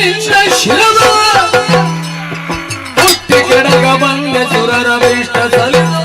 ನಿನ್ನ ಶಿರದ ಹುಟ್ಟಿ ಕೆಡಗ ಬಂದ ಸುರರ ಇಷ್ಟ ಸಲಿದ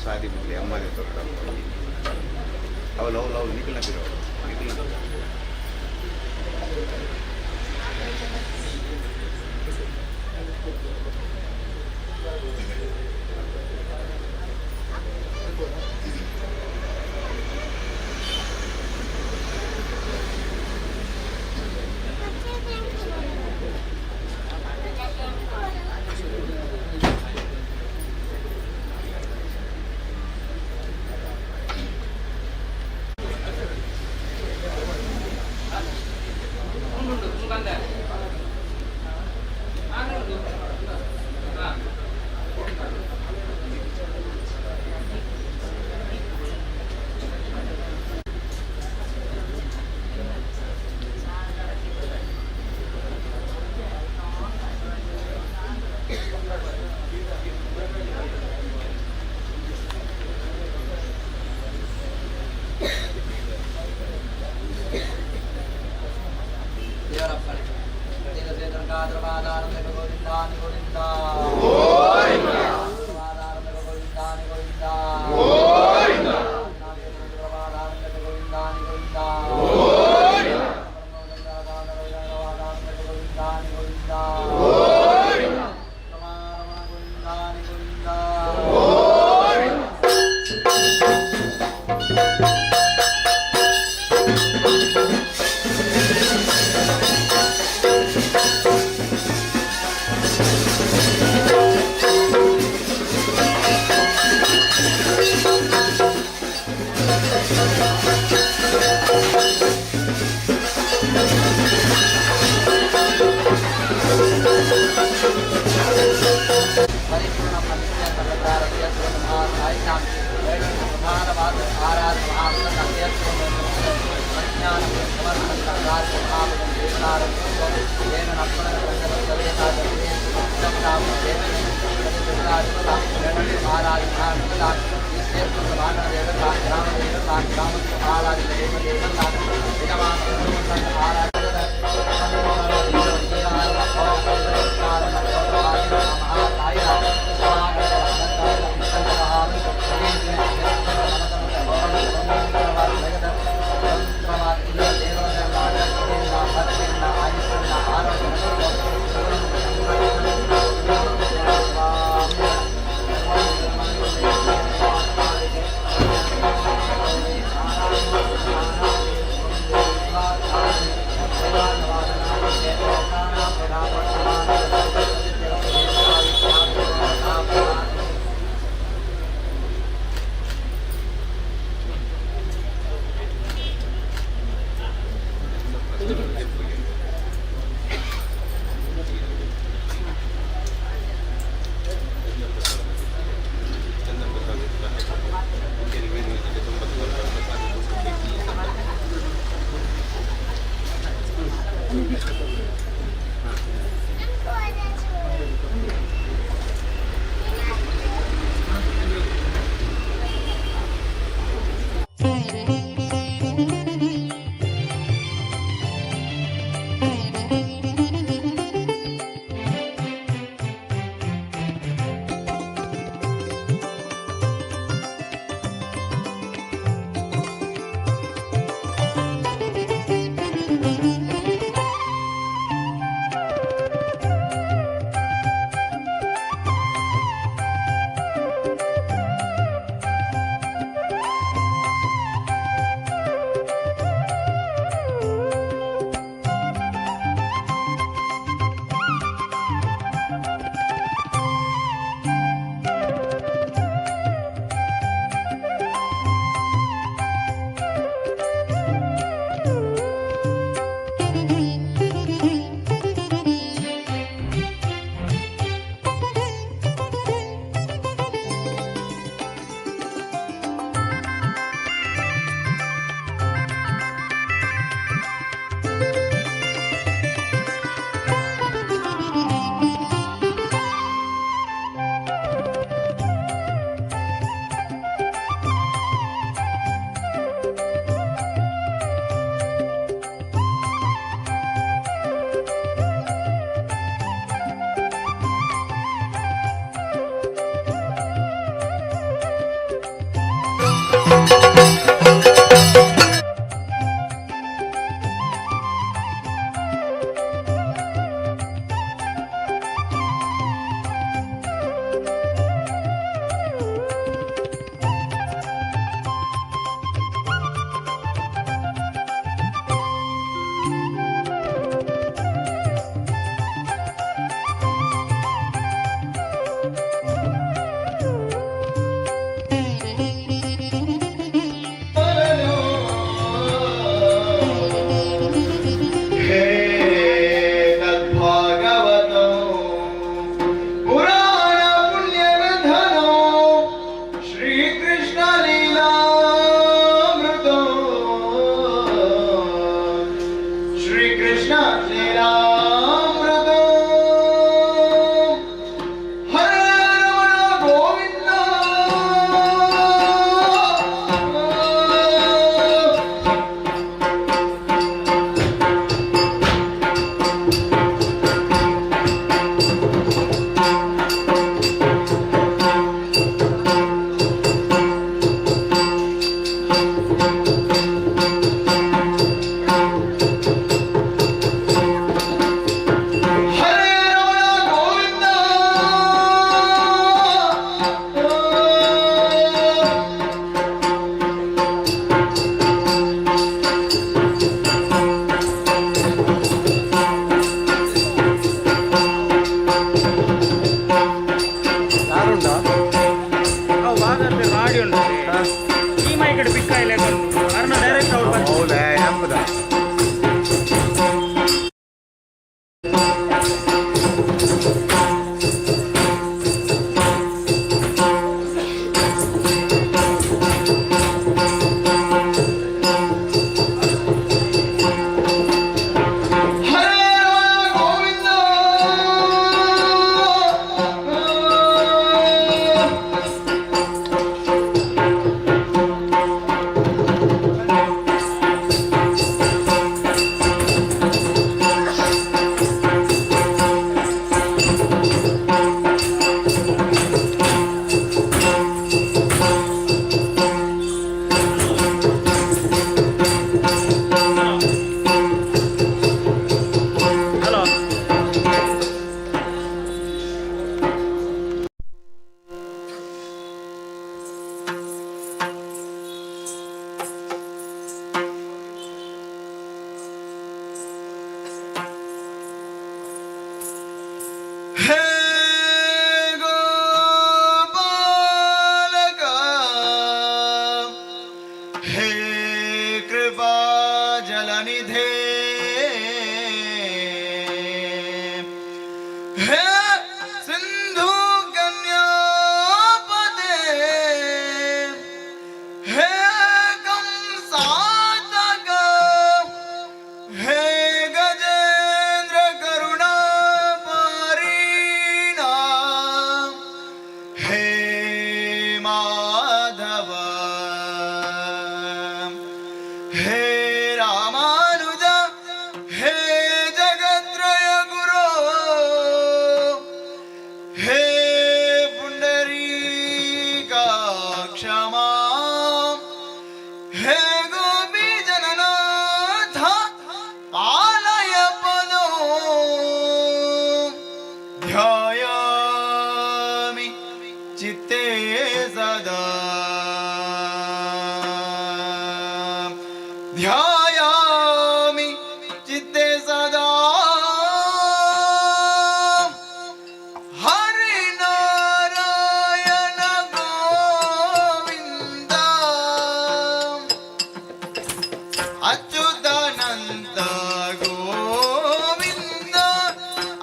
शादी बोले हमारे तो अब लो लो निकलना फिर निकलना ಶ್ರೀಕೃಷ್ಣ ಲೀಲಾಮೃತ ಶ್ರೀಕೃಷ್ಣ ಲೀಲಾಮೃತ ಹರೇ ರಮಣ ಗೋವಿಂದ ಹೌದಾ ಎಂಬುದಾ ध्यायामि चित्ते सदा हरि नारायण गोविंद अच्युतानंद गोविंद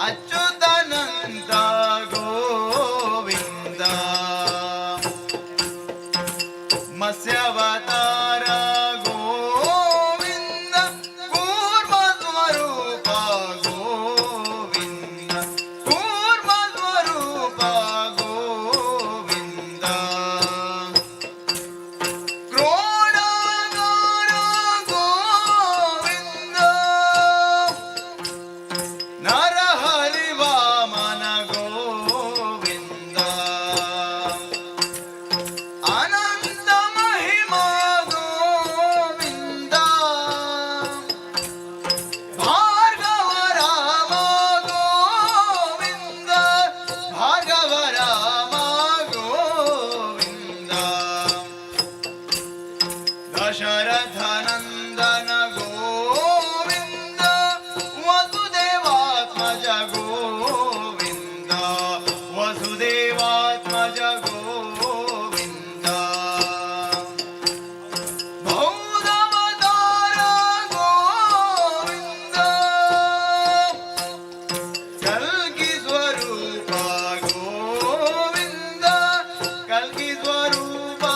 अच्युतानंद गोविंद मत्स्यावतार दशरथनन्दन गोविन्द वसुदेवात्मज गोविन्द वसुदेवात्मज गोविन्द भौरवतार गोविन्द कल्कि स्वरूप गोविन्द कल्कि स्वरूप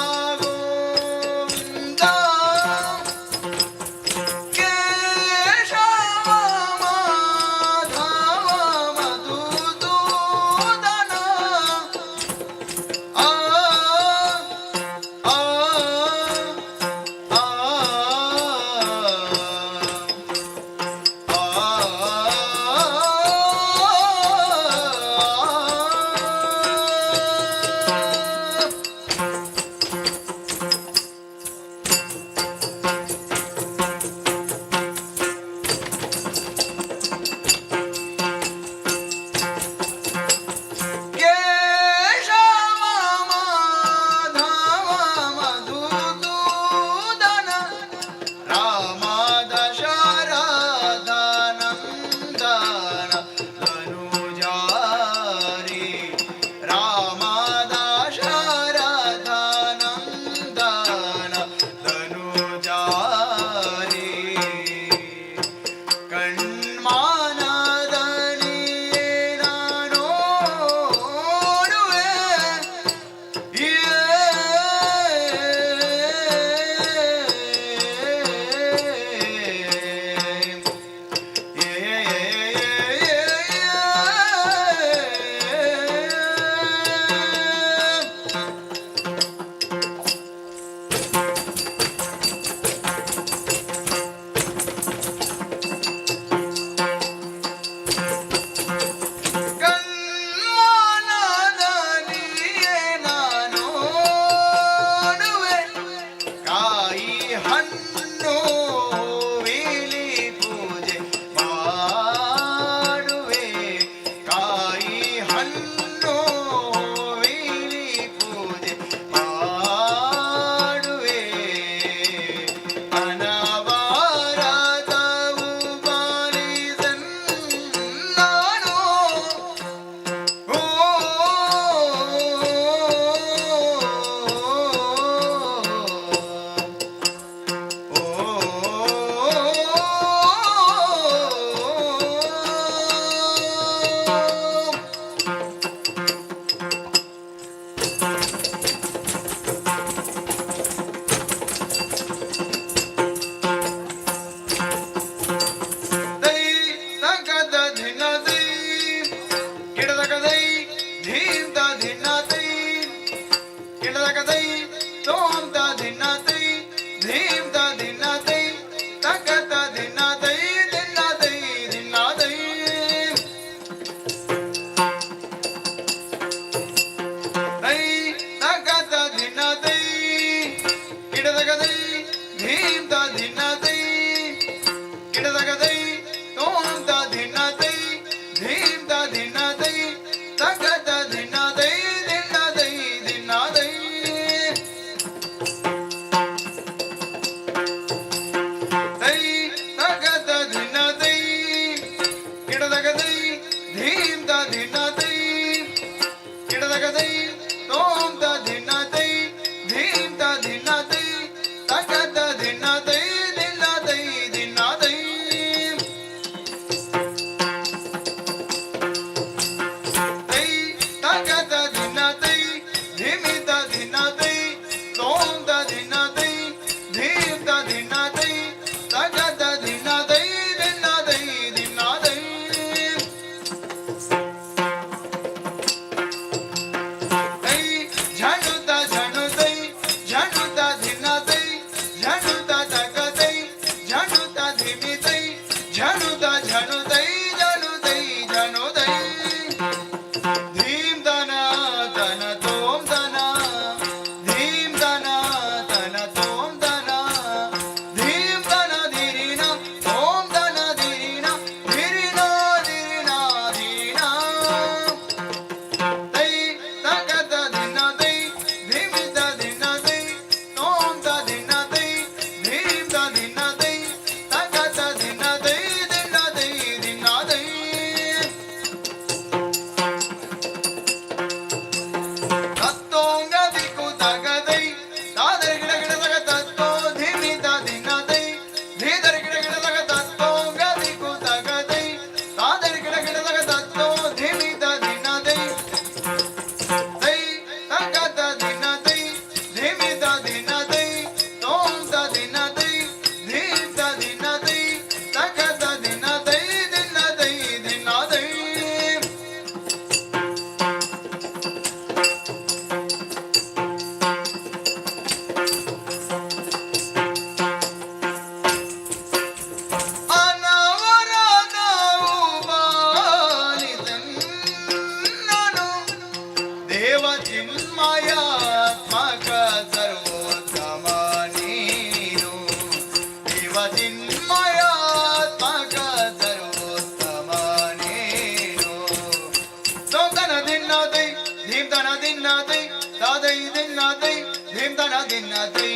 ದಿಂದನ ದಿನ್ನದೈ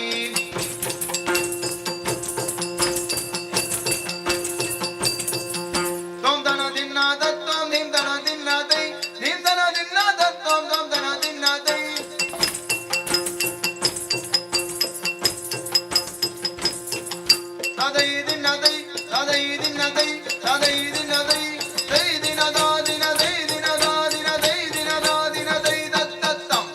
ದೊಂದನ ದಿನ್ನದ ತೋಂ ದಿಂದನ ದಿನ್ನದೈ ದಿಂದನ ದಿನ್ನದ ತೋಂ ದೊಂದನ ದಿನ್ನದೈ ತದೈ ದಿನ್ನದೈ ತದೈ ದಿನ್ನದೈ ತದೈ ದಿನ್ನದೈ ದೈ ದಿನದ ದಿನದೈ ದಿನದ ದಿನದೈ ದಿನದ ದಿನದೈ ದತ್ತತ್ತಂ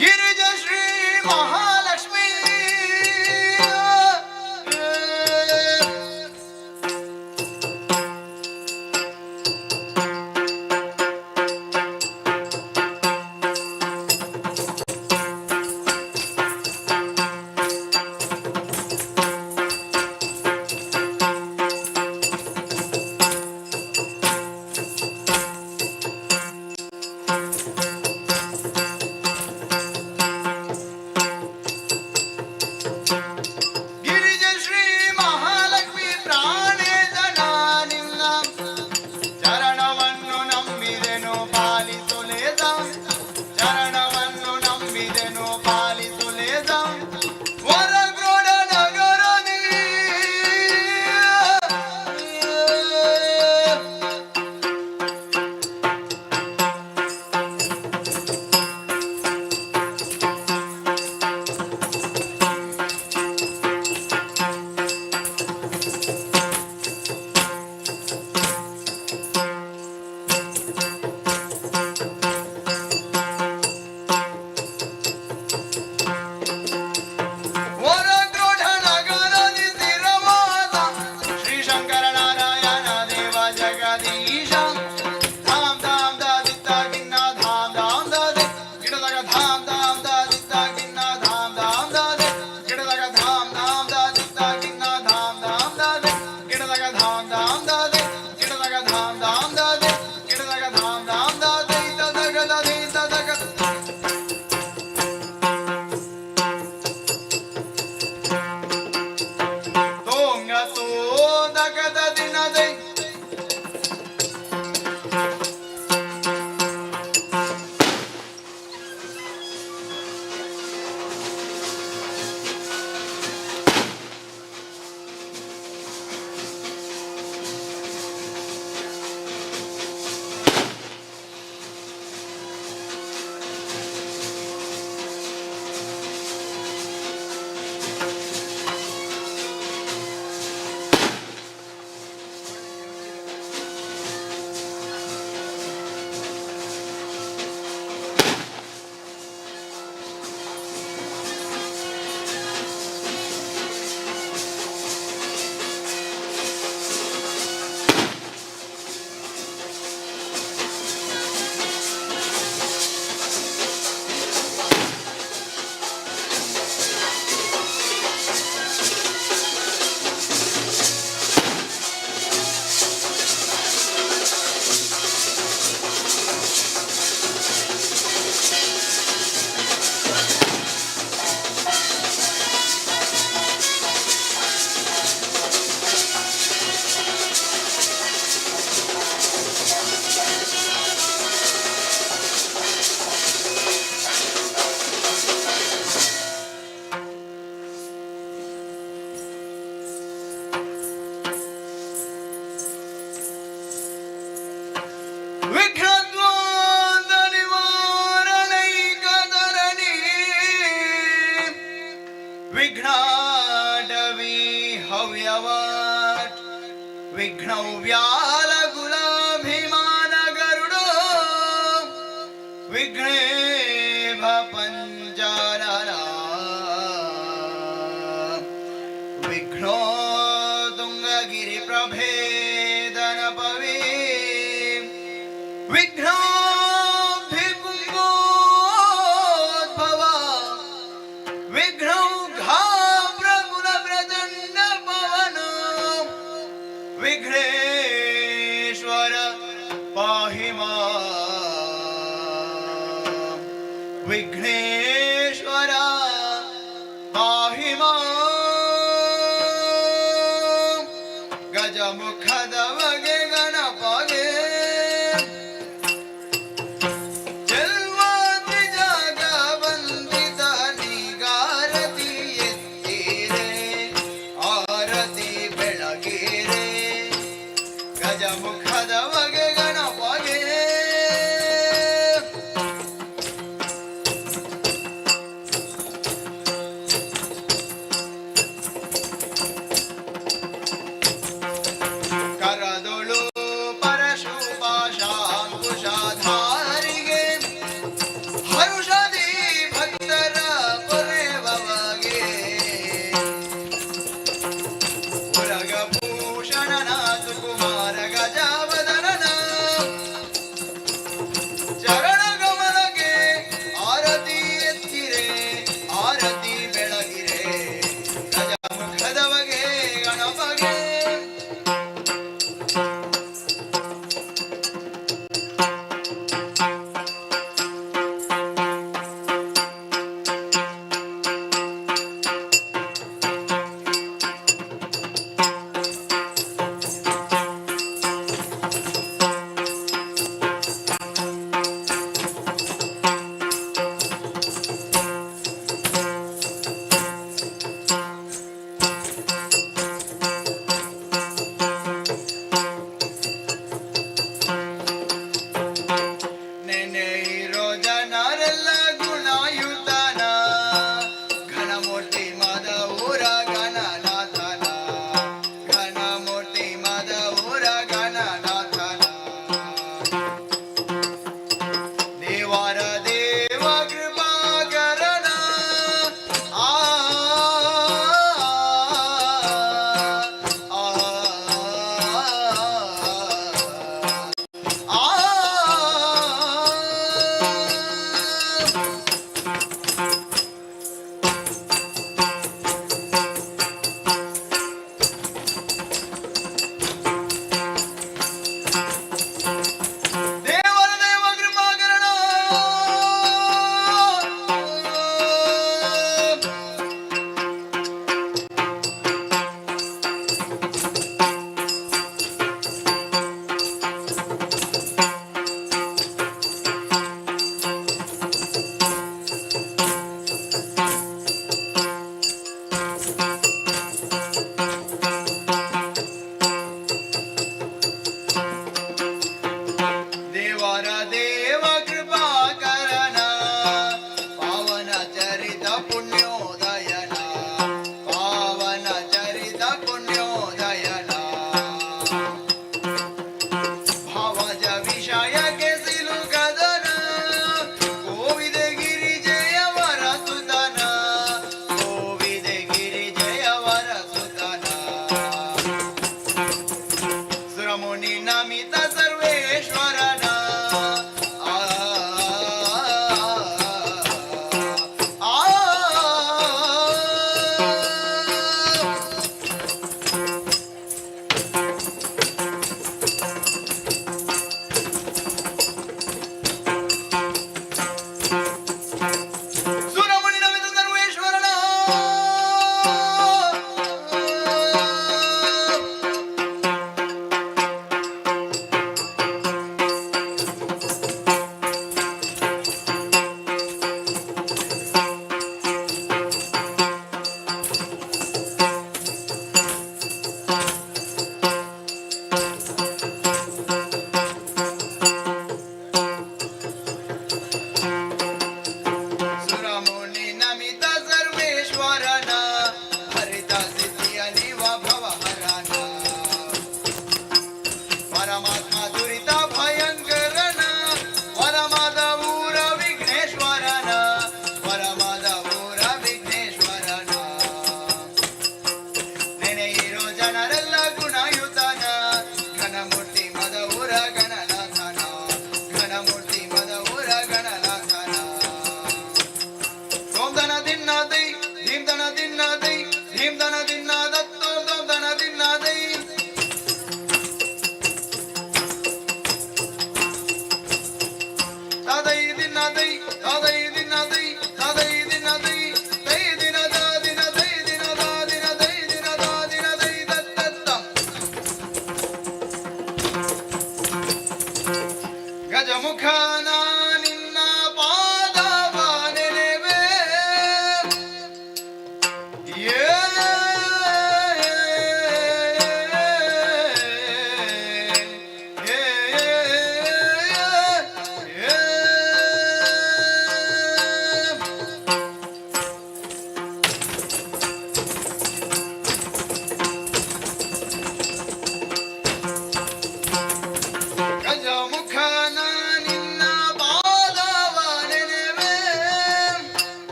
ಗಿರಿಜ ಶ್ರೀ ಮಹಾಲಕ್ಷ್ಮೀ ಗಿರಿಜ ಶ್ರೀ ಮಹಾಲಕ್ಷ್ಮಿ ಪ್ರಾಣೇಶ ನಾನಿಲ್ಲ ಚರಣವನ್ನು ನಂಬಿದೆನು ಪಾಲಿಸುಲೇದ ಚರಣವನ್ನು ನಂಬಿದೆನು ಪಾಲಿಸುಲೇದ ವರಗ್ರೋಡ ನಗರದಿ ವರಗ್ರೋಢ ನಗರದಿ ಸ್ಥಿರವಾದ ಶ್ರೀ ಶಂಕರ ನಾರಾಯಣ ದೇವ ಜಗದೀಶ ಧಾಮ್ ಧಾಮ್ ದಾದಿತ್ತ ಗಿನ್ನ ಧಾಮ್ ಧಾಮ್ ದಾದಿ ಗಿಡದಾಗ ಧಾಮ್ ಧಾಮ್ ದಾದಿತ್ತ ಗಿನ್ನ ಧಾಮ್ ಧಾಮ್ ದಾದಿ ಗಿಡದಾಗ ಧಾಮ್ ಧಾಮ್ ದಾದಿತ್ತ ಗಿನ್ನ ಧಾಮ್ ಧಾಮ್ ದಾದಿ ಗಿಡದಾಗ ಧಾಮ್ ಧಾಮ್ ದಾದಿ ಗಿಡದಾಗ ಧಾಮ್ ಧಾಮ್ ದಾದಿ ಗಿಡದಾಗ ಧಾಮ್ ಧಾಮ್ ದಾದಿ ತದಗ ದಾದಿ ತದಗ ತೋಂಗ ತೋದಗದ ದಿನದೈ ವಿಘ್ನದ್ವಾದ ನಿವಾರಣೈಕಧರಣಿ ವಿಘ್ನಾಟವಿ ಹವ್ಯವಾಟ್ ವಿಘ್ನೌ ವ್ಯಾಲ ಗುಲಾಭಿಮಾನ ಗರುಡೋ ವಿಘ್ನೇಭ ಪಂಚಾನನ ವಿಘ್ನೋ ತುಂಗಗಿರಿ ಪ್ರಭೇದನ ಪವಿ ವಿಘ್ನಾಭಿಕುಂಭೋದ್ಭವ ವಿಘ್ನೌ ಘಾಬ್ರಗುಲ ಪ್ರಚಂಡ ಪವನ ವಿಘ್ನೇಶ್ವರ ಪಾಹಿ ಮಾಂ ವಿಘ್ನೇಶ್ವರ ಪಾಹಿ ಮಾಂ ಗಜಮುಖದ ಬಗೆ ಗಣಪಗೆ ईश्वर देव कृपा करना आ देवर देव कृपा करना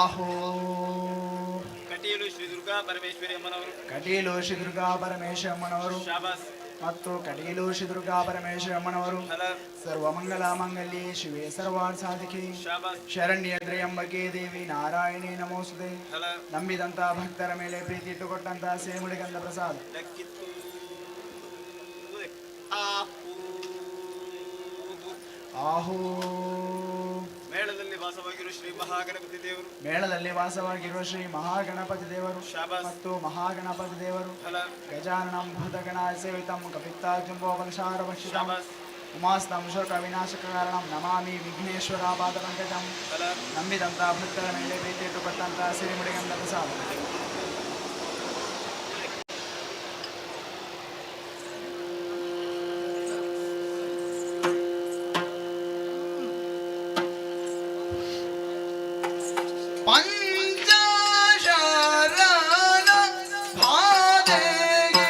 ಆಹೋ ಕಟೀಲು ಶ್ರೀ ದುರ್ಗಾ ಪರಮೇಶ್ವರಿ ಅಮ್ಮನವರು ಕಟೀಲು ಶ್ರೀ ದುರ್ಗಾ ಪರಮೇಶ್ವರಮ್ಮನವರು ಶಾಬಾಸ್ ಮತ್ತು ಕಟೀಲು ಶ್ರೀ ದುರ್ಗಾ ಪರಮೇಶ್ವರಮ್ಮನವರು ಫಲ ಸರ್ವಮಂಗಲ ಮಂಗಲ್ಯೆ ಶಿವೆ ಸರ್ವಾರ್ಥ ಸಾಧಿಕೆ ಶಾಬಾಸ್ ಶರಣ್ಯ ತ್ರ್ಯಂಬಕೆ ದೇವಿ ನಾರಾಯಣಿ ನಮೋಸ್ತುತೆ. ಫಲ ನಂಬಿದಂತ ಭಕ್ತರ ಮೇಲೆ ಪ್ರೀತಿ ಇಟ್ಟುಕೊಟ್ಟಂತ ಸಿರಿಮುಡಿಗಂಧ ಪ್ರಸಾದ. ದಕ್ಕಿತ್ತು ಆಹೋ ಮೇಳದಲ್ಲಿ ವಾಸವಾಗಿರುವ ಶ್ರೀ ಮಹಾಗಣಪತಿ ದೇವರು ಮೇಳದಲ್ಲಿ ವಾಸವಾಗಿರುವ ಶ್ರೀ ಮಹಾಗಣಪತಿ ದೇವರು ಶಾಬಾಸ್ ಮತ್ತು ಮಹಾಗಣಪತಿ ದೇವರು ಫಲ ಗಜಾನನಂ ಭೂತಗಣ ಸೇವಿತಂ ಕಪಿತ್ತಾಜುಂಬೋಪಲಶಾರಭಕ್ಷಿತಂ ಶಾಬಾಸ್ ಉಮಾಸ್ತಂ ಶೋಕ ವಿನಾಶಕ ಕಾರಣಂ ನಮಾಮಿ ವಿಘ್ನೇಶ್ವರ ಪಾದಪಂಕಜಂ. ಫಲ ನಂಬಿದಂತ ಭಕ್ತರ ಮೇಲೆ ಪ್ರೀತಿ ಇಟ್ಟುಕೊಟ್ಟಂತ ಸಿರಿಮುಡಿಗಂಧ ಪ್ರಸಾದ. ಪಂಚಶರಣ ಬಾಧೆಗೆ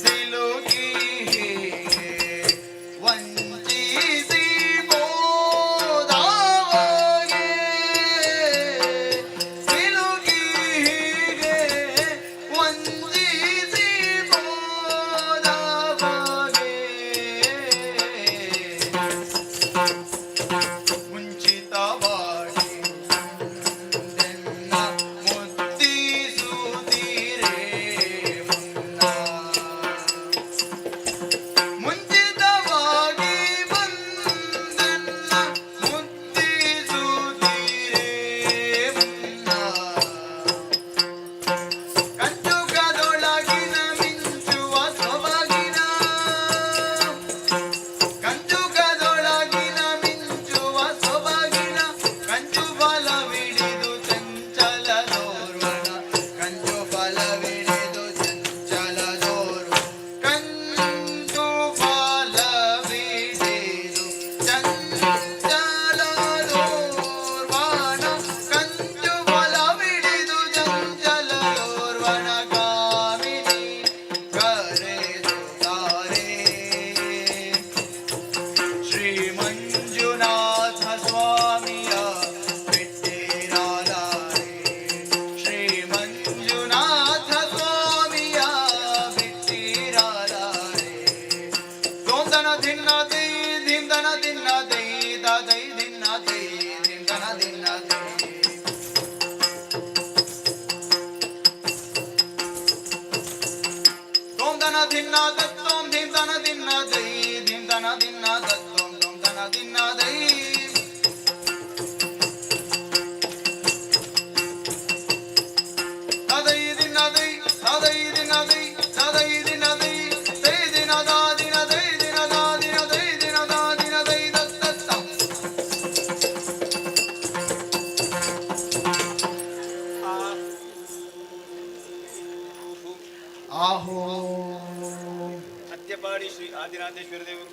ಸಿಲುಕಿ ವಂಚಿಸಿ ಹೋದವಗೆ, ಸಿಲುಕಿ ವಂಚಿಸಿ ಹೋದವಗೆ ಮುಂಚಿತವಾಗಿ ನನ್ನ ಮುತ್ತಿಸುತ್ತೀರೇ ಮುನ್ನ. ಮುಂಚಿತವಾಗಿ ಬಂದನ್ನ ಮುತ್ತಿಸುತ್ತೀರೇ ಮುನ್ನ. ಕಂಚುಕದೊಳಗಿನ ಮಿಂಚುವ ಸೊಬಗಿನ, ಕಂಚುಕದೊಳಗಿನ ಮಿಂಚುವ ಸೊಬಗಿನ, ಕಂಚು ಬಲವಿಡಿದು ಚಂಚಲದೋರ್ವನ, ಕಂಚು ಬಲವಿಡಿದು ಚಂಚಲದೋರ್ವ, ಕಂಚು ಬಲವಿಡಿದು ಚಂಚಲದೋರ್ವನ, ಕಂಚು ಬಲವಿಡಿದು ಚಂಚಲದೋರ್ವನ ಕಾಮಿನಿ ಕರೆದು ತಾರೆ. ಶ್ರೀ ಮಂಜುನಾಥ ಸ್ವಾಮಿಯ ಬಿಟ್ಟಿರಾದಾರೆ, ಶ್ರೀ ಮಂಜುನಾಥ ಸ್ವಾಮಿಯ ಬಿಟ್ಟಿರಾದಾರೆ. ಗೋಂದನ ದಿನ್ನ ದೈ ದಿಂದನ ದಿನ್ನ ದೈ ದೈ ದಿನ್ನ ದೈ ದಿಂದನ ದಿನ್ನ ದೈ. ಗೋಂದನ ದಿನ್ನ ದತ್ತೋಂ ದಿಂದನ ದಿನ್ನ ದೈ ದಿಂದನ ದಿನ್ನ ದತ್ತೋಂ ಗೋಂದನ ದಿನ್ನ ದೈ. ದೈ ದಿನ ದೈ ದೈ ದಿನ ದೈ ದೈ ದಿನ ದೈ ದೈ ದಿನ ದಾ ದಿನ ದೈ ದಿನ ದಾ ದಿನ ದೈ ದಿನ ದಾ ದಿನ ದೈ ದತ್ತ. ಆಹೋ ಸತ್ಯಪಾಡಿ ಶ್ರೀ ಆದಿನಾಥೇಶ್ವರ ದೇವರು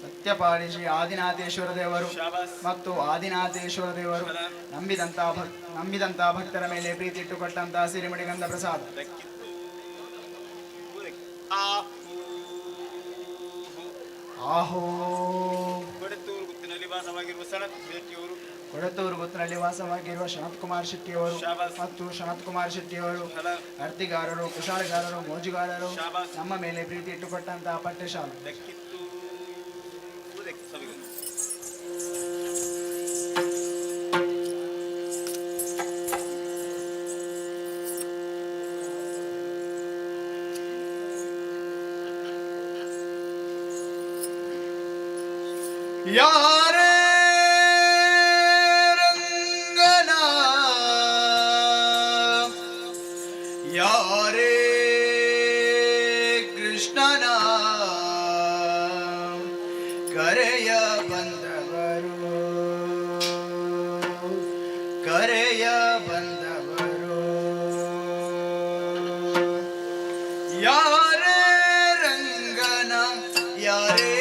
ಸತ್ಯಪಾಡಿ ಶ್ರೀ ಆದಿನಾಥೇಶ್ವರ ದೇವರು ಶಾಬಾಸ್ ಮತ್ತು ಆದಿನಾಥೇಶ್ವರ ದೇವರು ಫಲ ನಂಬಿದಂತ ಭಕ್ತರ ಮೇಲೆ ಪ್ರೀತಿ ಇಟ್ಟುಕೊಟ್ಟಂತ ಸಿರಿಮುಡಿಗಂಧ ಪ್ರಸಾದ. ದಕ್ಕಿತ್ತು ಆಹೋ ಕೊಡತ್ತೂರು ಗುತ್ತಿನಲ್ಲಿ ವಾಸವಾಗಿರುವ ಸಣತ್ ಶೆಟ್ಟಿಯವರು ಕೊಡತ್ತೂರು ಗುತ್ತಿನಲ್ಲಿ ವಾಸವಾಗಿರುವ ಶನತ್ ಕುಮಾರ್ ಶೆಟ್ಟಿಯವರು ಶಾಬಾಸ್ ಮತ್ತು ಶನತ್ ಕುಮಾರ್ ಶೆಟ್ಟಿಯವರು ಫಲ ಅರ್ತಿಗಾರರು, ಕುಶಾಲಗಾರರು, ಮೋಜುಗಾರರು ಶಾಬಾಸ್ ನಮ್ಮ ಮೇಲೆ ಪ್ರೀತಿ ಇಟ್ಟುಕೊಟ್ಟಂತ ಪಟ್ಟಶಾಲ. ದಕ್ಕಿತ್ತು ಸವಿಗಳು ಯಾರೇ ರಂಗನ ಯಾರೇ ಕೃಷ್ಣನ ಕರೆಯ ಬಂದವರು, ಕರೆಯ ಬಂದವರು. ಯಾರೇ ರಂಗನ ಯಾರೇ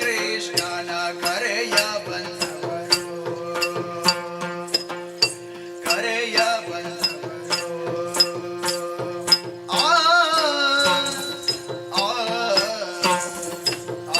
ಕೃಷ್ಣನ ಕರೆಯ ಬಂದವರು, ಕರೆಯ ಬಂದವರು. ಆ ಆ ಆ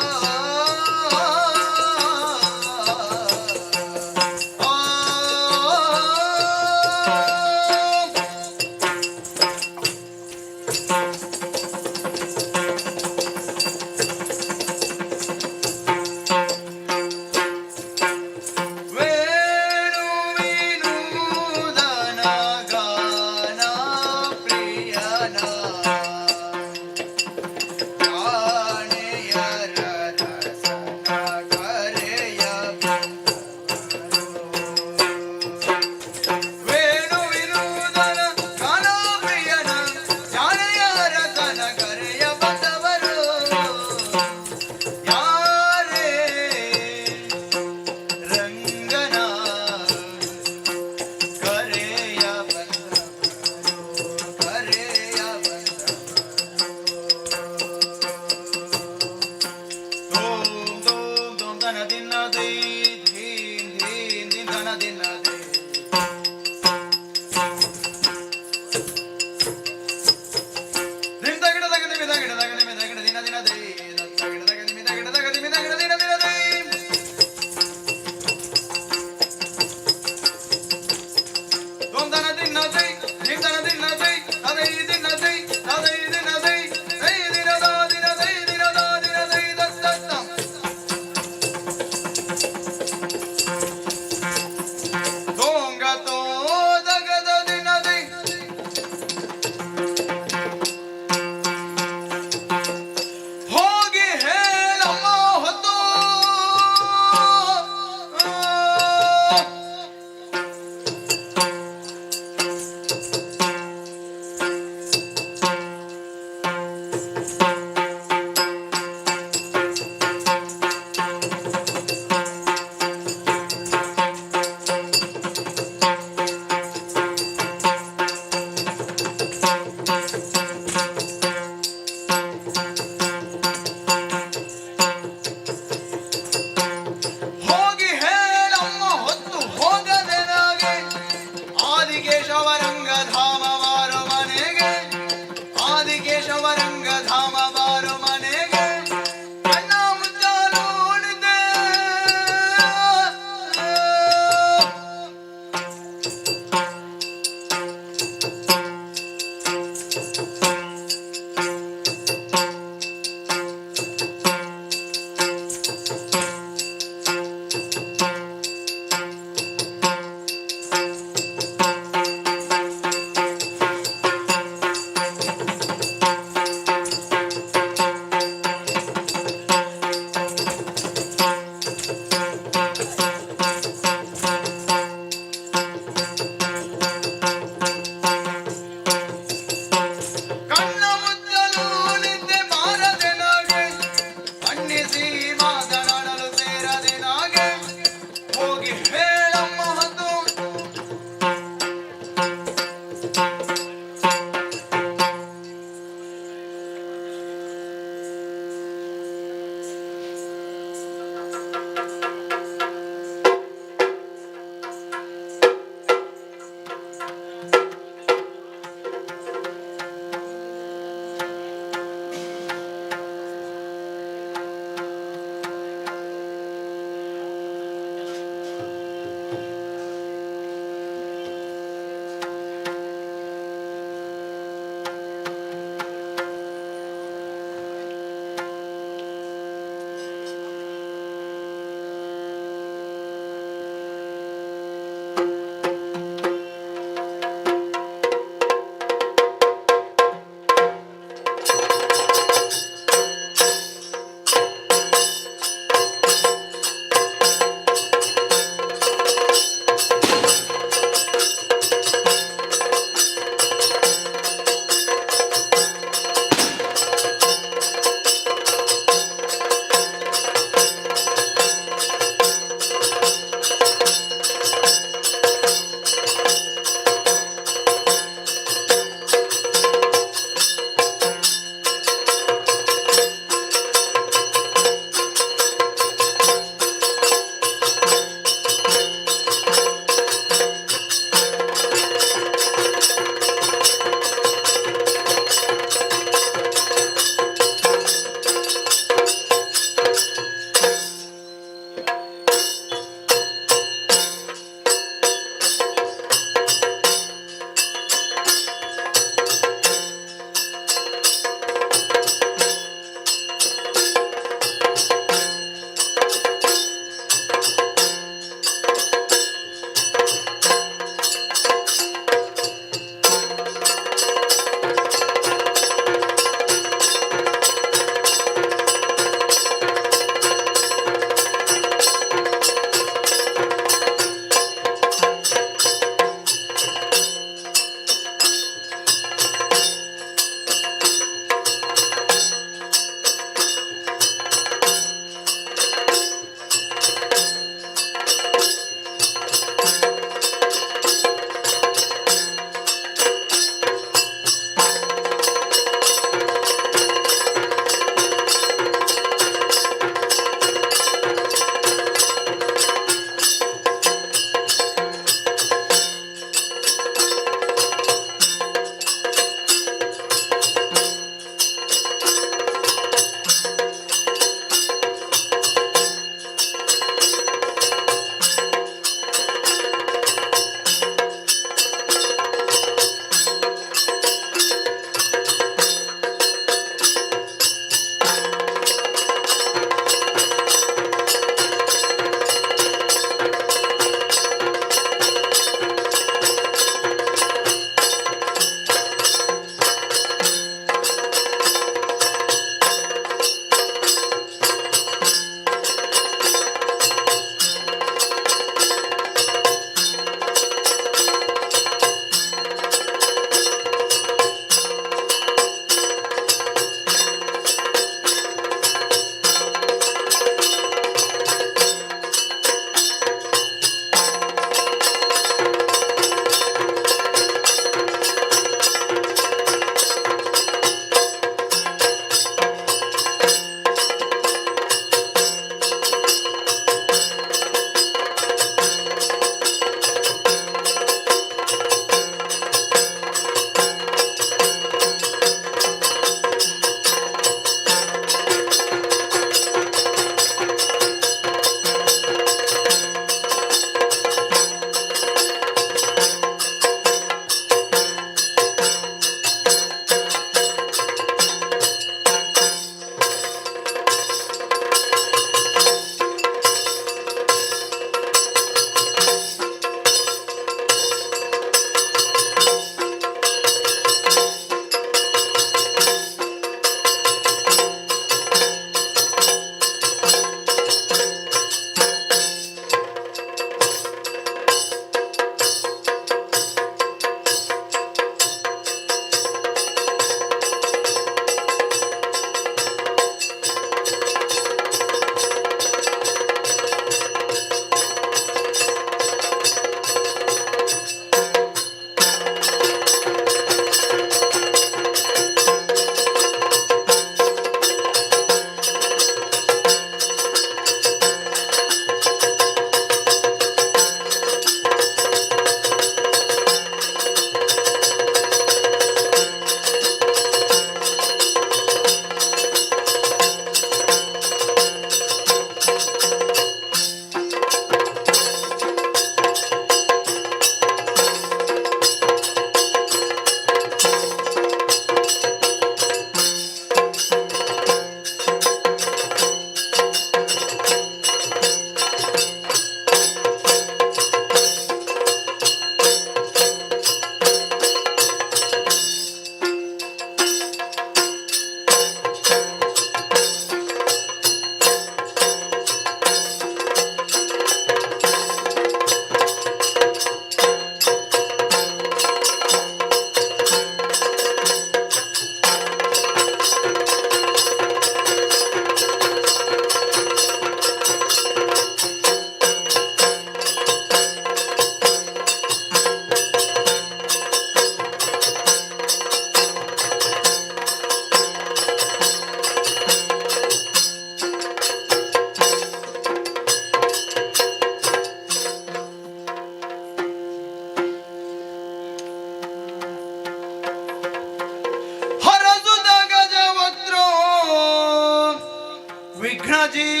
विघ्नजीमोदपायुग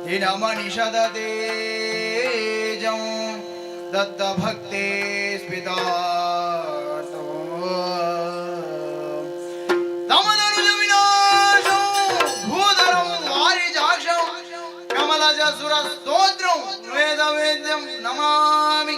दिनमनिषदतेजं दत्तभक्ते स्मिता सुरस्तोत्रं वेदवेद्यं नमामि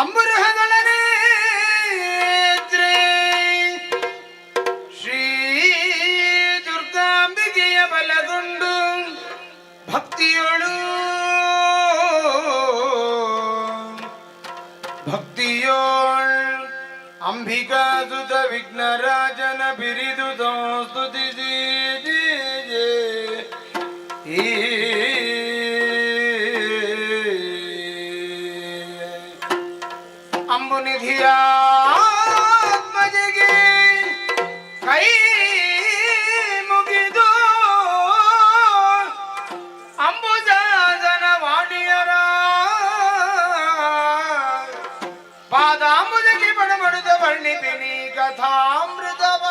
ಅಂಬುರಹಗಳನೆ ಶ್ರೀ ದುರ್ಗಾಂಬಿಕೆಯ ಬಲಗೊಂಡು ಭಕ್ತಿಯೋಳು ಅಂಬಿಕಾ ಸುತ ವಿಘ್ನರಾಜನ ಬಿರಿದು ಸ್ತುತಿಸಿ ಅಂಬುನಿಧಿಯ ಆತ್ಮಜೆಗೆ ಕೈ ಮುಗಿದು ಅಂಬುಜಾಜನ ವಾಣಿಯರ ಪಾದಾಂಬುಜಕ್ಕೆ ಬಡಬಡುದ ವರ್ಣಿಪಿನಿ ಕಥಾಮೃತವ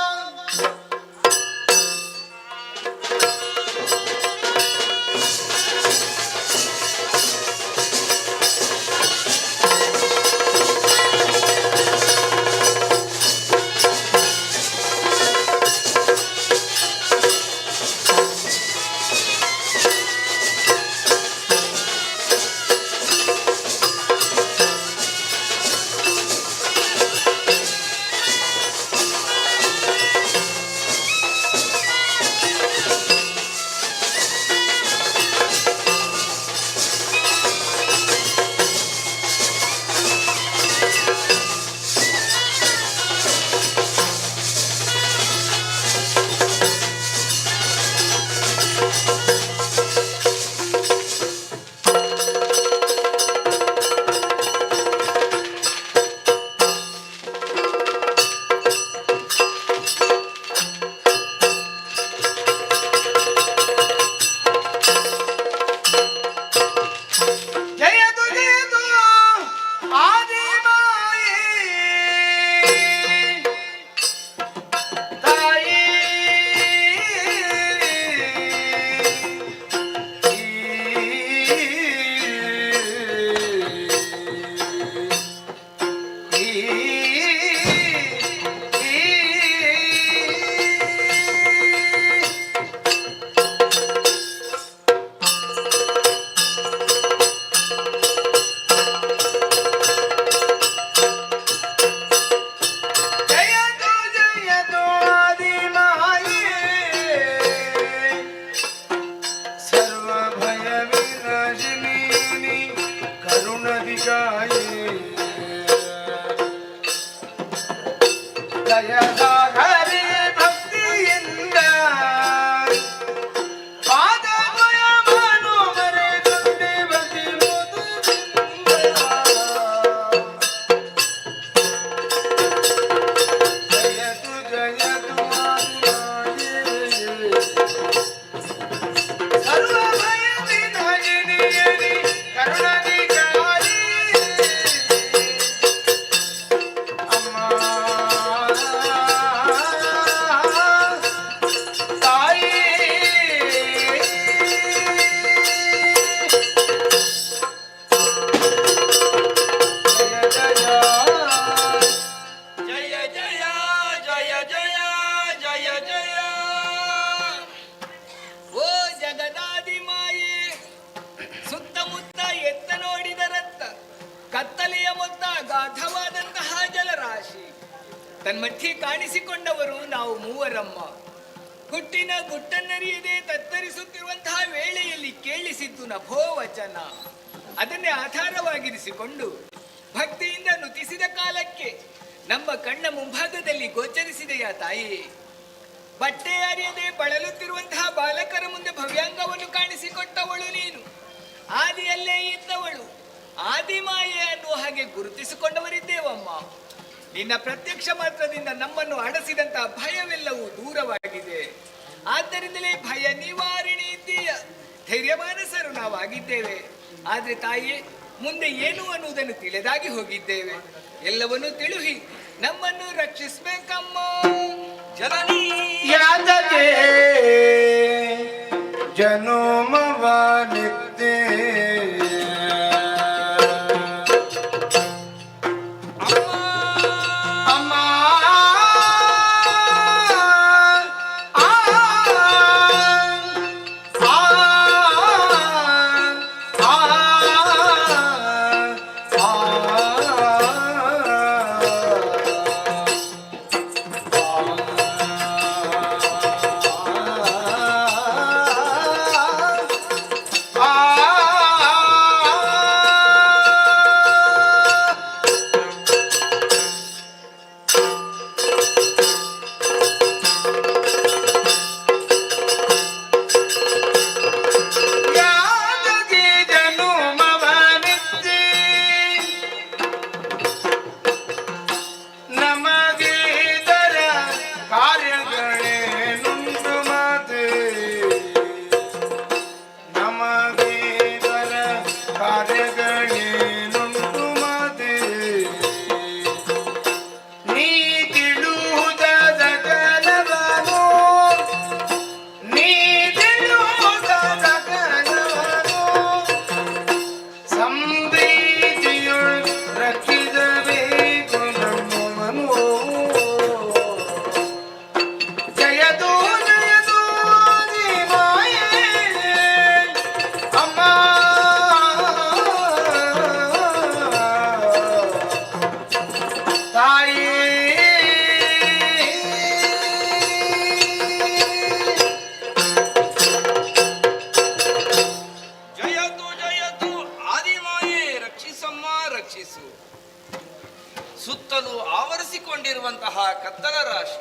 ತನ್ಮಧ್ಯೆ ಕಾಣಿಸಿಕೊಂಡವರು ನಾವು ಮೂವರಮ್ಮ. ಹುಟ್ಟಿನ ಗುಟ್ಟನ್ನರಿಯದೆ ತತ್ತರಿಸುತ್ತಿರುವಂತಹ ವೇಳೆಯಲ್ಲಿ ಕೇಳಿಸಿದ್ದು ನಭೋವಚನ. ಅದನ್ನೇ ಆಧಾರವಾಗಿರಿಸಿಕೊಂಡು ಭಕ್ತಿಯಿಂದ ನುತಿಸಿದ ಕಾಲಕ್ಕೆ ನಮ್ಮ ಕಣ್ಣ ಮುಂಭಾಗದಲ್ಲಿ ಗೋಚರಿಸಿದೆಯಾ ತಾಯಿ. ಬಟ್ಟೆ ಅರಿಯದೆ ಬಳಲುತ್ತಿರುವಂತಹ ಬಾಲಕರ ಮುಂದೆ ಭವ್ಯಾಂಗವನ್ನು ಕಾಣಿಸಿಕೊಟ್ಟವಳು ನೀನು. ಆದಿಯಲ್ಲೇ ಇದ್ದವಳು ಆದಿಮಾಯೆ ಅನ್ನುವ ಹಾಗೆ ಗುರುತಿಸಿಕೊಂಡವರಿದ್ದೇವಮ್ಮ. ನಿನ್ನ ಪ್ರತ್ಯಕ್ಷ ಮಾತ್ರದಿಂದ ನಮ್ಮನ್ನು ಅಡಸಿದಂತಹ ಭಯವೆಲ್ಲವೂ ದೂರವಾಗಿದೆ. ಆದ್ದರಿಂದಲೇ ಭಯ ನಿವಾರಣೆ ಇದ್ದೀಯ. ಧೈರ್ಯಮಾನಸರು ನಾವಾಗಿದ್ದೇವೆ. ಆದ್ರೆ ತಾಯಿ, ಮುಂದೆ ಏನು ಅನ್ನುವುದನ್ನು ತಿಳಿದಾಗಿ ಹೋಗಿದ್ದೇವೆ. ಎಲ್ಲವನ್ನೂ ತಿಳುಹಿ ನಮ್ಮನ್ನು ರಕ್ಷಿಸಬೇಕಮ್ಮ. ಜನನೀ ಯಾದಗೆ ಜನೋಮವಾನಿದ್ದೆ ಸುತ್ತಲೂ ಆವರಿಸಿಕೊಂಡಿರುವಂತಹ ಕತ್ತಲ ರಾಶಿ.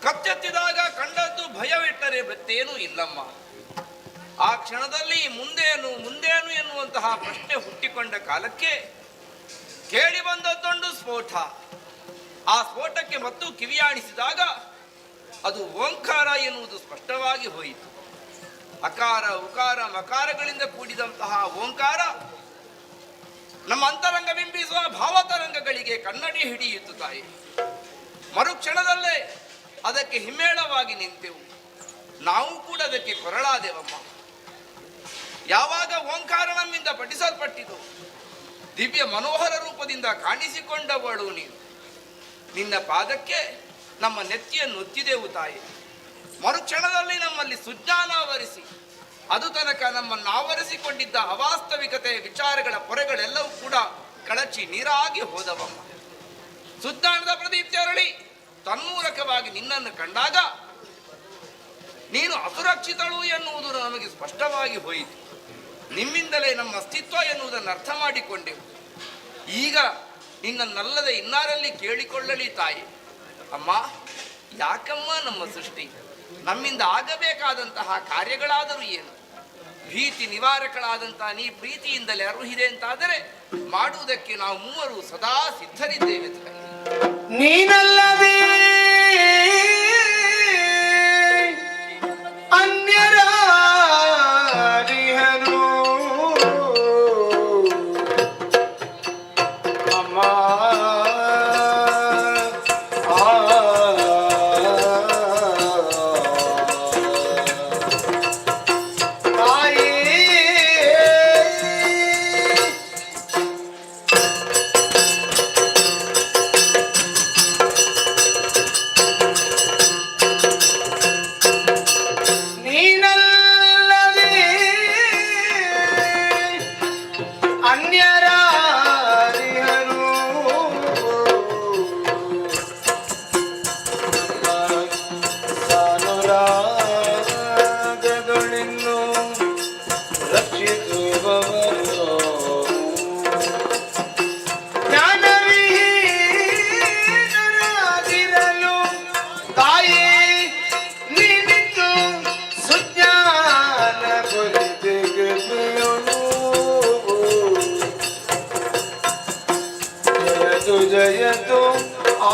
ಕತ್ತೆತ್ತಿದಾಗ ಕಂಡದ್ದು ಭಯವಿಟ್ಟರೆ ಮತ್ತೇನೂ ಇಲ್ಲಮ್ಮ. ಆ ಕ್ಷಣದಲ್ಲಿ ಮುಂದೇನು ಮುಂದೇನು ಎನ್ನುವಂತಹ ಪ್ರಶ್ನೆ ಹುಟ್ಟಿಕೊಂಡ ಕಾಲಕ್ಕೆ ಕೇಳಿ ಬಂದದ್ದೊಂದು ಸ್ಫೋಟ. ಆ ಸ್ಫೋಟಕ್ಕೆ ಮತ್ತು ಕಿವಿಯಾಣಿಸಿದಾಗ ಅದು ಓಂಕಾರ ಎನ್ನುವುದು ಸ್ಪಷ್ಟವಾಗಿ ಹೋಯಿತು. ಅಕಾರ ಉಕಾರ ಮಕಾರಗಳಿಂದ ಕೂಡಿದಂತಹ ಓಂಕಾರ ನಮ್ಮ ಅಂತರಂಗ ಬಿಂಬಿಸುವ ಭಾವತರಂಗಗಳಿಗೆ ಕನ್ನಡಿ ಹಿಡಿಯಿತು ತಾಯಿ. ಮರುಕ್ಷಣದಲ್ಲೇ ಅದಕ್ಕೆ ಹಿಮ್ಮೇಳವಾಗಿ ನಿಂತೆವು. ನಾವು ಕೂಡ ಅದಕ್ಕೆ ಕೊರಳಾದೆವಮ್ಮ. ಯಾವಾಗ ಓಂಕಾರ ನಮ್ಮಿಂದ ಪಠಿಸಲ್ಪಟ್ಟಿತು, ದಿವ್ಯ ಮನೋಹರ ರೂಪದಿಂದ ಕಾಣಿಸಿಕೊಂಡವಳು ನೀನು. ನಿನ್ನ ಪಾದಕ್ಕೆ ನಮ್ಮ ನೆತ್ತಿಯನ್ನು ಒತ್ತಿದೆವು ತಾಯಿ. ಮರುಕ್ಷಣದಲ್ಲಿ ನಮ್ಮಲ್ಲಿ ಸುಜ್ಞಾನ ಆವರಿಸಿ ಅದು ತನಕ ನಮ್ಮನ್ನು ಆವರಿಸಿಕೊಂಡಿದ್ದ ಅವಾಸ್ತವಿಕತೆಯ ವಿಚಾರಗಳ ಪೊರೆಗಳೆಲ್ಲವೂ ಕೂಡ ಕಳಚಿ ನೀರಾಗಿ ಹೋದವಮ್ಮ. ಸುಜ್ಞಾನದ ಪ್ರದೀಪ್ತಿ ಅರಳಿ ತನ್ಮೂಲಕವಾಗಿ ನಿನ್ನನ್ನು ಕಂಡಾಗ ನೀನು ಅಸುರಕ್ಷಿತಳು ಎನ್ನುವುದು ನಮಗೆ ಸ್ಪಷ್ಟವಾಗಿ ಹೋಯಿತು. ನಿಮ್ಮಿಂದಲೇ ನಮ್ಮ ಅಸ್ತಿತ್ವ ಎನ್ನುವುದನ್ನು ಅರ್ಥ ಮಾಡಿಕೊಂಡೆವು. ಈಗ ನಿನ್ನನ್ನಲ್ಲದೆ ಇನ್ನಾರಲ್ಲಿ ಕೇಳಿಕೊಳ್ಳಲಿ ತಾಯಿ. ಅಮ್ಮ, ಯಾಕಮ್ಮ ನಮ್ಮ ಸೃಷ್ಟಿ? ನಮ್ಮಿಂದ ಆಗಬೇಕಾದಂತಹ ಕಾರ್ಯಗಳಾದರೂ ಏನು? ಭೀತಿ ನಿವಾರಕಳಾದಂತಹ ನೀ ಪ್ರೀತಿಯಿಂದಲೇ ಅರುಹಿದೆ ಅಂತಾದರೆ ಮಾಡುವುದಕ್ಕೆ ನಾವು ಮೂವರು ಸದಾ ಸಿದ್ಧರಿದ್ದೇವೆ ತಾಯಿ. ನೀನಲ್ಲದೆ ಅನ್ಯರಾರಿಹರು ಅಮ್ಮ. ಜಯತು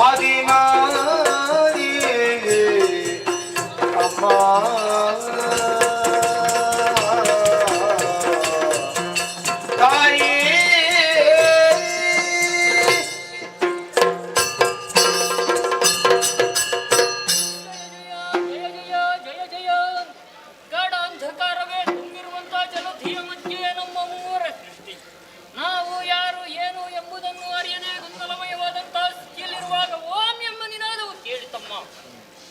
ಆದಿಮಾರಿಯೇ ಅಮ್ಮ.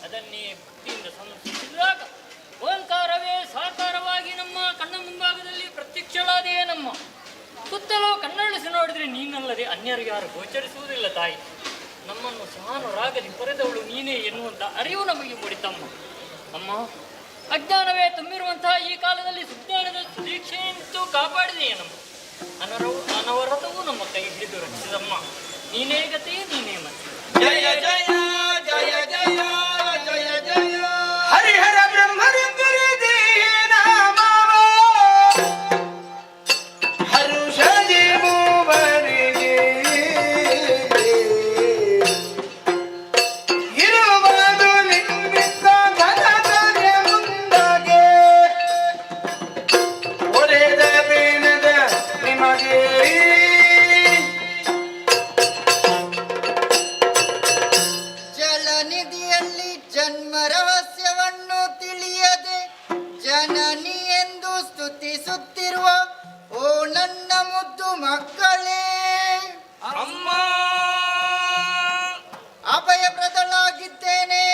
ಅದನ್ನೇ ಭಕ್ತಿಯಿಂದ ಸಮರ್ಪಿಸಿದಾಗ ಓಂಕಾರವೇ ಸಾಕಾರವಾಗಿ ನಮ್ಮ ಕಣ್ಣ ಮುಂಭಾಗದಲ್ಲಿ ಪ್ರತ್ಯಕ್ಷಳಾದೇ ನಮ್ಮ. ಸುತ್ತಲೂ ಕಣ್ಣಳಿಸಿ ನೋಡಿದ್ರೆ ನೀನಲ್ಲದೆ ಅನ್ಯರು ಯಾರು ಗೋಚರಿಸುವುದಿಲ್ಲ ತಾಯಿ. ನಮ್ಮನ್ನು ಸಹಾನುರಾಗಲಿ ಪೊರೆದವಳು ನೀನೇ ಎನ್ನುವಂಥ ಅರಿವು ನಮಗೆ ಮೂಡಿತಮ್ಮ. ಅಮ್ಮ, ಅಜ್ಞಾನವೇ ತುಂಬಿರುವಂತಹ ಈ ಕಾಲದಲ್ಲಿ ಸುಜ್ಞಾನದ ದೀಕ್ಷೆಯಂತೂ ಕಾಪಾಡಿದೆಯೇ ನಮ್ಮ. ಅನವರತವೂ ನಮ್ಮ ಕೈ ಹಿಡಿದು ರಕ್ಷಿಸಮ್ಮ. ನೀನೇ ಗತಿ, ನೀನೇ ಮತ್ತೆ. ಜಯ ಜಯ ಜಯ ಜಯ ಜಯ ಜಯ ಹರಿಹರ ಬ್ರಹ್ಮರಿಂದರಿದೇ ನಾಮವ ಹರುಷದಿ ಮೂವರಿಗೆ ಇರುವುದು ನಿಮ್ಮಿಂದ ಘನತೆಯ ಮುಂದಗೆ ಒರೆದ ಬೇನದ ನಿಮಗೆ ಜನ್ಮ ರಹಸ್ಯವನ್ನು ತಿಳಿಯದೆ ಜನನಿ ಎಂದು ಸ್ತುತಿಸುತ್ತಿರುವ ಓ ನನ್ನ ಮುದ್ದು ಮಕ್ಕಳೇ, ಅಮ್ಮ ಅಭಯಪ್ರದಳಾಗಿದ್ದೇನೆ.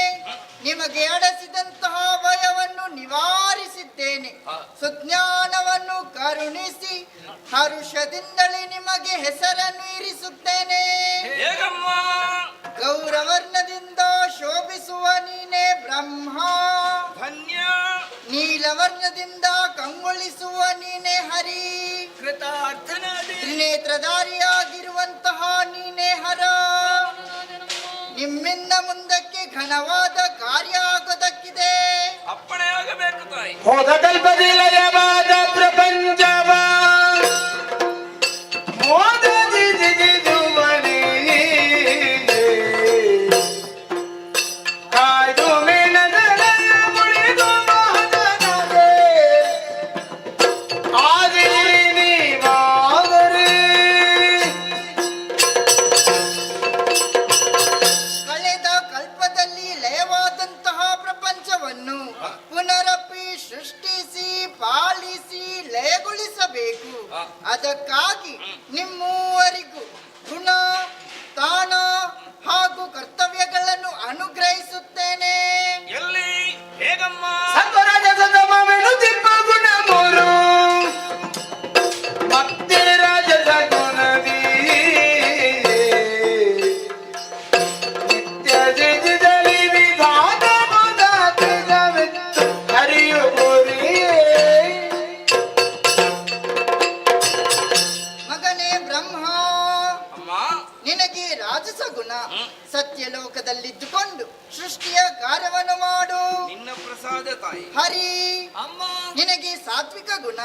ನಿಮಗೆ ಅಡಸಿದಂತಹ ಭಯವನ್ನು ನಿವಾರಿಸಿದ್ದೇನೆ. ಸುಜ್ಞಾನವನ್ನು ಕರುಣಿಸಿ ಹರುಷದಿಂದಲೇ ನಿಮಗೆ ಹೆಸರನ್ನು ಇರಿಸುತ್ತೇನೆ. ಗೌರವರ್ಣದಿಂದ ಶೋಭಿಸುವ ನೀನೇ ಬ್ರಹ್ಮ, ಧನ್ಯ. ನೀಲವರ್ಣದಿಂದ ಕಂಗೊಳಿಸುವ ನೀನೇ ಹರಿ, ಕೃತಾರ್ಥನಾದೆ. ತ್ರಿನೇತ್ರಧಾರಿಯಾಗಿರುವಂತಹ ನೀನೇ ಹರ. ನಿಮ್ಮಿಂದ ಮುಂದಕ್ಕೆ ಘನವಾದ ಕಾರ್ಯ ಆಗೋದಕ್ಕಿದೆ. ಅಪ್ಪಣೆ ಆಗಬೇಕು ತಾಯಿ. ಹೋದ ಕಲ್ಪದಿ ಲಯವಾದ ಪ್ರಪಂಚವ ಮೋದದಿ ಜಿಗಿದುವನೇ ಕಾಯ್ದು ಮೇಣದ ಮುಳಿದು ಮಹದನಗೆ ಆದಿರಿ ನೀವಾಗರಿ ಕಳೆದ ಕಲ್ಪದಲ್ಲಿ ಲಯವಾದಂತಹ ಪ್ರಪಂಚವನ್ನು ಪುನರಪಿ ಸೃಷ್ಟಿಸಿ ಪಾಲಿಸಿ ಲಯಗೊಳಿಸಬೇಕು. ಅದಕ್ಕಾಗಿ ನಿಮ್ಮೂವರಿಗೂ ಗುಣ ತಾಣ ಹಾಗೂ ಕರ್ತವ್ಯಗಳನ್ನು ಅನುಗ್ರಹಿಸುತ್ತೇನೆ. ಎಲ್ಲಿ ಹೇಗಮ್ಮ? ಸಂತರಾಜ ಸದಮವೆನು ದಿಬ್ಬ ಗುಣ ಮೂರು ಮತ್ತೆ ರಾಜದ ಗುಣದಿ ನಿತ್ಯ ಜಗದಲ್ಲಿ ವಿಧಾನ ಮುದಾತಗವೆತ್ತು ಹರಿಯುವುರಿಯೇ. ಮಗನೇ ಬ್ರಹ್ಮ, ಅಮ್ಮ ನಿನಗೆ ರಾಜಸ ಗುಣ. ಸತ್ಯಲೋಕದಲ್ಲಿದ್ದುಕೊಂಡು ಸೃಷ್ಟಿಯ ಕಾರ್ಯವನ್ನು ಮಾಡು. ನಿನ್ನ ಪ್ರಸಾದ ತಾಯಿ. ಹರಿ, ಅಮ್ಮ ನಿನಗೆ ಸಾತ್ವಿಕ ಗುಣ.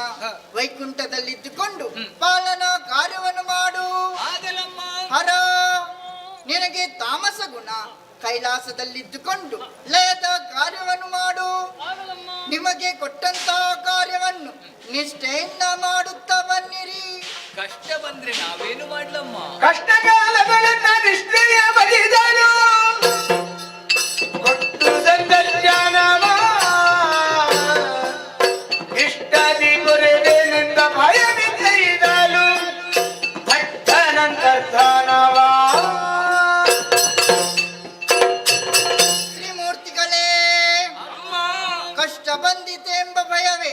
ವೈಕುಂಠದಲ್ಲಿದ್ದುಕೊಂಡು ಪಾಲನಾ ಕಾರ್ಯವನ್ನು ಮಾಡು. ಆಗಲಮ್ಮ. ಹರ, ನಿನಗೆ ತಾಮಸ ಗುಣ. ಕೈಲಾಸದಲ್ಲಿದ್ದುಕೊಂಡು ಲಯದ ಕಾರ್ಯವನ್ನು ಮಾಡು. ಆಗಲಮ್ಮ. ನಿಮಗೆ ಕೊಟ್ಟಂತಹ ಕಾರ್ಯವನ್ನು ನಿಷ್ಠೆಯಿಂದ ಮಾಡುತ್ತಾ ಬನ್ನಿರಿ. ಕಷ್ಟ ಬಂದ್ರೆ ನಾವೇನು ಮಾಡ್ಲಮ್ಮ? ಕಷ್ಟಕಾಲಗಳನ್ನ ನಿಷ್ಠೆಯ ಬರಿದನು ಕೊಟ್ಟು ಸಂತಜ್ಞಾನವ ಇಷ್ಟದಿ ಮುರಿದೆನಿಂದ ಭಯವಿದ್ದಲು ಭಕ್ತನಂತರ್ಧನವ. ತ್ರಿಮೂರ್ತಿಗಳೇ, ಕಷ್ಟ ಬಂದಿತೆ ಎಂಬ ಭಯವೇ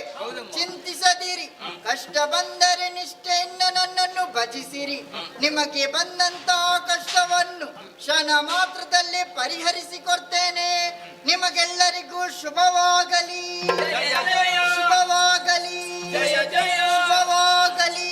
ಚಿಂತಿಸದಿರಿ. ಕಷ್ಟ ಬಂದರೆ ನಿಷ್ಠೆಯಿಂದ ನನ್ನನ್ನು ಭಜಿಸಿರಿ. ನಿಮಗೆ ಬಂದಂತಹ ಕಷ್ಟವನ್ನು ಕ್ಷಣ ಮಾತ್ರದಲ್ಲಿ ಪರಿಹರಿಸಿಕೊಡ್ತೇನೆ. ನಿಮಗೆಲ್ಲರಿಗೂ ಶುಭವಾಗಲಿ, ಶುಭವಾಗಲಿ, ಶುಭವಾಗಲಿ.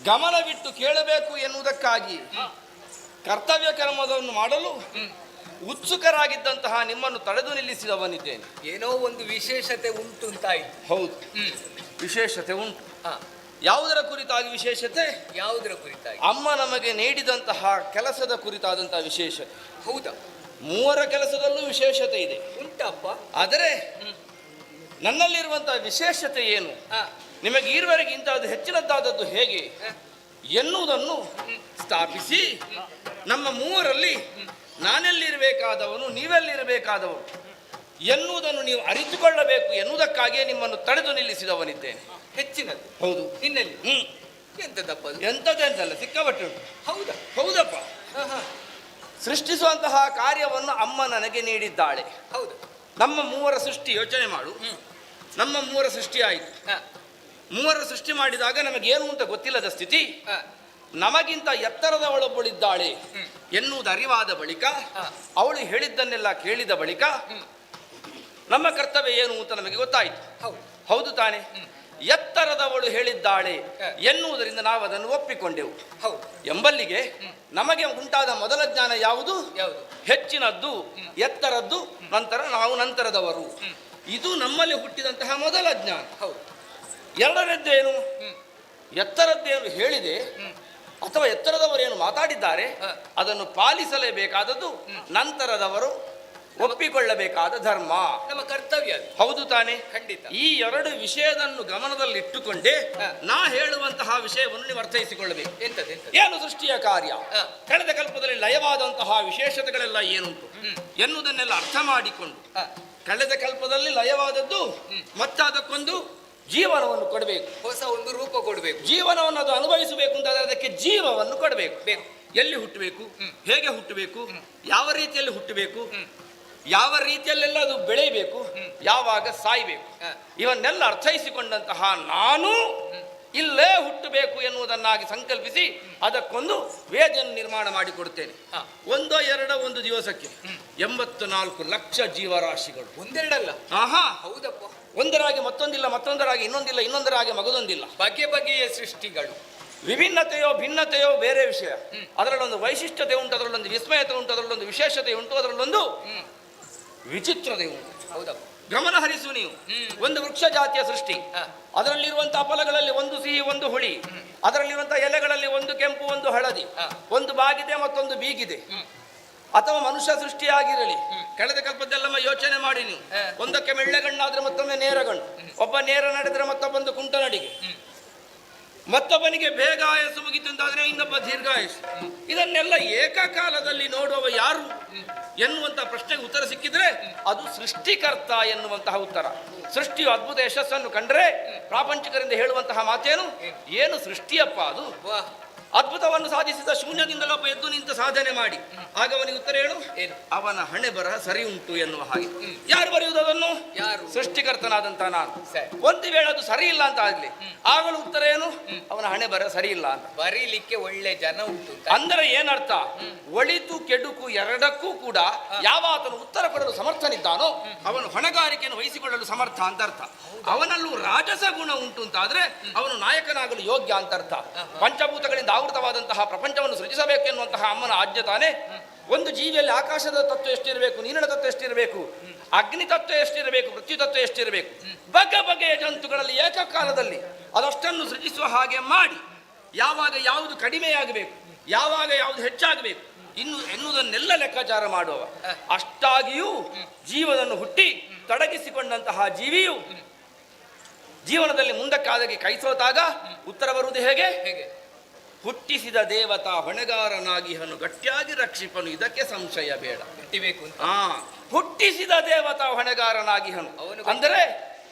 ಗಮನವಿಟ್ಟು ಕೇಳಬೇಕು ಎನ್ನುವುದಕ್ಕಾಗಿ ಕರ್ತವ್ಯ ಕರ್ಮವನ್ನು ಮಾಡಲು ಉತ್ಸುಕರಾಗಿದ್ದಂತಹ ನಿಮ್ಮನ್ನು ತಡೆದು ನಿಲ್ಲಿಸಿದವನಿದ್ದೇನೆ. ಏನೋ ಒಂದು ವಿಶೇಷತೆ ಉಂಟು ಅಂತಾಯ್ತು. ಹೌದು, ವಿಶೇಷತೆ ಉಂಟು. ಯಾವುದರ ಕುರಿತಾಗಿ ವಿಶೇಷತೆ? ಯಾವುದರ ಕುರಿತಾಗಿ? ಅಮ್ಮ ನಮಗೆ ನೀಡಿದಂತಹ ಕೆಲಸದ ಕುರಿತಾದಂತಹ ವಿಶೇಷತೆ. ಹೌದಾ? ಮೂವರ ಕೆಲಸದಲ್ಲೂ ವಿಶೇಷತೆ ಇದೆ ಉಂಟಪ್ಪ. ಆದರೆ ನನ್ನಲ್ಲಿರುವಂತಹ ವಿಶೇಷತೆ ಏನು, ನಿಮಗೆ ಈವರೆಗೆ ಇಂತಹದ್ದು ಹೆಚ್ಚಿನದ್ದಾದದ್ದು ಹೇಗೆ ಎನ್ನುವುದನ್ನು ಸ್ಥಾಪಿಸಿ ನಮ್ಮ ಮೂವರಲ್ಲಿ ನಾನೆಲ್ಲಿರಬೇಕಾದವನು, ನೀವೆಲ್ಲಿರಬೇಕಾದವನು ಎನ್ನುವುದನ್ನು ನೀವು ಅರಿತುಕೊಳ್ಳಬೇಕು ಎನ್ನುವುದಕ್ಕಾಗಿಯೇ ನಿಮ್ಮನ್ನು ತಡೆದು ನಿಲ್ಲಿಸಿದವನಿದ್ದೇನೆ. ಹೆಚ್ಚಿನದ್ದು? ಹೌದು. ನಿನ್ನಲ್ಲಿ ಎಂತದಪ್ಪ ಅದು? ಎಂಥದ್ದೆಂತಲ್ಲ, ಸಿಕ್ಕಾಪಟ್ಟೆ ಉಂಟು. ಹೌದಾ? ಹೌದಪ್ಪ. ಸೃಷ್ಟಿಸುವಂತಹ ಕಾರ್ಯವನ್ನು ಅಮ್ಮ ನನಗೆ ನೀಡಿದ್ದಾಳೆ. ಹೌದು. ನಮ್ಮ ಮೂವರ ಸೃಷ್ಟಿ ಯೋಚನೆ ಮಾಡು. ನಮ್ಮ ಮೂವರ ಸೃಷ್ಟಿ ಆಯಿತು. ಮೂವರ ಸೃಷ್ಟಿ ಮಾಡಿದಾಗ ನಮಗೇನು ಅಂತ ಗೊತ್ತಿಲ್ಲದ ಸ್ಥಿತಿ, ನಮಗಿಂತ ಎತ್ತರದವಳೊಬ್ಬಳಿದ್ದಾಳೆ ಎನ್ನುವುದು ಅರಿವಾದ ಬಳಿಕ, ಅವಳು ಹೇಳಿದ್ದನ್ನೆಲ್ಲ ಕೇಳಿದ ಬಳಿಕ ನಮ್ಮ ಕರ್ತವ್ಯ ಏನು ಅಂತ ನಮಗೆ ಗೊತ್ತಾಯಿತು. ಹೌದು ತಾನೆ? ಎತ್ತರದವಳು ಹೇಳಿದ್ದಾಳೆ ಎನ್ನುವುದರಿಂದ ನಾವು ಅದನ್ನು ಒಪ್ಪಿಕೊಂಡೆವು. ಎಂಬಲ್ಲಿಗೆ ನಮಗೆ ಉಂಟಾದ ಮೊದಲ ಜ್ಞಾನ ಯಾವುದು? ಹೆಚ್ಚಿನದ್ದು, ಎತ್ತರದ್ದು, ನಂತರ ನಾವು ನಂತರದವರು. ಇದು ನಮ್ಮಲ್ಲಿ ಹುಟ್ಟಿದಂತಹ ಮೊದಲ ಜ್ಞಾನ. ಎರಡನೇದ್ದೇನು? ಎತ್ತರದ್ದೇನು ಹೇಳಿದೆ ಅಥವಾ ಎತ್ತರದವರೇನು ಮಾತಾಡಿದ್ದಾರೆ ಅದನ್ನು ಪಾಲಿಸಲೇಬೇಕಾದದ್ದು ನಂತರದವರು ಒಪ್ಪಿಕೊಳ್ಳಬೇಕಾದ ಧರ್ಮ, ನಮ್ಮ ಕರ್ತವ್ಯ. ಹೌದು ತಾನೆ? ಖಂಡಿತ. ಈ ಎರಡು ವಿಷಯವನ್ನು ಗಮನದಲ್ಲಿಟ್ಟುಕೊಂಡೇ ನಾ ಹೇಳುವಂತಹ ವಿಷಯವನ್ನು ನೀವು ಅರ್ಥೈಸಿಕೊಳ್ಳಬೇಕು. ಏನು ಸೃಷ್ಟಿಯ ಕಾರ್ಯ, ಕಳೆದ ಕಲ್ಪದಲ್ಲಿ ಲಯವಾದಂತಹ ವಿಶೇಷತೆಗಳೆಲ್ಲ ಏನುಂಟು ಎನ್ನುವುದನ್ನೆಲ್ಲ ಅರ್ಥ ಮಾಡಿಕೊಂಡು, ಕಳೆದ ಕಲ್ಪದಲ್ಲಿ ಲಯವಾದದ್ದು ಮತ್ತೆ ಅದಕ್ಕೊಂದು ಜೀವನವನ್ನು ಕೊಡಬೇಕು, ಹೊಸ ಒಂದು ರೂಪ ಕೊಡಬೇಕು, ಜೀವನವನ್ನು ಅದು ಅನುಭವಿಸಬೇಕು ಅಂತಾದ್ರೆ ಅದಕ್ಕೆ ಜೀವವನ್ನು ಕೊಡಬೇಕು. ಎಲ್ಲಿ ಹುಟ್ಟಬೇಕು, ಹೇಗೆ ಹುಟ್ಟಬೇಕು, ಯಾವ ರೀತಿಯಲ್ಲಿ ಹುಟ್ಟಬೇಕು, ಯಾವ ರೀತಿಯಲ್ಲೆಲ್ಲ ಅದು ಬೆಳೆಯಬೇಕು, ಯಾವಾಗ ಸಾಯಬೇಕು, ಇವನ್ನೆಲ್ಲ ಅರ್ಥೈಸಿಕೊಂಡಂತಹ ನಾನು ಇಲ್ಲೇ ಹುಟ್ಟಬೇಕು ಎನ್ನುವುದನ್ನಾಗಿ ಸಂಕಲ್ಪಿಸಿ ಅದಕ್ಕೊಂದು ವೇದಿಯನ್ನು ನಿರ್ಮಾಣ ಮಾಡಿಕೊಡುತ್ತೇನೆ. ಒಂದೋ ಎರಡೋ ಒಂದು ದಿವಸಕ್ಕೆ 84 ಲಕ್ಷ ಜೀವರಾಶಿಗಳು. ಒಂದೆರಡಲ್ಲ. ಆಹಾ, ಹೌದಪ್ಪ. ಒಂದರಾಗಿ ಮತ್ತೊಂದಿಲ್ಲ, ಮತ್ತೊಂದರಾಗಿ ಇನ್ನೊಂದಿಲ್ಲ, ಇನ್ನೊಂದರಾಗಿ ಮಗದೊಂದಿಲ್ಲ. ಬಗೆ ಬಗೆಯ ಸೃಷ್ಟಿಗಳು. ವಿಭಿನ್ನತೆಯೋ ಭಿನ್ನತೆಯೋ ಬೇರೆ ವಿಷಯ, ಅದರಲ್ಲೊಂದು ವೈಶಿಷ್ಟ್ಯತೆ ಉಂಟು, ಅದರಲ್ಲೊಂದು ವಿಸ್ಮಯತೆ ಉಂಟು, ಅದರಲ್ಲೊಂದು ವಿಶೇಷತೆ ಉಂಟು, ಅದರಲ್ಲೊಂದು ವಿಚಿತ್ರತೆ ಉಂಟು. ಹೌದಪ್ಪ. ಗಮನ ಹರಿಸು ನೀವು. ಒಂದು ವೃಕ್ಷ ಜಾತಿಯ ಸೃಷ್ಟಿ, ಅದರಲ್ಲಿರುವಂತಹ ಫಲಗಳಲ್ಲಿ ಒಂದು ಸಿಹಿ ಒಂದು ಹುಳಿ, ಅದರಲ್ಲಿರುವಂತಹ ಎಲೆಗಳಲ್ಲಿ ಒಂದು ಕೆಂಪು ಒಂದು ಹಳದಿ, ಒಂದು ಬಾಗಿದೆ ಮತ್ತೊಂದು ಬೀಗಿದೆ. ಅಥವಾ ಮನುಷ್ಯ ಸೃಷ್ಟಿಯಾಗಿರಲಿ, ಕಳೆದ ಕಲ್ಪದ್ದೆಲ್ಲಮ್ಮ ಯೋಚನೆ ಮಾಡಿ ನೀವು. ಒಂದಕ್ಕೆ ಮೆಳ್ಳೆಗಣ್ಣಾದ್ರೆ ಮತ್ತೊಮ್ಮೆ ನೇರಗಣ್ಣು, ಒಬ್ಬ ನೇರ ನಡೆದ್ರೆ ಮತ್ತೊಬ್ಬಂದು ಕುಂಟ ನಡಿಗೆ, ಮತ್ತೊಬ್ಬನಿಗೆ ಬೇಗ ಆಯಸ್ಸು ಮುಗಿತು ಅಂತಾದ್ರೆ ಇನ್ನೊಬ್ಬ ದೀರ್ಘಾಯಸ್ಸು. ಇದನ್ನೆಲ್ಲ ಏಕಕಾಲದಲ್ಲಿ ನೋಡುವವ ಯಾರು ಎನ್ನುವಂತಹ ಪ್ರಶ್ನೆಗೆ ಉತ್ತರ ಸಿಕ್ಕಿದ್ರೆ ಅದು ಸೃಷ್ಟಿಕರ್ತ ಎನ್ನುವಂತಹ ಉತ್ತರ. ಸೃಷ್ಟಿಯು ಅದ್ಭುತ ಯಶಸ್ಸನ್ನು ಕಂಡ್ರೆ ಪ್ರಾಪಂಚಿಕರಿಂದ ಹೇಳುವಂತಹ ಮಾತೇನು? ಏನು ಸೃಷ್ಟಿಯಪ್ಪ ಅದು, ಅದ್ಭುತವನ್ನು ಸಾಧಿಸಿದ ಶೂನ್ಯದಿಂದಲೂ ಒಬ್ಬ ಎದ್ದು ನಿಂತ ಸಾಧನೆ ಮಾಡಿ ಆಗ ಅವನಿಗೆ ಉತ್ತರ ಹೇಳು, ಅವನ ಹಣೆ ಬರಹ ಸರಿ ಉಂಟು ಎನ್ನುವ ಹಾಗೆ. ಯಾರು ಬರೆಯುವುದು ಅದನ್ನು? ಯಾರು? ಸೃಷ್ಟಿಕರ್ತನಾದಂತಹ ನಾನು. ಒಂದು ವೇಳೆ ಅದು ಸರಿ ಇಲ್ಲ ಅಂತ ಆಗ್ಲಿ, ಆಗಲೂ ಉತ್ತರ ಏನು? ಅವನ ಹಣೆ ಬರಹ ಸರಿ ಇಲ್ಲ ಅಂತ. ಬರೀಲಿಕ್ಕೆ ಒಳ್ಳೆ ಜನ ಉಂಟು ಅಂದರೆ ಏನರ್ಥ? ಒಳಿತು ಕೆಡುಕು ಎರಡಕ್ಕೂ ಕೂಡ ಯಾವ ಆತನು ಉತ್ತರ ಕೊಡಲು ಸಮರ್ಥನಿದ್ದಾನೋ ಅವನು ಹೊಣೆಗಾರಿಕೆಯನ್ನು ವಹಿಸಿಕೊಳ್ಳಲು ಸಮರ್ಥ ಅಂತ ಅರ್ಥ. ಅವನಲ್ಲೂ ರಾಜಸ ಗುಣ ಉಂಟು ಅಂತಾದ್ರೆ ಅವನು ನಾಯಕನಾಗಲು ಯೋಗ್ಯ ಅಂತ ಅರ್ಥ. ಪಂಚಭೂತಗಳಿಂದ ಆವೃತವಾದಂತಹ ಪ್ರಪಂಚವನ್ನು ಸೃಜಿಸಬೇಕೆನ್ನುವಂತಹ ಅಮ್ಮನ ಆಜ್ಞೆ ತಾನೆ. ಒಂದು ಜೀವಿಯಲ್ಲಿ ಆಕಾಶದ ತತ್ವ ಎಷ್ಟಿರಬೇಕು, ನೀರಿನ ತತ್ವ ಎಷ್ಟಿರಬೇಕು, ಅಗ್ನಿ ತತ್ವ ಎಷ್ಟಿರಬೇಕು, ಪೃಥ್ವಿ ತತ್ವ ಎಷ್ಟಿರಬೇಕು, ಬಗೆ ಬಗೆಯ ಜಂತುಗಳಲ್ಲಿ ಏಕಕಾಲದಲ್ಲಿ ಅದಷ್ಟನ್ನು ಸೃಜಿಸುವ ಹಾಗೆ ಮಾಡಿ ಯಾವಾಗ ಯಾವುದು ಕಡಿಮೆಯಾಗಬೇಕು, ಯಾವಾಗ ಯಾವುದು ಹೆಚ್ಚಾಗಬೇಕು ಎನ್ನುವುದನ್ನೆಲ್ಲ ಲೆಕ್ಕಾಚಾರ ಮಾಡುವ. ಅಷ್ಟಾಗಿಯೂ ಜೀವನನ್ನು ಹುಟ್ಟಿ ತೊಡಗಿಸಿಕೊಂಡಂತಹ ಜೀವಿಯು ಜೀವನದಲ್ಲಿ ಮುಂದಕ್ಕಾದಾಗಿ ಕೈ ಸೋತಾಗ ಉತ್ತರ ಬರುವುದು ಹೇಗೆ? ಹುಟ್ಟಿಸಿದ ದೇವತಾ ಹೊಣೆಗಾರನಾಗಿಹನು ಗಟ್ಟಿಯಾಗಿ ರಕ್ಷಿಪನು, ಇದಕ್ಕೆ ಸಂಶಯ ಬೇಡ. ಹುಟ್ಟಿಸಿದ ದೇವತಾ ಹೊಣೆಗಾರನಾಗಿಹನು ಅಂದರೆ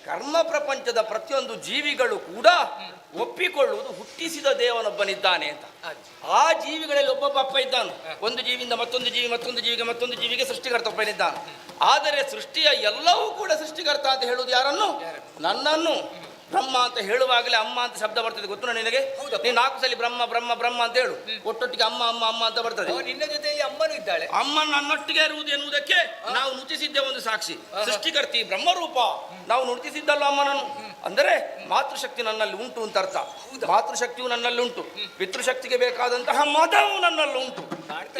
ಕರ್ಮ ಪ್ರಪಂಚದ ಪ್ರತಿಯೊಂದು ಜೀವಿಗಳು ಕೂಡ ಒಪ್ಪಿಕೊಳ್ಳುವುದು ಹುಟ್ಟಿಸಿದ ದೇವನೊಬ್ಬನಿದ್ದಾನೆ ಅಂತ. ಆ ಜೀವಿಗಳಲ್ಲಿ ಒಬ್ಬೊಬ್ಬ ಅಪ್ಪ ಇದ್ದಾನು. ಒಂದು ಜೀವಿಯಿಂದ ಮತ್ತೊಂದು ಜೀವಿ, ಮತ್ತೊಂದು ಜೀವಿಗೆ ಮತ್ತೊಂದು ಜೀವಿಗೆ ಸೃಷ್ಟಿಕರ್ತ ಒಬ್ಬನಿದ್ದಾನೆ. ಆದರೆ ಸೃಷ್ಟಿಯ ಎಲ್ಲವೂ ಕೂಡ ಸೃಷ್ಟಿಕರ್ತ ಅಂತ ಹೇಳುವುದು ಯಾರನ್ನು? ನನ್ನನ್ನು. ಬ್ರಹ್ಮ ಅಂತ ಹೇಳುವಾಗಲೇ ಅಮ್ಮ ಅಂತ ಶಬ್ದ ಬರ್ತದೆ, ಗೊತ್ತು ನಿನಗೆ? ನೀನು 4 ಸಲ ಬ್ರಹ್ಮ ಬ್ರಹ್ಮ ಬ್ರಹ್ಮ ಅಂತ ಹೇಳು, ಒಟ್ಟೊಟ್ಟಿಗೆ ಅಮ್ಮ ಅಮ್ಮ ಅಮ್ಮ ಅಂತ ಬರ್ತದೆ. ನಿನ್ನ ಜೊತೆಯಲ್ಲಿ ಅಮ್ಮನೂ ಇದ್ದಾಳೆ. ಅಮ್ಮ ನನ್ನೊಟ್ಟಿಗೆ ಇರುವುದು ಎನ್ನುವುದಕ್ಕೆ ನಾವು ನುತಿಸಿದ್ದೇ ಒಂದು ಸಾಕ್ಷಿ. ಸೃಷ್ಟಿಕರ್ತಿ ಬ್ರಹ್ಮರೂಪ ನಾವು ನುತಿಸಿದ್ದಲ್ಲ ಅಮ್ಮನನ್ನು. ಅಂದರೆ ಮಾತೃಶಕ್ತಿ ನನ್ನಲ್ಲಿ ಉಂಟು ಅಂತ ಅರ್ಥ. ಮಾತೃಶಕ್ತಿಯು ನನ್ನಲ್ಲಿ ಉಂಟು, ಪಿತೃಶಕ್ತಿಗೆ ಬೇಕಾದಂತಹ ಮತವು ನನ್ನಲ್ಲಿ ಉಂಟು.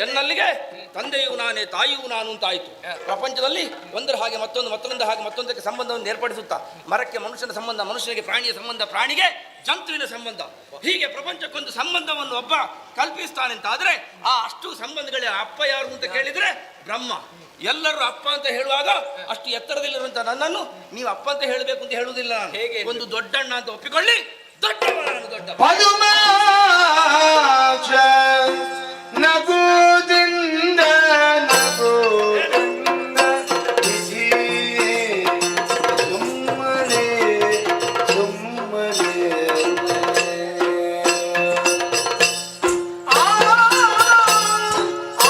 ಎನ್ನಲ್ಲಿಗೆ ತಂದೆಯು ನಾನೇ, ತಾಯಿಯೂ ನಾನು ಅಂತ ಆಯಿತು. ಪ್ರಪಂಚದಲ್ಲಿ ಒಂದರ ಹಾಗೆ ಮತ್ತೊಂದು, ಮತ್ತೊಂದು ಹಾಗೆ ಮತ್ತೊಂದಕ್ಕೆ ಸಂಬಂಧವನ್ನು ಏರ್ಪಡಿಸುತ್ತಾ, ಮರಕ್ಕೆ ಮನುಷ್ಯನ ಸಂಬಂಧ, ಮನುಷ್ಯನಿಗೆ ಪ್ರಾಣಿಯ ಸಂಬಂಧ, ಪ್ರಾಣಿಗೆ ಜಂತುವಿನ ಸಂಬಂಧ. ಹೀಗೆ ಪ್ರಪಂಚಕ್ಕೊಂದು ಸಂಬಂಧವನ್ನು ಒಬ್ಬ ಕಲ್ಪಿಸ್ತಾನೆ ಅಂತ ಆದ್ರೆ ಆ ಅಷ್ಟು ಸಂಬಂಧಗಳೇ ಅಪ್ಪ ಯಾರು ಅಂತ ಕೇಳಿದ್ರೆ ಬ್ರಹ್ಮ. ಎಲ್ಲರೂ ಅಪ್ಪ ಅಂತ ಹೇಳುವಾಗ ಅಷ್ಟು ಎತ್ತರದಲ್ಲಿರುವಂತ ನನ್ನನ್ನು ನೀವು ಅಪ್ಪ ಅಂತ ಹೇಳಬೇಕು ಅಂತ ಹೇಳುವುದಿಲ್ಲ ನಾನು. ಹೇಗೆ? ಒಂದು ದೊಡ್ಡಣ್ಣ ಅಂತ ಒಪ್ಪಿಕೊಳ್ಳಿ, ದೊಡ್ಡವ ನಾನು, ದೊಡ್ಡ ಪದುಮಾಕ್ಷ ನಗುದಿಂದ ನಗುದಿಂದ ವಿಧಿಯೇ ಸುಮ್ಮನೆ ಸುಮ್ಮನೆ ಆ ಆ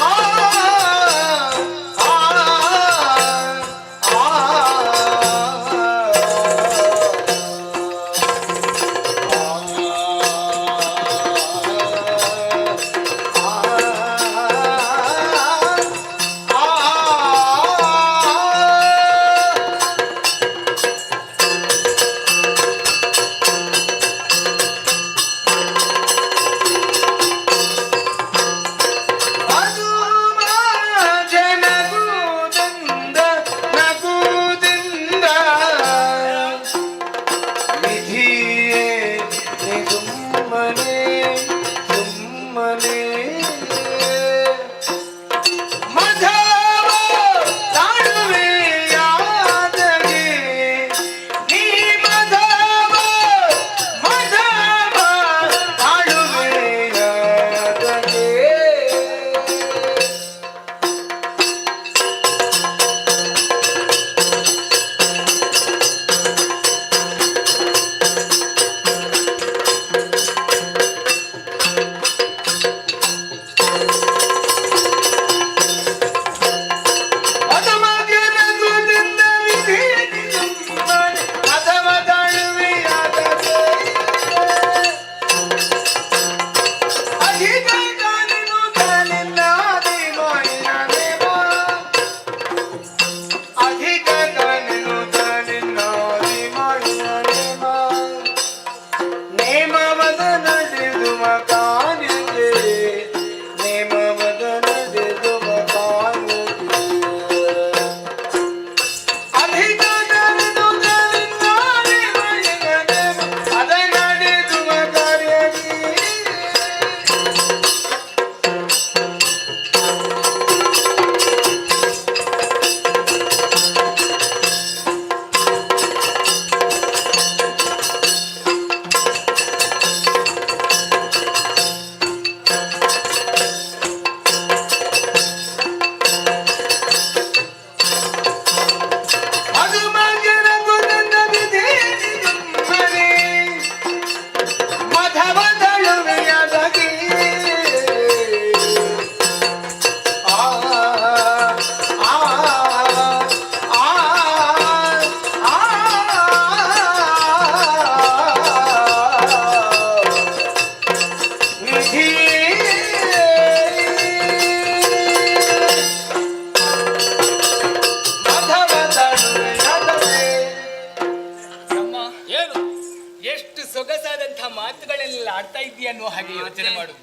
ಮಾತುಗಳೆಲ್ಲ ಆಡ್ತಾ ಇದೀಯ ಅನ್ನೋ ಹಾಗೆ ಯೋಚನೆ ಮಾಡುದು.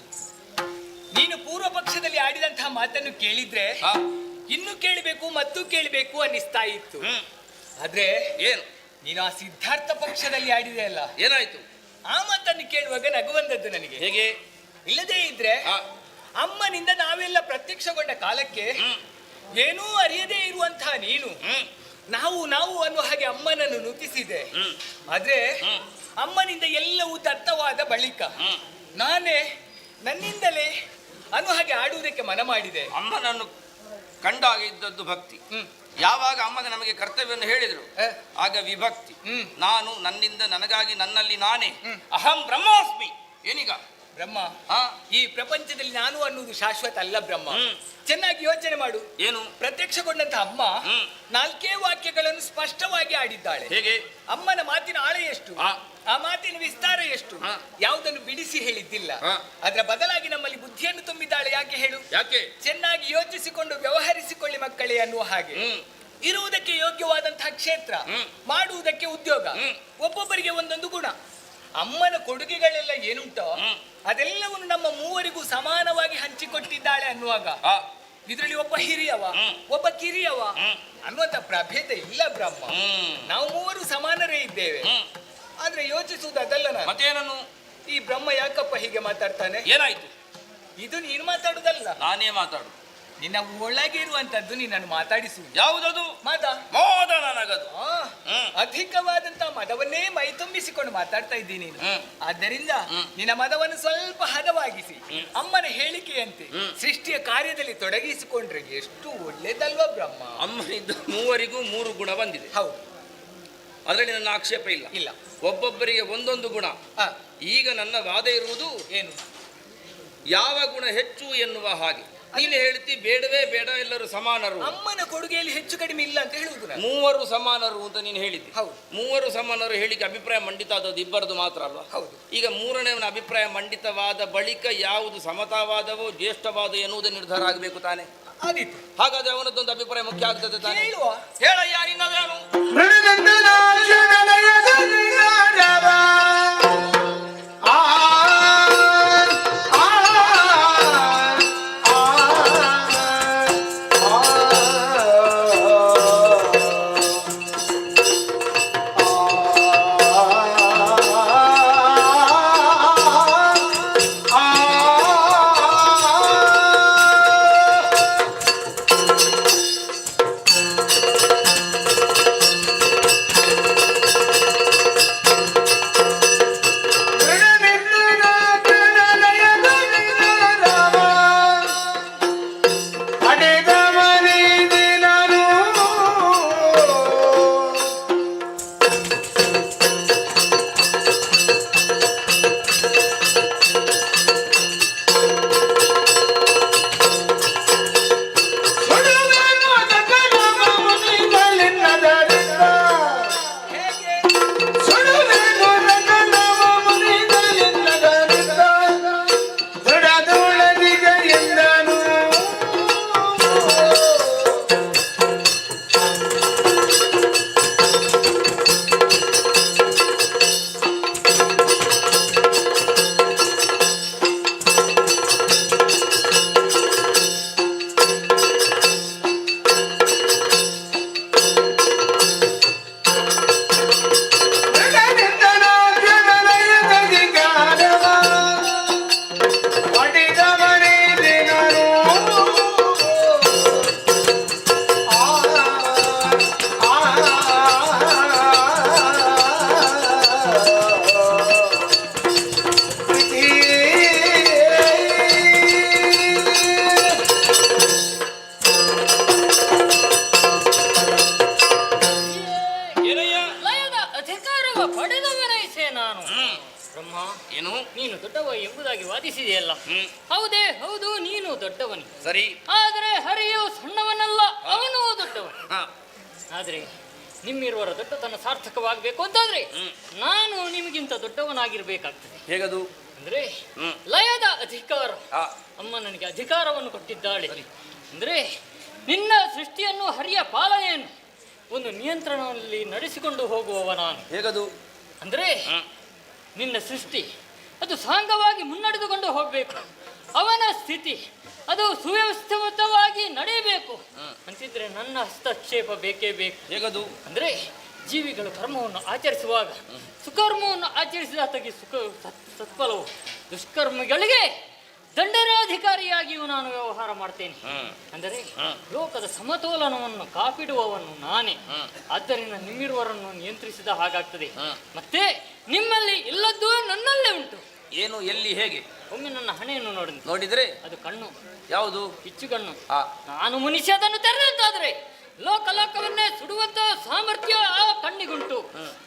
ನೀನು ಪೂರ್ವ ಪಕ್ಷದಲ್ಲಿ ಆಡಿದಂತಹ ಮಾತನ್ನು ಕೇಳಿದ್ರೆ ಇನ್ನು ಕೇಳಬೇಕು ಮತ್ತು ಕೇಳಬೇಕು ಅನ್ನಿಸ್ತಾ ಇತ್ತು. ಆದ್ರೆ ಏನು ನೀನು ಆ ಸಿದ್ಧಾರ್ಥ ಪಕ್ಷದಲ್ಲಿ ಆಡಿದೆ ಅಲ್ಲ, ಏನಾಯ್ತು? ಆ ಮಾತನ್ನು ಕೇಳುವಾಗ ನಗು ಬಂದದ್ದು ನನಗೆ. ಹೇಗೆ? ಇಲ್ಲದೇ ಇದ್ರೆ ಅಮ್ಮನಿಂದ ನಾವೆಲ್ಲ ಪ್ರತ್ಯಕ್ಷಗೊಂಡ ಕಾಲಕ್ಕೆ ಏನೂ ಅರಿಯದೇ ಇರುವಂತಹ ನೀನು ನಾವು ನಾವು ಅನ್ನುವ ಹಾಗೆ ಅಮ್ಮನನ್ನು ನುತಿಸಿದೆ. ಆದ್ರೆ ಅಮ್ಮನಿಂದ ಎಲ್ಲವೂ ದತ್ತವಾದ ಬಳಿಕ ನಾನೇ ನನ್ನಿಂದಲೇ ಅನ್ನುವ ಹಾಗೆ ಆಡುವುದಕ್ಕೆ ಮನ ಮಾಡಿದೆ. ಅಮ್ಮನನ್ನು ಕಂಡಾಗ ಇದ್ದದ್ದು ಭಕ್ತಿ. ಯಾವಾಗ ಅಮ್ಮನ ನಮಗೆ ಕರ್ತವ್ಯವನ್ನು ಹೇಳಿದ್ರು ಆಗ ವಿಭಕ್ತಿ. ನಾನು ನನ್ನಿಂದ ನನಗಾಗಿ ನನ್ನಲ್ಲಿ ನಾನೇ ಅಹಂ ಬ್ರಹ್ಮಾಸ್ಮಿ. ಏನೀಗ ಬ್ರಹ್ಮ ಈ ಪ್ರಪಂಚದಲ್ಲಿ ನಾನು ಅನ್ನುವುದು ಶಾಶ್ವತ ಅಲ್ಲ ಬ್ರಹ್ಮ. ಚೆನ್ನಾಗಿ ಯೋಚನೆ ಮಾಡು. ಏನು? ಪ್ರತ್ಯಕ್ಷಗೊಂಡಂತ ಅಮ್ಮ 4 ವಾಕ್ಯಗಳನ್ನು ಸ್ಪಷ್ಟವಾಗಿ ಆಡಿದ್ದಾಳೆ. ಹೇಗೆ? ಅಮ್ಮನ ಮಾತಿನ ಆಳ ಎಷ್ಟು, ಆ ಮಾತಿನ ವಿಸ್ತಾರ ಎಷ್ಟು, ಯಾವುದನ್ನು ಬಿಡಿಸಿ ಹೇಳಿದ್ದಿಲ್ಲ. ಅದರ ಬದಲಾಗಿ ನಮ್ಮಲ್ಲಿ ಬುದ್ಧಿಯನ್ನು ತುಂಬಿದ್ದಾಳೆ. ಯಾಕೆ ಹೇಳು? ಯಾಕೆ? ಚೆನ್ನಾಗಿ ಯೋಚಿಸಿಕೊಂಡು ವ್ಯವಹರಿಸಿಕೊಳ್ಳಿ ಮಕ್ಕಳೇ ಅನ್ನುವ ಹಾಗೆ. ಇರುವುದಕ್ಕೆ ಯೋಗ್ಯವಾದಂತಹ ಕ್ಷೇತ್ರ, ಮಾಡುವುದಕ್ಕೆ ಉದ್ಯೋಗ, ಒಬ್ಬೊಬ್ಬರಿಗೆ ಒಂದೊಂದು ಗುಣ. ಅಮ್ಮನ ಕೊಡುಗೆಗಳೆಲ್ಲ ಏನುಂಟೋ ಅದೆಲ್ಲವನ್ನು ನಮ್ಮ ಮೂವರಿಗೂ ಸಮಾನವಾಗಿ ಹಂಚಿಕೊಟ್ಟಿದ್ದಾಳೆ ಅನ್ನುವಾಗ ಇದರಲ್ಲಿ ಒಬ್ಬ ಹಿರಿಯವ ಒಬ್ಬ ಕಿರಿಯವ ಅನ್ನುವಂತ ಪ್ರಭೇದ ಇಲ್ಲ ಬ್ರಹ್ಮ. ನಾವು ಮೂವರು ಸಮಾನರೇ ಇದ್ದೇವೆ. ಆದ್ರೆ ಯೋಚಿಸುವುದು ಅದಲ್ಲ ನಾನು. ಮತ್ತೇನನ್ನು? ಈ ಬ್ರಹ್ಮ ಯಾಕಪ್ಪ ಹೀಗೆ ಮಾತಾಡ್ತಾನೆ? ಏನಾಯ್ತು? ಇದು ನೀನು ಮಾತಾಡುದಲ್ಲ, ನಾನೇ ಮಾತಾಡು. ನಿನ್ನ ಒಳಗೆ ಇರುವಂತದ್ದು ನಿನ್ನನ್ನು ಮಾತಾಡಿಸುವುದು. ಯಾವುದದು? ಮದ. ಮೋದ ನನಗದು. ಅಧಿಕವಾದಂತ ಮದವನ್ನೇ ಮೈ ತುಂಬಿಸಿಕೊಂಡು ಮಾತಾಡ್ತಾ ಇದ್ದೀನಿ ನೀನು. ಆದ್ದರಿಂದ ನಿನ್ನ ಮದವನ್ನು ಸ್ವಲ್ಪ ಹದವಾಗಿಸಿ ಅಮ್ಮನ ಹೇಳಿಕೆಯಂತೆ ಸೃಷ್ಟಿಯ ಕಾರ್ಯದಲ್ಲಿ ತೊಡಗಿಸಿಕೊಂಡ್ರೆ ಎಷ್ಟು ಒಳ್ಳೇದಲ್ವಾ ಬ್ರಹ್ಮ. ಅಮ್ಮನಿದ್ದು ಮೂವರಿಗೂ 3 ಗುಣ ಬಂದಿದೆ. ಹೌದು, ಅದರಲ್ಲಿ ನನ್ನ ಆಕ್ಷೇಪ ಇಲ್ಲ. ಇಲ್ಲ, ಒಬ್ಬೊಬ್ಬರಿಗೆ ಒಂದೊಂದು ಗುಣ. ಈಗ ನನ್ನ ವಾದ ಇರುವುದು ಏನು, ಯಾವ ಗುಣ ಹೆಚ್ಚು ಎನ್ನುವ ಹಾಗೆ. ನೀನು ಹೇಳ್ತಿ ಬೇಡವೇ ಬೇಡ, ಎಲ್ಲರೂ ಸಮಾನರು. ಅಮ್ಮನ ಕೊಡುಗೆಯಲ್ಲಿ ಹೆಚ್ಚು ಕಡಿಮೆ ಇಲ್ಲ ಅಂತ ಹೇಳುವುದು ನಾನು. 3 ಸಮಾನರು ಅಂತ ನೀನು ಹೇಳಿದ್ದಿ. ಹೌದು, 3 ಸಮಾನರು ಹೇಳಿಕೆ ಅಭಿಪ್ರಾಯ ಮಂಡಿತ ಆದದ್ದು ಇಬ್ಬರದು ಮಾತ್ರ ಅಲ್ವಾ? ಹೌದು. ಈಗ 3ನೇವನ ಅಭಿಪ್ರಾಯ ಮಂಡಿತವಾದ ಬಳಿಕ ಯಾವುದು ಸಮತಾವಾದವೋ ಜ್ಯೇಷ್ಠವಾದ ಎನ್ನುವುದು ನಿರ್ಧಾರ ಆಗಬೇಕು ತಾನೆ. ಆದೀತು. ಹಾಗಾದ್ರೆ ಅವನದ್ದೊಂದು ಅಭಿಪ್ರಾಯ ಮುಖ್ಯ ಆಗ್ತದೆ ತಾನೆ. ಹೇಳುವ. ಹೇಳಯ್ಯ ನಿನ್ನದೇನು? ಏನು ನೀನು ದೊಡ್ಡವ ಎಂಬುದಾಗಿ ವಾದಿಸಿದೆಯಲ್ಲ. ಹೌದೇ ಹೌದು, ನೀನು ದೊಡ್ಡವನಿ ಸರಿ. ಆದರೆ ಹರಿಯು ಸಣ್ಣವನಲ್ಲ, ಅವನು ದೊಡ್ಡವನು. ಆದ್ರೆ ನಿಮ್ಮಿರುವರ ದೊಡ್ಡತನ ಸಾರ್ಥಕವಾಗಬೇಕು ಅಂತಾದ್ರೆ ನಾನು ನಿಮಗಿಂತ ದೊಡ್ಡವನಾಗಿರ್ಬೇಕಾಗ್ತದೆ. ಹೇಗದು ಅಂದ್ರೆ ಲಯದ ಅಧಿಕಾರ. ಅಮ್ಮ ನನಗೆ ಅಧಿಕಾರವನ್ನು ಕೊಟ್ಟಿದ್ದಾಳೆ. ಅಂದ್ರೆ ನಿನ್ನ ಸೃಷ್ಟಿಯನ್ನು ಹರಿಯ ಪಾಲನೆಯನ್ನು ಒಂದು ನಿಯಂತ್ರಣದಲ್ಲಿ ನಡೆಸಿಕೊಂಡು ಹೋಗುವವ ನಾನು. ಹೇಗದು ಅಂದ್ರೆ ನಿನ್ನ ಸೃಷ್ಟಿ ಅದು ಸಾಂಗವಾಗಿ ಮುನ್ನಡೆದುಕೊಂಡು ಹೋಗಬೇಕು. ಅವನ ಸ್ಥಿತಿ ಅದು ಸುವ್ಯವಸ್ಥಿತವಾಗಿ ನಡೆಯಬೇಕು ಅಂತಿದ್ರೆ ನನ್ನ ಹಸ್ತಕ್ಷೇಪ ಬೇಕೇ ಬೇಕು. ಹೇಗದು ಅಂದ್ರೆ ಜೀವಿಗಳು ಕರ್ಮವನ್ನು ಆಚರಿಸುವಾಗ ಸುಕರ್ಮವನ್ನು ಆಚರಿಸಿದಾತಗೆ ಸತ್ಫಲವು, ದುಷ್ಕರ್ಮಿಗಳಿಗೆ ದಂಡನಾಧಿಕಾರಿಯಾಗಿಯೂ ನಾನು ವ್ಯವಹಾರ ಮಾಡ್ತೇನೆ. ಅಂದರೆ ಲೋಕದ ಸಮತೋಲನವನ್ನು ಕಾಪಿಡುವವನು ನಾನೇ. ಆದ್ದರಿಂದ ನಿಮ್ಮಿರುವರನ್ನು ನಿಯಂತ್ರಿಸಿದ ಹಾಗಾಗ್ತದೆ. ಮತ್ತೆ ನಿಮ್ಮಲ್ಲಿ ಇಲ್ಲದ್ದು ನನ್ನಲ್ಲೇ ಉಂಟು. ಏನು, ಎಲ್ಲಿ, ಹೇಗೆ? ಒಮ್ಮೆ ನನ್ನ ಹಣೆಯನ್ನು ನೋಡಿದ್ರೆ ಅದು ಕಣ್ಣು. ಯಾವುದು? ಕಿಚ್ಚುಗಣ್ಣು. ನಾನು ಮನುಷ್ಯ ಅದನ್ನು ತೆರೆದಂತಾದ್ರೆ ಲೋಕವನ್ನೇ ಸುಡುವಂತಹ ಸಾಮರ್ಥ್ಯ ಆ ಕಣ್ಣಿಗುಂಟು.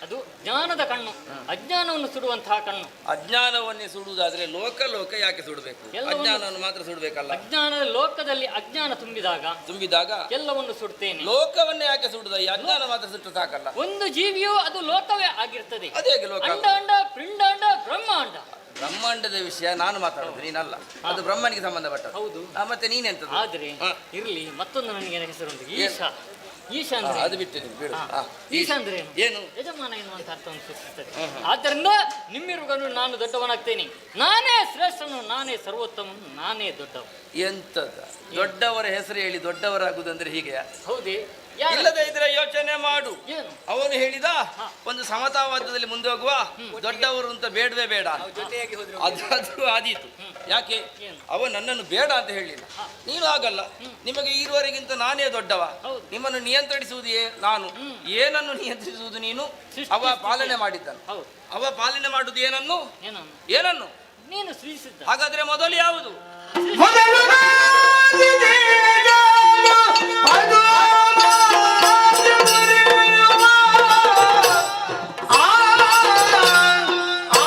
ಅದು ಜ್ಞಾನದ ಕಣ್ಣು, ಅಜ್ಞಾನವನ್ನು ಸುಡುವಂತಹ ಕಣ್ಣು. ಅಜ್ಞಾನವನ್ನೇ ಸುಡುವುದಾದ್ರೆ ಲೋಕ ಯಾಕೆ ಸುಡಬೇಕು? ಅಜ್ಞಾನವನ್ನು ಮಾತ್ರ ಸುಡಬೇಕಲ್ಲ. ಅಜ್ಞಾನದ ಲೋಕದಲ್ಲಿ ಅಜ್ಞಾನ ತುಂಬಿದಾಗ ಎಲ್ಲವನ್ನು ಸುಡ್ತೇನೆ. ಲೋಕವನ್ನೇ ಯಾಕೆ ಸುಡುದ? ಅಜ್ಞಾನ ಮಾತ್ರ ಸುಟ್ಟು ಸಾಕಲ್ಲ. ಒಂದು ಜೀವಿಯು ಅದು ಲೋಕವೇ ಆಗಿರ್ತದೆ. ಅದೇ ಲೋಕ. ಅಂಡ ಪಿಂಡಾಂಡ ಬ್ರಹ್ಮಾಂಡ. ಬ್ರಹ್ಮಾಂಡದ ವಿಷಯ ನಾನು ಮಾತಾಡೋದು, ನೀನಲ್ಲ. ಅದು ಬ್ರಹ್ಮನಿಗೆ ಸಂಬಂಧಪಟ್ಟದ್ದು. ಹೌದು. ಮತ್ತೆ ನೀನೆಂತದ್ದು? ಆದ್ರೆ ಇರ್ಲಿ, ಮತ್ತೊಂದು ನನಗೆ ಹೆಸರುಂಟು, ಈಶಾ. ಈಶಾ ಅಂದ್ರೆ ಅದು ಬಿಟ್ಟು ಈಶಾ ಅಂದ್ರೆ ಏನು? ಯಜಮಾನ ಎನ್ನುವಂತ ಅರ್ಥವನ್ನು ಸೂಚಿಸುತ್ತದೆ. ಆದ್ದರಿಂದ ನಿಮ್ಮಿರುಗನು ನಾನು ದೊಡ್ಡವನಾಗ್ತೇನೆ. ನಾನೇ ಶ್ರೇಷ್ಠನು, ನಾನೇ ಸರ್ವೋತ್ತಮನು, ನಾನೇ ದೊಡ್ಡವ. ಎಂತದ ದೊಡ್ಡವರ ಹೆಸರು ಹೇಳಿ ದೊಡ್ಡವರಾಗುವುದಂದ್ರೆ ಹೀಗೆ? ಹೌದೇ? ಯಾರು? ಇಲ್ಲದೆ ಇದ್ರೆ ಯೋಚನೆ ಮಾಡು. ಏನು? ಅವನು ಹೇಳಿದ ಒಂದು ಸಮತಾವಾದದಲ್ಲಿ ಮುಂದೆ ಹೋಗುವ, ದೊಡ್ಡವರು ಅಂತ ಬೇಡವೇ ಬೇಡ ಅಂತ. ಜೊತೆಯಾಗಿ ಹೋದ್ರು ಅದು ಆದೀತು. ಯಾಕೆ ಏನು? ಅವ ನನ್ನನ್ನು ಬೇಡ ಅಂತ ಹೇಳಿಲ್ಲ. ನೀನು ಆಗಲ್ಲ, ನಿಮಗೆ ಇರುವವರೆಗಿಂತ ನಾನೇ ದೊಡ್ಡವ, ಹೌದು. ನಿಮ್ಮನ್ನು ನಿಯಂತ್ರಿಸುವುದು ನಾನು. ಏನನ್ನು ನಿಯಂತ್ರಿಸುವುದು ನೀನು? ಅವ ಪಾಲನೆ ಮಾಡಿದ್ದಾನೆ. ಹೌದು. ಅವ ಪಾಲನೆ ಮಾಡುವುದು ಏನನ್ನು? ಏನನ್ನು? ಏನನ್ನು? ನೀನು ಸೃಜಿಸಿದ್ದ. ಹಾಗಾದ್ರೆ ಮೊದಲು ಯಾವುದು? ಮೊದಲು ಮಾಡಿದೀಗ ಅದು ಮಾತುರಿಯುವ. ಆ, ಆ,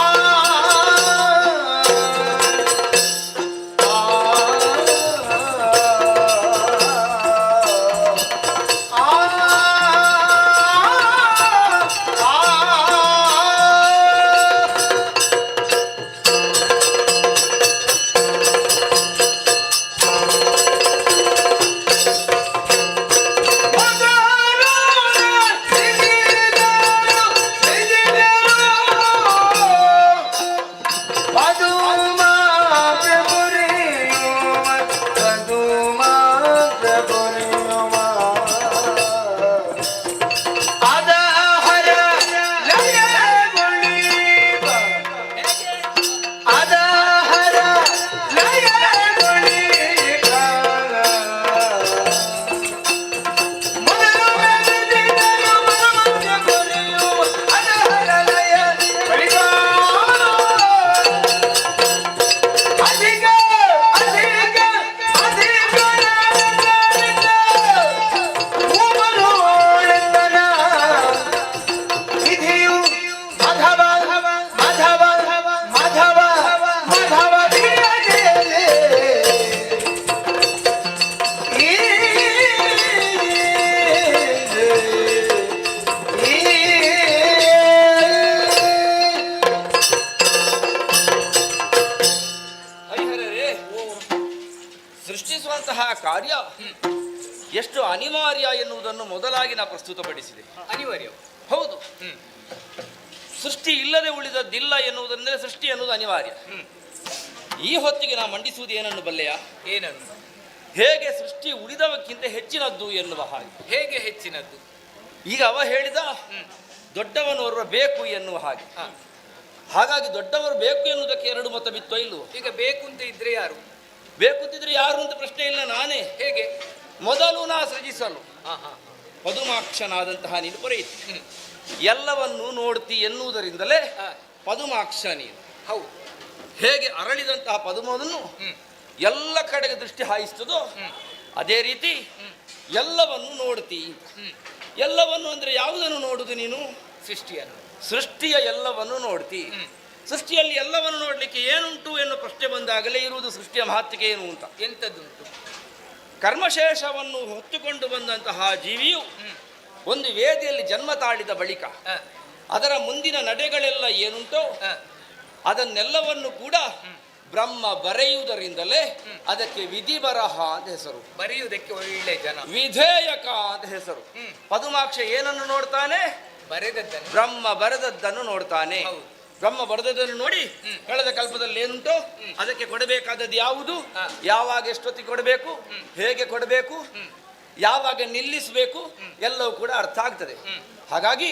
ಸೃಷ್ಟಿಸುವಂತಹ ಕಾರ್ಯ ಎಷ್ಟು ಅನಿವಾರ್ಯ ಎನ್ನುವುದನ್ನು ಮೊದಲಾಗಿ ನಾ ಪ್ರಸ್ತುತಪಡಿಸಿದೆ. ಅನಿವಾರ್ಯ. ಹೌದು, ಸೃಷ್ಟಿ ಇಲ್ಲದೆ ಉಳಿದದ್ದಿಲ್ಲ ಎನ್ನುವುದರಿಂದ ಸೃಷ್ಟಿ ಎನ್ನುವುದು ಅನಿವಾರ್ಯ. ಈ ಹೊತ್ತಿಗೆ ನಾ ಮಂಡಿಸುವುದು ಏನನ್ನು ಬಲ್ಲೆಯ? ಏನನ್ನು? ಹೇಗೆ ಸೃಷ್ಟಿ ಉಳಿದವಕ್ಕಿಂತ ಹೆಚ್ಚಿನದ್ದು ಎನ್ನುವ ಹಾಗೆ. ಹೇಗೆ ಹೆಚ್ಚಿನದ್ದು? ಈಗ ಅವ ಹೇಳಿದ ದೊಡ್ಡವನೋರ್ವ ಬೇಕು ಎನ್ನುವ ಹಾಗೆ. ಹಾಗಾಗಿ ದೊಡ್ಡವರು ಬೇಕು ಎನ್ನುವುದಕ್ಕೆ ಎರಡು ಮತ ಬಿತ್ತೋ ಇಲ್ಲವೋ? ಈಗ ಬೇಕು ಅಂತ ಇದ್ರೆ ಯಾರು? ಬೇಕು ಅಂತಿದ್ರೆ ಯಾರು ಅಂತ ಪ್ರಶ್ನೆ ಇಲ್ಲ, ನಾನೇ. ಹೇಗೆ? ಮೊದಲು ನಾ ಸೃಜಿಸಲು ಹಾ ಹಾ. ಪದುಮಾಕ್ಷನಾದಂತಹ ನೀನು ಪೊರೆಯಿತು. ಎಲ್ಲವನ್ನೂ ನೋಡ್ತಿ ಎನ್ನುವುದರಿಂದಲೇ ಪದುಮಾಕ್ಷ ನೀನು. ಹೌದು. ಹೇಗೆ ಅರಳಿದಂತಹ ಪದುಮವನ್ನು ಎಲ್ಲ ಕಡೆಗೆ ದೃಷ್ಟಿ ಹಾಯಿಸ್ತದೋ ಅದೇ ರೀತಿ ಎಲ್ಲವನ್ನು ನೋಡ್ತಿ. ಎಲ್ಲವನ್ನು ಅಂದ್ರೆ ಯಾವುದನ್ನು ನೋಡುದು ನೀನು? ಸೃಷ್ಟಿಯನ್ನು. ಸೃಷ್ಟಿಯ ಎಲ್ಲವನ್ನು ನೋಡ್ತಿ. ಸೃಷ್ಟಿಯಲ್ಲಿ ಎಲ್ಲವನ್ನು ನೋಡ್ಲಿಕ್ಕೆ ಏನುಂಟು ಎನ್ನುವ ಪ್ರಶ್ನೆ ಬಂದಾಗಲೇ ಇರುವುದು ಸೃಷ್ಟಿಯ ಮಹತ್ವಕ್ಕೆ ಏನು ಅಂತ. ಎಂಥದ್ದುಂಟು? ಕರ್ಮಶೇಷವನ್ನು ಹೊತ್ತುಕೊಂಡು ಬಂದಂತಹ ಜೀವಿಯು ಒಂದು ವೇದಿಯಲ್ಲಿ ಜನ್ಮ ತಾಳಿದ ಬಳಿಕ ಅದರ ಮುಂದಿನ ನಡೆಗಳೆಲ್ಲ ಏನುಂಟೋ ಅದನ್ನೆಲ್ಲವನ್ನು ಕೂಡ ಬ್ರಹ್ಮ ಬರೆಯುವುದರಿಂದಲೇ ಅದಕ್ಕೆ ವಿಧಿ ಬರಹ ಅಂತ ಹೆಸರು. ಬರೆಯುವುದಕ್ಕೆ ಒಳ್ಳೆ ಜನ. ವಿಧೇಯಕ ಅಂತ ಹೆಸರು. ಪದುಮಾಕ್ಷ ಏನನ್ನು ನೋಡ್ತಾನೆ? ಬರೆದದ್ದನ್ನು. ಬ್ರಹ್ಮ ಬರೆದದ್ದನ್ನು ನೋಡ್ತಾನೆ. ಹೌದು. ಬ್ರಹ್ಮ ಬರೆದದ್ದನ್ನು ನೋಡಿ ಕಳೆದ ಕಲ್ಪದಲ್ಲಿ ಏನುಂಟೋ ಅದಕ್ಕೆ ಕೊಡಬೇಕಾದದ್ದು ಯಾವುದು, ಯಾವಾಗ ಎಷ್ಟೊತ್ತಿಗೆ ಕೊಡಬೇಕು, ಹೇಗೆ ಕೊಡಬೇಕು, ಯಾವಾಗ ನಿಲ್ಲಿಸಬೇಕು ಎಲ್ಲವೂ ಕೂಡ ಅರ್ಥ ಆಗ್ತದೆ. ಹಾಗಾಗಿ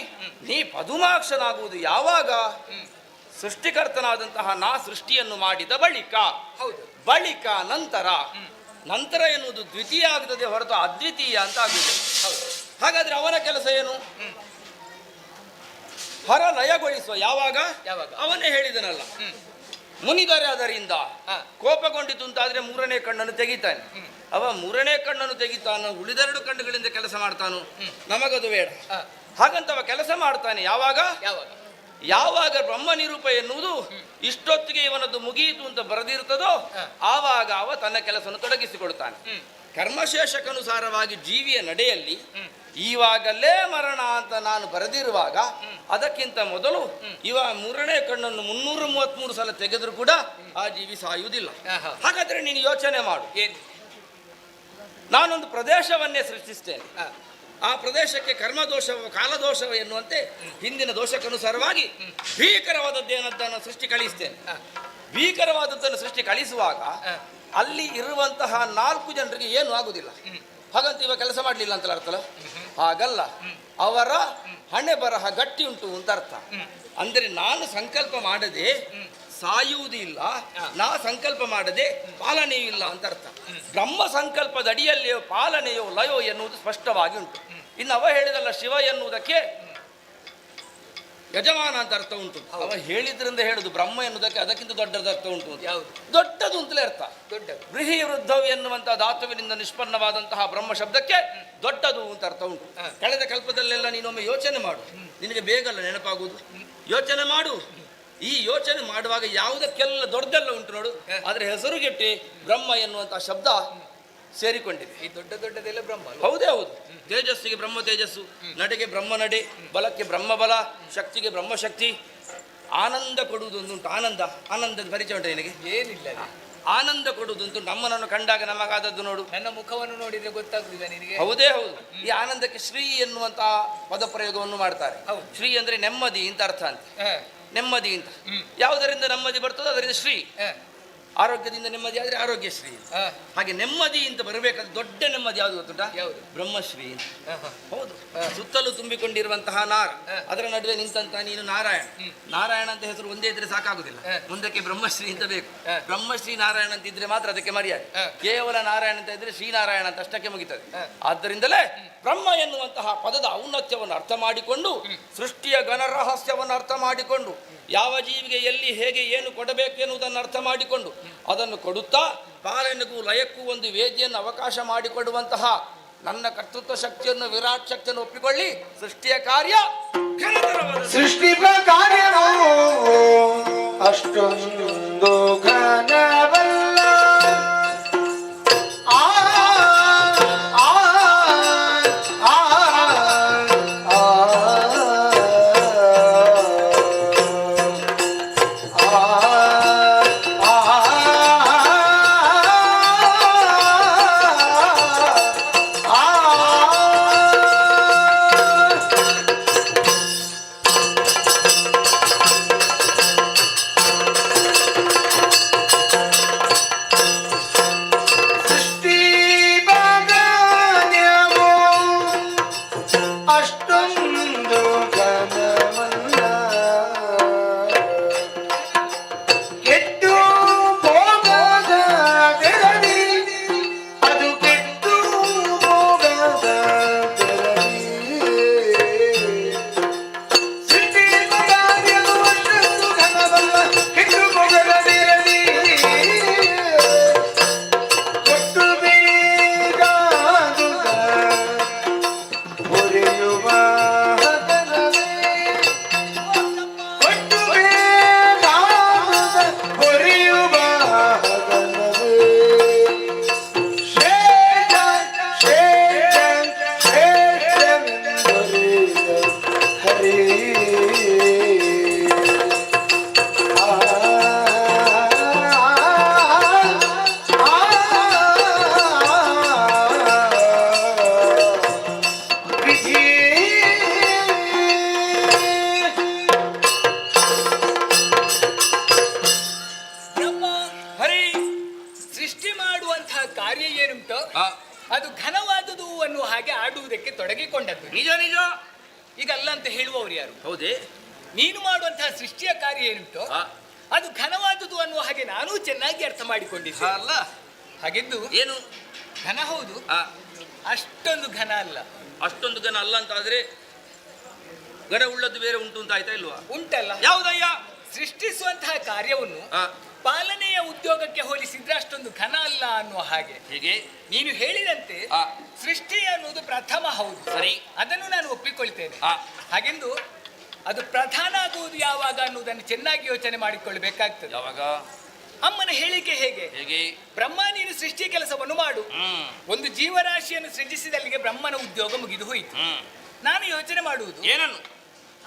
ನೀ ಪದುಮಾಕ್ಷನಾಗುವುದು ಯಾವಾಗ? ಸೃಷ್ಟಿಕರ್ತನಾದಂತಹ ನಾ ಸೃಷ್ಟಿಯನ್ನು ಮಾಡಿದ ಬಳಿಕ. ಹೌದು. ಬಳಿಕ ನಂತರ. ನಂತರ ಎನ್ನುವುದು ದ್ವಿತೀಯ ಆಗ್ತದೆ ಹೊರತು ಅದ್ವಿತೀಯ ಅಂತ ಆಗಿದೆ. ಹಾಗಾದ್ರೆ ಅವನ ಕೆಲಸ ಏನು? ಹೊರ ಲಯಗೊಳಿಸುವ. ಯಾವಾಗ? ಯಾವಾಗ? ಅವನೇ ಹೇಳಿದನಲ್ಲ, ಮುನಿದರೆ ಅದರಿಂದ ಕೋಪಗೊಂಡಿತು ಅಂತಾದ್ರೆ ಮೂರನೇ ಕಣ್ಣನ್ನು ತೆಗಿತಾನೆ. ಅವ ಮೂರನೇ ಕಣ್ಣನ್ನು ತೆಗಿತಾನೋ ಉಳಿದೆರಡು ಕಣ್ಣುಗಳಿಂದ ಕೆಲಸ ಮಾಡ್ತಾನೋ? ನಮಗದು ಬೇಡ. ಹಾಗಂತ ಅವ ಕೆಲಸ ಮಾಡ್ತಾನೆ. ಯಾವಾಗ? ಯಾವಾಗ? ಯಾವಾಗ ಬ್ರಹ್ಮ ನಿರೂಪ ಎನ್ನುವುದು ಇಷ್ಟೊತ್ತಿಗೆ ಇವನದ್ದು ಮುಗಿಯಿತು ಅಂತ ಬರೆದಿರ್ತದೋ ಆವಾಗ ಅವ ತನ್ನ ಕೆಲಸವನ್ನು ತೊಡಗಿಸಿಕೊಳ್ತಾನೆ. ಕರ್ಮಶೇಷಕ್ಕನುಸಾರವಾಗಿ ಜೀವಿಯ ನಡೆಯಲ್ಲಿ ಈವಾಗಲೇ ಮರಣ ಅಂತ ನಾನು ಬರೆದಿರುವಾಗ ಅದಕ್ಕಿಂತ ಮೊದಲು ಇವ ಮೂರನೇ ಕಣ್ಣನ್ನು 333 ಸಲ ತೆಗೆದರೂ ಕೂಡ ಆ ಜೀವಿ ಸಾಯುವುದಿಲ್ಲ. ಹಾಗಾದ್ರೆ ನೀನು ಯೋಚನೆ ಮಾಡು. ಏನು? ನಾನೊಂದು ಪ್ರದೇಶವನ್ನೇ ಸೃಷ್ಟಿಸ್ತೇನೆ. ಆ ಪ್ರದೇಶಕ್ಕೆ ಕರ್ಮದೋಷ ಕಾಲದೋಷ ಎನ್ನುವಂತೆ ಹಿಂದಿನ ದೋಷಕ್ಕನುಸಾರವಾಗಿ ಭೀಕರವಾದದ್ದೇನದ್ದನ್ನು ಸೃಷ್ಟಿ ಕಳಿಸ್ತೇನೆ. ಭೀಕರವಾದದ್ದನ್ನು ಸೃಷ್ಟಿ ಕಳಿಸುವಾಗ ಅಲ್ಲಿ ಇರುವಂತಹ 4 ಜನರಿಗೆ ಏನು ಆಗುದಿಲ್ಲ. ಹಾಗಂತ ಇವಾಗ ಕೆಲಸ ಮಾಡಲಿಲ್ಲ ಅಂತಲ್ಲ ಅರ್ಥಲ್ಲ. ಹಾಗಲ್ಲ, ಅವರ ಹಣೆ ಬರಹ ಗಟ್ಟಿ ಉಂಟು ಅಂತ ಅರ್ಥ. ಅಂದರೆ ನಾನು ಸಂಕಲ್ಪ ಮಾಡದೆ ಸಾಯುವುದೂ ಇಲ್ಲ, ನಾ ಸಂಕಲ್ಪ ಮಾಡದೆ ಪಾಲನೆಯೂ ಇಲ್ಲ ಅಂತ ಅರ್ಥ. ಬ್ರಹ್ಮ ಸಂಕಲ್ಪದ ಅಡಿಯಲ್ಲಿಯೋ ಪಾಲನೆಯೋ ಲಯೋ ಎನ್ನುವುದು ಸ್ಪಷ್ಟವಾಗಿ ಉಂಟು. ಇನ್ನು ಅವ ಹೇಳಿದಲ್ಲ, ಶಿವ ಎನ್ನುವುದಕ್ಕೆ ಯಜಮಾನ ಅಂತ ಅರ್ಥ ಉಂಟು. ಅವ ಹೇಳಿದ್ರಿಂದ ಹೇಳುದು ಬ್ರಹ್ಮ ಎನ್ನುವುದಕ್ಕೆ ಅದಕ್ಕಿಂತ ದೊಡ್ಡದ ಅರ್ಥ ಉಂಟು. ಯಾವುದು? ದೊಡ್ಡದು ಅಂತಲೇ ಅರ್ಥ. ದೊಡ್ಡದು. ಬೃಹಿ ವೃದ್ಧವು ಎನ್ನುವಂತಹ ಧಾತುವಿನಿಂದ ನಿಷ್ಪನ್ನವಾದಂತಹ ಬ್ರಹ್ಮ ಶಬ್ದಕ್ಕೆ ದೊಡ್ಡದು ಅಂತ ಅರ್ಥ ಉಂಟು. ಕಳೆದ ಕಲ್ಪದಲ್ಲೆಲ್ಲ ನೀನೊಮ್ಮೆ ಯೋಚನೆ ಮಾಡು, ನಿನಗೆ ಬೇಗಲ್ಲ ನೆನಪಾಗುವುದು. ಯೋಚನೆ ಮಾಡು. ಈ ಯೋಚನೆ ಮಾಡುವಾಗ ಯಾವುದಕ್ಕೆಲ್ಲ ದೊಡ್ಡದೆಲ್ಲ ಉಂಟು ನೋಡು, ಅದರ ಹೆಸರುಗೆಟ್ಟಿ ಬ್ರಹ್ಮ ಎನ್ನುವಂತಹ ಶಬ್ದ ಸೇರಿಕೊಂಡಿದೆ. ಈ ದೊಡ್ಡ ದೊಡ್ಡದೆಲ್ಲ ಬ್ರಹ್ಮ. ಹೌದೇ ಹೌದು. ತೇಜಸ್ಸಿಗೆ ಬ್ರಹ್ಮ ತೇಜಸ್ಸು, ನಡೆಗೆ ಬ್ರಹ್ಮ ನಡೆ, ಬಲಕ್ಕೆ ಬ್ರಹ್ಮ ಬಲ, ಶಕ್ತಿಗೆ ಬ್ರಹ್ಮ ಶಕ್ತಿ. ಆನಂದ ಕೊಡುವುದೊಂದುಂಟು. ಆನಂದದ ಪರಿಚಯ ಉಂಟು ನಿನಗೆ? ಏನಿಲ್ಲ. ಆನಂದ ಕೊಡುವುದುಂಟು. ನಮ್ಮನನ್ನು ಕಂಡಾಗ ನಮಗಾದದ್ದು ನೋಡು. ನನ್ನ ಮುಖವನ್ನು ನೋಡಿದ್ರೆ ಗೊತ್ತಾಗುದಿಲ್ಲ ನಿನಗೆ? ಹೌದೇ ಹೌದು. ಈ ಆನಂದಕ್ಕೆ ಶ್ರೀ ಎನ್ನುವಂತಹ ಪದ ಪ್ರಯೋಗವನ್ನು ಮಾಡ್ತಾರೆ. ಶ್ರೀ ಅಂದ್ರೆ ನೆಮ್ಮದಿ ಅಂತ ಅರ್ಥ ಅಂತ. ನೆಮ್ಮದಿ ಅಂತ ಯಾವುದರಿಂದ ನೆಮ್ಮದಿ ಬರ್ತದೋ ಅದರಿಂದ ಶ್ರೀ. ಆರೋಗ್ಯದಿಂದ ನೆಮ್ಮದಿ ಆದ್ರೆ ಆರೋಗ್ಯಶ್ರೀ. ಹಾಗೆ ನೆಮ್ಮದಿ ಅಂತ ಬರಬೇಕಾದ್ರೆ ದೊಡ್ಡ ನೆಮ್ಮದಿ ಯಾವುದು ಗೊತ್ತುಂಟಾ? ಯಾವುದು? ಬ್ರಹ್ಮಶ್ರೀ. ಹೌದು. ಸುತ್ತಲೂ ತುಂಬಿಕೊಂಡಿರುವಂತಹ ನಾರ, ಅದರ ನಡುವೆ ನಿಂತಹ ನೀನು ನಾರಾಯಣ. ನಾರಾಯಣ ಅಂತ ಹೆಸರು ಒಂದೇ ಇದ್ರೆ ಸಾಕಾಗುದಿಲ್ಲ, ಮುಂದಕ್ಕೆ ಬ್ರಹ್ಮಶ್ರೀ ಅಂತ ಬೇಕು. ಬ್ರಹ್ಮಶ್ರೀ ನಾರಾಯಣ ಅಂತ ಇದ್ರೆ ಮಾತ್ರ ಅದಕ್ಕೆ ಮರ್ಯಾದೆ. ಕೇವಲ ನಾರಾಯಣ ಅಂತ ಇದ್ರೆ ಶ್ರೀನಾರಾಯಣ ಅಂತ ಅಷ್ಟಕ್ಕೆ ಮುಗಿತದೆ. ಆದ್ದರಿಂದಲೇ ಬ್ರಹ್ಮ ಎನ್ನುವಂತಹ ಪದದ ಔನ್ನತ್ಯವನ್ನು ಅರ್ಥ ಮಾಡಿಕೊಂಡು, ಸೃಷ್ಟಿಯ ಘನ ರಹಸ್ಯವನ್ನು ಅರ್ಥ ಮಾಡಿಕೊಂಡು, ಯಾವ ಜೀವಿಗೆ ಎಲ್ಲಿ ಹೇಗೆ ಏನು ಕೊಡಬೇಕು ಎನ್ನುವುದನ್ನು ಅರ್ಥ ಮಾಡಿಕೊಂಡು ಅದನ್ನು ಕೊಡುತ್ತಾ ಪಾಲನೆಗೂ ಲಯಕ್ಕೂ ಒಂದು ವೇದಿಯನ್ನು ಅವಕಾಶ ಮಾಡಿಕೊಡುವಂತಹ ನನ್ನ ಕರ್ತೃತ್ವ ಶಕ್ತಿಯನ್ನು, ವಿರಾಟ್ ಶಕ್ತಿಯನ್ನು ಒಪ್ಪಿಕೊಳ್ಳಿ. ಸೃಷ್ಟಿಯ ಕಾರ್ಯ ಸೃಷ್ಟಿ ಕಾರ್ಯವೋ ಅಷ್ಟೊಂದು ಘನವಲ್ಲ. ಆ ಆ ಆ ಅಷ್ಟೊಂದು ಘನವಲ್ಲ. ಕೆಟ್ಟು ಹೋಗದ ಬೆರಡಿ, ಅದು ಕೆಟ್ಟು ಹೋಗದ ಬೆರಡಿ. ಸೃಷ್ಟಿ ಕಾರ್ಯವು ಅಷ್ಟೊಂದು ಘನವಲ್ಲ, ಕೆಟ್ಟು ಹೋಗದ ಬೆರಡಿ. ಕೊಟ್ಟು ಬೇಕಾದುದ ಹೊರೆಯುವ ಹಗಲವೇ, ಕೊಟ್ಟು ಬೇಕಾದುದ ಹೊರೆಯುವ ಹಗಲವೇ. ಶ್ರೇಷ್ಠ ಶ್ರೇಷ್ಠ ಶ್ರೇಷ್ಠವೆಂದೊರೆದ ಹರೇ. ಬ್ರಹ್ಮ ಹರಿ. ಸೃಷ್ಟಿ ಮಾಡುವಂತಹ ಕಾರ್ಯ ಏನುಂಟೋ ಅದು ಘನವಾದುದು ಅನ್ನುವ ಹಾಗೆ ಆಡುವುದಕ್ಕೆ ತೊಡಗಿಕೊಂಡದ್ದು. ನಿಜ ನಿಜ. ಈಗ ಅಲ್ಲ ಅಂತ ಹೇಳುವವರು ಯಾರು? ಹೌದೇ? ನೀನು ಮಾಡುವಂತಹ ಸೃಷ್ಟಿಯ ಕಾರ್ಯ ಏನುಂಟೋ ಅದು ಘನವಾದುದು ಅನ್ನುವ ಹಾಗೆ ನಾನೂ ಚೆನ್ನಾಗಿ ಅರ್ಥ ಮಾಡಿಕೊಂಡಿದ್ದೆ. ಅಲ್ಲ ಹಾಗೆಂದು ಏನು ಘನ ಹೌದು, ಅಷ್ಟೊಂದು ಘನ ಅಲ್ಲ. ಅಷ್ಟೊಂದು ಘನ ಅಲ್ಲ ಅಂತ ಆದ್ರೆ ಘನ ಉಳ್ಳದ್ದು ಬೇರೆ ಉಂಟು ಅಂತ ಆಯ್ತಾ ಇಲ್ವಾ? ಉಂಟಲ್ಲ. ಯಾವುದಯ್ಯ? ಸೃಷ್ಟಿಸುವಂತಹ ಕಾರ್ಯವನ್ನು ಪಾಲನೆಯ ಉದ್ಯೋಗಕ್ಕೆ ಹೋಲಿಸಿದ್ರೆ ಅಷ್ಟೊಂದು ಘನ ಅಲ್ಲ ಅನ್ನುವ ಹಾಗೆ. ಹೇಗೆ? ನೀನು ಹೇಳಿದಂತೆ ಸೃಷ್ಟಿ ಅನ್ನುವುದು ಪ್ರಥಮ ಹೌದು, ಸರಿ, ಅದನ್ನು ನಾನು ಒಪ್ಪಿಕೊಳ್ತೇನೆ. ಹಾಗೆಂದು ಅದು ಪ್ರಧಾನ ಆಗುವುದು ಯಾವಾಗ ಅನ್ನುವುದನ್ನು ಚೆನ್ನಾಗಿ ಯೋಚನೆ ಮಾಡಿಕೊಳ್ಳಬೇಕಾಗ್ತದೆ. ಯಾವಾಗ? ಅಮ್ಮನ ಹೇಳಿಕೆ ಹೇಗೆ? ಹೇಗೆ? ಬ್ರಹ್ಮ ನೀನು ಸೃಷ್ಟಿ ಕೆಲಸವನ್ನು ಮಾಡು. ಒಂದು ಜೀವರಾಶಿಯನ್ನು ಸೃಜಿಸಿದಲ್ಲಿಗೆ ಬ್ರಹ್ಮನ ಉದ್ಯೋಗ ಮುಗಿದು ಹೋಯಿತು. ನಾನು ಯೋಚನೆ ಮಾಡುವುದು ಏನನ್ನು?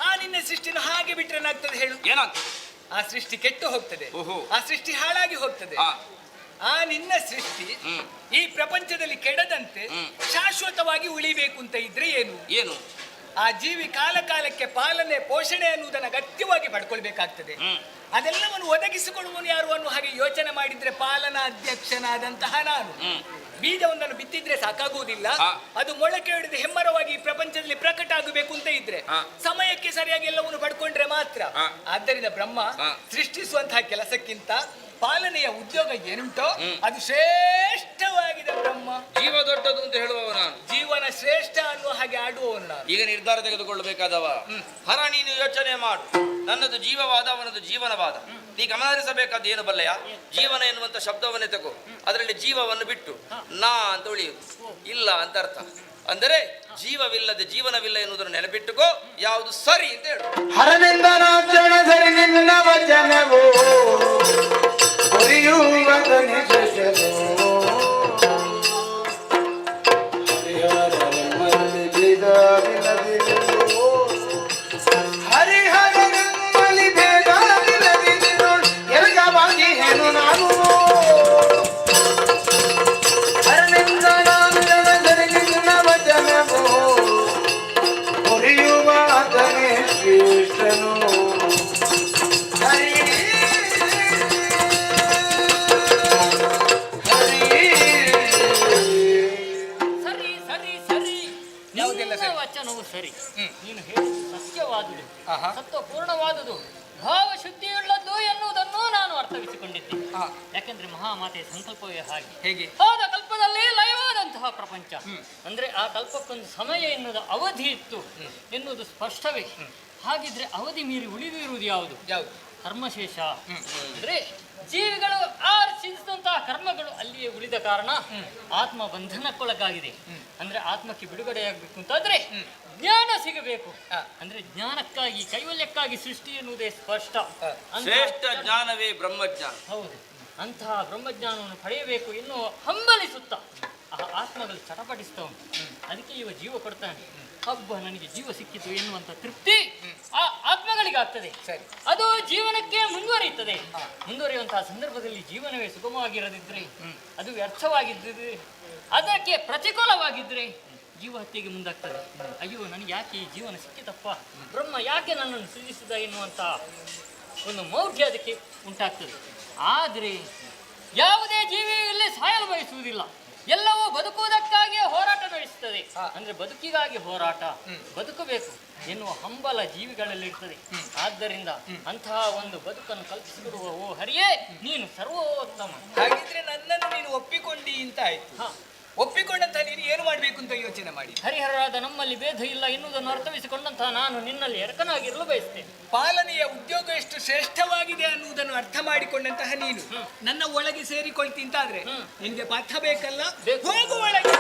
ಆ ನಿನ್ನ ಸೃಷ್ಟಿಯನ್ನು ಹಾಗೆ ಬಿಟ್ರೆ ಏನಾಗ್ತದೆ ಹೇಳು? ಏನಾಗ್ತದೆ? ಆ ಸೃಷ್ಟಿ ಕೆಟ್ಟು ಹೋಗ್ತದೆ, ಓಹೋ. ಆ ಸೃಷ್ಟಿ ಹಾಳಾಗಿ ಹೋಗ್ತದೆ. ಆ ನಿನ್ನ ಸೃಷ್ಟಿ ಈ ಪ್ರಪಂಚದಲ್ಲಿ ಕೆಡದಂತೆ ಶಾಶ್ವತವಾಗಿ ಉಳಿಬೇಕು ಅಂತ ಇದ್ರೆ ಏನು? ಏನು? ಆ ಜೀವಿ ಕಾಲ ಕಾಲಕ್ಕೆ ಪಾಲನೆ ಪೋಷಣೆ ಅನ್ನುವುದನ್ನು ಅಗತ್ಯವಾಗಿ ಪಡ್ಕೊಳ್ಬೇಕಾಗ್ತದೆ. ಅದೆಲ್ಲವನ್ನು ಒದಗಿಸಿಕೊಳ್ಳುವನು ಯಾರು ಅನ್ನುವ ಹಾಗೆ ಯೋಚನೆ ಮಾಡಿದ್ರೆ ಪಾಲನಾ ಅಧ್ಯಕ್ಷನಾದಂತಹ ನಾನು ಬೀಜವೊಂದನ್ನು ಬಿತ್ತಿದ್ರೆ ಸಾಕಾಗುವುದಿಲ್ಲ, ಹಾ. ಅದು ಮೊಳಕೆ ಹಿಡಿದು ಹೆಮ್ಮರವಾಗಿ ಈ ಪ್ರಪಂಚದಲ್ಲಿ ಪ್ರಕಟ ಆಗಬೇಕು ಅಂತ ಇದ್ರೆ ಹಾ. ಸಮಯಕ್ಕೆ ಸರಿಯಾಗಿ ಎಲ್ಲವನ್ನು ಪಡ್ಕೊಂಡ್ರೆ ಮಾತ್ರ. ಹಾ. ಆದ್ದರಿಂದ ಬ್ರಹ್ಮ ಹಾ. ಸೃಷ್ಟಿಸುವಂತಹ ಕೆಲಸಕ್ಕಿಂತ ಪಾಲನೆಯ ಉದ್ಯೋಗ ಏನುಂಟೋ ಅದು ಶ್ರೇಷ್ಠವಾಗಿದೆ. ಬ್ರಹ್ಮ ಜೀವ ದೊಡ್ಡದು ಅಂತ ಹೇಳುವವ ನಾನು, ಜೀವನ ಶ್ರೇಷ್ಠ ಅನ್ನುವ ಹಾಗೆ ಆಡುವವನು ನಾನು. ಈಗ ನಿರ್ಧಾರ ತೆಗೆದುಕೊಳ್ಳಬೇಕಾದವ. ಹರ, ನೀನು ಯೋಚನೆ ಮಾಡು. ನನ್ನದು ಜೀವವಾದ, ಅವನದು ಜೀವನವಾದ. ನೀ ಗಮನಿಸಬೇಕಾದ ಏನು ಬಲ್ಲೆಯ? ಜೀವನ ಎನ್ನುವಂತ ಶಬ್ದವನ್ನೇ ತಗೋ, ಅದರಲ್ಲಿ ಜೀವವನ್ನು ಬಿಟ್ಟು ನಾ ಅಂತ ಉಳಿಯುವುದು, ಇಲ್ಲ ಅಂತ ಅರ್ಥ. ಅಂದರೆ ಜೀವವಿಲ್ಲದೆ ಜೀವನವಿಲ್ಲ ಎನ್ನುವುದನ್ನು ನೆನಪಿಟ್ಟುಕೋ. ಯಾವುದು ಸರಿ ಅಂತ ಹೇಳು. ಹರನಿಂದ ನಾಚಣ ಸರಿ ನಿನ್ನ ವಚನವೋ ಹೊರೆಯುವುದನೆ ಶಶವೋ ಹರಿಹರನಮ್ಮಲ್ಲಿ ಭೇದವಿಲ್ಲದಿರುವೋ ಹರಿಹರನಮ್ಮಲ್ಲಿ ಭೇದವಿಲ್ಲದಿರುವೋ ಎರಗವಾಗಿ ಹೇನು ನಾನು ಹರನಿಂದ ನಾಚಣ ಸರಿ ನಿನ್ನ ವಚನವೋ ಹೊರೆಯುವುದನೆ ಶ್ರೇಷ್ಠನು ಸರಿ ಸರಿ ಸರಿ, ಯಾವುದೆಲ್ಲ ನಿನ್ನ ಸರಿ? ವಚನವು ಸರಿ. ನೀನು ಹೇಳಿದ್ದು ಸತ್ಯವಾದುದು, ಸತ್ವಪೂರ್ಣವಾದುದು, ಭಾವಶುದ್ಧಿಯುಳ್ಳದ್ದು ಎನ್ನುವುದನ್ನು ನಾನು ಅರ್ಥವಿಸಿಕೊಂಡಿದ್ದೇನೆ. ಯಾಕೆಂದ್ರೆ ಮಹಾಮಾತೆಯ ಸಂಕಲ್ಪವೇ ಹಾಗೆ. ಹೇಗೆ? ಹೋದ ಕಲ್ಪದಲ್ಲಿ ಲಯವಾದಂತಹ ಪ್ರಪಂಚ, ಅಂದ್ರೆ ಆ ಕಲ್ಪಕ್ಕೊಂದು ಸಮಯ ಎನ್ನುವುದು ಅವಧಿ ಇತ್ತು ಎನ್ನುವುದು ಸ್ಪಷ್ಟವೇ. ಹಾಗಿದ್ರೆ ಅವಧಿ ಮೀರಿ ಉಳಿದಿರುವುದು ಯಾವುದು? ಯಾವುದು? ಕರ್ಮಶೇಷ. ಅಂದ್ರೆ ಜೀವಿಗಳು ಆರ್ಜಿಸಿದಂತಹ ಕರ್ಮಗಳು ಅಲ್ಲಿಯೇ ಉಳಿದ ಕಾರಣ ಆತ್ಮ ಬಂಧನಕ್ಕೊಳಗಾಗಿದೆ. ಅಂದ್ರೆ ಆತ್ಮಕ್ಕೆ ಬಿಡುಗಡೆಯಾಗಬೇಕು ಅಂತಾದ್ರೆ ಜ್ಞಾನ ಸಿಗಬೇಕು. ಅಂದ್ರೆ ಜ್ಞಾನಕ್ಕಾಗಿ, ಕೈವಲ್ಯಕ್ಕಾಗಿ ಸೃಷ್ಟಿ ಎನ್ನುವುದೇ ಸ್ಪಷ್ಟ. ಶ್ರೇಷ್ಠ ಜ್ಞಾನವೇ ಬ್ರಹ್ಮಜ್ಞಾನ. ಹೌದು, ಅಂತಹ ಬ್ರಹ್ಮಜ್ಞಾನವನ್ನು ಪಡೆಯಬೇಕು ಎನ್ನುವ ಹಂಬಲಿಸುತ್ತ ಆ ಆತ್ಮಗಳು ಚಟಪಡಿಸ್ತಾ ಉಂಟು. ಅದಕ್ಕೆ ಇವ ಜೀವ ಕೊಡ್ತಾನೆ. ಹಬ್ಬ, ನನಗೆ ಜೀವ ಸಿಕ್ಕಿತು ಎನ್ನುವಂತ ತೃಪ್ತಿ ಆ ಆತ್ಮಗಳಿಗಾಗ್ತದೆ. ಸರಿ. ಅದು ಜೀವನಕ್ಕೆ ಮುಂದುವರಿಯುತ್ತದೆ. ಮುಂದುವರಿಯುವಂತಹ ಸಂದರ್ಭದಲ್ಲಿ ಜೀವನವೇ ಸುಗಮವಾಗಿರದಿದ್ರೆ, ಅದು ವ್ಯರ್ಥವಾಗಿದ್ದರೆ, ಅದಕ್ಕೆ ಪ್ರತಿಕೂಲವಾಗಿದ್ರೆ ಜೀವ ಹತ್ಯೆಗೆ ಮುಂದಾಗ್ತದೆ. ಅಯ್ಯೋ, ನನಗೆ ಯಾಕೆ ಈ ಜೀವನ ಸಿಕ್ಕಿತಪ್ಪ, ಬ್ರಹ್ಮ ಯಾಕೆ ನನ್ನನ್ನು ಸೃಜಿಸಿದ ಎನ್ನುವಂತ ಒಂದು ಮೌಢ್ಯ ಅದಕ್ಕೆ ಉಂಟಾಗ್ತದೆ. ಆದರೆ ಯಾವುದೇ ಜೀವಿಯು ಇಲ್ಲಿ ಸಾಯಲು ಬಯಸುವುದಿಲ್ಲ. ಎಲ್ಲವೂ ಬದುಕುವುದಕ್ಕಾಗಿಯೇ ಹೋರಾಟ ನಡೆಸುತ್ತದೆ. ಅಂದ್ರೆ ಬದುಕಿಗಾಗಿ ಹೋರಾಟ, ಬದುಕಬೇಕು ಎನ್ನುವ ಹಂಬಲ ಜೀವಿಗಳಲ್ಲಿರ್ತದೆ. ಆದ್ದರಿಂದ ಅಂತಹ ಒಂದು ಬದುಕನ್ನು ಕಲ್ಪಿಸಿಕೊಡುವ ಓ ಹರಿಯೇ, ನೀನು ಸರ್ವೋತ್ತಮ. ಹಾಗಿದ್ರೆ ನನ್ನನ್ನು ನೀನು ಒಪ್ಪಿಕೊಂಡಿ ಅಂತ ಆಯ್ತು. ಒಪ್ಪಿಕೊಂಡಂತ ನೀನು ಏನು ಮಾಡಬೇಕು ಅಂತ ಯೋಚನೆ ಮಾಡಿ. ಹರಿಹರರಾದ ನಮ್ಮಲ್ಲಿ ಭೇದ ಇಲ್ಲ ಎನ್ನುವುದನ್ನು ಅರ್ಥವಿಸಿಕೊಂಡಂತಹ ನಾನು ನಿನ್ನಲ್ಲಿ ಎರಕನಾಗಿರಲು ಬಯಸ್ತೇನೆ. ಪಾಲನೆಯ ಉದ್ಯೋಗ ಎಷ್ಟು ಶ್ರೇಷ್ಠವಾಗಿದೆ ಅನ್ನುವುದನ್ನು ಅರ್ಥ ಮಾಡಿಕೊಂಡಂತಹ ನೀನು ನನ್ನ ಒಳಗೆ ಸೇರಿಕೊಳ್ತಿಂತಾದ್ರೆ ನಿನ್ಗೆ ಪಾಠ ಬೇಕಲ್ಲ? ಹೋಗು ಒಳಗೆ.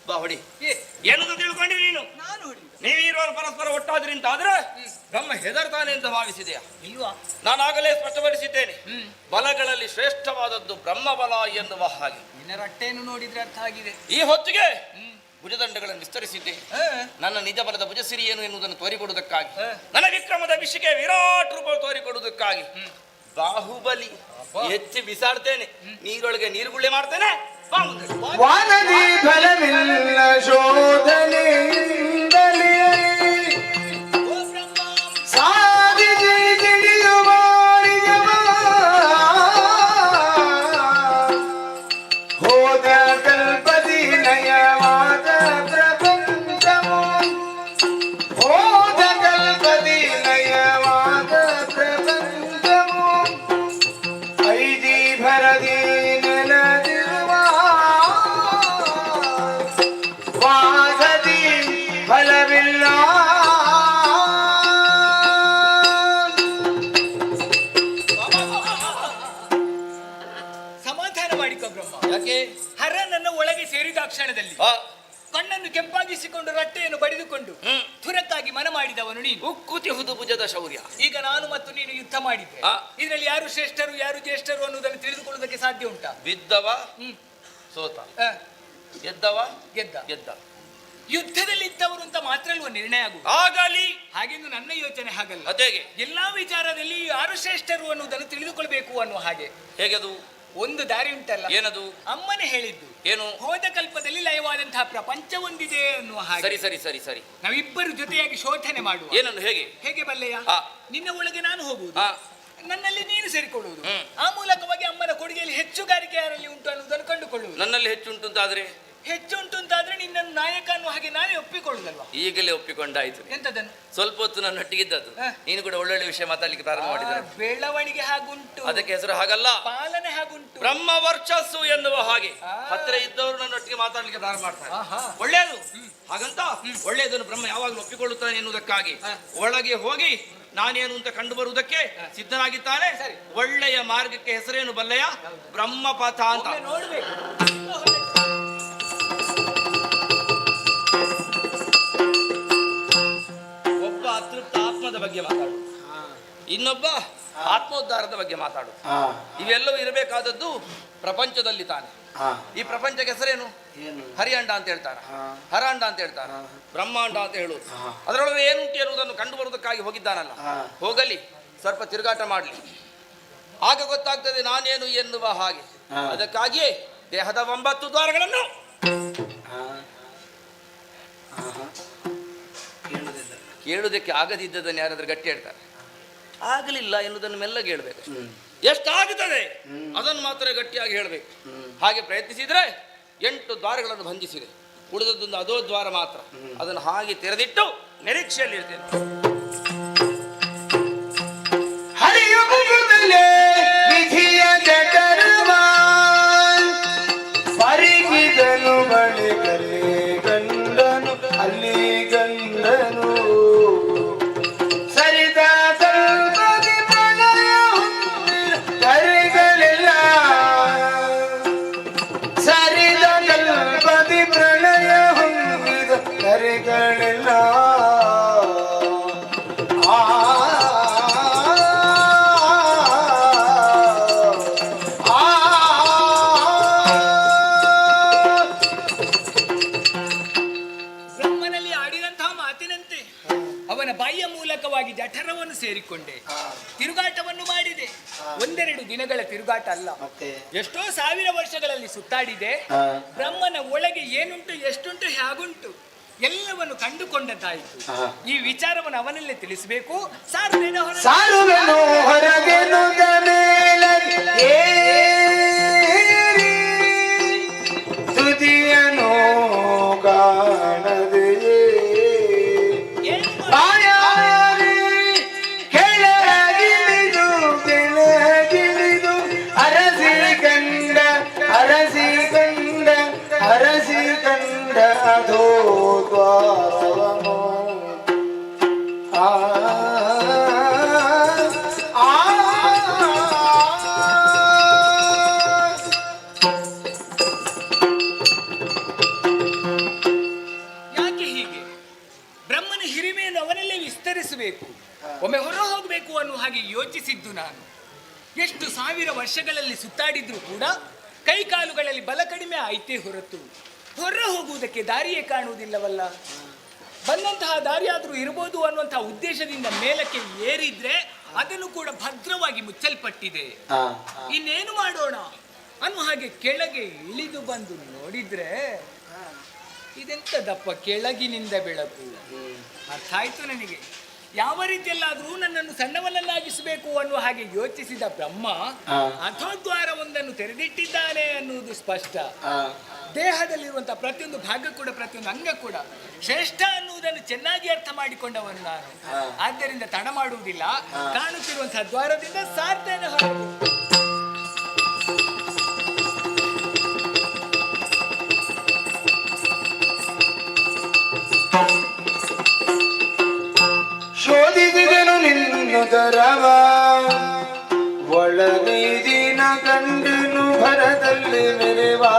ಬಾ ಹೊಡಿ. ಏನಂತ ತಿಳ್ಕೊಂಡಿ ನೀನು? ನೀವಿರುವರು ಪರಸ್ಪರ ಒಟ್ಟಾದ್ರಿಂದ ಆದ್ರೆ ಬ್ರಹ್ಮ ಹೆದರ್ತಾನೆ ಅಂತ ಭಾವಿಸಿದೆಯಾ? ಇಲ್ವಾ? ನಾನಾಗಲೇ ಸ್ಪಷ್ಟಪಡಿಸಿದ್ದೇನೆ. ಬಲಗಳಲ್ಲಿ ಶ್ರೇಷ್ಠವಾದದ್ದು ಬ್ರಹ್ಮ ಬಲ ಎನ್ನುವ ಹಾಗೆ. ನಿನ್ನ ರಟ್ಟೆಯನ್ನು ನೋಡಿದ್ರೆ ಅರ್ಥ ಆಗಿದೆ. ಈ ಹೊತ್ತಿಗೆ ಭುಜದಂಡಗಳನ್ನು ವಿಸ್ತರಿಸಿದ್ದೆ. ನನ್ನ ನಿಜ ಬಲದ ಭುಜಸಿರಿ ಏನು ಎನ್ನುವುದನ್ನು ತೋರಿಕೊಡುವುದಕ್ಕಾಗಿ, ನನ್ನ ವಿಕ್ರಮದ ವಿಷಯಕ್ಕೆ ವಿರಾಟ್ ರೂಪ ತೋರಿಕೊಡುವುದಕ್ಕಾಗಿ ಬಾಹುಬಲಿ ಎತ್ತಿ ಬಿಸಾಡ್ತೇನೆ, ನೀರೊಳಗೆ ನೀರುಗುಳ್ಳೆ ಮಾಡ್ತೇನೆ. ವಾನದಿ ಫಲವಿಲ್ಲ ಶೋಧನೆಯಿಂದಲೇ ಸಾಧಿಸಿ ತಿಳಿಯುವ ಹೋದ ಕಲ್ಪದಿ ನಯವಾದ ಪ್ರಪಂಚಮೋ, ಹೋದ ಕಲ್ಪದಿ ನಯವಾದ ಪ್ರಪಂಚಮೋ ಐದಿ ಭರದಿ ನೆಲದಿರುವ ವಾಗದಿ ಫಲವಿಲ್ಲ ಆ ಕ್ಷಣದಲ್ಲಿ ಆ, ಕಣ್ಣನ್ನು ಕೆಂಪಾಗಿಸಿಕೊಂಡು ರಟ್ಟೆಯನ್ನು ಬಡಿದುಕೊಂಡು ತುರಕ್ಕಾಗಿ ಮನ ಮಾಡಿದವನು ನೀನು. ಉಕ್ಕುತಿ ಹುದು ಭುಜದ ಶೌರ್ಯ. ಈಗ ನಾನು ಮತ್ತು ನೀನು ಯುದ್ಧ ಮಾಡಿದ್ದೆ. ಆ. ಇದರಲ್ಲಿ ಯಾರು ಶ್ರೇಷ್ಠರು ಯಾರು ಜ್ಯೇಷ್ಠರು ಅನ್ನುವುದನ್ನು ತಿಳಿದುಕೊಳ್ಳುವುದಕ್ಕೆ ಸಾಧ್ಯ ಉಂಟಾ? ಬಿದ್ದವ ಹ್ಮ್. ಸೋತ, ಆ, ಗೆದ್ದವ ಗೆದ್ದ. ಗೆದ್ದ. ಯುದ್ಧದಲ್ಲಿ ಇದ್ದವರು ಅಂತ ಮಾತ್ರ ಅಲ್ವ ನಿರ್ಣಯ ಆಗುವುದು. ಆಗಲಿ. ಹಾಗೆಂದು ನನ್ನ ಯೋಚನೆ ಹಾಗಲ್ಲ. ಅದೇಗೆ? ಎಲ್ಲಾ ವಿಚಾರದಲ್ಲಿ ಯಾರು ಶ್ರೇಷ್ಠರು ಅನ್ನುವುದನ್ನು ತಿಳಿದುಕೊಳ್ಬೇಕು ಅನ್ನುವ ಹಾಗೆ ಹೇಗೆ ಅದು? ಒಂದು ದಾರಿ ಉಂಟಲ್ಲ. ಏನದು? ಅಮ್ಮನೇ ಹೇಳಿದ್ದು. ಏನು? ಹೋದ ಕಲ್ಪದಲ್ಲಿ ಲಯವಾದಂತಹ ಪ್ರಪಂಚ ಒಂದಿದೆ ಅನ್ನುವ ಹಾಗೆ. ಸರಿ ಸರಿ ಸರಿ ಸರಿ. ನಾವಿಬ್ಬರು ಜೊತೆಯಾಗಿ ಶೋಧನೆ ಮಾಡುವ. ಏನನ್ನು? ಹೇಗೆ? ಹೇಗೆ ಬಲ್ಲೆಯ? ಆ. ನಿನ್ನ ಒಳಗೆ ನಾನು ಹೋಗುವುದು, ಆ. ನನ್ನಲ್ಲಿ ನೀನು ಸೇರಿಕೊಳ್ಳುವುದು. ಆ ಮೂಲಕವಾಗಿ ಅಮ್ಮನ ಕೊಡುಗೆಯಲ್ಲಿ ಹೆಚ್ಚುಗಾರಿಕೆ ಯಾರಲ್ಲಿ ಉಂಟು ಅನ್ನುವುದನ್ನು ಕಂಡುಕೊಳ್ಳುವುದು. ನನ್ನಲ್ಲಿ ಹೆಚ್ಚುಂಟು ಅಂತಾದ್ರೆ? ಹೆಚ್ಚು ಉಂಟು ಅಂತಾದ್ರೆ ನಿನ್ನನ್ನು ನಾಯಕ ಅನ್ನುವ ಹಾಗೆ ನಾನೇ ಒಪ್ಪಿಕೊಳ್ಳುದಲ್ವಾ? ಈಗಲೇ ಒಪ್ಪಿಕೊಂಡಾಯ್ತು. ಎಂತದನ್ನು? ಸ್ವಲ್ಪ ಹೊತ್ತು ನನ್ನೊಟ್ಟಿಗಿದ್ದದ್ದು. ನೀನು ಕೂಡ ಒಳ್ಳೊಳ್ಳೆ ವಿಷಯ ಮಾತಾಡ್ಲಿಕ್ಕೆ ಪ್ರಾರಂಭ ಮಾಡಿದ. ಬೆಳವಣಿಗೆ ಹಾಗುಂಟು, ಅದಕ್ಕೆ ಹೆಸರು ಹಾಗಲ್ಲ, ಪಾಲನೆ ಹಾಗುಂಟು, ಬ್ರಹ್ಮ ವರ್ಚಸ್ಸು ಎನ್ನುವ ಹಾಗೆ. ಹತ್ತಿರ ಇದ್ದವರು ನನ್ನೊಟ್ಟಿಗೆ ಮಾತಾಡ್ಲಿಕ್ಕೆ ಪ್ರಾರಂಭ ಮಾಡ್ತಾರೆ. ಒಳ್ಳೆಯದು ಹಾಗಂತ ಒಳ್ಳೆಯದನ್ನು ಬ್ರಹ್ಮ ಯಾವಾಗಲೂ ಒಪ್ಪಿಕೊಳ್ಳುತ್ತಾನೆ ಎನ್ನುವುದಕ್ಕಾಗಿ ಒಳಗೆ ಹೋಗಿ ನಾನೇನು ಅಂತ ಕಂಡು ಬರುವುದಕ್ಕೆ ಸಿದ್ಧನಾಗಿದ್ದಾನೆ. ಒಳ್ಳೆಯ ಮಾರ್ಗಕ್ಕೆ ಹೆಸರೇನು ಬಲ್ಲೆಯ? ಬ್ರಹ್ಮಪಥ ಅಂತ. ನೋಡ್ಬೇಕು. ಒಬ್ಬ ಅತೃಪ್ತ ಆತ್ಮದ ಬಗ್ಗೆ ಮಾತಾಡು, ಇನ್ನೊಬ್ಬ ಆತ್ಮೋದ್ಧಾರದ ಬಗ್ಗೆ ಮಾತಾಡು. ಇವೆಲ್ಲವೂ ಇರಬೇಕಾದದ್ದು ಪ್ರಪಂಚದಲ್ಲಿ ತಾನೆ. ಈ ಪ್ರಪಂಚಕ್ಕೆ ಹೆಸರೇನು? ಹರಿಯಂಡ ಅಂತ ಹೇಳ್ತಾರ, ಹರಾಂಡ ಅಂತ ಹೇಳ್ತಾರ, ಬ್ರಹ್ಮಾಂಡ ಅಂತ ಹೇಳುವುದು. ಅದರೊಳಗೆ ಏನುಂಟು ಎನ್ನುವುದನ್ನು ಕಂಡು ಬರುವುದಕ್ಕಾಗಿ ಹೋಗಿದ್ದಾನಲ್ಲ, ಹೋಗಲಿ, ಸ್ವಲ್ಪ ತಿರುಗಾಟ ಮಾಡಲಿ, ಆಗ ಗೊತ್ತಾಗ್ತದೆ ನಾನೇನು ಎನ್ನುವ ಹಾಗೆ. ಅದಕ್ಕಾಗಿಯೇ ದೇಹದ 9 ದ್ವಾರಗಳನ್ನು ಕೇಳುವುದಕ್ಕೆ ಆಗದಿದ್ದದನ್ನು ಯಾರಾದ್ರೂ ಗಟ್ಟಿ ಹೇಳ್ತಾರೆ. ಆಗಲಿಲ್ಲ ಎನ್ನುವುದನ್ನು ಮೆಲ್ಲಗೆ ಹೇಳ್ಬೇಕು. ಎಷ್ಟಾಗುತ್ತದೆ ಅದನ್ನು ಮಾತ್ರ ಗಟ್ಟಿಯಾಗಿ ಹೇಳಬೇಕು. ಹಾಗೆ ಪ್ರಯತ್ನಿಸಿದ್ರೆ 8 ದ್ವಾರಗಳನ್ನು ಬಂಧಿಸಿದೆ, ಉಳಿದದ್ದೊಂದು ಅದೋ ದ್ವಾರ ಮಾತ್ರ. ಅದನ್ನು ಹಾಗೆ ತೆರೆದಿಟ್ಟು ನಿರೀಕ್ಷೆಯಲ್ಲಿ ಇರ್ತೇನೆ. ಹರಿಯುವುದಲೇ ವಿಧಿಯ ಜಠರವ ಪರಿಗಿದನು ಬಳಿಕಲ್ಲಿ ಗಂಡನು ಅಲ್ಲಿ ಗಂಡನು ಸರಿದ ಕಲ್ಪದಿ ಪ್ರಳಯ ಹೊಂದಿದ ಕರೆಗಳೆಲ್ಲ ಸರಿದ ಕಲ್ಪದಿ ಪ್ರಳಯ ಹೊಂದಿದ ಕರೆಗಳೆಲ್ಲ ಬಾಯಿಯ ಮೂಲಕವಾಗಿ ಜಠರವನ್ನು ಸೇರಿಕೊಂಡೆ, ತಿರುಗಾಟವನ್ನು ಮಾಡಿದೆ. 1-2 ದಿನಗಳ ತಿರುಗಾಟ ಅಲ್ಲ, ಎಷ್ಟೋ 1000 ವರ್ಷಗಳಲ್ಲಿ ಸುತ್ತಾಡಿದೆ. ಬ್ರಹ್ಮನ ಒಳಗೆ ಏನುಂಟು, ಎಷ್ಟುಂಟು, ಹೇಗುಂಟು ಎಲ್ಲವನ್ನು ಕಂಡುಕೊಂಡದ್ದಾಯಿತು. ಈ ವಿಚಾರವನ್ನು ಅವನಲ್ಲೇ ತಿಳಿಸಬೇಕು. ಸಾರುವೆನು ಹೊರಗೆ ತುದಿಯನು ಕಾಣದೆಯೇ ಅರಸಿ ಕಂಡ ಅದೋ ದ್ವಾರವನು ಯಾಕೆ ಹೀಗೆ? ಬ್ರಹ್ಮನ ಹಿರಿಮೆಯನ್ನು ಅವನಲ್ಲೇ ವಿಸ್ತರಿಸಬೇಕು, ಒಮ್ಮೆ ಹೊರ ಹೋಗಬೇಕು ಅನ್ನುವ ಹಾಗೆ ಯೋಚಿಸಿದ್ದು ನಾನು. ಎಷ್ಟು 1000 ವರ್ಷಗಳಲ್ಲಿ ಸುತ್ತಾಡಿದ್ರು ಕೂಡ ಕೈಕಾಲುಗಳಲ್ಲಿ ಬಲ ಕಡಿಮೆ ಆಯ್ತೇ ಹೊರತು ಹೊರ ಹೋಗುವುದಕ್ಕೆ ದಾರಿಯೇ ಕಾಣುವುದಿಲ್ಲವಲ್ಲ. ಬಂದಂತಹ ದಾರಿಯಾದರೂ ಇರಬಹುದು ಅನ್ನುವಂತಹ ಉದ್ದೇಶದಿಂದ ಮೇಲಕ್ಕೆ ಏರಿದ್ರೆ ಅದನ್ನು ಕೂಡ ಭದ್ರವಾಗಿ ಮುಚ್ಚಲ್ಪಟ್ಟಿದೆ. ಇನ್ನೇನು ಮಾಡೋಣ ಅನ್ನುವ ಹಾಗೆ ಕೆಳಗೆ ಇಳಿದು ಬಂದು ನೋಡಿದ್ರೆ ಇದೆಂತದಪ್ಪ ಕೆಳಗಿನಿಂದ ಬೆಳಕು. ಅರ್ಥ ಆಯ್ತು ನನಗೆ. ಯಾವ ರೀತಿಯಲ್ಲಾದರೂ ನನ್ನನ್ನು ಸಣ್ಣವನನ್ನಾಗಿಸಬೇಕು ಅನ್ನುವ ಹಾಗೆ ಯೋಚಿಸಿದ ಬ್ರಹ್ಮ ಅಧೋದ್ವಾರವೊಂದನ್ನು ತೆರೆದಿಟ್ಟಿದ್ದಾನೆ ಅನ್ನುವುದು ಸ್ಪಷ್ಟ. ದೇಹದಲ್ಲಿರುವಂತಹ ಪ್ರತಿಯೊಂದು ಭಾಗ ಕೂಡ, ಪ್ರತಿಯೊಂದು ಅಂಗ ಕೂಡ ಶ್ರೇಷ್ಠ ಅನ್ನುವುದನ್ನು ಚೆನ್ನಾಗಿ ಅರ್ಥ ಮಾಡಿಕೊಂಡವನು ನಾನು. ಆದ್ದರಿಂದ ತಡ ಮಾಡುವುದಿಲ್ಲ, ಕಾಣುತ್ತಿರುವಂತಹ ದ್ವಾರದಿಂದ ಸಾರ್ತೇನೆ ಹೊರಗೆ. ಶೋಧಿಸಿದನು ನಿನ್ನ ದರವ ಒಳಗೈದಿನ ಕಂಡನು ಭರದಲ್ಲಿ ಮೆರೆವಾ.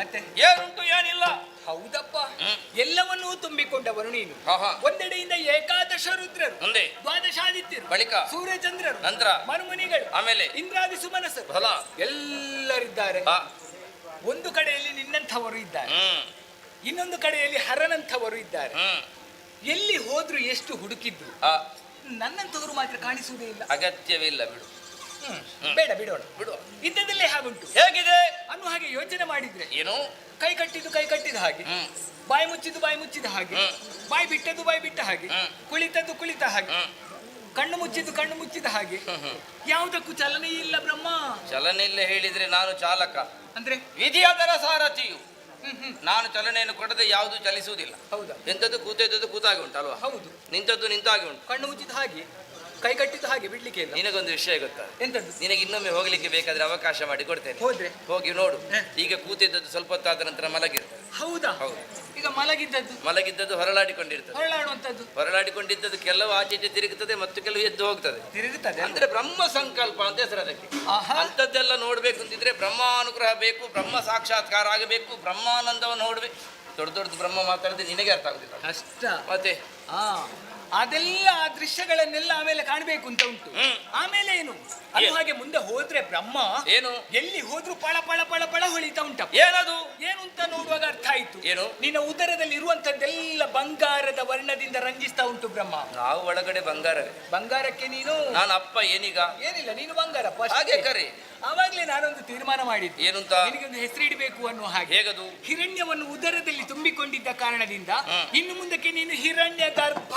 ಮತ್ತೆ ಏನುಂಟು ಏನಿಲ್ಲ. ಹೌದಪ್ಪ, ಎಲ್ಲವನ್ನೂ ತುಂಬಿಕೊಂಡವರು ನೀನು. ಆಹಾ. ಒಂದೆಡೆಯಿಂದ ಏಕಾದಶ ರುದ್ರರು, ಮುಂದೆ ದ್ವಾದಶಾದಿತ್ಯರು, ಬಳಿಕ ಸೂರ್ಯಚಂದ್ರರು, ನಂತರ ಮನುಮುನಿಗಳು, ಆಮೇಲೆ ಇಂದ್ರಾದಿ ಸುಮನಸರು ಫಲ ಎಲ್ಲರಿದ್ದಾರೆ. ಆ, ಒಂದು ಕಡೆಯಲ್ಲಿ ನಿನ್ನಂಥವರು ಇದ್ದಾರೆ, ಹ್ಮ್ ಇನ್ನೊಂದು ಕಡೆಯಲ್ಲಿ ಹರನಂಥವರು ಇದ್ದಾರೆ. ಹ್ಮ್ ಎಲ್ಲಿ ಹೋದ್ರು ಎಷ್ಟು ಹುಡುಕಿದ್ದು ಆ, ನನ್ನಂಥವರು ಮಾತ್ರ ಕಾಣಿಸುವುದೇ ಇಲ್ಲ. ಅಗತ್ಯವಿಲ್ಲ, ಬಿಡು ಬೇಡ, ಬಿಡೋಣ. ಬಿಡು. ಇದ್ದದಲ್ಲೇ ಹಾಗುಂಟು ಹೇಗಿದೆ ಅನ್ನೋ ಹಾಗೆ ಯೋಚನೆ ಮಾಡಿದ್ರೆ ಏನು ಕೈ ಕಟ್ಟಿದ್ದು ಹಾಗೆ, ಬಾಯಿ ಮುಚ್ಚಿದ ಹಾಗೆ, ಬಾಯಿ ಬಿಟ್ಟ ಹಾಗೆ, ಕುಳಿತ ಹಾಗೆ, ಕಣ್ಣು ಮುಚ್ಚಿದ ಹಾಗೆ, ಯಾವುದಕ್ಕೂ ಚಲನೆ ಇಲ್ಲ ಬ್ರಹ್ಮ. ಚಲನೆ ಇಲ್ಲ ಹೇಳಿದ್ರೆ ನಾನು ಚಾಲಕ, ಅಂದ್ರೆ ವಿಧಿಯಾದರ ಸಾರಥಿಯು. ನಾನು ಚಲನೆಯನ್ನು ಕೊಡದೆ ಯಾವುದು ಚಲಿಸುವುದಿಲ್ಲ. ಹೌದಾ? ಎಂತದ್ದು ಕೂತದ್ದು ಕೂತಾಗಿ ಉಂಟಲ್ವಾ? ಹೌದು. ನಿಂತದ್ದು ನಿಂತಾಗಿ ಉಂಟು. ಕಣ್ಣು ಮುಚ್ಚಿದ ಹಾಗೆ, ಕೈ ಕಟ್ಟಿದ ಹಾಗೆ ಬಿಡ್ಲಿಕ್ಕೆ ಇಲ್ಲ. ನಿನಗೊಂದು ವಿಷಯ ಗೊತ್ತಾ? ಎಂತದ್ದು? ನಿನಗೆ ಇನ್ನೊಮ್ಮೆ ಹೋಗ್ಲಿಕ್ಕೆ ಬೇಕಾದ್ರೆ ಅವಕಾಶ ಮಾಡಿ ಕೊಡ್ತೇನೆ. ಹೋದ್ರೆ ಹೋಗಿ ನೋಡು. ಈಗ ಕೂತಿದ್ದದ್ದು ಸ್ವಲ್ಪ ಹೊತ್ತಾದ ನಂತರ ಮಲಗಿರ್ತದೆ. ಹೌದಾ? ಹೌದು. ಈಗ ಮಲಗಿದ್ದದ್ದು ಹೊರಳಾಡಿಕೊಂಡಿರ್ತದೆ. ಹೊರಳಾಡುವಂತದ್ದು, ಹೊರಳಾಡಿಕೊಂಡಿದ್ದದ್ದು ಕೆಲವು ಆಚೆ ತಿರುಗುತ್ತದೆ ಮತ್ತು ಕೆಲವು ಎದ್ದು ಹೋಗ್ತದೆ. ತಿರುಗುತ್ತದೆ ಅಂದ್ರೆ ಬ್ರಹ್ಮ ಸಂಕಲ್ಪ ಅಂತ ಹೆಸರು ಅದಕ್ಕೆ. ಆಹಾ. ಅಂತದ್ದೆಲ್ಲ ನೋಡ್ಬೇಕು ಅಂತಿದ್ರೆ ಬ್ರಹ್ಮಾನುಗ್ರಹ ಬೇಕು, ಬ್ರಹ್ಮ ಸಾಕ್ಷಾತ್ಕಾರ ಆಗಬೇಕು, ಬ್ರಹ್ಮಾನಂದವನ್ನು ನೋಡ್ಬೇಕು. ದೊಡ್ಡ ಬ್ರಹ್ಮ ಮಾತಾಡಿದ್ರೆ ನಿನಗೆ ಅರ್ಥ ಆಗುದಿಲ್ಲ ಕಷ್ಟ. ಮತ್ತೆ ಅದೆಲ್ಲ ಆ ದೃಶ್ಯಗಳನ್ನೆಲ್ಲ ಆಮೇಲೆ ಕಾಣ್ಬೇಕು ಅಂತ ಉಂಟು. ಆಮೇಲೆ ಏನು ಅದು ಹಾಗೆ ಮುಂದೆ ಹೋದ್ರೆ ಬ್ರಹ್ಮ ಏನು ಎಲ್ಲಿ ಹೋದ್ರು ಪಳ ಪಳ ಪಳ ಪಳ ಹೊಳಿತಾ ಉಂಟ. ಏನದು ಏನು ಅಂತ ನೋಡುವಾಗ ಅರ್ಥ ಆಯ್ತು. ಏನು? ನಿನ್ನ ಉದರದಲ್ಲಿ ಇರುವಂತದ್ದೆಲ್ಲ ಬಂಗಾರದ ವರ್ಣದಿಂದ ರಂಜಿಸ್ತಾ ಉಂಟು ಬ್ರಹ್ಮ. ನಾವು ಒಳಗಡೆ ಬಂಗಾರವೇ. ಬಂಗಾರಕ್ಕೆ ನೀನು ನಾನು ಅಪ್ಪ ಏನೀಗ? ಏನಿಲ್ಲ, ನೀನು ಬಂಗಾರಪ್ಪ. ಹಾಗೆ ಕರಿ. ಆವಾಗ್ಲೇ ನಾನೊಂದು ತೀರ್ಮಾನ ಮಾಡಿದ್ದೆ. ಏನಂತ? ನಿನಗೊಂದು ಹೆಸರಿಡಬೇಕು ಅನ್ನುವ ಹಾಗೆ. ಹೇಗದು? ಹಿರಣ್ಯವನ್ನು ಉದರದಲ್ಲಿ ತುಂಬಿಕೊಂಡಿದ್ದ ಕಾರಣದಿಂದ ಇನ್ನು ಮುಂದಕ್ಕೆ ನೀನು ಹಿರಣ್ಯ ಗರ್ಭ.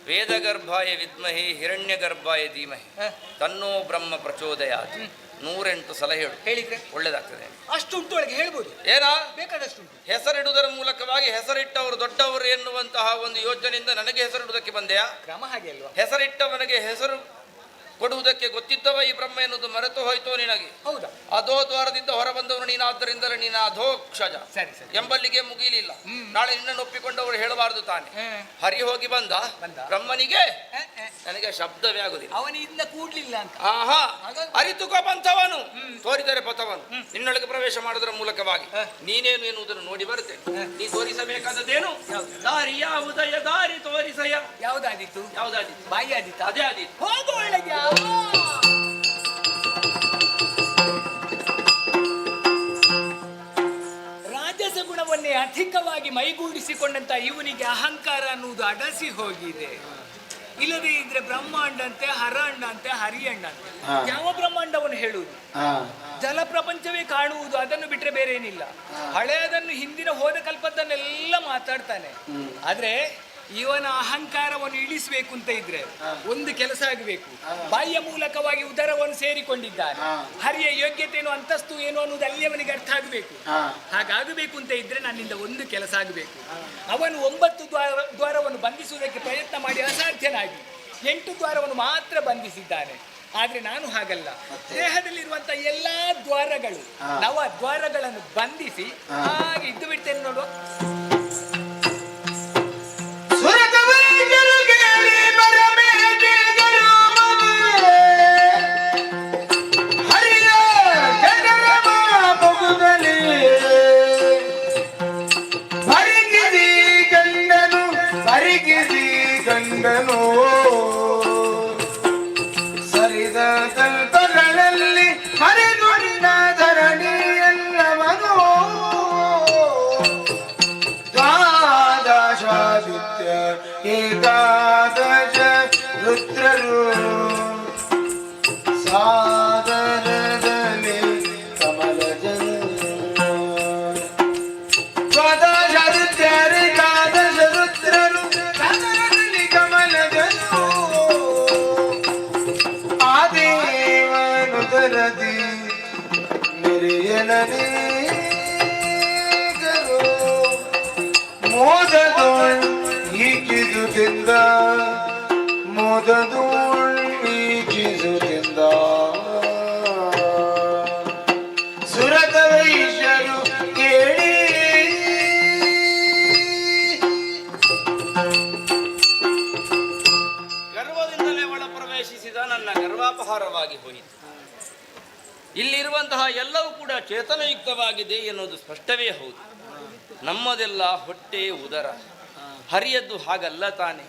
ವೇದ ಗರ್ಭಾಯ ವಿದ್ಮಹಿ ಹಿರಣ್ಯ ಗರ್ಭಾಯ ಧೀಮಹಿ ತನ್ನೋ ಬ್ರಹ್ಮ ಪ್ರಚೋದಯಾತ್. 108 ಸಲ ಹೇಳು, ಹೇಳಿದ್ರೆ ಒಳ್ಳೇದಾಗ್ತದೆ. ಅಷ್ಟುಂಟು ಒಳಗೆ ಹೇಳ್ಬೋದು. ಏನಾ ಬೇಕಾದಷ್ಟು ಹೆಸರಿಡುವುದರ ಮೂಲಕವಾಗಿ ಹೆಸರಿಟ್ಟವರು ದೊಡ್ಡವರು ಎನ್ನುವಂತಹ ಒಂದು ಯೋಚನೆಯಿಂದ ನನಗೆ ಹೆಸರಿಡುವುದಕ್ಕೆ ಬಂದೆಯಾ? ಕ್ರಮ ಹಾಗೆ ಅಲ್ವಾ? ಹೆಸರಿಟ್ಟವನಿಗೆ ಹೆಸರು ಕೊಡುವುದಕ್ಕೆ ಗೊತ್ತಿದ್ದವ ಈ ಬ್ರಹ್ಮ ಎನ್ನುವುದು ಮರೆತು ಹೋಯ್ತೋ ನಿನಗೆ? ಹೌದಾ? ಅಧೋ ದ್ವಾರದಿಂದ ಹೊರಬಂದವನು ನೀನಾದ್ದರಿಂದಲೇ ನೀನು ಅಧೋಕ್ಷಜ ಸರಿ ಎಂಬಲ್ಲಿಗೆ ಮುಗಿಲಿಲ್ಲ. ನಾಳೆ ನಿನ್ನನ್ನು ಒಪ್ಪಿಕೊಂಡವರು ಹೇಳಬಾರದು ತಾನೆ. ಹರಿ ಹೋಗಿ ಬಂದ ಬ್ರಹ್ಮನಿಗೆ ನನಗೆ ಶಬ್ದವೇ ಆಗುದಿಲ್ಲ. ಅವನಿಂದ ಕೂಡ್ಲಿಲ್ಲ ಅಂತ. ಆಹಾ, ಅರಿತುಕೋ ಪಂಥವನು ತೋರಿದರೆ ಪಥವನು ನಿನ್ನೊಳಗೆ ಪ್ರವೇಶ ಮಾಡುವುದರ ಮೂಲಕವಾಗಿ ನೀನೇನು ಎನ್ನುವುದನ್ನು ನೋಡಿ ಬರ್ತೇನೆ. ನೀ ತೋರಿಸಬೇಕಾದದ್ದೇನು? ದಾರಿ ಯಾವುದಯ ದಾರಿ ತೋರಿಸಯ. ಯಾವ್ದಾದಿತ್ತು? ಯಾವ್ದಾದಿತ್ತು? ಬಾಯಿ ಆದಿತ್ತು. ಅದೇ ಆದಿತ್ತು. ಹೋಗು ಒಳಗೆ. ರಾಜಸ ಗುಣವನ್ನೇ ಅಧಿಕವಾಗಿ ಮೈಗೂಡಿಸಿಕೊಂಡಂತ ಇವನಿಗೆ ಅಹಂಕಾರ ಅನ್ನುವುದು ಅಡಸಿ ಹೋಗಿದೆ. ಇಲ್ಲದೆ ಇದ್ರೆ ಬ್ರಹ್ಮಾಂಡ ಅಂತೆ, ಹರಾಂಡ ಅಂತೆ, ಹರಿಯಂಡ ಅಂತೆ. ಯಾವ ಬ್ರಹ್ಮಾಂಡವನ್ನು ಹೇಳುವುದು? ಜಲ ಪ್ರಪಂಚವೇ ಕಾಣುವುದು, ಅದನ್ನು ಬಿಟ್ರೆ ಬೇರೆ ಏನಿಲ್ಲ. ಹಳೆಯದನ್ನು ಹಿಂದಿನ ಹೋದ ಕಲ್ಪದ್ದನ್ನೆಲ್ಲ ಮಾತಾಡ್ತಾನೆ. ಆದ್ರೆ ಇವನ ಅಹಂಕಾರವನ್ನು ಇಳಿಸಬೇಕು ಅಂತ ಇದ್ರೆ ಒಂದು ಕೆಲಸ ಆಗಬೇಕು. ಬಾಯಿಯ ಮೂಲಕವಾಗಿ ಉದರವನ್ನು ಸೇರಿಕೊಂಡಿದ್ದಾನೆ. ಹರಿಯ ಯೋಗ್ಯತೆ ಏನು, ಅಂತಸ್ತು ಏನು ಅನ್ನೋದು ಅಲ್ಲಿ ಅವನಿಗೆ ಅರ್ಥ ಆಗಬೇಕು. ಹಾಗಾಗಬೇಕು ಅಂತ ಇದ್ರೆ ನನ್ನಿಂದ ಒಂದು ಕೆಲಸ ಆಗಬೇಕು. ಅವನು 9 ದ್ವಾರವನ್ನು ಬಂಧಿಸುವುದಕ್ಕೆ ಪ್ರಯತ್ನ ಮಾಡಿ ಅಸಾಧ್ಯನಾಗಿ 8 ದ್ವಾರವನ್ನು ಮಾತ್ರ ಬಂಧಿಸಿದ್ದಾನೆ. ಆದ್ರೆ ನಾನು ಹಾಗಲ್ಲ. ದೇಹದಲ್ಲಿರುವಂತ ಎಲ್ಲಾ ದ್ವಾರಗಳು, 9 ದ್ವಾರಗಳನ್ನು ಬಂಧಿಸಿ ಹಾಗೆ ಇದ್ದು ಬಿಡ್ತೇನೆ ನೋಡುವ. ಸರಿದ ಕಲ್ಪಗಳಲ್ಲಿ ಹರಿಗೊಂಡ ಧರಣಿ ಎಲ್ಲವನು ದ್ವಾದಶಾದಿತ್ಯ ಏಕಾದಶ ರುದ್ರರು ಸಾದರದಲ್ಲಿ ಕಮಲ ದ್ವಾದಶಾದಿತ್ಯ ಏಕಾದಶ ರುದ್ರರು ಸಾದರದಲ್ಲಿ ಕಮಲ ಆದೇವನುದರದಿ ಮೆರೆಯಲನೇ ಮೋದದೋಳ್ ಈಕಿಸುತ್ತಿಂದ ಮೋದದೋಳ್ ಈಕಿಸುತ್ತಿಂದ ಸುರತ ವೈಶ್ಯರು ಕೇಳಿ ಗರ್ವದಿಂದಲೇ ಒಳ ಪ್ರವೇಶಿಸಿದ ನನ್ನ ಗರ್ವಾಪಹಾರವಾಗಿ ಹೋಯಿತು. ಇಲ್ಲಿರುವಂತಹ ಎಲ್ಲವೂ ಕೂಡ ಕೂಡ ಚೇತನಯುಕ್ತವಾಗಿದೆ ಎನ್ನುವುದು ಸ್ಪಷ್ಟವೇ ಹೌದು. ನಮ್ಮದೆಲ್ಲ ಹೊಟ್ಟೆ ಉದರ, ಹರಿಯದ್ದು ಹಾಗಲ್ಲ ತಾನೆ.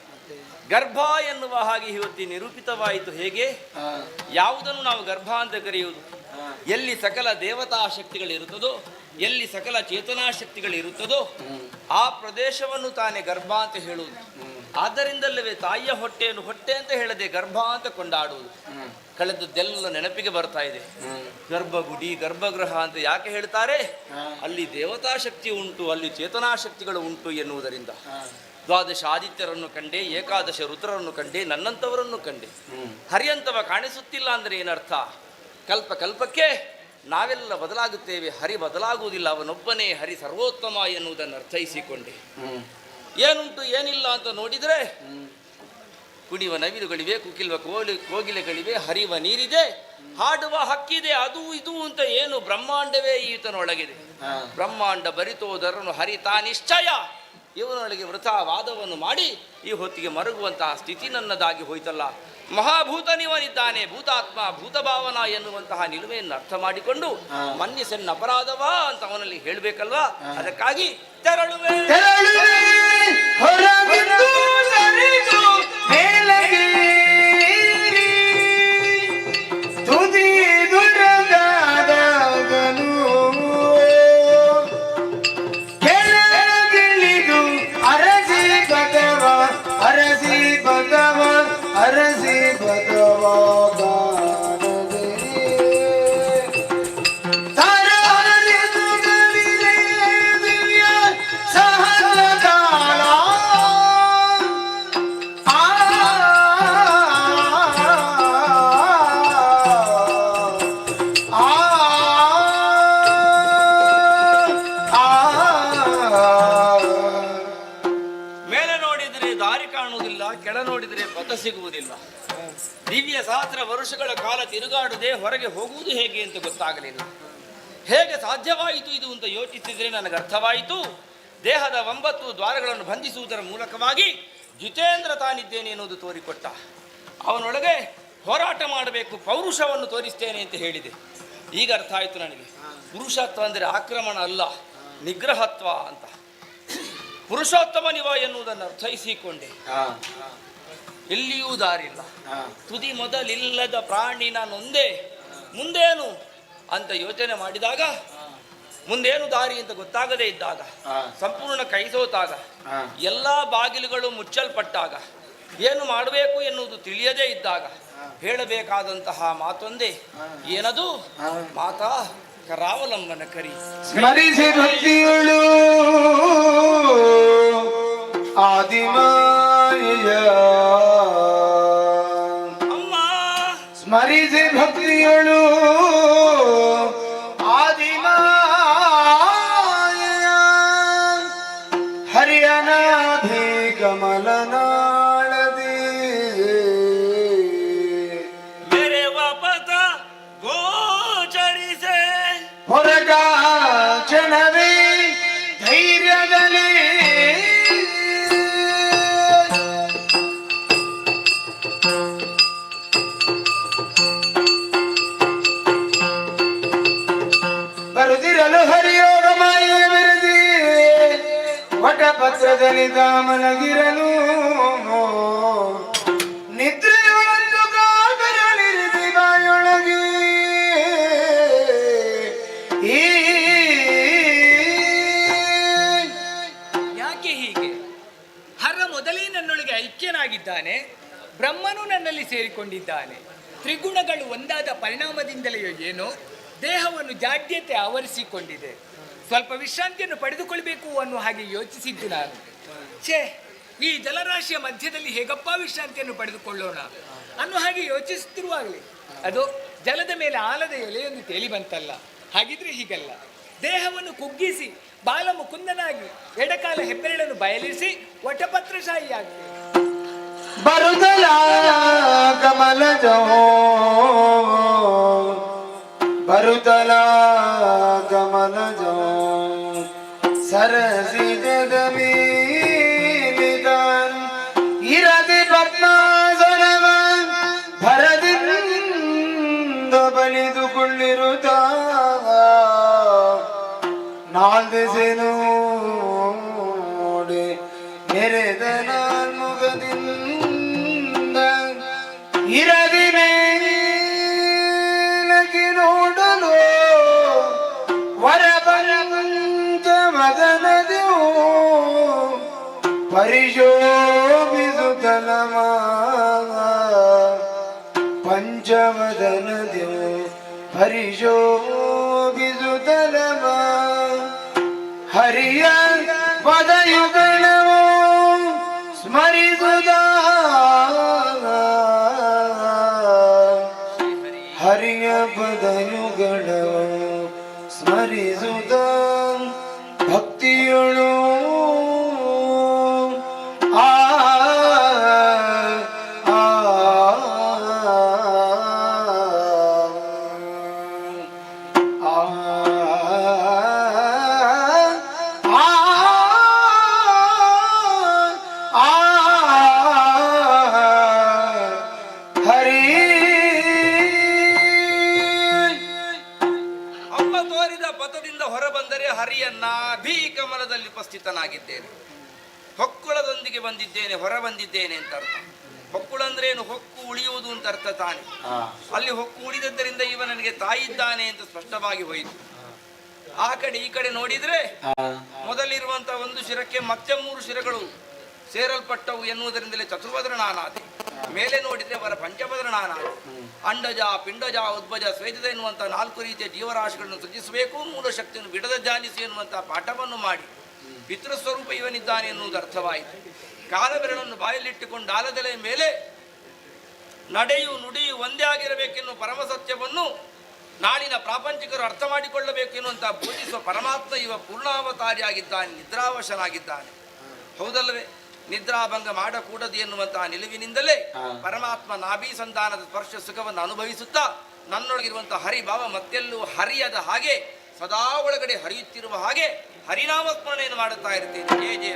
ಗರ್ಭ ಎನ್ನುವ ಹಾಗೆ ಇವತ್ತಿ ನಿರೂಪಿತವಾಯಿತು. ಹೇಗೆ? ಯಾವುದನ್ನು ನಾವು ಗರ್ಭ ಅಂತ ಕರೆಯುವುದು? ಎಲ್ಲಿ ಸಕಲ ದೇವತಾ ಶಕ್ತಿಗಳಿರುತ್ತದೋ, ಎಲ್ಲಿ ಸಕಲ ಚೇತನಾ ಶಕ್ತಿಗಳಿರುತ್ತದೋ ಆ ಪ್ರದೇಶವನ್ನು ತಾನೇ ಗರ್ಭ ಅಂತ ಹೇಳುವುದು. ಆದ್ದರಿಂದಲ್ಲವೇ ತಾಯಿಯ ಹೊಟ್ಟೆಯನ್ನು ಹೊಟ್ಟೆ ಅಂತ ಹೇಳದೆ ಗರ್ಭ ಅಂತ ಕೊಂಡಾಡುವುದು. ಕಳೆದದ್ದೆಲ್ಲ ನೆನಪಿಗೆ ಬರ್ತಾ ಇದೆ. ಗರ್ಭಗುಡಿ, ಗರ್ಭಗೃಹ ಅಂತ ಯಾಕೆ ಹೇಳ್ತಾರೆ? ಅಲ್ಲಿ ದೇವತಾ ಶಕ್ತಿ ಉಂಟು, ಅಲ್ಲಿ ಚೇತನಾ ಶಕ್ತಿಗಳು ಉಂಟು ಎನ್ನುವುದರಿಂದ. ದ್ವಾದಶ ಆದಿತ್ಯರನ್ನು ಕಂಡೆ, ಏಕಾದಶ ರುದ್ರರನ್ನು ಕಂಡೆ, ನನ್ನಂಥವರನ್ನು ಕಂಡೆ. ಹರಿಯಂತವ ಕಾಣಿಸುತ್ತಿಲ್ಲ ಅಂದರೆ ಏನರ್ಥ? ಕಲ್ಪ ಕಲ್ಪಕ್ಕೆ ನಾವೆಲ್ಲ ಬದಲಾಗುತ್ತೇವೆ, ಹರಿ ಬದಲಾಗುವುದಿಲ್ಲ. ಅವನೊಬ್ಬನೇ ಹರಿ ಸರ್ವೋತ್ತಮ ಎನ್ನುವುದನ್ನು ಅರ್ಥೈಸಿಕೊಂಡೆ. ಏನುಂಟು ಏನಿಲ್ಲ ಅಂತ ನೋಡಿದರೆ ಕುಣಿಯುವ ನವಿಲುಗಳಿವೆ, ಕುಕ್ಕಿಲ್ವ ಕೋಗಿಲೆಗಳಿವೆ, ಹರಿಯುವ ನೀರಿದೆ, ಹಾಡುವ ಹಕ್ಕಿದೆ, ಅದು ಇದು ಅಂತ ಏನು ಬ್ರಹ್ಮಾಂಡವೇ ಈತನೊಳಗಿದೆ. ಬ್ರಹ್ಮಾಂಡ ಬರಿತೋದರನು ಹರಿತಾ ನಿಶ್ಚಯ. ಇವನೊಳಗೆ ವೃಥಾವಾದವನ್ನು ಮಾಡಿ ಈ ಹೊತ್ತಿಗೆ ಮರುಗುವಂತಹ ಸ್ಥಿತಿ ನನ್ನದಾಗಿ ಹೋಯ್ತಲ್ಲ. ಮಹಾಭೂತನಿವನಿದ್ದಾನೆ, ಭೂತಾತ್ಮ ಭೂತಭಾವನ ಎನ್ನುವಂತಹ ನಿಲುಮೆಯನ್ನು ಅರ್ಥ ಮಾಡಿಕೊಂಡು ಮನ್ಯಸನ್ನ ಅಪರಾಧವಾ ಅಂತ ಅವನಲ್ಲಿ ಹೇಳಬೇಕಲ್ವಾ? ಅದಕ್ಕಾಗಿ ತೆರಳುವೆ ಸಿಗುವುದಿಲ್ಲ. ದಿವ್ಯ ಸಹಸ್ರ ವರ್ಷಗಳ ಕಾಲ ತಿರುಗಾಡುವುದೇ ಹೊರಗೆ ಹೋಗುವುದು ಹೇಗೆ ಅಂತ ಗೊತ್ತಾಗಲಿಲ್ಲ. ಹೇಗೆ ಸಾಧ್ಯವಾಯಿತು ಇದು ಅಂತ ಯೋಚಿಸಿದರೆ ನನಗೆ ಅರ್ಥವಾಯಿತು. ದೇಹದ 9 ದ್ವಾರಗಳನ್ನು ಬಂಧಿಸುವುದರ ಮೂಲಕವಾಗಿ ಜಿತೇಂದ್ರ ತಾನಿದ್ದೇನೆ ಎನ್ನುವುದು ತೋರಿಕೊಟ್ಟ. ಅವನೊಳಗೆ ಹೋರಾಟ ಮಾಡಬೇಕು, ಪೌರುಷವನ್ನು ತೋರಿಸ್ತೇನೆ ಅಂತ ಹೇಳಿದೆ. ಈಗ ಅರ್ಥ ಆಯಿತು ನನಗೆ. ಪುರುಷತ್ವ ಅಂದರೆ ಆಕ್ರಮಣ ಅಲ್ಲ, ನಿಗ್ರಹತ್ವ ಅಂತ. ಪುರುಷೋತ್ತಮನಿವ ಎನ್ನುವುದನ್ನು ಅರ್ಥೈಸಿಕೊಂಡೆ. ಎಲ್ಲಿಯೂ ದಾರಿಲ್ಲ, ತುದಿ ಮೊದಲಿಲ್ಲದ ಪ್ರಾಣಿ ನಾನೊಂದೇ, ಮುಂದೇನು ಅಂತ ಯೋಚನೆ ಮಾಡಿದಾಗ, ಮುಂದೇನು ದಾರಿ ಅಂತ ಗೊತ್ತಾಗದೇ ಇದ್ದಾಗ, ಸಂಪೂರ್ಣ ಕೈಸೋತಾಗ, ಎಲ್ಲ ಬಾಗಿಲುಗಳು ಮುಚ್ಚಲ್ಪಟ್ಟಾಗ, ಏನು ಮಾಡಬೇಕು ಎನ್ನುವುದು ತಿಳಿಯದೇ ಇದ್ದಾಗ ಹೇಳಬೇಕಾದಂತಹ ಮಾತೊಂದೇ. ಏನದು? ಮಾತಾ ಕರಾವಲಂಬನ ಕರಿ. ಸ್ಮರಿಸಿ ಭಕ್ತಿಗಳು ಆದಿಮಾಯ ಅಮ್ಮ, ಸ್ಮರಿಸಿ ಭಕ್ತಿಗಳು ಆದಿಮಾಯ ಹರಿಯನಾಧಿ ಕಮಲನಾಳದಿ ಮೇರೆ ವಾಪತ ಗೋಚರಿಸೆ ಹೊರಗ ಕ್ಷಣವೇ ಧೈರ್ಯದಲ್ಲಿ ಬರುತ್ತಿರಲು ಹರಿಯೋಗ ಮಾಯ ಮೆರೆದಿ ವಟಪತ್ರದಲ್ಲಿ ದಾಮನಗಿರಲು ನಿದ್ರೆಯೊಳಂದು ಕಾದರಳಿರಿಸಿ ಬಾಯೊಳಗೆ ಯಾಕೆ ಹೀಗೆ? ಹರ ಮೊದಲೇ ನನ್ನೊಳಗೆ ಐಕ್ಯನಾಗಿದ್ದಾನೆ, ಬ್ರಹ್ಮನು ನನ್ನಲ್ಲಿ ಸೇರಿಕೊಂಡಿದ್ದಾನೆ. ತ್ರಿಗುಣಗಳು ಒಂದಾದ ಪರಿಣಾಮದಿಂದಲೇ ಏನೋ ದೇಹವನ್ನು ಜಾಡ್ಯತೆ ಆವರಿಸಿಕೊಂಡಿದೆ. ಸ್ವಲ್ಪ ವಿಶ್ರಾಂತಿಯನ್ನು ಪಡೆದುಕೊಳ್ಬೇಕು ಅನ್ನುವ ಹಾಗೆ ಯೋಚಿಸಿದ್ದು ನಾನು. ಈ ಜಲರಾಶಿಯ ಮಧ್ಯದಲ್ಲಿ ಹೇಗಪ್ಪ ವಿಶ್ರಾಂತಿಯನ್ನು ಪಡೆದುಕೊಳ್ಳೋಣ ಅನ್ನೋ ಹಾಗೆ ಯೋಚಿಸುತ್ತಿರುವಾಗಲೇ ಅದು ಜಲದ ಮೇಲೆ ಆಲದ ಎಲೆಯೊಂದು ತೇಲಿ ಬಂತಲ್ಲ. ಹಾಗಿದ್ರೆ ಹೀಗಲ್ಲ, ದೇಹವನ್ನು ಕುಗ್ಗಿಸಿ ಬಾಲ ಮುಕುಂದನಾಗಿ ಎಡಕಾಲ ಹೆಬ್ಬೆರಳನ್ನು ಬಯಲಿಸಿ ವಟಪತ್ರಶಾಹಿಯಾಗಿ ಬರುದಲ ಕಮಲಜೋ ಬರುದಲ ಕಮಲಜೋ ಸರಸಿ ಜಗಮೀ ಇರದಿ ಪದ್ಮಾಸನವ ಭರದಿಂದ ಬಲಿದುಕೊಳ್ಳಿರುತ್ತ ಆಲಿಸಿ ನೋಡಿ ನೆರೆದ ನಾಲ್ಮುಗದಿಂದ ಇರದಿ ಮೇಲಗಿ ನೋಡಲು ವರಪಂಚ ಮದನದೆವು ಪರಿಶೋಭಿಸುತ್ತಲಮ ಪಂಚಮದನದೆವು ಪರಿಶೋಭಿಸುತ್ತಲಮ ಹರಿಯ ಪದಯುಗಣವು ಸ್ಮರಿಸುದ ಹರಿಯ ಪದಯುಗಣವು ಸ್ಮರಿಸುದ ಭಕ್ತಿಯೊಳು ಆ ಕಮಲದಲ್ಲಿ ಉಪಸ್ಥಿತನಾಗಿದ್ದೇನೆ. ಹೊಕ್ಕುಳದೊಂದಿಗೆ ಬಂದಿದ್ದೇನೆ, ಹೊರ ಬಂದಿದ್ದೇನೆ ಅಂತ ಅರ್ಥ. ಹೊಕ್ಕುಳ ಅಂದ್ರೆ ಏನು? ಹೊಕ್ಕು ಉಳಿಯುವುದು ಅಂತ ಅರ್ಥ ತಾನೆ. ಅಲ್ಲಿ ಹೊಕ್ಕು ಉಳಿದದ್ದರಿಂದ ಇವ ನನಗೆ ತಾಯಿದ್ದಾನೆ ಅಂತ ಸ್ಪಷ್ಟವಾಗಿ ಹೋಯಿತು. ಆ ಕಡೆ ಈ ಕಡೆ ನೋಡಿದ್ರೆ ಮೊದಲಿರುವಂತಹ ಒಂದು ಶಿರಕ್ಕೆ ಮತ್ತೆ 3 ಶಿರಗಳು ಸೇರಲ್ಪಟ್ಟವು ಎನ್ನುವುದರಿಂದಲೇ ಚತುರ್ವದನ ನಾನಾದೆ. ಮೇಲೆ ನೋಡಿದ್ರೆ ಅವರ ಪಂಚವದನ ನಾನಾದೆ. ಅಂಡಜ, ಪಿಂಡಜ, ಉದ್ಭಜ, ಸ್ವೇದಜ ಎನ್ನುವಂತಹ 4 ರೀತಿಯ ಜೀವರಾಶಿಗಳನ್ನು ಸೃಜಿಸಬೇಕು, ಮೂಲ ಶಕ್ತಿಯನ್ನು ಬಿಡದ ಜಾಲಿಸಿ ಎನ್ನುವಂತಹ ಪಾಠವನ್ನು ಮಾಡಿ ಪಿತೃಸ್ವರೂಪ ಇವನಿದ್ದಾನೆ ಎನ್ನುವುದು ಅರ್ಥವಾಯಿತು. ಕಾಲಬೆರಳನ್ನು ಬಾಯಲ್ಲಿಟ್ಟುಕೊಂಡು ಆಲದೆಲೆ ಮೇಲೆ ನಡೆಯು ನುಡಿಯು ಒಂದೇ ಆಗಿರಬೇಕೆನ್ನುವ ಪರಮ ಸತ್ಯವನ್ನು ನಾಳಿನ ಪ್ರಾಪಂಚಿಕರು ಅರ್ಥ ಮಾಡಿಕೊಳ್ಳಬೇಕೆನ್ನುವಂತಹ ಬೋಧಿಸುವ ಪರಮಾತ್ಮ ಇವ ಪೂರ್ಣಾವತಾರಿಯಾಗಿದ್ದಾನೆ, ನಿದ್ರಾವಶನಾಗಿದ್ದಾನೆ. ಹೌದಲ್ಲವೇ? ನಿದ್ರಾಭಂಗ ಮಾಡಕೂಡದು ಎನ್ನುವಂತಹ ನಿಲುವಿನಿಂದಲೇ ಪರಮಾತ್ಮ ನಾಭಿ ಸಂಧಾನದ ಸ್ಪರ್ಶ ಸುಖವನ್ನು ಅನುಭವಿಸುತ್ತಾ ನನ್ನೊಳಗಿರುವಂತಹ ಹರಿಭಾವ ಮತ್ತೆಲ್ಲೂ ಹರಿಯದ ಹಾಗೆ ಸದಾ ಒಳಗಡೆ ಹರಿಯುತ್ತಿರುವ ಹಾಗೆ ಹರಿನಾಮ ಸ್ಮರಣೆಯನ್ನು ಮಾಡುತ್ತಾ ಇರ್ತೇನೆ. ಜಯ ಜಯ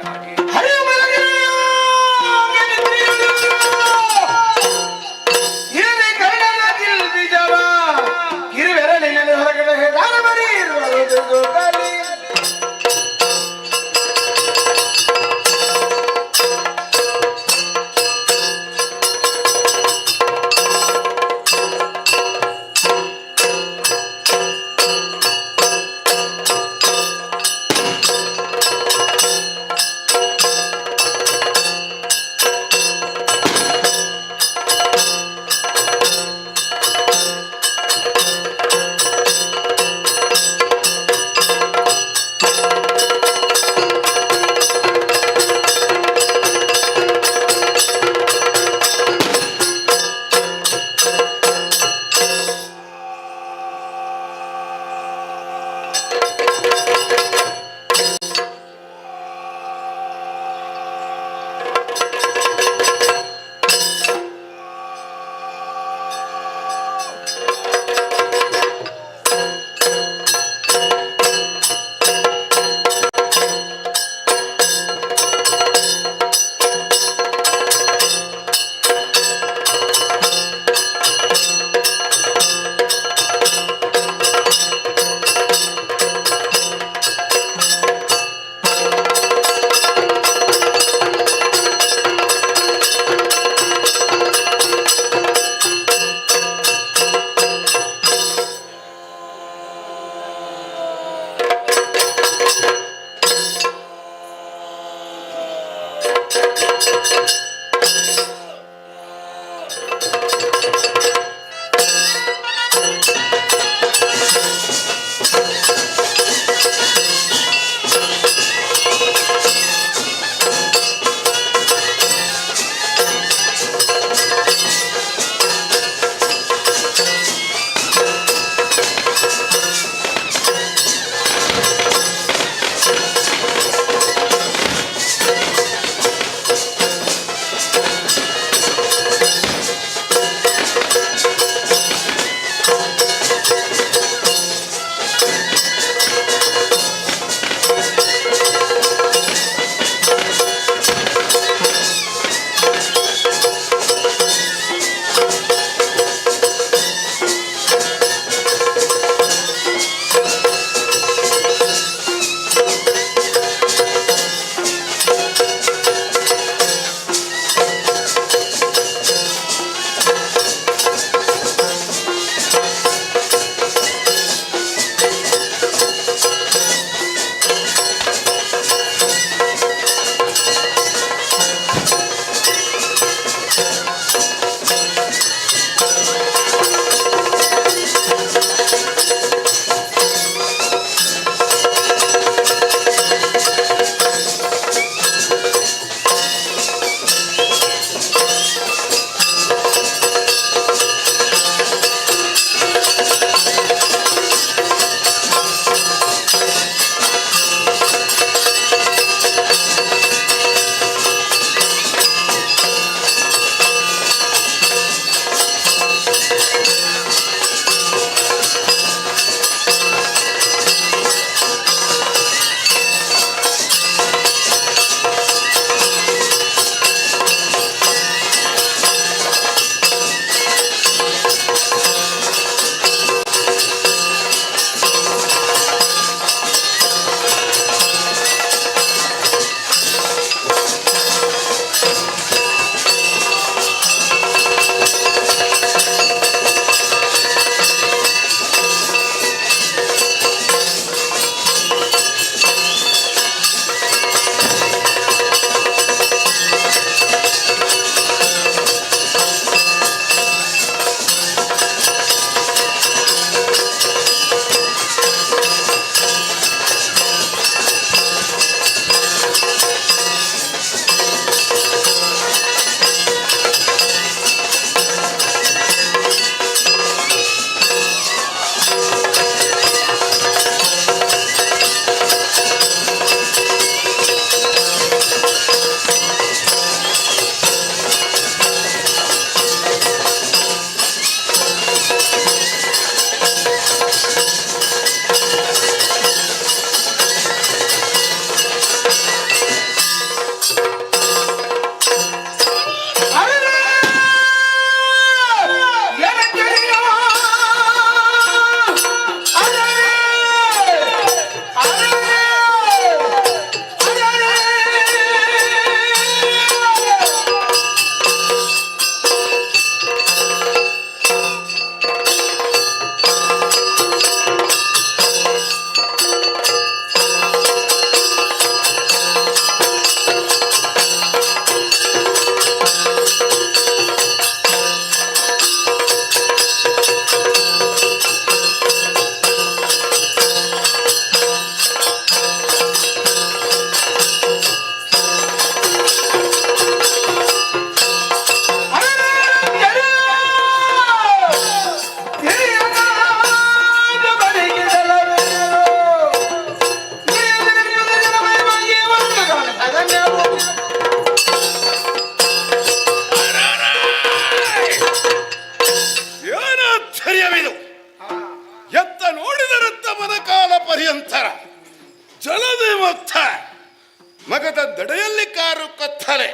ಜಗದ ದಡೆಯಲ್ಲಿ ಕಾರು ಕತ್ತಲೆ,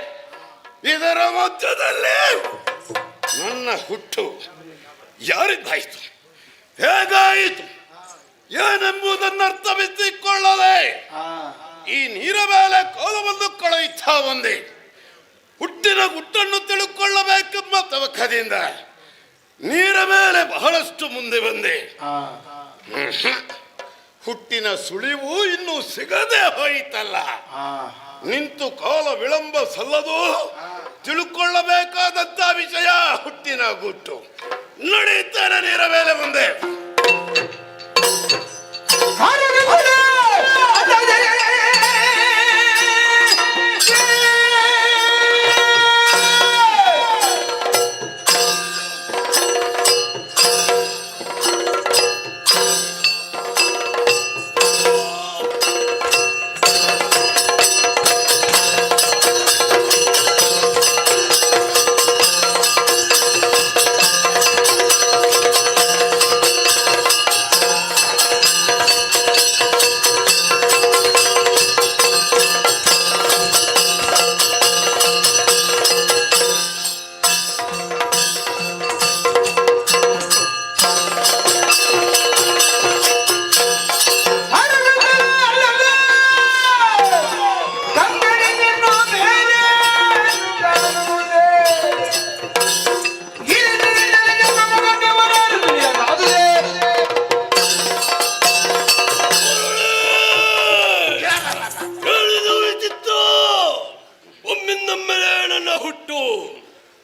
ಇದರ ಮಧ್ಯದಲ್ಲಿ ನನ್ನ ಹುಟ್ಟು ಯಾರಿದ್ದಾಯಿತು, ಹೇಗಾಯಿತು ಏನೆಂಬುದನ್ನು ಅರ್ಥವಿಸಿಕೊಳ್ಳದೆ ಈ ನೀರ ಮೇಲೆ ಕೋಲವನ್ನು ಕೊಳೆಯುತ್ತಾ ಬಂದೆ. ಹುಟ್ಟಿನ ಗುಟ್ಟನ್ನು ತಿಳುಕೊಳ್ಳಬೇಕೆಂಬ ತವಕದಿಂದ ನೀರ ಮೇಲೆ ಬಹಳಷ್ಟು ಮುಂದೆ ಬಂದೆ. ಹುಟ್ಟಿನ ಸುಳಿವು ಇನ್ನೂ ಸಿಗದೆ ಹೋಯಿತಲ್ಲ. ನಿಂತು ಕಾಲ ವಿಳಂಬ ಸಲ್ಲದು, ತಿಳುಕೊಳ್ಳಬೇಕಾದಂತ ವಿಷಯ ಹುಟ್ಟಿನ ಗುಟ್ಟು. ನಡೆಯುತ್ತಾನೆ ನೀರ ಮೇಲೆ ಮುಂದೆ.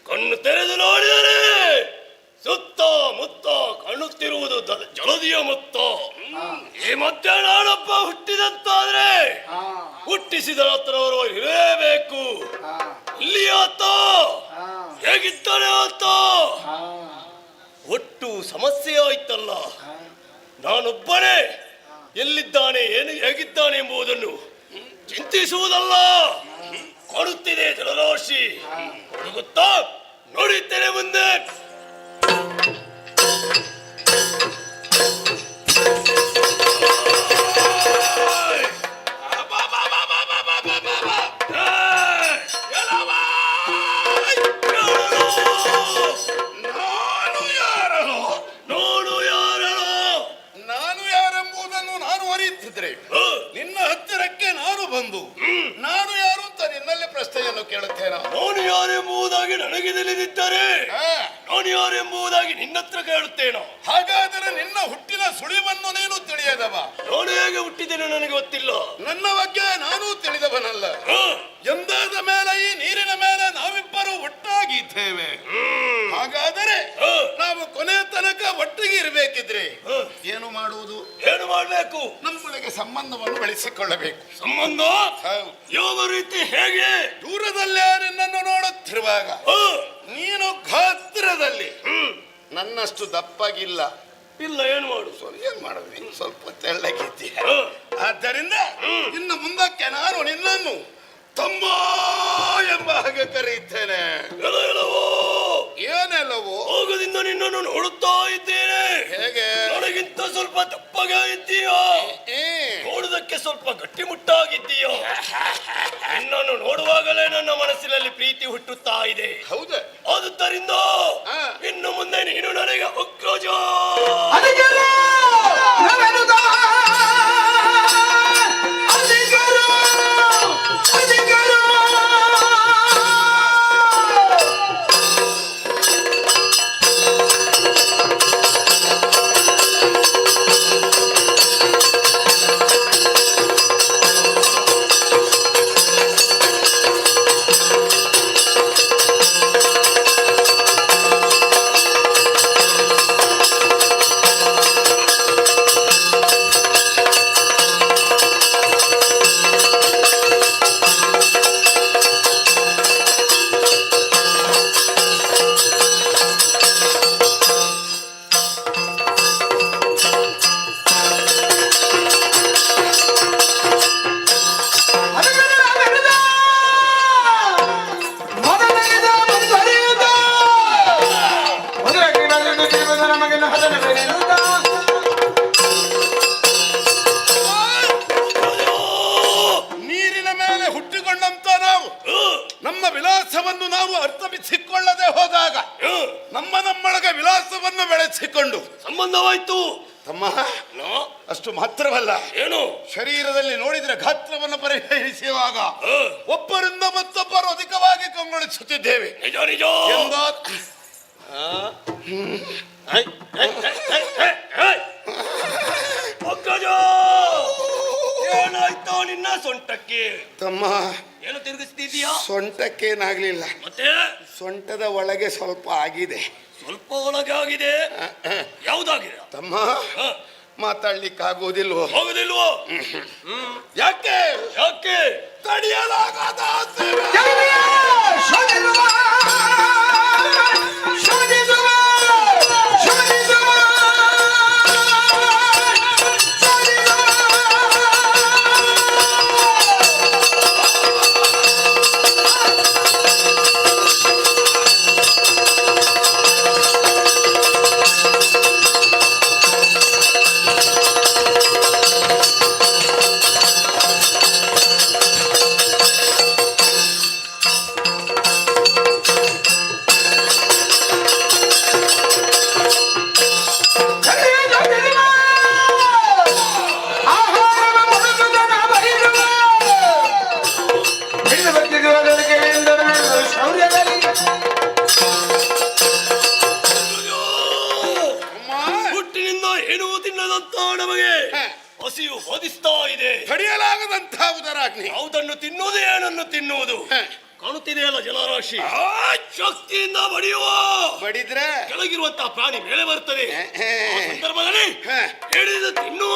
ಕಣ್ಣು ತೆರೆದು ನೋಡಿದರೆ ಸುತ್ತ ಮುತ್ತ ಕಾಣುತ್ತಿರುವುದು ಜಲದಿಯ ಮುತ್ತ. ಈ ಮಧ್ಯ ನಾನೊಬ್ಬ ಹುಟ್ಟಿದಂತಾದ್ರೆ ಹುಟ್ಟಿಸಿದ ಹತ್ರವರು ಇರಲೇಬೇಕು. ಇಲ್ಲಿ ಆತ ಹೇಗಿದ್ದಾನೆ ಆತ? ಒಟ್ಟು ಸಮಸ್ಯೆ ಆಯ್ತಲ್ಲ. ನಾನೊಬ್ಬನೇ ಎಲ್ಲಿದ್ದಾನೆ, ಏನು ಹೇಗಿದ್ದಾನೆ ಎಂಬುದನ್ನು ಚಿಂತಿಸುವುದಲ್ಲ. ಕಾಣುತ್ತಿದೆ ಜಲರಾಶಿ, ಗೊತ್ತಾ? ನೋಡುತ್ತೇನೆ ಮುಂದೆ. ನಿನ್ನ ಹತ್ತಿರಕ್ಕೆ ನಾನು ಬಂದು ನಾನು ಯಾರು ಅಂತ ನಿನ್ನಲ್ಲಿ ಪ್ರಶ್ನೆಯನ್ನು ಕೇಳುತ್ತೇನೆ. ನಾನು ಯಾರೆಂಬುದಾಗಿ ನನಗೆ ತಿಳಿದಿದ್ದರೆ ನಾನು ಯಾರೆಂಬುದಾಗಿ ನಿನ್ನ ಹತ್ರ ಕೇಳುತ್ತೇನೋ. ಹಾಗಾದರೆ ನಿನ್ನ ಹುಟ್ಟಿನ ಸುಳಿವನ್ನು ನೀನು ತಿಳಿಯದವ. ನಾನು ಹೇಗೆ ಹುಟ್ಟಿದ್ದೇನೆ ನನಗೆ ಗೊತ್ತಿಲ್ಲ. ನನ್ನ ಬಗ್ಗೆ ನಾನು ತಿಳಿದವನಲ್ಲ. ಎಂದಾದ ಮೇಲೆ ಈ ನೀರಿನ ಮೇಲೆ ನಾವಿಬ್ಬರು ಒಟ್ಟಾಗಿದ್ದೇವೆ. ಹಾಗಾದರೆ ನಾವು ಕೊನೆ ತನಕ ಒಟ್ಟಿಗೆ ಇರಬೇಕಿದ್ರೆ ಏನು ಮಾಡುವುದು? ಏನು ಮಾಡಬೇಕು? ನಮ್ಮೊಳಗೆ ಸಂಬಂಧವನ್ನು ಬೆಳೆಸಿಕೊಳ್ಳಬೇಕು. ಸಂಬಂಧ ಯಾವ ರೀತಿ? ಹೇಗೆ? ದೂರದಲ್ಲೇ ನಿನ್ನನ್ನು ನೋಡುತ್ತಿರುವಾಗ ನೀನು ಗಾತ್ರದಲ್ಲಿ ನನ್ನಷ್ಟು ದಪ್ಪಗಿಲ್ಲ. ಇಲ್ಲ, ಏನು ಮಾಡು? ಏನ್ ಮಾಡುದು? ಸ್ವಲ್ಪ ತೆಳ್ಳಗಿದ್ದೀಯ. ಆದ್ದರಿಂದ ಇನ್ನು ಮುಂದಕ್ಕೆ ನಾನು ನಿನ್ನನ್ನು ತಮ್ಮ ಎಂಬ ಹಾಗೆ ಕರೆಯುತ್ತೇನೆ. ಏನೆಲ್ಲವೋ ಹೋಗದಿಂದ ನಿನ್ನನ್ನು ನೋಡುತ್ತಾ ಇದ್ದೇನೆ. ಹೇಗೆ? ನನಗಿಂತ ಸ್ವಲ್ಪ ದಪ್ಪಗೆ ಇದ್ದೀಯೋ, ನೋಡುವುದಕ್ಕೆ ಸ್ವಲ್ಪ ಗಟ್ಟಿಮುಟ್ಟಾಗಿದ್ದೀಯೋ. ನಿನ್ನನ್ನು ನೋಡುವಾಗಲೇ ನನ್ನ ಮನಸ್ಸಿನಲ್ಲಿ ಪ್ರೀತಿ ಹುಟ್ಟುತ್ತಾ ಇದೆ. ಹೌದಾ? ಆದುದರಿಂದ ಇನ್ನು ಮುಂದೆ ನೀನು ನನಗೆ ಅಗ್ರಜ. ನೀರಿನ ಮೇಲೆ ನಡುವೆ ಹುಟ್ಟಿಕೊಂಡಂತ ನಾವು ನಮ್ಮ ವಿಲಾಸವನ್ನು ನಾವು ಅರ್ಥಮಿಸಿಕೊಳ್ಳದೆ ಹೋದಾಗ ನಮ್ಮೊಳಗೆ ವಿಲಾಸವನ್ನು ಬೆಳೆಸಿಕೊಂಡು ಸಂಬಂಧವಾಯ್ತು ತಮ್ಮ. ಅಷ್ಟು ಮಾತ್ರವಲ್ಲ, ಏನು ಶರೀರದಲ್ಲಿ ನೋಡಿದ್ರೆ ಗಾತ್ರವನ್ನು ಪರಿಹರಿಸುವಾಗ ಒಬ್ಬರಿಂದ ಮತ್ತೊಬ್ಬರು ಅಧಿಕವಾಗಿ ಕಂಗೊಳಿಸುತ್ತಿದ್ದೇವೆ ನಿಜ ನಿಜ ಅಗ್ಗಜ, ಏನಾಯ್ತೋ ನಿನ್ನ ಸೊಂಟಕ್ಕೆ? ತಮ್ಮ, ಏನು ತಿರುಗಿಸ್ತಿದೀಯಾ? ಸೊಂಟಕ್ಕೇನಾಗ್ಲಿಲ್ಲ, ಮತ್ತೆ ಸೊಂಟದ ಒಳಗೆ ಸ್ವಲ್ಪ ಆಗಿದೆ. ಸ್ವಲ್ಪ ಒಳಗೆ ಆಗಿದೆ? ಯಾವ್ದಾಗಿದೆ ತಮ್ಮ? ಮಾತಾಡ್ಲಿಕ್ಕಾಗೋದಿಲ್ವೋ? ಹೋಗುದಿಲ್ವೋ? ಯಾಕೆ ಯಾಕೆ? ತಡೆಯಲಾಗದ ಹುಟ್ಟಿನಿಂದ ಏನೂ ತಿನ್ನದಂತ ನಮಗೆ ಹಸಿವು ಹೊದಿಸ್ತಾ ಇದೆ. ತಡೆಯಲಾಗದಂತಹ ಉದರಾಗ್ನಿ. ಯಾವುದನ್ನು ತಿನ್ನುವುದು, ಏನನ್ನು ತಿನ್ನುವುದು ಕಾಣುತ್ತಿದೆಯಲ್ಲ ಜಲರಾಶಿ. ಶಕ್ತಿಯಿಂದ ಬಡಿಯುವ ಬಡಿದ್ರೆ ಕೆಳಗಿರುವಂತಹ ಪ್ರಾಣಿ ಮೇಲೆ ಬರ್ತದೆ. ಆ ಸಂದರ್ಭದಲ್ಲಿ ಹಿಡಿದು ತಿನ್ನುವ.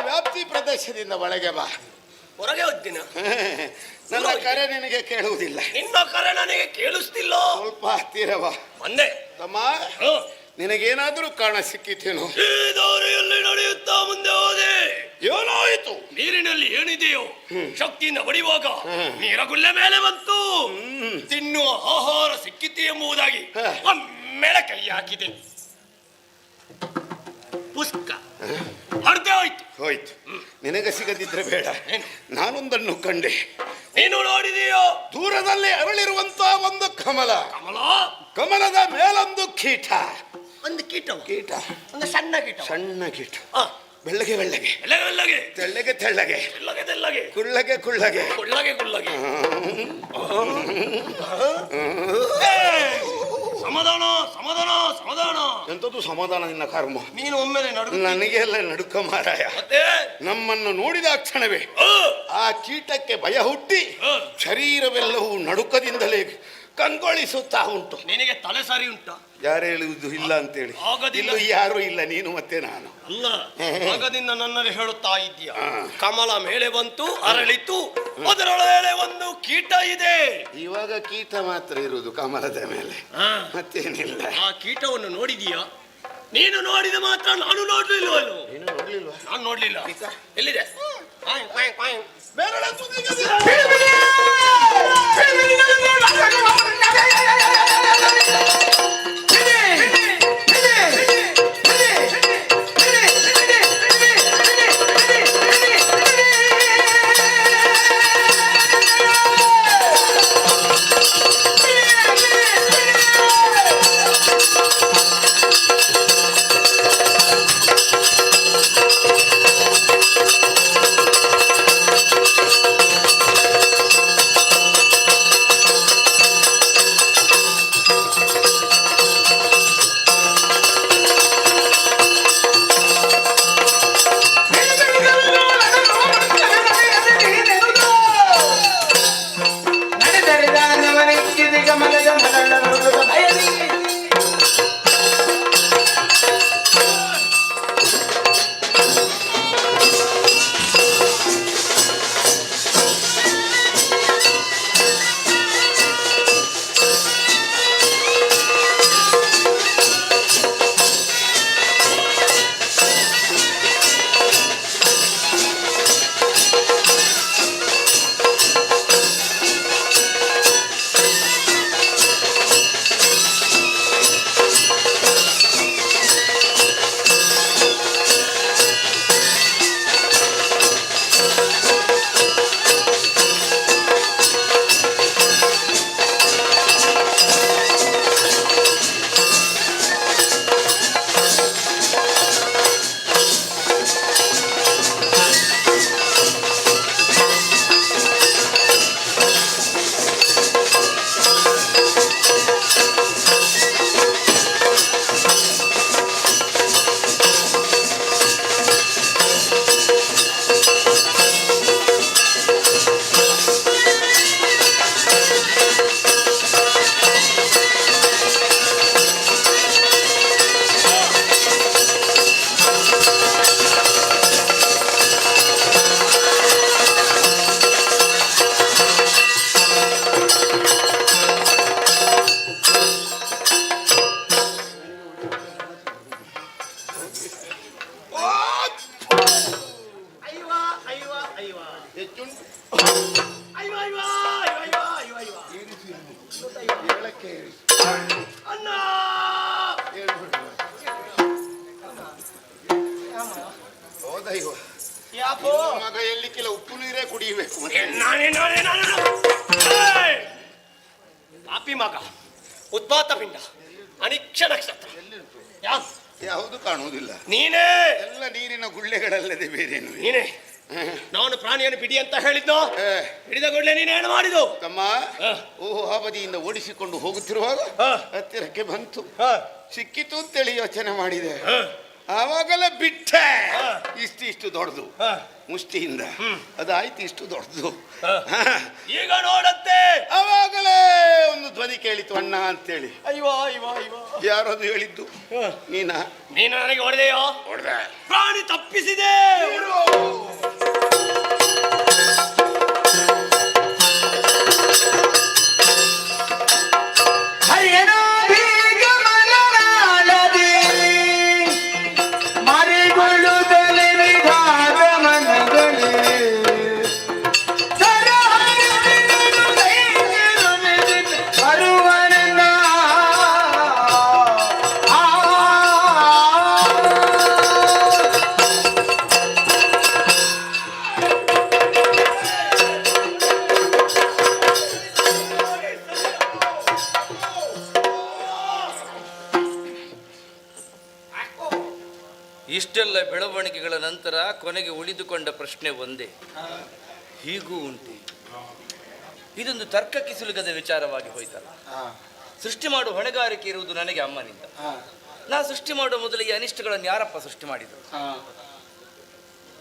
ವ್ಯಾಪ್ತಿ ಪ್ರದೇಶದಿಂದ ಒಳಗೆ ಬಾ. ಹೊರಗೆ ಹೋಗ್ತೀನಿ. ನನ್ನ ಕರೆ ನಿನಗೆ ಕೇಳುವುದಿಲ್ಲ. ನಿನ್ನ ಕರೆ ನನಗೆ ಕೇಳಿಸ್ತಿಲ್ಲ. ಸ್ವಲ್ಪ ಹತ್ತಿರ ಬಾ. ಒಂದೇ ತಮ್ಮ, ನಿನಗೇನಾದ್ರೂ ಕಾಣ ಸಿಕ್ಕಿತೇನು? ಈ ದಾರಿಯಲ್ಲಿ ನಡೆಯುತ್ತಾ ಮುಂದೆ ಹೋದೆ. ಏನಾಯಿತು? ನೀರಿನಲ್ಲಿ ಏನಿದೆಯೋ ಶಕ್ತಿಯಿಂದ ಬಡಿಯುವಾಗ ನೀರಗುಲ್ಲೆ ಮೇಲೆ ಬಂತು. ತಿನ್ನುವ ಆಹಾರ ಸಿಕ್ಕಿತು ಎಂಬುದಾಗಿ ಒಮ್ಮೆಲೆ ಕೈ ಹಾಕಿದೆ. ಪುಸ್ತಕ ಅರ್ಧ ಆಯ್ತು. ಹೋಯ್ತು. ನಿನಗೆ ಸಿಗದಿದ್ರೆ ಬೇಡ, ನಾನೊಂದನ್ನು ಕಂಡೆ. ನೀನು ನೋಡಿದೆಯೋ? ದೂರದಲ್ಲಿ ಅರಳಿರುವಂತಹ ಒಂದು ಕಮಲ. ಕಮಲ? ಕಮಲದ ಮೇಲೊಂದು ಕೀಟ. ಒಂದು ಕೀಟ? ಕೀಟ, ಒಂದು ಸಣ್ಣ ಕೀಟ. ಸಣ್ಣ ಕೀಟ. ಬೆಳ್ಳಗೆ ಬೆಳ್ಳಗೆ, ಬೆಳ್ಳಗೆ ತೆಳ್ಳಗೆ ತೆಳ್ಳಗೆ, ತೆಳ್ಳಗೆ ತೆಳ್ಳಗೆ, ಕುಳ್ಳಗೆ ಕುಳ್ಳಗೆ, ಕುಳ್ಳಗೆ ಕುಳ್ಳಗೆ. ಸಮಾಧಾನ ಸಮಾಧಾನ ಸಮಾಧಾನ. ಎಂತದ್ದು ಸಮಾಧಾನ ನಿನ್ನ ಕರ್ಮ? ನೀನು ಒಮ್ಮೆಲೆ ನಡು ನನಗೆಲ್ಲ ನಡುಕ ಮಾರಾಯ. ಮತ್ತೆ ನಮ್ಮನ್ನು ನೋಡಿದ ಕ್ಷಣವೇ ಆ ಕೀಟಕ್ಕೆ ಭಯ ಹುಟ್ಟಿ ಶರೀರವೆಲ್ಲವೂ ನಡುಕದಿಂದಲೇ ಕಂಗೊಳಿಸುತ್ತಾ ಉಂಟು. ನಿನಗೆ ತಲೆ ಸರಿ ಉಂಟಾ? ಯಾರು ಹೇಳುವುದು ಇಲ್ಲ ಅಂತೇಳಿ? ಆಗೋದಿಲ್ಲ. ಇಲ್ಲೂ ಯಾರು ಇಲ್ಲ, ನೀನು ಮತ್ತೆ ನಾನು. ಅಲ್ಲ, ಆಗದಿಂದ ನನ್ನಲ್ಲಿ ಹೇಳುತ್ತಾ ಇದೆಯಾ, ಕಮಲ ಮೇಲೆ ಬಂತು, ಅರಳಿತು, ಅದರೊಳಗೆ ಒಂದು ಕೀಟ ಇದೆ. ಇವಾಗ ಕೀಟ ಮಾತ್ರ ಇರುವುದು ಕಮಲದ ಮೇಲೆ, ಮತ್ತೇನಿಲ್ಲ. ಆ ಕೀಟವನ್ನು ನೋಡಿದೀಯಾ? ನೀನು ನೋಡಿದ ಮಾತ್ರ ನಾನು ನೋಡ್ಲಿಲ್ವಲ್ಲ. ನೀನು ನೋಡ್ಲಿಲ್ವಾ? ನಾನು ನೋಡ್ಲಿಲ್ಲ. ಎಲ್ಲಿದೆ? ಮಗ ಎಲ್ಲಿಕ್ಕಿಲ್ಲ, ಉಪ್ಪು ನೀರೇ ಕುಡಿಯಬೇಕು. ಪಾಪಿ ಮಗ, ಉದ್ಭಾತ ಪಿಂಡ, ಅನಿಕ್ಷ ನಕ್ಷತ್ರ ಯಾವುದು ಕಾಣುವುದಿಲ್ಲ. ನೀನೇ ಎಲ್ಲ ನೀರಿನ ಗುಳ್ಳೆಗಳಲ್ಲದೆ ಬೇರೇನು. ನೀನೇ ನಾನು ಪ್ರಾಣಿಯನ್ನು ಬಿಡಿ ಅಂತ ಹೇಳಿದ್ನೋ, ಹಿಡಿದ ಕೂಡಲೇ ನೀನೇನು ಮಾಡಿದು? ತಮ್ಮ ಓಹೋ ಆ ಬದಿಯಿಂದ ಓಡಿಸಿಕೊಂಡು ಹೋಗುತ್ತಿರುವಾಗ ಹತ್ತಿರಕ್ಕೆ ಬಂತು, ಸಿಕ್ಕಿತು ಅಂತೇಳಿ ಯೋಚನೆ ಮಾಡಿದೆ. ಆವಾಗಲೇ ಬಿಟ್ಟೆ. ಇಷ್ಟು ದೊಡ್ಡದು ಮುಷ್ಟಿಯಿಂದ ಅದಾಯ್ತು, ಇಷ್ಟು ದೊಡ್ಡದು. ಈಗ ನೋಡತ್ತೆ. ಆವಾಗಲೇ ಒಂದು ಧ್ವನಿ ಕೇಳಿತು, ಅಣ್ಣ ಅಂತೇಳಿ. ಅಯ್ಯೋ ಅಯ್ಯೋ ಅಯ್ಯೋ, ಯಾರದು ಹೇಳಿದ್ದು? ನೀನು ನನಗೆ ಹೊಡೆದೆಯೋ? ಹೊಡೆದೆ. ಪ್ರಾಣಿ ತಪ್ಪಿಸಿದೆ. ಇಷ್ಟೆಲ್ಲ ಬೆಳವಣಿಗೆಗಳ ನಂತರ ಕೊನೆಗೆ ಉಳಿದುಕೊಂಡ ಪ್ರಶ್ನೆ ಒಂದೇ, ಹೀಗೂ ಉಂಟೆ? ಇದೊಂದು ತರ್ಕಕ್ಕೆ ಸುಲಗದ ವಿಚಾರವಾಗಿ ಹೋಯ್ತಲ್ಲ. ಸೃಷ್ಟಿ ಮಾಡುವ ಹೊಣೆಗಾರಿಕೆ ಇರುವುದು ನನಗೆ ಅಮ್ಮನಿಂದ. ನಾ ಸೃಷ್ಟಿ ಮಾಡುವ ಮೊದಲಿಗೆ ಅನಿಷ್ಟಗಳನ್ನು ಯಾರಪ್ಪ ಸೃಷ್ಟಿ ಮಾಡಿದರು?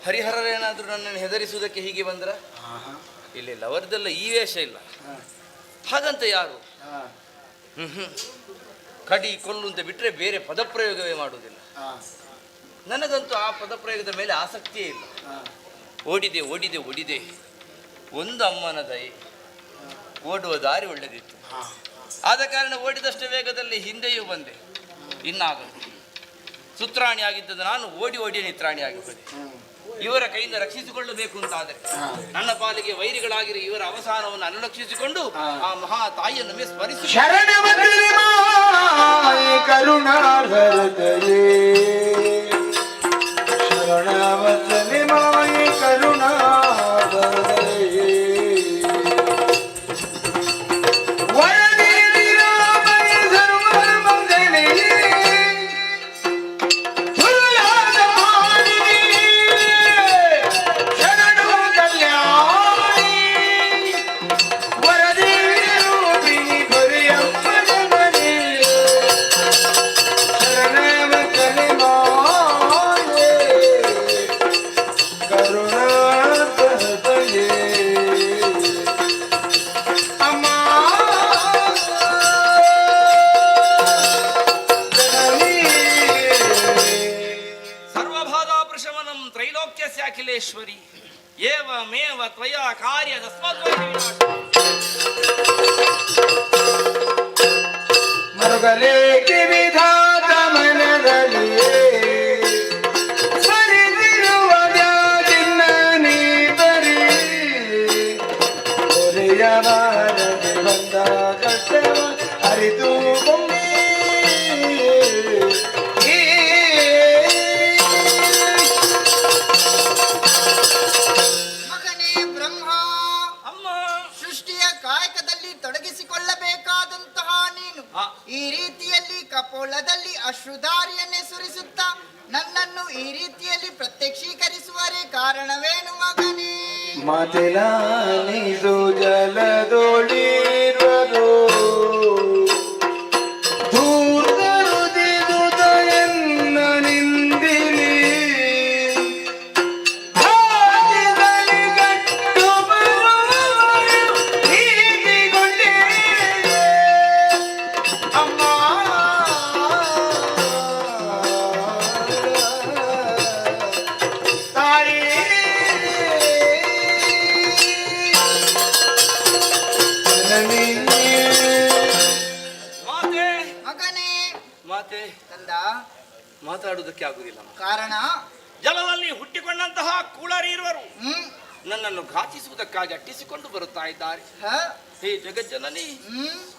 ಹರಿಹರರೇನಾದರೂ ನನ್ನನ್ನು ಹೆದರಿಸುವುದಕ್ಕೆ ಹೀಗೆ ಬಂದ್ರ? ಇಲ್ಲ, ಅವರದೆಲ್ಲ ಈ ವೇಷ ಇಲ್ಲ. ಹಾಗಂತ ಯಾರು ಕಡಿ ಕೊಲ್ಲು ಅಂತ ಬಿಟ್ಟರೆ ಬೇರೆ ಪದಪ್ರಯೋಗವೇ ಮಾಡುವುದಿಲ್ಲ. ನನಗಂತೂ ಆ ಪದಪ್ರಯೋಗದ ಮೇಲೆ ಆಸಕ್ತಿಯೇ ಇಲ್ಲ. ಓಡಿದೆ ಓಡಿದೆ ಓಡಿದೆ, ಒಂದು ಅಮ್ಮನ ದಯೆ, ಓಡುವ ದಾರಿ ಒಳ್ಳೆದಿತ್ತು. ಆದ ಕಾರಣ ಓಡಿದಷ್ಟು ವೇಗದಲ್ಲಿ ಹಿಂದೆಯೂ ಬಂದೆ. ಇನ್ನಾಗದು ಸುತ್ರಾಣಿ ಆಗಿದ್ದದ್ದು ನಾನು ಓಡಿ ಓಡಿ ನಿತ್ರಾಣಿ ಆಗಿ ಹೋದೆ. ಇವರ ಕೈಯಿಂದ ರಕ್ಷಿಸಿಕೊಳ್ಳಬೇಕು ಅಂತಾದರೆ ನನ್ನ ಪಾಲಿಗೆ ವೈರಿಗಳಾಗಿರೋ ಇವರ ಅವಸಾನವನ್ನು ಅನುರಕ್ಷಿಸಿಕೊಂಡು ಆ ಮಹಾ ತಾಯಿಯನ್ನು ಸ್ಮರಿಸಿ ಕರುಣಾಭರತಯೇ ಶರಣವತ್ಸಲೆ ಮಾಯಿ ಕರುಣಾಭರತಯೇ ಅಖಿಲೇಶ್ವರಿ ಏವಮೇವ ತ್ವಯಾ ಕಾರ್ಯ ಮರುಗಲೇಕೆ ವಿಧಾತ ಮನದಲ್ಲಿ ಸರಿದಿರುವ ವ್ಯಾಧಿನ ನೀ ಬರಿ ಹೊರೆಯವಾರದೆ ಬಂದ ಕಷ್ಟವ ಅರಿತು ತೊಡಗಿಸಿಕೊಳ್ಳಬೇಕಾದಂತಹ ನೀನು ಈ ರೀತಿಯಲ್ಲಿ ಕಪೋಲದಲ್ಲಿ ಅಶ್ರುಧಾರಿಯನ್ನೇ ಸುರಿಸುತ್ತಾ ನನ್ನನ್ನು ಈ ರೀತಿಯಲ್ಲಿ ಪ್ರತ್ಯಕ್ಷೀಕರಿಸುವರೆ ಕಾರಣವೇನು ಮಗನೇ? ಮಾತೆಲಾನಿಸು ಜಲದೊಳಿರುವುದು ದೂರ್ದರುದಿದುದೆನ್ನ ನಿಂದಿಲಿ ಮಾತಾಡುವುದಕ್ಕೆ ಆಗುವುದಿಲ್ಲ. ಕಾರಣ ಜಲದಲ್ಲಿ ಹುಟ್ಟಿಕೊಂಡಂತಹ ಕೂಳರೀರುವರು ನನ್ನನ್ನು ಘಾತಿಸುವುದಕ್ಕಾಗಿ ಅಟ್ಟಿಸಿಕೊಂಡು ಬರುತ್ತಾ ಇದ್ದಾರೆ. ಹೇ ಜಗಜ್ಜನನಿ,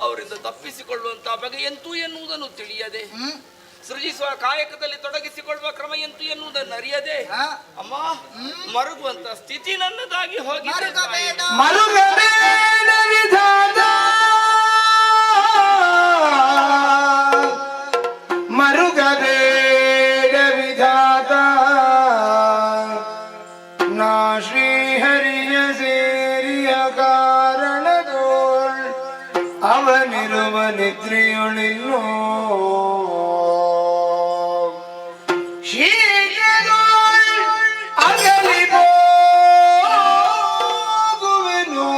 ಅವರಿಂದ ತಪ್ಪಿಸಿಕೊಳ್ಳುವಂತ ಬಗೆ ಎಂತೂ ಎನ್ನುವುದನ್ನು ತಿಳಿಯದೆ, ಸೃಜಿಸುವ ಕಾಯಕದಲ್ಲಿ ತೊಡಗಿಸಿಕೊಳ್ಳುವ ಕ್ರಮ ಎಂತೂ ಎನ್ನುವುದನ್ನು ಅರಿಯದೆ ಅಮ್ಮ ಮರುಗುವಂತ ಸ್ಥಿತಿ ನನ್ನದಾಗಿ ಹೋಗಿ ಮರುಗಬೇಡ ವಿಧಾತ ನಾ ಶ್ರೀಹರಿಯ ಸೇರಿಯ ಕಾರಣದೋಳ್ ಅವನಿರುವ ನಿದ್ರೆಯೊಳಿಲ್ಲೋ ಶೀಘ್ರದೋಳ್ ಅಗಲಿ ಹೋಗುವೆನು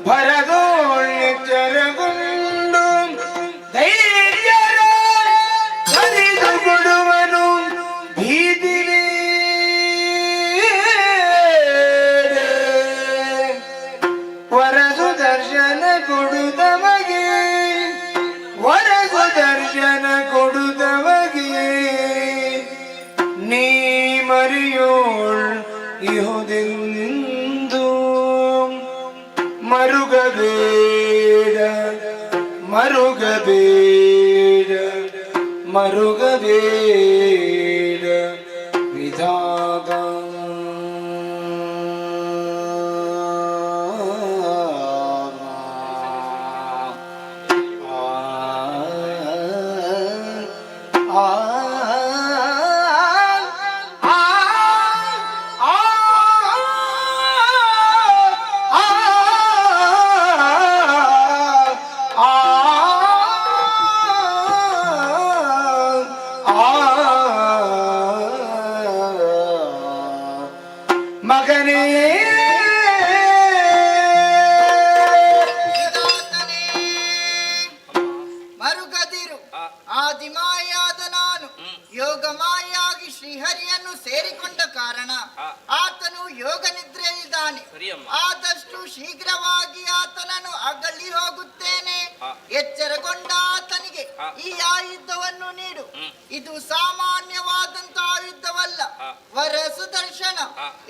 ಭರದೋಳ್ ಎಚ್ಚರಗೊಂಡು ಧೈರ್ಯರ ಕೊಡುವನು ಭೀತಿಲಿ ವರಸು ದರ್ಶನ ಕೊಡುತ್ತಮಗೆ ವರಸು ದರ್ಶನ ಕೊಡುತ್ತಮಗೆ ನೀ ಮರಿಯೋಳ್ ಇಹುದೆಂದು ಮರುಗಬೇಡ ಮರುಗಬೇಡ ಮರುಗಬೇಡ ವಿಧಾತ ಆ ಮಗನೇ ವಿಧಾತನೇ, ಮರುಗದಿರು ಆದಿಮಾಯಾದ ನಾನು ಯೋಗಮಾಯಾಗಿ ಶ್ರೀಹರಿಯನ್ನು ಸೇರಿಕೊಂಡ ಕಾರಣ ಆತನು ಯೋಗ ನಿದ್ರೆಯಲ್ಲಿದ್ದಾನೆ. ಆದಷ್ಟು ಶೀಘ್ರವಾಗಿ ಆತನನ್ನು ಅಗಲಿ ಹೋಗುತ್ತೇನೆ. ಎಚ್ಚರಗೊಂಡ ಆತನಿಗೆ ಈ ಆಯುಧವನ್ನು ನೀಡು. ಇದು ಸಾಮಾನ್ಯವಾದಂತಹ ಆಯುಧವಲ್ಲ, ವರ ಸುದರ್ಶನ.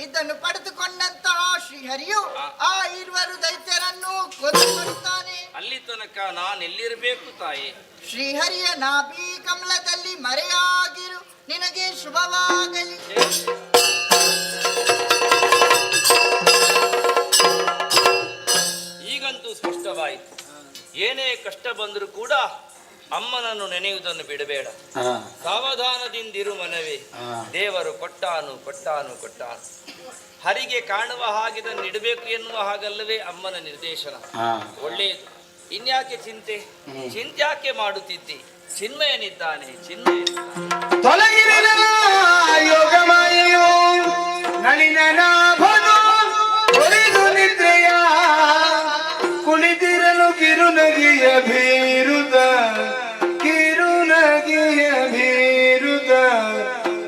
ಇದನ್ನು ಪಡೆದುಕೊಂಡಂತಹ ಶ್ರೀಹರಿಯು ಆ ಇರುವರು ದೈತ್ಯರನ್ನು ಕೊಂದುಕೊಡುತ್ತಾನೆ. ಅಲ್ಲಿ ತನಕ ನಾನು ಎಲ್ಲಿರಬೇಕು ತಾಯಿ? ಶ್ರೀಹರಿಯ ನಾಭಿ ಕಮಲದಲ್ಲಿ ಮರೆಯಾಗಿರು. ನಿನಗೆ ಶುಭವಾಗಲಿ. ಈಗಂತೂ ಸ್ಪಷ್ಟವಾಯಿತು. ಏನೇ ಕಷ್ಟ ಬಂದರೂ ಕೂಡ ಅಮ್ಮನನ್ನು ನೆನೆಯುವುದನ್ನು ಬಿಡಬೇಡ. ಸಾವಧಾನದಿಂದಿರು ಮನವೇ. ದೇವರು ಕೊಟ್ಟಾನು ಕೊಟ್ಟಾನು ಕೊಟ್ಟಾನು. ಹರಿಗೆ ಕಾಣುವ ಹಾಗಿದನ್ನು ಇಡಬೇಕು ಎನ್ನುವ ಹಾಗಲ್ಲವೇ ಅಮ್ಮನ ನಿರ್ದೇಶನ. ಒಳ್ಳೆಯದು. ಇನ್ಯಾಕೆ ಚಿಂತೆ ಯಾಕೆ ಮಾಡುತ್ತಿದ್ದಿ? ಚಿನ್ಮಯನಿದ್ದಾನೆ, ಚಿನ್ಮಯನಿದ್ದಾನೆ. ತೊಲಗಿನ ಯೋಗಮಾಯೆಯೋ ನಳಿನ ನಾಭನು ಹೊಡೆದು ನಿದ್ರೆಯ ಕುಳಿತಿರಲು ಕಿರುನಗಿಯ ಬೀರುದ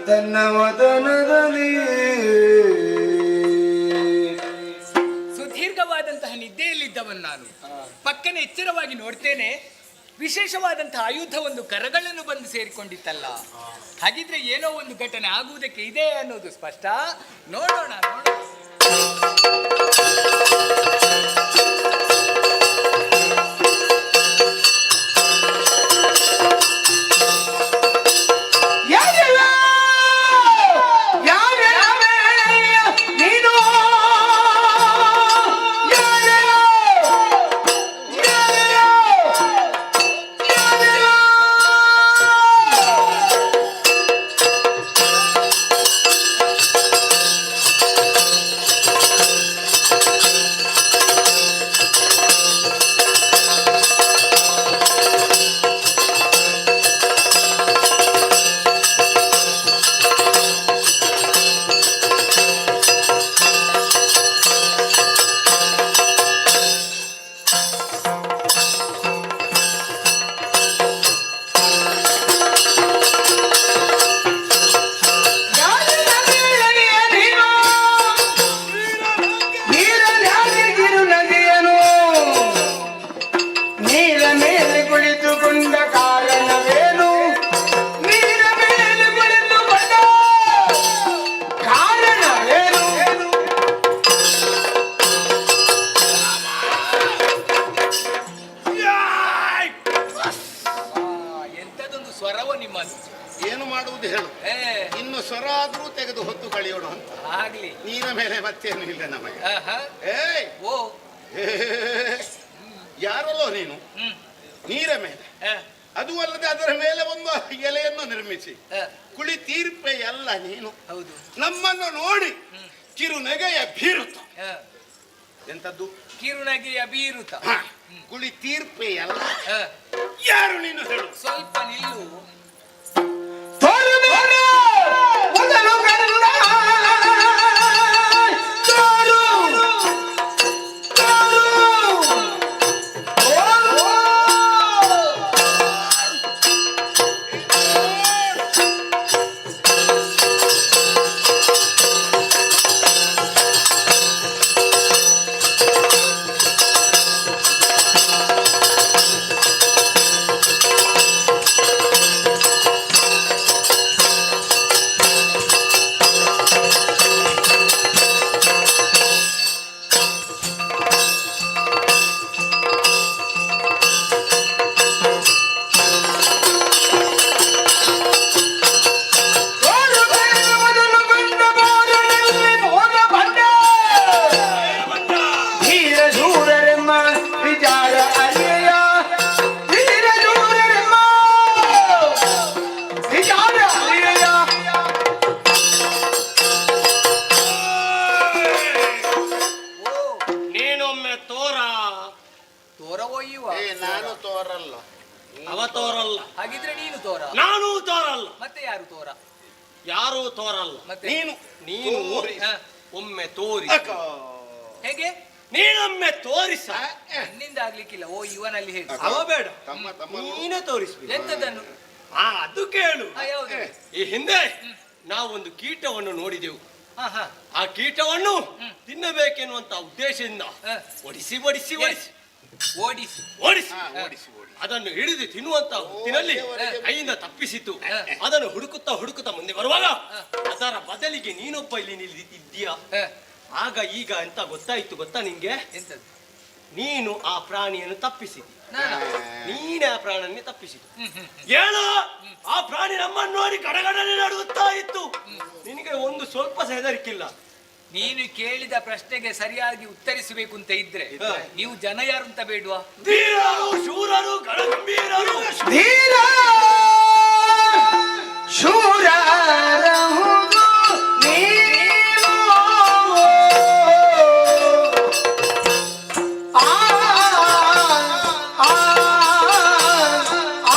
ತನ್ನ ವದನದಲ್ಲಿ ಸುದೀರ್ಘವಾದಂತಹ ನಿದ್ದೆಯಲ್ಲಿದ್ದವನು ನಾನು. ಪಕ್ಕನೆ ಎಚ್ಚರವಾಗಿ ನೋಡ್ತೇನೆ, ವಿಶೇಷವಾದಂತಹ ಆಯುಧ ಒಂದು ಕರಗಳನ್ನು ಬಂದು ಸೇರಿಕೊಂಡಿತ್ತಲ್ಲ. ಹಾಗಿದ್ರೆ ಏನೋ ಒಂದು ಘಟನೆ ಆಗುವುದಕ್ಕೆ ಇದೆ ಅನ್ನೋದು ಸ್ಪಷ್ಟ. ನೋಡೋಣ. ಏನು ಮಾಡುವುದು ಹೇಳು. ಇನ್ನು ಸ್ವರ ಆದ್ರೂ ತೆಗೆದು ಹೊತ್ತು ಕಳಿಯೋಣ ಅಂತ. ಆಗ್ಲಿ. ನೀರ ಮೇಲೆ ಮತ್ತೇನು ಇಲ್ಲ ನಮಗೆ. ಏಯ್ ಓ ಯಾರಲ್ಲೋ ನೀನು? ನೀರ ಮೇಲೆ, ಅದು ಅಲ್ಲದೆ ಅದರ ಮೇಲೆ ಒಂದು ಎಲೆಯನ್ನು ನಿರ್ಮಿಸಿ ಕುಳಿತೀರ್ಪೆ ಎಲ್ಲ ನೀನು. ಹೌದು. ನಮ್ಮನ್ನು ನೋಡಿ ಕಿರುನಗೆಯ ಬೀರುತ್ತ. ಎಂತದ್ದು? ಕಿರುನಗೆಯ ಬೀರುತ್ತ. ಕುಳಿತೀರ್ಪೆ ಎಲ್ಲ ಯಾರು ನೀನು ಹೇಳು? ಸ್ವಲ್ಪ ನಿಲ್ಲು. ನಾನು ತೋರಲ್ಲ. ಅವ ತೋರಲ್ಲ. ಹಾಗಿದ್ರೆ ನೀನು ತೋರ. ನಾನು ತೋರಲ್ಲ. ಮತ್ತೆ ಯಾರು ತೋರ? ಯಾರು ತೋರಲ್ಲ. ಮತ್ತೆ ನೀನು ಒಮ್ಮೆ ತೋರಿ. ಹೇಗೆ? ನೀನೊಮ್ಮೆ ತೋರಿಸ. ನನ್ನಿಂದ ಆಗ್ಲಿಕ್ಕಿಲ್ಲ. ಓ ಇವನಲ್ಲಿ ಹೇಳಿ. ಅವ ಬೇಡ, ತಮ್ಮ ನೀನೇ ತೋರಿಸ್ಬೇಕು. ಎಂತದನ್ನು? ಅದು ಕೇಳು. ಯಾವುದು? ಈ ಹಿಂದೆ ನಾವೊಂದು ಕೀಟವನ್ನು ನೋಡಿದೆವು. ಹಾ. ಆ ಕೀಟವನ್ನು ತಿನ್ನಬೇಕೆನ್ನುವಂತ ಉದ್ದೇಶದಿಂದ ಒಡಿಸಿ ಒಡಿಸಿ ಒಡಿಸಿ ಓಡಿಸಿ ಓಡಿಸಿ ಓಡಿಸಿ ಅದನ್ನು ಹಿಡಿದು ತಿನ್ನುವಂತ ಹೊತ್ತಿನಲ್ಲಿ ಕೈಯಿಂದ ತಪ್ಪಿಸಿತು. ಅದನ್ನು ಹುಡುಕುತ್ತಾ ಮುಂದೆ ಬರುವಾಗ ಅದರ ಬದಲಿಗೆ ನೀನೊಬ್ಬ ಇಲ್ಲಿ ನಿಲ್ಲಿದ್ದೀಯ. ಆಗ ಈಗ ಎಂತ ಗೊತ್ತಾ ನಿಂಗೆ? ಎಂತದ್ದು? ನೀನು ಆ ಪ್ರಾಣಿಯನ್ನು ತಪ್ಪಿಸಿದಿ. ನೀನೇ ಆ ಪ್ರಾಣಿಯನ್ನು ತಪ್ಪಿಸಿತು. ಏನು ಆ ಪ್ರಾಣಿ ನಮ್ಮನ್ನು ನೋಡಿ ಗಡಗಡನೆ ನಡುಗುತ್ತಾ ಇತ್ತು. ನಿನಗೆ ಒಂದು ಸ್ವಲ್ಪ ಹೆದರಿಕಿಲ್ಲ. ನೀನು ಕೇಳಿದ ಪ್ರಶ್ನೆಗೆ ಸರಿಯಾಗಿ ಉತ್ತರಿಸಬೇಕು ಅಂತ ಇದ್ರೆ ನೀವು ಜನ ಯಾರು ಅಂತ ಬೇಡ್ವಾ? ಧೀರರು, ಶೂರರು, ಗಣಗಂಭೀರರು. ಧೀರ ಶೂರರಹುದು ನೀವು. ಆ ಆ ಆ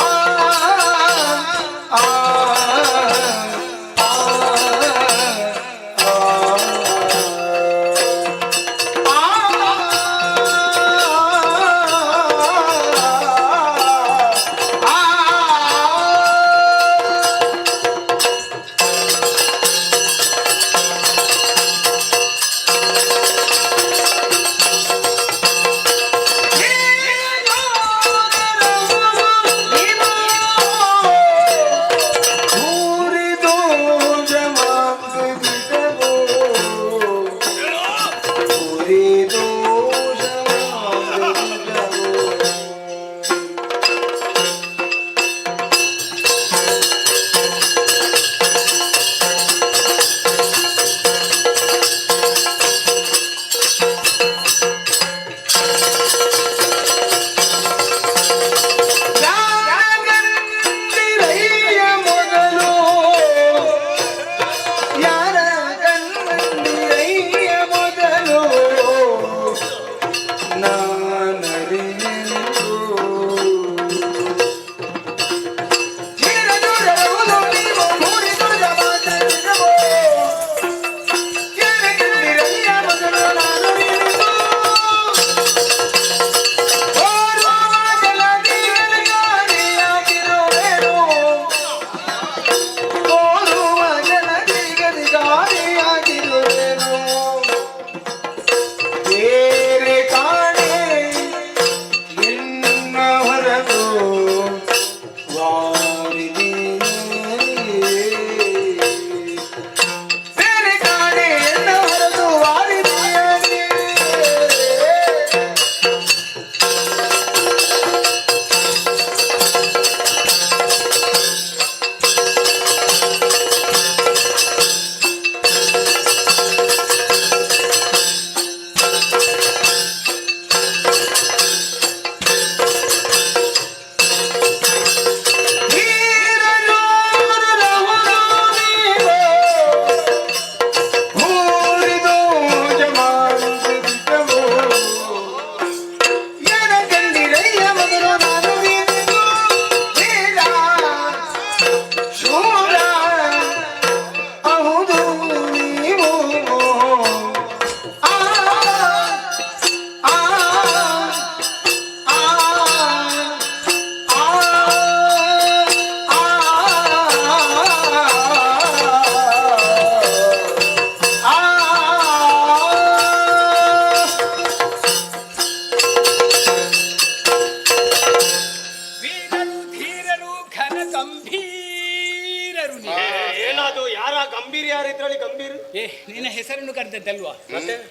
ಏ ನಿನ್ನ ಹೆಸರನ್ನು ಕರೆದದ್ದಲ್ವಾ?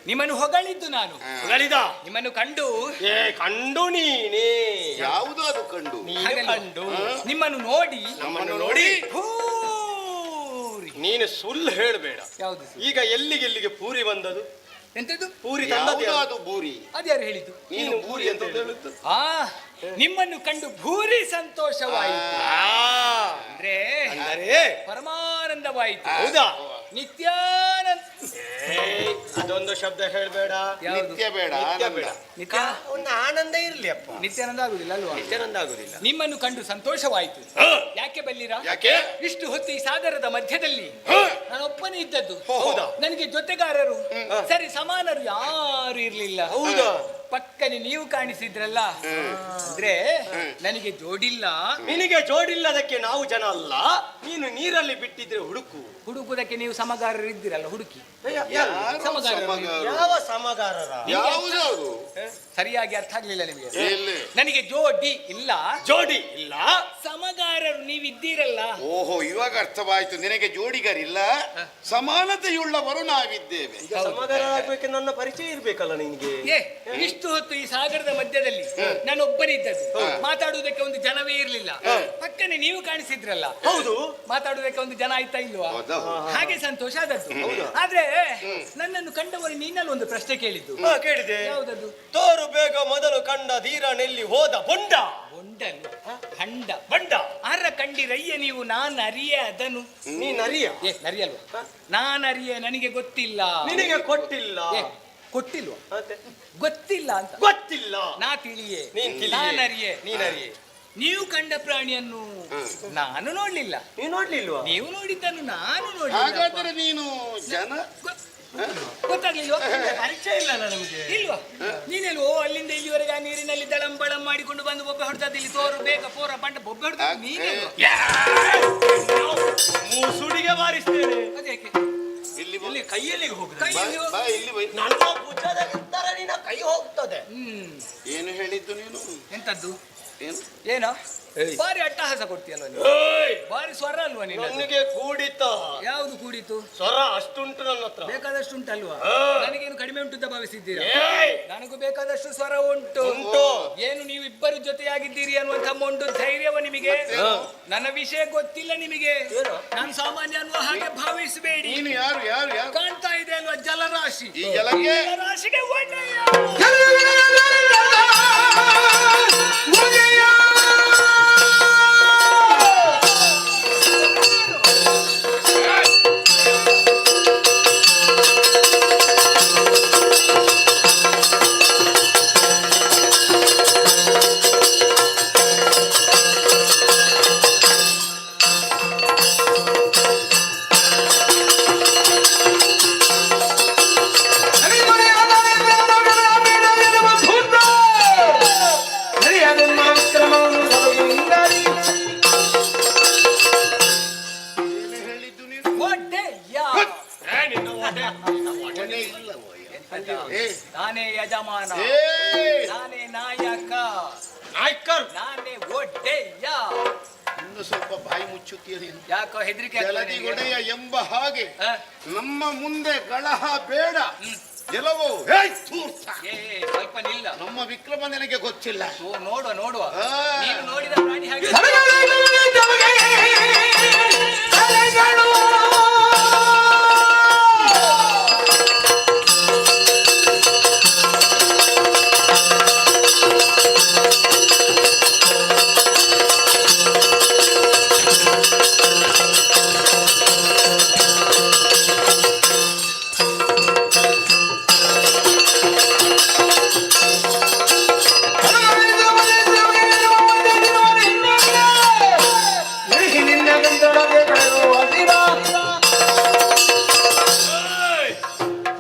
ನಿಮ್ಮನ್ನು ಹೊಗಳಿದ್ದು ನಾನು. ಹೊಗಳಿದ ನಿಮ್ಮನ್ನು ಕಂಡು ಕಂಡು ನೀನೇ ಯಾವುದು ಅದು ಕಂಡು ಕಂಡು ನಿಮ್ಮನ್ನು ನೋಡಿ ನಮ್ಮನ್ನು ನೋಡಿ ನೀನು ಸುಳ್ಳು ಹೇಳಬೇಡ. ಯಾವುದು? ಈಗ ಎಲ್ಲಿಗೆ ಪೂರಿ ಬಂದದು? ಎಂತದ್ದು ಪೂರಿ ಯಾವುದು ಅದು ಬೂರಿ? ಅದ್ಯಾರು ಹೇಳಿದ್ದು? ನೀನು ಪೂರಿ ಅಂತ ಹೇಳುದು. ನಿಮ್ಮನ್ನು ಕಂಡು ಭೂರಿ ಸಂತೋಷವಾಯಿತು. ಅಂದ್ರೆ ಪರಮಾನಂದವಾಯಿತು. ಹೌದಾ? ನಿತ್ಯಾನಂದ. ಅದೊಂದು ಶಬ್ದ ಹೇಳಬೇಡ. ನಿತ್ಯ ಬೇಡ, ನಿತ್ಯ ಒಂದು ಆನಂದ ಇರ್ಲಿ ಅಪ್ಪ. ನಿತ್ಯಾನಂದ ಆಗುದಿಲ್ಲ ಅಲ್ವಾ? ನಿತ್ಯಾನಂದ ಆಗುದಿಲ್ಲ. ನಿಮ್ಮನ್ನು ಕಂಡು ಸಂತೋಷವಾಯಿತು. ಯಾಕೆ ಬಲ್ಲಿರಾ? ಯಾಕೆ ಇಷ್ಟು ಹೊತ್ತು ಈ ಸಾಗರದ ಮಧ್ಯದಲ್ಲಿ ನಾನೊಬ್ಬನೇ ಇದ್ದದ್ದು. ಹೌದಾ? ನನಗೆ ಜೊತೆಗಾರರು ಸರಿ ಸಮಾನರು ಯಾರು ಇರ್ಲಿಲ್ಲ. ಹೌದಾ? ಪಕ್ಕನೆ ನೀವು ಕಾಣಿಸಿದ್ರಲ್ಲ, ಅಂದ್ರೆ ನನಗೆ ಜೋಡಿಲ್ಲ. ನಿನಗೆ ಜೋಡಿಲ್ಲದಕ್ಕೆ ನಾವು ಜನ ಅಲ್ಲ, ನೀನು ನೀರಲ್ಲಿ ಬಿಟ್ಟಿದ್ರೆ ಹುಡುಕುದಕ್ಕೆ ನೀವು ಸಮಗಾರರು ಇದ್ದೀರಲ್ಲ, ಹುಡುಕಿ. ಸಮಗಾರರು ಯಾವ ಸಮಗಾರರ? ಯಾವುದಾದ್ರು ಸರಿಯಾಗಿ ಅರ್ಥ ಆಗ್ಲಿಲ್ಲ ನಿಮಗೆ. ಎಲ್ಲಿ? ನನಗೆ ಜೋಡಿ ಇಲ್ಲ. ಜೋಡಿ ಇಲ್ಲ, ಸಮಗಾರರು ನೀವಿದ್ದೀರಲ್ಲ. ಓಹೋ, ಇವಾಗ ಅರ್ಥವಾಯ್ತು. ನಿನಗೆ ಜೋಡಿಗರಿಲ್ಲ, ಸಮಾನತೆಯುಳ್ಳವರು ನಾವಿದ್ದೇವೆ. ಈಗ ಸಮಗಾರ ಆಗ್ಬೇಕೆ ನನ್ನ ಪರಿಚಯ ಇರ್ಬೇಕಲ್ಲ ನಿನ್ಗೆ. ಇಷ್ಟು ಹೊತ್ತು ಈ ಸಾಗರದ ಮಧ್ಯದಲ್ಲಿ ನಾನು ಒಬ್ಬನಿದ್ದದ್ದು. ಮಾತಾಡುವುದಕ್ಕೆ ಒಂದು ಜನವೇ ಇರ್ಲಿಲ್ಲ. ಪಕ್ಕನೆ ನೀವು ಕಾಣಿಸಿದ್ರಲ್ಲ. ಹೌದು, ಮಾತಾಡುವುದಕ್ಕೆ ಒಂದು ಜನ ಆಯ್ತಾ ಇಲ್ವಾ? ಹಾಗೆ ಸಂತೋಷ ಆದದ್ದು. ಆದ್ರೆ ನನ್ನನ್ನು ಕಂಡವರು ನೀನಲ್ಲಿ ಒಂದು ಪ್ರಶ್ನೆ ಕೇಳಿದ್ದು. ಕೇಳಿದೆ. ಯಾವುದದ್ದು? ತೋರು ಬೇಗ ಮೊದಲು ಕಂಡ ಧೀರನೆಲ್ಲಿ ಹೋದ ಬೊಂಡ. ಬೊಂಡನು ಹಂಡ ಬಂಡ ಆರ ಕಂಡಿರಯ್ಯ ನೀವು. ನಾನು ಅರಿಯೆ ಅದನು. ನೀನ್ ಅರಿಯ? ನರಿಯಲ್ವಾ? ನಾನು ಅರಿಯೆ, ನನಗೆ ಗೊತ್ತಿಲ್ಲ. ನಿನಗೆ ಕೊಟ್ಟಿಲ್ಲ? ಕೊಟ್ಟಿಲ್ವಾ? ಮತ್ತೆ ಗೊತ್ತಿಲ್ಲ ಅಂತ. ಗೊತ್ತಿಲ್ಲ, ನಾ ತಿಳಿಯೇ. ನೀನ್ ತಿಳಿಯೇ. ನಾನು ಅರಿಯೆ, ನೀನ್ ಅರಿಯೆ. ನೀವು ಕಂಡ ಪ್ರಾಣಿಯನ್ನು ನಾನು ನೋಡ್ಲಿಲ್ಲ. ನೀನ್ ನೋಡ್ಲಿಲ್ವಾ? ನೀವು ನೋಡಿದ್ದನ್ನು ನಾನು ಹಾಗಾದ್ರೆ ನೋಡ್ಲಿಲ್ಲ. ನೀನು ಜನ ಗೊತ್ತಾಗ್ಲಿಲ್ವಾ? ಪರಿಚಯ ಇಲ್ಲಲ್ಲ ನಮ್ಗೆ. ಇಲ್ವಾ? ನೀನೆಲ್ವೋ ಅಲ್ಲಿಂದ ಇಲ್ಲಿವರೆಗೆ ಆ ನೀರಿನಲ್ಲಿ ದಳಂಬಳಂ ಮಾಡಿಕೊಂಡು ಬಂದು ಬೊಬ್ಬೆ ಹೊಡೆದದ್ದು. ಇಲ್ಲಿ ತೋರು ಬೇಗ ಪೋರ ಬಂಡ ಬೊಬ್ಬೆ ಹೊಡೆದದ್ದು ನೀನೆಲ್ವಾ? ಮೂಸುಡಿಗೆ ಬಾರಿಸ್ತೇನೆ. ಅದೇಕೆ? ಇಲ್ಲಿ ಕೈಯಲ್ಲಿ ಹೋಗುದು. ಕೈಯಲ್ಲಿ ಬಾ ಇಲ್ಲಿ ಬೈ. ನನ್ನ ಭುಜದ ಎತ್ತರ ನಿನ್ನ ಕೈ ಹೋಗ್ತದೆ. ಏನು ಹೇಳಿದ್ದು ನೀನು? ಎಂತದ್ದು? ಏನು? ಏನೋ ಬಾರಿ ಅಟ್ಟಹಾಸ ಕೊಡ್ತೀಯಲ್ವ ನೀವು. ಬಾರಿ ಸ್ವರ ಅಲ್ವಾ ನೀನು? ನನಗೆ ಕೂಡಿತ. ಯಾವುದು ಕೂಡಿತು? ಸ್ವರ ಅಷ್ಟುಂಟು ನನ್ನ ಹತ್ರ. ಬೇಕಾದಷ್ಟು ಉಂಟಲ್ವಾ? ನನಗೇನು ಕಡಿಮೆ ಉಂಟು ಅಂತ ಭಾವಿಸಿದ್ದೀರಾ? ಏಯ್! ನನಗೂ ಬೇಕಾದಷ್ಟು ಸ್ವರ ಉಂಟು. ಉಂಟು. ಏನು ನೀವು ಇಬ್ಬರು ಜೊತೆಯಾಗಿದ್ದೀರಿ ಅನ್ನುವಂತ ಒಂದು ಧೈರ್ಯವ ನಿಮಗೆ? ನನ್ನ ವಿಷಯ ಗೊತ್ತಿಲ್ಲ ನಿಮಗೆ. ನಾನು ಸಾಮಾನ್ಯ ಅನ್ನುವ ಹಾಗೆ ಭಾವಿಸಬೇಡಿ. ನೀನು ಯಾರು ಯಾರು ಯಾರು? ಕಾಣ್ತಾ ಇದೆ ಅಲ್ವಾ ಜಲರಾಶಿ. ಈ ಜಲಕ್ಕೆ ಜಲರಾಶಿಗೆ ಒಡೆಯ. ನಾನೇ ಯಜಮಾನ, ನಾನೇ ನಾಯಕ, ನಾಯ್ಕರ್, ನಾನೇ ಒಡೆಯ. ಇನ್ನು ಸ್ವಲ್ಪ ಬಾಯಿ ಮುಚ್ಚುತ್ತೀಯ ನೀನು. ಯಾಕೋ ಹೆದರಿಕೆ ಜಲದಿ ಒಡೆಯ ಎಂಬ ಹಾಗೆ ನಮ್ಮ ಮುಂದೆ ಗಳಹ ಬೇಡ. ಗೆಲವು ಸ್ವಲ್ಪ ನಿಲ್ಲ. ನಮ್ಮ ವಿಕ್ರಮ ನಿನಗೆ ಗೊತ್ತಿಲ್ಲ. ನೋಡುವ ನೋಡುವ. ನೀನು ನೋಡಿದ ಪ್ರಾಣಿ ಹಾಗೆ.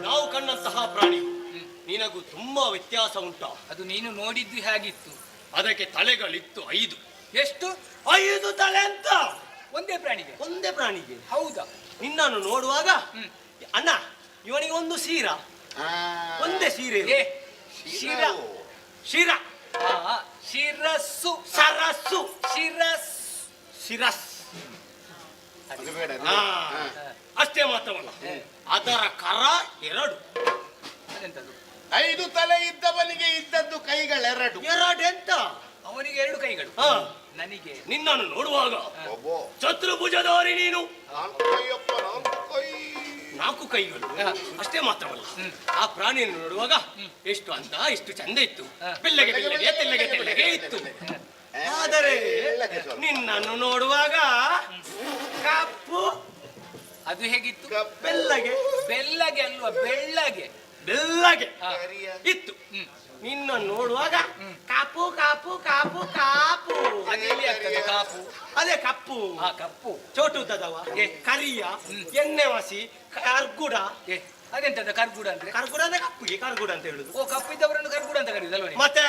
ನಾವು ಕಂಡಂತಹ ಪ್ರಾಣಿ ನಿನಗೂ ತುಂಬಾ ವ್ಯತ್ಯಾಸ ಉಂಟಾ? ಅದು ನೀನು ನೋಡಿದ್ದು ಹೇಗಿತ್ತು? ಅದಕ್ಕೆ ತಲೆಗಳಿತ್ತು 5. ಎಷ್ಟು? 5 ತಲೆ ಅಂತ. ಒಂದೇ ಪ್ರಾಣಿಗೆ? ಒಂದೇ ಪ್ರಾಣಿಗೆ. ಹೌದಾ? ನಿನ್ನನ್ನು ನೋಡುವಾಗ ಅಣ್ಣ ಇವನಿಗೆ ಒಂದು ಸೀರ, ಒಂದೇ ಸೀರೆ. ಶಿರ ಶಿರ ಶಿರಸ್ಸು ಸರಸ್ಸು ಶಿರಸ್ ಶಿರಸ್ ಅದು ಬೇಡ. ಅಷ್ಟೇ ಮಾತ್ರವಲ್ಲ, ಅದರ ಕರ 2. ಅದೆಂತದು? 5 ತಲೆ ಇದ್ದವನಿಗೆ ಇದ್ದದ್ದು ಕೈಗಳೆರಡು. 2 ಎಂತ? ಅವನಿಗೆ 2 ಕೈಗಳು. ನನಗೆ ನಿನ್ನನ್ನು ನೋಡುವಾಗ ಒಬ್ಬೋ ಚತುರ್ಭುಜಧಾರಿ ನೀನು. 4 ಕೈಗಳು. ಅಷ್ಟೇ ಮಾತ್ರವಲ್ಲ, ಆ ಪ್ರಾಣಿಯನ್ನು ನೋಡುವಾಗ ಎಷ್ಟು ಅಂತ ಎಷ್ಟು ಚಂದ ಇತ್ತು. ಬೆಳ್ಳಗೆ ಬೆಳ್ಳಗೆ ತೆಳ್ಳಗೆ ತೆಳ್ಳಗೆ ಇತ್ತು. ಆದರೆ ನಿನ್ನನ್ನು ನೋಡುವಾಗ ಕಪ್ಪು. ಅದು ಹೇಗಿತ್ತು? ಬೆಳ್ಳಗೆ. ಬೆಳ್ಳಗೆ ಅಲ್ವಾ, ಬೆಳ್ಳಗೆ. ಬೆಲ್ಲಗೆ ಇತ್ತು. ನಿನ್ನ ನೋಡುವಾಗ ಕಾಪು ಕಾಪು ಕಾಪು ಕಾಪು ಅದೆಲ್ಲಿ ಆಗ್ತದೆ ಕಾಪು? ಅದೇ ಕಪ್ಪು. ಕಪ್ಪು ಚೋಟು ದದವ ಕರಿಯ ಎಣ್ಣೆ ಮಸಿ ಕರ್ಗುಡ. ಅದೆಂತದ ಕರ್ಗುಡ ಅಂದ್ರೆ? ಕರ್ಗುಡ ಅಂದ್ರೆ ಕಪ್ಪುಗೆ ಕರ್ಗುಡ ಅಂತ ಹೇಳುದು. ಓ, ಕಪ್ಪಿದ್ದವರನ್ನು ಕರ್ಗುಡ ಅಂತ ಕರೆಯುದಲ್ವ ನೀವು? ಮತ್ತೆ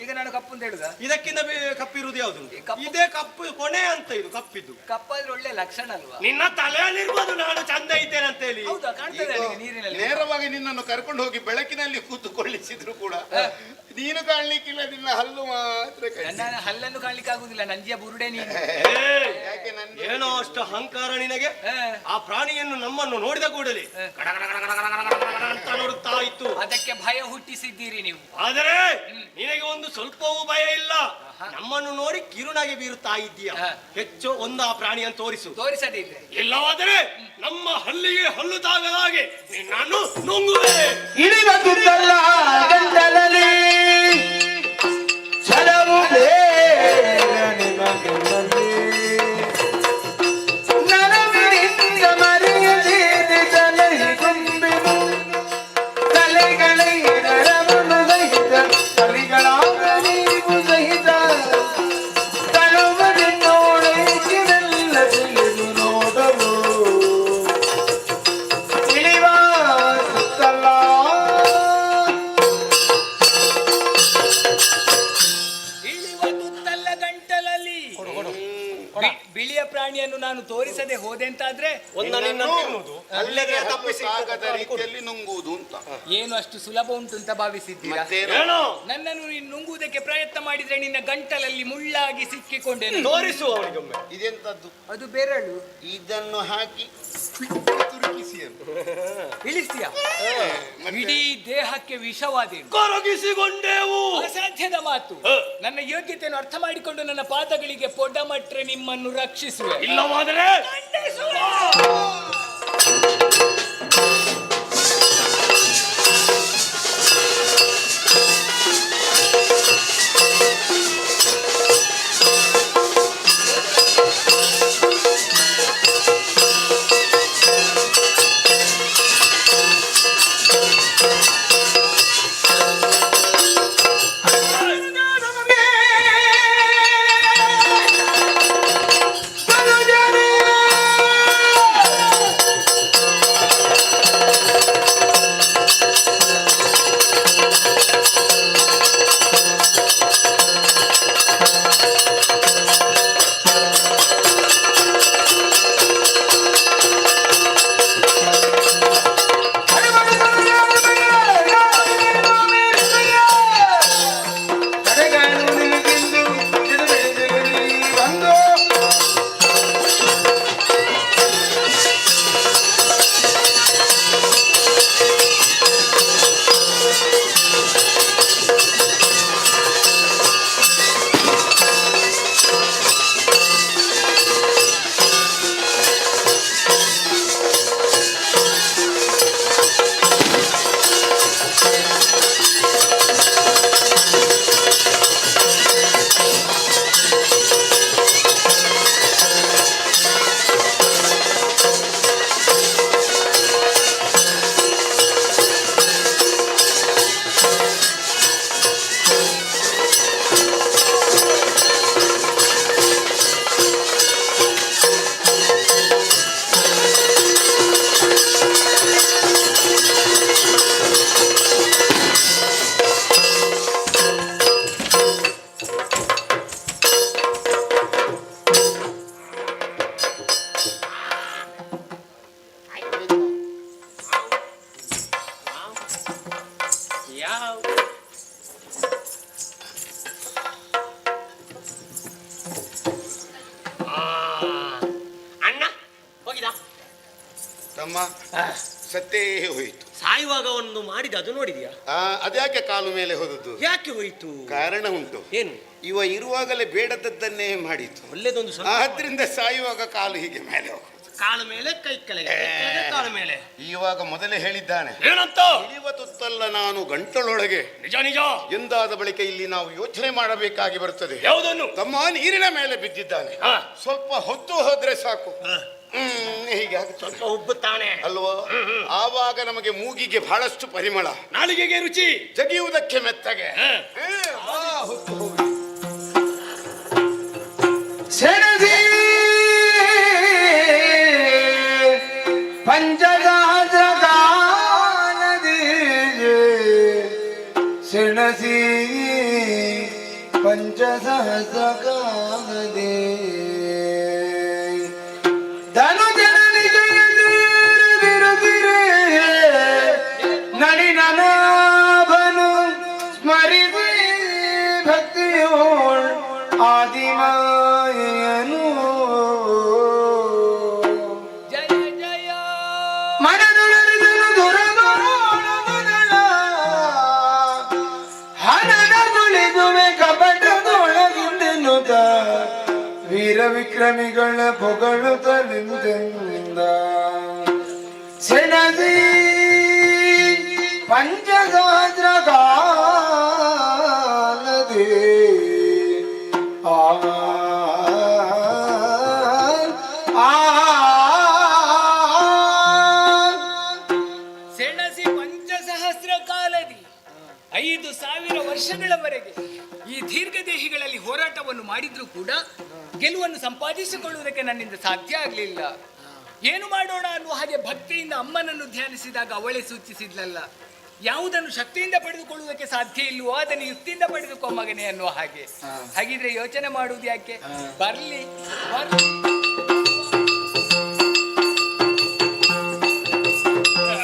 ಈಗ ನಾನು ಕಪ್ಪು ಅಂತ ಹೇಳುದ? ಇದಕ್ಕಿಂತ ಕಪ್ಪಿರುವುದು ಯಾವುದು? ಇದೇ ಕಪ್ಪು ಕೊನೆ ಅಂತ. ಇದು ಕಪ್ಪಿದ್ದು ಕಪ್ಪಾದ್ರೆ ಒಳ್ಳೆ ಲಕ್ಷಣ ಅಲ್ವಾ? ನಿನ್ನ ತಲೆಯಲ್ಲಿರ್ಬೋದು ನಾನು ಚಂದ ಇದ್ದೇನೆ ಅಂತ ಹೇಳಿ. ಹೌದಾ? ಕಾಣ್ತದೆ ನನಗೆ ನೀರಿನಲ್ಲಿ. ನೇರವಾಗಿ ನಿನ್ನನ್ನು ಕರ್ಕೊಂಡು ಹೋಗಿ ಬೆಳಕಿನಲ್ಲಿ ಕೂತುಕೊಳ್ಳಿಸಿದ್ರು ಕೂಡ ನೀನು ಕಾಣ್ಲಿಕ್ಕಿಲ್ಲ, ನಿನ್ನ ಹಲ್ಲು ಮಾತ್ರ ನನ್ನ ಹಲ್ಲನ್ನು ಕಾಣ್ಲಿಕ್ಕೆ ಆಗುದಿಲ್ಲ, ನಂಜಿಯ ಬುರುಡೆ ನೀನು. ಯಾಕೆ ನನ್ಗೆ ಏನೋ ಅಷ್ಟು ಅಹಂಕಾರ ನಿನಗೆ. ಆ ಪ್ರಾಣಿಯನ್ನು ನಮ್ಮನ್ನು ನೋಡಿದ ಕೂಡಲೇ ಅಂತ ನೋಡುತ್ತಾ ಇತ್ತು. ಅದಕ್ಕೆ ಭಯ ಹುಟ್ಟಿಸಿದ್ದೀರಿ ನೀವು. ಆದರೆ ನಿನಗೆ ಒಂದು ಸ್ವಲ್ಪವೂ ಭಯ ಇಲ್ಲ. ನಮ್ಮನ್ನು ನೋಡಿ ಕಿರುನಾಗೆ ಬೀರುತ್ತಾ ಇದ್ದೀಯ. ಹೆಚ್ಚು ಒಂದು ಆ ಪ್ರಾಣಿಯನ್ನು ತೋರಿಸು. ತೋರಿಸದೇ ಇದ್ರೆ ಇಲ್ಲವಾದರೆ ನಮ್ಮ ಹಲ್ಲಿಗೆ ಹಲ್ಲು ತಾಗದ ಹಾಗೆ ನಿನ್ನನ್ನು ನುಂಗುವೆ. ಇಳಿವ ತುತ್ತಲ್ಲ ಗಂಟಲಲ್ಲಿ ಛಲವು ಬೇಗ ನಿಮಗೆಲ್ಲಲ್ಲಿ. ನನವಿನಿಂದ ಮರೆಯದೇನೆ ತಲೆಗೆ ತುಂಬಿನು ತಲೆಗಳೇ ನರವನ್ನು ಸಹಿತ ತಲೆಗಳಾಗ ನೀವು ಸಹಿತ ತಳುವದೆನ್ನೋಳೆಲ್ಲ ತಿಳಿದು ನೋಡಲು ಇಳಿವ ಸುತ್ತಲ್ಲ. ಇಳಿವ ತುತ್ತಲ್ಲ ಗಂಟಲಲ್ಲಿ. ಬಿಳಿಯ ಪ್ರಾಣಿಯನ್ನು ನಾನು ತೋರಿಸದೆ ಹೋದೆ ಅಂತಾದ್ರೆ ಅಲ್ಲದೆ ತಪ್ಪಿಸಿ ಆಗದ ರೀತಿಯಲ್ಲಿ ನುಂಗುವುದು ಅಂತ. ಏನು ಅಷ್ಟು ಸುಲಭ ಉಂಟು ಅಂತ ಭಾವಿಸಿದ್ದೀರಾ? ಏನೋ ನನ್ನನ್ನು ನೀನು ನುಂಗುವುದಕ್ಕೆ ಪ್ರಯತ್ನ ಮಾಡಿದ್ರೆ ನಿನ್ನ ಗಂಟಲಲ್ಲಿ ಮುಳ್ಳಾಗಿ ಸಿಕ್ಕಿಕೊಂಡೇನು. ತೋರಿಸು ಅವನಿಗೊಮ್ಮೆ. ಇದೆಂತದ್ದು? ಅದು ಬೆರಳು. ಇದನ್ನು ಹಾಕಿ ತುರುಕಿಸಿ ಇಳಿಸ್ತೀಯ? ಇಡೀ ದೇಹಕ್ಕೆ ವಿಷವಾದೇನು? ಕೊರಗಿಸಿಕೊಂಡೆವು. ಅಸಾಧ್ಯದ ಮಾತು. ನನ್ನ ಯೋಗ್ಯತೆಯನ್ನು ಅರ್ಥ ಮಾಡಿಕೊಂಡು ನನ್ನ ಪಾದಗಳಿಗೆ ಪೊಡ್ಡಮಟ್ರೆ ನಿಮ್ಮನ್ನು ರಕ್ಷಿಸುವೆ. ಇಲ್ಲವಾದರೆ ತಮ್ಮ ಸತ್ತೇ ಹೋಯಿತು. ಸಾಯುವಾಗ ಒಂದು ಮಾಡಿದ ಅದು ನೋಡಿದ್ಯಾ? ಅದ್ಯಾಕೆ ಕಾಲು ಮೇಲೆ ಹೋದದ್ದು? ಯಾಕೆ ಹೋಯಿತು? ಕಾರಣ ಉಂಟು. ಏನು? ಇವ ಇರುವಾಗಲೇ ಬೇಡದದ್ದನ್ನೇ ಮಾಡಿತು. ಒಳ್ಳೇದೊಂದು ಆದ್ರಿಂದ ಸಾಯುವಾಗ ಕಾಲು ಹೀಗೆ ಮೇಲೆ ಹೋಗುದು. ಕಾಲ ಮೇಲೆ ಕೈ ಕೆಳಗೆ, ಕಾಲ ಮೇಲೆ. ಇವಾಗ ಮೊದಲೇ ಹೇಳಿದ್ದಾನೆ, ಏನಂತ? ಇಳಿವ ತುತ್ತಲ್ಲ ನಾನು ಗಂಟಲೊಳಗೆ. ನಿಜ ನಿಜ ಎಂದಾದ ಬಳಿಕ ಇಲ್ಲಿ ನಾವು ಯೋಚನೆ ಮಾಡಬೇಕಾಗಿ ಬರುತ್ತದೆ. ಯಾವುದನ್ನು? ತಮ್ಮ ನೀರಿನ ಮೇಲೆ ಬಿದ್ದಿದ್ದಾನೆ. ಸ್ವಲ್ಪ ಹೊತ್ತು ಹೋದ್ರೆ ಸಾಕು, ಹೀಗೆ ಸ್ವಲ್ಪ ಉಬ್ಬುತ್ತಾನೆ ಅಲ್ವೋ? ಆವಾಗ ನಮಗೆ ಮೂಗಿಗೆ ಬಹಳಷ್ಟು ಪರಿಮಳ, ನಾಲಿಗೆಗೆ ರುಚಿ, ಜಗಿಯುವುದಕ್ಕೆ ಮೆತ್ತಗೆ. ಸೆಣಸಿ ಪಂಚಸಹಸ್ರ ಕಾಲದಿ ಸೆಣಸಿ ಪಂಚಸಹಸ್ರ ಕಾಲದಿ ಧನು ಜನನಿ ಬಿರುದಿರೆ ನಡಿ ನನಭನು ಸ್ಮರಿಸಿ ಭಕ್ತಿಯೋಳ್ ಆದಿಮಾಯನು ಜಯ ಜಯ ಮನದೊಳರಿದನು ದುರದೊಳಗೊಳಗುದಳ ಹನನಗುಳಿದುವೆ ಕಪಟದೊಳಗಿಂದೆನ್ನುತ್ತ ವೀರ ವಿಕ್ರಮಿಗಳ ಪೊಗಳುತ್ತಲಿಂದ ಸೆಣಸಿ ಪಂಚಸಹಸ್ರ ಕಾಲದಿ ಸೆಣಸಿ ಪಂಚಸಹಸ್ರ ಕಾಲದಿ 5,000 ವರ್ಷಗಳವರೆಗೆ ಈ ದೀರ್ಘದೇಹಿಗಳಲ್ಲಿ ಹೋರಾಟವನ್ನು ಮಾಡಿದ್ರೂ ಕೂಡ ಗೆಲುವನ್ನು ಸಂಪಾದಿಸಿಕೊಳ್ಳುವುದಕ್ಕೆ ನನ್ನಿಂದ ಸಾಧ್ಯ ಆಗಲಿಲ್ಲ. ಏನು ಮಾಡೋಣ ಅನ್ನುವ ಹಾಗೆ ಭಕ್ತಿಯಿಂದ ಅಮ್ಮನನ್ನು ಧ್ಯಾನಿಸಿದಾಗ ಅವಳೇ ಸೂಚಿಸಿದ್ಲಲ್ಲ, ಯಾವುದನ್ನು ಶಕ್ತಿಯಿಂದ ಪಡೆದುಕೊಳ್ಳುವುದಕ್ಕೆ ಸಾಧ್ಯ ಇಲ್ಲವೋ ಅದನ್ನು ಯುಕ್ತಿಯಿಂದ ಪಡೆದುಕೋ ಮಗನೇ ಅನ್ನುವ ಹಾಗೆ. ಹಾಗಿದ್ರೆ ಯೋಚನೆ ಮಾಡುವುದು ಯಾಕೆ? ಬರ್ಲಿ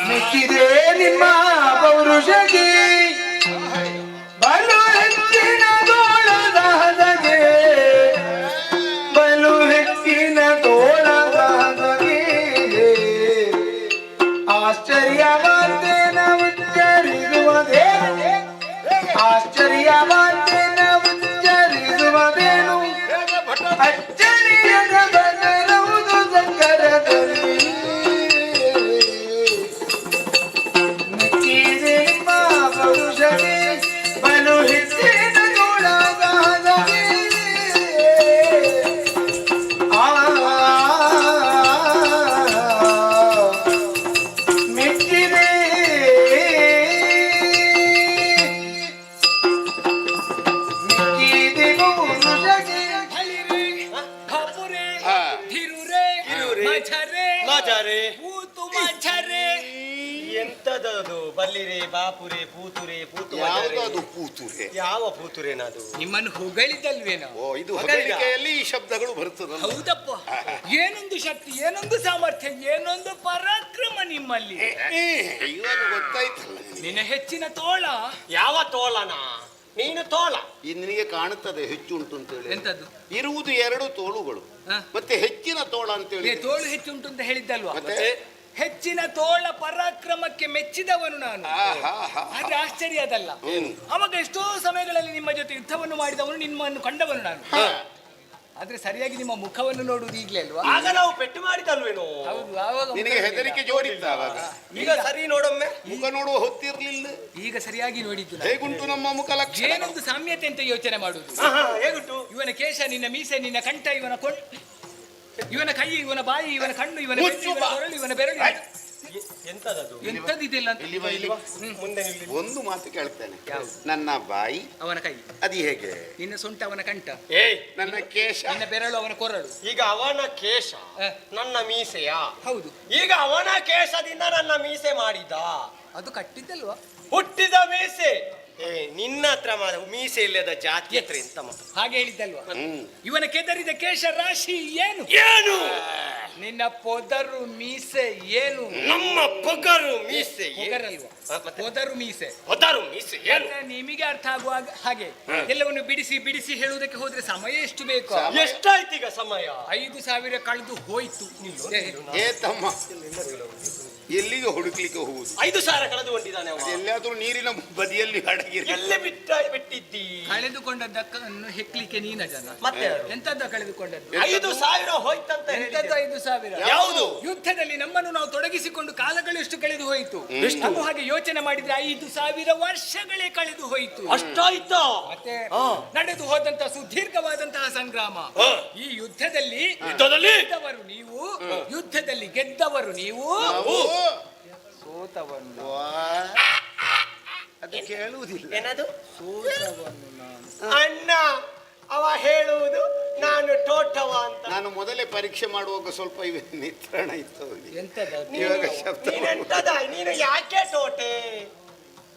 ಮೆಚ್ಚಿದೆ ನಿಮ್ಮ ಪೌರುಷಗೆ ಬಲು ಹೆಚ್ಚಿನ ತೋಳದಾದಗೆ ಬಲು ಹೆಚ್ಚಿನ ತೋಳದಾದಗೆ ಆಶ್ಚರ್ಯವಾದ್ದೇನ ಉಚ್ಚರಿಸುವುದೇನು ಆಶ್ಚರ್ಯವಾದ್ದೇನ ಉಚ್ಚರಿಸುವುದೇನು ಅಚ್ಚರಿಯದ ಬದಲುವುದು ಸಂಕರದಲ್ಲಿ ಮೆಚ್ಚಿದೆ ನಿಮ್ಮ ಪೌರುಷಗೆ ಬಲು ಹೆಚ್ಚಿನ ತೋಳದಾದಗೆ ಮೆಚ್ಚಿದೆ ಮೆಚ್ಚಿದೆ ಪೌರುಷಗೆ ಹಲಿರೆ, ಖಪುರೆ, ಹಾ. ಧಿರುರೆ, ಮಝರೆ, ಮಾಜಾರೆ ಪೂತು ಮಝರೆ. ಎಂತದದು? ಬಲ್ಲಿರೆ, ಬಾಪುರೆ, ಪೂತುರೆ, ಪೂತು ಯಾವುದು ಮಜಾರೆ. ಅದು ಪೂತುರೆ? ಯಾವ ಪೂತುರೇನದು? ನಿಮ್ಮನ್ನು ಹೊಗಳಿದಲ್ವೇನೋ? ಓ, ಇದು ಹೊಗಳಿಕೆಯಲ್ಲಿ ಈ ಶಬ್ದಗಳು ಬರುತ್ತದಲ್ಲ. ಹೌದಪ್ಪ, ಏನೊಂದು ಶಕ್ತಿ, ಏನೊಂದು ಸಾಮರ್ಥ್ಯ, ಏನೊಂದು ಪರಾಕ್ರಮ ನಿಮ್ಮಲ್ಲಿ. ಇವಾಗ ಗೊತ್ತಾಯ್ತಲ್ಲ ನಿನಗೆ. ನಿನ್ನ ಹೆಚ್ಚಿನ ತೋಳ. ಯಾವ ತೋಳನ? ನೀನು ತೋಳ. ಈ ನಿನಗೆ ಕಾಣುತ್ತದೆ ಹೆಚ್ಚು ಉಂಟು ಅಂತೇಳಿ. ಎಂತದ್ದು? ಇರುವುದು 2 ತೋಳುಗಳು, ಹ? ಮತ್ತೆ ಹೆಚ್ಚಿನ ತೋಳ ಅಂತೇಳಿ. ತೋಳು ಹೆಚ್ಚುಂಟು ಅಂತ ಹೇಳಿದ್ದಲ್ವಾ? ಮತ್ತೆ? ಹೆಚ್ಚಿನ ತೋಳ ಪರಾಕ್ರಮಕ್ಕೆ ಮೆಚ್ಚಿದವನು ನಾನು. ಆದ್ರೆ ಆಶ್ಚರ್ಯ ಅದಲ್ಲ, ಅವಾಗ ಎಷ್ಟೋ ಸಮಯಗಳಲ್ಲಿ ನಿಮ್ಮ ಜೊತೆ ಯುದ್ಧವನ್ನು ಮಾಡಿದವನು, ನಿಮ್ಮನ್ನು ಕಂಡವನು ನಾನು. ಆದ್ರೆ ಸರಿಯಾಗಿ ನಿಮ್ಮ ಮುಖವನ್ನು ನೋಡುವುದು ಈಗಲೇ ಅಲ್ವಾ? ಆಗ ನಾವು ಪೆಟ್ಟು ಮಾಡಿದಲ್ವೇನೋ? ಹೌದು, ಆವಾಗ ನಿನಗೆ ಹೆದರಿಕೆ ಜೋರಿತ್ತ ಅವಾಗ? ಈಗ ಸರಿ ನೋಡೊಮ್ಮೆ. ಮುಖ ನೋಡುವ ಹೊತ್ತಿರ್ಲಿಲ್ಲ. ಈಗ ಸರಿಯಾಗಿ ನೋಡಿದ್ದು ನಾನು. ಹೇಗುಂಟು ನಮ್ಮ ಮುಖ ಲಕ್ಷಣ? ಏನೊಂದು ಸಾಮ್ಯತೆ ಅಂತ ಯೋಚನೆ ಮಾಡುದು. ಹೇಗುಂಟು? ಇವನ ಕೇಶ, ನಿನ್ನ ಮೀಸೆ, ನಿನ್ನ ಕಂಠ, ಇವನ ಇವನ ಕೈ, ಇವನ ಬಾಯಿ, ಇವನ ಕಣ್ಣು, ಇವನ ಬೆನ್ನು, ಇವನ ಕೊರಳು, ಇವನ ಬೆರಳು. ಎಂತದದು? ಎಂತದಿದೆಲ್ಲ ಅಂತ. ಇಲ್ಲಿ ಬಾ, ಇಲ್ಲಿ ಬಾ. ಮುಂದೆ ನಿಲ್ಲಿ. ಒಂದು ಮಾತು ಕೇಳ್ತೇನೆ. ಯಾವುದು? ನನ್ನ ಬಾಯಿ ಅವನ ಕೈ, ಅದು ಹೇಗೆ? ನಿನ್ನ ಸೊಂಟ ಅವನ ಕಂಠ, ಏಯ್, ನನ್ನ ಕೇಶ ನಿನ್ನ ಬೆರಳು ಅವನ ಕೊರಳು. ಈಗ ಅವನ ಕೇಶ ಹ. ನನ್ನ ಮೀಸೆಯ? ಹೌದು, ಈಗ ಅವನ ಕೇಶದಿಂದ ನನ್ನ ಮೀಸೆ ಮಾಡಿದ. ಅದು ಕಟ್ಟಿದ್ದಲ್ವಾ? ಹುಟ್ಟಿದ ಮೀಸೆ. ನಿನ್ನ ಹತ್ರ ಮೀಸೆ ಇಲ್ಲದ ಜಾತಿ ಹತ್ರ ಎಂತ ಮಾತು? ಹಾಗೆ ಹೇಳಿದ್ದಲ್ವಾ? ಇವನ ಕೆದರಿದ ಕೇಶ ರಾಶಿ ಏನು? ಏನು? ನಿನ್ನ ಪೊದರು ಮೀಸೆ ಏನು? ನಮ್ಮ ಪೊಗರು ಮೀಸೆ ಪೊಗರಲ್ವಾ? ಪೊದರು ಮೀಸೆ. ಪೊದರು ಮೀಸೆ ಏನು? ಅಂದ್ರೆ ನಿಮಗೆ ಅರ್ಥ ಆಗುವ ಹಾಗೆ ಎಲ್ಲವನ್ನು ಬಿಡಿಸಿ ಬಿಡಿಸಿ ಹೇಳುವುದಕ್ಕೆ ಹೋದ್ರೆ ಸಮಯ ಎಷ್ಟು ಬೇಕು? ಎಷ್ಟಾಯ್ತು ಈಗ ಸಮಯ? 5,000 ಕಳೆದು ಹೋಯ್ತು. ಏ ತಮ್ಮ, ಎಲ್ಲಿಗೆ ಹುಡುಕ್ಲಿಕ್ಕೆ ಹೋಗುದು? 5,000 ಕಳೆದುಕೊಂಡಿದ್ದಾನೆ ಅವ. ಎಲ್ಲಾದ್ರೂ ನೀರಿನ ಬದಿಯಲ್ಲಿ ಅಡಗಿರಿ. ಎಲ್ಲಿ ಬಿಟ್ಟಿದ್ದಿ? ಕಳೆದುಕೊಂಡದ್ದನ್ನು ಹೆಕ್ಲಿಕ್ಕೆ ನೀನ ಜನ. ಮತ್ತೆ ಯಾರು? ಎಂತದ್ದ ಕಳೆದುಕೊಂಡದ್ದು? 5,000 ಹೋಯ್ತಂತ ಎಂತದ್ದು 5,000? ಯಾವುದು? ಯುದ್ಧದಲ್ಲಿ ನಮ್ಮನ್ನು ನಾವು ತೊಡಗಿಸಿಕೊಂಡು ಕಾಲಗಳು ಎಷ್ಟು ಕಳೆದು ಹೋಯಿತು. ನಾವು ಹಾಗೆ ಯೋಚನೆ ಮಾಡಿದ್ರೆ 5,000 ವರ್ಷಗಳೇ ಕಳೆದು ಹೋಯಿತು. ಅಷ್ಟಾಯ್ತಾ? ಮತ್ತೆ ನಡೆದು ಹೋದಂತಹ ಸುದೀರ್ಘವಾದಂತಹ ಸಂಗ್ರಾಮ. ಈ ಯುದ್ಧದಲ್ಲಿ ಗೆದ್ದವರು ನೀವು, ಯುದ್ಧದಲ್ಲಿ ಗೆದ್ದವರು ನೀವು, ಸೋತವನ್ನು ಅದು ಕೇಳುವುದಿಲ್ಲ. ಏನದು? ಸೋತವನ್ನು ನಾನು. ಅಣ್ಣ ಅವ ಹೇಳುವುದು ನಾನು ಟೋಟವ ಅಂತ. ನಾನು ಮೊದಲೇ ಪರೀಕ್ಷೆ ಮಾಡುವಾಗ ಸ್ವಲ್ಪ ನಿತ್ರಣ ಇತ್ತು. ಎಂತದ ಇವಾಗ ಶಬ್ದ ನೀನೆಂತದ? ನೀನು ಯಾಕೆ ಟೋಟೆ?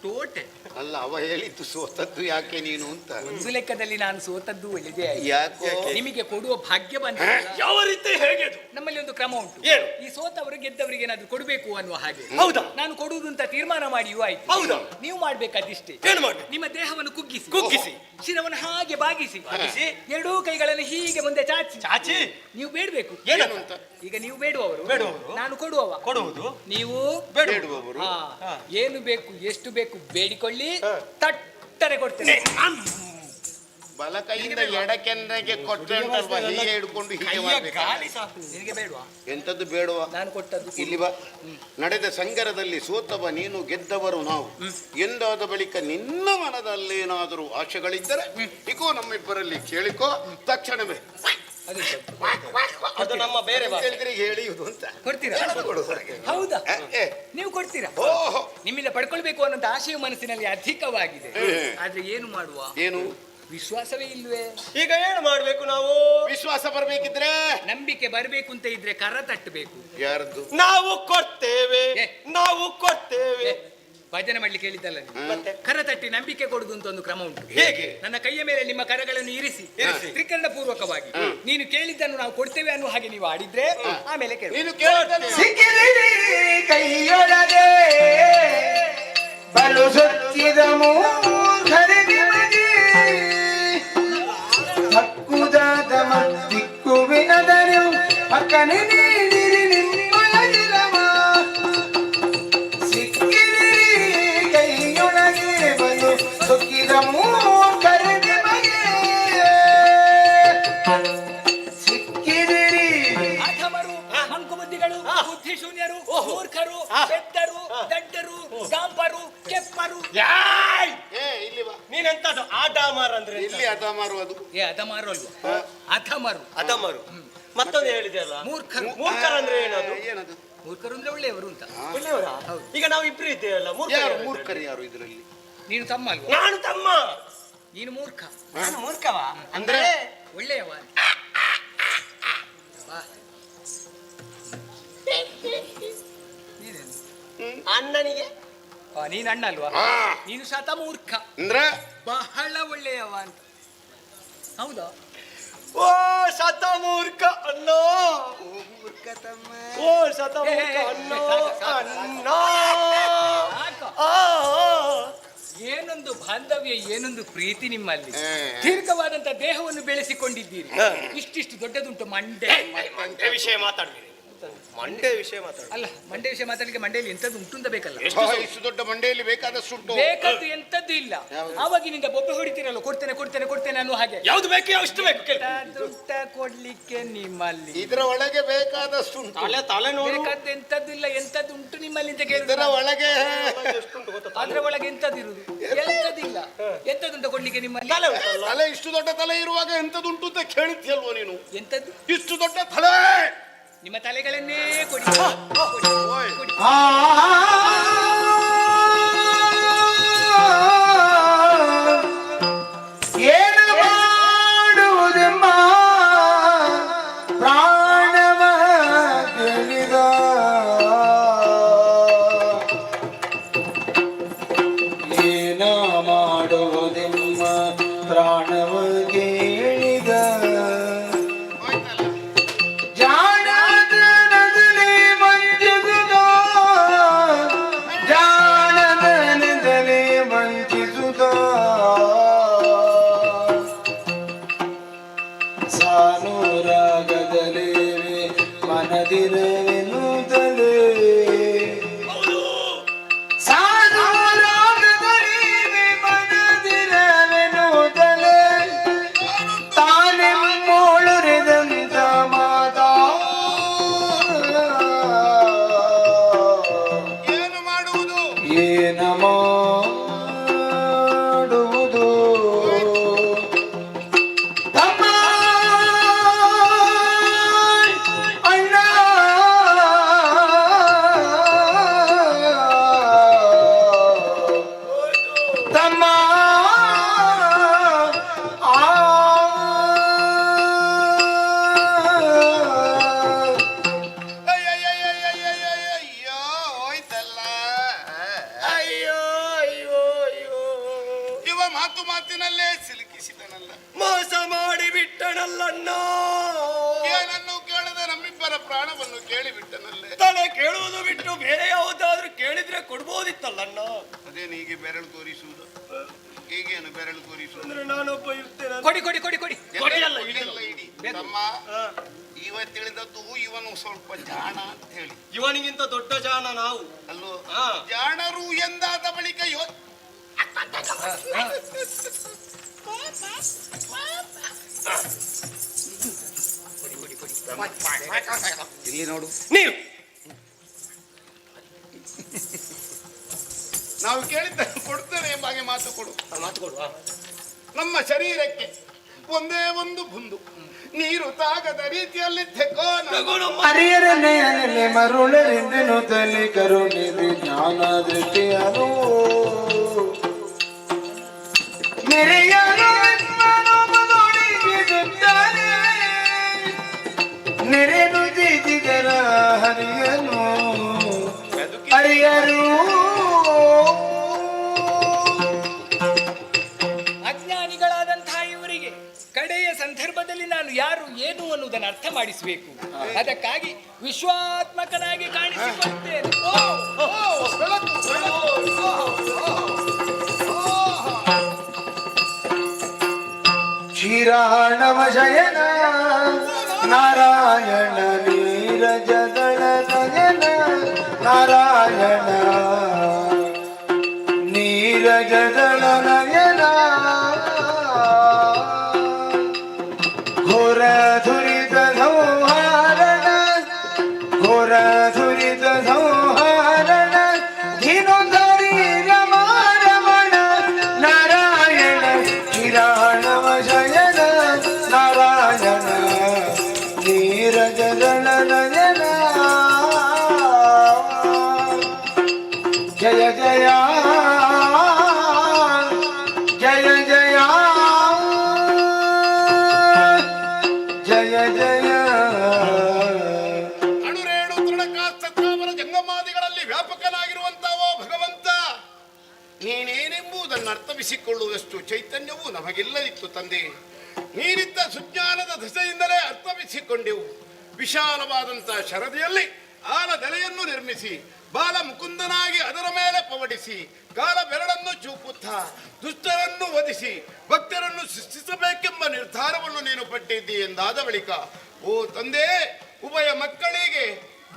ತೋಟೆ ಅಲ್ಲ, ಅವ ಹೇಳಿದ್ದು ಸೋತದ್ದು ಯಾಕೆ ನೀನು ಅಂತ. ಒಂದು ಲೆಕ್ಕದಲ್ಲಿ ನಾನು ಸೋತದ್ದು ಒಳ್ಳೆದೇ. ಯಾಕೋ? ನಿಮಗೆ ಕೊಡುವ ಭಾಗ್ಯ ಬಂದ. ಯಾವ ರೀತಿ? ಹೇಗೆ? ನಮ್ಮಲ್ಲಿ ಒಂದು ಕ್ರಮ ಉಂಟು. ಏನು? ಈ ಸೋತವರು ಗೆದ್ದವರಿಗೆ ಏನಾದ್ರು ಕೊಡಬೇಕು ಅನ್ನುವ ಹಾಗೆ. ಹೌದಾ? ನಾನು ಕೊಡುವುದು ಅಂತ ತೀರ್ಮಾನ ಮಾಡಿಯೂ ಆಯ್ತು. ಹೌದಾ? ನೀವು ಮಾಡ್ಬೇಕಾದಿಷ್ಟೇ. ಏನು ಮಾಡಿ? ನಿಮ್ಮ ದೇಹವನ್ನು ಕುಗ್ಗಿಸಿ ಕುಗ್ಗಿಸಿ, ಶಿರವನ್ನು ಹಾಗೆ ಬಾಗಿಸಿ, ಎರಡೂ ಕೈಗಳನ್ನು ಹೀಗೆ ಮುಂದೆ ಚಾಚಿ ಚಾಚಿ ನೀವು ಬೇಡಬೇಕು. ಏನು ಅಂತ? ಈಗ ನೀವು ಬೇಡುವವರು, ನಾನು ಕೊಡುವುದು. ನೀವು ಬೇಡುವವರು. ಏನು ಬೇಕು ಎಷ್ಟು ಬೇಕು ಬೇಡಿಕೊಳ್ಳಿ, ತಟ್ಟರೆ ಕೊಡ್ತೇನೆ. ಬಲ ಕೈಯಿಂದ ಎಡಕೆಂದಗೆ ಕೊಟ್ಟರೆ ಅಂತಲ್ವಾ, ಹೀಗೆ ಹಿಡ್ಕೊಂಡು ಹೀಗೆ ಮಾಡ್ಬೇಕು. ನಿನಗೆ ಬೇಡವಾ? ಎಂತದ್ದು ಬೇಡವಾ? ನಾನು ಕೊಟ್ಟದ್ದು ಇಲ್ಲಿ ಬಾ. ನಡೆದ ಸಂಗರದಲ್ಲಿ ಸೋತವ ನೀನು, ಗೆದ್ದವರು ನಾವು ಎಂದಾದ ಬಳಿಕ ನಿನ್ನ ಮನದಲ್ಲೇನಾದರೂ ಆಶೆಗಳಿದ್ದರೆ ಇಕೋ ನಮ್ಮಿಬ್ಬರಲ್ಲಿ ಕೇಳಿಕೋ ತಕ್ಷಣವೇ. ಅದು ನಮ್ಮ ಬೇರೆ ಹೇಳಿದ್ರೆ ಹೇಳಿಯುವುದು ಅಂತ ಕೊಡ್ತೀರಾ? ಹೌದಾ? ನೀವು ಕೊಡ್ತೀರಾ? ನಿಮ್ಮಿಂದ ಪಡ್ಕೊಳ್ಬೇಕು ಅನ್ನೋ ಆಶಯ ಮನಸ್ಸಿನಲ್ಲಿ ಅಧಿಕವಾಗಿದೆ. ಆದ್ರೆ ಏನು ಮಾಡುವ? ಏನು? ವಿಶ್ವಾಸವೇ ಇಲ್ವೇ? ಈಗ ಏನು ಮಾಡ್ಬೇಕು ನಾವು? ವಿಶ್ವಾಸ ಬರ್ಬೇಕಿದ್ರೆ, ನಂಬಿಕೆ ಬರ್ಬೇಕು ಅಂತ ಇದ್ರೆ ಕರ ತಟ್ಟಬೇಕು. ಯಾರದ್ದು? ನಾವು ಕೊಡ್ತೇವೆ, ನಾವು ಕೊಡ್ತೇವೆ. ಭಜನೆ ಮಾಡ್ಲಿಕ್ಕೆ ಹೇಳಿದ್ದಲ್ಲ ನೀವು? ಮತ್ತೆ ಕರ ತಟ್ಟಿ ನಂಬಿಕೆ ಕೊಡುದು ಅಂತ ಒಂದು ಕ್ರಮ ಉಂಟು. ಹೇಗೆ? ನನ್ನ ಕೈಯ ಮೇಲೆ ನಿಮ್ಮ ಕರಗಳನ್ನು ಇರಿಸಿ ತ್ರಿಕರಣ ಪೂರ್ವಕವಾಗಿ ನೀನು ಕೇಳಿದ್ದನ್ನು ನಾವು ಕೊಡ್ತೇವೆ ಅನ್ನುವ ಹಾಗೆ ನೀವು ಆಡಿದ್ರೆ ಆಮೇಲೆ ಕೇಳು. ನೀನು ಕೇಳಿದ್ದನ್ನು ಸಿಕ್ಕಿದಿರಿ ಕೈಯೊಳಗೆ ಬಲು ಸೊಚ್ಚಿದ ಮೂರ್ಖರೆ ನಿಮಗೆ ಹಕ್ಕುದಾದ ಮತ್ತಿಕ್ಕುವಿನದರು ಪಕ್ಕನೆ ನೀಡಿರಿ ನಿಮ್ಮೊಳಗಿರವ. ಸಿಕ್ಕಿದಿರಿ ಕೈಯೊಳಗೆ ಬಲು ಸೊಕ್ಕಿದ ಮೂರ್ಖರೆ ನಿಮಗೆ ಸಿಕ್ಕಿದಿರಿ. ಅಧಮರು, ಮಂಕುಬುದ್ಧಿಗಳು, ಬುದ್ಧಿಶೂನ್ಯರು, ಮೂರ್ಖರು, ಬೆತ್ತರು, ದಡ್ಡರು, ಗಾಂಪರು, ಕೆಪ್ಪರು. ಇಲ್ಲಿ ಬಾ. ನೀನೆಂತದ್ದು? ಆಡಾಮಾರ್ ಅಂದ್ರೆ ಎಂತ? ಇಲ್ಲಿ ಅದ ಮಾರುವುದು. ಅಧಮರು ಅಲ್ವಾ? ಅಧಮರು. ಅದಮರು. ಮತ್ತೊಂದು ಹೇಳಿದೆ ಅಲ್ಲ, ಮೂರ್ಖರು. ಮೂರ್ಖರಂದ್ರೆ ಏನದು? ಏನದು? ಮೂರ್ಖರು ಅಂದ್ರೆ ಒಳ್ಳೆಯವರು ಅಂತ. ಒಳ್ಳೆಯವರ? ಈಗ ನಾವು ಇಬ್ರು ಇದ್ದೇವಲ್ಲ, ಯಾರು ಮೂರ್ಖರು? ಯಾರು ಇದರಲ್ಲಿ? ನೀನು ತಮ್ಮ ಅಲ್ವಾ? ನಾನು ತಮ್ಮ. ನೀನು ಮೂರ್ಖ. ನಾನು ಮೂರ್ಖವ ಅಂದ್ರೆ ಒಳ್ಳೆಯವ. ಅಣ್ಣನಿಗೆ ನೀನು ಅಣ್ಣ ಅಲ್ವಾ? ನೀನು ಶತ ಮೂರ್ಖ, ಅಂದ್ರೆ ಬಹಳ ಒಳ್ಳೆಯವ ಅಂತ. ಹೌದಾ? ಓ ಶತಮೂರ್ಖ ಅಣ್ಣ, ಓ ಶತಮೂರ್ಖ ಅಣ್ಣ, ಅಣ್ಣ. ಏನೊಂದು ಬಾಂಧವ್ಯ, ಏನೊಂದು ಪ್ರೀತಿ ನಿಮ್ಮಲ್ಲಿ. ದೀರ್ಘವಾದಂತ ದೇಹವನ್ನು ಬೆಳೆಸಿಕೊಂಡಿದ್ದೀರಿ. ಇಷ್ಟಿಷ್ಟು ದೊಡ್ಡದುಂಟು ಮಂಡೆ. ವಿಷಯ ಮಾತಾಡ್ಬೇಡಿ, ಮಂಡೆ ವಿಷಯ ಮಾತಾಡ. ಅಲ್ಲ, ಮಂಡೆ ವಿಷಯ ಮಾತಾಡಲಿಕ್ಕೆ ಮಂಡೆಯಲ್ಲಿ ಎಂತದ್ದು ಉಂಟು ಅಂತ ಬೇಕಲ್ಲ? ಇಷ್ಟು ದೊಡ್ಡ ಮಂಡೆಯಲ್ಲಿ ಬೇಕಾದಷ್ಟು ಉಂಟು. ಬೇಕಾದ್ದು ಎಂತದ್ದು ಇಲ್ಲ. ಆವಾಗಿನಿಂದ ಬೊಬ್ಬೆ ಹೊಡಿತೀರಲ್ಲ, ಕೊಡ್ತೇನೆ ಕೊಡ್ತೇನೆ ಕೊಡ್ತೇನೆ ಅನ್ನೋ ಹಾಗೆ. ಯಾವ್ದು ಬೇಕು ಅಷ್ಟು ಬೇಕು. ದುಡ್ಡ ಕೊಡ್ಲಿಕ್ಕೆ ನಿಮ್ಮಲ್ಲಿ ಇದರ ಒಳಗೆ ಬೇಕಾದಷ್ಟು ಉಂಟು. ತಲೆ ನೋಡಿ. ಬೇಕಾದ್ದು ಎಂತದ್ದು ಇಲ್ಲ, ಎಂತದ್ದು ಉಂಟು ನಿಮ್ಮಲ್ಲಿ ಅಂತ ಕೇಳಿದ್ರೆ ಇದರ ಒಳಗೆ ಅದ್ರ ಒಳಗೆ ಎಂತದ್ದು ಇರುದು? ಎಂತದಿಲ್ಲ. ಎಂತದುಂಟ ಕೊಡ್ಲಿಕ್ಕೆ ನಿಮ್ಮಲ್ಲಿ? ತಲೆ ಇಷ್ಟು ದೊಡ್ಡ ತಲೆ ಇರುವಾಗ ಎಂತದುಂಟು ಅಂತ ಕೇಳಿದ್ಯಲ್ವ ನೀನು? ಎಂತದ್ದು? ಇಷ್ಟು ದೊಡ್ಡ ತಲೆ. ನಿಮ್ಮ ತಲೆಗಳನ್ನೇ ಕೊಡಿ. ಏನು ಮಾಡುವುದೆಂಬ ಪ್ರಾಣವ ಗೆಳಿದ ಏನ ಮಾಡುವುದೆಂಬ ಪ್ರಾಣವ ಗೆಳಿದ ಜಾಣದ ನದಲಿ ಮಂಜುಗುದ ಏನ ಮಾಡುವುದು ತಮ್ಮ ಅಣ್ಣ ತಮ್ಮ ಅಯ್ಯೋ ಹೋಯ್ತಲ್ಲ. ಅಯ್ಯೋ ಅಯ್ಯೋ ಅಯ್ಯೋ ಇವ ಮಾತಿನಲ್ಲೇ ಸಿಲುಕಿಸಿದನಲ್ಲ. ಮೋಸ ಮಾಡಿ ಬಿಟ್ಟನಲ್ಲಣ್ಣ. ಏನನ್ನು ಕೇಳದೆ ನಮ್ಮಿಬ್ಬರ ಪ್ರಾಣವನ್ನು ಕೇಳಿಬಿಟ್ಟನಲ್ಲೇ. ತಲೆ ಕೇಳುವುದು ಬಿಟ್ಟು ಬೇರೆ ಯಾವುದಾದ್ರೂ ಕೇಳಿದ್ರೆ ಕೊಡ್ಬೋದಿತ್ತಲ್ಲಣ್ಣ. ಅದೇನು ಹೀಗೆ ಬೆರಳು ತೋರಿಸುವುದು? ಹೀಗೇನು ಬೆರಳು ತೋರಿಸುವುದು? ಅಂದ್ರೆ ನಾನೊಬ್ಬ ಇರ್ತೇನೆ. ಕೊಡಿ ಕೊಡಿ ಕೊಡಿ ಕೊಡಿ ಕೊಡಿಯಲ್ಲ, ಕೊಡಿಯಲ್ಲ ಇಡಿ. ತಮ್ಮ ಇವ ತಿಳಿದದ್ದು ಇವನು ಸ್ವಲ್ಪ ಜಾಣ ಅಂತ ಹೇಳಿ. ಇವನಿಗಿಂತ ದೊಡ್ಡ ಜಾಣ ನಾವು ಅಲ್ಲೋ ಹಾ. ಜಾಣರು ಎಂದಾದ ಬಳಿಕ ಇಲ್ಲಿ ನೋಡು, ನೀವು ನಾವು ಕೇಳಿದ್ದ ಕೊಡ್ತೇನೆ ಎಂಬ ಹಾಗೆ ಮಾತು ಕೊಡು. ಮಾತು ಕೊಡುವ. ನಮ್ಮ ಶರೀರಕ್ಕೆ ಒಂದೇ ಒಂದು ಬುಂದು ನೀರು ತಾಗದ ರೀತಿಯಲ್ಲಿ ಹರಿಯರನೆಯನೆ ಮರುಳರಿಂದೆನು ತಲೆ ಕರುಣಿದೆ ಜ್ಞಾನ ದೃಷ್ಟಿಯನು ನೆರೆಯನು ನೆರೆನು ತೀಜಿದರ ಹರಿಯನು ಹರಿಯರು ಅಜ್ಞಾನಿಗಳಾದಂತಹ ಇವರಿಗೆ ಕಡೆಯ ಸಂದರ್ಭದಲ್ಲಿ ನಾನು ಯಾರು ಏನು ಅನ್ನುವುದನ್ನು ಅರ್ಥ ಮಾಡಿಸಬೇಕು. ಅದಕ್ಕಾಗಿ ವಿಶ್ವಾತ್ಮಕನಾಗಿ ಕಾಣಿಸಿಕೊಳ್ಳುತ್ತೇನೆ. ಕ್ಷೀರಾಣವ ಶಯನ ನಾರಾಯಣ ನೀರಜದಳ ನಯನ ನಾರಾಯಣ ನೀರಜದಳ ನಯನ ಘೋರ ಧುರಿತ ಸಂಹಾರಣ ಘೋರ ಧುರಿತ ಸಂಹಾರಣ ಧೀನೋಧರಿ ರಮಾರಮಣ ನಾರಾಯಣ ಕ್ಷೀರಾಣವ ಶಯನ ನಾರಾಯಣ ನೀರಜದಳ ನಯನ ಜಯ ಜಯ ಜಯ ಜಯ ಜಯ ಜಯ ಅಣುರೇಣು ತೃಣಕಾಸ್ತವರ ಜಂಗಮಾದಿಗಳಲ್ಲಿ ವ್ಯಾಪಕನಾಗಿರುವಂತವೋ ಭಗವಂತ, ನೀನೇನೆಂಬುದನ್ನು ಅರ್ಥವಿಸಿಕೊಳ್ಳುವಷ್ಟು ಚೈತನ್ಯವು ನಮಗಿಲ್ಲದಿತ್ತು ತಂದೆ. ನೀನಿದ್ದ ಸುಜ್ಞಾನದ ದಶೆಯಿಂದಲೇ ಅರ್ಥವಿಸಿಕೊಂಡೆವು. ವಿಶಾಲವಾದಂತಹ ಶರದಿಯಲ್ಲಿ ಆಲದೆಲೆಯನ್ನು ನಿರ್ಮಿಸಿ ಬಾಲ ಮುಕುಂದನಾಗಿ ಅದರ ಮೇಲೆ ಪವಡಿಸಿ ಕಾಲ ಬೆರಳನ್ನು ಚೂಪುತ್ತಾ ದುಷ್ಟರನ್ನು ವಧಿಸಿ ಭಕ್ತರನ್ನು ಸೃಷ್ಟಿಸಬೇಕೆಂಬ ನಿರ್ಧಾರವನ್ನು ನೀನು ಪಟ್ಟಿದ್ದಿ ಎಂದಾದ ಬಳಿಕ, ಓ ತಂದೆ, ಉಭಯ ಮಕ್ಕಳಿಗೆ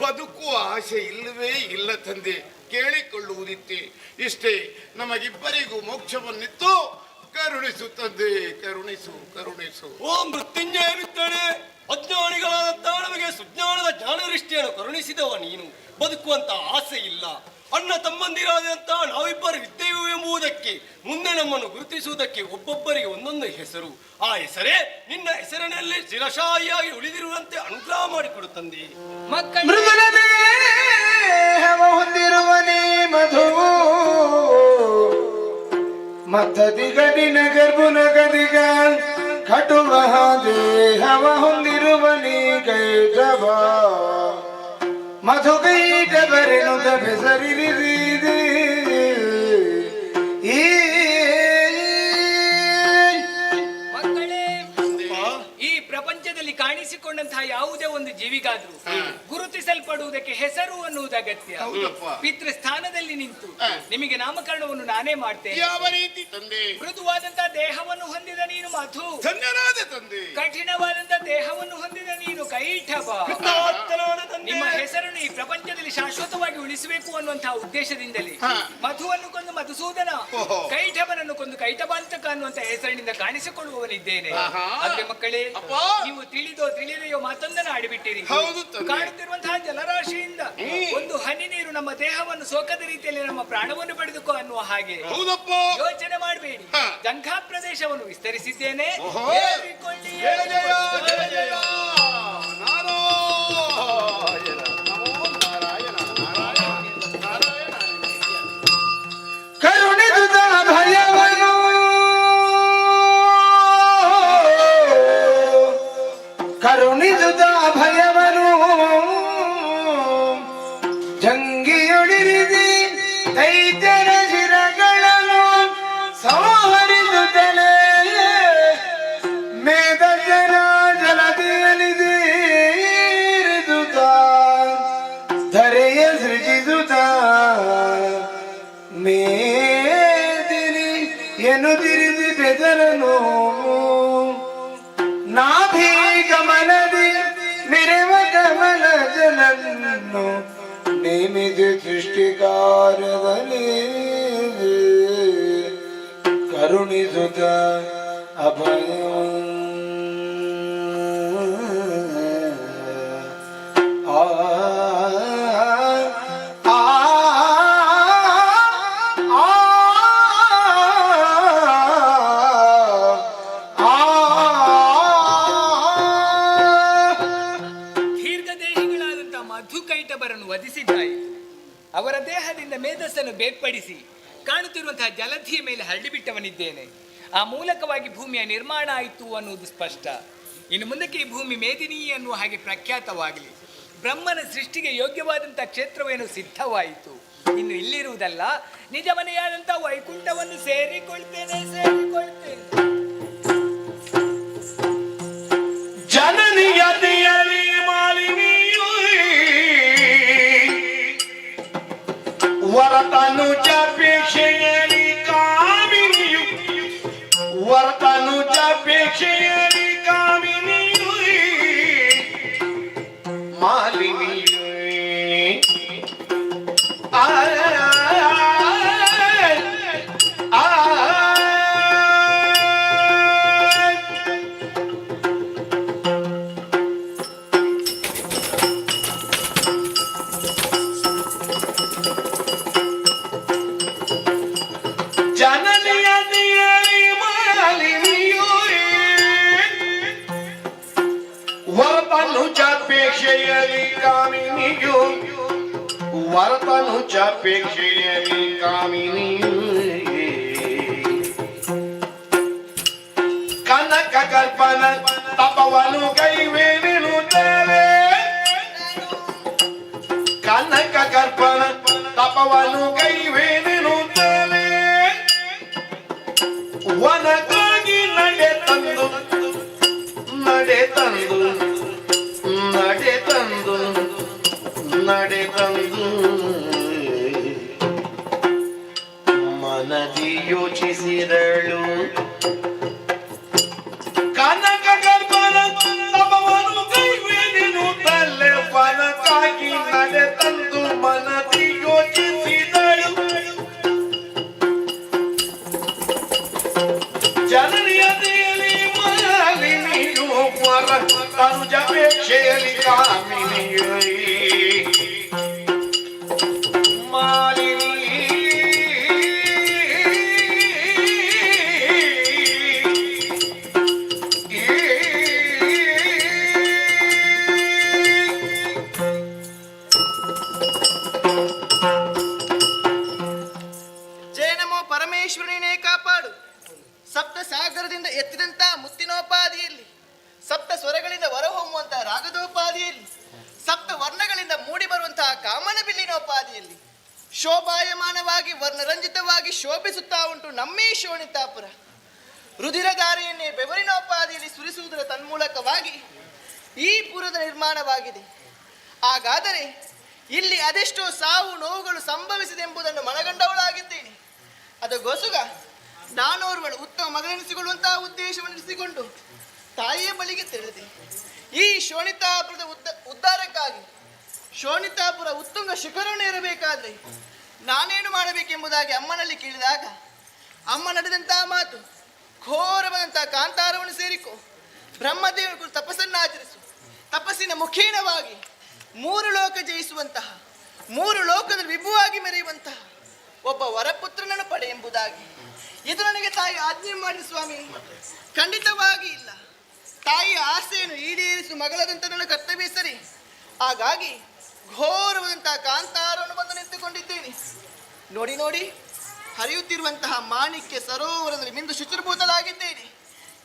ಬದುಕುವ ಆಸೆ ಇಲ್ಲವೇ ಇಲ್ಲ ತಂದೆ. ಕೇಳಿಕೊಳ್ಳುವುದಿತ್ತೆ ಇಷ್ಟೇ, ನಮಗಿಬ್ಬರಿಗೂ ಮೋಕ್ಷವನ್ನಿತ್ತು ಕರುಣಿಸು ತಂದೆ, ಕರುಣಿಸು ಕರುಣಿಸು. ಓ ಮೃತ್ಯುಂಜಯನಿದ್ದಾನೆ. ಅಜ್ಞಾನಿಗಳಾದಂತಹ ನಮಗೆ ಸುಜ್ಞಾನದ ಜ್ಞಾನದೃಷ್ಟಿಯನ್ನು ಕರುಣಿಸಿದವ ನೀನು. ಬದುಕುವಂತ ಆಸೆ ಇಲ್ಲ. ಅಣ್ಣ ತಮ್ಮಂದಿರಾದಂತಹ ನಾವಿಬ್ಬರು ಇದ್ದೇವೆ ಎಂಬುದಕ್ಕೆ, ಮುಂದೆ ನಮ್ಮನ್ನು ಗುರುತಿಸುವುದಕ್ಕೆ ಒಬ್ಬೊಬ್ಬರಿಗೆ ಒಂದೊಂದು ಹೆಸರು. ಆ ಹೆಸರೇ ನಿನ್ನ ಹೆಸರಿನಲ್ಲಿ ಶಿರಶಾಯಿಯಾಗಿ ಉಳಿದಿರುವಂತೆ ಅನುಗ್ರಹ ಮಾಡಿಕೊಡುತ್ತಂದೆ. ಮೃದುಲ ದೇಹವ ಹೊಂದಿರುವನೇ ಮಧುವು ಮತ್ತದಿಗಡಿನ ಗರ್ಭುನ ಗದಿಗ ಕಟುವ ದೇಹವ ಹೊಂದಿರುವನೇ ಕೈಟವ ಮಧು ಕೈಟವರೆನುದ ಬೆಸರಿರಿದೆ ಈ ಮಕ್ಕಳೇ, ಈ ಪ್ರಪಂಚದಲ್ಲಿ ಕಾಣಿಸಿಕೊಂಡಂತಹ ಯಾವುದೇ ಒಂದು ಜೀವಿಗಾದ್ರೂ ಗುರುತಿಸಲ್ಪಡುವುದಕ್ಕೆ ಹೆಸರು ಅನ್ನುವುದು ಅಗತ್ಯ. ಹೌದಪ್ಪ. ಪಿತೃ ಸ್ಥಾನದಲ್ಲಿ ನಿಂತು ನಿಮಗೆ ನಾಮಕರಣವನ್ನು ನಾನೇ ಮಾಡ್ತೇನೆ. ಯಾವ ರೀತಿ ತಂದೆ? ಮೃದುವಾದಂತಹ ದೇಹವನ್ನು ಹೊಂದಿದ ನೀನು ಮಧು, ಧನ್ಯನಾದ ತಂದೆ. ಕಠಿಣವಾದಂತಹ ದೇಹವನ್ನು ಹೊಂದಿದ ನೀನು ಕೈಠವ. ನಿಮ್ಮ ಹೆಸರನ್ನು ಈ ಪ್ರಪಂಚದಲ್ಲಿ ಶಾಶ್ವತವಾಗಿ ಉಳಿಸಬೇಕು ಅನ್ನುವಂತಹ ಉದ್ದೇಶದಿಂದಲೇ ಮಧುವನ್ನು ಕೊಂದು ಮಧುಸೂದನ, ಓಹೋ. ಕೈಠವನನ್ನು ಕೊಂದು ಕೈಟಬಾಂತಕ ಅನ್ನುವಂತ ಹೆಸರಿನಿಂದ ಕಾಣಿಸಿಕೊಳ್ಳುವವನಿದ್ದೇನೆ. ಆಹಾ. ಆದ್ರೆ ಮಕ್ಕಳೇ, ಅಪ್ಪ. ನೀವು ತಿಳಿದೋ ತಿಳಿದೆಯೋ ಮಾತೊಂದನ್ನು ಆಡಿಬಿಟ್ಟಿರಿ. ಹೌದು ತಂದೆ. ಕಾಣುತ್ತಿರುವಂತಹ ಜಲರಾಶಿಯಿಂದ ಒಂದು ಹನಿ ನೀರು ನಮ್ಮ ದೇಹವನ್ನು ಸೋಕದ ರೀತಿಯಲ್ಲಿ ನಮ್ಮ ಪ್ರಾಣವನ್ನು ಪಡೆದುಕೋ ಅನ್ನುವ ಹಾಗೆ ಹೌದಪ್ಪ. ಯೋಚನೆ ಮಾಡಬೇಡಿ. ಹಾ. ಜಂಘಾ ಪ್ರದೇಶವನ್ನು ವಿಸ್ತರಿಸಿದ್ದೇನೆ. ಓಹೋ. ಏರಿಕೊಳ್ಳಿ, ಜಯ ಜಯ ಏರಿಕೊಳ್ಳಿ. ಜಯ ಜಯ ನಾರಾಯಣ ನಮೋ ನಾರಾಯಣ ನಾರಾಯಣ ನಾರಾಯಣ. ಕರುಣಿದುದ ಭಯವನು ಕರುಣಿದುದ ಭಯವನು ಜಂಗಿಯೊಳಿರಿದಿ ದೈತ್ಯರ ಶಿರಗಳನ್ನು ಸಂಹರಿಸುತ್ತಲೇ ಮೇದಜನ ಜಲದಿಯಲಿದಿರಿದುತ್ತ ಧರೆಯ ಸೃಜಿಸುತ್ತ ಮೇದಿನಿ ಎನ್ನುತ್ತಿರಿದಿ ಬೆದರನು ನಾಭಿ ಗಮನದಿ ಮಿರೆವ ಕಮಲ ಜಲನ್ನು ನೇಮಿದ ಸೃಷ್ಟಿಕಾರ್ಯದಲ್ಲಿ ಕರುಣಿಸುತ್ತ ಅಭಯ ಆ ದೀರ್ಘದೇಹಿಗಳಾದಂತಹ ಮಧುಕೈಟಬರನ್ನು ವಧಿಸಿದ್ದಾಯಿತು. ಅವರ ದೇಹದಿಂದ ಮೇಧಸ್ಸನ್ನು ಬೇರ್ಪಡಿಸಿ ಕಾಣುತ್ತಿರುವಂತಹ ಜಲಧಿಯ ಮೇಲೆ ಹರಡಿಬಿಟ್ಟವನಿದ್ದೇನೆ. ಆ ಮೂಲಕವಾಗಿ ಭೂಮಿಯ ನಿರ್ಮಾಣ ಆಯಿತು ಅನ್ನುವುದು ಸ್ಪಷ್ಟ. ಇನ್ನು ಮುಂದಕ್ಕೆ ಈ ಭೂಮಿ ಮೇದಿನಿ ಅನ್ನುವ ಹಾಗೆ ಪ್ರಖ್ಯಾತವಾಗಲಿ. ಬ್ರಹ್ಮನ ಸೃಷ್ಟಿಗೆ ಯೋಗ್ಯವಾದಂತಹ ಕ್ಷೇತ್ರವೇನು ಸಿದ್ಧವಾಯಿತು. ಇನ್ನು ಇಲ್ಲಿರುವುದಲ್ಲ, ನಿಜ ಮನೆಯಾದಂತಹ ವೈಕುಂಠವನ್ನು ಸೇರಿಕೊಳ್ತೇನೆ. ಜನನಿಯತಿಯಲ್ಲಿ ಮಾಲಿನಿಯು ವರತನುಜಾಪೇಕ್ಷೆಯಲ್ಲಿ ಕಾಮಿನಿಯು ವರತನುಜಾಪೇಕ್ಷೆಯಲ್ಲಿ ಕಾಮಿನಿಯು ಮಾಲಿನಿಯು ಜನನಿಯತಿಯಲ್ಲಿ ಮಾಲಿನಿಯು ವರತನುಜಾಪೇಕ್ಷೆಯಲ್ಲಿ ಕಾಮಿನಿಯು ವರತನುಜಾಪೇಕ್ಷೆಯಲ್ಲಿ ಕಾಮಿನಿಯು ಕನಕ ಕಲ್ಪನ ತಪವನು ಕೈವೇನೆನ್ನುತ್ತೇವೆ ಕನಕ ಕಲ್ಪನ ತಪವನು ಕೈವೇನೆನ್ನುತ್ತೇವೆ ವನಕ್ಕಾಗಿ ನಡೆ ತಂದು ನಡೆ ತಂದು ನಡೆ ತಂದು ನಡೆ ತಂದು ಮನದಿ ಯೋಚಿಸಿದಳು ಕನಕ ಕಲ್ಪನ ತಪವನು ಕೈವೇನೆನ್ನುತ್ತಲೇ ವನಕ್ಕಾಗಿ ನಡೆ ತಂದು ಮನದಿ ಯೋಚಿಸಿದಳು ಜನನಿಯತೆಯಲ್ಲಿ ಮಾಲಿನಿಯು ವರತನುಜಾಪೇಕ್ಷೆಯಲ್ಲಿ ಕಾಮಿನಿಯು ಮಾಲಿನಿ ಜಯ ನಮೋ ಪರಮೇಶ್ವರನೇ ಕಾಪಾಡು. ಸಪ್ತ ಸಾಗರದಿಂದ ಎತ್ತಿದಂತ ಮುತ್ತಿನೋಪಾದಿಯಲ್ಲಿ, ಸಪ್ತ ಸ್ವರಗಳಿಂದ ಹೊರಹೊಮ್ಮುವಂತಹ ರಾಗದೋಪಾದಿಯಲ್ಲಿ, ಸಪ್ತ ವರ್ಣಗಳಿಂದ ಮೂಡಿ ಬರುವಂತಹ ಕಾಮನ ಬಿಲ್ಲಿನೋಪಾದಿಯಲ್ಲಿ ಶೋಭಾಯಮಾನವಾಗಿ ವರ್ಣರಂಜಿತವಾಗಿ ಶೋಭಿಸುತ್ತಾ ಉಂಟು ನಮ್ಮೀ ಶೋಣಿತಾಪುರ. ರುಧಿರಧಾರೆಯನ್ನೇ ಬೆವರಿನೋಪಾದಿಯಲ್ಲಿ ಸುರಿಸುವುದರ ತನ್ಮೂಲಕವಾಗಿ ಈ ಪುರದ ನಿರ್ಮಾಣವಾಗಿದೆ. ಹಾಗಾದರೆ ಇಲ್ಲಿ ಅದೆಷ್ಟೋ ಸಾವು ನೋವುಗಳು ಸಂಭವಿಸಿದೆ ಎಂಬುದನ್ನು ಮನಗಂಡವಳಾಗಿದ್ದೇನೆ. ಅದಕ್ಕೋಸ್ಕರ ನಾನೋರ್ವಳು ಉತ್ತಮ ಮಗನೆನಿಸಿಕೊಳ್ಳುವಂತಹ ಉದ್ದೇಶವನ್ನಿಸಿಕೊಂಡು ತಾಯಿಯ ಬಳಿಗೆ ತೆರಳಿದೆ. ಈ ಶೋಣಿತಾಪುರದ ಉದ್ಧಾರಕ್ಕಾಗಿ ಶೋಣಿತಾಪುರ ಉತ್ತುಂಗ ಶಿಖರವನ್ನು ಇರಬೇಕಾದ್ರೆ ನಾನೇನು ಮಾಡಬೇಕೆಂಬುದಾಗಿ ಅಮ್ಮನಲ್ಲಿ ಕೇಳಿದಾಗ ಅಮ್ಮ ನಡೆದಂತಹ ಮಾತು ಘೋರವಾದಂತಹ ಕಾಂತಾರವನ್ನು ಸೇರಿಕೊ. ಬ್ರಹ್ಮದೇವನ ಕುರಿತು ತಪಸ್ಸನ್ನು ಆಚರಿಸು. ತಪಸ್ಸಿನ ಮುಖೇನವಾಗಿ 3 ಲೋಕ ಜಯಿಸುವಂತಹ, 3 ಲೋಕದಲ್ಲಿ ವಿಭುವಾಗಿ ಮೆರೆಯುವಂತಹ ಒಬ್ಬ ವರಪುತ್ರನನ್ನು ಪಡೆ ಎಂಬುದಾಗಿ. ಇದು ನನಗೆ ತಾಯಿ ಆಜ್ಞೆ ಮಾಡಿದ ಸ್ವಾಮಿ. ಖಂಡಿತವಾಗಿ ಇಲ್ಲ. ತಾಯಿಯ ಆಸೆಯನ್ನು ಈಡೇರಿಸುವ ಮಗಳದಂತ ನನ್ನ ಕರ್ತವ್ಯ ಸರಿ. ಹಾಗಾಗಿ ಘೋರವಾದಂತಹ ಕಾಂತಾರವನ್ನು ಬಂದು ನಿಂತುಕೊಂಡಿದ್ದೇನೆ. ನೋಡಿ ನೋಡಿ, ಹರಿಯುತ್ತಿರುವಂತಹ ಮಾಣಿಕ್ಯ ಸರೋವರದಲ್ಲಿ ಮಿಂದು ಶುಚಿರ್ಭೂತಲಾಗಿದ್ದೇನೆ.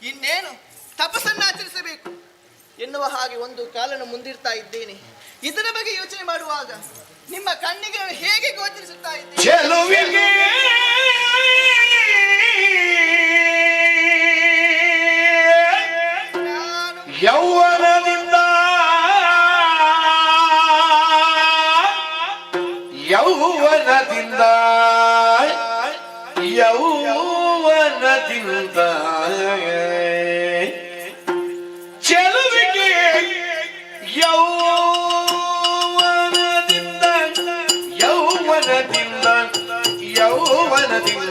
ಇನ್ನೇನು ತಪಸ್ಸನ್ನು ಆಚರಿಸಬೇಕು ಎನ್ನುವ ಹಾಗೆ ಒಂದು ಕಾಲನ್ನು ಮುಂದಿರ್ತಾ ಇದ್ದೇನೆ. ಇದರ ಬಗ್ಗೆ ಯೋಚನೆ ಮಾಡುವಾಗ ನಿಮ್ಮ ಕಣ್ಣಿಗೆ ನಾನು ಹೇಗೆ ಗೋಚರಿಸುತ್ತಾ ಇದ್ದೇನೆ? ಚೆಲುವಿಗೆ ಯೌವನದಿಂದ ಯೌವನದಿಂದ ಯೌವನದಿಂದ ಚೆಲುವಿಗೆ ಯೌವನದಿಂದ ಯೌವನದಿಂದ ಯೌವನದಿಂದ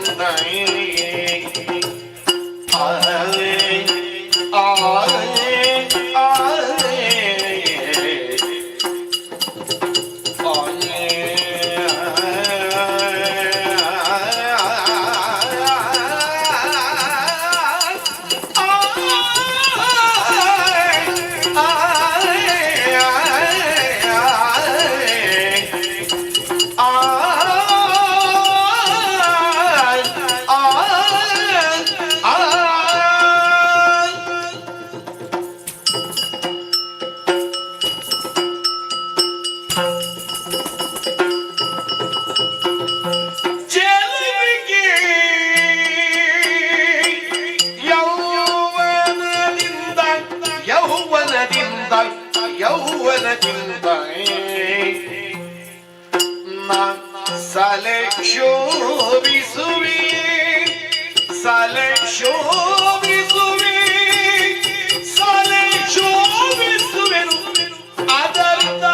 ಯೌವನದಿಂದ ಸಾಲೆ ಶೋಭಿಸುವೆ ಸಾಲೆ ಶೋಭಿಸುವೆ ಸಾಲೆ ಶೋಭಿಸುವೆನು ಅದರಿಂದ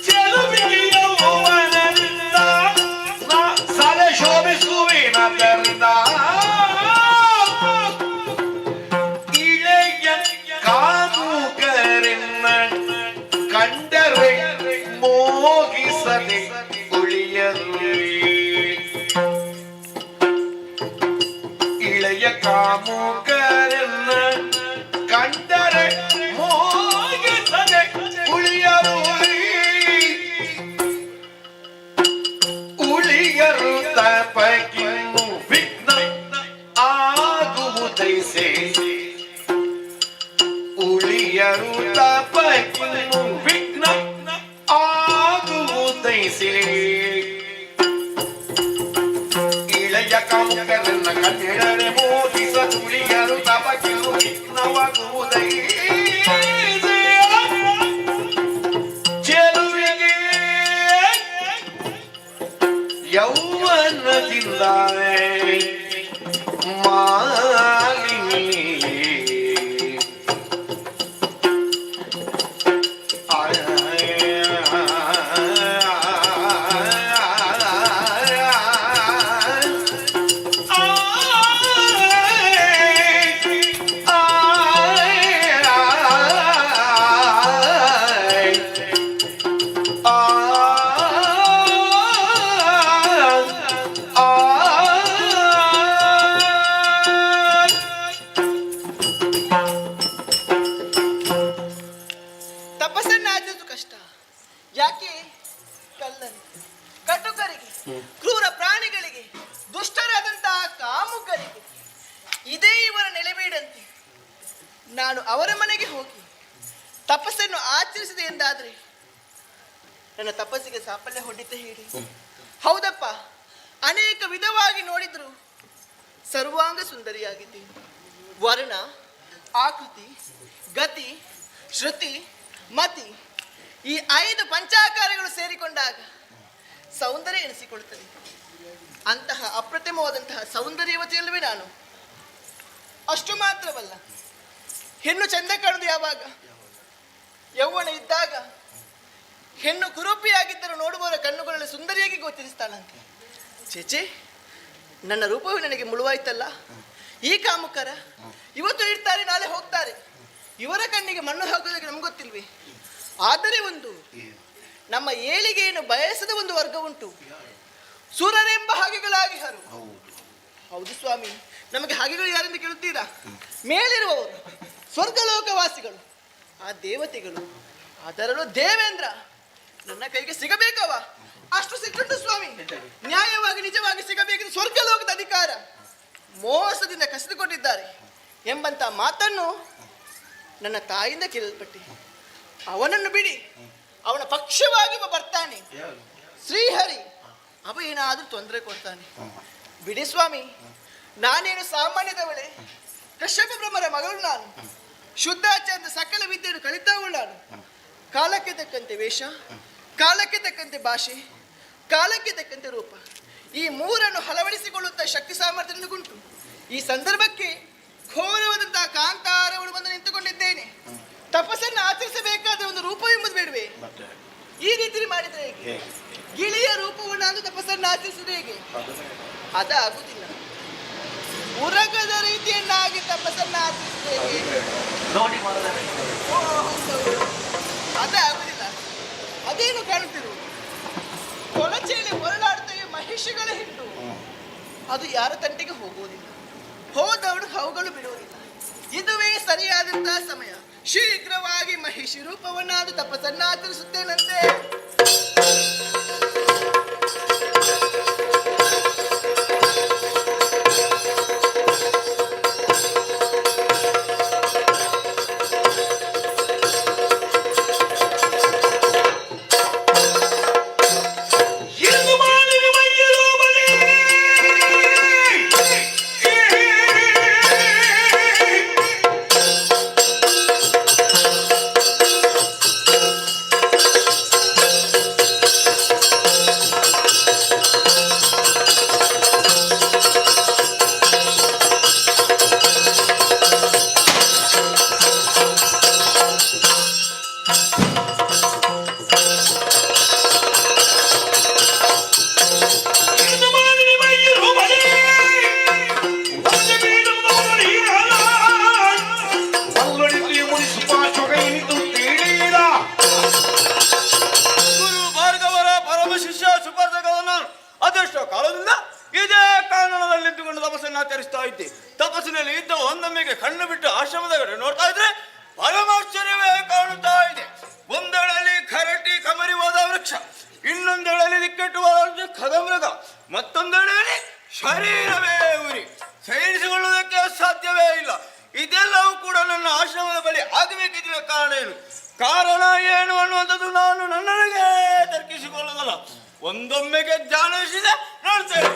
ಚೆಲುವಿಗೆ ಯೌವನದಿಂದ ಸಾಲೆ ಶೋಭಿಸುವೆನದರಿಂದ ಕಂಡರೆ ಮೋಗಿಸದೆ ಉಳಿಯಲು ಇಳೆಯ ಕಾಮುಕರನ್ನ ಕಂಡರೆ ಮೋಗಿಸದೆ ಉಳಿಯಲು ಉಳಿಯರು ತಪಕಿನ್ನು ವಿಘ್ನ ಆಗುವುದೈಸೆ ಉಳಿಯರು ತಪಕಿನ್ನು ವಿಘ್ನ ಆಗುವುದೈಸೆ ಇಳೆಯ ಕಾಮುಕರನ್ನ ಕಂಡರೆ ಮೋಗಿಸ ಉಳಿಯರು ತಪಕಿನ್ನು ವಿಘ್ನವಾಗುವುದೈಸೆ ಚೆಲುವಿಗೆ ಯೌವನದಿಂದ ಮಾಲಿನಿ ತಪಸ್ಸನ್ನು ಆಚರಿಸುವುದು ಕಷ್ಟ. ಯಾಕೆ? ಕಳ್ಳರಿಗೆ, ಕಟುಕರಿಗೆ, ಕ್ರೂರ ಪ್ರಾಣಿಗಳಿಗೆ, ದುಷ್ಟರಾದಂತಹ ಕಾಮುಕರಿಗೆ ಇದೇ ಇವರ ನೆಲೆಬೇಡಂತೆ ನಾನು ಅವರ ಮನೆಗೆ ಹೋಗಿ ತಪಸ್ಸನ್ನು ಆಚರಿಸಿದೆ ಎಂದಾದ್ರೆ ನನ್ನ ತಪಸ್ಸಿಗೆ ಸಾಫಲ್ಯ ಹೊಡಿತೆ ಹೇಳಿ? ಹೌದಪ್ಪ, ಅನೇಕ ವಿಧವಾಗಿ ನೋಡಿದ್ರು ಸರ್ವಾಂಗ ಸುಂದರಿಯಾಗಿದ್ದೀನಿ. ವರ್ಣ, ಆಕೃತಿ, ಗತಿ, ಶ್ರುತಿ, ಮತಿ ಈ 5 ಪಂಚಾಕಾರಗಳು ಸೇರಿಕೊಂಡಾಗ ಸೌಂದರ್ಯ ಎನಿಸಿಕೊಳ್ಳುತ್ತದೆ. ಅಂತಹ ಅಪ್ರತಿಮವಾದಂತಹ ಸೌಂದರ್ಯವತಿಯಲ್ಲವೇ ನಾನು. ಅಷ್ಟು ಮಾತ್ರವಲ್ಲ, ಹೆಣ್ಣು ಚಂದ ಕಾಣುವುದು ಯಾವಾಗ? ಯೌವನ ಇದ್ದಾಗ. ಹೆಣ್ಣು ಕುರೂಪಿಯಾಗಿದ್ದರೂ ನೋಡುವವರ ಕಣ್ಣುಗಳಲ್ಲಿ ಸುಂದರಿಯಾಗಿ ಗೋಚರಿಸ್ತಾಳಂತೆ. ಚೇಚೆ, ನನ್ನ ರೂಪವೇ ನನಗೆ ಮುಳುವಾಯ್ತಲ್ಲ. ಈ ಕಾಮುಕರ ಇವತ್ತು ಇಡ್ತಾರೆ, ನಾಳೆ ಹೋಗ್ತಾರೆ. ಇವರ ಕಣ್ಣಿಗೆ ಮಣ್ಣು ಹಾಕೋದಕ್ಕೆ ನಮ್ಗೆ ಗೊತ್ತಿಲ್ವೇ? ಆದರೆ ಒಂದು ನಮ್ಮ ಏಳಿಗೆಯನ್ನು ಬಯಸದ ಒಂದು ವರ್ಗ ಉಂಟು. ಸೂರರೆಂಬ ಹಾಗೆಗಳಾಗಿ ಹರು. ಹೌದು ಸ್ವಾಮಿ, ನಮಗೆ ಹಾಗೆಗಳು ಯಾರೆಂದು ಕೇಳುತ್ತೀರಾ? ಮೇಲಿರುವವರು ಸ್ವರ್ಗಲೋಕವಾಸಿಗಳು, ಆ ದೇವತೆಗಳು, ಅದರಲ್ಲೂ ದೇವೇಂದ್ರ ನನ್ನ ಕೈಗೆ ಸಿಗಬೇಕವ. ಅಷ್ಟು ಸಿಕ್ಕುಂಟು ಸ್ವಾಮಿ. ನ್ಯಾಯವಾಗಿ ನಿಜವಾಗಿ ಸಿಗಬೇಕಿದ್ದು ಸ್ವರ್ಗಲೋಕದ ಅಧಿಕಾರ ಮೋಸದಿಂದ ಕಸಿದುಕೊಂಡಿದ್ದಾರೆ ಎಂಬಂತ ಮಾತನ್ನು ನನ್ನ ತಾಯಿಯಿಂದ ಕೇಳಲ್ಪಟ್ಟೆ. ಅವನನ್ನು ಬಿಡಿ, ಅವನ ಪಕ್ಷವಾಗಿ ಬರ್ತಾನೆ ಶ್ರೀಹರಿ. ಅವ ಏನಾದ್ರೂ ತೊಂದರೆ ಕೊಡ್ತಾನೆ. ಬಿಡಿ ಸ್ವಾಮಿ, ನಾನೇನು ಸಾಮಾನ್ಯದವಳೆ? ಕಶ್ಯಪ ಬ್ರಹ್ಮರ ಮಗಳು ನಾನು. ಶುದ್ಧಾಚಾರದ ಸಕಲ ವಿದ್ಯೆಯನ್ನು ಕಲಿತವಳು ನಾನು. ಕಾಲಕ್ಕೆ ತಕ್ಕಂತೆ ವೇಷ, ಕಾಲಕ್ಕೆ ತಕ್ಕಂತೆ ಭಾಷೆ, ಕಾಲಕ್ಕೆ ತಕ್ಕಂತೆ ರೂಪ, ಈ ಮೂರನ್ನು ಹಲವಡಿಸಿಕೊಳ್ಳುತ್ತಾ ಶಕ್ತಿ ಸಾಮರ್ಥ್ಯ ಉಂಟು. ಈ ಸಂದರ್ಭಕ್ಕೆ ಘೋರವಾದಂತಹ ಕಾಂತಾರವಳು ಬಂದು ನಿಂತುಕೊಂಡಿದ್ದೇನೆ. ತಪಸ್ಸನ್ನು ಆಚರಿಸಬೇಕಾದ ಒಂದು ರೂಪ ಎಂಬುದು ಬೇಡವೇ? ಈ ರೀತಿ ಮಾಡಿದ್ರೆ ಹೇಗೆ? ಗಿಳಿಯ ರೂಪವನ್ನು ಅಂದು ತಪಸ್ಸನ್ನು ಆಚರಿಸುವುದು ಹೇಗೆ? ಅದಾಗುವುದಿಲ್ಲ. ಉರಗದ ರೀತಿಯನ್ನಾಗಿ ತಪಸ್ಸನ್ನು ಆಚರಿಸುವುದು ಹೇಗೆ? ಅದಾಗುವುದಿಲ್ಲ. ಅದೇನು ಕಾಣುತ್ತಿರುವುದು? ಕೊಳಚೆಯಲ್ಲಿ ಹೊರಳಾಡುತ್ತವೆ ಮಹಿಷಿಗಳ ಹಿಂಡು. ಅದು ಯಾರ ತಂಟೆಗೆ ಹೋಗುವುದಿಲ್ಲ. ಹೋದವಳು ಅವುಗಳು ಬಿಡುವುದಿಲ್ಲ. ಇದುವೇ ಸರಿಯಾದಂತಹ ಸಮಯ. ಶೀಘ್ರವಾಗಿ ಮಹಿಷಿ ರೂಪವನ್ನಾದು ತಪಸ್ಸನ್ನು ಆಚರಿಸುತ್ತೇನಂತೆ. ತಪಸ್ಸಿನಲ್ಲಿ ಇದ್ದ ಒಂದೊಮ್ಮೆಗೆ ಕಣ್ಣು ಬಿಟ್ಟು ಆಶ್ರಮದ ಕಡೆ ನೋಡ್ತಾ ಇದ್ರೆ ಪರಮಾಶ್ಚರ್ಯವೇ ಕಾಣುತ್ತಾ ಇದೆ. ಒಂದೆಳಲಿ ಕರಟಿ ಕಮರಿವಾದ ವೃಕ್ಷ, ಇನ್ನೊಂದೆಳಲಿ ದಿಕ್ಕೆಟ್ಟುವ ಖಗಮೃಗ, ಮತ್ತೊಂದೆಳೆಯಲ್ಲಿ ಶರೀರವೇ ಉರಿ. ಸಹಿಸಿಕೊಳ್ಳುವುದಕ್ಕೆ ಸಾಧ್ಯವೇ ಇಲ್ಲ. ಇದೆಲ್ಲವೂ ಕೂಡ ನನ್ನ ಆಶ್ರಮದ ಬಳಿ ಆಗಬೇಕಿದ್ರೆ ಕಾರಣ ಏನು? ಕಾರಣ ಏನು ಅನ್ನುವಂಥದ್ದು ನಾನು ನನ್ನೊಳಗೆ ತರ್ಕಿಸಿಕೊಳ್ಳುವುದಲ್ಲ, ಒಂದೊಮ್ಮೆಗೆ ಧ್ಯಾನಿಸಿದೆ ನೋಡ್ತೇನೆ.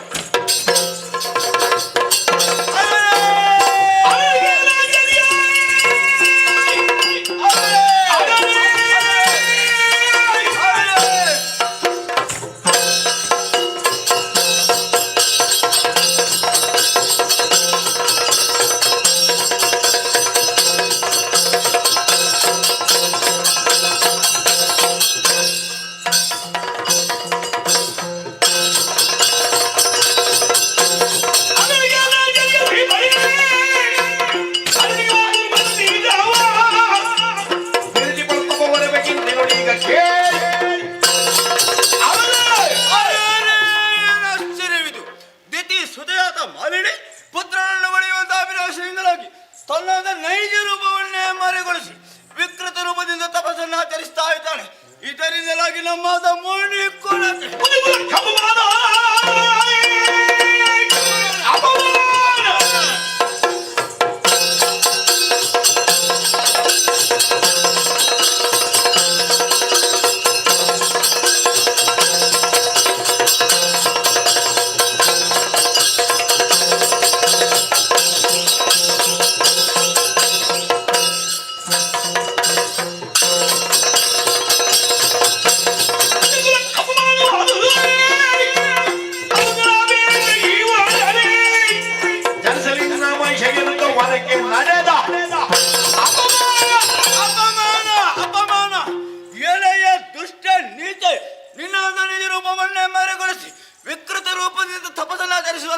ತನ್ನದ ನೈಜ ರೂಪವನ್ನೇ ಮರೆಗೊಳಿಸಿ ವಿಕೃತ ರೂಪದಿಂದ ತಪಸ್ಸನ್ನು ಆಚರಿಸ್ತಾ ಇದ್ದಾಳೆ. ಇದರಿಂದಲಾಗಿ ನಮ್ಮದ ಮುನಿ ಕುಲಕ್ಕೆ ಅಪಮಾನ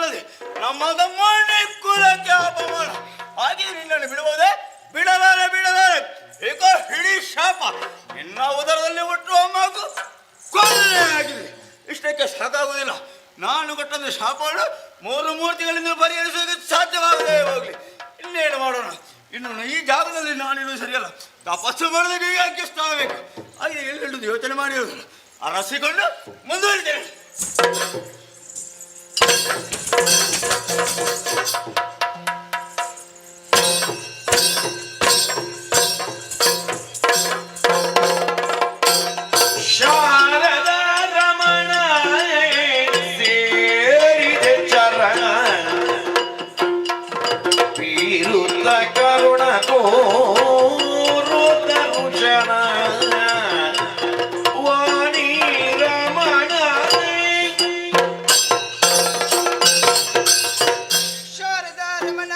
ಅಲ್ಲದೆ ನಮ್ಮ ತಮ್ಮನೇ ಕುಲಕ್ಕೆ ಅಪಮಾನ. ಹಾಗೆ ನಿನ್ನನ್ನು ಬಿಡುವುದೇ? ಬಿಡಲಾರೆ ಬಿಡಲಾರೆ. ಏಕೋ ಹಿಡಿ ಶಾಪ. ನಿನ್ನ ಉದರದಲ್ಲಿ ಹುಟ್ಟುವ ಮಗು ಕೊಲೆ ಆಗಿದೆ. ಇಷ್ಟಕ್ಕೆ ಸಾಕಾಗುವುದಿಲ್ಲ. ನಾನು ಕೊಟ್ಟಂತ ಶಾಪವನ್ನು 3 ಮೂರ್ತಿಗಳಿಂದ ಪರಿಹರಿಸೋಕೆ ಸಾಧ್ಯವಾಗದೇ ಹೋಗ್ಲಿ. ಇನ್ನೇನು ಮಾಡೋಣ? ಇನ್ನು ಈ ಜಾಗದಲ್ಲಿ ನಾನಿದು ಸರಿಯಲ್ಲ. ತಪಸ್ಸು ಮಾಡೋದಕ್ಕೆ ಈಗ ಅಡ್ಜಸ್ಟ್ ಆಗಬೇಕು. ಹಾಗೆ ಎಲ್ಲೆಲ್ಲೂ ಯೋಚನೆ ಮಾಡಿ ಅರಸಿಕೊಂಡು ಮುಂದುವರಿತೇನೆ. ಶಾರದ ರಮಣ ಸೇರಿದೆ ಚರಣ ಬೀರುತ್ತ ಕರುಣ ಕೋರುತ್ತ ರುಚನ ವಾಣಿ ರಮಣ. ಶಾರದಾ ರಮಣ,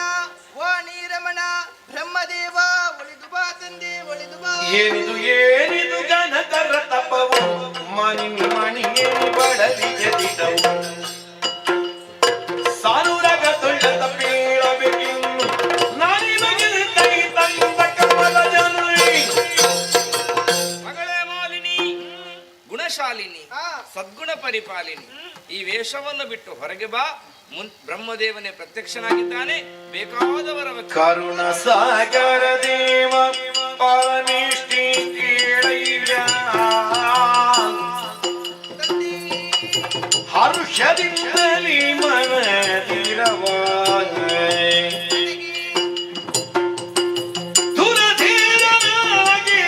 ವಾಣಿ ರಮಣ, ಬ್ರಹ್ಮದೇವ ಒಳಿದು ಬಾ ತಂದೆ ಒಳಿದು ಬಾ. ಏನಿದು ಗಣಕರ ತಪವು ಮಣಿ ಮಣಿಯೇ ಬಡದಿ ಜದಿದವು ಸಾನುರಗ ತೊಳ್ಳದ ಬೀಳಬೇಕಿನ್ನು ನಾನಿಮಗೆ ಕೈ ತಂದ ಕಮಲ ಜನರಿ. ಮಗಳೇ ಮಾಲಿನಿ, ಗುಣಶಾಲಿನಿ, ಸದ್ಗುಣ ಪರಿಪಾಲಿನಿ, ಈ ವೇಷವನ್ನು ಬಿಟ್ಟು ಹೊರಗೆ ಬಾ. ಬ್ರಹ್ಮದೇವನೇ ಪ್ರತ್ಯಕ್ಷನಾಗಿದ್ದಾನೆ. ಬೇಕಾದವರ ಕರುಣ ಸಾಗರ ದೇವ ಪರಮೇಷ್ಠಿ ಕೇಳಯ್ಯ ಹರ್ಷದಿಂದಲೇ ಮನದಿರವಾಗ ದುರಧೀರನಾಗಿ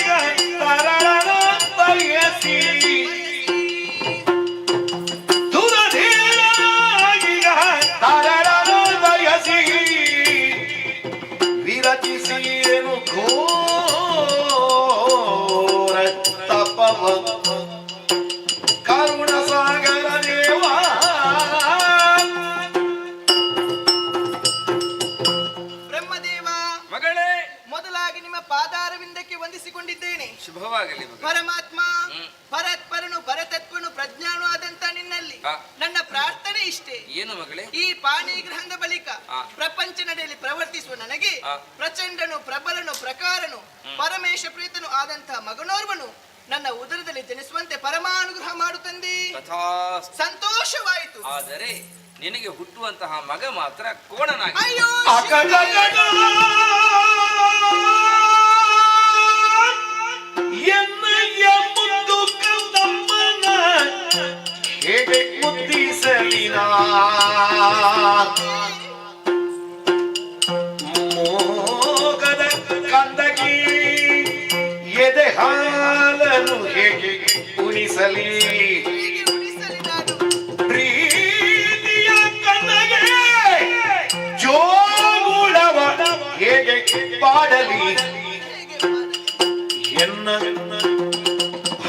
ತರಳ ಬಯಸಿ ವಿರಚಿಸಿಯೇನು ಘೋರ ತಪವ ಕರುಣ ಸಾಗರ ದೇವ. ಬ್ರಹ್ಮದೇವ, ಮಗಳೇ, ಮೊದಲಾಗಿ ನಿಮ್ಮ ಪಾದಾರವಿಂದಕ್ಕೆ ವಂದಿಸಿಕೊಂಡಿದ್ದೇನೆ. ಶುಭವಾಗಲಿ ಮಗಳೇ. ಪರಮಾತ್ಮ, ಪರತ್ಪರನು ಪರತತ್ವನು ಪ್ರಜ್ಞಾನು ಆದಂತ ನಿನ್ನಲ್ಲಿ ನನ್ನ ಪ್ರಾರ್ಥನೆ ಇಷ್ಟೇ. ಏನು ಮಗಳೇ? ಈ ಪಾಣಿಗ್ರಹದ ಬಳಿಕ ಪ್ರಪಂಚ ನಡೆಯಲ್ಲಿ ಪ್ರವರ್ತಿಸುವ ನನಗೆ ಪ್ರಚಂಡನು ಪ್ರಬಲನು ಪ್ರಕಾರನು ಪರಮೇಶ ಪ್ರೀತನು ಆದಂತಹ ಮಗನೋರ್ವನು ನನ್ನ ಉದರದಲ್ಲಿ ಜನಿಸುವಂತೆ ಪರಮಾನುಗ್ರಹ ಮಾಡುತ್ತಂದೆ. ಸಂತೋಷವಾಯಿತು. ಆದರೆ ನಿನಗೆ ಹುಟ್ಟುವಂತಹ ಮಗ ಮಾತ್ರ ಕೋಣನಾಗಿ. ಅಯ್ಯೋ ಎನ್ನಯ್ಯ ಮುದ್ದು ಕಂದಮ್ಮನ ಹೇಗೆ ಮುದ್ದಿಸಲಿನ ಮೋಗದ ಕಂದಗಿ ಎದೆ ಹಾಲನು ಹೇಗೆ ಉಣಿಸಲಿ. ಹೀಗೆ ಉಳಿಸಲಿ ನಾನು. ಪ್ರೀತಿಯ ಕನ್ನಗೆ ಜೋಗುಳವ ಹೇಗೆ ಪಾಡಲಿ. ಎನ್ನ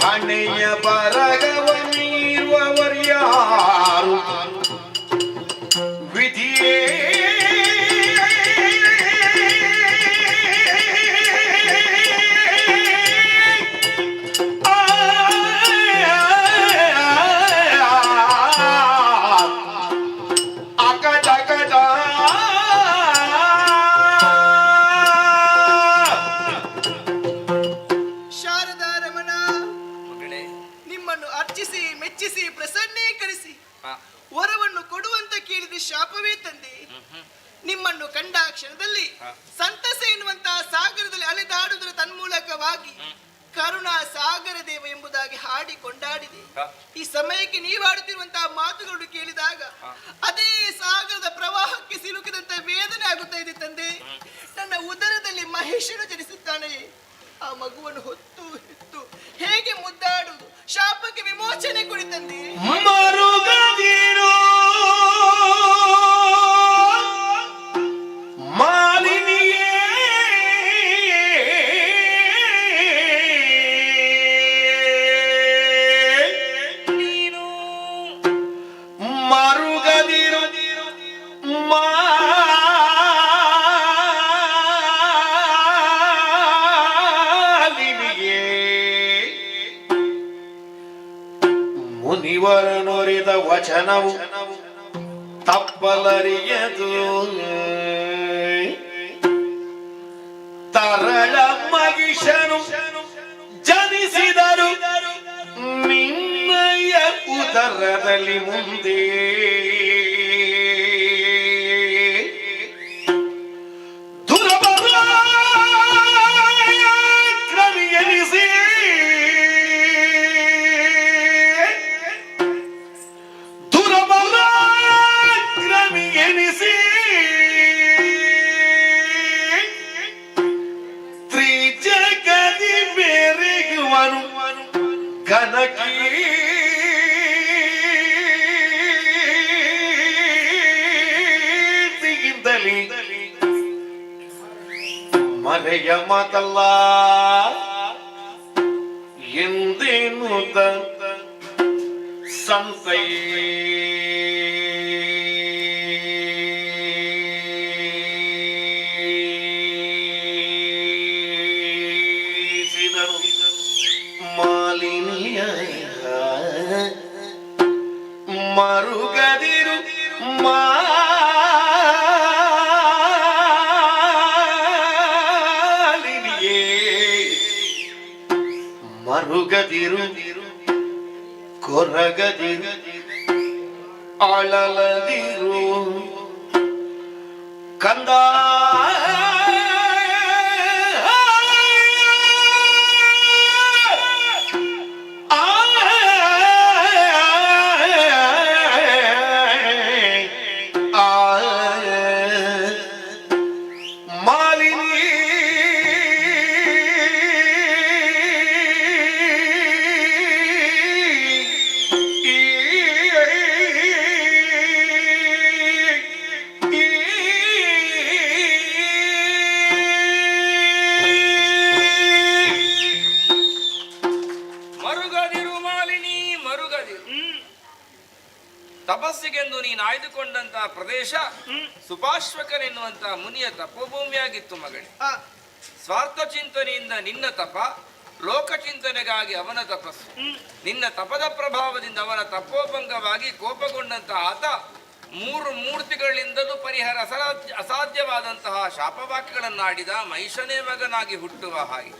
ಹಣೆಯ ಬರಗವ ಮೀರುವವರ್ಯಾರು ವಿಧಿಯೇ ಶಾರದಾ ರಮಣ, ನಿಮ್ಮನ್ನು ಅರ್ಚಿಸಿ ಮೆಚ್ಚಿಸಿ ಪ್ರಸನ್ನೀಕರಿಸಿ ವರವನ್ನು ಕೊಡುವಂತ ಕೇಳಿದ ಶಾಪವೇ ತಂದೆ. ನಿಮ್ಮನ್ನು ಕಂಡ ಕ್ಷಣದಲ್ಲಿ ಸಂತಸ ಎನ್ನುವಂತಹ ಸಾಗರದಲ್ಲಿ ಅಲೆದಾಡುವುದರ ತನ್ಮೂಲಕವಾಗಿ ಕರುಣಾ ಸಾಗರ ದೇವ ಎಂಬುದಾಗಿ ಹಾಡಿ ಕೊಂಡಾಡಿದೆ. ಈ ಸಮಯಕ್ಕೆ ನೀವಾಡುತ್ತಿರುವಂತಹ ಮಾತುಗಳನ್ನು ಕೇಳಿದಾಗ ಅದೇ ಸಾಗರದ ಪ್ರವಾಹಕ್ಕೆ ಸಿಲುಕಿದಂತ ವೇದನೆ ಆಗುತ್ತಾ ಇದೆ ತಂದೆ. ನನ್ನ ಉದರದಲ್ಲಿ ಮಹೇಶನು ಜನಿಸುತ್ತಾನೆ. ಆ ಮಗುವನ್ನು ಹೊತ್ತು ಹೆತ್ತು ಹೇಗೆ ಮುದ್ದಾಡುವುದು, ಶಾಪಕ್ಕೆ ವಿಮೋಚನೆ ಕೊಡಿ ತಂದೆ. ಮರುಗದಿರೋ ಮಾಲಿನಿಯೇ ನೀನು ಮರುಗದಿರೋ ಮಾಲಿನಿಯೇ ಮುನಿವರನೊರೆದ ವಚನವು ತಪ್ಪಲರಿಯದು ತರಳ ಮಗಿಷನು ಜನಿಸಿದರು ನಿನ್ನಯ ಉದರದಲ್ಲಿ ಮುಂದೆ ದುರಬಲಾಕ್ರಮಿಯನಿಸಿ ದುರಬಲಾಕ್ರಮಿಯನಿಸಿ ತ್ರಿಜಗದಿ ಮೇರೆಗುವನು ಘನಕೀರ್ತಿಗಿಂತಲೇ ಮರೆಯ ಮಾತಲ್ಲ ಎಂದೇನು ಸಂತೈ ಮಾಲಿನ್ಯ ಮರುಗದಿರು ಮಾಲಿನಿಯೇ ಮರುಗದಿರು ಕೊರಗದಿರು ಅಳಲದಿರು ಕಂದ ತಪಸ್ಸಿಗೆಂದು ನೀನು ಆಯ್ದುಕೊಂಡಂತಹ ಪ್ರದೇಶ ಸುಪಾಶ್ವಕನೆನ್ನುವಂತಹ ಮುನಿಯ ತಪೋಭೂಮಿಯಾಗಿತ್ತು ಮಗಳೇ. ಸ್ವಾರ್ಥ ಚಿಂತನೆಯಿಂದ ನಿನ್ನ ತಪ, ಲೋಕ ಚಿಂತನೆಗಾಗಿ ಅವನ ತಪಸ್ಸು. ನಿನ್ನ ತಪದ ಪ್ರಭಾವದಿಂದ ಅವನ ತಪೋಭಂಗವಾಗಿ ಕೋಪಗೊಂಡಂತಹ ಆತ ಮೂರು ಮೂರ್ತಿಗಳಿಂದಲೂ ಪರಿಹಾರ ಅಸಾಧ್ಯವಾದಂತಹ ಶಾಪವಾಕ್ಯಗಳನ್ನಾಡಿದ ಮಹಿಷನೇ ಮಗನಾಗಿ ಹುಟ್ಟುವ ಹಾಗೆ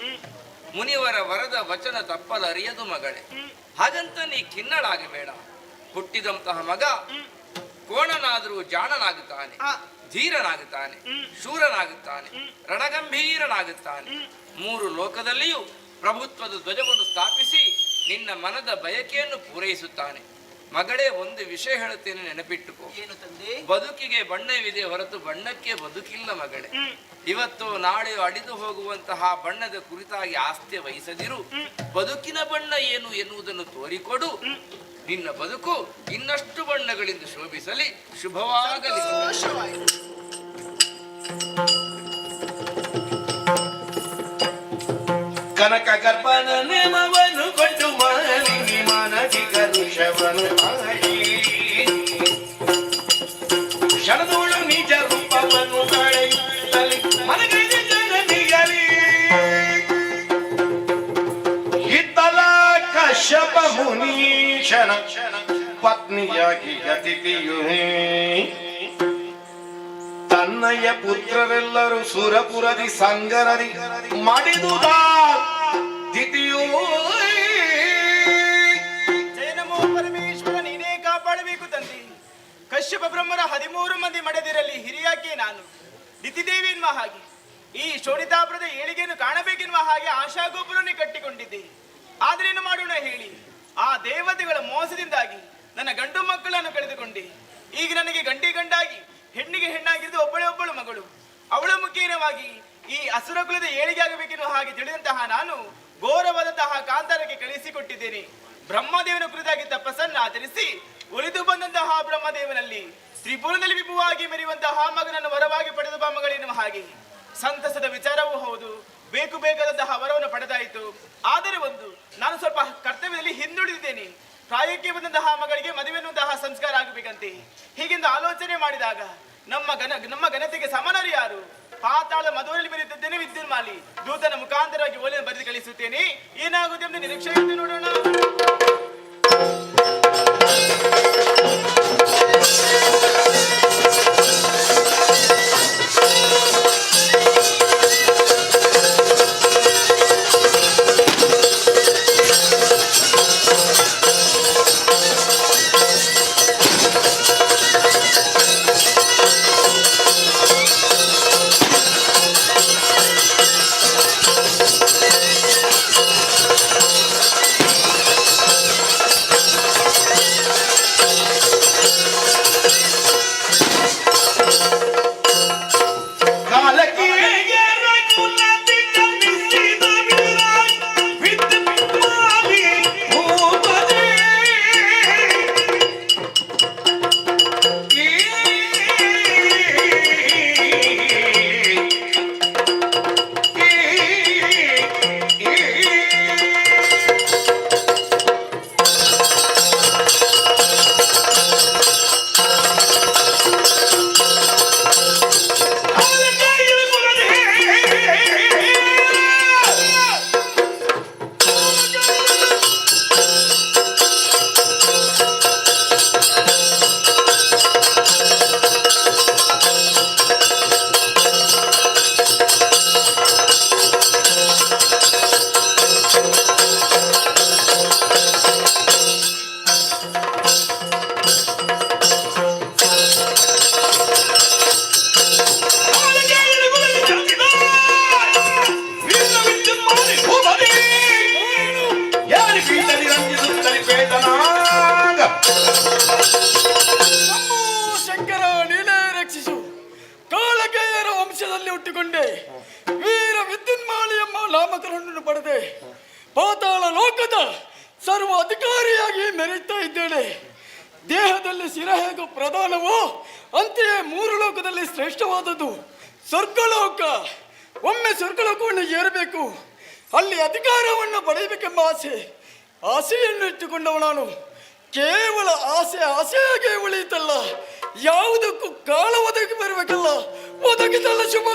ಮುನಿವರ ವರದ ವಚನ ತಪ್ಪಲರಿಯದು ಮಗಳೇ. ಹಾಗಂತ ನೀ ಖಿನ್ನಳಾಗಬೇಡ. ಹುಟ್ಟಿದಂತಹ ಮಗ ಕೋಣನಾದರೂ ಜಾಣನಾಗುತ್ತಾನೆ, ಧೀರನಾಗುತ್ತಾನೆ, ಶೂರನಾಗುತ್ತಾನೆ, ರಣಗಂಭೀರನಾಗುತ್ತಾನೆ. ಮೂರು ಲೋಕದಲ್ಲಿಯೂ ಪ್ರಭುತ್ವದ ಧ್ವಜವನ್ನು ಸ್ಥಾಪಿಸಿ ನಿನ್ನ ಮನದ ಬಯಕೆಯನ್ನು ಪೂರೈಸುತ್ತಾನೆ. ಮಗಳೇ, ಒಂದು ವಿಷಯ ಹೇಳುತ್ತೇನೆ, ನೆನಪಿಟ್ಟುಕೋ. ಏನು ತಂದೆ? ಬದುಕಿಗೆ ಬಣ್ಣವಿದೆ ಹೊರತು ಬಣ್ಣಕ್ಕೆ ಬದುಕಿಲ್ಲ ಮಗಳೇ. ಇವತ್ತು ನಾಳೆ ಅಡಿದು ಹೋಗುವಂತಹ ಬಣ್ಣದ ಕುರಿತಾಗಿ ಆಸ್ತಿ ವಹಿಸದಿರು. ಬದುಕಿನ ಬಣ್ಣ ಏನು ಎನ್ನುವುದನ್ನು ತೋರಿಕೊಡು. ನಿನ್ನ ಬದುಕು ಇನ್ನಷ್ಟು ಬಣ್ಣಗಳಿಂದ ಶೋಭಿಸಲಿ, ಶುಭವಾಗಲಿ. ಕನಕ ಗರ್ಭನ ನೇಮವನ್ನು ಕೊಟ್ಟು ಮಾಲಿನಿ ಮಾನಸಿ ಕರುಷವನು ಮಾಡಿ ಶರಣೋಳು ನಿಜ ರೂಪವನ್ನು ತಳೆಯುತ್ತಲೇ ಮನಗೈದ ಜನನಿಗಲಿ ಹಿತ್ತಲ ಕಶ್ಯಪ ಮುನೀಶನ ಪತ್ನಿಯಾಗಿ ಗತಿಯು ತನ್ನಯ್ಯ ಪುತ್ರರೆಲ್ಲರೂ ಸುರಪುರದಿ ಸಂಗರದಿ ಮಾಡಿದುದ ದಿತಿಯೋ. ಜಯ ನಮೋ ಪರಮೇಶ್ವರ, ನೀನೇ ಕಾಪಾಡಬೇಕು ತಂದೆ. ಕಶ್ಯಪ ಬ್ರಹ್ಮರ 13 ಮಂದಿ ಮಡೆದಿರಲಿ ಹಿರಿಯಾಕೆ ನಾನು ದಿತಿದೇವಿ ಎನ್ನುವ ಹಾಗೆ ಈ ಶೋಣಿತಾಪುರದ ಏಳಿಗೆಯನ್ನು ಕಾಣಬೇಕೆನ್ನುವ ಹಾಗೆ ಆಶಾಗೋಪುರನ್ನೇ ಕಟ್ಟಿಕೊಂಡಿದ್ದೆ. ಆದ್ರೇನು ಮಾಡೋಣ ಹೇಳಿ? ಆ ದೇವತೆಗಳ ಮೋಸದಿಂದಾಗಿ ನನ್ನ ಗಂಡು ಮಕ್ಕಳನ್ನು ಕಳೆದುಕೊಂಡೆ. ಈಗ ನನಗೆ ಗಂಡಾಗಿ ಹೆಣ್ಣಿಗೆ ಹೆಣ್ಣಾಗಿದ್ದು ಒಬ್ಬಳು ಮಗಳು. ಅವಳ ಮುಖೇನವಾಗಿ ಈ ಅಸುರ ಕುಲದ ಏಳಿಗೆ ಆಗಬೇಕೆನ್ನುವ ಹಾಗೆ ತಿಳಿದಂತಹ ನಾನು ಘೋರವಾದಂತಹ ಕಾಂತಾರಕ್ಕೆ ಕಳಿಸಿಕೊಟ್ಟಿದ್ದೇನೆ. ಬ್ರಹ್ಮದೇವನ ಕುರಿತಾಗಿ ತಪಸ್ಸನ್ನು ಆಚರಿಸಿ ಉಳಿದು ಬಂದಂತಹ ಬ್ರಹ್ಮದೇವನಲ್ಲಿ ತ್ರಿಪುರದಲ್ಲಿ ವಿಭುವಾಗಿ ಮೆರೆಯುವಂತಹ ಮಗನನ್ನು ವರವಾಗಿ ಪಡೆದ ಮಗಳೆನ್ನುವ ಹಾಗೆ ಸಂತಸದ ವಿಚಾರವೂ ಹೌದು. ಬೇಕಾದಂತಹ ವರವನ್ನು ಪಡೆದಾಯಿತು. ಆದರೆ ನಾನು ಸ್ವಲ್ಪ ಕರ್ತವ್ಯದಲ್ಲಿ ಹಿಂದುಳಿದಿದ್ದೇನೆ. ಪ್ರಾಯಕ್ಕೆ ಬಂದಂತಹ ಮಗಳಿಗೆ ಮದುವೆ ಎನ್ನುವಂತಹ ಸಂಸ್ಕಾರ ಆಗಬೇಕಂತೆ. ಹೀಗೆಂದು ಆಲೋಚನೆ ಮಾಡಿದಾಗ ನಮ್ಮ ಘನತೆಗೆ ಸಮನರು ಯಾರು? ಪಾತಾಳ ಮಧುರಲ್ಲಿ ಬರೆಯುತ್ತಿದ್ದೇನೆ ವಿದ್ಯುನ್ಮಾಲಿ. ದೂತನ ಮುಖಾಂತರವಾಗಿ ಓಲೆಯನ್ನು ಬರೆದು ಕಳಿಸುತ್ತೇನೆ. ಏನಾಗುವುದೆಂದು ನಿರೀಕ್ಷೆ ನೋಡೋಣ. ಪಡೆದುಕೊಂಡೆ. ವೀರ ವಿದ್ಯುನ್ಮಾಲಿ ಎಂಬ ನಾಮಕರಣವನ್ನು ಪಡೆದೆ. ಪಾತಾಳ ಲೋಕದ ಸರ್ವ ಅಧಿಕಾರಿಯಾಗಿ ಮೆರೆಯುತ್ತಾ ಇದ್ದೇನೆ. ದೇಹದಲ್ಲಿ ಶಿರ ಹೇಗೆ ಪ್ರಧಾನವೋ ಅಂತೆಯೇ ಮೂರು ಲೋಕದಲ್ಲಿ ಶ್ರೇಷ್ಠವಾದದ್ದು ಸ್ವರ್ಗಲೋಕ. ಒಮ್ಮೆ ಸ್ವರ್ಗಲೋಕವನ್ನು ಏರಬೇಕು, ಅಲ್ಲಿ ಅಧಿಕಾರವನ್ನು ಪಡೆಯಬೇಕೆಂಬ ಆಸೆಯನ್ನು ಇಟ್ಟುಕೊಂಡವ ನಾನು. ಕೇವಲ ಆಸೆಯಾಗಿ ಉಳಿಯಿತಲ್ಲ, ಯಾವುದಕ್ಕೂ ಕಾಲ ಒದಗಿ ಬರಬೇಕಲ್ಲ. ಒದಗಿದಲ್ಲ ಶುಭ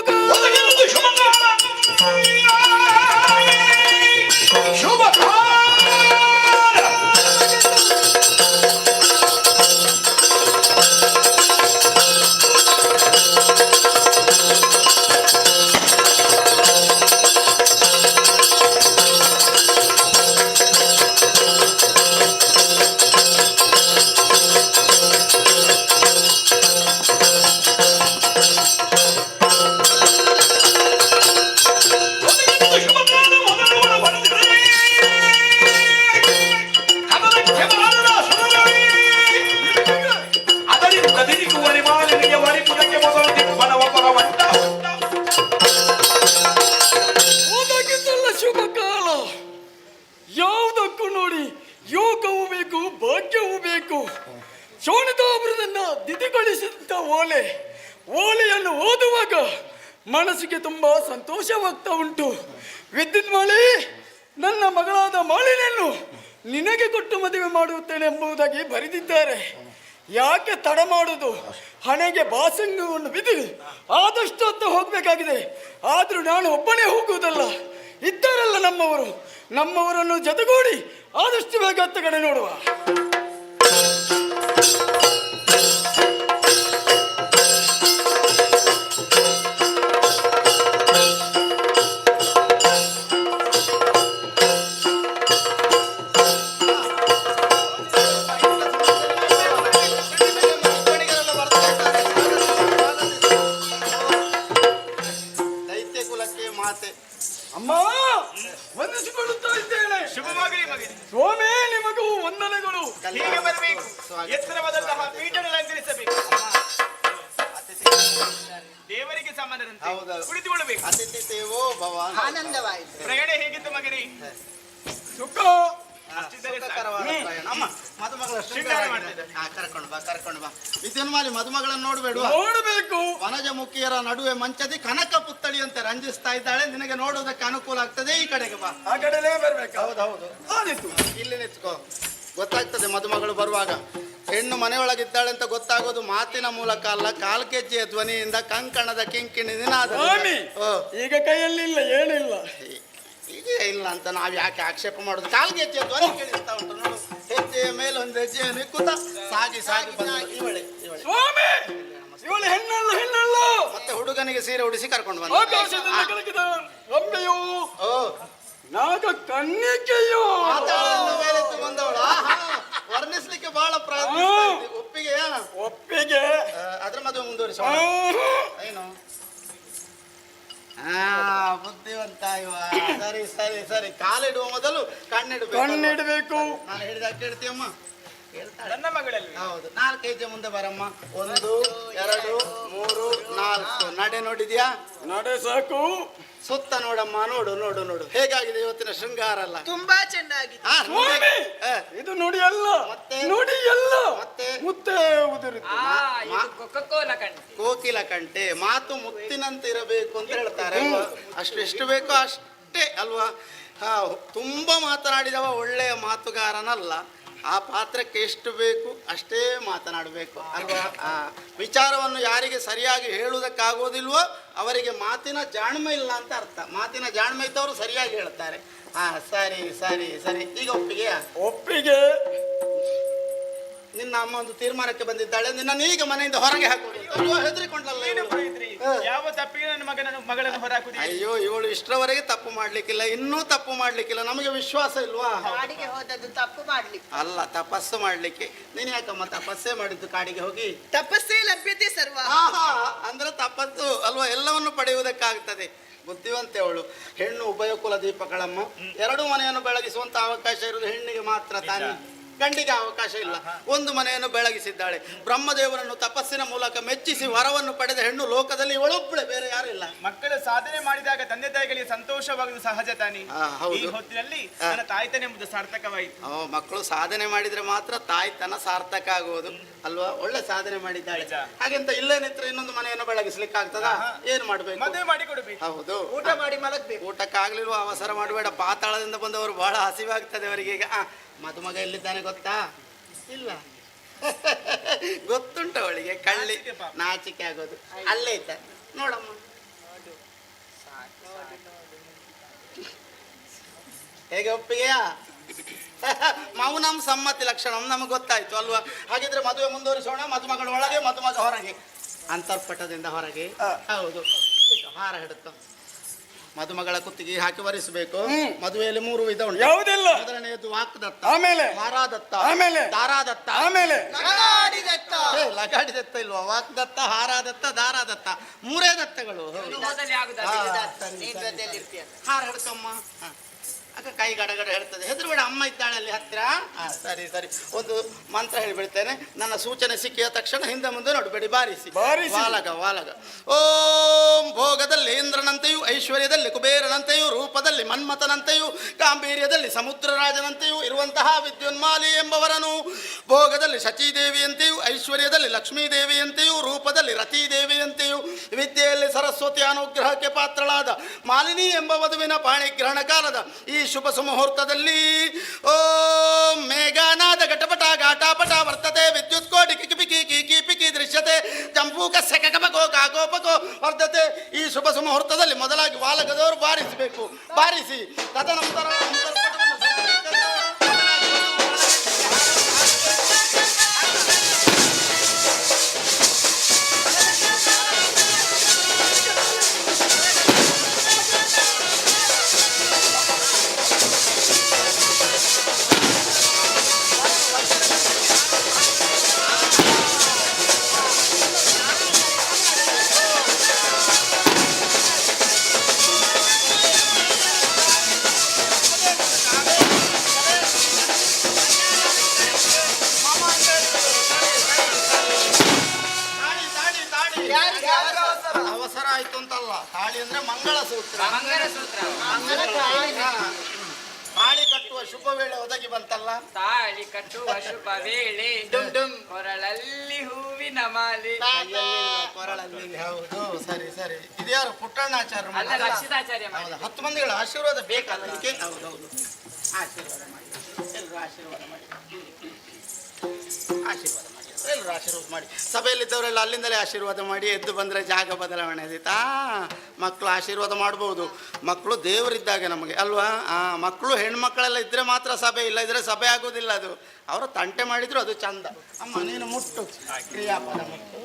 ಶುಭ ಕಾಲ. ಯಾವುದಕ್ಕೂ ನೋಡಿ ಯೋಗವೂ ಬೇಕು, ಭಾಗ್ಯವೂ ಬೇಕು. ಶೋಣಿತಾಪುರದನ್ನ ದಿದಿಗೊಳಿಸಿದಂತ ಓಲೆಯನ್ನು ಓದುವಾಗ ಮನಸ್ಸಿಗೆ ತುಂಬಾ ಸಂತೋಷವಾಗ್ತಾ ಉಂಟು. ವಿದ್ಯುನ್ಮಾಲಿ, ನನ್ನ ಮಗಳಾದ ಮಾಲಿನಿಯನ್ನು ನಿನಗೆ ಕೊಟ್ಟು ಮದುವೆ ಮಾಡುತ್ತೇನೆ ಎಂಬುದಾಗಿ ಬರೆದಿದ್ದಾರೆ. ಯಾಕೆ ತಡ ಮಾಡುವುದು? ಹಣೆಗೆ ಬಾಸಂಗವನ್ನು ಬಿದ್ದು ಆದಷ್ಟು ಹೊತ್ತು ಹೋಗಬೇಕಾಗಿದೆ. ಆದರೂ ನಾನು ಒಬ್ಬನೇ ಹೋಗುವುದಲ್ಲ, ಇದ್ದಾರಲ್ಲ ನಮ್ಮವರನ್ನು ಜೊತೆಗೂಡಿ ಆದಷ್ಟು ಬೇಗ ಹತ್ತ ಕಡೆ ನೋಡುವ. ಅಮ್ಮ, ವಂದಿಸಿಕೊಳ್ಳುತ್ತಾ ಇದ್ದೇನೆ. ಶುಭವಾಗಲಿ ಮಗನೇ. ಸ್ವಾಮಿ, ನಿಮಗೂ ವಂದನೆಗಳು. ಹೀಗೆ ಬರಬೇಕು, ಎತ್ತರವಾದಂತಹ ಪೀಠವನ್ನು ಅಲಂಕರಿಸಬೇಕು, ದೇವರಿಗೆ ಸಂಬಂಧದಂತೆ ಕುಳಿತುಕೊಳ್ಳಬೇಕು. ಅತಿಥಿ ಸೇವೋ ಭವ. ಆನಂದವಾಯಿತು. ಪ್ರಯಾಣ ಹೇಗಿತ್ತು ಮಗನೇ? ಸುಖ. ಅಮ್ಮ, ಮದುಮಗಳ ಶೃಂಗಾರ ಕರ್ಕೊಂಡು ಬಾ. ವಿದ್ಯುನ್ಮಾಲಿ, ಮದುಮಗಳನ್ನು ನೋಡಬೇಡುವ. ನೋಡಬೇಕು. ವನಜ ಮುಖಿಯರ ನಡುವೆ ಮಂಚದಿ ಕನಕ ಪುತ್ತಳಿಯಂತೆ ರಂಜಿಸ್ತಾ ಇದ್ದಾಳೆ. ನಿನಗೆ ನೋಡುವುದಕ್ಕೆ ಅನುಕೂಲ ಆಗ್ತದೆ. ಈ ಕಡೆಗೆ ಬಾ. ಆ ಕಡೆಲೇ ಬರ್ಬೇಕು. ಹೌದೌದು, ಆದಿತ್ತು. ಇಲ್ಲಿ ನಿಂತ್ಕೋ. ಗೊತ್ತಾಗ್ತದೆ ಮದುಮಗಳು ಬರುವಾಗ. ಹೆಣ್ಣು ಮನೆಯೊಳಗಿದ್ದಾಳೆ ಅಂತ ಗೊತ್ತಾಗೋದು ಮಾತಿನ ಮೂಲಕ ಅಲ್ಲ, ಕಾಲ್ಗೆಜ್ಜೆಯ ಧ್ವನಿಯಿಂದ, ಕಂಕಣದ ಕಿಂಕಿಣಿ ನಿನಾದ. ಈಗ ಕೈಯಲ್ಲಿ ಇಲ್ಲ, ಏನಿಲ್ಲ. ಈಗ ಇಲ್ಲ ಅಂತ ನಾವು ಯಾಕೆ ಆಕ್ಷೇಪ ಮಾಡೋದು? ಕಾಲ್ಗೆಜ್ಜೆಯ ಧ್ವನಿ ಕೇಳಿಸ್ತಾ ಉಂಟು ನೋಡು. ಹೆಜ್ಜೆಯ ಮೇಲೆ ಒಂದು ಹೆಜ್ಜೆಯ ನಿಕ್ಕುತ್ತ ಸಾಗಿ ಇವಳೆ ಇವಳು ಹೆಣ್ಣಲ್ಲ. ಮತ್ತೆ ಹುಡುಗನಿಗೆ ಸೀರೆ ಉಡಿಸಿ ಕರ್ಕೊಂಡು ಬಂದ. ಆಕಾಶದಿಂದ ಕೆಳಗಿದ ಗೊಂಬೆಯೋ, ನಾಗ ಕನ್ನಿಕೆಯೋ ಮೇಲೆ ಬಂದವಳು. ವರ್ಣಿಸ್ಲಿಕ್ಕೆ ಬಹಳ ಪ್ರಯತ್ನ. ಒಪ್ಪಿಗೆ. ಅದ್ರ ಮದುವೆ ಮುಂದುವರಿಸ. ಏನು ಬುದ್ಧಿವಂತ ಇವ. ಸರಿ ಕಾಲಿಡುವ ಮೊದಲು ಕಣ್ಣಿಡಬೇಕು. ನಾನು ಹೇಳಿದಾಗ ಕೇಳ್ತೀಯಮ್ಮ? ನನ್ನ ಮಗಳಲ್ಲಿ. ಹೌದು. 4 ಹೆಜ್ಜೆ ಮುಂದೆ ಬರಮ್ಮ. 1 2 3 4. ನಡೆ ನೋಡಿದ್ಯಾ? ನಡೆ ಸಾಕು. ಸುತ್ತ ನೋಡಮ್ಮ. ನೋಡು ಹೇಗಾಗಿದೆ ಇವತ್ತಿನ ಶೃಂಗಾರ ಅಲ್ಲ? ತುಂಬಾ ಚೆನ್ನಾಗಿದೆ. ಇದು ನುಡಿ ಅಲ್ಲ, ಮತ್ತೆ ಮುತ್ತೆ ಕೋಕಿಲ ಕಂಟೆ. ಮಾತು ಮುತ್ತಿನಂತೆ ಇರಬೇಕು ಅಂತ ಹೇಳ್ತಾರೆ. ಎಷ್ಟು ಬೇಕೋ ಅಷ್ಟೇ ಅಲ್ವಾ? ತುಂಬಾ ಮಾತನಾಡಿದವ ಒಳ್ಳೆಯ ಮಾತುಗಾರನಲ್ಲ. ಆ ಪಾತ್ರಕ್ಕೆ ಎಷ್ಟು ಬೇಕು ಅಷ್ಟೇ ಮಾತನಾಡಬೇಕು ಅಲ್ವಾ? ವಿಚಾರವನ್ನು ಯಾರಿಗೆ ಸರಿಯಾಗಿ ಹೇಳುವುದಕ್ಕಾಗೋದಿಲ್ವೋ ಅವರಿಗೆ ಮಾತಿನ ಜಾಣ್ಮೆ ಇಲ್ಲ ಅಂತ ಅರ್ಥ. ಮಾತಿನ ಜಾಣ್ಮೆ ಇದ್ದವರು ಸರಿಯಾಗಿ ಹೇಳ್ತಾರೆ. ಸರಿ. ಈಗ ಒಪ್ಪಿಗೆ. ನಿನ್ನ ಅಮ್ಮ ಒಂದು ತೀರ್ಮಾನಕ್ಕೆ ಬಂದಿದ್ದಾಳೆ. ನಿನ್ನ ಈಗ ಮನೆಯಿಂದ ಹೊರಗೆ ಹಾಕುವುದು. ಹೆದರಿಕೊಂಡಲ್ಲ? ಯಾವ ತಪ್ಪಿಗೆ ನನ್ನ ಮಗಳನ್ನು ಹೊರಹಾಕುದು? ಅಯ್ಯೋ, ಇವಳು ಇಷ್ಟರವರೆಗೆ ತಪ್ಪು ಮಾಡ್ಲಿಕ್ಕಿಲ್ಲ, ಇನ್ನೂ ತಪ್ಪು ಮಾಡ್ಲಿಕ್ಕಿಲ್ಲ. ನಮಗೆ ವಿಶ್ವಾಸ ಇಲ್ವಾ? ಕಾಡಿಗೆ ಹೋದದ್ದು ತಪ್ಪು ಮಾಡ್ಲಿಕ್ಕೆ ಅಲ್ಲ, ತಪಸ್ಸು ಮಾಡ್ಲಿಕ್ಕೆ. ನೀನ್ ಯಾಕಮ್ಮ ತಪಸ್ಸೇ ಮಾಡಿದ್ದು ಕಾಡಿಗೆ ಹೋಗಿ? ತಪಸ್ಸೇ ಲಭ್ಯತೆ ಸರ್ವ. ಅಂದ್ರೆ ತಪಸ್ಸು ಅಲ್ವಾ, ಎಲ್ಲವನ್ನು ಪಡೆಯುವುದಕ್ಕಾಗ್ತದೆ. ಬುದ್ಧಿವಂತೆ ಅವಳು. ಹೆಣ್ಣು ಉಭಯ ಕುಲ ದೀಪಗಳಮ್ಮ. 2 ಮನೆಯನ್ನು ಬೆಳಗಿಸುವಂತ ಅವಕಾಶ ಇರುವುದು ಹೆಣ್ಣಿಗೆ ಮಾತ್ರ ತಾನೆ. ಗಂಡಿಗೆ ಅವಕಾಶ ಇಲ್ಲ. ಒಂದು ಮನೆಯನ್ನು ಬೆಳಗಿಸಿದ್ದಾಳೆ. ಬ್ರಹ್ಮದೇವರನ್ನು ತಪಸ್ಸಿನ ಮೂಲಕ ಮೆಚ್ಚಿಸಿ ವರವನ್ನು ಪಡೆದ ಹೆಣ್ಣು ಲೋಕದಲ್ಲಿ ಇವಳೊಬ್ಬಳೆ, ಬೇರೆ ಯಾರು ಇಲ್ಲ. ಮಕ್ಕಳು ಸಾಧನೆ ಮಾಡಿದಾಗ ತಂದೆ ತಾಯಿಗಳಿಗೆ ಸಂತೋಷವಾಗುವುದು ಸಹಜ ತಾನೆ. ಈ ಹೊತ್ತಿನಲ್ಲಿ ನನ್ನ ತಾಯ್ತನ ಎಂಬುದು ಸಾರ್ಥಕವಾಯಿತು. ಮಕ್ಕಳು ಸಾಧನೆ ಮಾಡಿದ್ರೆ ಮಾತ್ರ ತಾಯ್ತನ ಸಾರ್ಥಕ ಆಗುವುದು ಅಲ್ವಾ? ಒಳ್ಳೆ ಸಾಧನೆ ಮಾಡಿದ್ದಾಳೆ. ಹಾಗೆಂತ ಇಲ್ಲೇ ನಿತ್ರ ಇನ್ನೊಂದು ಮನೆಯನ್ನು ಬೆಳಗಿಸ್ಲಿಕ್ಕೆ ಆಗ್ತದ? ಏನ್ ಮಾಡ್ಬೇಕು? ಮದುವೆ ಮಾಡಿ ಕೊಡಬೇಕು. ಹೌದು, ಊಟ ಮಾಡಿ ಮಲಗ್ಬೇಕು. ಊಟಕ್ಕಾಗ್ಲಿಲ್ವ ಅವಸರ ಮಾಡಬೇಡ. ಪಾತಾಳದಿಂದ ಬಂದವರು ಬಹಳ ಹಸಿವಾಗ್ತದೆ ಅವರಿಗೆ. ಈಗ ಮದುಮಗ ಎಲ್ಲಿದ್ದಾನೆ ಗೊತ್ತಾ? ಇಲ್ಲ ಗೊತ್ತುಂಟ ಅವಳಿಗೆ, ಕಳ್ಳಿ ನಾಚಿಕೆ ಆಗೋದು. ಅಲ್ಲೇ ಇದ್ದ ನೋಡಮ್ಮ. ಹೇಗೆ ಒಪ್ಪಿಗೆಯಾ? ಮೌನಂ ಸಮ್ಮತಿ ಲಕ್ಷಣಂ ನಮಗೆ ಗೊತ್ತಾಯ್ತು ಅಲ್ವಾ? ಹಾಗಿದ್ರೆ ಮದುವೆ ಮುಂದುವರಿಸೋಣ. ಮದುಮಗಳು ಒಳಗೆ, ಮದುಮಗ ಹೊರಗೆ, ಅಂತರ್ಪಟದಿಂದ ಹೊರಗೆ. ಹೌದು, ಹಾರ ಹಿಡುತ್ತ ಮದುಮಗಳ ಕುತ್ತಿಗೆ ಹಾಕಿ ವರಿಸಬೇಕು. ಮದುವೆಯಲ್ಲಿ 3 ವಿಧ ಉಂಟು. ಯಾವುದೆಲ್ಲ? ಮೊದಲನೆಯದು ವಾಕ್ದತ್ತ, ಆಮೇಲೆ ಹಾರಾದತ್ತ, ಆಮೇಲೆ ದಾರಾದತ್ತ, ಆಮೇಲೆ ಲಗಾಡಿದತ್ತ ಇಲ್ವಾ? ವಾಕ್ದತ್ತ, ಹಾರಾದತ್ತ, ದಾರಾದತ್ತ, 3 ದತ್ತಗಳು. ಹಾರ ಹಿಡ್ಕಮ್ಮ. ಅಕ್ಕ ಕೈ ಗಡಗಡ ಹೇಳ್ತದೆ. ಹೆದರುಬೇಡ, ಅಮ್ಮ ಇದ್ದಾಳೆ ಅಲ್ಲಿ ಹತ್ತಿರ. ಸರಿ ಸರಿ, ಒಂದು ಮಂತ್ರ ಹೇಳಿಬಿಡ್ತೇನೆ. ನನ್ನ ಸೂಚನೆ ಸಿಕ್ಕಿದ ತಕ್ಷಣ ಹಿಂದೆ ಮುಂದೆ ನೋಡಬೇಡಿ, ಬಾರಿಸಿ. ವಾಲಗ ವಾಲಗ. ಓಂ ಭೋಗದಲ್ಲಿ ಇಂದ್ರನಂತೆಯೂ, ಐಶ್ವರ್ಯದಲ್ಲಿ ಕುಬೇರನಂತೆಯೂ, ರೂಪದಲ್ಲಿ ಮನ್ಮಥನಂತೆಯೂ, ಗಾಂಭೀರ್ಯದಲ್ಲಿ ಸಮುದ್ರರಾಜನಂತೆಯೂ ಇರುವಂತಹ ವಿದ್ಯುನ್ಮಾಲಿ ಎಂಬವರನು, ಭೋಗದಲ್ಲಿ ಶಚೀದೇವಿಯಂತೆಯೂ, ಐಶ್ವರ್ಯದಲ್ಲಿ ಲಕ್ಷ್ಮೀದೇವಿಯಂತೆಯೂ, ರೂಪದಲ್ಲಿ ರತೀದೇವಿಯಂತೆಯೂ, ವಿದ್ಯೆಯಲ್ಲಿ ಸರಸ್ವತಿ ಅನುಗ್ರಹಕ್ಕೆ ಪಾತ್ರಳಾದ ಮಾಲಿನಿ ಎಂಬ ವಧುವಿನ ಪಾಣಿಗ್ರಹಣ ಕಾಲದ ಈ ಶುಭ ಸುಮುಹೂರ್ತದಲ್ಲಿ ಓಂ ಮೇಘನಾದ ಘಟಪಟ ಘಾಟಾಪಟ ವರ್ತತೆ ವಿದ್ಯುತ್ ಕೋಟಿ ಕಿಕಿಪಿಕಿ ಕೀಪಿಕಿ ದೃಶ್ಯತೆ ಜಂಬೂಕ ಸೆಕಗಮಗೋ ಗಾಗೋಪಗೋ ವರ್ಧತೆ. ಈ ಶುಭ ಸುಮುಹೂರ್ತದಲ್ಲಿ ಮೊದಲಾಗಿ ವಾಲಗದವರು ಬಾರಿಸಬೇಕು. ಬಾರಿಸಿ ತದನಂತರ ಅವಸರ ಆಯ್ತು ಅಂತಲ್ಲ. ತಾಳಿ ಅಂದ್ರೆ ಮಂಗಳಸೂತ್ರ. ತಾಳಿ ಕಟ್ಟುವ ಶುಭ ವೇಳೆ ಒದಗಿ ಬಂತಲ್ಲ. ತಾಳಿ ಕಟ್ಟುವ ಶುಭ ವೇಳೆ, ಕೊರಳಲ್ಲಿ ಹೂವಿನ ಮಾಲೆ, ಕೊರಳಲ್ಲಿ. ಹೌದು, ಸರಿ ಸರಿ. ಇದ್ಯಾರು? ಪುಟ್ಟಣ್ಣಾಚಾರ್ಯ. ರಕ್ಷಿತಾಚಾರ್ಯ. 10 ಮಂದಿಗಳ ಆಶೀರ್ವಾದ ಬೇಕಲ್ಲ ಅದಕ್ಕೆ. ಹೌದೌದು, ಆಶೀರ್ವಾದ ಮಾಡಿ ಎಲ್ಲರೂ, ಆಶೀರ್ವಾದ ಮಾಡಿ, ಆಶೀರ್ವಾದ ಮಾಡಿ ಎಲ್ಲರೂ, ಆಶೀರ್ವಾದ ಮಾಡಿ. ಸಭೆಯಲ್ಲಿದ್ದವರೆಲ್ಲ ಅಲ್ಲಿಂದಲೇ ಆಶೀರ್ವಾದ ಮಾಡಿ. ಎದ್ದು ಬಂದರೆ ಜಾಗ ಬದಲಾವಣೆ ಆದೀತಾ? ಮಕ್ಕಳು ಆಶೀರ್ವಾದ ಮಾಡ್ಬೋದು. ಮಕ್ಕಳು ದೇವರಿದ್ದಾಗೆ ನಮಗೆ ಅಲ್ವಾ? ಮಕ್ಕಳು ಹೆಣ್ಮಕ್ಕಳೆಲ್ಲ ಇದ್ರೆ ಮಾತ್ರ ಸಭೆ, ಇಲ್ಲ ಇದ್ರೆ ಸಭೆ ಆಗೋದಿಲ್ಲ. ಅದು ಅವರು ತಂಟೆ ಮಾಡಿದ್ರು ಅದು ಚಂದ. ಅಮ್ಮ ನೀನು ಮುಟ್ಟು, ಕ್ರಿಯಾಪದ ಮುಟ್ಟು.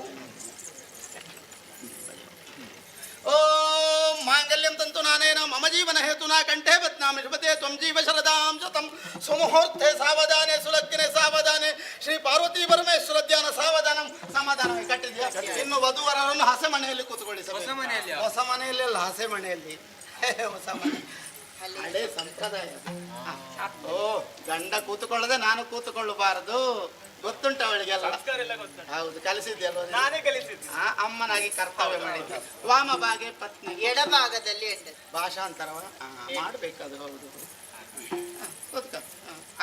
ಓಂ ಮಾಂಗಲ್ಯಂ ತಂತು ನಾನೇನ ಮಮ ಜೀವನ ಹೇತುನಾ ಕಂಠೆ ಬದ್ನಾಮಿ ಶುಭತೆ ತ್ವಂ ಜೀವ ಶರದಾಂ ಶತಂ ಸುಮುಹೂರ್ತೆ ಸಾವಧಾನೆ ಸುಲಗ್ನೆ ಸಾವಧಾನೆ ಶ್ರೀ ಪಾರ್ವತಿ ಪರಮೇಶ್ವರ ಧ್ಯಾನ ಸಾವಧಾನಂ. ಸಮಾಧಾನ ಕಟ್ಟಿದ್ಯಾ? ಇನ್ನು ವಧುವರರನ್ನು ಹಸೆ ಮನೆಯಲ್ಲಿ ಕೂತ್ಕೊಳ್ಳಿಸಬೇಕು. ಹೊಸ ಮನೆಯಲ್ಲಿ ಅಲ್ಲ, ಹಸೆ ಮನೆಯಲ್ಲಿ. ಹೊಸ ಮನೆ ಹಳೆ ಸಂಪ್ರದಾಯ. ಓ, ಗಂಡ ಕೂತುಕೊಳ್ಳದೆ ನಾನು ಕೂತುಕೊಳ್ಳಬಾರದು. ಗೊತ್ತುಂಟ ಅವಳಿಗೆಲ್ಲ. ಹೌದು, ಕಲಿಸಿದ್ಯಲ್ವ? ನಾನೇ ಕಲಿಸಿದ್ದೆ. ಅಮ್ಮನಾಗಿ ಕರ್ತವ್ಯ ಮಾಡಿದ್ದೆ. ವಾಮ ಭಾಗೆ ಪತ್ನಿ, ಎಡಭಾಗದಲ್ಲಿ ಭಾಷಾಂತರವ ಮಾಡ್ಬೇಕದು. ಹೌದು, ಕೂತ್ಕ.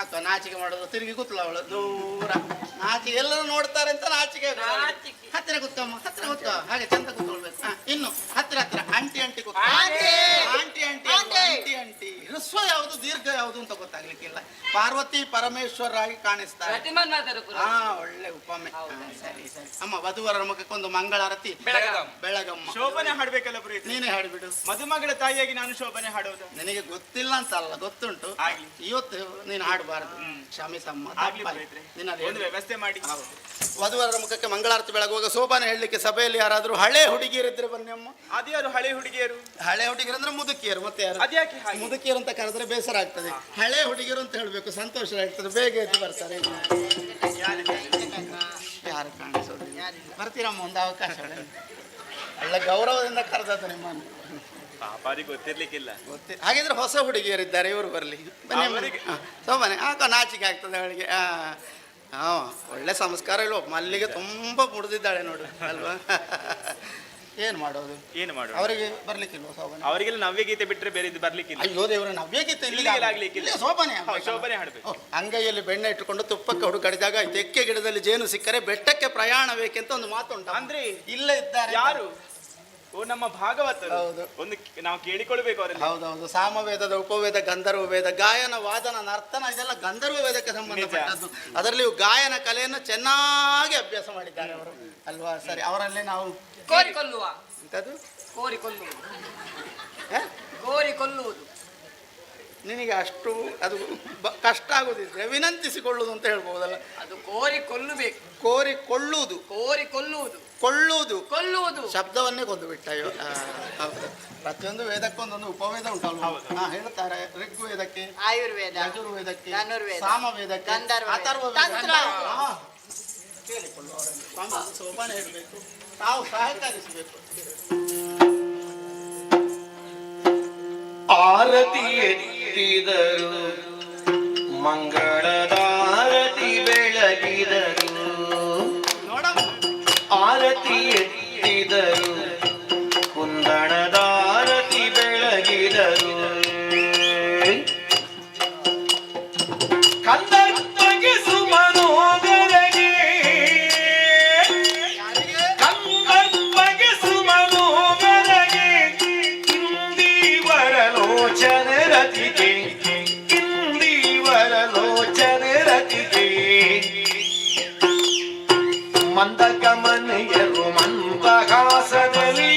ಅಕ್ಕ ನಾಚಿಕೆ ಮಾಡೋದು, ತಿರುಗಿ ಕೂತ್ಲ ಅವಳು ದೂರ. ನಾಚಿಕೆ ಎಲ್ಲರೂ ನೋಡ್ತಾರೆ ಅಂತ ನಾಚಿಕೆ. ಹತ್ತಿರ ಕೂತ್ಕಮ್ಮ, ಹತ್ತಿರ ಕೂತ್ಕ. ಹಾಗೆ ಚಂದ ಕೂತ್ಕೊಳ್ಬೇಕು. ಇನ್ನು ಹತ್ತಿರ ಹತ್ತಿರ ಅಂಟಿ ಅಂಟಿ ಕೂತ್ಕ. ಆಂಟಿ ಅಂಟಿ ಅಂಟಿ ಅಂಟಿ. ಹ್ರಸ್ವ ಯಾವುದು ದೀರ್ಘ ಯಾವುದು ಅಂತ ಗೊತ್ತಾಗ್ಲಿಕ್ಕಿಲ್ಲ. ಪಾರ್ವತಿ ಪರಮೇಶ್ವರಾಗಿ ಕಾಣಿಸ್ತಾರೆ. ಒಳ್ಳೆ ಉಪಮೆ. ಸರಿ ಸರಿ. ಅಮ್ಮ ವಧುವರರ ಮುಖಕ್ಕೊಂದು ಮಂಗಳಾರತಿ. ಬೆಳಗಮ್ಮ. ಶೋಭನೆ ಹಾಡ್ಬೇಕಲ್ಲ ಪ್ರೀತಿ? ನೀನೇ ಹಾಡ್ಬಿಡು. ಮದುಮಗಳ ತಾಯಿಯಾಗಿ ನಾನು ಶೋಭನೆ ಹಾಡೋದು ನಿನಗೆ ಗೊತ್ತಿಲ್ಲ ಅಂತಲ್ಲ, ಗೊತ್ತುಂಟು. ಇವತ್ತು ನೀನು ಹಾಡಬಾರದು, ಕ್ಷಮಿಸಮ್ಮ. ಒಂದು ವ್ಯವಸ್ಥೆ ಮಾಡಿ. ವಧುವರರ ಮುಖಕ್ಕೆ ಮಂಗಳಾರತಿ ಬೆಳಗುವಾಗ ಸೋಪಾನ ಹೇಳಲಿಕ್ಕೆ ಸಭೆಯಲ್ಲಿ ಯಾರಾದ್ರೂ ಹಳೆ ಹುಡುಗಿಯರಿದ್ರೆ ಬನ್ನಿ ಅಮ್ಮ. ಅದ್ಯಾರು ಹಳೆ ಹುಡುಗಿಯರು? ಹಳೆ ಹುಡುಗಿಯರು ಅಂದ್ರೆ ಮುದುಕಿಯರು. ಮತ್ತೆ ಯಾರು? ಅದ್ಯಾಕೆ ಮುದುಕಿಯರು ಅಂತ ಕರೆದ್ರೆ ಬೇಸರ ಆಗ್ತದೆ. ಹಳೆ ಹುಡುಗಿಯರು ಅಂತ ಹೇಳ್ಬೇಕು, ಸಂತೋಷ ಆಗ್ತದೆ. ಬೇಗ ಎದ್ದು ಬರ್ತಾರೆ. ಯಾರು ಕಾಣಿಸೋದು? ಬರ್ತೀರಮ್ಮ, ಒಂದು ಅವಕಾಶ. ಒಳ್ಳೆ ಗೌರವದಿಂದ ಕರೆದದ್ದು ನಿಮ್ಮನ್ನು. ಪಾಪಾರಿಗೆ ಗೊತ್ತಿರ್ಲಿಕ್ಕಿಲ್ಲ. ಹಾಗಿದ್ರೆ ಹೊಸ ಹುಡುಗಿಯರಿದ್ದಾರೆ, ಇವರು ಬರಲಿ. ಬನ್ನಿ ಸೋಮನೆ ನಾಚಿಕೆ ಆಗ್ತದೆ ಅವಳಿಗೆ. ಒಳ್ಳೆ ಸಂಸ್ಕಾರ ಇಲ್ವ, ಮಲ್ಲಿಗೆ ತುಂಬ ಮುಡಿದಿದ್ದಾಳೆ ನೋಡು ಅಲ್ವಾ. ಏನು ಮಾಡೋದು ಅವರಿಗೆ ಬರ್ಲಿಕ್ಕಿಲ್ವ ಶೋಭನೆ? ಅವರಿಗೆಲ್ಲ ನವ್ಯ ಗೀತೆ ಬಿಟ್ಟರೆ ಬೇರೆ ಇದು ಬರ್ಲಿಕ್ಕಿಲ್ಲ. ಅಯ್ಯೋ ದೇವರ ನವ್ಯ ಗೀತೆ ಆಗ್ಲಿಕ್ಕಿಲ್ಲ. ಶೋಭನೆ ಹಾಡಬೇಕು. ಅಂಗೈಯಲ್ಲಿ ಬೆಣ್ಣೆ ಇಟ್ಟುಕೊಂಡು ತುಪ್ಪಕ್ಕೆ ಹುಡುಕಡಿದಾಗ ತೆಕ್ಕೆ ಗಿಡದಲ್ಲಿ ಜೇನು ಸಿಕ್ಕರೆ ಬೆಟ್ಟಕ್ಕೆ ಪ್ರಯಾಣ ಬೇಕೆಂತ ಒಂದು ಮಾತುಂಟು. ಅಂದ್ರೆ ಇಲ್ಲ ಇದ್ದಾರೆ ಯಾರು? ಓ, ನಮ್ಮ ಭಾಗವತ. ಹೌದು, ಒಂದು ನಾವು ಕೇಳಿಕೊಳ್ಬೇಕು ಅವರಲ್ಲಿ. ಹೌದೌದು. ಸಾಮವೇದದ ಉಪವೇದ ಗಂಧರ್ವ ವೇದ ಗಾಯನ ವಾದನ ನರ್ತನ ಇದೆಲ್ಲ ಗಂಧರ್ವ ವೇದಕ್ಕೆ ಸಂಬಂಧಪಟ್ಟದ್ದು. ಅದರಲ್ಲಿಯೂ ಗಾಯನ ಕಲೆಯನ್ನು ಚೆನ್ನಾಗಿ ಅಭ್ಯಾಸ ಮಾಡಿದ್ದಾರೆ ಅವರು ಅಲ್ವಾ. ಸರಿ, ಅವರಲ್ಲಿ ನಾವು ಕೋರಿಕೊಳ್ಳುವ ಎಂಥದ್ದು ಕೋರಿಕೊಳ್ಳುವುದು ನಿನಗೆ ಅಷ್ಟು ಅದು ಕಷ್ಟ ಆಗುದಿದ್ರೆ ವಿನಂತಿಸಿಕೊಳ್ಳುವುದು ಅಂತ ಹೇಳ್ಬೋದಲ್ಲ. ಅದು ಕೋರಿಕೊಳ್ಳಬೇಕು. ಕೋರಿಕೊಳ್ಳುವುದು ಕೋರಿಕೊಳ್ಳುವುದು ಕೊಳ್ಳುವುದು ಕೊಲ್ಲುವುದು ಶಬ್ದವನ್ನೇ ಕೊಂದು ಬಿಟ್ಟಾಯೋ. ಹೌದು, ಪ್ರತಿಯೊಂದು ವೇದಕ್ಕೊಂದೊಂದು ಉಪವೇದ ಉಂಟಲ್ವ. ಹೇಳ್ತಾರೆ ಋಗ್ವೇದಕ್ಕೆ, ಆಯುರ್ವೇದ, ಯಜುರ್ವೇದಕ್ಕೆ, ಧನುರ್ವೇದ, ಸಾಮವೇದಕ್ಕೆ, ಗಂಧರ್ವ, ಅಥರ್ವ ತಂತ್ರ. ಕೇಳಿಕೊಳ್ಳುವವರನ್ನು ಸೋಪಾನ ಹೇಳಬೇಕು, ನಾವು ಸಹಕರಿಸಬೇಕು. ಆರತಿ ಎತ್ತಿದರು ಮಂಗಳದಾರತಿ ಬೆಳಗಿದರು, ಆರತಿ ಎತ್ತಿದರು ಕುಂದಣದಾರತಿ ಬೆಳಗಿದರು, ಕಂದರ್ಪಗೆ ಸುಮನೋದರಗೆ, ಕಂದರ್ಪಗೆ ಸುಮನೋದರಗೆ, ಇಂದೀವರ ಲೋಚನೆ ರತಿಗೆ, ಇಂದೀವರ ಲೋಚನೆ ರತಿಗೆ, ಮಂದಗಮನೆಯರು ಮಂದಗಾಸದಲ್ಲಿ,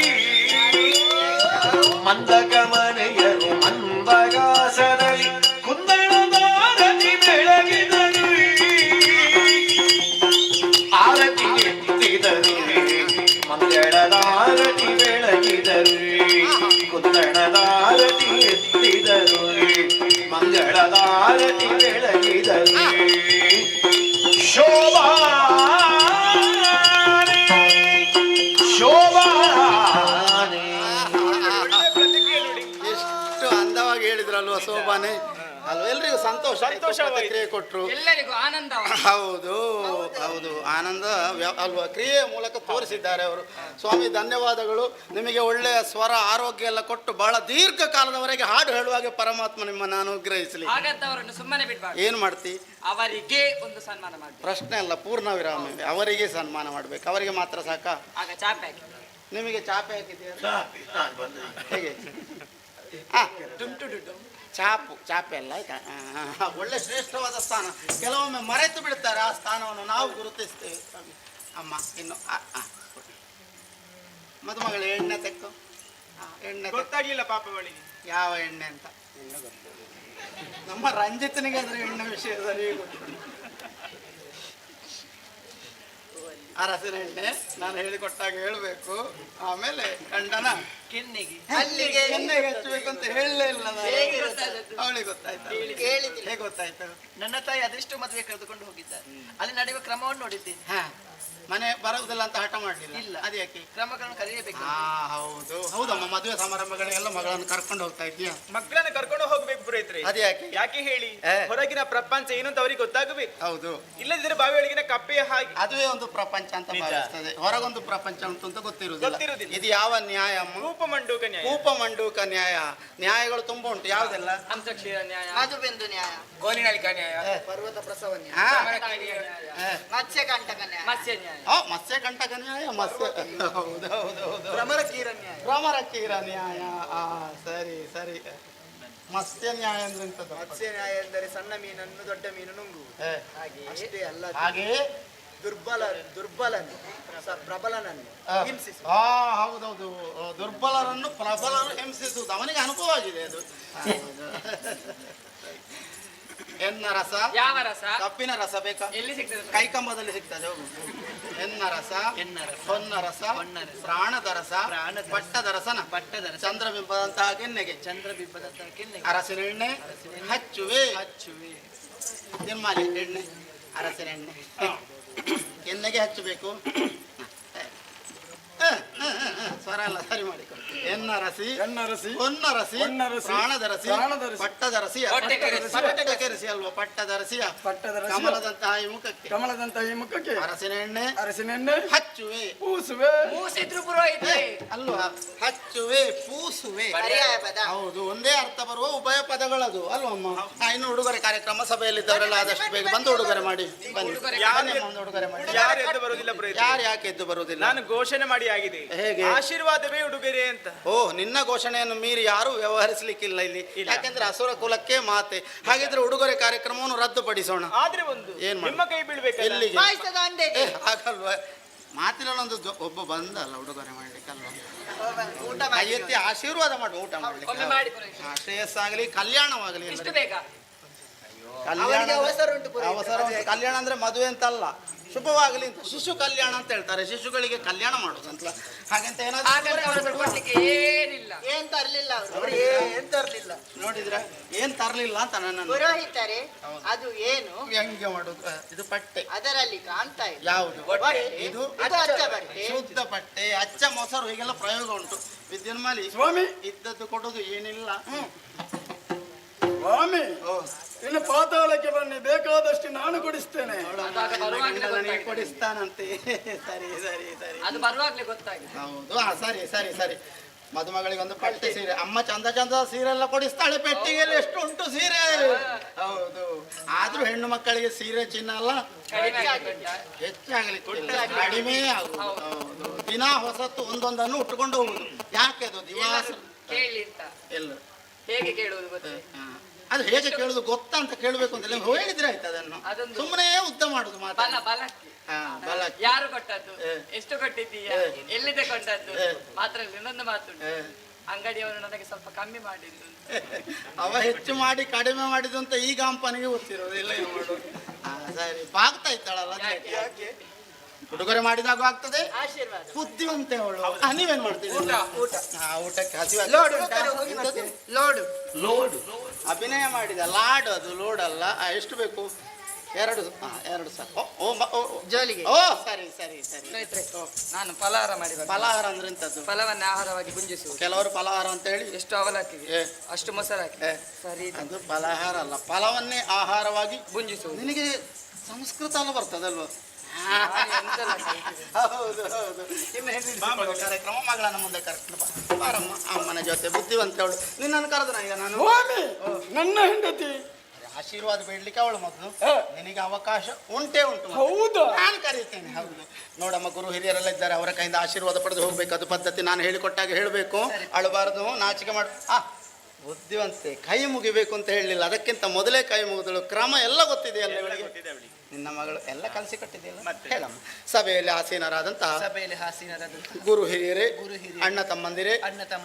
ಮಂದಗಮನೆಯರು ಮಂದಗಾಸದಲ್ಲಿ ಕುಂದಣದಾರತಿ ಬೆಳಗಿದರು, ಆರತಿ ಎತ್ತಿದರು ಮಂಗಳದಾರತಿ ಬೆಳಗಿದರು, ಕುಂದಣದಾರತಿ ಎತ್ತಿದರು ಮಂಗಳದಾರತಿ ಬೆಳಗಿದರು, ಶೋಭಾ ಎಷ್ಟು ಅಂದವಾಗಿ ಹೇಳಿದ್ರಲ್ವ ಶೋಭಾನೆ ಅಲ್ವ. ಎಲ್ರಿಗೂ ಸಂತೋಷ ಕ್ರಿಯೆ ಕೊಟ್ರು, ಎಲ್ಲರಿಗೂ ಆನಂದ. ಹೌದು ಹೌದು, ಆನಂದ ಅಲ್ವಾ ಕ್ರಿಯೆಯ ಮೂಲಕ ತೋರಿಸಿದ್ದಾರೆ ಅವರು. ಸ್ವಾಮಿ ಧನ್ಯವಾದಗಳು. ನಿಮಗೆ ಒಳ್ಳೆಯ ಸ್ವರ ಆರೋಗ್ಯ ಎಲ್ಲ ಕೊಟ್ಟು ಬಹಳ ದೀರ್ಘ ಕಾಲದವರೆಗೆ ಹಾಡು ಹೇಳುವಾಗೆ ಪರಮಾತ್ಮ ನಿಮ್ಮನ್ನು ಅನುಗ್ರಹಿಸಲಿ. ಹಾಗಂತವರನ್ನು ಸುಮ್ಮನೆ ಬಿಡ್ಬಾರ್ದು. ಏನು ಮಾಡ್ತಿ? ಅವರಿಗೆ ಒಂದು ಸನ್ಮಾನ ಮಾಡಿ. ಪ್ರಶ್ನೆ ಅಲ್ಲ, ಪೂರ್ಣ ವಿರಾಮ. ಅವರಿಗೆ ಸನ್ಮಾನ ಮಾಡ್ಬೇಕು. ಅವರಿಗೆ ಮಾತ್ರ ಸಾಕ? ಆಗ ಚಾಪೆ ಹಾಕಿ. ನಿಮಗೆ ಚಾಪೆ ಹಾಕಿದೆಯಾ? ಹೇಗೆ? ಚಾಪೆ ಅಲ್ಲ, ಆಯ್ತಾ? ಒಳ್ಳೆ ಶ್ರೇಷ್ಠವಾದ ಸ್ಥಾನ. ಕೆಲವೊಮ್ಮೆ ಮರೆತು ಬಿಡ್ತಾರೆ ಆ ಸ್ಥಾನವನ್ನು, ನಾವು ಗುರುತಿಸ್ತೇವೆ. ಅಮ್ಮ ಇನ್ನು ಮದುಮಗಳು ಎಣ್ಣೆ ತೆಕ್ಕು. ಎಣ್ಣೆ ಗೊತ್ತಾಗ್ಲಿಲ್ಲ ಪಾಪಗಳಿಗೆ ಯಾವ ಎಣ್ಣೆ ಅಂತ. ನಮ್ಮ ರಂಜಿತನಿಗೆ ಅದ್ರ ಎಣ್ಣೆ ವಿಷಯದಲ್ಲಿ ಗೊತ್ತು. ಅರಸಿನ ಎಣ್ಣೆ ನಾನು ಹೇಳಿಕೊಟ್ಟಾಗ ಹೇಳ್ಬೇಕು. ಆಮೇಲೆ ಗಂಡನ ಕೆನ್ನೆಗೆ ಅಲ್ಲಿಗೆ ಎಣ್ಣೆಗೆ ಹಚ್ಚಬೇಕು ಅಂತ ಹೇಳಲೇ ಇಲ್ಲ ನಾನು. ಅವಳಿಗೆ ಗೊತ್ತಾಯ್ತು? ಹೇಗೆ ಗೊತ್ತಾಯ್ತು? ನನ್ನ ತಾಯಿ ಅದೆಷ್ಟು ಮದುವೆ ಕರೆದುಕೊಂಡು ಹೋಗಿದ್ದಾರೆ. ಅಲ್ಲಿ ನಡೆಯುವ ಕ್ರಮವನ್ನು ನೋಡಿದ್ದೀನಿ. ಮನೆ ಬರುವುದಿಲ್ಲ ಅಂತ ಹಠ ಮಾಡಲಿಲ್ಲ. ಇಲ್ಲ. ಅದ್ಯಾಕೆ? ಕ್ರಮಗಳನ್ನು ಕಲಿಯಬೇಕು. ಹೌದು ಹೌದಮ್ಮ, ಮದುವೆ ಸಮಾರಂಭಗಳಿಗೆಲ್ಲ ಮಗಳನ್ನು ಕರ್ಕೊಂಡು ಹೋಗ್ತಾ ಇದ್ದೀಯಾ? ಮಕ್ಕಳನ್ನ ಕರ್ಕೊಂಡು ಹೋಗ್ಬೇಕು ಪುರೋಹಿತ್ರೆ. ಅದ್ಯಾಕೆ? ಯಾಕೆ ಹೇಳಿ, ಹೊರಗಿನ ಪ್ರಪಂಚ ಏನು ಅಂತ ಅವ್ರಿಗೆ ಗೊತ್ತಾಗಬೇಕು. ಹೌದು, ಇಲ್ಲದಿದ್ರೆ ಬಾವಿ ಒಳಗಿನ ಕಪ್ಪೆಯ ಹಾಗೆ ಅದುವೇ ಒಂದು ಪ್ರಪಂಚ ಅಂತ ಭಾವಿಸ್ತದೆ. ಹೊರಗೊಂದು ಪ್ರಪಂಚ ಉಂಟು ಅಂತ ಗೊತ್ತಿರುವುದಿಲ್ಲ. ಇದು ಯಾವ ನ್ಯಾಯ ಅಮ್ಮ? ಕೂಪಮಂಡೂಕ ನ್ಯಾಯ. ಕೂಪಮಂಡೂಕ ನ್ಯಾಯ. ನ್ಯಾಯಗಳು ತುಂಬಾ ಉಂಟು. ಯಾವುದೆಲ್ಲ? ಅಂತಕ್ಷೀರ ನ್ಯಾಯ, ಮಧುಬಿಂದು ನ್ಯಾಯ, ಗೋನಿನಳಿಕಾ ನ್ಯಾಯ, ಪರ್ವತ ಪ್ರಸವ ನ್ಯಾಯ, ಮತ್ಸ್ಯಕಂಟಕ ನ್ಯಾಯ, ಮತ್ಸ್ಯ ನ್ಯಾಯ, ಮತ್ಸ್ಯಕಂಟಕ ನ್ಯಾಯ, ಹೌದು ಹೌದು ಹೌದು, ಭ್ರಮರಕೀರ ನ್ಯಾಯ, ಭ್ರಮರಕೀರ ನ್ಯಾಯ. ಸರಿ ಸರಿ. ಮತ್ಸ್ಯ ನ್ಯಾಯ ಅಂದ್ರೆ ಎಂತದ್ದು? ಮತ್ಸ್ಯ ನ್ಯಾಯ ಎಂದರೆ ಸಣ್ಣ ಮೀನನ್ನು ದೊಡ್ಡ ಮೀನು ನುಂಗುವುದು. ಹಾಗೆ ಅಷ್ಟೇ ಅಲ್ಲ, ಹಾಗೆ ದುರ್ಬಲನು ಪ್ರಬಲನನ್ನು ಹಿಂಸಿಸುವುದು. ಹೌದೌದು, ದುರ್ಬಲರನ್ನು ಪ್ರಬಲರು ಹಿಂಸಿಸುವುದು. ಅವನಿಗೆ ಅನುಭವ ಆಗಿದೆ ಅದು. ಎನ್ನ ರಸ. ಯಾವ ರಸ? ಕಪ್ಪಿನ ರಸ ಬೇಕಾ? ಎಲ್ಲಿ ಸಿಗ್ತದೆ? ಕೈಕಂಬದಲ್ಲಿ ಸಿಗ್ತದೆ. ಹೋಗು. ಎನ್ನ ರಸ, ಹೊನ್ನ ರಸ, ಪ್ರಾಣದ ರಸ, ಪಟ್ಟದ ರಸನ, ಚಂದ್ರಬಿಂಬದಂತಹ ಕೆನ್ನೆಗೆ, ಚಂದ್ರಬಿಂಬದಂತಹ ಕೆನ್ನೆಗೆ ಅರಸಿನ ಎಣ್ಣೆ ಹಚ್ಚುವೆ. ನಿರ್ಮಾಲಿ ಎಣ್ಣೆ, ಅರಸಿನ ಎಣ್ಣೆ ಕೆನ್ನೆಗೆ ಹಚ್ಚಬೇಕು. ಸ್ವರ ಎಲ್ಲ ಸರಿ ಮಾಡಿಕೊಳ್ತೀನಿ. ಎನ್ನರಸಿ ಎನ್ನರಸಿ ಹೊನ್ನರಸಿ ಹೊನ್ನರಸಿ ಪ್ರಾಣದರಸಿ ಪ್ರಾಣದರಸಿ ಪಟ್ಟದರಸಿ ಪಟ್ಟದರಸಿ ಅಲ್ವಾ ಪಟ್ಟದರಸಿಯ ಪಟ್ಟದರಸಿ ಕಮಲದಂತಹ ಈ ಮುಖಕ್ಕೆ ಕಮಲದಂತಹ ಈ ಮುಖಕ್ಕೆ ಅರಸಿನ ಎಣ್ಣೆ ಅರಸಿನ ಎಣ್ಣೆ ಹಚ್ಚುವೆ ಪೂಸುವೆ ಮೂಸಿದ್ರು ಪುರೋಹಿತ್ರೆ. ಅಲ್ವಾ ಹಚ್ಚುವೆ ಪೂಸುವೆ ಹೌದು ಒಂದೇ ಅರ್ಥ ಬರುವ ಉಭಯ ಪದಗಳದು ಅಲ್ವಮ್ಮ ಇನ್ನು ಉಡುಗೊರೆ ಕಾರ್ಯಕ್ರಮ ಸಭೆಯಲ್ಲಿದ್ದವರೆಲ್ಲ ಆದಷ್ಟು ಬೇಗ ಬಂದು ಉಡುಗೊರೆ ಮಾಡಿ ಬನ್ನಿ ಒಂದು ಉಡುಗೊರೆ ಮಾಡಿ ಯಾರು ಎದ್ದು ಬರುವುದಿಲ್ಲ ಪ್ರೀತಿ. ಯಾರು ಯಾಕೆ ಎದ್ದು ಬರುವುದಿಲ್ಲ ನಾನು ಘೋಷಣೆ ಮಾಡಿ ಆಗಿದೆ. ಹೇಗೆ? ಆಶೀರ್ವಾದವೇ ಉಡುಗೊರೆ ಅಂತ. ಓ ನಿನ್ನ ಘೋಷಣೆಯನ್ನು ಮೀರಿ ಯಾರು ವ್ಯವಹರಿಸಲಿಕ್ಕಿಲ್ಲ ಇಲ್ಲಿ. ಯಾಕೆಂದ್ರೆ ಅಸುರ ಕುಲಕ್ಕೆ ಮಾತೆ. ಹಾಗಿದ್ರೆ ಉಡುಗೊರೆ ಕಾರ್ಯಕ್ರಮವನ್ನು ರದ್ದುಪಡಿಸೋಣ. ಆದ್ರೆ ಒಂದು ಏನ್ ಮಾಡಿ? ನಿಮ್ಮ ಕೈ ಬೀಳ್ಬೇಕಲ್ಲ. ಎಲ್ಲಿಗೆ? ಪಾಯಸದ ಅಂಡೆಗೆ. ಹಾಗಲ್ವಾ ಮಾತಿನಲ್ಲೊಂದು ಒಬ್ಬ ಬಂದಲ್ಲ ಉಡುಗೊರೆ ಮಾಡ್ಲಿಕ್ಕಲ್ವಾ ಊಟ ಕೈ ಎತ್ತಿ ಆಶೀರ್ವಾದ ಮಾಡುವ ಊಟ ಮಾಡ್ಲಿಕ್ಕೆ ಶ್ರೇಯಸ್ಸಾಗಲಿ ಕಲ್ಯಾಣವಾಗಲಿ ಇಷ್ಟು ಎಲ್ಲರಿಗೂ. ಬೇಗ ಕಲ್ಯಾಣ ಅವಸರ ಉಂಟು ಪುರೋಹಿತ. ಅವಸರ ಉಂಟು. ಕಲ್ಯಾಣ ಅಂದ್ರೆ ಮದುವೆ ಅಂತಲ್ಲ, ಶುಭವಾಗಲಿ ಅಂತ. ಶಿಶು ಕಲ್ಯಾಣ ಅಂತ ಹೇಳ್ತಾರೆ, ಶಿಶುಗಳಿಗೆ ಕಲ್ಯಾಣ ಮಾಡೋದಂತ. ಹಾಗಂತ ಹಾಗಂತ ಅವ್ರದ್ದು ಕೊಡ್ಲಿಕ್ಕೆ ಏನಿಲ್ಲ. ಏನ್ ತರ್ಲಿಲ್ಲ ಅವರು ಏನ್ ತರ್ಲಿಲ್ಲ. ನೋಡಿದ್ರ ಏನ್ ತರ್ಲಿಲ್ಲ ಅಂತ ನನ್ನ ಪುರೋಹಿತರೆ ಅದು ಏನು ವ್ಯಂಗ್ಯ ಮಾಡುದು. ಇದು ಪಟ್ಟೆ ಅದರಲ್ಲಿ ಕಾಣ್ತಾ ಇದೆ. ಯಾವುದು? ಇದು ಅಚ್ಚ ಬಟ್ಟೆ. ಶುದ್ಧ ಪಟ್ಟೆ, ಅಚ್ಚ ಮೊಸರು, ಹೀಗೆಲ್ಲ ಪ್ರಯೋಗ ಉಂಟು. ವಿದ್ಯುನ್ಮಾಲಿ ಸ್ವಾಮಿ ಇದ್ದದ್ದು ಕೊಡುದು ಏನಿಲ್ಲ. ಸ್ವಾಮಿ ಓ ಇನ್ನು ಪಾತಾಳಕ್ಕೆ ಬನ್ನಿ, ಬೇಕಾದಷ್ಟು ನಾನು ಕೊಡಿಸ್ತೇನೆ. ಗಂಡನಿಗೆ ಕೊಡಿಸ್ತಾನಂತೆ. ಸರಿ ಸರಿ ಸರಿ ಅದು ಬರುವಾಗ್ಲೇ ಗೊತ್ತಾಗಿದೆ. ಹೌದು. ಸರಿ ಸರಿ ಸರಿ. ಮದುಮಗಳಿಗೆ ಒಂದು ಪಟ್ಟೆ ಸೀರೆ. ಅಮ್ಮ ಚಂದ ಚಂದ ಸೀರೆ ಎಲ್ಲ ಕೊಡಿಸ್ತಾಳೆ. ಪೆಟ್ಟಿಗೆಯಲ್ಲಿ ಎಷ್ಟು ಉಂಟು ಸೀರೆ. ಹೌದು. ಆದ್ರೂ ಹೆಣ್ಣು ಮಕ್ಕಳಿಗೆ ಸೀರೆ ಚಿನ್ನ ಅಲ್ಲ ಹೆಚ್ಚಾಗಲಿ ಕಡಿಮೆ ಆಗುದು. ಹೌದು. ದಿನ ಹೊಸತ್ತು ಒಂದೊಂದನ್ನು ಉಟ್ಕೊಂಡು ಹೋಗುದು. ಯಾಕೆ ಅದು ದಿವಾಸ ಕೇಳಿ ಅಂತ ಎಲ್ಲ ಹೇಗೆ ಕೇಳುವುದು ಗೊತ್ತೇ? ಅದು ಹೇಗೆ ಕೇಳುದು ಗೊತ್ತಾ ಅಂತ ಕೇಳಬೇಕು ಅಂತ ಹೇಳಿದ್ರೆ ಆಯ್ತು. ಅದನ್ನು ಸುಮ್ಮನೆ ಉದ್ದ ಮಾಡುದು ಮಾತು. ಬಲಕ್ಕೆ ಯಾರು ಕೊಟ್ಟದ್ದು, ಎಷ್ಟು ಕೊಟ್ಟಿದ್ದೀಯಾ, ಎಲ್ಲಿದೆ ಕೊಟ್ಟದ್ದು ಮಾತ್ರ. ಇನ್ನೊಂದು ಮಾತು, ಅಂಗಡಿಯವನು ನನಗೆ ಸ್ವಲ್ಪ ಕಮ್ಮಿ ಮಾಡಿದ್ದು. ಅವ ಹೆಚ್ಚು ಮಾಡಿ ಕಡಿಮೆ ಮಾಡಿದ್ದು ಅಂತ ಈಗ ಅಂಪನಿಗೆ ಗೊತ್ತಿರೋದು. ಇಲ್ಲ ಏನು ಮಾಡೋದು. ಸರಿ ಬಾಗ್ತಾ ಇದ್ದಾಳಲ್ಲ ಯಾಕೆ ಉಡುಗೊರೆ ಮಾಡಿದಾಗ ಆಗ್ತದೆ. ಆಶೀರ್ವಾದ ಬುದ್ಧಿವಂತೆ ಅವಳು. ನೀವೇನ್ ಮಾಡ್ತೀವಿ? ಊಟಕ್ಕೆ ಹಸಿವೆ. ಲೋಡು ಲೋಡು ಅಭಿನಯ ಮಾಡಿದ ಲಾಡು. ಅದು ಲೋಡ್ ಅಲ್ಲ. ಎಷ್ಟು ಬೇಕು? ಎರಡು ಸಾಕು. ಜೋಲಿಗೆ. ಓ ಸರಿ ಸರಿ ಸರಿ. ನಾನು ಫಲಹಾರ ಮಾಡಿ ಫಲಹಾರ ಅಂದ್ರೆ ಎಂತದ್ದು? ಫಲವನ್ನ ಆಹಾರವಾಗಿ ಗುಂಜಿಸುವುದು. ಕೆಲವರು ಫಲಹಾರ ಅಂತ ಹೇಳಿ ಎಷ್ಟು ಅವಲಕ್ಕಿಗೆ ಅಷ್ಟು ಮೊಸರು ಹಾಕಿ ಸರಿ. ಅದು ಫಲಹಾರ ಅಲ್ಲ, ಫಲವನ್ನೇ ಆಹಾರವಾಗಿ ಗುಂಜಿಸುವುದು. ನಿನಗೆ ಸಂಸ್ಕೃತ ಎಲ್ಲ ಬರ್ತದಲ್ವ? ಹೌದು ಹೌದು. ಇನ್ನು ಹೆಣ್ಣು ಕಾರ್ಯಕ್ರಮ ಮಗಳನ್ನ ಮುಂದೆ ಕರ್ಕೊಂಡು ಬಾರಮ್ಮ ಅಮ್ಮನ ಜೊತೆ. ಬುದ್ಧಿವಂತವಳು. ನಿನ್ನನ್ನು ಕರೆದ ಈಗ ನಾನು. ನನ್ನ ಹೆಂಡತಿ ಆಶೀರ್ವಾದ ಬೇಡ್ಲಿಕ್ಕೆ ಅವಳು ಮೊದಲು. ನಿನಗೆ ಅವಕಾಶ ಉಂಟೇ ಉಂಟು. ಹೌದು ನಾನು ಕರೀತೇನೆ. ಹೌದು. ನೋಡಮ್ಮ, ಗುರು ಹಿರಿಯರೆಲ್ಲ ಇದ್ದಾರೆ, ಅವರ ಕೈಯಿಂದ ಆಶೀರ್ವಾದ ಪಡೆದು ಹೋಗ್ಬೇಕು. ಅದು ಪದ್ಧತಿ. ನಾನು ಹೇಳಿಕೊಟ್ಟಾಗ ಹೇಳಬೇಕು, ಅಳಬಾರದು, ನಾಚಿಕೆ ಮಾಡು. ಬುದ್ಧಿವಂತೆ. ಕೈ ಮುಗಿಬೇಕು ಅಂತ ಹೇಳಲಿಲ್ಲ, ಅದಕ್ಕಿಂತ ಮೊದಲೇ ಕೈ ಮುಗಿದಳು. ಕ್ರಮ ಎಲ್ಲ ಗೊತ್ತಿದೆಯಲ್ಲ ಇವಳಿಗೆ. ನಿನ್ನ ಮಗಳು ಎಲ್ಲ ಕಲಿಸಿ ಕೊಟ್ಟಿದೆಯಲ್ಲ. ಹೇಳಮ್ಮ. ಸಭೆಯಲ್ಲಿ ಆಸೀನರಾದಂತಹ ಗುರು ಹಿರಿಯರೇ, ಅಣ್ಣ ತಮ್ಮಂದಿರೇ,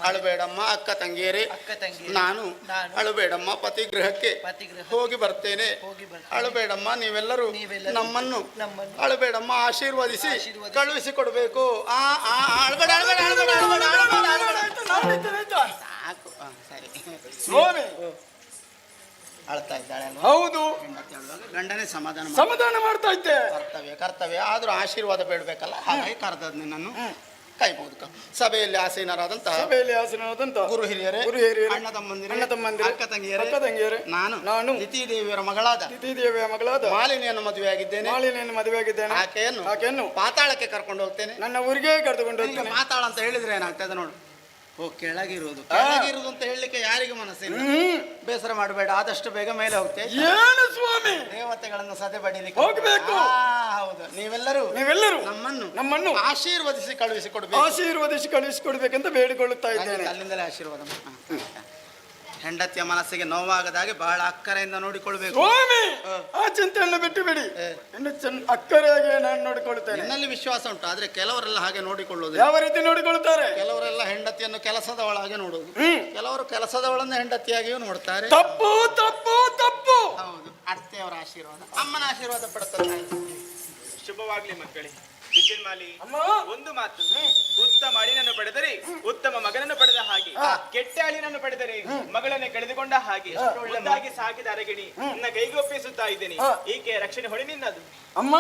ಅಳಬೇಡಮ್ಮ ಅಕ್ಕ ತಂಗಿಯರೇ, ನಾನು ಅಳಬೇಡಮ್ಮ ಪತಿಗೃಹಕ್ಕೆ ಹೋಗಿ ಬರ್ತೇನೆ. ಅಳಬೇಡಮ್ಮ ನೀವೆಲ್ಲರೂ ನಮ್ಮನ್ನು ಅಳಬೇಡಮ್ಮ ಆಶೀರ್ವದಿಸಿ ಕಳುಹಿಸಿ ಕೊಡಬೇಕು. ಅಳಬೇಡ ಅಳಬೇಡ ಅಳಬೇಡ ಅಳಬೇಡ ಅಳಬೇಡ. ಸಾಕು. ಸರಿ ಸ್ವಾಮಿ ಅಳ್ತಾ ಇದ್ದಾಳೆ. ಹೌದು. ಗಂಡನೇ ಸಮಾಧಾನ ಮಾಡ್ತಾ ಇದ್ದೆ. ಕರ್ತವ್ಯ ಆದ್ರೂ ಆಶೀರ್ವಾದ ಬೇಡಬೇಕಲ್ಲ. ಹಾಗಾಗಿ ಕರೆದದ್ದು ನಿನ್ನನ್ನು. ಕೈ ಮುಗಿದು ಸಭೆಯಲ್ಲಿ ಆಸೀನರಾದಂತಹ ಗುರು ಹಿರಿಯರೇ, ಅಣ್ಣ ತಮ್ಮಂದಿರೇ, ಅಕ್ಕ ತಂಗಿಯರೇ, ನಾನು ತಿಥಿ ದೇವಿಯರ ಮಗಳಾದ ಮಾಲಿನಿಯನ್ನು ಮದುವೆಯಾಗಿದ್ದೇನೆ. ಆಕೆಯನ್ನು ಪಾತಾಳಕ್ಕೆ ಕರ್ಕೊಂಡು ಹೋಗ್ತೇನೆ. ನನ್ನ ಊರಿಗೆ ಕರೆದುಕೊಂಡು ಹೋಗ್ತೇನೆ. ಪಾತಾಳ ಅಂತ ಹೇಳಿದ್ರೆ ಏನಾಗ್ತದೆ ನೋಡು. ಕೆಳಗಿರುವುದು ಅಂತ ಹೇಳಲಿಕ್ಕೆ ಯಾರಿಗೂ ಮನಸ್ಸಿಲ್ಲ. ಬೇಸರ ಮಾಡಬೇಡ, ಆದಷ್ಟು ಬೇಗ ಮೇಲೆ ಹೋಗ್ತೇವೆ. ಏನು ಸ್ವಾಮಿ? ದೇವತೆಗಳನ್ನು ಸದೆ ಬಡಿಲಿಕ್ಕೆ ಹೋಗ್ಬೇಕು. ಹೌದು. ನೀವೆಲ್ಲರೂ ನಮ್ಮನ್ನು ಆಶೀರ್ವದಿಸಿ ಕಳುಹಿಸಿಕೊಡ್ಬೇಕಂತ ಬೇಡಿಕೊಳ್ಳುತ್ತಾ ಇದ್ದೇನೆ. ಅಲ್ಲಿಂದಲೇ ಆಶೀರ್ವಾದ. ಹೆಂಡತಿಯ ಮನಸ್ಸಿಗೆ ನೋವಾಗದಾಗೆ ಬಹಳ ಅಕ್ಕರೆಯಿಂದ ನೋಡಿಕೊಳ್ಬೇಕು. ಸ್ವಾಮಿ ಆ ಚಿಂತೆಯನ್ನು ಬಿಟ್ಟು ಬಿಡಿ. ಅಕ್ಕರೆಯಾಗಿ ನಾನು ನೋಡಿಕೊಳ್ಳುತ್ತೇನೆ. ನನ್ನಲ್ಲಿ ವಿಶ್ವಾಸ ಉಂಟು. ಆದ್ರೆ ಕೆಲವರೆಲ್ಲ ಹಾಗೆ ನೋಡಿಕೊಳ್ಳುವುದು. ಯಾವ ರೀತಿ ನೋಡಿಕೊಳ್ಳುತ್ತಾರೆ? ಕೆಲವರೆಲ್ಲ ಹೆಂಡತಿಯನ್ನು ಕೆಲಸದವಳಾಗಿ ನೋಡುವುದು. ಕೆಲವರು ಕೆಲಸದವಳನ್ನು ಹೆಂಡತಿಯಾಗಿಯೂ ನೋಡ್ತಾರೆ. ತಪ್ಪು ತಪ್ಪು ತಪ್ಪು. ಹೌದು. ಅತ್ತೆಯವರ ಆಶೀರ್ವಾದ, ಅಮ್ಮನ ಆಶೀರ್ವಾದ ಪಡುತ್ತಾರೆ. ಶುಭವಾಗ್ಲಿ ಮಕ್ಕಳೇ. ವಿದ್ಯುನ್ಮಾಲಿ, ಒಂದು ಮಾತು, ಉತ್ತಮ ಅಳಿನನ್ನು ಪಡೆದರೆ ಉತ್ತಮ ಮಗನನ್ನು ಪಡೆದ ಹಾಗೆ, ಕೆಟ್ಟ ಅಳಿನನ್ನು ಪಡೆದರೆ ಮಗಳನ್ನೇ ಕಳೆದುಕೊಂಡ ಹಾಗೆ, ಒಂದಾಗಿ ಸಾಕಿದ ಅರಗಿಣಿ ನನ್ನ ಕೈಗೆ ಒಪ್ಪಿಸುತ್ತಾ ಇದ್ದೇನೆ. ಈಕೆ ರಕ್ಷಣೆ ಹೊಳೆ ನಿನ್ನದು. ಅಮ್ಮ,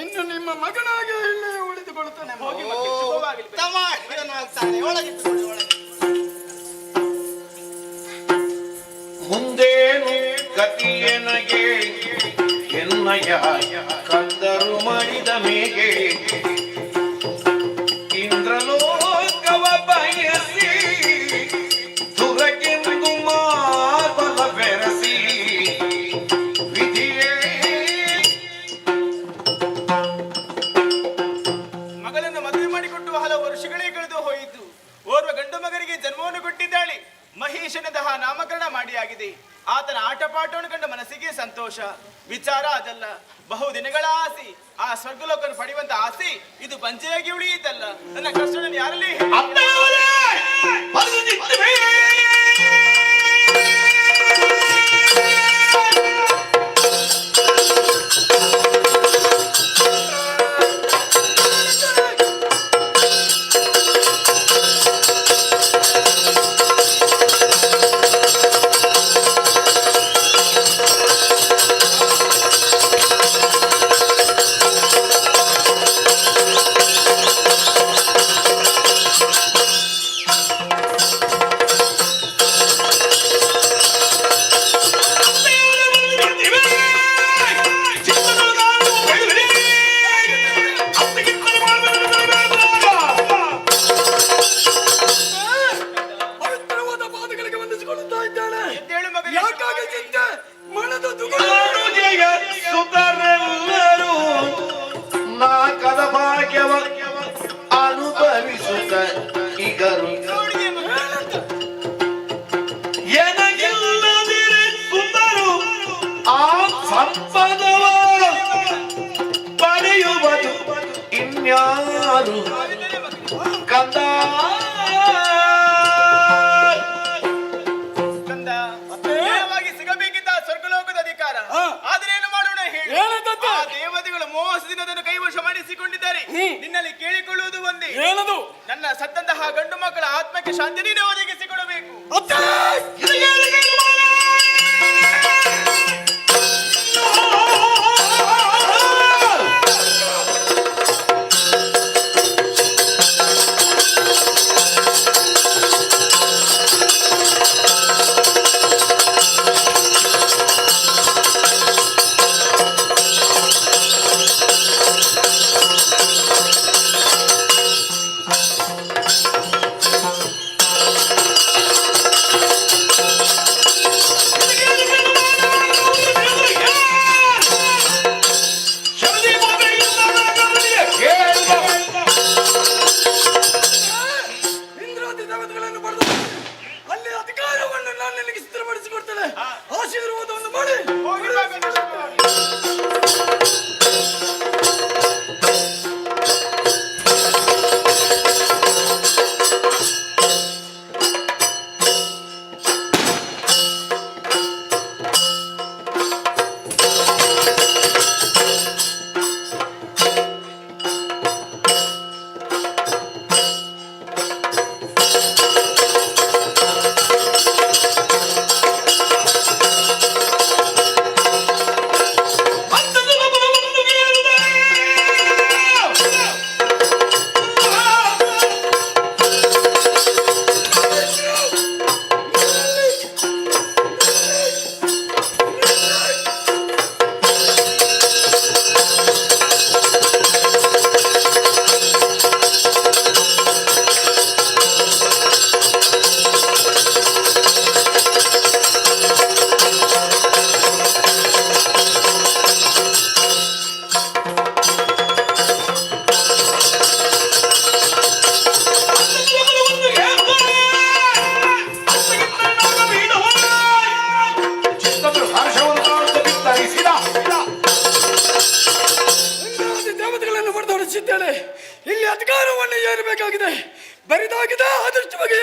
ಇನ್ನು ನಿಮ್ಮ ಮಗನಾಗಿ ಇಲ್ಲೇ ಉಳಿದು ನಿಂತುಕೊಳ್ಳುತ್ತಾನೆ. ಹೋಗಿ ಮಕ್ಕಳೇ, ಶುಭವಾಗಲಿ. ತಮಾಷೆಯನ್ನಾಗ್ತಾನೆ. ಒಳಗಿಟ್ಟುಕೊಳ್ಳಿ, ಒಳಗೆ. ಮುಂದೇನು ಗತಿಯನಗೆ ಎನ್ನಯ ಕಂದರು ಮಾಡಿದ ಮೇಗೆ ಇಂದ್ರಲೋಕವ ಬಯಸಿ ದುರಗೆಂದು ಮಾತಲ ಬೆರೆಸಿ ವಿಧಿಯೇ ಮಗಳನ್ನು ಮದುವೆ ಮಾಡಿಕೊಟ್ಟು ಹಲವು ವರ್ಷಗಳೇ ಕಳೆದು ಹೋಯಿತು. ಓರ್ವ ಗಂಡು ಮಗನಿಗೆ ಜನ್ಮವನ್ನು ಕೊಟ್ಟಿದ್ದಾಳೆ. ಮಹೇಶನತಹ ನಾಮಕರಣ ಮಾಡಿ ಆಗಿದೆ. ಆತನ ಆಟಪಾಠವನ್ನು ಕಂಡ ಮನಸ್ಸಿಗೆ ಸಂತೋಷ. ವಿಚಾರ ಅದಲ್ಲ, ಬಹುದಿನಗಳ ಆಸೆ, ಆ ಸ್ವರ್ಗಲೋಕವನ್ನು ಪಡೆಯುವಂತ ಆಸೆ ಇದು ಬಂಜೆಯಾಗಿ ಉಳಿಯಿತಲ್ಲ. ನನ್ನ ಕಷ್ಟವನ್ನು ಯಾರಲ್ಲಿ ಸುತರೆಲ್ಲರೂ ನಾಕದ ಭಾಗ್ಯವ ಅನುಭವಿಸುತ್ತ ಈಗರು ಎನಗಿಲ್ಲದಿರೆ ಸುತರು ಆ ಸಂಪದವ ಪಡೆಯುವುದು ಇನ್ಯಾರು ಕಂದ ಸಿಗಬೇಕಿದ್ದ ಸ್ವರ್ಗಲೋಕದ ಅಧಿಕಾರ. ಆದ್ರೆ ಏನು ಮಾಡೋಣ ಹೇಳಿ? ಆ ದೇವತೆಗಳು ಮೋಸದಿಂದ ಅದನ್ನು ಕೈವಶ ಮಾಡಿಸಿಕೊಂಡಿದ್ದಾರೆ. ನಿನ್ನಲ್ಲಿ ಕೇಳಿಕೊಳ್ಳುವುದು ಒಂದೇ, ನನ್ನ ಸತ್ತಂತಹ ಗಂಡು ಮಕ್ಕಳ ಆತ್ಮಕ್ಕೆ ಶಾಂತಿ ನೀನೇ ಒದಗಿಸಿಕೊಡಬೇಕು. ಅಲ್ಲಿ ಅಧಿಕಾರವನ್ನು ನಾನು ನಿನಗೆ ಸ್ಥಿರಪಡಿಸಿಕೊಡ್ತೇನೆ. ಆಶೀರ್ವಾದವನ್ನು ಮಾಡಿ ಹೋಗಿ ಬಾ ಗಣೇಶ. ಇಲ್ಲಿ ಅಧಿಕಾರವನ್ನು ಏರಬೇಕಾಗಿದೆ. ಬರಿದಾಗಿದೆ ಅದೃಷ್ಟ ಬಗ್ಗೆ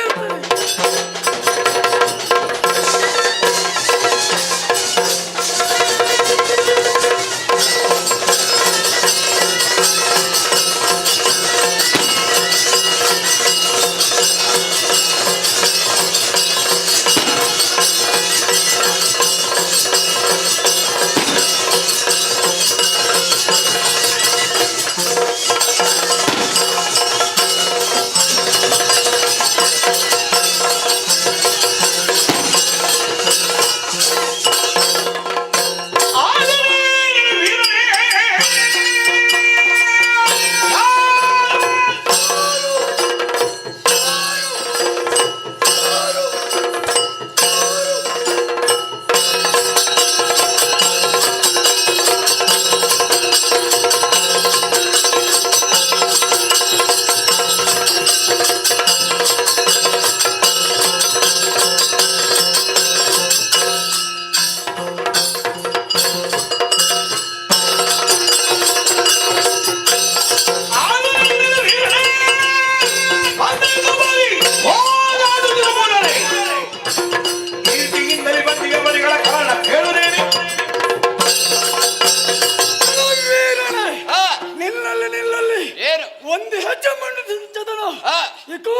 ನಿಲ್ಲಲ್ಲಿ ಏನು ಒಂದು ಹೆಜ್ಜೆ ಮಂಡಿಸದನ ಆ, ಏಕೋ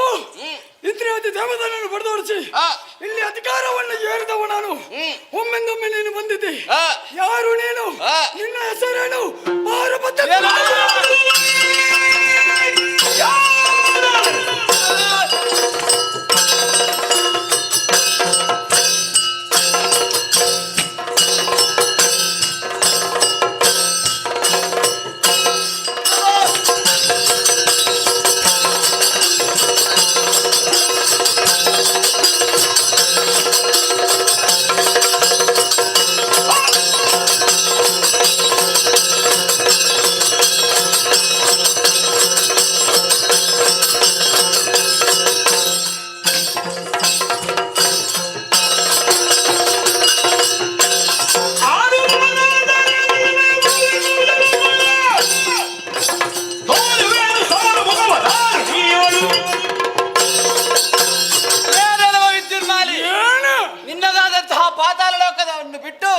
ಇಂದ್ರಿಯಾದಿ ದೇವದನನ್ನು ಬಡದೋಡಿಸಿ ಆ, ಇಲ್ಲಿ ಅಧಿಕಾರವನ್ನು ಏರಿದವ ನಾನು. ಒಮ್ಮೆಂದೊಮ್ಮೆ ನೀನು ಬಂದಿದ್ದಿ. ಆ, ಯಾರು ನೀನು? ಆ. ನಿನ್ನ ಹೆಸರೇನು? ಪಾರ್ವತ. ನಿನ್ನದಾದಂತಹ ಪಾತಾಳ ಲೋಕವನ್ನು ಬಿಟ್ಟು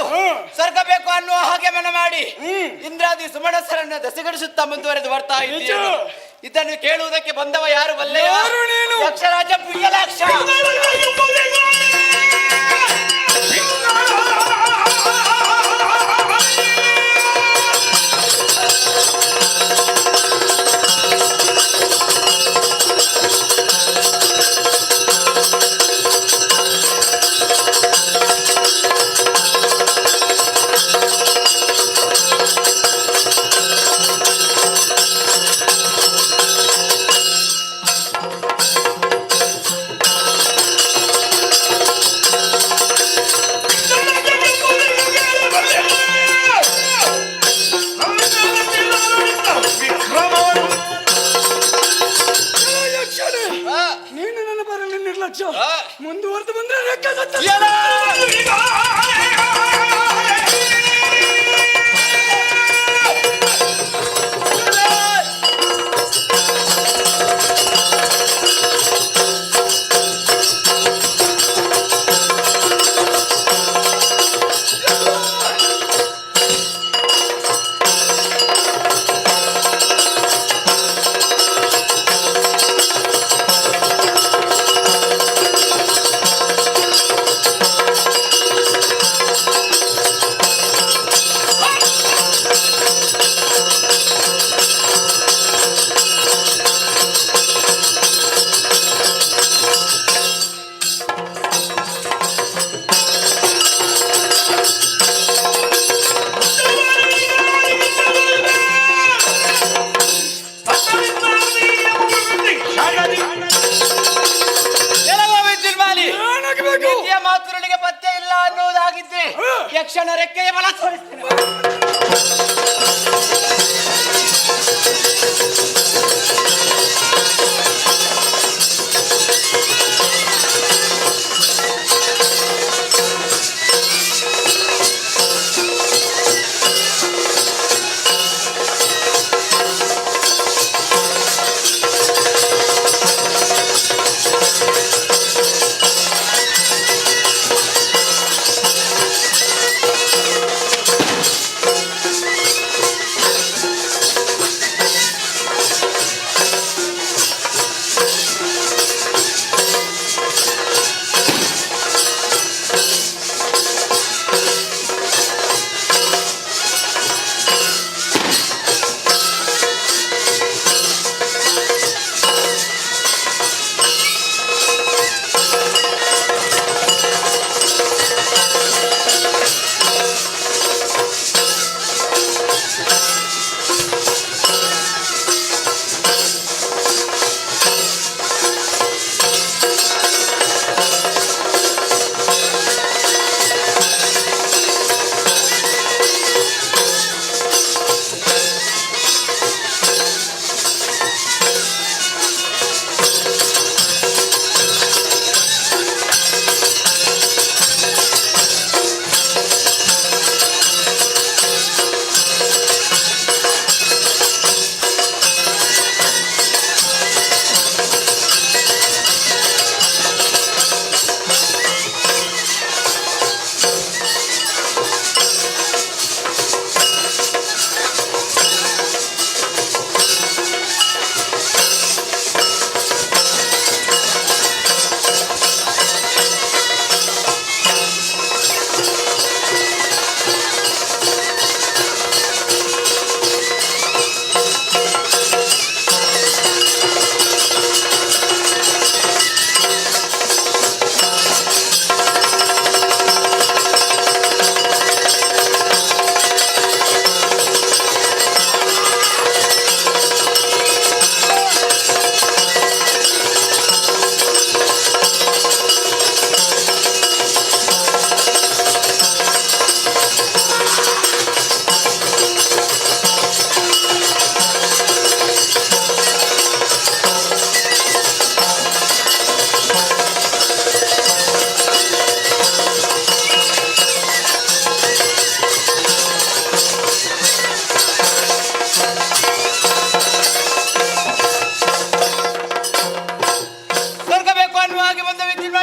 ಸ್ವರ್ಗ ಬೇಕು ಅನ್ನುವ ಹಾಗೆ ಮನ ಮಾಡಿ ಇಂದ್ರಾದಿ ಸುಮಣಸರನ್ನ ದಸೆಗಡಿಸುತ್ತಾ ಮುಂದುವರೆದು ಬರ್ತಾ ಇದ್ದೀರಿ. ಇದನ್ನು ಕೇಳುವುದಕ್ಕೆ ಬಂದವ ಯಾರು ಬಲ್ಲೆಯ? ಯಕ್ಷರಾಜ ಪ್ರಿಯಲಾಕ್ಷ. ನೀನು ನನ್ನ ಬರಲಿ ನಿರ್ಲಕ್ಷ್ಯ ಮುಂದುವರೆದು ಬಂದ್ರೆ ಮಾತುಗಳಿಗೆ ಪತ್ತೆ ಇಲ್ಲ ಅನ್ನುವುದಾಗಿದ್ರೆ ಯಕ್ಷನ ರೆಕ್ಕೆಯ ಬಲ ತೋರಿಸ್ತೇನೆ.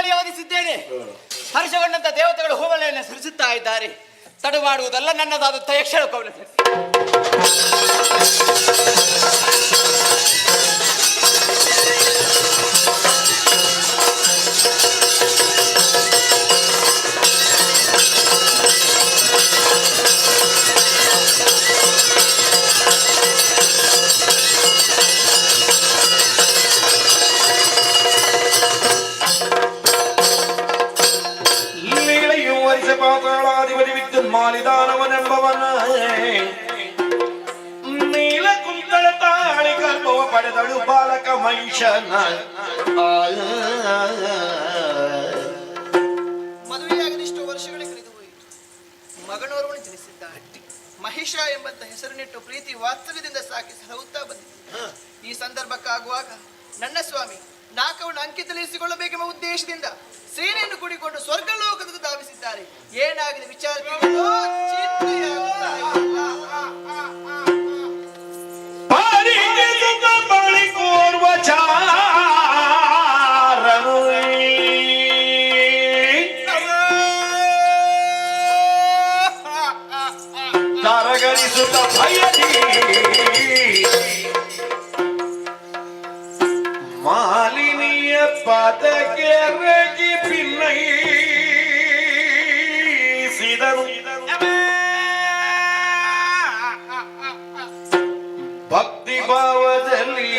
ಕಿಚ್ಚಡಾಲಿಯ ವಧಿಸಿದ್ದೇನೆ. ಹರ್ಷಗೊಂಡಂತ ದೇವತೆಗಳು ಹೂವಳೆಯನ್ನು ಸುರಿಸುತ್ತಾ ಇದ್ದಾರೆ. ತಡು ಮಾಡುವುದಲ್ಲ ನನ್ನದಾದ ಯಕ್ಷಣ ಕೋವಿಲ. ಪಾತಾಳಾಧಿಪತಿ ವಿದ್ಯುನ್ಮಾಲಿದಾನವನೆಂಬವನ ನೀಲ ಕುಂತಳ ತಾಳಿ ಕಲ್ಪವ ಪಡೆದಳು ಬಾಲಕ ಮಹಿಷನ. ಮದುವೆಯಾಗದಿಷ್ಟು ವರ್ಷಗಳೇ ಕಳೆದು ಹೋಯಿತು. ಮಗನೋರ್ವನು ಜನಿಸಿದ್ದಾನೆ. ಮಹಿಷ ಎಂಬಂತ ಹೆಸರನ್ನಿಟ್ಟು ಪ್ರೀತಿ ವಾತ್ಸಲ್ಯದಿಂದ ಸಾಕಿ ಸಲಹುತ್ತಾ ಬಂದಿದೆ. ಈ ಸಂದರ್ಭಕ್ಕಾಗುವಾಗ ನನ್ನ ಸ್ವಾಮಿ ನಾಕವನ್ನು ಅಂಕಿತಲಿಸಿಕೊಳ್ಳಬೇಕೆಂಬ ಉದ್ದೇಶದಿಂದ ಸೇನೆಯನ್ನು ಕೂಡಿಕೊಂಡು ಸ್ವರ್ಗಲೋಕದ ಧಾವಿಸಿದ್ದಾರೆ. ಏನಾಗಿದೆ ವಿಚಾರ ತರಗರಿಸುತ್ತ ಭಯದಿ ಮಾಲಿನಿಯ ಪಾದಕ್ಕೆ ರೇಗಿ ಭಿನ್ನಯಿಸಿದರು. ಭಕ್ತಿ ಭಾವದಲ್ಲಿ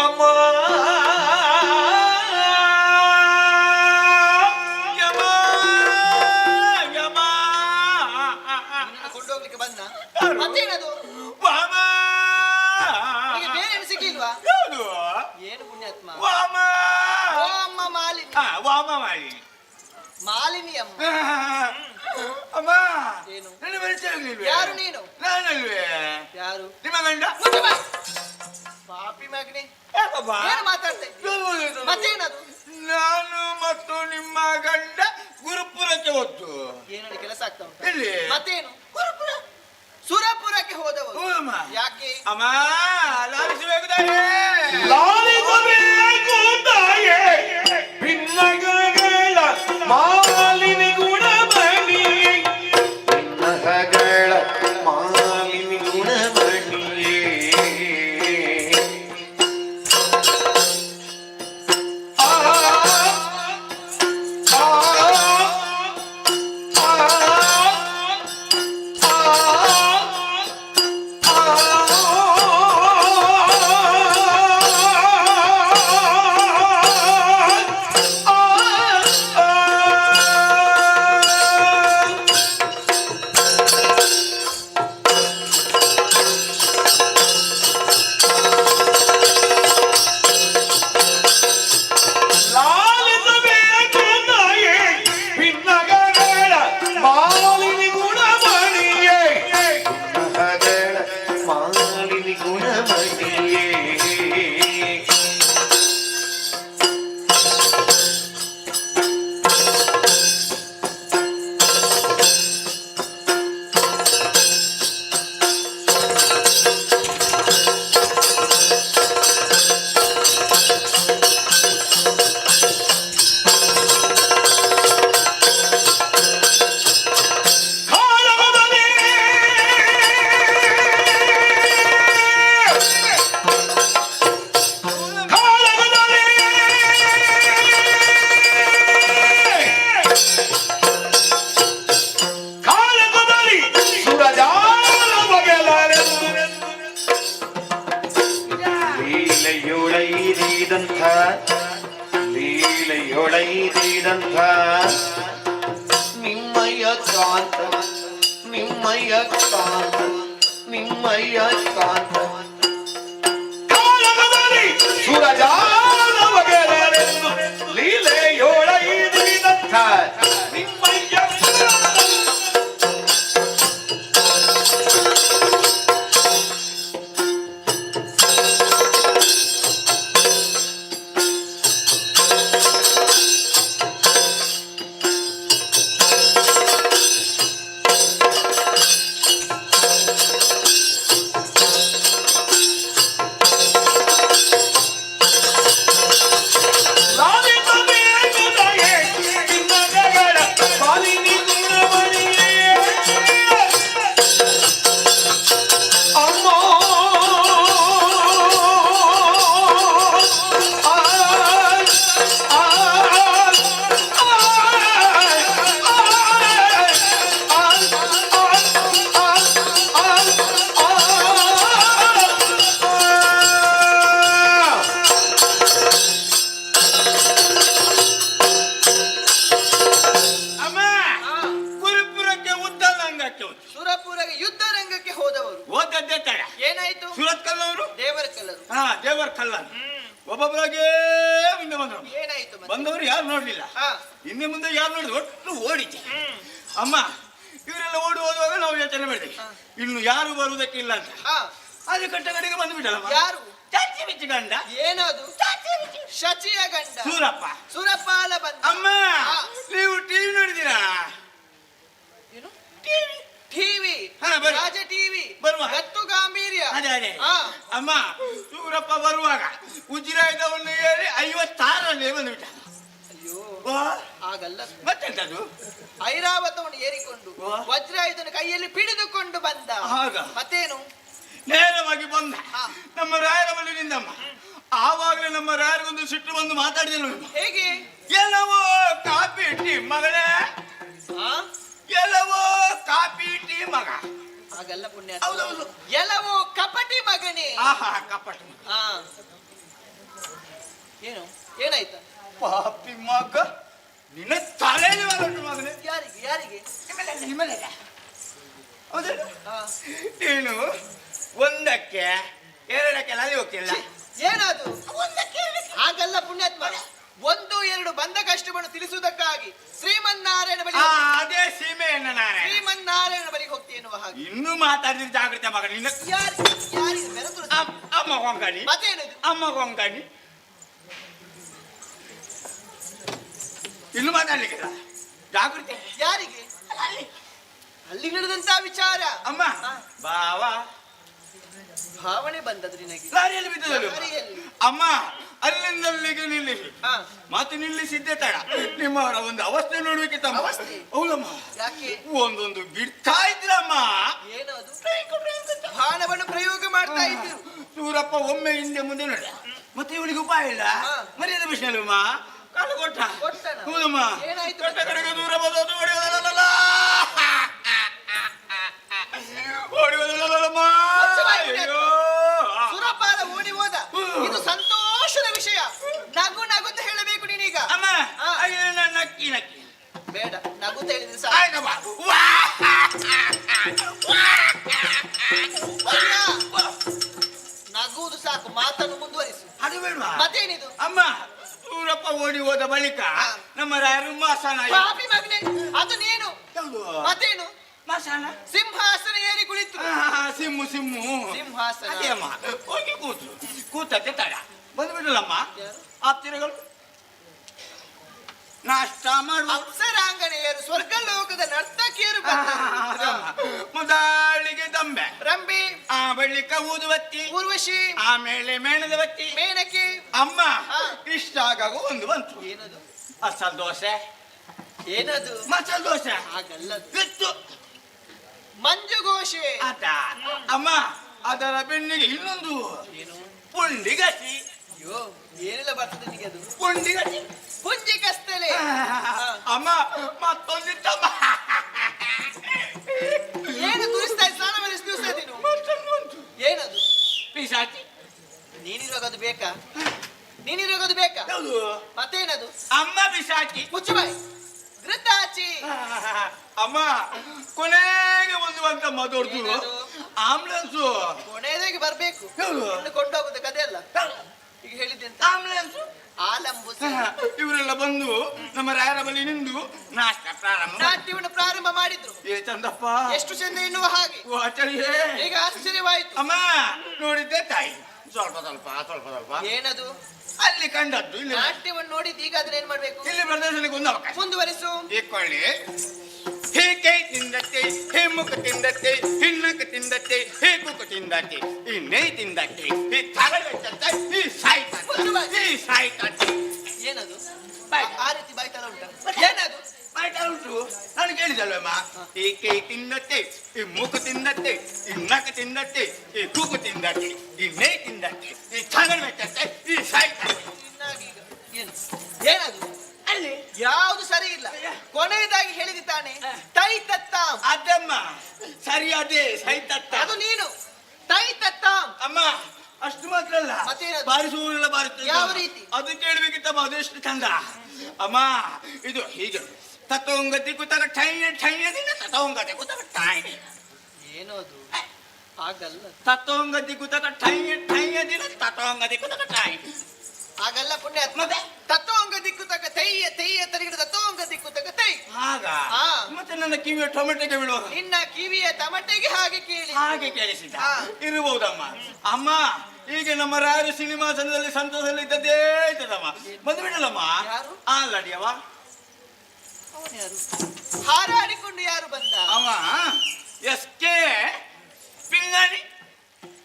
ಅಮ್ಮ ಕೊಂಡೋಗ್ಲಿಕ್ಕೆ ಬಂದ. ಮತ್ತೇನದು? ಬೇರೆ ಏನು ಸಿಗ್ಲಿಲ್ವಾ? ಏನು ಪುಣ್ಯಾತ್ಮ? ಓ ಅಮ್ಮ ಮಾಲಿನಿ. ಮಾಲಿನಿ ಅಮ್ಮ. ಅಮ್ಮ ಏನು? ನನ್ನ ಪರಿಚಯ ಆಗ್ಲಿಲ್ವೇ? ಯಾರು ನೀನು? ನಾನಲ್ವೇ? ಯಾರು? ನಿಮ್ಮ ಗಂಡ. ಪಾಪಿ ಮಗನೇ, ಯಾಕಪ್ಪ? ಏನು ಮಾತಾಡ್ತೆ? ಮತ್ತೇನದು? ನಾನು ಮತ್ತು ನಿಮ್ಮ ಗಂಡ ಗುರುಪುರಕ್ಕೆ ಹೋದ್ದು. ಏನಾದ್ರು ಕೆಲಸ ಆಗ್ತಾ ಉಂಟು? ಎಲ್ಲಿ? ಮತ್ತೇನು? ಗುರುಪುರ ಸುರಪುರಕ್ಕೆ ಹೋದವರು. ಹೌದಮ್ಮ. ಯಾಕೆ? ಅಮ್ಮ ಲಾಲಿಸಬೇಕು ತಾಯೇ. ಲಾಲಿಸಬೇಕು ತಾಯೇ ಭಿನ್ನಗಳ ಮಾಲಿನಿ ಗುಣಮಣಿ. ಭಿನ್ನಗಳ ಮಾಲಿನಿ ಗುಣಮಣಿಯೇ. ಲೀಲೆಯೊಳೈದಂಥ ನಿಮ್ಮಯ್ಯ ಕಾಂತ ನಿಮ್ಮಯ್ಯ ಕಾಂತ ನಿಮ್ಮಯ್ಯ ಕಾಂತ ಸುರಜಾಲ ಬಗೆರೆಂದು ಲೀಲೆಯೊಳೈದಂಥ ನಿಮ್ಮಯ್ಯ ಸುರಪುರಗೆ ಯುದ್ಧ ರಂಗಕ್ಕೆ ಹೋದವರು. ಓದದ್ದೇ ತಡ. ಏನಾಯ್ತು? ಸೂರತ್ ಕಲ್ಲವರು, ದೇವರ ಕಲ್ಲರು. ಹಾ ದೇವರ ಕಲ್ಲ ಒಬ್ಬೊಬ್ಬರಾಗೆ ಮುಂದೆ ಬಂದ್ರು. ಏನಾಯ್ತು ಮತ್ತೆ? ಬಂದವರು ಯಾರು ನೋಡ್ಲಿಲ್ಲ, ಹಾ. ಹಿಂದೆ ಮುಂದೆ ಯಾರು ನೋಡಿದ್ರು ಒಟ್ಟು ಓಡಿದ್ದೆ. ಅಮ್ಮ ಇವರೆಲ್ಲ ಓಡಿ ಹೋಗುವಾಗ ನಾವು ಯೋಚನೆ ಮಾಡಿದ್ವಿ ಇನ್ನು ಯಾರು ಬರುವುದಕ್ಕಿಲ್ಲ ಅಂತ. ಅದು ಕಟ್ಟ ಕಡೆಗೆ ಬಂದ್ಬಿಟ್ಟಲ್ಲ. ಯಾರು? ಚಾಚಿ ಬಿಚ್ಚಿ ಗಂಡ. ಏನದು? ಶಚಿಯ ಗಂಡ ಸೂರಪ್ಪ. ಸುರಪಾಲ ಬಂದ. ಅಮ್ಮ ನೀವು ಟಿವಿ ನೋಡಿದ್ದೀರಾ? ಏನು ಟಿವಿ? ರಾಜ ಟಿವಿ ಬರುವ ಗತ್ತು ಗಾಂಭೀರ್ಯ. ಅದೇ ಅದೇ ಅಮ್ಮ ಸೂರಪ್ಪ ಬರುವಾಗ ಉಜಿರಾಯುಧವನ್ನು ಏರಿ 56ರಲ್ಲಿ ಬಂದ್ಬಿಟ್ಟ. ಅಯ್ಯೋ ಆಗಲ್ಲ. ಮತ್ತೆಂತದು? ಐರಾವತವನ್ನು ಏರಿಕೊಂಡು ವಜ್ರಾಯುಧನ ಕೈಯಲ್ಲಿ ಪಿಡಿದುಕೊಂಡು ಬಂದ. ಮತ್ತೇನು? ನೇರವಾಗಿ ಬಂದ ನಮ್ಮ ರಾಯರ ಬಳಿ ನಿಂದಮ್ಮ. ಆವಾಗಲೇ ನಮ್ಮ ರಾಯರಿಗೊಂದು ಸಿಟ್ಟು ಬಂದು ಮಾತಾಡಿದೆನು. ಹೇಗೆ? ಎಲ್ಲವೋ ಕಾಪಿ ಟೀ ಮಗಳೇ, ಎಲ್ಲವೋ ಕಾಪಿ ಟೀ ಮಗ. ಹಾಗಲ್ಲ ಪುಣ್ಯ. ಹೌದೌದು. ಎಲ್ಲವೋ ಕಪಟಿ ಮಗನೇ. ಆಹಾ ಕಪಟಿ. ಏನು ಏನಾಯ್ತ? ಪಾಪಿ ಮಗ ನಿನ್ನ ತಲೆಯಲ್ಲಿ ಬಂದು ಮಗನೇ. ಯಾರಿಗೆ ಯಾರಿಗೆ? ಹೌದಲ್ಲ? ನೀನು ಒಂದಕ್ಕೆ ಎರಡಕ್ಕೆಲ್ಲ ಅಲ್ಲಿ ಹೋಗ್ತಿಲ್ಲ. ಏನದು? ಹಾಗಲ್ಲ ಪುಣ್ಯಾತ್ಮ. 1-2 ಬಂದ ಕಷ್ಟವನ್ನು ತಿಳಿಸುವುದಕ್ಕಾಗಿ ಶ್ರೀಮನ್ನಾರಾಯಣ ಬಳಿ. ಅದೇ ಸೀಮೆಯನ್ನ ನಾರಾಯಣ. ಶ್ರೀಮನ್ನಾರಾಯಣ ಬಳಿಗೆ ಹೋಗ್ತಿ ಎನ್ನುವ ಹಾಗೆ. ಇನ್ನೂ ಮಾತಾಡಿದ್ರೆ ಜಾಗ್ರತೆ ಮಗ. ನಿನ್ನ ಯಾರಿಗೆ ಬೆರೆತು? ಅಮ್ಮ ಕೊಂಕಣಿ. ಮತ್ತೇನದು? ಅಮ್ಮ ಕೊಂಕಣಿ. ಇನ್ನು ಮಾತಾಡ್ಲಿಕ್ಕಿಲ್ಲ, ಜಾಗೃತಿ. ಯಾರಿಗೆ? ಅಲ್ಲಿ ನಡೆದಂತ ವಿಚಾರ. ಅಮ್ಮ ಬಾವ ಭಾವನೆ ಬಂದದ್ದು ನಿನಗೆ? ಲಾರಿಯಲ್ಲಿ ಬಿದ್ದದಲ್ಲ ಅಮ್ಮ. ಅಲ್ಲಿಂದಲ್ಲಿಗೆ ನಿಲ್ಲಿಸಿ ಮತ್ತೆ ನಿಲ್ಲಿಸಿದ್ದೆ ತಡ. ನಿಮ್ಮವರ ಒಂದು ಅವಸ್ಥೆ ನೋಡ್ಬೇಕಿತ್ತಮ್ಮ. ಹೌದಮ್ಮ. ಯಾಕೆ? ಒಂದೊಂದು ಬಿಡ್ತಾ ಇದ್ರಮ್ಮ. ಏನದು? ಬಾಣವನ್ನು ಪ್ರಯೋಗ ಮಾಡ್ತಾ ಇದ್ರು. ಸೂರಪ್ಪ ಒಮ್ಮೆ ಹಿಂದೆ ಮುಂದೆ ನೋಡ, ಮತ್ತೆ ಇವಳಿಗೆ ಉಪಾಯ ಇಲ್ಲ. ಮರ್ಯಾದೆ ಬಿಸಿನಲ್ಲಮ್ಮ ಕಾಲು ಕೊಟ್ಟ. ಹೌದಮ್ಮ. ಕಟ್ಟ ಕಡೆಗೆ ದೂರ ಬಂದದ್ದು ಓಡಿ ಹೋದಲ್ಲ. ಓಡಿ ಹೋದಲ್ಲಮ್ಮ. ಸುರಪಾಲ ಓಡಿ ಹೋದ. ಇದು ಸಂತೋಷದ ವಿಷಯ. ನಗು ನಗುತ್ತ ಹೇಳಬೇಕು ನೀನೀಗ. ಅಮ್ಮ ನಕ್ಕಿ ನಕ್ಕಿ ಬೇಡ, ನಗುತ್ತ ಹೇಳಿದ್ರೆ ಸಾಕು. ನಗುವುದು ಸಾಕು, ಮಾತನ್ನು ಮುಂದುವರಿಸು. ಅದು ಬೇಡ. ಮತ್ತೇನಿದು? ಅಮ್ಮ ಸೂರಪ್ಪ ಓಡಿ ಹೋದ ಬಳಿಕ ನಮ್ಮ ರಾಯರು ಮಾಸನ. ಪಾಪಿ ಮಗನೇ, ಅದು ನೀನು. ಮತ್ತೇನು? ಮಾಸನ ಸಿಂಹಾಸನ ಏರಿ ಕುಳಿತು. ಸಿಮ್ಮು ಸಿಮ್ಮು ಸಿಂಹಾಸನ. ಅದೇ ಅಮ್ಮ ಹೋಗಿ ಕೂತು ಕೂತಕ್ಕೆ ತಡ ಬಂದ್ಬಿಡಲಮ್ಮ. ಆಪ್ತಿರಗಳು ನಾಷ್ಟ ಮಾಡುವ ಅಪ್ಸರಾಂಗಣೆಯರು, ಸ್ವರ್ಗ ಲೋಕದ ನರ್ತಕಿಯರು. ಮೊದಲಿಗೆ ದಂಬೆ ರಂಬೆ, ಬಳಿಕ ಊದುವತ್ತಿ ಊರ್ವಶಿ, ಆಮೇಲೆ ಮೇಣದ ಬತ್ತಿ ಮೇನಕೆ. ಅಮ್ಮ ಇಷ್ಟಾಗ ಒಂದು ಬಂತು. ಏನದು? ಮಸಾಲ ದೋಸೆ. ಏನದು? ಮಸಾಲ ದೋಸೆ. ಹಾಗಲ್ಲ, ಇತ್ತು ಮಂಜುಘೋಷೆ. ಅದ ಅಮ್ಮ. ಅದರ ಬೆನ್ನಿಗೆ ಇನ್ನೊಂದು ಪುಂಡಿಗಸಿ. ಅಯ್ಯೋ ಏನೆಲ್ಲ ಬರ್ತದೆ ನಿಮಗೆ ಅದು? ಪುಂಡಿಗಸಿ ಪುಂಜಿ ಕಸ್ತಲೆ. ಅಮ್ಮ ಮತ್ತೊಂದಿತ್ತಮ್ಮ. ಏನು ತುರಿಸ್ತಾ ಇದ್ದ? ಸ್ನಾನ ಮಾಡಿಸಿ ದಿವಸ ನೀನು. ಏನದು? ಪಿಸಾಚಿ. ನೀನಿರೋದು ಬೇಕಾ? ನೀನಿರೋದು ಬೇಕಾ? ಮತ್ತೇನದು? ಅಮ್ಮ ಪಿಸಾಚಿ. ಮುಚ್ಚುಬಾಯಿ. ಘೃತಾಚಿ. ಅಮ್ಮ ಕೊನೆಗೆ ಒಂದು ಅಂತ ಮಾತಾಡ್ತು. ಆಂಬುಲೆನ್ಸ್ ಕೊನೆಯದಾಗಿ ಬರ್ಬೇಕು. ಕೊಂಡೋಗುದು ಕದೆ ಅಲ್ಲ. ಈಗ ಹೇಳಿದ್ದೆಂತ? ಆಂಬುಲೆನ್ಸ್ ಆಲಂಬು. ಇವರೆಲ್ಲ ಬಂದು ನಮ್ಮ ರಾಯರ ಬಳಿ ನಿಂದು ನಾಟ್ಯವನ್ನು ಪ್ರಾರಂಭ ಮಾಡಿದ್ರು. ಏ ಚಂದಪ್ಪ, ಎಷ್ಟು ಚಂದ ಎನ್ನುವ ಹಾಗೆ. ಈಗ ಆಶ್ಚರ್ಯವಾಯಿತು. ಅಮ್ಮ ನೋಡಿದ್ದೆ ತಾಯಿ. ಸ್ವಲ್ಪ ಸ್ವಲ್ಪ ಸ್ವಲ್ಪ ಸ್ವಲ್ಪ. ಏನದು? ಅಲ್ಲಿ ಕಂಡದ್ದು. ಇಲ್ಲಿ ನಾಟ್ಯವನ್ನು ನೋಡಿದ್ದು. ಈಗ ಅದನ್ನ ಏನ್ ಮಾಡ್ಬೇಕು? ಇಲ್ಲಿ ಪ್ರದರ್ಶನಕ್ಕೆ ಒಂದು ಅವಕಾಶ. ಮುಂದುವರಿಸು. ಇಕ್ಕೊಳ್ಳಿ. ಹೇ ಕೈ ತಿಂದತ್ತೆ, ಹೇ ಮುಖ ತಿಂದತ್ತೆ, ಹಿನ್ನಕ ತಿಂದತ್ತೆ, ಹೇ ಕುಕ ತಿಂದತ್ತೆ, ಈ ನೈ ತಿಂದತ್ತೆ, ಈ ತಗಡತ್ತೆ, ಈ ಸಾಯ್ತತ್ತೆ, ಈ ಸಾಯ್ತತ್ತೆ. ಏನದು? ಆ ರೀತಿ ಬಾಯ್ತಲ್ಲ ಉಂಟ? ಏನದು? ಬಾಯ್ತಲ್ಲ ಉಂಟು. ನಾನು ಕೇಳಿದಲ್ವಮ್ಮ. ಈ ಕೈ ತಿಂದತ್ತೆ, ಈ ಮುಖ ತಿಂದತ್ತೆ, ಈ ನಕ ತಿಂದತ್ತೆ, ಈ ಕುಕ ತಿಂದತ್ತೆ, ಈ ನೈ ತಿಂದತ್ತೆ, ಈ ತಗಡತ್ತೆ, ಈ ಸಾಯ್ತತ್ತೆ. ಏನು? ಏನದು? ಅಲ್ಲಿ ಯಾವುದು ಸರಿ ಇಲ್ಲ. ಕೊನೆಯದಾಗಿ ಹೇಳಿದ್ದಾನೆ ತೈ ತತ್ತ. ಅದಮ್ಮ ಸರಿ, ಅದೇ ಸೈತತ್ತ. ಅದು ನೀನು ತೈ ತತ್ತ. ಅಮ್ಮ ಅಷ್ಟು ಮಾತ್ರ ಅಲ್ಲ, ಬಾರಿಸುವುದಿಲ್ಲ. ಬಾರಿಸುವ ಯಾವ ರೀತಿ? ಅದು ಕೇಳಬೇಕಿತ್ತಮ್ಮ. ಅದೆಷ್ಟು ಚಂದ ಅಮ್ಮ. ಇದು ಹೀಗೆ ತತ್ವಂಗತಿ ಕುತಕ ಠೈಯ ಠೈಯದಿನ ತತ್ವಂಗತಿ ಕುತಕ ಠಾಯ್ ಏನೋದು ಆಗಲ್ಲ ತತ್ವಂಗತಿ ಕುತಕ ಠೈಯ ಠೈಯದಿನ ತತ್ವಂಗತಿ ಕುತಕ ಠಾಯ್ ಆಗಲ್ಲ ಪುಣ್ಯಾತ್ಮ ತತ್ವಂಗ ದಿಕ್ಕು ತಗ ತೈಯ ತೈಯ ತರಿಗಿಡ ತತ್ವಂಗ ದಿಕ್ಕು ತಗ ತೈ ಆಗ ಆ. ಮತ್ತೆ ನನ್ನ ಕಿವಿಯ ಟೊಮೆಟೊಗೆ ಬೀಳುವಾಗ ನಿನ್ನ ಕಿವಿಯ ತಮಟೆಗೆ ಹಾಗೆ ಕೇಳಿ ಹಾಗೆ ಕೇಳಿಸಿದ ಆ. ಇರಬಹುದಮ್ಮ ಅಮ್ಮ ಈಗ ನಮ್ಮ ರಾಯರು ಸಿನಿಮಾಸನದಲ್ಲಿ ಸಂತೋಷದಲ್ಲಿ ಇದ್ದದ್ದೇ ಇದ್ದದಮ್ಮ ಬಂದು ಬಿಡಲಮ್ಮ ಯಾರು? ಅಲ್ಲಡಿಯವ ಯಾರು ಹಾರಾಡಿಕೊಂಡು ಯಾರು ಬಂದ ಅವ ಎಸ್ಕೆ ಪಿಂಗಣಿ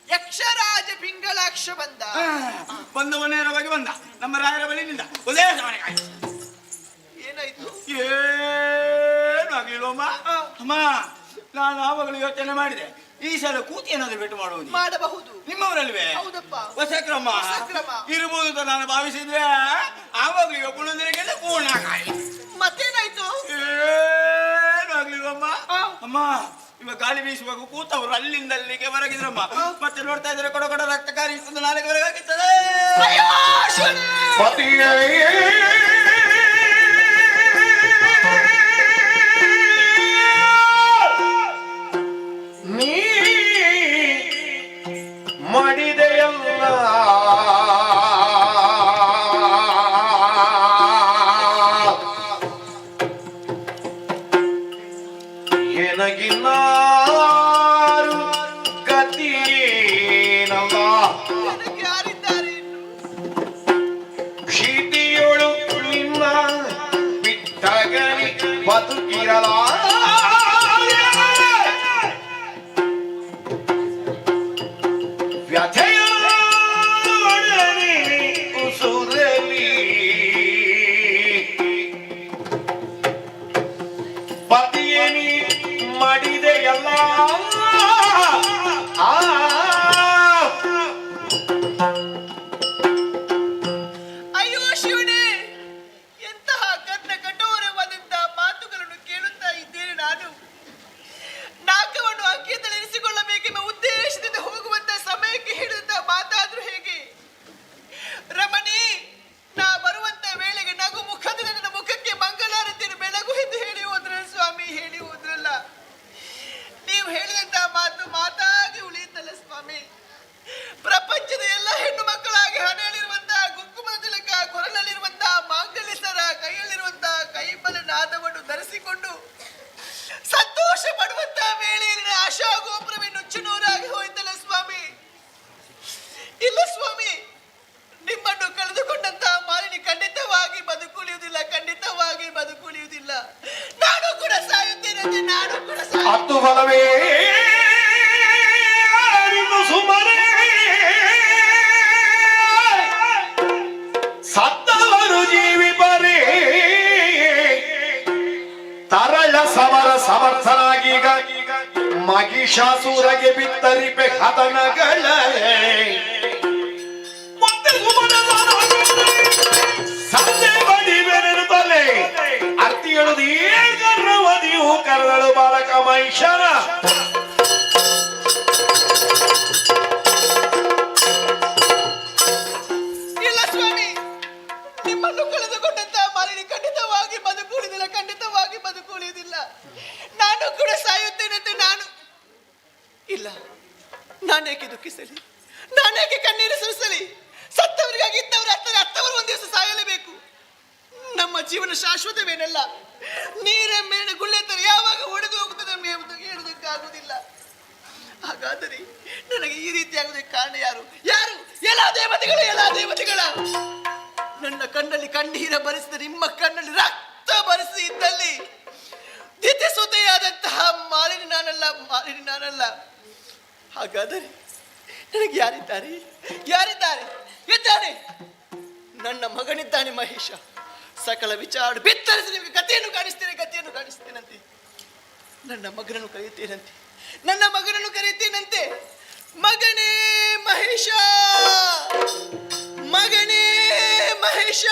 ಯಕ್ಷರಾಜ ಪಿಂಗಳಾಕ್ಷ ಬಂದ ಬಂದವ ನೇರವಾಗಿ ಬಂದ ನಮ್ಮ ರಾಯರ ಬಳಿ ನಿಂದ ಒಂದೇ ಸಮನೆಗಾಗಿ ಏನಾಯ್ತು ಏನು ಆಗ್ಲಿಲ್ವಮ್ಮ ಅಮ್ಮ ನಾನು ಆವಾಗಲೂ ಯೋಚನೆ ಮಾಡಿದೆ ಈ ಸಲ ಕೂತಿ ಏನಾದ್ರು ಭೇಟಿ ಮಾಡುವುದು ಮಾಡಬಹುದು ನಿಮ್ಮವರಲ್ವೇ ಹೌದಪ್ಪ ಹೊಸಕ್ರಮ ಹೊಸಕ್ರಮ. ಇರಬಹುದು ಅಂತ ನಾನು ಭಾವಿಸಿದ್ರೆ ಆವಾಗಲೂ ಈಗ ಪುಣಂದಿರಿಗೆಲ್ಲ ಪೂರ್ಣ ಮತ್ತೇನಾಯ್ತು ಏನು ಆಗ್ಲಿಲ್ವಮ್ಮ ಅಮ್ಮ ಇವಾಗ ಗಾಳಿ ಬೀಸುವಾಗ ಕೂತವ್ರು ಅಲ್ಲಿಂದ ಅಲ್ಲಿಗೆ ಹೊರಗಿದ್ರಮ್ಮ ಮತ್ತೆ ನೋಡ್ತಾ ಇದ್ರೆ ಕೊಡ ಕೊಡ ರಕ್ತ ಕಾರಿಸ್ತದೆ ನಾಳೆಗೆ ಹೊರಗಾಗಿರ್ತದೆ ನೀ ಮಾಡಿದೆಯಲ್ಲ ಎನಗಿನ್ನಾರು ಗತಿಯೇನಲ್ಲ ನನಗೆ ಯಾರಿದ್ದಾರೆ ಇನ್ನು? ಕ್ಷಿತಿಯೊಳು ನಿನ್ನ ಬಿಟ್ಟಗನಿ ಬದುಕಿರಲ ವ್ಯಥೆಯೊಡನೆ ಉಸುರಲಿ ಪತಿಯೇ ನೀ ಮಾಡಿದೆಯಲ್ಲ ಆ ಅಯ್ಯೋ ಶಿವನೇ ಎಂತಹ ಕನ್ನ ಕಠೋರವಾದಂತಹ ಮಾತುಗಳನ್ನು ಕೇಳುತ್ತಾ ಇದ್ದೇನೆ ನಾನು ನಾಕವನ್ನು ಅಂಕಿತದಲ್ಲಿ ಇರಿಸಿಕೊಳ್ಳಬೇಕೆಂಬ ಉದ್ದೇಶದಿಂದ ಹೋಗುವಂತಹ ಸಮಯಕ್ಕೆ ಹೇಳಿದಂತಹ ಮಾತಾದ್ರೂ ಹೇಗೆ ರಮಣಿ ನಾ ಬರುವಂತ ವೇಳೆಗೆ ನಗು ಮುಖದಿಂದ ನನ್ನ ಮುಖಕ್ಕೆ ಮಂಗಳಾರತಿಯನ್ನು ಬೆಳಗು ಎಂದು ಹೇಳಿ ಹೋದ್ರಲ್ಲ ಸ್ವಾಮಿ ಹೇಳಿ ಹೋದ್ರಲ್ಲ ನೀವು ಹೇಳಿದಂತಹ ಮಾತು ಮಾತಾಗಿ ಉಳಿಯುತ್ತಲ್ಲ ಸ್ವಾಮಿ ಪ್ರಪಂಚದ ಎಲ್ಲ ಹೆಣ್ಣು ಮಕ್ಕಳಾಗಿ ಹಣೆಯಲ್ಲಿರುವಂತಹ ಕುಂಕುಮದ ತಿಲಕ ಕೊರಳಲ್ಲಿರುವಂತಹ ಮಾಂಗಲ್ಯ ಸರ ಕೈಯಲ್ಲಿರುವಂತಹ ಕೈಬಲ ನಾದವನ್ನು ಧರಿಸಿಕೊಂಡು ಸಂತೋಷ ಪಡುವಂತಹ ವೇಳೆಯಲ್ಲಿ ಆಶಾ ಗೋಪುರವೇ ನುಚ್ಚು ನೂರಾಗಿ ಹೋಯ್ತಲ್ಲ ಸ್ವಾಮಿ ಇಲ್ಲ ಸ್ವಾಮಿ ನಿಮ್ಮನ್ನು ಕಳೆದುಕೊಂಡಂತಹ ಮಾಲಿನಿ ಖಂಡಿತವಾಗಿ ಬದುಕುಳಿಯುವುದಿಲ್ಲ ಖಂಡಿತವಾಗಿ ಬದುಕುಳಿಯುವುದಿಲ್ಲ ನಾನು ಕೂಡ ಸಾಯುತ್ತೇನೆ ನಾನು ಕೂಡ ಹತ್ತು ಫಲವೇ ನಿನ್ನು ಸುಮ್ಮನೆ ಸತ್ತವರು ಜೀವಿಪರೇ ತರಳ ಸಮರ ಸಮರ್ಥನಾಗೀಗ ಮಹಿಷಾಸುರಗೆ ಬಿತ್ತರಿಪೆ ಹತನಗಳ ಸಂಜೆ ಬಡಿವೆನೆನುತ್ತಲೇ ಅರ್ತಿಯಳುದು ಏಕರ್ಣವದಿಯು ಕರೆದಳು ಬಾಲಕ ಮಹಿಷನ ಇಲ್ಲ ಸ್ವಾಮಿ ನಿಮ್ಮನ್ನು ಕಳೆದುಕೊಂಡಂತಹ ಮಾಲಿನಿ ಖಂಡಿತವಾಗಿ ಬದುಕುಳಿದಿಲ್ಲ ಖಂಡಿತವಾಗಿ ಬದುಕುಳಿಯುವುದಿಲ್ಲ ನಾನು ಕೂಡ ಸಾಯುತ್ತೇನೆಂದು ನಾನು ಇಲ್ಲ ನಾನೇಕೆ ದುಃಖಿಸಲಿ ನಾನೇಕೆ ಕಣ್ಣೀರು ಸುರಿಸಲಿ ಸತ್ತವರಿಗಾಗಿ ಇದ್ದವರು ಅತ್ತವರು ಒಂದು ದಿವಸ ಸಾಯಲೇಬೇಕು ನಮ್ಮ ಜೀವನ ಶಾಶ್ವತವೇನಲ್ಲ ನೀರೇ ಮೇಣ ಗುಳ್ಳೆ ತರ ಯಾವಾಗ ಒಡೆದು ಹೋಗುತ್ತದೆ ಹೇಳುವುದಕ್ಕಾಗುವುದಿಲ್ಲ ಹಾಗಾದರೆ ನನಗೆ ಈ ರೀತಿ ಆಗುವುದಕ್ಕೆ ಕಾರಣ ಯಾರು ಯಾರು ಎಲ್ಲ ದೇವತೆಗಳ ನನ್ನ ಕಣ್ಣಲ್ಲಿ ಕಣ್ಣೀರ ಬರಿಸಿದ ನಿಮ್ಮ ಕಣ್ಣಲ್ಲಿ ರಕ್ತ ಬರಿಸಿ ಇದ್ದಲ್ಲಿ ದಿತಿಸುತೆಯಾದಂತಹ ಮಾಲಿನಿ ನಾನಲ್ಲ ಹಾಗಾದರೆ ನನಗೆ ಯಾರಿದ್ದಾರೆ ಇದ್ದಾನೆ ನನ್ನ ಮಗನಿದ್ದಾನೆ ಮಹೇಶ ಸಕಲ ವಿಚಾರ ಬಿತ್ತರಿಸಿ ನಿಮಗೆ ಗತಿಯನ್ನು ಕಾಣಿಸ್ತೇನಂತೆ ನನ್ನ ಮಗನನ್ನು ಕರೆಯುತ್ತೇನಂತೆ ಮಗನೇ ಮಹೇಶ ಮಗನೇ ಮಹೇಶ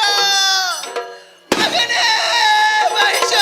ಮಗನೇ ಮಹೇಶ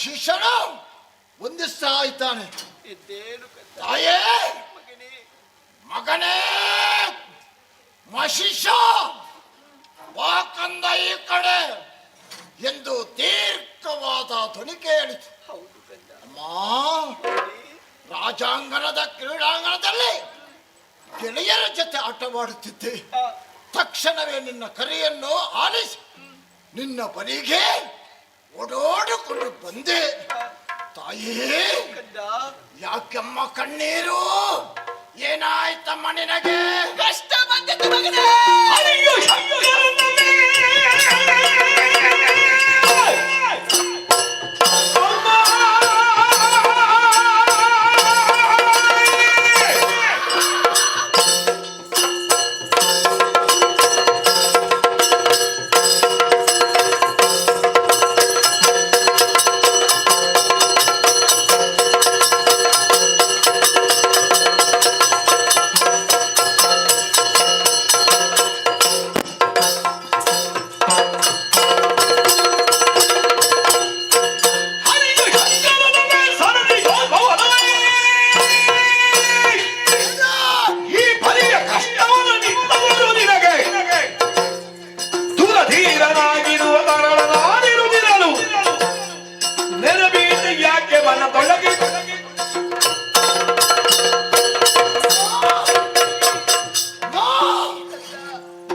ಶಿಷ್ಯನು ವಂದಿಸ್ತಾ ಇದ್ದಾನೆ. ಇದ್ದೇನು ತಾಯೇ, ಮಗನೇ, ಮಗನೇ, ಮಶಿಷ ವಾಕಂದ ಈ ಕಡೆ ಎಂದು ದೀರ್ಘವಾದ ಧ್ವನಿ ಕೇಳಿತು. ಅಮ್ಮ, ರಾಜಾಂಗಣದ ಕ್ರೀಡಾಂಗಣದಲ್ಲಿ ಗೆಳೆಯರ ಜೊತೆ ಆಟವಾಡುತ್ತಿದ್ದೆ. ತಕ್ಷಣವೇ ನಿನ್ನ ಕರೆಯನ್ನು ಆಲಿಸಿ ನಿನ್ನ ಬಳಿಗೆ ಓಡೋಡಿಕೊಂಡು ಬಂದೆ. ತಾಯೇ, ಯಾಕಮ್ಮ ಕಣ್ಣೀರು? ಏನಾಯ್ತಮ್ಮ ನಿನಗೆ? ಕಷ್ಟ ಬಂದಿತ್ತು ಮಗನೇ.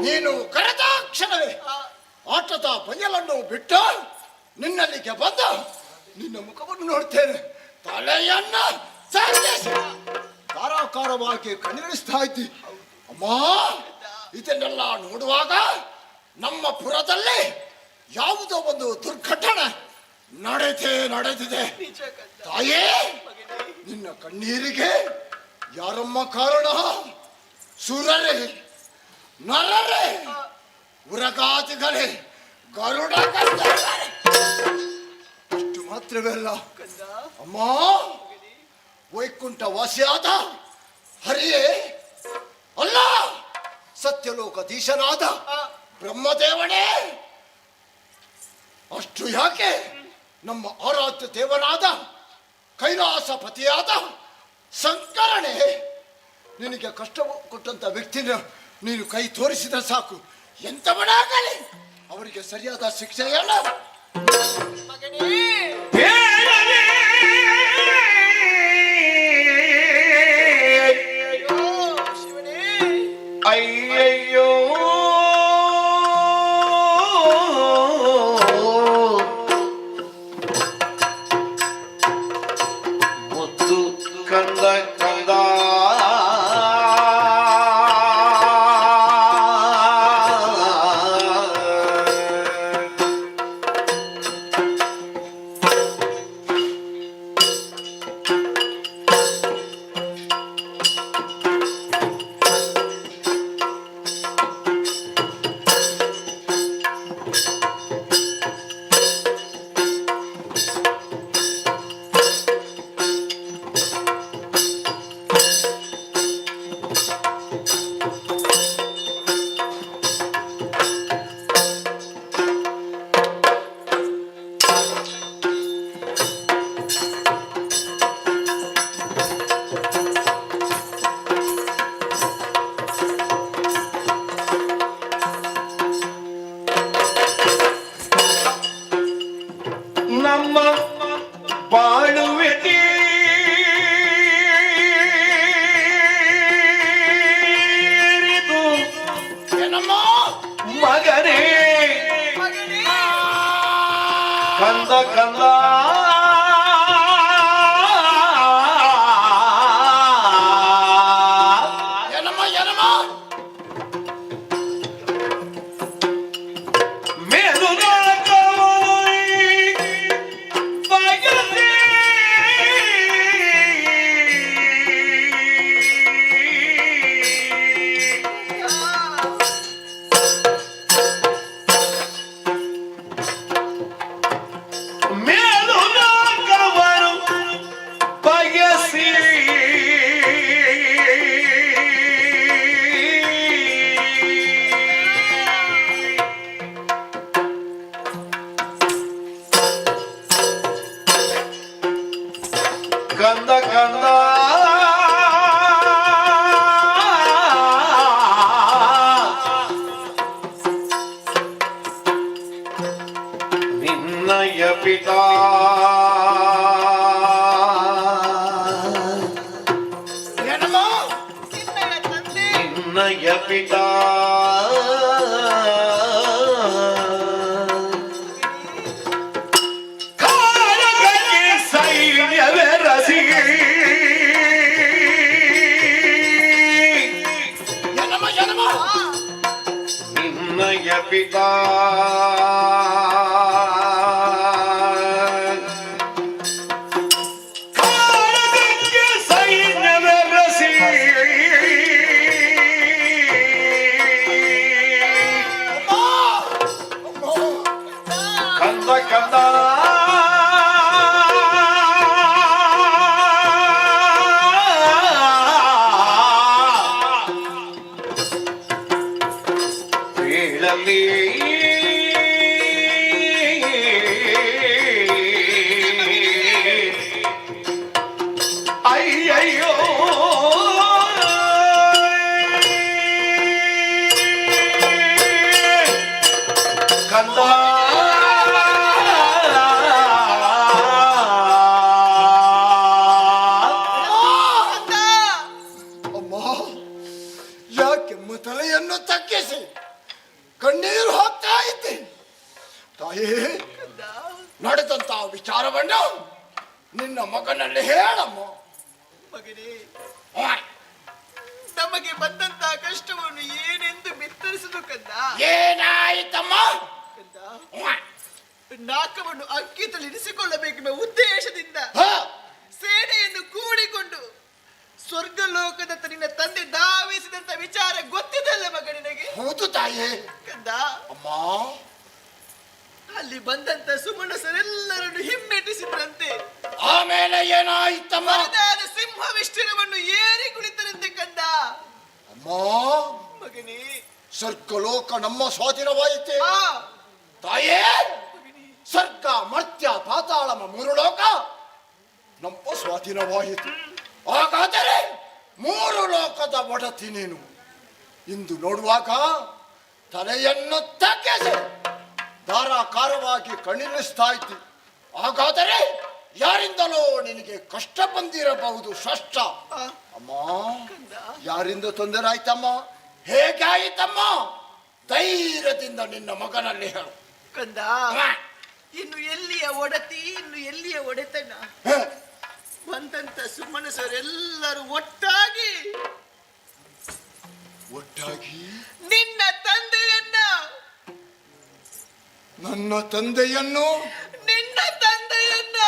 ನೀನು ಕರೆದ ಕ್ಷಣವೇ ಆಟದ ಬಯಲನ್ನು ಬಿಟ್ಟು ನಿನ್ನಲ್ಲಿಗೆ ಬಂದು ನಿನ್ನ ಮುಖವನ್ನು ನೋಡ್ತೇನೆ. ತಲೆಯನ್ನ ಧಾರಾಕಾರವಾಗಿ ಕಣ್ಣಿಳಿಸ್ತಾ ಇದ್ದಿ. ಅಮ್ಮ, ಇದನ್ನೆಲ್ಲ ನೋಡುವಾಗ ನಮ್ಮ ಪುರದಲ್ಲಿ ಯಾವುದೋ ಒಂದು ದುರ್ಘಟನೆ ನಡೆದಿದೆ. ತಾಯೇ, ನಿನ್ನ ಕಣ್ಣೀರಿಗೆ ಯಾರಮ್ಮ ಕಾರಣ? ಸುರರೇ, ನರರೇ, ಉರಗಾತಿಗಳೇ, ಗರುಡ ಅಷ್ಟು ಮಾತ್ರವಲ್ಲ ಅಮ್ಮ, ವೈಕುಂಠ ವಾಸಿಯಾದ ಹರಿಯೇ ಅಲ್ಲ, ಸತ್ಯಲೋಕಧೀಶನಾದ ಬ್ರಹ್ಮದೇವನೇ, ಅಷ್ಟು ಯಾಕೆ ನಮ್ಮ ಆರಾಧ್ಯ ದೇವನಾದ ಕೈಲಾಸಪತಿಯಾದ ಶಂಕರನೇ, ನಿನಗೆ ಕಷ್ಟ ಕೊಟ್ಟಂತ ವ್ಯಕ್ತಿನ ನೀನು ಕೈ ತೋರಿಸಿದ್ರೆ ಸಾಕು, ಎಂತವನಾಗಲಿ ಅವರಿಗೆ ಸರಿಯಾದ ಶಿಕ್ಷೆಯಲ್ಲ. ಅಯ್ಯಯ್ಯೋ, ಮುದ್ದು ಕಂದ ಕಂದ ನಮ್ಮ ಬಾಳುವೆ ತೀರಿದು ಮಗನೇ ಕಂದ ಕಂದ Man! ಪಿತಾ ಏನಮ್ಮ ನಿನ್ನಯ ತಂದೆ ನಿನ್ನಯ ಪಿತಾ ಕಾರಕಕ್ಕೆ ಸೈನ್ಯವೇ ರಸಿ ಏನಮ್ಮ ಏನಮ್ಮ ನಿನ್ನಯ ಪಿತಾ ಕಾರಕಕ್ಕೆ ಸೈನ್ಯವೇ ರಸಿ ಕಂದ ಕಂದ ಹೇಳಲಿ ಅಯ್ಯಯ್ಯೋ ಕಂದ ಅಮ್ಮ ಯಾಕೆಮ್ಮ ತಲೆಯನ್ನು ತಗ್ಗಿಸಿ ಕಣ್ಣೀರು ಹಾಕ್ತಾ ಇದ್ದೆ ತಾಯಿ ನಡೆದಂತ ವಿಚಾರವನ್ನು ನಿನ್ನ ಮಗನಲ್ಲಿ ಹೇಳಮ್ಮ. ಮಗನೇ ಓಯ್, ನಮಗೆ ಬಂದಂತ ಕಷ್ಟವನ್ನು ಏನೆಂದು ಬಿತ್ತರಿಸುದು ಕಂದ. ಏನಾಯಿತಮ್ಮ? ಕಂದ ಓಯ್, ನಾಕವನ್ನು ಅಂಕಿತಲ್ಲಿ ಇರಿಸಿಕೊಳ್ಳಬೇಕೆಂಬ ಉದ್ದೇಶದಿಂದ ಹ, ಸೇನೆಯನ್ನು ಕೂಡಿಕೊಂಡು ಸ್ವರ್ಗಲೋಕದತ್ತ ನಿನ್ನ ತಂದೆ ಧಾವಿಸಿದಂತ ವಿಚಾರ ಗೊತ್ತಿದಲ್ಲ ಮಗ ನಿನಗೆ. ಹೌದು ತಾಯಿ. ಕಂದ ಅಮ್ಮ ಅಲ್ಲಿ ಬಂದಂತ ಸುಮನಸರೆಲ್ಲರನ್ನು ಹಿಮ್ಮೆಟ್ಟಿಸಿದ್ರಂತೆ. ಆಮೇಲೆ ಏನಾಯಿತಮ್ಮ? ಮರಿದಾದ ಸಿಂಹವಿಷ್ಟಿರವನ್ನು ಏರಿ ಕುಳಿತರಂತೆ ಕಂದ. ಅಮ್ಮ ಮಗನೇ ಸ್ವರ್ಗಲೋಕ ನಮ್ಮ ಸ್ವಾಧೀನವಾಯಿತೆ ಆ ತಾಯೇ. ಸ್ವರ್ಗ ಮರ್ತ್ಯ ಪಾತಾಳಮ ಮೂರು ಲೋಕ ನಮ್ಮ ಸ್ವಾಧೀನವಾಯಿತು. ಹಾಗಾದರೆ ಮೂರು ಲೋಕದ ಒಡತಿ ನೀನು. ಇಂದು ನೋಡುವಾಗ ತಲೆಯನ್ನು ತಗ್ಗಿಸಿ ಧಾರಾಕಾರವಾಗಿ ಕಣ್ಣಿಳಿಸ್ತಾ ಇದ್ದಿ. ಹಾಗಾದರೆ ಯಾರಿಂದಲೋ ನಿನಗೆ ಕಷ್ಟ ಬಂದಿರಬಹುದು ಸ್ಪಷ್ಟ. ಅಮ್ಮ ಯಾರಿಂದ ತೊಂದರೆ ಆಯ್ತಮ್ಮ? ಹೇಗಾಯಿತಮ್ಮ? ಧೈರ್ಯದಿಂದ ನಿನ್ನ ಮಗನಲ್ಲಿ ಹೇಳು ಕಂದ. ಇನ್ನು ಎಲ್ಲಿಯ ಒಡತಿ, ಇನ್ನು ಎಲ್ಲಿಯ ಒಡೆತನ? ಹ, ಬಂದಂತ ಸುಮನಸರೆಲ್ಲರೂ ಒಟ್ಟಾಗಿ ನಿನ್ನ ತಂದೆಯನ್ನ, ನನ್ನ ತಂದೆಯನ್ನು ನಿನ್ನ ತಂದೆಯನ್ನ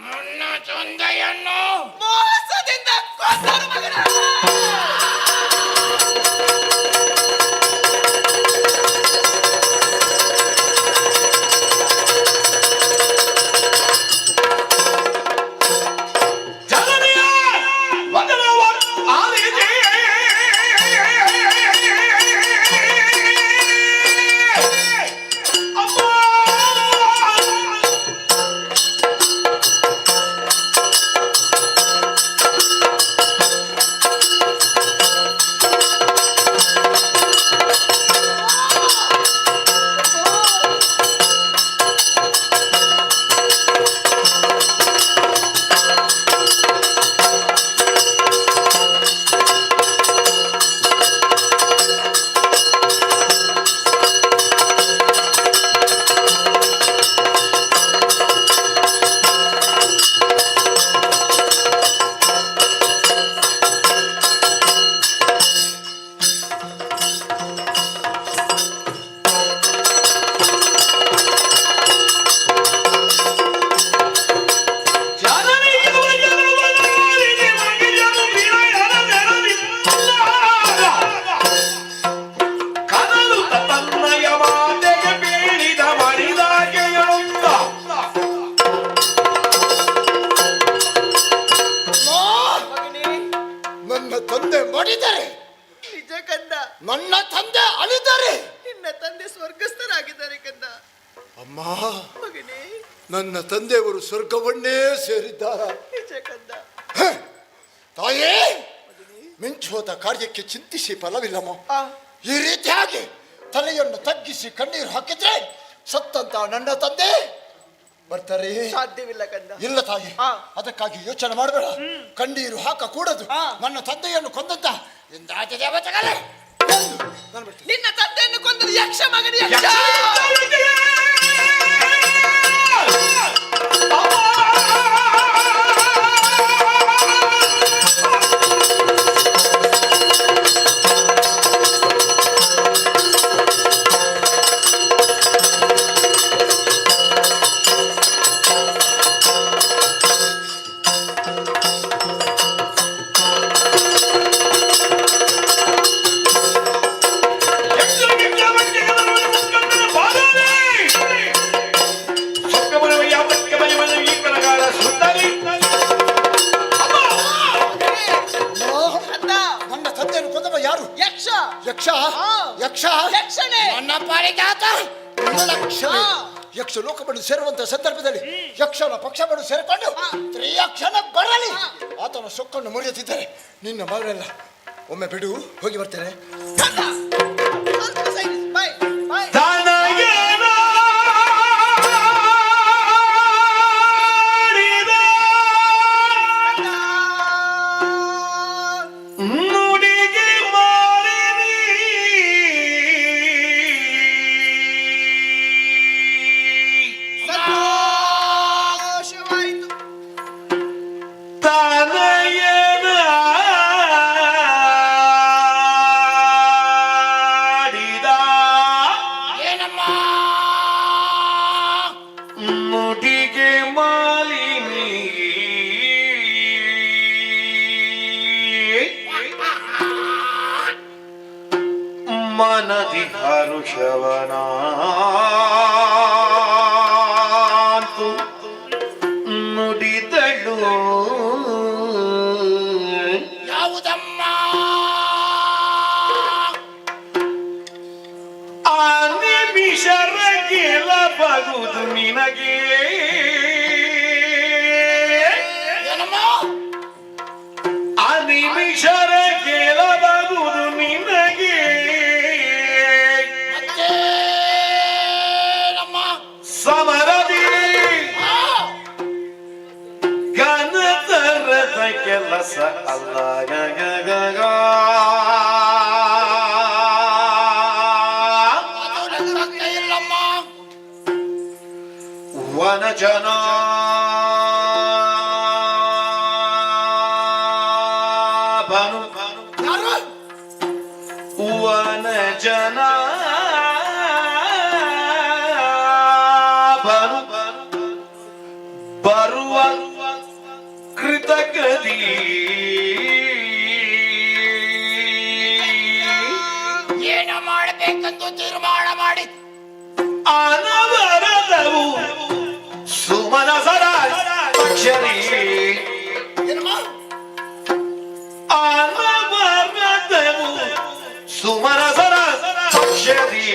ನನ್ನ ತಂದೆಯನ್ನು ಮೋಸದಿಂದ ಕೊಂದರು ಮಗನೇ. ನನ್ನ ತಂದೆ ಅಳಿದರೆ ನಿನ್ನ ತಂದೆ ಸ್ವರ್ಗಸ್ಥರಾಗಿದ್ದಾರೆ ಕಂದ. ಅಮ್ಮ ಮಗನೇ ನನ್ನ ತಂದೆಯವರು ಸ್ವರ್ಗವನ್ನೇ ಸೇರಿದ್ದಾರ. ನಿಜ ಕಂದ. ತಾಯೇ ಮಿಂಚೋದ ಕಾರ್ಯಕ್ಕೆ ಚಿಂತಿಸಿ ಫಲವಿಲ್ಲಮ್ಮ. ಈ ರೀತಿಯಾಗಿ ತಲೆಯನ್ನು ತಗ್ಗಿಸಿ ಕಣ್ಣೀರು ಹಾಕಿದ್ರೆ ಸತ್ತಂತ ನನ್ನ ತಂದೆ ಬರ್ತಾರೆ ಸಾಧ್ಯವಿಲ್ಲ ಕಂದ. ಇಲ್ಲ ತಾಯಿ, ಹಾ. ಅದಕ್ಕಾಗಿ ಯೋಚನೆ ಮಾಡಬೇಡ. ಕಣ್ಣೀರು ಹಾಕ ಕೂಡದು. ನನ್ನ ತಂದೆಯನ್ನು ಕೊಂದಂತ ಇಂದ್ರಾಜ ದೇವತೆಗಳೇ, ನಿನ್ನ ತಂದೆಯನ್ನು ಕೊಂದದ್ದು ಯಕ್ಷ ಮಗನ ಯಕ್ಷ. ನನ್ನ ತಂದೆಯನ್ನು ಕೊಂದವ ಯಾರು? ಯಕ್ಷ. ಯಕ್ಷ? ಯಕ್ಷ? ಯಕ್ಷನೇ. ನನ್ನ ಪಾರಿಜಾತ ಲಕ್ಷವೇ. ಯಕ್ಷ ಲೋಕವನ್ನು ಸೇರುವಂತ ಸಂದರ್ಭದಲ್ಲಿ ಯಕ್ಷನ ಪಕ್ಷವನ್ನು ಸೇರಿಕೊಂಡು ತ್ರಿಯಕ್ಷನ ಬರಲಿ. ಆತನ ಸೊಕ್ಕನ್ನು ಮುರಿಯುತ್ತಿದ್ದರೆ ನಿನ್ನ ಮಗಳೆಲ್ಲ. ಒಮ್ಮೆ ಬಿಡು, ಹೋಗಿ ಬರ್ತೇನೆ. ಮನದಿ ಹರುಷವನಾಂತು ನುಡಿದಳು. ಯಾವುದಮ್ಮ? ಆ ನಿಮಿಷರ ಗೆಲ್ಲಬಹುದು ನಿನಗೆ. ಆ ನಿಮಿಷರ ಗೆಲ್ಲಬಹುದು ನಿನಗೆ. ಸಮರದಿ ಘನತರದ ಕೆಲಸ ಅಲ್ಲ. ವನಜನ ಭನು ವನಜನ ಭನು ಬರುವ ಕೃತಕದಿ ಏನು ಮಾಡಬೇಕೆಂದು ತೀರ್ಮಾನ ಮಾಡಿ ಅನವರದವು ಸುಮನಸರ ಅಕ್ಷರಿ. ಅನವರದವು ಸುಮನಸರ ಅಕ್ಷರಿ.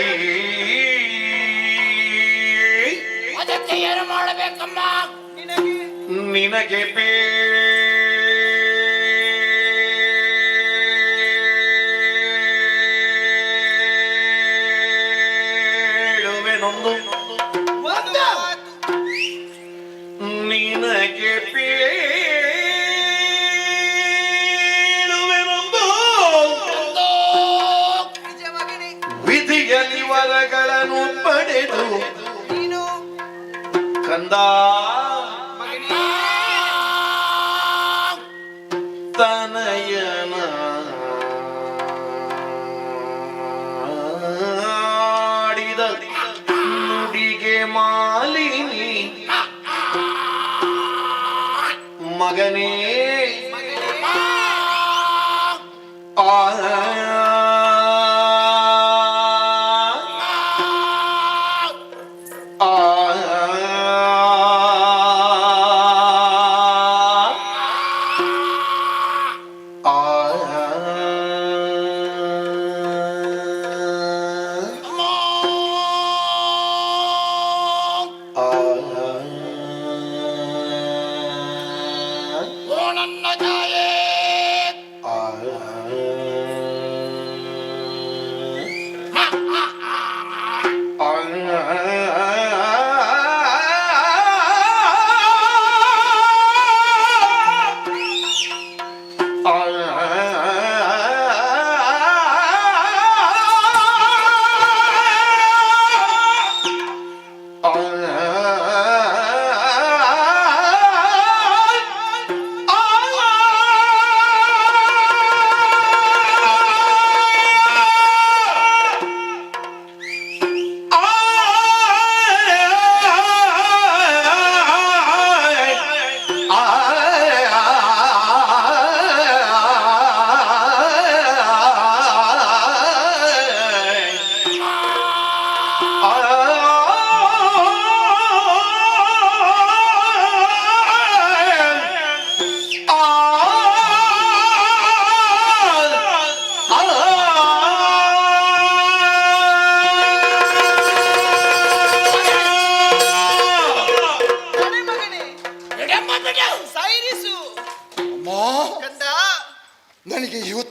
ಅದಕ್ಕೆ ಏನು ಮಾಡಬೇಕಮ್ಮ? ನಿನಗೆ ಬೇಳುವೆನೊಂದು. ನಿನಗೆ ಬೇಳುವೆನೊಂದು. ವಿಧಿಯಲ್ಲಿ ವರಗಳನ್ನು ಪಡೆದು ಕಂದ ತನಯನ ಆಡಿದ ನುಡಿಗೆ ಮಾಲಿನಿ ಮಗನೇ. ಆ ನನ್ನ ತಾಯೇ,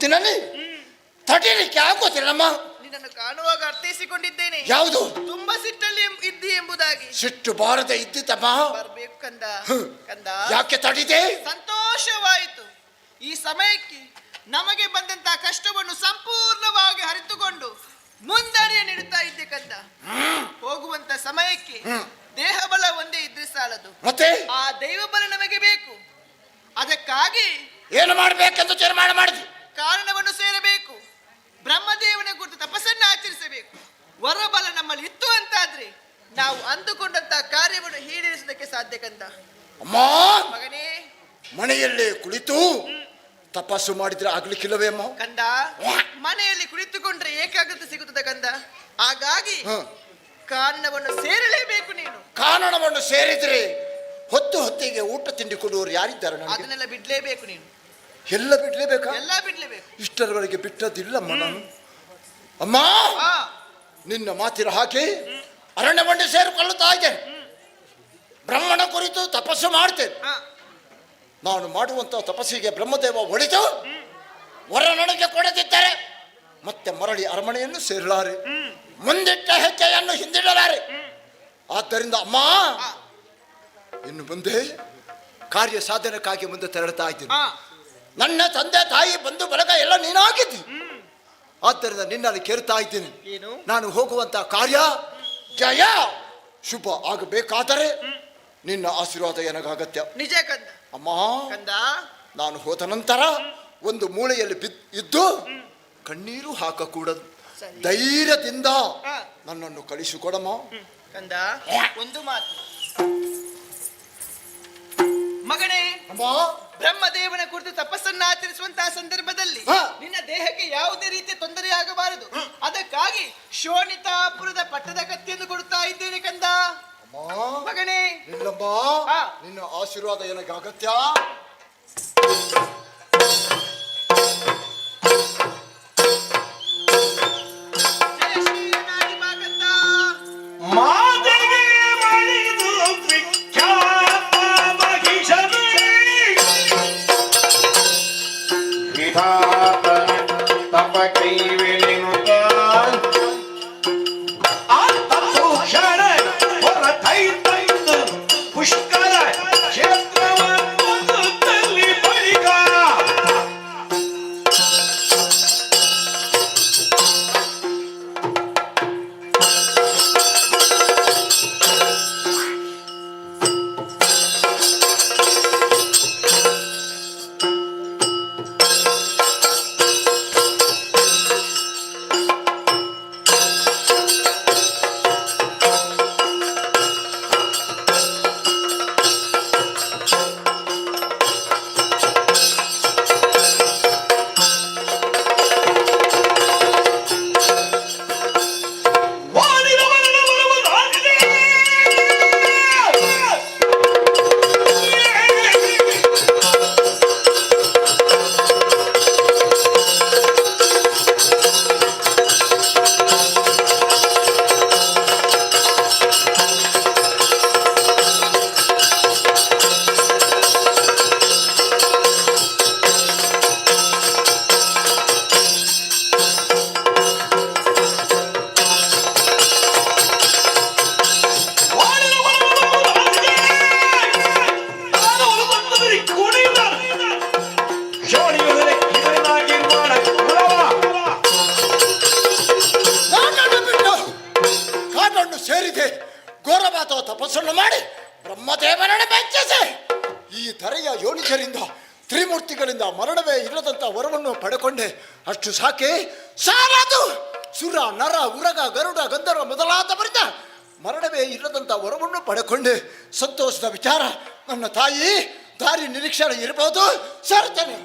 ಹೊತ್ತಿನಲ್ಲಿ ತಡೀಲಿಕ್ಕೆ ಆಗೋದಿಲ್ಲಮ್ಮ. ನಿನ್ನನ್ನು ಕಾಣುವಾಗ ಅರ್ಥೈಸಿಕೊಂಡಿದ್ದೇನೆ. ಯಾವುದು? ತುಂಬಾ ಸಿಟ್ಟಲ್ಲಿ ಇದ್ದಿ ಎಂಬುದಾಗಿ. ಸಿಟ್ಟು ಬಾರದೆ ಇದ್ದಿತಮ್ಮ. ಬರ್ಬೇಕು ಕಂದ. ಕಂದ, ಯಾಕೆ ತಡಿದೆ? ಸಂತೋಷವಾಯಿತು. ಈ ಸಮಯಕ್ಕೆ ನಮಗೆ ಬಂದಂತಹ ಕಷ್ಟವನ್ನು ಸಂಪೂರ್ಣವಾಗಿ ಅರಿತುಕೊಂಡು ಮುಂದಡಿಯ ನೀಡುತ್ತಾ ಇದ್ದೆ ಕಂದ. ಹೋಗುವಂತ ಸಮಯಕ್ಕೆ ದೇಹ ಬಲ ಒಂದೇ ಇದ್ರೆ ಸಾಲದು, ಮತ್ತೆ ಆ ದೈವ ಬಲ ನಮಗೆ ಬೇಕು. ಅದಕ್ಕಾಗಿ ಏನು ಮಾಡಬೇಕೆಂದು ತೀರ್ಮಾನ ಮಾಡಿದ್ವಿ. ಕಾರಣವನ್ನು ಸೇರಬೇಕು. ಬ್ರಹ್ಮದೇವನ ಕುರಿತು ತಪಸ್ಸನ್ನು ಆಚರಿಸಬೇಕು. ವರಬಲ ನಮ್ಮಲ್ಲಿ ಇತ್ತು ಅಂತಾದ್ರೆ ನಾವು ಅಂದುಕೊಂಡಂತ ಕಾರ್ಯವನ್ನು ಈಡೇರಿಸೋದಕ್ಕೆ ಸಾಧ್ಯ ಕಂದ. ಅಮ್ಮ, ಮಗನೇ, ಮನೆಯಲ್ಲಿ ಕುಳಿತು ತಪಸ್ಸು ಮಾಡಿದ್ರೆ ಆಗ್ಲಿಕ್ಕಿಲ್ಲವೇ ಅಮ್ಮ? ಕಂದ, ಮನೆಯಲ್ಲಿ ಕುಳಿತುಕೊಂಡ್ರೆ ಏಕಾಗ್ರತೆ ಸಿಗುತ್ತದೆ ಕಂದ. ಹಾಗಾಗಿ ಕಾರಣವನ್ನು ಸೇರಲೇಬೇಕು ನೀನು. ಕಾರಣವನ್ನು ಸೇರಿದ್ರೆ ಹೊತ್ತಿಗೆ ಊಟ ತಿಂಡಿ ಕೊಡುವವರು ಯಾರಿದ್ದಾರೆ? ಅದನ್ನೆಲ್ಲ ಬಿಡ್ಲೇಬೇಕು ನೀನು. ಎಲ್ಲ ಬಿಡ್ಲೇಬೇಕಾ? ಎಲ್ಲ ಬಿಡ್ಲೇಬೇಕು. ಇಷ್ಟರವರೆಗೆ ಬಿಟ್ಟದಿಲ್ಲಮ್ಮ ನಾನು. ಅಮ್ಮ, ನಿನ್ನ ಮಾತಿನ ಹಾಗೆ ಅರಣ್ಯವನ್ನು ಸೇರಿಕೊಳ್ಳುತ್ತಾ ಇದ್ದೇನೆ. ಬ್ರಹ್ಮನ ಕುರಿತು ತಪಸ್ಸು ಮಾಡ್ತೇನೆ. ನಾನು ಮಾಡುವಂತ ತಪಸ್ಸಿಗೆ ಬ್ರಹ್ಮದೇವ ಒಳಿತು ವರ ನನಗೆ ಕೊಡದಿದ್ದರೆ ಮತ್ತೆ ಮರಳಿ ಅರಮನೆಯನ್ನು ಸೇರಲಾರೆ, ಮುಂದಿಟ್ಟ ಹೆಜ್ಜೆಯನ್ನು ಹಿಂದಿಡಲಾರೆ. ಆದ್ದರಿಂದ ಅಮ್ಮ, ಇನ್ನು ಮುಂದೆ ಕಾರ್ಯ ಸಾಧನಕ್ಕಾಗಿ ಮುಂದೆ ತೆರಳುತ್ತಾ ಇದ್ದೀನಿ. ನನ್ನ ತಂದೆ ತಾಯಿ ಬಂಧು ಬಳಗ ಎಲ್ಲ ನೀನಾಗಿದ್ದಿ. ಆದ್ದರಿಂದ ನಿನ್ನಲ್ಲಿ ಕೇಳ್ತಾ ಇದ್ದೀನಿ, ನಾನು ಹೋಗುವಂತ ಕಾರ್ಯ ಜಯ ಶುಭ ಆಗಬೇಕಾದರೆ ನಿನ್ನ ಆಶೀರ್ವಾದ ನನಗಾಗತ್ಯ. ನಿಜ ಕಂದ. ಅಮ್ಮ, ಕಂದ, ನಾನು ಹೋದ ನಂತರ ಒಂದು ಮೂಲೆಯಲ್ಲಿ ಇದ್ದು ಕಣ್ಣೀರು ಹಾಕಕೂಡದು. ಧೈರ್ಯದಿಂದ ನನ್ನನ್ನು ಕಳಿಸಿಕೊಡಮ್ಮ. ಕಂದ, ಒಂದು ಮಾತು ಮಗನೇ. ಬ್ರಹ್ಮದೇವನ ಕುರಿತು ತಪಸ್ಸನ್ನು ಆಚರಿಸುವಂತಹ ಸಂದರ್ಭದಲ್ಲಿ ನಿನ್ನ ದೇಹಕ್ಕೆ ಯಾವುದೇ ರೀತಿಯ ತೊಂದರೆ ಆಗಬಾರದು. ಅದಕ್ಕಾಗಿ ಶೋಣಿತಾಪುರದ ಪಟ್ಟದ ಕತ್ತಿಯನ್ನು ಕೊಡುತ್ತಾ ಇದ್ದೇನೆ ಕಂದ. ಮಗನೇ, ನಿನ್ನ ಆಶೀರ್ವಾದ ನನಗೆ ಅಗತ್ಯ. ತಪ ಕೈವೆಳೆನುತ್ತ ಪುಷ್ಕರ ಕ್ಷೇತ್ರವನ್ನು ತಲ್ಲಿ ಬಳಿಕ ಸೇರಿದೆ ಘೋರವಾದ ತಪಸ್ಸನ್ನು ಮಾಡಿ ಬ್ರಹ್ಮದೇವನನ್ನು ಮೆಚ್ಚಿಸಿ ಈ ಧರೆಯ ಯೋನಿಜರಿಂದ ತ್ರಿಮೂರ್ತಿಗಳಿಂದ ಮರಣವೇ ಇಲ್ಲದಂತ ವರವನ್ನು ಪಡೆಕೊಂಡೆ. ಅಷ್ಟು ಸಾಕೆ ಸಾಲದು. ಸುರ ನರ ಉರಗ ಗರುಡ ಗಂಧರ್ವ ಮೊದಲಾದವರಿಂದ ಮರಣವೇ ಇಲ್ಲದಂತ ವರವನ್ನು ಪಡೆಕೊಂಡೆ. ಸಂತೋಷದ ವಿಚಾರ. ನನ್ನ ತಾಯಿ ದಾರಿ ನಿರೀಕ್ಷಣೆ ಇರಬಹುದು. ಸೇರ್ತೇನೆ.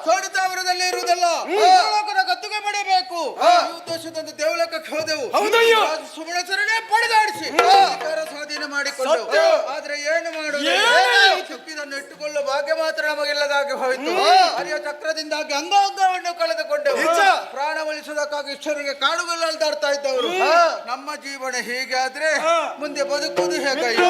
ಸೋಡಿತಾವರದಲ್ಲಿ ಇರುವುದಲ್ಲ ಲೋಕದ ಗದ್ದುಗೆ ಪಡೆಯಬೇಕು ಈ ಉದ್ದೇಶದಿಂದ ದೇವಲೋಕಕ್ಕೆ ಹೋದೆವು. ಸುಮಣಸರನ್ನೇ ಪಡೆದಾಡಿಸಿ ಅಧಿಕಾರ ಸ್ವಾಧೀನ ಮಾಡಿಕೊಂಡು ಆದ್ರೆ ಏನು ಮಾಡುವುದು? ಚುಕ್ಕಿದನ್ನು ಇಟ್ಟುಕೊಳ್ಳುವ ಭಾಗ್ಯ ಮಾತ್ರ ನಮಗಿಲ್ಲದಾಗಿ ಹೋಯಿತು. ಹರಿಯ ಚಕ್ರದಿಂದಾಗಿ ಅಂಗಾಂಗವನ್ನು ಕಳೆದುಕೊಂಡೆವು. ಪ್ರಾಣ ಉಳಿಸುವುದಕ್ಕಾಗಿ ಈಶ್ವರಿಗೆ ಕಾಡುಗಳಲ್ದಾಡ್ತಾ ಇದ್ದವರು. ನಮ್ಮ ಜೀವನ ಹೀಗಾದ್ರೆ ಮುಂದೆ ಬದುಕುವುದು ಹೇಗಯ್ಯ?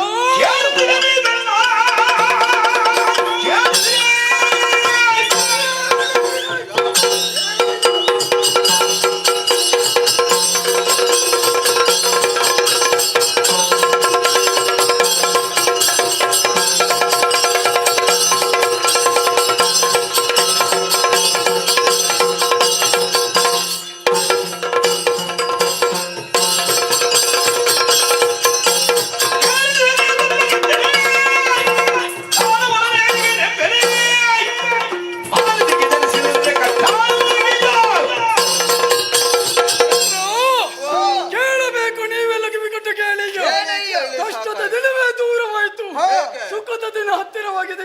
ಸುಖದ ದಿನ ಹತ್ತಿರವಾಗಿದೆ.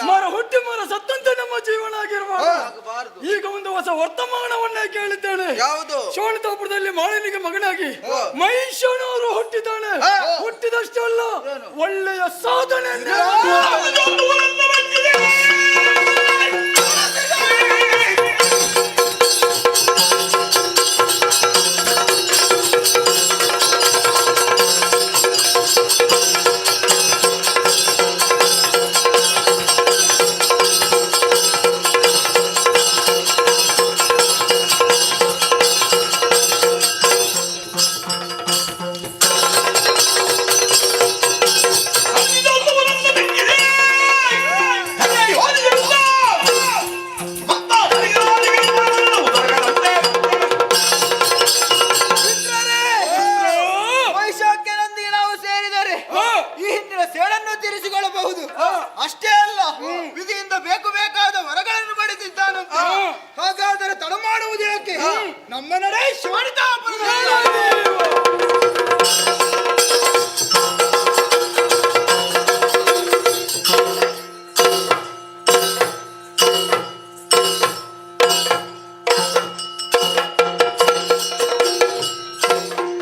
ಮರ ಹುಟ್ಟಿ ಮರ ಸತ್ತಂತೆ ನಮ್ಮ ಜೀವನ ಆಗಿರಬಾರದು. ಈಗ ಒಂದು ಹೊಸ ವರ್ತಮಾನವನ್ನೇ ಕೇಳಿದ್ದೇನೆ. ಯಾವುದು? ಶೋಣಿತಾಪುರದಲ್ಲಿ ಮಾಳಿನಿಗೆ ಮಗನಾಗಿ ಮಹಿಷನವರು ಹುಟ್ಟಿದ್ದಾನೆ. ಹುಟ್ಟಿದಷ್ಟೇ ಅಲ್ಲ, ಒಳ್ಳೆಯ ಸಾಧನೆ. ಅಷ್ಟೇ ಅಲ್ಲ, ವಿಧಿಯಿಂದ ಬೇಕಾದ ವರಗಳನ್ನು ಪಡೆದಿದ್ದಾನಂತ. ಹಾಗಾದರೆ ತಡ ಮಾಡುವುದು ಯಾಕೆ? ನಮ್ಮ ನಡೆ ಶೋಣಿತಾಪುರ.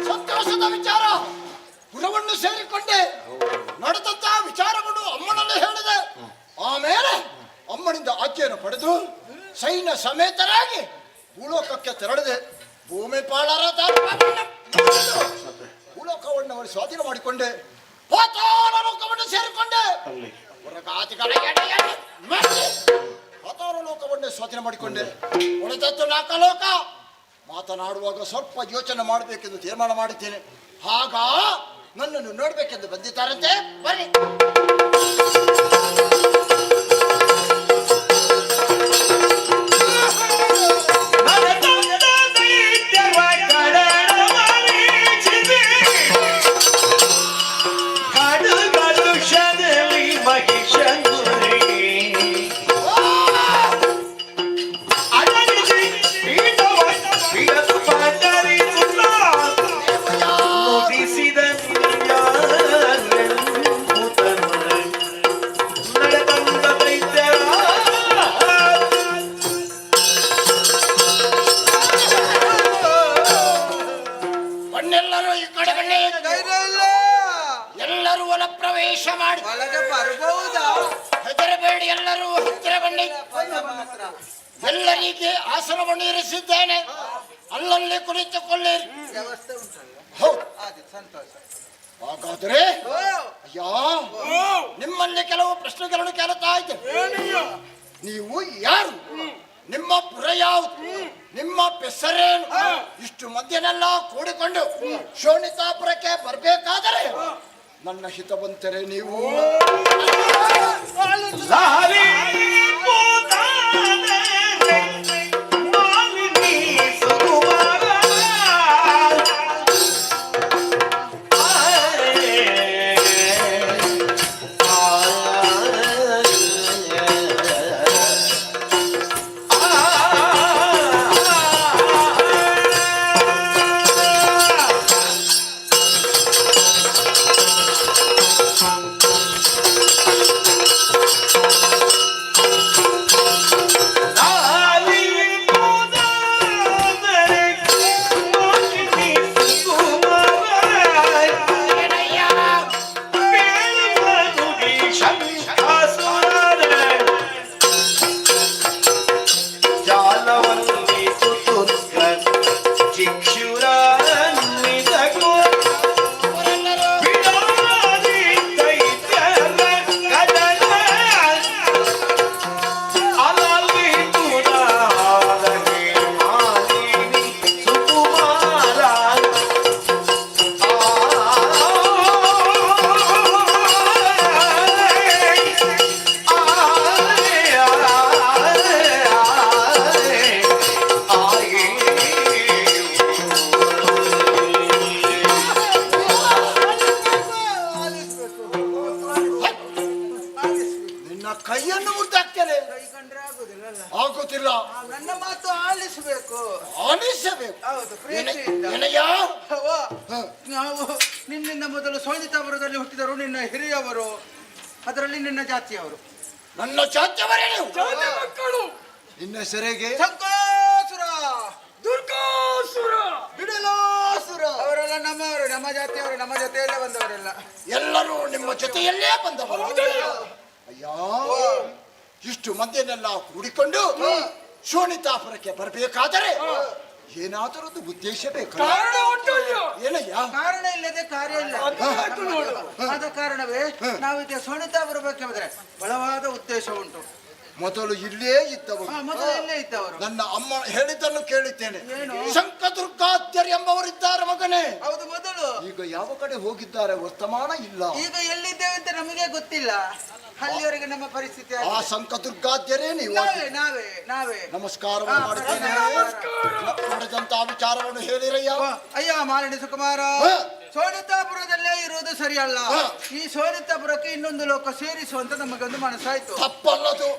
ಸಂತೋಷದ ವಿಚಾರ. ಪುರವನ್ನು ಸೇರಿಕೊಂಡೆ ನಡೆದಂತ ವಿಚಾರವನ್ನು ಅಮ್ಮನಲ್ಲಿ ಹೇಳಿದೆ. ಆಮೇಲೆ ಅಮ್ಮನಿಂದ ಆಜ್ಞೆಯನ್ನು ಪಡೆದು ಸೈನ್ಯ ಸಮೇತರಾಗಿ ಭೂಲೋಕಕ್ಕೆ ತೆರಳಿದೆ. ಭೂಮಿ ಪಾಳರದ ಭೂಲೋಕವನ್ನು ಅವರು ಸ್ವಾಧೀನ ಮಾಡಿಕೊಂಡೆ. ಪಾತಾಳ ಲೋಕವನ್ನು ಸೇರಿಕೊಂಡೆ. ಪಾತಾಳ ಲೋಕವನ್ನೇ ಸ್ವಾಧೀನ ಮಾಡಿಕೊಂಡೆ. ಉಳಿದದ್ದು ನಾಲ್ಕಲೋಕ. ಮಾತನಾಡುವಾಗ ಸ್ವಲ್ಪ ಯೋಚನೆ ಮಾಡಬೇಕೆಂದು ತೀರ್ಮಾನ ಮಾಡಿದ್ದೇನೆ. ಆಗ ನನ್ನನ್ನು ನೋಡ್ಬೇಕೆಂದು ಬಂದಿದ್ದಾರಂತೆ. ಬನ್ನಿ. ಎಲ್ಲರೂ ಒಳ ಪ್ರವೇಶ ಮಾಡಿ ಒಳಗೆ ಬರಬಹುದಾ? ಹೆದರಬೇಡಿ, ಎಲ್ಲರೂ ಹತ್ತಿರ ಬನ್ನಿ. ಎಲ್ಲರಿಗೆ ಆಸನವನ್ನು ಇರಿಸಿದ್ದೇನೆ. ಅಲ್ಲಲ್ಲಿ ಕುಳಿತುಕೊಳ್ಳಿರಿ. ಹಾಗಾದ್ರೆ ಅಯ್ಯ, ನಿಮ್ಮಲ್ಲಿ ಕೆಲವು ಪ್ರಶ್ನೆಗಳನ್ನು ಕೇಳುತ್ತಾ ಇದ್ದೆ. ನೀವು ಯಾರು? ನಿಮ್ಮ ಪುರ ಯಾವುದು? ನಿಮ್ಮ ಹೆಸರೇನು? ಇಷ್ಟು ಮಧ್ಯನೆಲ್ಲ ಕೂಡಿಕೊಂಡು ಶೋಣಿತಾಪುರಕ್ಕೆ ಬರಬೇಕಾದರೆ ನನ್ನ ಹಿತವಂತರೇ ನೀವು. ಕೈಯನ್ನು ಮುಟ್ಟಾಕ್ತೇನೆ. ಕೈ ಕಂಡ್ರೆ ಆಗುದಿಲ್ಲ. ಆಗುತ್ತಿಲ್ಲ. ನನ್ನ ಮಾತು ಆಲಿಸಬೇಕು. ಆಲಿಸಬೇಕು. ಹೌದು, ಪ್ರೀತಿಯಿಂದ. ಏನಯ್ಯ? ನಾವು ನಿನ್ನಿಂದ ಮೊದಲು ಸೋನಿತಾಪುರದಲ್ಲಿ ಹುಟ್ಟಿದರು. ನಿನ್ನ ಹಿರಿಯವರು, ಅದರಲ್ಲಿ ನಿನ್ನ ಜಾತಿಯವರು. ನನ್ನ ಜಾತಿಯವರೇ ನೀವು? ಜಾತಿ ಮಕ್ಕಳು. ನಿನ್ನ ಹೆಸರಿಗೆ ಸಂಕೋಸುರ, ದುರ್ಗಾಸುರ, ಬಿಡಲಾಸುರ, ಅವರೆಲ್ಲ ನಮ್ಮವರು, ನಮ್ಮ ಜಾತಿಯವರು, ನಮ್ಮ ಜೊತೆಯಲ್ಲೇ ಬಂದವರೆಲ್ಲ. ಎಲ್ಲರೂ ನಿಮ್ಮ ಜೊತೆಯಲ್ಲೇ ಬಂದವರು. ಅಯ್ಯ, ಇಷ್ಟು ಮಂದಿಯನ್ನೆಲ್ಲ ಕೂಡಿಕೊಂಡು ಶೋಣಿತಾಪುರಕ್ಕೆ ಬರಬೇಕಾದರೆ ಏನಾದರೊಂದು ಉದ್ದೇಶ ಬೇಕು. ಏನಯ್ಯ? ಕಾರಣ ಇಲ್ಲದೆ ಕಾರ್ಯ ಇಲ್ಲ. ಆದ ಕಾರಣವೇ ನಾವಿದೆ ಶೋಣಿತಾಪುರ ಬಗ್ಗೆ ಬಂದರೆ ಬಲವಾದ ಉದ್ದೇಶ ಉಂಟು. ಮೊದಲು ಇಲ್ಲೇ ಇದ್ದವರು. ಮೊದಲು ಇಲ್ಲೇ ಇದ್ದವರು. ನನ್ನ ಅಮ್ಮ ಹೇಳಿದ್ದನ್ನು ಕೇಳಿದ್ದೇನೆ. ಶಂಕದುರ್ಗಾದ್ಯರು ಎಂಬವರಿದ್ದಾರೆ ಮಗನೇ. ಹೌದು, ಮೊದಲು. ಈಗ ಯಾವ ಕಡೆ ಹೋಗಿದ್ದಾರೆ ವರ್ತಮಾನ ಇಲ್ಲ. ಈಗ ಎಲ್ಲಿದ್ದೇವೆ ಅಂತ ನಮಗೆ ಗೊತ್ತಿಲ್ಲ. ಅಲ್ಲಿವರೆಗೆ ನಮ್ಮ ಪರಿಸ್ಥಿತಿ ಆ ಶಂಕದುರ್ಗಾದ್ಯರೇ ನೀವು? ನಾವೇ ನಮಸ್ಕಾರವನ್ನು ಮಾಡುತ್ತೇನೆ. ನಡೆದಂತ ವಿಚಾರವನ್ನು ಹೇಳಿರಯ್ಯ. ಅಯ್ಯ ಮಾಲಿನಿ ಸುಕುಮಾರ, ಸೋನಿತಾಪುರದಲ್ಲೇ ಇರುವುದು ಸರಿಯಲ್ಲ. ಈ ಸೋನಿತಾಪುರಕ್ಕೆ ಇನ್ನೊಂದು ಲೋಕ ಸೇರಿಸುವಂತ ನಮಗೊಂದು ಮನಸ್ಸಾಯ್ತು. ತಪ್ಪಲ್ಲದು.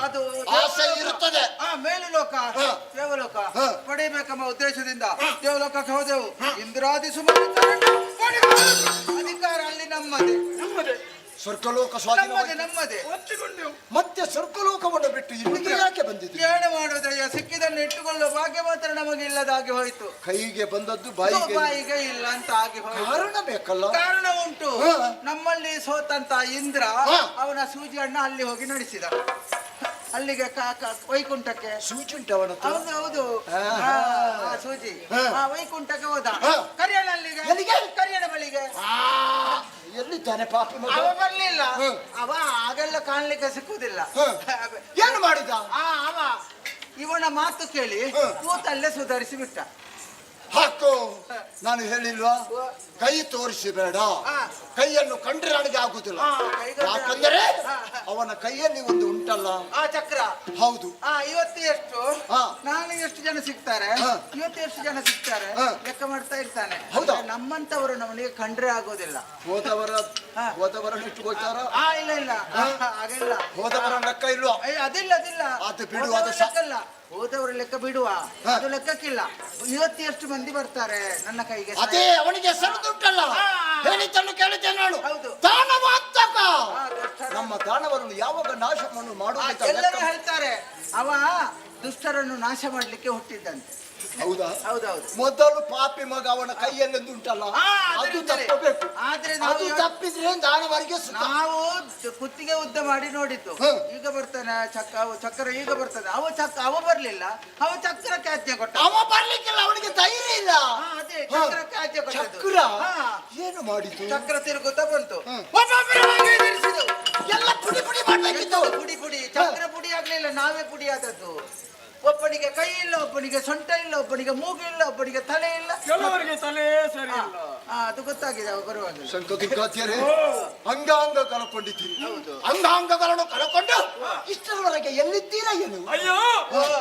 ಅದು ಆಸೆ ಇರುತ್ತದೆ. ಮೇಲು ಲೋಕ, ದೇವಲೋಕ ಪಡೆಯಬೇಕೆಂಬ ಉದ್ದೇಶದಿಂದ ದೇವಲೋಕಕ್ಕೆ ಹೋದೆವು. ಇಂದ್ರಾದಿ ಸುಮಾರು ಅಧಿಕಾರ ಅಲ್ಲಿ ನಮ್ಮದೇ. ಸ್ವರ್ಗಲೋಕ ಸ್ವಾಧೀನ ನಮ್ಮದೇ. ಮತ್ತೆ ಸ್ವರ್ಗಲೋಕವನ್ನು ಬಿಟ್ಟು ಇಲ್ಲಿಗೆ ಯಾಕೆ ಬಂದಿದ್ದು? ಏನು ಮಾಡುವುದಯ್ಯ, ಸಿಕ್ಕಿದನ್ನು ಇಟ್ಟುಕೊಳ್ಳುವ ಭಾಗ್ಯ ಮಾತ್ರ ನಮಗೆ ಇಲ್ಲದಾಗಿ ಹೋಯ್ತು. ಕೈಗೆ ಬಂದದ್ದು ಬಾಯಿಗೆ ಇಲ್ಲ ಅಂತ ಆಗಿ ಹೋಯ್ತು. ಕಾರಣ ಬೇಕಲ್ಲ? ಕಾರಣ ಉಂಟು. ನಮ್ಮಲ್ಲಿ ಸೋತಂತ ಇಂದ್ರ ಅವನ ಸೂಜಿ ಅಣ್ಣ ಅಲ್ಲಿ ಹೋಗಿ ನಡೆಸಿದ. ಅಲ್ಲಿಗೆ ವೈಕುಂಠಕ್ಕೆ ಸೂಜಿ ಉಂಟು ಅವನ ಹತ್ರ? ಹೌದು. ಸೂಜಿ ವೈಕುಂಠಕ್ಕೆ ಹೋದ. ಕರಿಯನ ಬಳಿಗೆ ಎಲ್ಲಿದ್ದಾನೆ ಪಾಪಿ ಮಗ? ಅವ ಬರ್ಲಿಲ್ಲ. ಅವ ಆಗೆಲ್ಲ ಕಾಣ್ಲಿಕ್ಕೆ ಸಿಕ್ಕುದಿಲ್ಲ. ಏನು ಮಾಡಿದ? ಅವ ಇವನ ಮಾತು ಕೇಳಿ ಕೂತಲ್ಲೇ ಸುಧಾರಿಸಿ ಬಿಟ್ಟ. ಹಾಕು, ನಾನು ಹೇಳಿಲ್ವಾ? ಕೈ ತೋರಿಸಿ ಬೇಡ. ಕೈಯನ್ನು ಕಂಡ್ರೆ ನನಗೆ ಆಗುದಿಲ್ಲ. ಯಾಕಂದರೆ ಅವನ ಕೈಯಲ್ಲಿ ಒಂದು ಉಂಟಲ್ಲ, ಚಕ್ರ. ಹೌದು. ಇವತ್ತು ಎಷ್ಟು, ನಾಳೆ ಎಷ್ಟು ಜನ ಸಿಗ್ತಾರೆ, ಇವತ್ತು ಎಷ್ಟು ಜನ ಸಿಗ್ತಾರೆ ಲೆಕ್ಕ ಮಾಡ್ತಾ ಇರ್ತಾನೆ. ಹೌದಾ? ನಮ್ಮಂತವರು ನಮಗೆ ಕಂಡ್ರೆ ಆಗೋದಿಲ್ಲ. ಹೋದವರ ಎಷ್ಟು ಗೊತ್ತಾರ? ಇಲ್ಲ ಹಾಗೆಲ್ಲ ಹೋದವರ ಲೆಕ್ಕ ಇಲ್ವಾ? ಅದಿಲ್ಲ. ಅದು ಬಿಡು. ಲೆಕ್ಕಲ್ಲ. ಹೋದವ್ರ ಲೆಕ್ಕ ಬಿಡುವ, ಅದು ಲೆಕ್ಕಕ್ಕಿಲ್ಲ. ಇವತ್ತು ಎಷ್ಟು ಮಂದಿ ಬರ್ತಾರೆ ನನ್ನ ಕೈಗೆ? ಅದೇ ಅವನಿಗೆ ಸರಿದುಂಟಲ್ಲ. ಹೇಳಿದ್ದನ್ನು ಕೇಳಿದ್ದೇನೆ ನಾನು. ಹೌದು. ದಾನವಾಂತಕ. ನಮ್ಮ ದಾನವರನ್ನು ಯಾವಾಗ ನಾಶವನ್ನು ಮಾಡುವಂತ ಎಲ್ಲರೂ ಹೇಳ್ತಾರೆ ಅವ ದುಷ್ಟರನ್ನು ನಾಶ ಮಾಡ್ಲಿಕ್ಕೆ ಹುಟ್ಟಿದ್ದಂತೆ. ಹೌದಾ? ಹೌದೌದು. ಮೊದಲು ಪಾಪಿ ಮಗ ಅವನ ಕೈಯಲ್ಲಿ ಉಂಟಲ್ಲ, ಅದು ತಪ್ಪಬೇಕು. ಆದ್ರೆ ಅದು ತಪ್ಪಿದ್ರೆ ದಾನವರಿಗೆ ನಾವು ಕುತ್ತಿಗೆ ಉದ್ದ ಮಾಡಿ ನೋಡಿದ್ದು. ಈಗ ಬರ್ತಾನೆ ಚಕ್ರ, ಈಗ ಬರ್ತದೆ. ಅವ ಬರ್ಲಿಲ್ಲ. ಅವ ಚಕ್ರಕ್ಕೆ ಆಜ್ಞೆ ಕೊಟ್ಟ. ಅವ ಬರ್ಲಿಕ್ಕಿಲ್ಲ, ಅವನಿಗೆ ಧೈರ್ಯ ಇಲ್ಲ. ಅದೇ ಚಕ್ರಕ್ಕೆ ಆಜ್ಞೆ ಕೊಟ್ಟದ್ದು. ಚಕ್ರ ಏನು ಮಾಡಿತು? ಚಕ್ರ ತಿರುಗುತ್ತಾ ಬಂತು. ಎಲ್ಲ ಪುಡಿ ಮಾಡ್ಬೇಕಿತ್ತು. ಪುಡಿ ಚಕ್ರ ಪುಡಿ ಆಗ್ಲಿಲ್ಲ, ನಾವೇ ಪುಡಿ ಆದದ್ದು. ಒಬ್ಬನಿಗೆ ಕೈ ಇಲ್ಲ, ಒಬ್ಬನಿಗೆ ಸೊಂಟ ಇಲ್ಲ, ಒಬ್ಬನಿಗೆ ಮೂಗು ಇಲ್ಲ, ಒಬ್ಬನಿಗೆ ತಲೆ ಇಲ್ಲ, ಕೆಲವರಿಗೆ ತಲೆ ಸರಿ ಇಲ್ಲ. ಅದು ಗೊತ್ತಾಗಿದೆ ಅವ ಬರುವಾಗ. ಶಂಕದುರ್ಗಾದ್ಯರೇ, ಅಂಗಾಂಗ ಕಳ್ಕೊಂಡಿದ್ದೀರಿ. ಅಂಗಾಂಗಗಳನ್ನು ಕಳ್ಕೊಂಡು ಇಷ್ಟರವರೆಗೆ ಎಲ್ಲಿದ್ದೀರಾ ಏನು? ಅಯ್ಯೋ,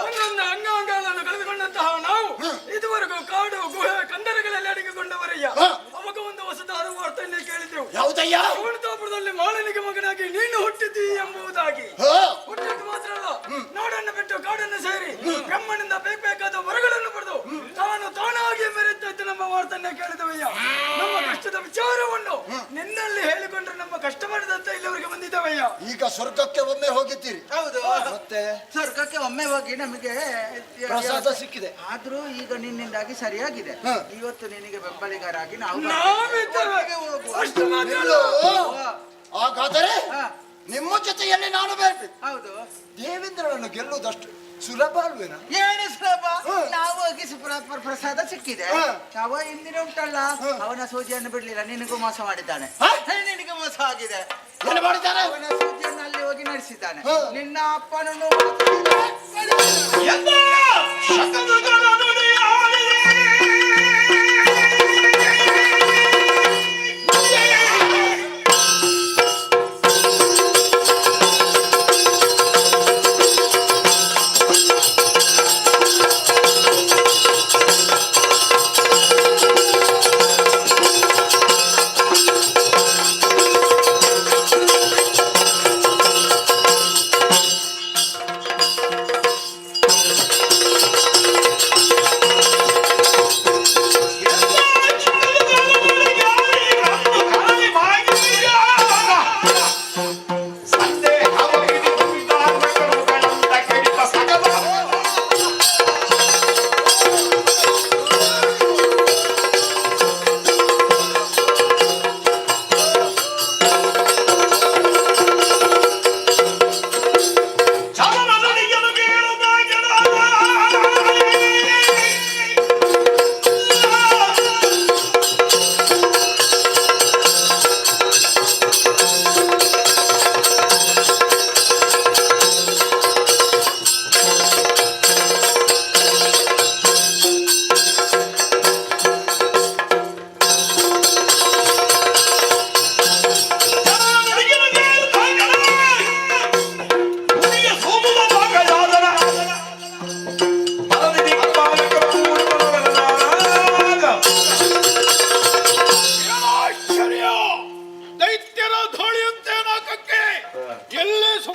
ಒಂದೊಂದು ಅಂಗಾಂಗಗಳನ್ನು ಕಳೆದುಕೊಂಡಂತಹ ನಾವು ಇದುವರೆಗೂ ಕಾಡು ಗುಹೆ ಕಂದರಗಳಲ್ಲಿ ಅಡಗಿಕೊಂಡವರಯ್ಯ. ಅವಾಗ ಒಂದು ಹೊಸದಾದ ವಾರ್ತೆಯನ್ನೇ ಕೇಳಿದೆವು. ಯಾವುದಯ್ಯ? ಸೋನಿತಾಪುರದಲ್ಲಿ ಮಾಲಿನಿಗೆ ಮಗನಾಗಿ ನೀನು ಹುಟ್ಟಿದ್ದೀ ಎಂಬುದಾಗಿ. ಹುಟ್ಟಿದ್ದು ಮಾತ್ರ ಅಲ್ಲ, ನಾಡನ್ನು ಬಿಟ್ಟು ಕಾಡನ್ನು ಸೇರಿ ಬ್ರಹ್ಮನಿಂದ ಬೇಕಾದ ವರಗಳನ್ನು ಪಡೆದು ತಾನಾಗಿ ಮೆರೆತೈತೆ ನಮ್ಮ ವಾರ್ತೆಯನ್ನೇ ಕೇಳಿದವಯ್ಯ. ನಮ್ಮ ಕಷ್ಟದ ವಿಚಾರವನ್ನು ನಿನ್ನಲ್ಲಿ ಹೇಳಿಕೊಂಡ್ರೆ ನಮ್ಮ ಕಷ್ಟ ಮಾಡಿದಂತ ಇಲ್ಲಿವರೆಗೆ ಬಂದಿದ್ದೇವಯ್ಯ. ಈಗ ಸ್ವರ್ಗಕ್ಕೆ ಒಮ್ಮೆ ಹೋಗಿದ್ದೀರಿ. ಹೌದು. ಮತ್ತೆ ಸ್ವರ್ಗಕ್ಕೆ ಒಮ್ಮೆ ಹೋಗಿ ನಮಗೆ ಪ್ರಸಾದ ಸಿಕ್ಕಿದೆ. ಆದ್ರೂ ಈಗ ನಿನ್ನಿಂದಾಗಿ ಸರಿಯಾಗಿದೆ. ಇವತ್ತು ನಿನಗೆ ಬೆಂಬಲಿಗರಾಗಿ ನಾವು ಹಾಗಾದರೆ ನಿಮ್ಮ ಜೊತೆಯಲ್ಲಿ ನಾನು ಬರಬೇಕು. ಹೌದು. ದೇವೇಂದ್ರನನ್ನು ಗೆಲ್ಲುವುದಷ್ಟು ಸುಲಭ ಅಲ್ವೇನಾ? ಏನು ಸುಲಭ? ನಾವು ಹೋಗಿ ಪ್ರಸಾದ ಸಿಕ್ಕಿದೆ. ಅವ ಹಿಂದಿನ ಉಂಟಲ್ಲ, ಅವನ ಸೂಜಿಯನ್ನು ಬಿಡ್ಲಿಲ್ಲ, ನಿನಗೂ ಮೋಸ ಮಾಡಿದ್ದಾನೆ. ನಿನಗೆ ಮೋಸ ಆಗಿದೆ. ಅವನ ಸೂಜಿಯನ್ನು ಅಲ್ಲಿ ಹೋಗಿ ನಡೆಸಿದ್ದಾನೆ. ನಿನ್ನ ಅಪ್ಪನನ್ನು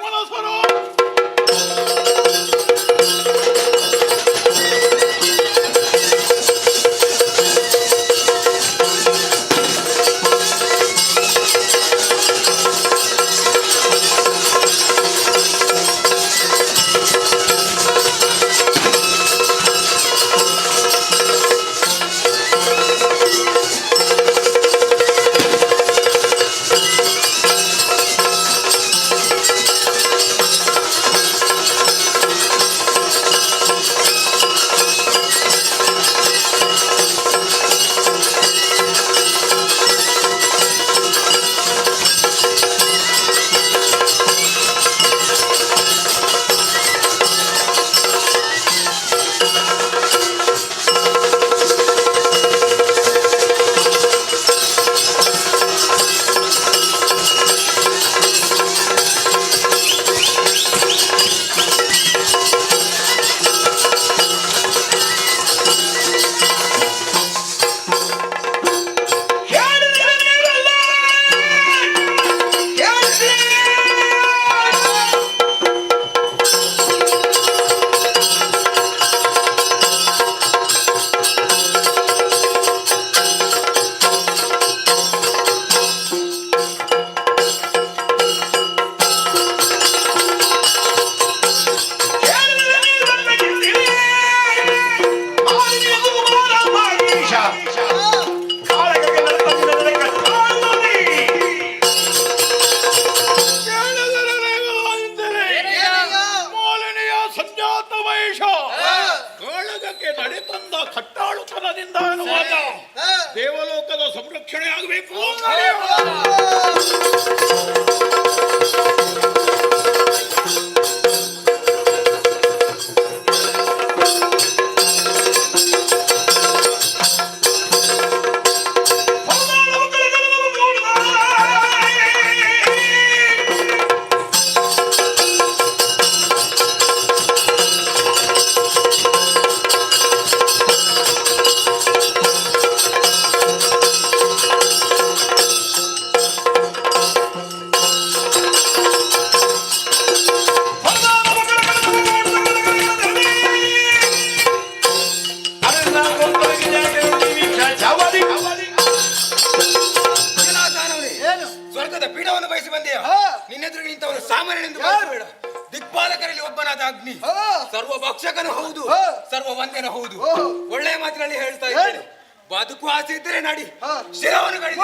ಮನಸರು ನಡೆತಂದ ಕಟ್ಟಾಳುತನದಿಂದ ಅನುವಾದ ದೇವಲೋಕದ ಸಂರಕ್ಷಣೆ ಆಗಬೇಕು. ಸ್ವರ್ಗದ ಪೀಠವನ್ನು ಬಯಸಿ ಬಂದೆಯ ನಿನ್ನೆದುರಿಗೆ ಇಂಥವನು ಸಾಮಾನ್ಯನೆಂದು ಭಾವಿಸಬೇಡ. ದಿಕ್ಪಾಲಕರಲ್ಲಿ ಒಬ್ಬನಾದ ಅಗ್ನಿ, ಸರ್ವ ಭಕ್ಷಕನು ಹೌದು, ಸರ್ವ ವಂದ್ಯನು ಹೌದು. ಒಳ್ಳೆಯ ಮಾತಿನಲ್ಲಿ ಹೇಳ್ತಾ ಇದ್ದೇನೆ, ಬದುಕು ಆಸೆ ಇದ್ದರೆ ನಡಿ, ಶಿರವನ್ನು ಕಡಿದು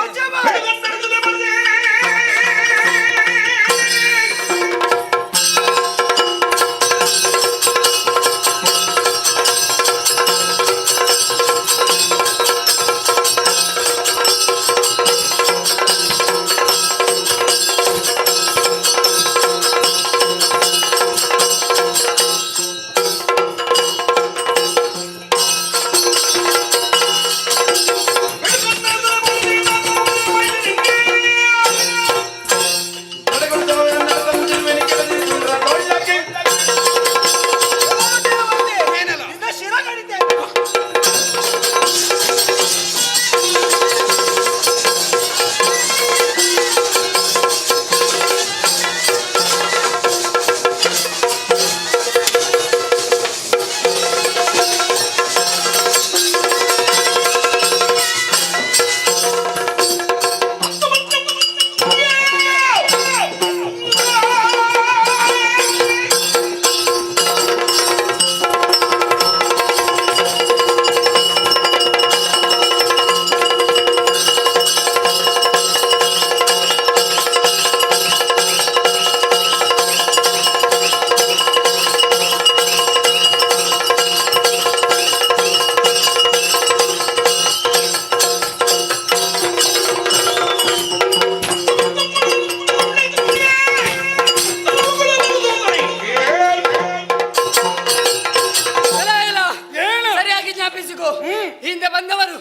ಹಿಂದೆ ಬಂದವರು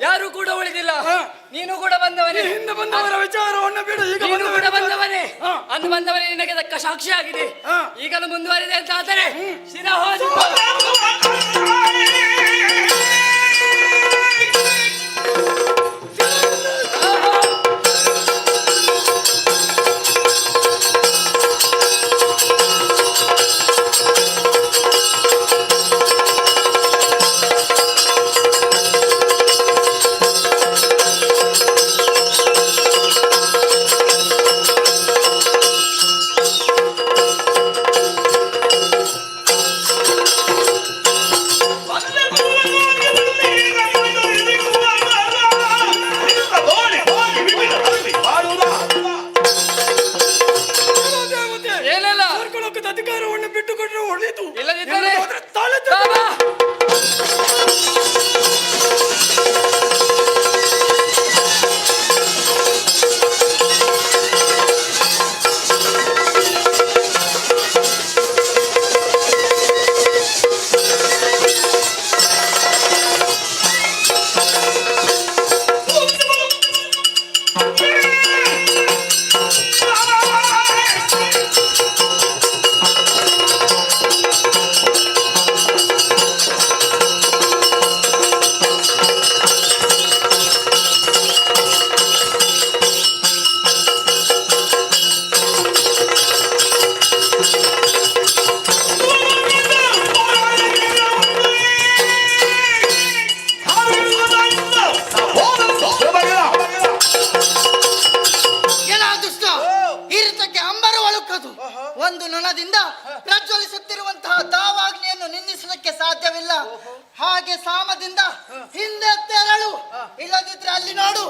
ಯಾರು ಕೂಡ ಉಳಿದಿಲ್ಲ. ನೀನು ಕೂಡ ಬಂದವನೇ. ಹಿಂದೆ ಬಂದವರ ವಿಚಾರವನ್ನು ಬಿಡು, ಈಗ ನೀನು ಕೂಡ ಬಂದವನೇ. ಅಂದು ಬಂದವನೇ ನಿನಗೆ ತಕ್ಕ ಸಾಕ್ಷಿ ಆಗಿದೆ. ಈಗಲೂ ಮುಂದುವರಿದೆ ಅಂತ ಆದರೆ ಶಿರ ಹೋದ ಉಳಿದು ಇಲ್ಲದಿದ್ದರೆ ಹೋದ್ರೆ ತಲೆ ಬಾಬಾ! ಒಂದು ನೊಣದಿಂದ ಪ್ರಜ್ವಲಿಸುತ್ತಿರುವಂತಹ ದಾವಾಗ್ನಿಯನ್ನು ನಿಂದಿಸುವುದಕ್ಕೆ ಸಾಧ್ಯವಿಲ್ಲ. ಹಾಗೆ ಸಾಮದಿಂದ ಹಿಂದೆ ತೆರಳು, ಇಲ್ಲದಿದ್ರೆ ಅಲ್ಲಿ ನೋಡು.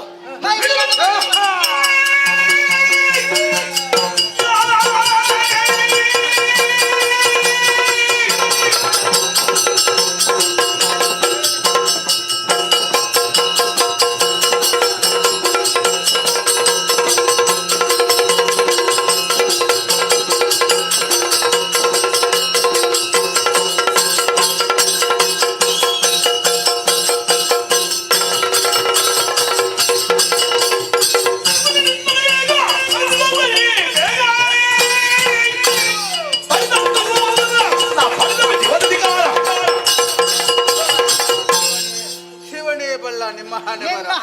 ನಿಮ್ಮ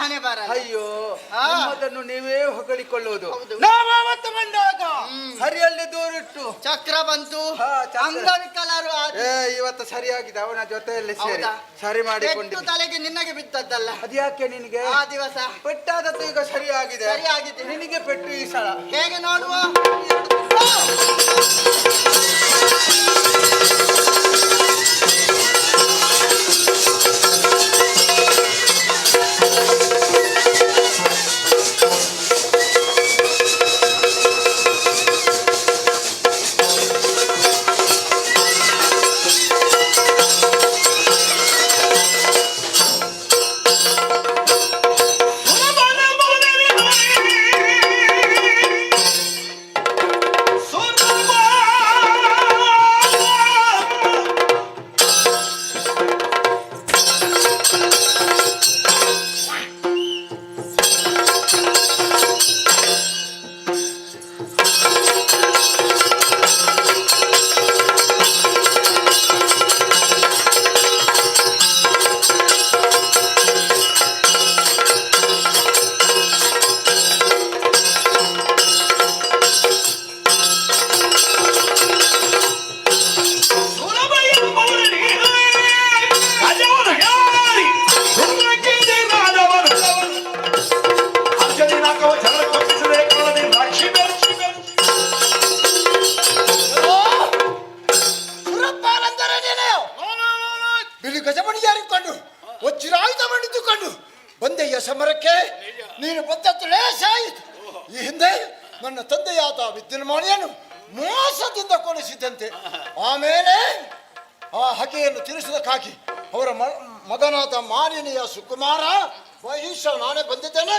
ಹಣೆ ಬರ. ಅಯ್ಯೋ, ನಿಮ್ಮದನ್ನು ನೀವೇ ಹೊಗಳಿಕೊಳ್ಳುವುದು. ಹೌದು. ನಾವತ್ತು ಬಂದಾಗ ಹರಿಯಲ್ಲಿ ದೂರಿಟ್ಟು ಚಕ್ರ ಬಂತು, ಚಕ್ರ. ಅಂಗವಿಕಲರು ಇವತ್ತು ಸರಿಯಾಗಿದೆ. ಅವನ ಜೊತೆಯಲ್ಲಿ ಸೇರಿ ಹೌದಾ? ಸರಿ ಪೆಟ್ಟು ಮಾಡಿಕೊಂಡು ತಲೆಗೆ ನಿನಗೆ ಬಿದ್ದದ್ದಲ್ಲ ಅದ್ಯಾಕೆ ನಿನಗೆ ಆ ದಿವಸ ಪೆಟ್ಟಾದದ್ದು ಈಗ ಸರಿಯಾಗಿದೆ. ಸರಿಯಾಗಿದೆ. ನಿನಗೆ ಪೆಟ್ಟು ಈ ಸಲ ಹೇಗೆ ನೋಡುವ? ಬಿಳಿ ಗಜಮಣಿಯಾರಿಕೊಂಡು ವಜ್ರಾಯುಧ ಮಣಿದುಕೊಂಡು ಬಂದೆಯ ಸಮರಕ್ಕೆ ನೀನು ಬಂದದ್ದು ಲೇಸ ಆಯಿತು. ಈ ಹಿಂದೆ ನನ್ನ ತಂದೆಯಾದ ವಿದ್ಯುನ್ಮಾಣಿಯನ್ನು ಮೋಸದಿಂದ ಕೊಡಿಸಿದಂತೆ ಆಮೇಲೆ ಆ ಹಗೆಯನ್ನು ತಿಳಿಸುವುದಕ್ಕಾಗಿ ಅವರ ಮಗನಾದ ಮಾಲಿನಿಯ ಸುಕುಮಾರ ಮಹಿಷ ನಾನೇ ಬಂದಿದ್ದೇನೆ.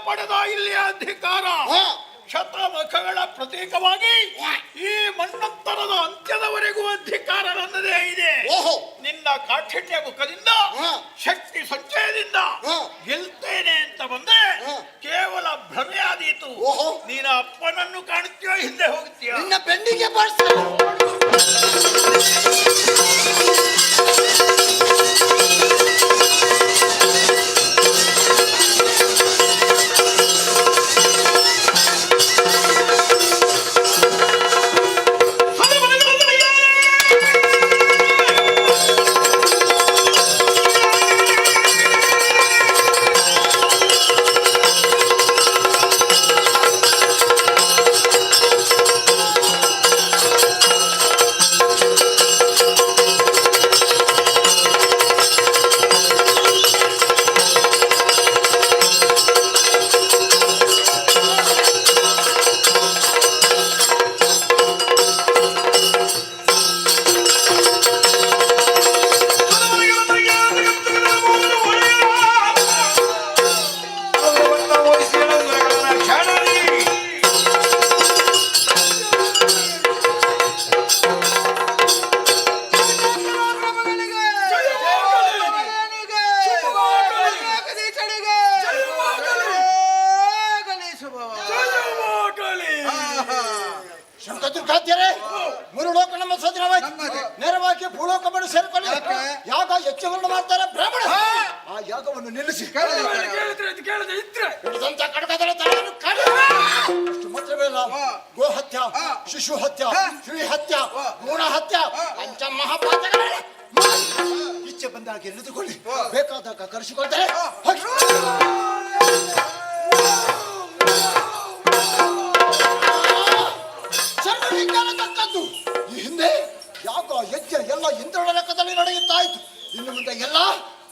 ಪಡೆದ ಇಲ್ಲಿ ಅಧಿಕಾರ ಶತಮುಖಗಳ ಪ್ರತೀಕವಾಗಿ ಈ ಮಣ್ಣಂತರದ ಅಂತ್ಯದವರೆಗೂ ಅಧಿಕಾರ ನನ್ನದೇ ಇದೆ. ನಿನ್ನ ಕಾಠಿಣ್ಯ ಮುಖದಿಂದ ಶಕ್ತಿ ಸಂಚಯದಿಂದ ಗೆಲ್ತೇನೆ ಅಂತ ಬಂದ್ರೆ ಕೇವಲ ಭ್ರಮೆ ಆದೀತು. ನೀನ ಅಪ್ಪನನ್ನು ಕಾಣುತ್ತೀಯೋ ಹಿಂದೆ ಹೋಗುತ್ತೀಯ? ನಿನ್ನ ಬೆನ್ನಿಗೆ ಬಾರಿಸ ಹಾಕಿ ಭೂಲೋಕ ಮಾಡಿ ಸೇರ್ಕೊಳ್ಳಿ. ಯಾಗ ಯಜ್ಞವನ್ನು ಮಾಡ್ತಾರೆ ಬ್ರಾಹ್ಮಣ. ಆ ಯಾಗವನ್ನು ನಿಲ್ಲಿಸಿ ಕೇಳದೆ ಇದ್ರೆ ಹಿಡಿದಂತ ಕಡಗದರ ತಲೆಯನ್ನು ಕಡಿ. ಅಷ್ಟು ಮಾತ್ರವೇ ಅಲ್ಲ, ಗೋ ಹತ್ಯ, ಶಿಶು ಹತ್ಯ, ಸ್ತ್ರೀ ಹತ್ಯ, ಭ್ರೂಣ ಹತ್ಯ, ಪಂಚ ಮಹಾಪಾತಕಗಳೇ ಇಚ್ಛೆ ಬಂದಾಗ ಹಿಡಿದುಕೊಳ್ಳಿ, ಬೇಕಾದಾಗ ಕರೆಸಿಕೊಳ್ತಾರೆ. ತಕ್ಕದ್ದು ಈ ಹಿಂದೆ ಯಾಗ ಯಜ್ಞ ಎಲ್ಲ ಇಂದ್ರನ ಲೆಕ್ಕದಲ್ಲಿ ನಡೆಯುತ್ತಾ ಇತ್ತು. ಇನ್ನು ಮುಂದೆ ಎಲ್ಲ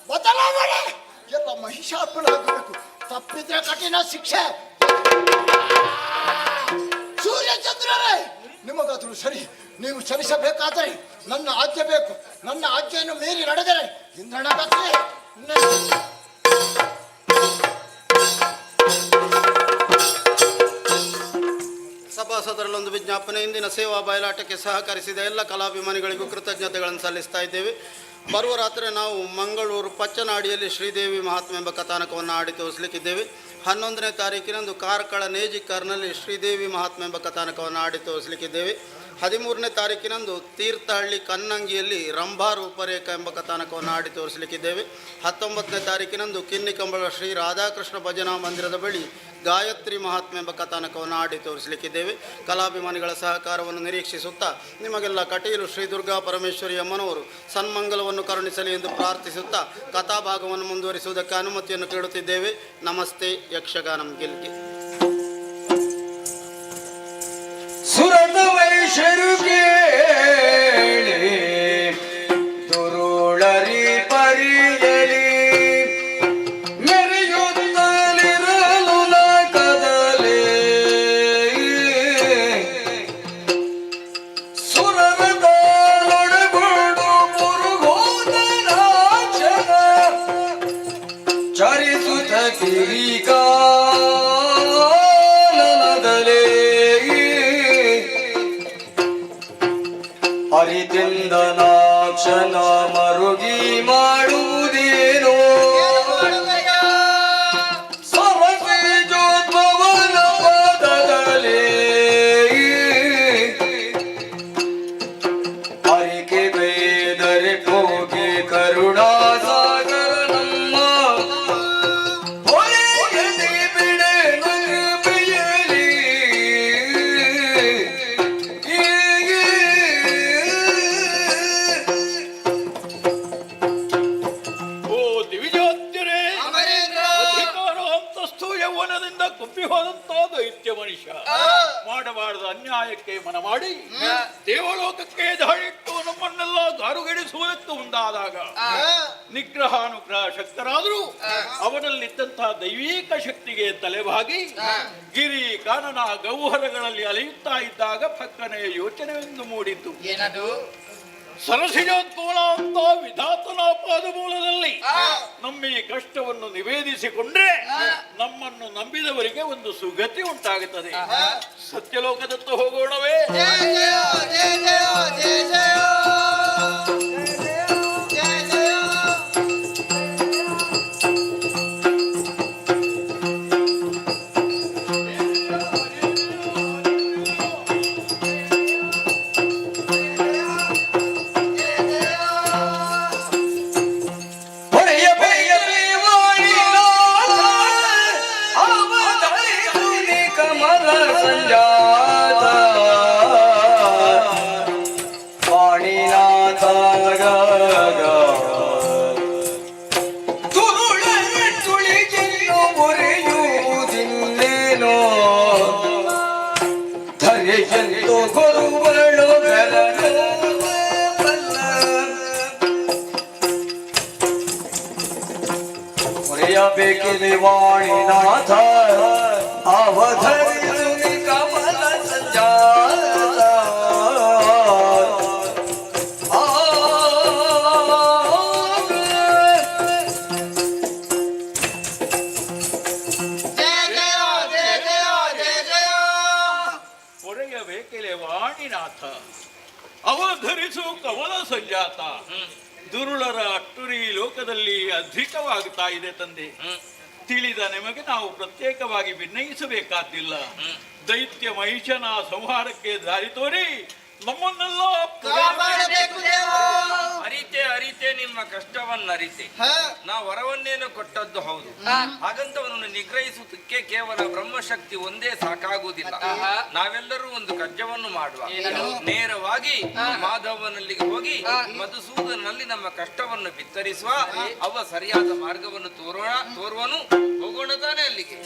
ಬದಲಾವಣೆ, ಎಲ್ಲ ಮಹಿಷಾರ್ಪಣೆ ಆಗಬೇಕು. ತಪ್ಪಿದ್ರೆ ಕಠಿಣ ಶಿಕ್ಷೆ. ಸೂರ್ಯಚಂದ್ರರೇ, ನಿಮಗಾದರೂ ಸರಿ, ನೀವು ಚಲಿಸಬೇಕಾದರೆ ನನ್ನ ಆಜ್ಞೆ ಬೇಕು. ನನ್ನ ಆಜ್ಞೆಯನ್ನು ಮೀರಿ ನಡೆದರೆ ಇಂದ್ರನ ಗತಿ. ಸಭಾಸದರಲ್ಲೊಂದು ವಿಜ್ಞಾಪನೆ. ಇಂದಿನ ಸೇವಾ ಬಯಲಾಟಕ್ಕೆ ಸಹಕರಿಸಿದ ಎಲ್ಲ ಕಲಾಭಿಮಾನಿಗಳಿಗೂ ಕೃತಜ್ಞತೆಗಳನ್ನು ಸಲ್ಲಿಸ್ತಾ ಇದ್ದೇವೆ. ಬರುವ ರಾತ್ರಿ ನಾವು ಮಂಗಳೂರು ಪಚ್ಚನಾಡಿಯಲ್ಲಿ ಶ್ರೀದೇವಿ ಮಹಾತ್ಮೆ ಎಂಬ ಕಥಾನಕವನ್ನು ಆಡಿ ತೋರಿಸಲಿಕ್ಕಿದ್ದೇವೆ. 11ನೇ ತಾರೀಕಿನಂದು ಕಾರ್ಕಳ ನೇಜಿಕರ್ನಲ್ಲಿ ಶ್ರೀದೇವಿ ಮಹಾತ್ಮೆ ಎಂಬ ಕಥಾನಕವನ್ನು ಆಡಿ ತೋರಿಸಲಿಕ್ಕಿದ್ದೇವೆ. 13ನೇ ತಾರೀಕಿನಂದು ತೀರ್ಥಹಳ್ಳಿ ಕನ್ನಂಗಿಯಲ್ಲಿ ರಂಭಾ ರೂಪರೇಖ ಎಂಬ ಕಥಾನಕವನ್ನು ಆಡಿ ತೋರಿಸಲಿಕ್ಕಿದ್ದೇವೆ. 19ನೇ ತಾರೀಕಿನಂದು ಕಿನ್ನಿಕಂಬಳ ಶ್ರೀ ರಾಧಾಕೃಷ್ಣ ಭಜನಾ ಮಂದಿರದ ಬಳಿ ಗಾಯತ್ರಿ ಮಹಾತ್ಮೆ ಎಂಬ ಕಥಾನಕವನ್ನು ಆಡಿ ತೋರಿಸಲಿಕ್ಕಿದ್ದೇವೆ. ಕಲಾಭಿಮಾನಿಗಳ ಸಹಕಾರವನ್ನು ನಿರೀಕ್ಷಿಸುತ್ತಾ ನಿಮಗೆಲ್ಲ ಕಟೀಲು ಶ್ರೀ ದುರ್ಗಾ ಪರಮೇಶ್ವರಿ ಅಮ್ಮನವರು ಸನ್ಮಂಗಲವನ್ನು ಕರುಣಿಸಲಿ ಎಂದು ಪ್ರಾರ್ಥಿಸುತ್ತಾ ಕಥಾಭಾಗವನ್ನು ಮುಂದುವರಿಸುವುದಕ್ಕೆ ಅನುಮತಿಯನ್ನು ಕೇಳುತ್ತಿದ್ದೇವೆ. ನಮಸ್ತೆ. ಯಕ್ಷಗಾನಂ ಗೆಲ್ಗೆ. ಸುರದ ವೈಶರು ಕೇಳಿ ದುರುಳರಿ ಪರಿಯಲಿ ಮೆರೆಯುತ್ತಲಿರಲು ಕದಲೇ ಸುರದ ನೊಡಗೊಂಡು ಮುರುಗೋದನ ಚರಿಸುತ್ತ ಕಿರಿಕಾ ಹರಿತಿಂದನಾಕ್ಷನ ಮರುಗಿ ಮಾಡುವುದೇನೋ ಸಮಸೇಜೋದ್ಭವನ ಪದದಲೇ ಹರಿಕೆ ಬೇದರೆ ಹೋಗಿ ಕರುಣಾಸಾಗರ ನಮ್ಮ ಹೊಳೆಯದೆ ಬಿಡೆನು ಕೃಪೆಯಲಿ ದೈತ್ಯ ಮನುಷ್ಯ ಮಾಡಬಾರದ ಅನ್ಯಾಯಕ್ಕೆ ಮನ ಮಾಡಿ ದೇವಲೋಕಕ್ಕೆ ದಾಳಿಟ್ಟು ನಮ್ಮನ್ನೆಲ್ಲ ಗಾರುಗೆಡಿಸುವುದಕ್ಕೆ ಮುಂದಾದಾಗ ನಿಗ್ರಹಾನುಗ್ರಹ ಶಕ್ತರಾದರೂ ಅವನಲ್ಲಿದ್ದಂತಹ ದೈವಿಕ ಶಕ್ತಿಗೆ ತಲೆಬಾಗಿ ಗಿರಿ ಕಾನನ ಗೌಹರಗಳಲ್ಲಿ ಅಲೆಯುತ್ತಾ ಇದ್ದಾಗ ಪಕ್ಕನೆ ಯೋಚನೆಯೊಂದು ಮೂಡಿದ್ದು. ಏನದು? ಸರಸಿಜೋತ್ಪೂಲ ಅಂತ ವಿಧಾತನ ಪಾದಮೂಲದಲ್ಲಿ ನಮ್ಮ ಈ ಕಷ್ಟವನ್ನು ನಿವೇದಿಸಿಕೊಂಡ್ರೆ ನಮ್ಮನ್ನು ನಂಬಿದವರಿಗೆ ಒಂದು ಸುಗತಿ ಉಂಟಾಗುತ್ತದೆ. ಸತ್ಯಲೋಕದತ್ತ ಹೋಗೋಣವೇ? ಬೇಕಿದೆ ವಾಣಿನಾಥ ಅವಧರಿಸುನಿ ಕಮಲ ಸಂಜಾತ ಹೊರೆಯಬೇಕಿದೆ ವಾಣಿನಾಥ ಅವಧರಿಸು ಕಮಲ ಸಂಜಾತ. ದುರುಳರ ಅಟ್ಟುರಿ ಲೋಕದಲ್ಲಿ ಅಧಿಕವಾಗುತ್ತಾ ಇದೆ ತಂದೆ. ತಿಳಿದ ನಿಮಗೆ ನಾವು ಪ್ರತ್ಯೇಕವಾಗಿ ಭಿನ್ನಯಿಸಬೇಕಾದಿಲ್ಲ. ದೈತ್ಯ ಮಹಿಷನ ಸಂಹಾರಕ್ಕೆ ದಾರಿ ತೋರಿ ನಮ್ಮನ್ನೆಲ್ಲ ಕಷ್ಟವನ್ನರಿತೆ ನಾ ವರವನ್ನೇನು ಕೊಟ್ಟದ್ದು ಹೌದು, ಹಾಗಂತ ಅವನನ್ನು ನಿಗ್ರಹಿಸುವುದಕ್ಕೆ ಕೇವಲ ಬ್ರಹ್ಮಶಕ್ತಿ ಒಂದೇ ಸಾಕಾಗುವುದಿಲ್ಲ. ನಾವೆಲ್ಲರೂ ಒಂದು ಕಜ್ಜವನ್ನು ಮಾಡುವ, ನೇರವಾಗಿ ಮಾಧವನಲ್ಲಿಗೆ ಹೋಗಿ ಮಧುಸೂದನಲ್ಲಿ ನಮ್ಮ ಕಷ್ಟವನ್ನು ಬಿತ್ತರಿಸುವ, ಅವ ಸರಿಯಾದ ಮಾರ್ಗವನ್ನು ತೋರುವನು. ಹೋಗೋಣ ತಾನೆ ಅಲ್ಲಿಗೆ.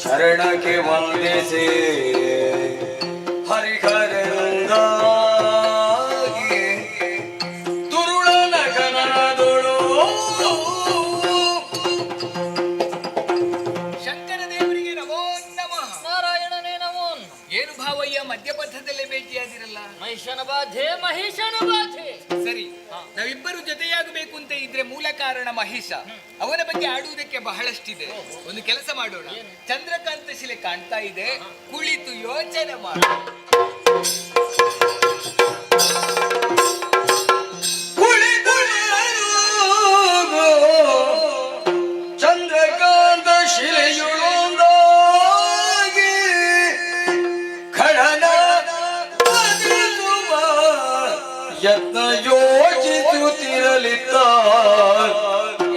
ಶರಣಕ್ಕೆ ವಂದಿಸಿ ಹರಿಹರಂದಾಗಿ ತುರುಳ ನಗನದೊಳು ಶಂಕರ ದೇವರಿಗೆ ನಮೋ ನಮಃ. ನಾರಾಯಣನೇ ನಮೋ. ಏನು ಭಾವಯ್ಯ ಮಧ್ಯಪಥದಲ್ಲೇ ಭೇಟಿಯಾದಿರಲ್ಲ? ಮಹಿಷನ ಬಾಧೆ ಮಹಿಷನ ಬಾಧೆ. ಸರಿ, ನಾವಿಬ್ಬರು ಜೊತೆಯಾಗಬೇಕು ಅಂತ ಇದ್ರೆ ಮೂಲ ಕಾರಣ ಮಹಿಷ. ಅವನ ಬಗ್ಗೆ ಆಡುವುದಕ್ಕೆ ಬಹಳಷ್ಟಿದೆ. ಒಂದು ಕೆಲಸ ಮಾಡೋಣ, ಚಂದ್ರಕಾಂತ ಶಿಲೆ ಕಾಣ್ತಾ ಇದೆ, ಕುಳಿತು ಯೋಚನೆ ಮಾಡ. ಚಂದ್ರಕಾಂತ ಶಿಲೆಯುಳೊಂದಾಗಿ ಖಳನ ಯತ್ನ ಯೋಚಿಸುತ್ತಿರಲಿದ್ದ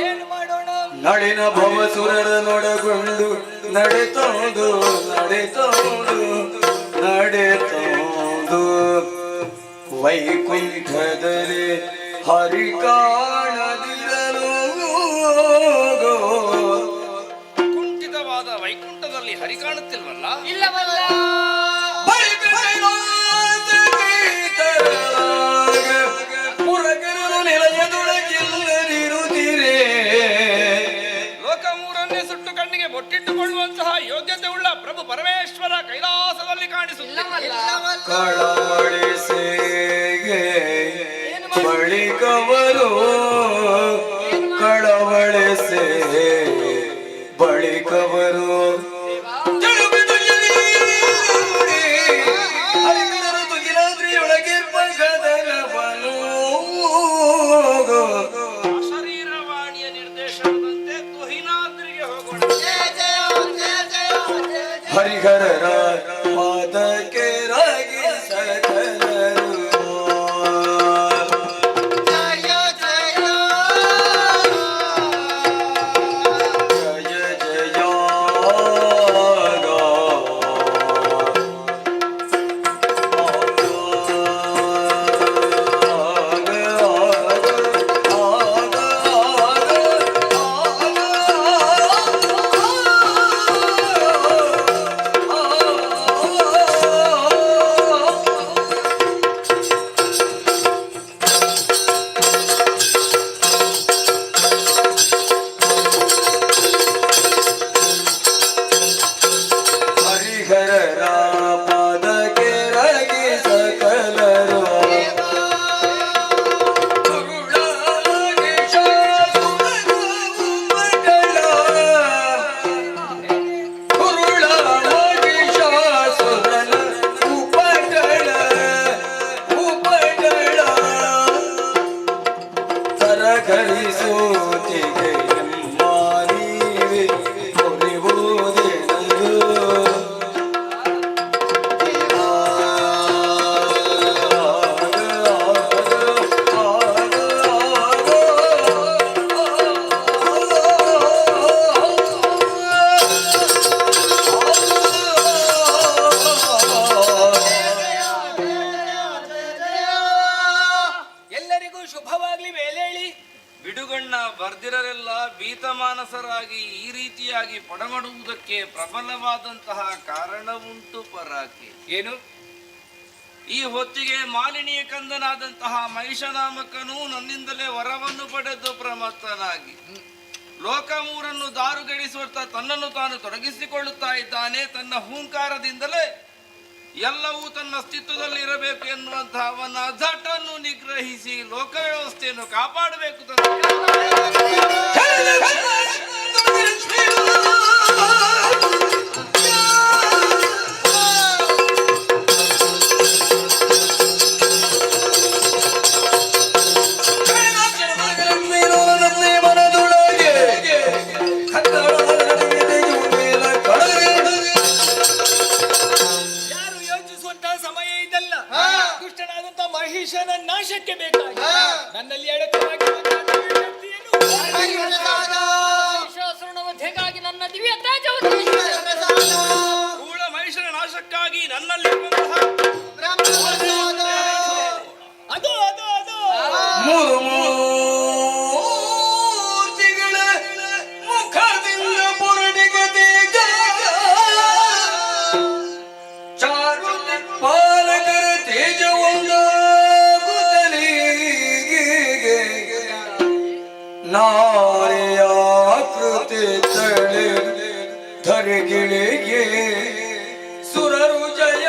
ಏನು ಮಾಡೋಣ? ನಳಿನ ಭವಸುರರ ನೊಡಗೊಂಡು ನಡೆತೋದು ವೈಕುಂಠದಲ್ಲಿ ಹರಿ ಕಾಣದಿರಲು. ಕುಂಠಿತವಾದ ವೈಕುಂಠದಲ್ಲಿ ಹರಿ ಕಾಣುತ್ತಿಲ್ವಲ್ಲ? ಇಲ್ಲವಲ್ಲ. ಪುರಗರರು ನಿಲಯದೊಳಗಿಲ್ಲದಿರುತ್ತೀರೇ. ಲೋಕ ಮೂರನ್ನೇ ಸುಟ್ಟು ಕಣ್ಣಿಗೆ ಬೊಟ್ಟಿಟ್ಟುಕೊಳ್ಳುವಂತಹ ಯೋಗ್ಯತೆ ಉಳ್ಳ ಪ್ರಭು ಪರಮೇಶ್ವರ ಕೈಲಾಸದಲ್ಲಿ ಕಾಣಿಸುತ್ತಿಲ್ಲ. ಕಳವಳಿಸೆ ಬಳಿಕವರು ಕಳವಳಿಸೆ ಬಳಿಕವರು ತುಗಿಲಾದ್ರಿಯೊಳಗೆ ಪಗದಲವನು ಶರೀರವಾಣಿಯ ನಿರ್ದೇಶನದಂತೆ ತುಹಿನಾದ್ರಿಗೆ ಹೋಗೋಣ. ಹರಿಹರರ ಪಾದಕ್ಕೆ ರಾಗಿ ಸಕಲರು ಭೀತಮಾನಸರಾಗಿ ಈ ರೀತಿಯಾಗಿ ಪಡಮಡುವುದಕ್ಕೆ ಪ್ರಬಲವಾದಂತಹ ಕಾರಣವುಂಟು ಪರಾಕೆ. ಏನು? ಈ ಹೊತ್ತಿಗೆ ಮಾಲಿನಿಯ ಕಂದನಾದಂತಹ ಮಹಿಷನಾಮಕನು ನನ್ನಿಂದಲೇ ವರವನ್ನು ಪಡೆದು ಪ್ರಮತ್ತನಾಗಿ ಲೋಕ ಮೂರನ್ನು ದಾರುಗಡಿಸುವಂತ ತನ್ನನ್ನು ತಾನು ತೊಡಗಿಸಿಕೊಳ್ಳುತ್ತಾ ಇದ್ದಾನೆ. ತನ್ನ ಹೂಂಕಾರದಿಂದಲೇ ಎಲ್ಲವೂ ತನ್ನ ಅಸ್ತಿತ್ವದಲ್ಲಿ ಇರಬೇಕು ಎನ್ನುವಂತಹ ಅವನ ಅಜಟನ್ನು ನಿಗ್ರಹಿಸಿ ಲೋಕ ವ್ಯವಸ್ಥೆಯನ್ನು ಕಾಪಾಡಬೇಕು. ಸಮಯ ಇದಲ್ಲ. ದುಷ್ಟನಾದಂತ ಮಹಿಷನ ನಾಶಕ್ಕೆ ಬೇಕಾಗಿ ನನ್ನಲ್ಲಿ ಅಡಕವಾಗಿರುವಂತಹ ದಿವ್ಯ ಶಕ್ತಿಯನ್ನು ಮಹಿಷಾಸುರನ ವಧೆಗಾಗಿ ನನ್ನ ದಿವ್ಯ ತೇಜವನ್ನು ಕೂಳ ಮಹಿಷನ ನಾಶಕ್ಕಾಗಿ ನನ್ನಲ್ಲಿ ಅದು ಅದು ಅದು ಮೂರ್ತಿಗಳ ಮುಖದಿಂದ ಪುರಡಿಗ ತೇಜ ಚಾರು ಪಾಲಕರ ತೇಜ ಒಂದಾಗುತ್ತಲೀಗೆ ನಾರಿಯ ಕೃತಿ ತಳೆ ಧರೆಗಿಳಿಗೆ ಸುರರು ಜಯ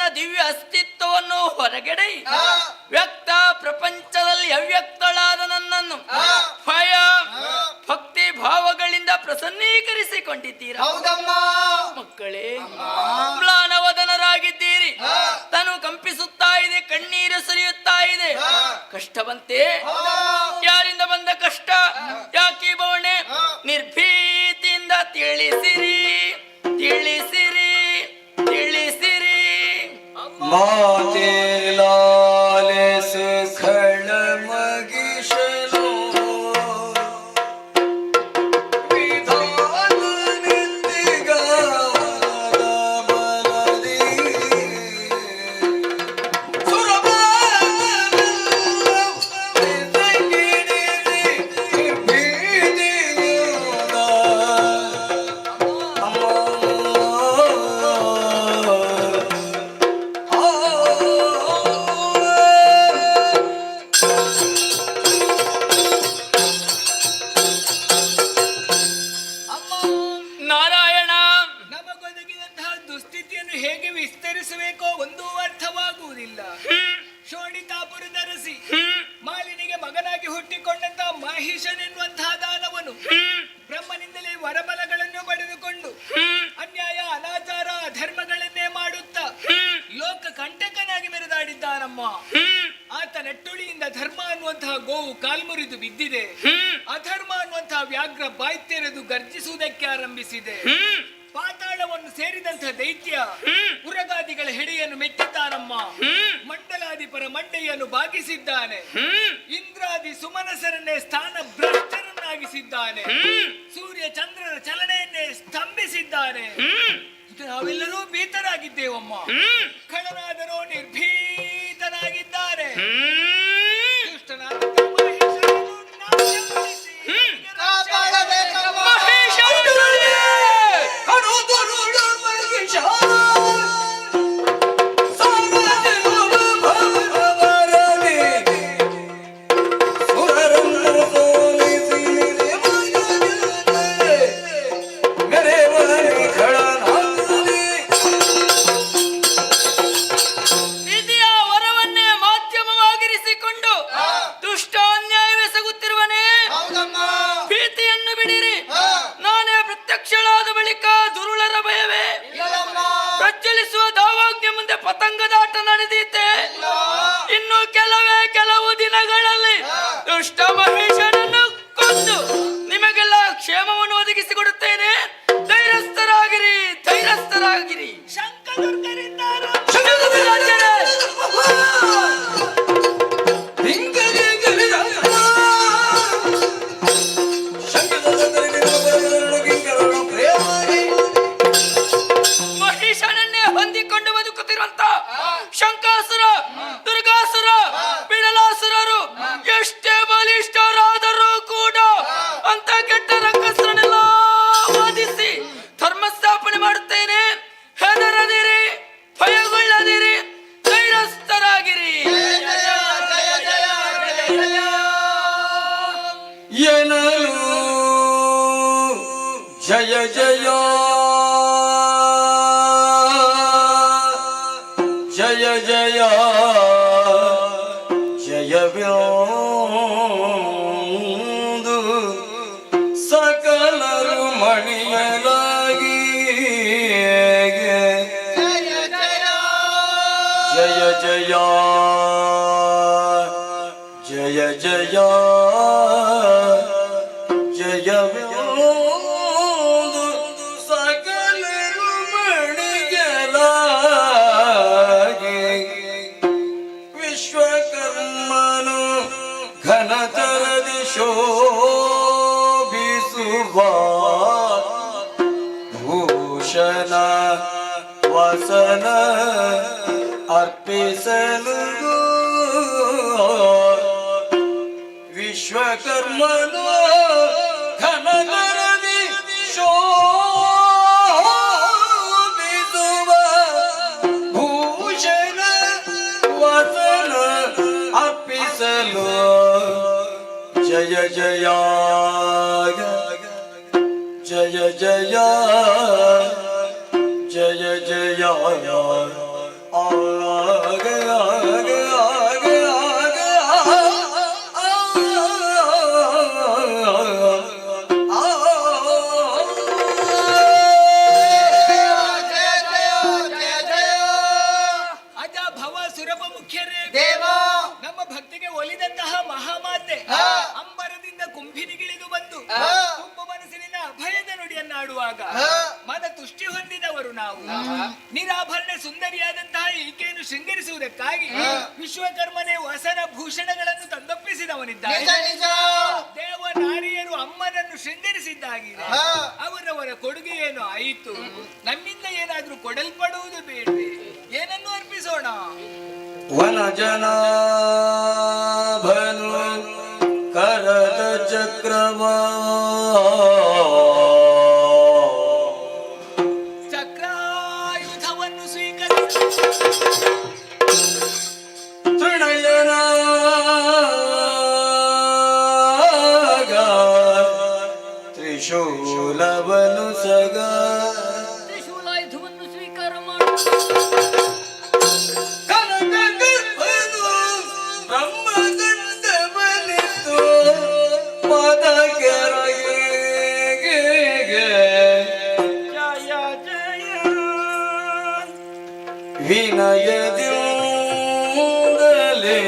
ತನ್ನ ದಿವ್ಯ ಅಸ್ತಿತ್ವವನ್ನು ಹೊರಗಡೆ ವ್ಯಕ್ತ ಪ್ರಪಂಚದಲ್ಲಿ ಅವ್ಯಕ್ತಳಾದ ನನ್ನನ್ನು ಭಯ ಭಕ್ತಿ ಭಾವಗಳಿಂದ ಪ್ರಸನ್ನೀಕರಿಸಿಕೊಂಡಿದ್ದೀರಾ ಮಕ್ಕಳೇ. ಮ್ಲಾನವದನರಾಗಿದ್ದೀರಿ, ತನು ಕಂಪಿಸುತ್ತಾ ಇದೆ, ಕಣ್ಣೀರು ಸುರಿಯುತ್ತಾ ಇದೆ. ಕಷ್ಟವಂತೆ, ಯಾರಿಂದ ಬಂದ ಕಷ್ಟ, ಯಾಕೆ ಬವಣೆ? ನಿರ್ಭೀತಿಯಿಂದ ತಿಳಿಸಿರಿ ತಿಳಿಸಿರಿ ತಿಳಿಸಿರಿ. ಮಾತೆ ಲಾಲಿಸು ಖಳ ಮಗಿಷನು ವಿಧಾನ ನಿಂದಿಗಾದ ಬಲದಿ ನಾರಾಯಣ, ನಮಗೊದಗಿದಂತಹ ದುಸ್ಥಿತಿಯನ್ನು ಹೇಗೆ ವಿಸ್ತರಿಸಬೇಕೋ ಒಂದೂ ಅರ್ಥವಾಗುವುದಿಲ್ಲ. ಶೋಣಿತಾಪುರದ ರಸಿ ಮಾಲಿನಿಗೆ ಮಗನಾಗಿ ಹುಟ್ಟಿಕೊಂಡಂತಹ ಮಹಿಷನೆನ್ನುವಂತಹ ದಾನವನು ಬ್ರಹ್ಮನಿಂದಲೇ ವರಬಲಗಳನ್ನು ಪಡೆದುಕೊಂಡು ಅನ್ಯಾಯ ಅನಾಚಾರ ಅಧರ್ಮಗಳನ್ನೇ ಮಾಡುತ್ತಾ ಲೋಕ ಕಂಟಕನಾಗಿ ಮೆರೆದಾಡಿದ್ದಾನಮ್ಮ. ಆತ ನೆಟ್ಟುಳಿಯಿಂದ ಧರ್ಮ ಅನ್ನುವಂತಹ ಗೋವು ಕಾಲ್ಮುರಿದು ಬಿದ್ದಿದೆ. ಅಧರ್ಮ ಅನ್ನುವಂತಹ ವ್ಯಾಘ್ರ ಬಾಯಿ ತೆರೆದು ಗರ್ಜಿಸುವುದಕ್ಕೆ ಆರಂಭಿಸಿದೆ. ಪಾತಾಳವನ್ನು ಸೇರಿದಂತಹ ದೈತ್ಯ ಉರಗಾದಿಗಳ ಹೆಡೆಯನ್ನು ಮೆಟ್ಟಿದ್ದಾನಮ್ಮ. ಮಂಡಲಾಧಿಪರ ಮಂಡೆಯನ್ನು ಬಾಗಿಸಿದ್ದಾನೆ. ಇಂದ್ರಾದಿ ಸುಮನಸರನ್ನೇ ಸ್ಥಾನ ಭ್ರಷ್ಟರನ್ನಾಗಿಸಿದ್ದಾನೆ. ಸೂರ್ಯ ಚಂದ್ರರ ಚಲನೆಯನ್ನೇ ಸ್ತಂಭಿಸಿದ್ದಾನೆ. ನಾವೆಲ್ಲರೂ ಭೀತರಾಗಿದ್ದೇವಮ್ಮ. ಖಳನಾದರೂ ನಿರ್ಭೀತನಾಗಿದ್ದಾನೆ. ದುಷ್ಟನಾದಂತಹ ಮಹೇಶನನ್ನು ನಾಶಪಡಿಸಿ ವಿಧಿಯ ವರವನ್ನೇ ಮಾಧ್ಯಮವಾಗಿರಿಸಿಕೊಂಡು ದುಷ್ಟ ಅನ್ಯಾಯವೆಸಗುತ್ತಿರುವನೇ. ಭೀತಿಯನ್ನು ಬಿಡಿರಿ. ನಾನೇ ಪ್ರತ್ಯಕ್ಷಳಾದ ಬಳಿಕ ದುರುಳರ ಭಯವೇ? ಪ್ರಜ್ವಲಿಸುವ ದಾವಾಜ್ಞೆ ಮುಂದೆ ಪತಂಗದಾಟ ನಡೆದೀತೆ. ಇನ್ನು ಕೆಲವು ದಿನಗಳಲ್ಲಿ ದುಷ್ಟ ಮಹೇಶನನ್ನು ಕೊಂದು ನಿಮಗೆಲ್ಲ ಕ್ಷೇಮವನ್ನು ಒದಗಿಸಿಕೊಡುತ್ತೇನೆ. ಧೈರ್ಯಸ್ಥರಾಗಿರಿ, ಧೈರ್ಯಸ್ಥರಾಗಿರಿ. ಮಹಿಷನನ್ನೇ ಹೊಂದಿಕೊಂಡು ಬದುಕುತ್ತಿರುವಂತ ಶಂಕಾಸುರ, ದುರ್ಗಾಸುರ, ಬಿಡಲಾಸುರರು ಎಷ್ಟೇ ಬಲಿಷ್ಠರಾದರೂ ಕೂಡ ಅಂತ ಕೆಟ್ಟ ರಂಗಸ್ರನ್ನೆಲ್ಲ ವಾದಿಸಿ ಧರ್ಮ ಸ್ಥಾಪನೆ ಮಾಡುತ್ತೇನೆ. ಹೆದರದಿರಿ, ಭಯಗೊಳ್ಳದಿರಿ, ಧೈರ್ಯಸ್ಥರಾಗಿರಿ. ಏನಲು ಜಯ ಜಯ ಜಯ ಜಯ ಜಯವ್ಯಂದು ಸಕಲರು ಮಣಿಯಲಾಗಿ ಜಯ ಜಯ ಜಯ ಜಯ ಜಯವ್ಯಂದು ಸಕಲರು ಮಣಿಯಲಾಗಿ ವಿಶ್ವಕರ್ಮನು ಘನತರದಿ ಶೋಭಿಸುವ ಭೂಷಣ ವಸನ ಅರ್ಪಿಸಲು ವಿಶ್ವಕರ್ಮನು ಘನತರದಿ ಶೋಭಿಸುವ ಭೂಷಣ ವಸನ ಅರ್ಪಿಸಲು ಜಯ ಜಯ ಜಯ ಜಯ ಜಯ ಜಯ ಮಾಡುವಾಗ ಮನ ತುಷ್ಟಿ ಹೊಂದಿದವರು ನಾವು. ನಿರಾಭರಣ ಸುಂದರಿಯಾದಂತಹ ಈಕೆಯನ್ನು ಶೃಂಗರಿಸುವುದಕ್ಕಾಗಿ ವಿಶ್ವಕರ್ಮನೇ ವಸನ ಭೂಷಣಗಳನ್ನು ತಂದೊಪ್ಪಿಸಿದವನಿದ್ದಾನೆ. ದೇವ ನಾರಿಯರು ಅಮ್ಮನನ್ನು ಶೃಂಗರಿಸಿದ್ದಾಗಿದೆ. ಅವರವರ ಕೊಡುಗೆ ಏನು ಆಯಿತು, ನಮ್ಮಿಂದ ಏನಾದ್ರೂ ಕೊಡಲ್ಪಡುವುದು ಬೇಡವೆ? ಏನನ್ನು ಅರ್ಪಿಸೋಣ? ವನಜನಾಭನು ಕರದ ಚಕ್ರವ ಚಕ್ರಾಯುಧವನ್ನು ಸ್ವೀಕರಿಸಿ ತೃಣಯನ ತ್ರಿಶೂಲವನು ಸಗ ತ್ರಿಶೂಲಾಯುಧವನ್ನು ಸ್ವೀಕಾರ ಮಾಡು. ಬ್ರಹ್ಮದಂಡವನಿತು ಪದ ಕೆರಗೆ ಜಯ ಜಯ ವಿನಯದಿಂದಲೇ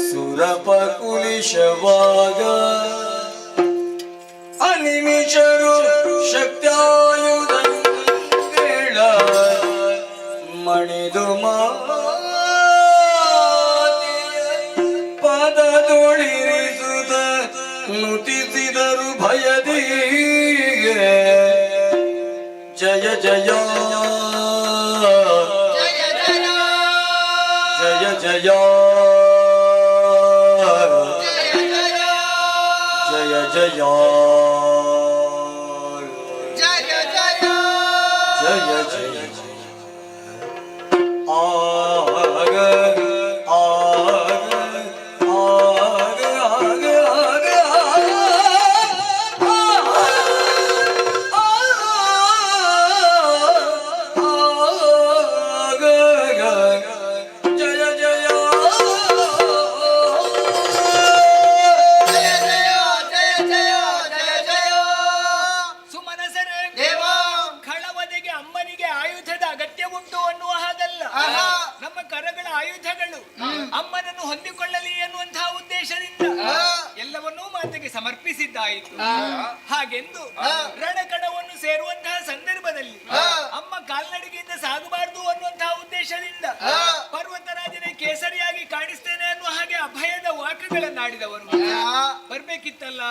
ಸುರಪಕುಲಿಶವಾಗ ಅನಿಮಿಷರು ಶಕ್ತಾಯುಧ ಮಣಿದು ಪದದೊಳಿರಿಸುತ್ತ ನುತಿಸಿದರು ಭಯದೀಗೆ ಜಯ ಜಯ ಜಯ ಜಯ ಜಯ ಜಯ ಜಯ ಜಯ ಜಯ ಜಯ ಆಗ ಆಗ ಆಗ ಆಗ ಆಗ ಜಯ ಜಯ ಸುಮನಸರೇ, ಖಳವದೆಗೆ ಅಮ್ಮನಿಗೆ ಆಯುಧದ ಅಗತ್ಯ ಉಂಟು ಅನ್ನುವ ಹಾಗಲ್ಲ. ನಮ್ಮ ಕರಗಳ ಆಯುಧಗಳು ಅಮ್ಮನನ್ನು ಹೊಂದಿಕೊಳ್ಳಲಿ ಎನ್ನುವಂತಹ ಉದ್ದೇಶದಿಂದ ಎಲ್ಲವನ್ನೂ ಮಾತೆಗೆ ಸಮರ್ಪಿಸಿದ್ದಾಯಿತು. ಹಾಗೆಂದು ರಣಕಣವನ್ನು ಸೇರುವಂತಹ ಸಂದರ್ಭದಲ್ಲಿ ಅಮ್ಮ ಕಾಲ್ನಡಿಗೆಯಿಂದ ಸಾಗಬಾರದು ಅನ್ನುವಂತಹ ಉದ್ದೇಶದಿಂದ ಪರ್ವತರಾಜನೇ ಕೇಸರಿಯಾಗಿ ಕಾಣಿಸ್ತೇನೆ ಅನ್ನುವ ಹಾಗೆ ಅಭಯದ ವಾಕ್ಯಗಳನ್ನಾಡಿದವರು ಬರ್ಬೇಕಿತ್ತಲ್ಲ.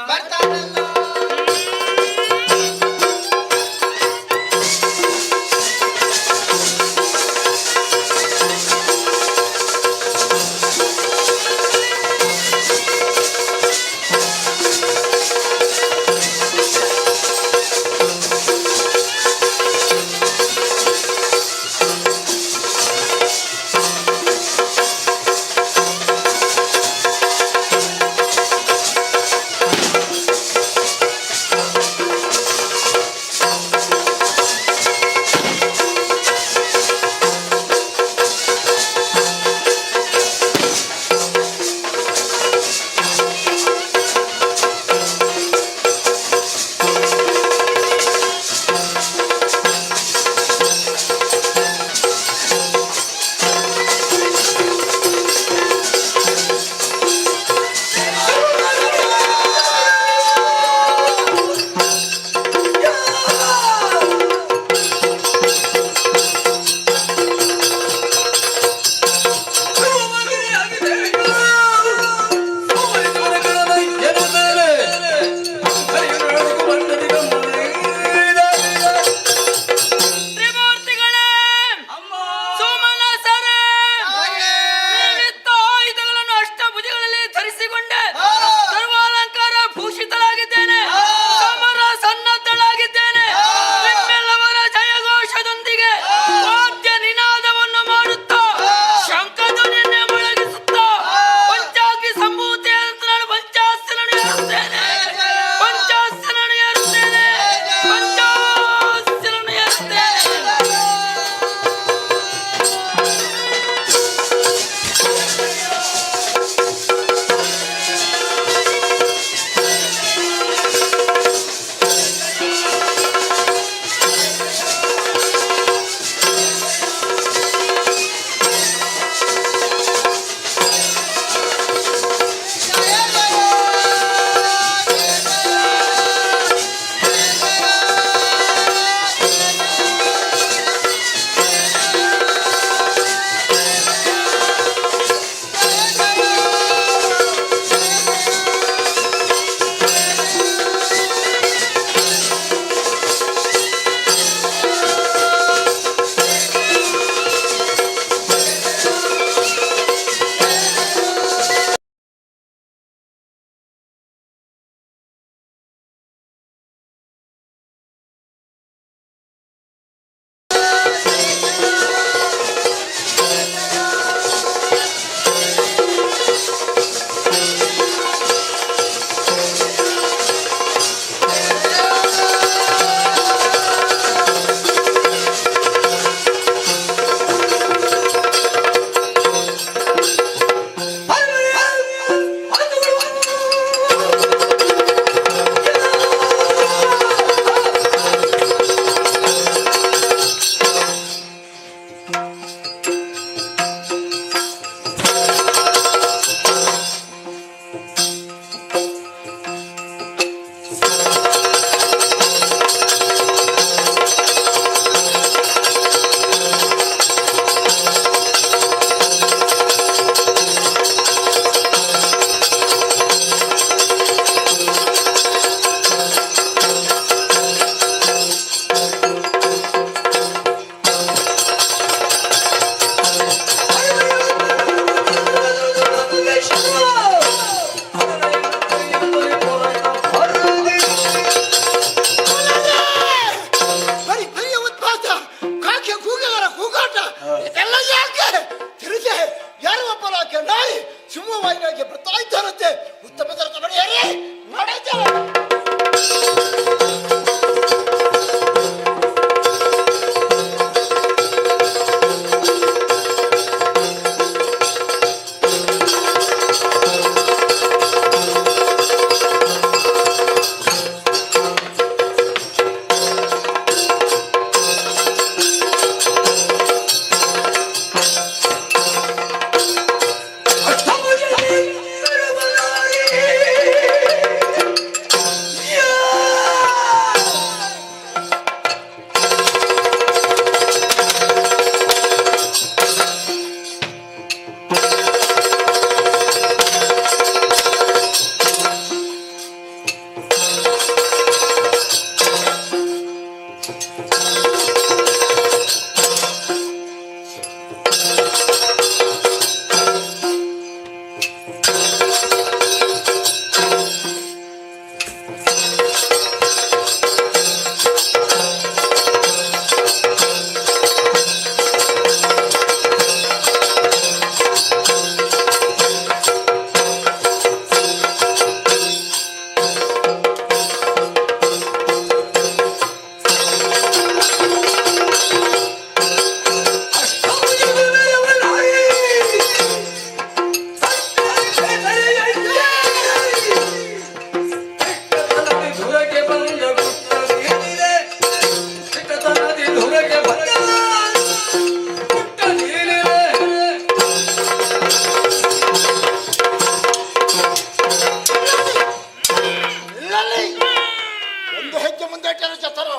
ಒಂದು ಹೆಜ್ಜೆ ಮುಂದೆ ಇಟ್ಟರೆ ಚತನ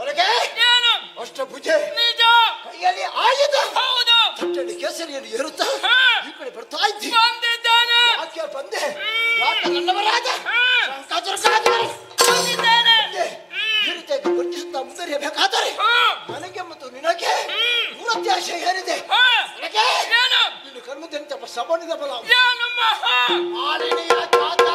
ಒಳಗೆ ಅಷ್ಟಭುಜೆ ಕೈಯಲ್ಲಿ ಆಯುಧ ತಟ್ಟಡಿ ಕೇಸರಿಯನ್ನು ಏರುತ್ತಾ ಈ ಕಡೆ ಬರ್ತಾ ಇದ್ದಿ. ಯಾಕೆ ಬಂದೆ? ಯಾಕೆ ನನ್ನವರಾದ ಈ ರೀತಿಯಾಗಿ ವರ್ತಿಸುತ್ತಾ ಮುಂದುವರಿಯಬೇಕಾದರೆ ನನಗೆ ಮತ್ತು ನಿನಗೆ ವ್ಯತ್ಯಾಸ ಏನಿದೆ? ನಿನ್ನ ಕರ್ಮದಂತೆ ಸಬನಿದ ಬಲ ಮಾಲಿನಿಯ ಜಾತ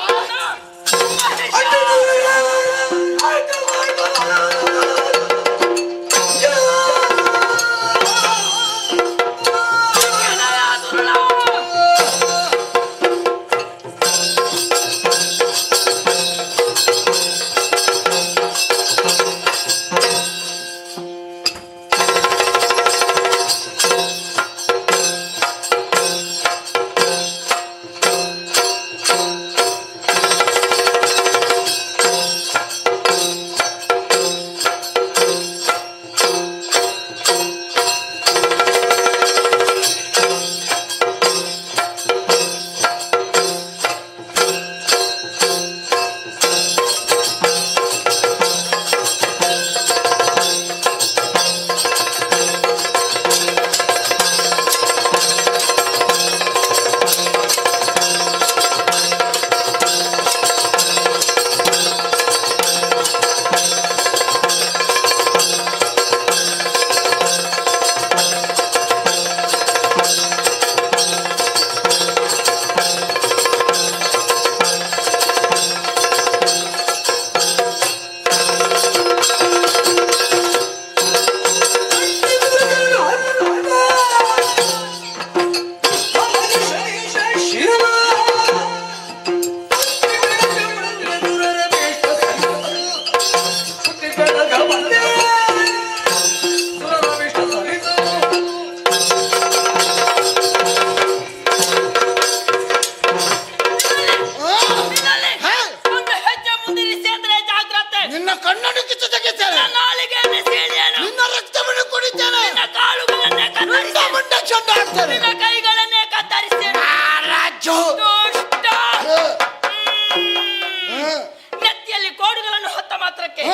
ನೆತ್ತಿಯಲ್ಲಿ ಕೋಡುಗಳನ್ನು ಹೊತ್ತ ಮಾತ್ರಕ್ಕೆ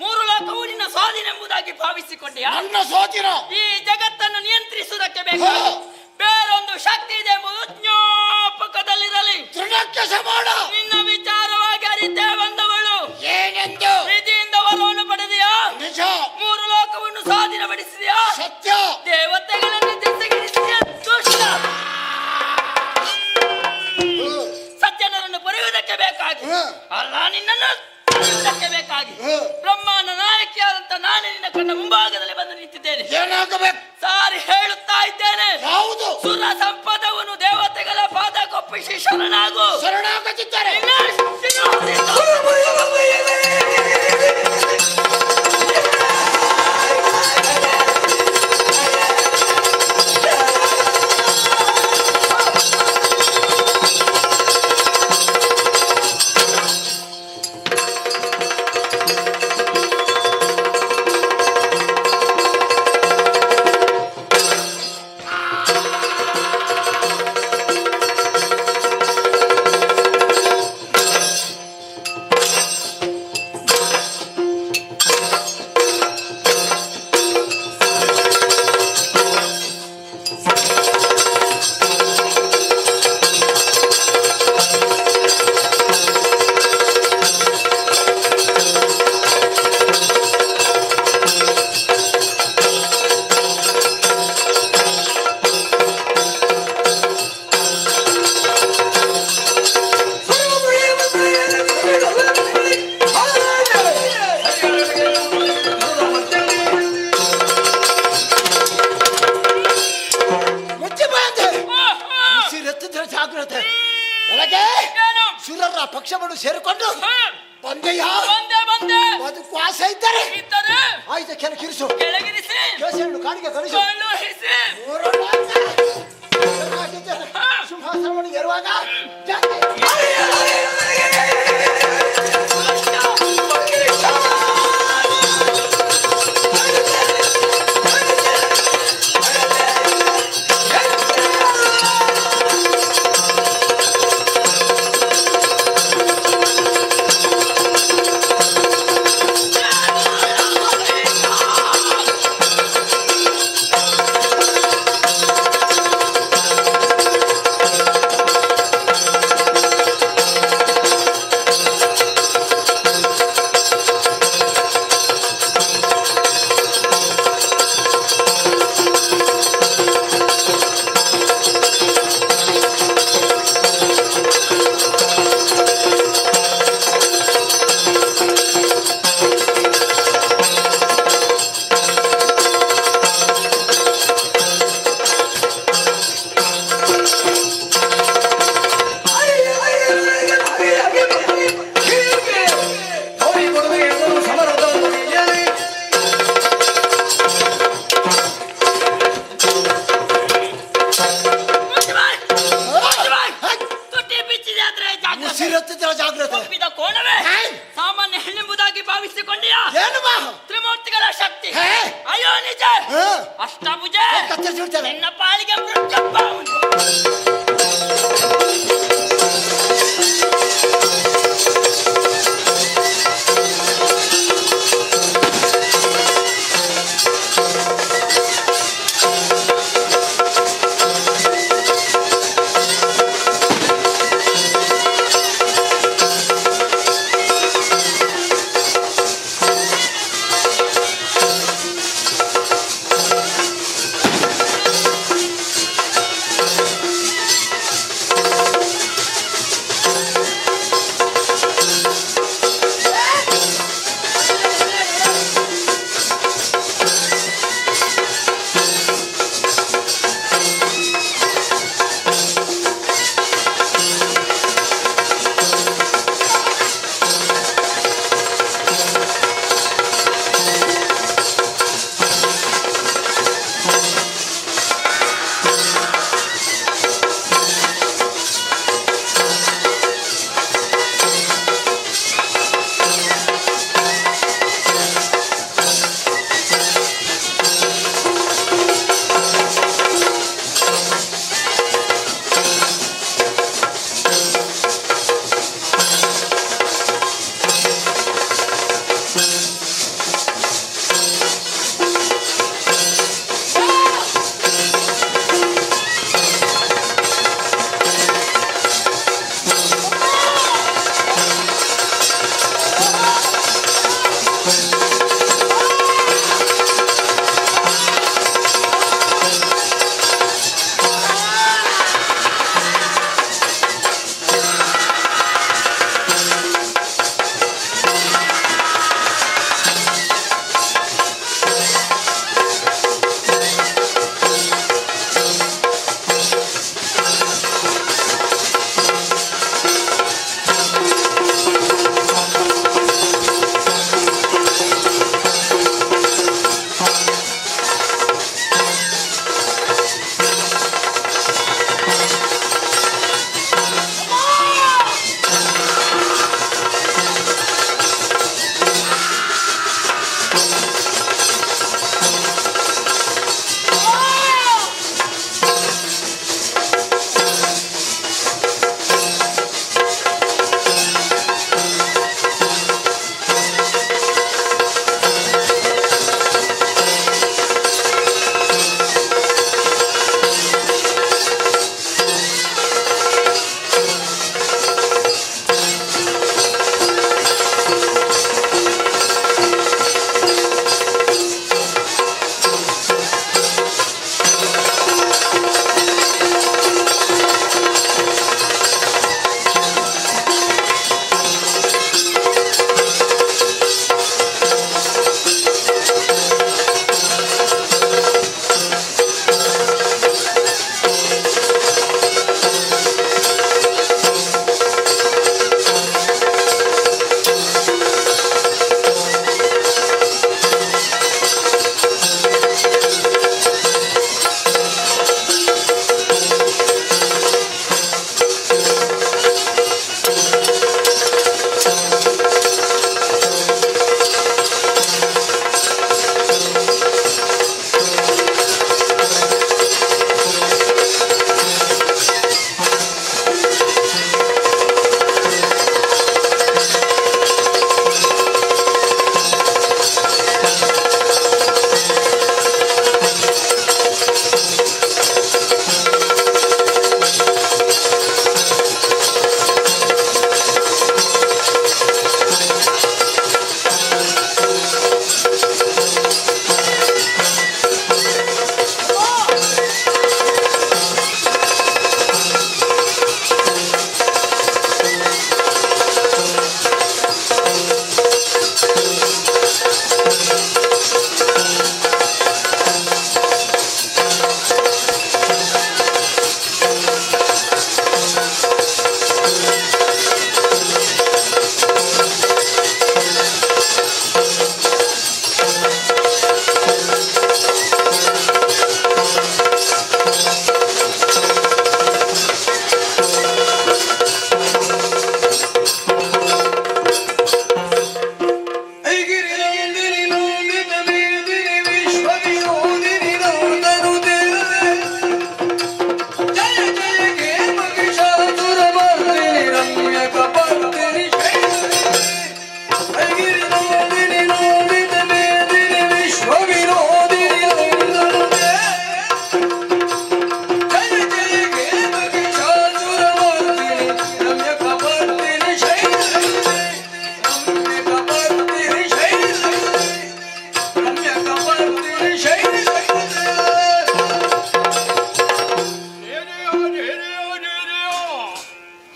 ಮೂರು ಲೋಕವು ನಿನ್ನ ಸ್ವಾಧೀನೆಂಬುದಾಗಿ ಭಾವಿಸಿಕೊಂಡೆಯಾ? ಈ ಜಗತ್ತನ್ನು ನಿಯಂತ್ರಿಸುವುದಕ್ಕೆ ಬೇಕು ಬೇರೊಂದು ಶಕ್ತಿ ಇದೆ ಎಂಬುದು ಜ್ಞಾಪಕದಲ್ಲಿರಲಿ. ನಿನ್ನ ವಿಚಾರವಾಗಿ ಅರಿತೇ ಬಂದವಳು ಏನೆಂದು ವಿಧಿಯಿಂದ ವರವನ್ನು ಪಡೆದೆಯಾ? ನಿಜ. ಮೂರು ಲೋಕವನ್ನು ಸ್ವಾಧೀನಪಡಿಸಿದೆಯಾ? ಸತ್ಯ. ದೇವತೆಗಳನ್ನು ದಿಸಗಿರಿಸಿದೆಯಾ? ದುಷ್ಟ. ಸಜ್ಜನರನ್ನು ಬರೆಯುವುದಕ್ಕೆ ಬೇಕಾಗಿ ಅಲ್ಲ, ನಿನ್ನನ್ನು ತಡೆಯುವುದಕ್ಕೆ ಬೇಕಾಗಿ ಬ್ರಹ್ಮಾಂಡ ನಾಯಕಿಯಾದಂತ ನಾನು ನಿನ್ನ ಕಣ್ಣ ಮುಂಭಾಗದಲ್ಲಿ ಬಂದು ನಿಂತಿದ್ದೇನೆ. ಏನಾಗಬೇಕು? ಸಾರಿ ಹೇಳುತ್ತಾ ಇದ್ದೇನೆ. ಯಾವುದು? ಸುರ ಸಂಪದವನ್ನು ದೇವತೆಗಳ ಪಾದ ಕೊಪ್ಪಿಸಿ ಶರಣಾಗು. ಶರಣಾಗುತ್ತಿದ್ದಾರೆ. ಬಂದೆಯ ಬಂದೆ ಬಂದೆ ಬದುಕು ಆಸೆ ಇದ್ದರೆ ಇದ್ದರೆ ಆಯ್ತು ಕೆಳಗಿರಿಸು ಕೆಳಗಿರಿಸಿ ಕೇಸರಿಯನ್ನು ಕಾಡಿಗೆ ಕಳಿಸು ಕಳುಹಿಸಿ ಸಿಂಹಾಸನವನ್ನು ಏರುವಾಗ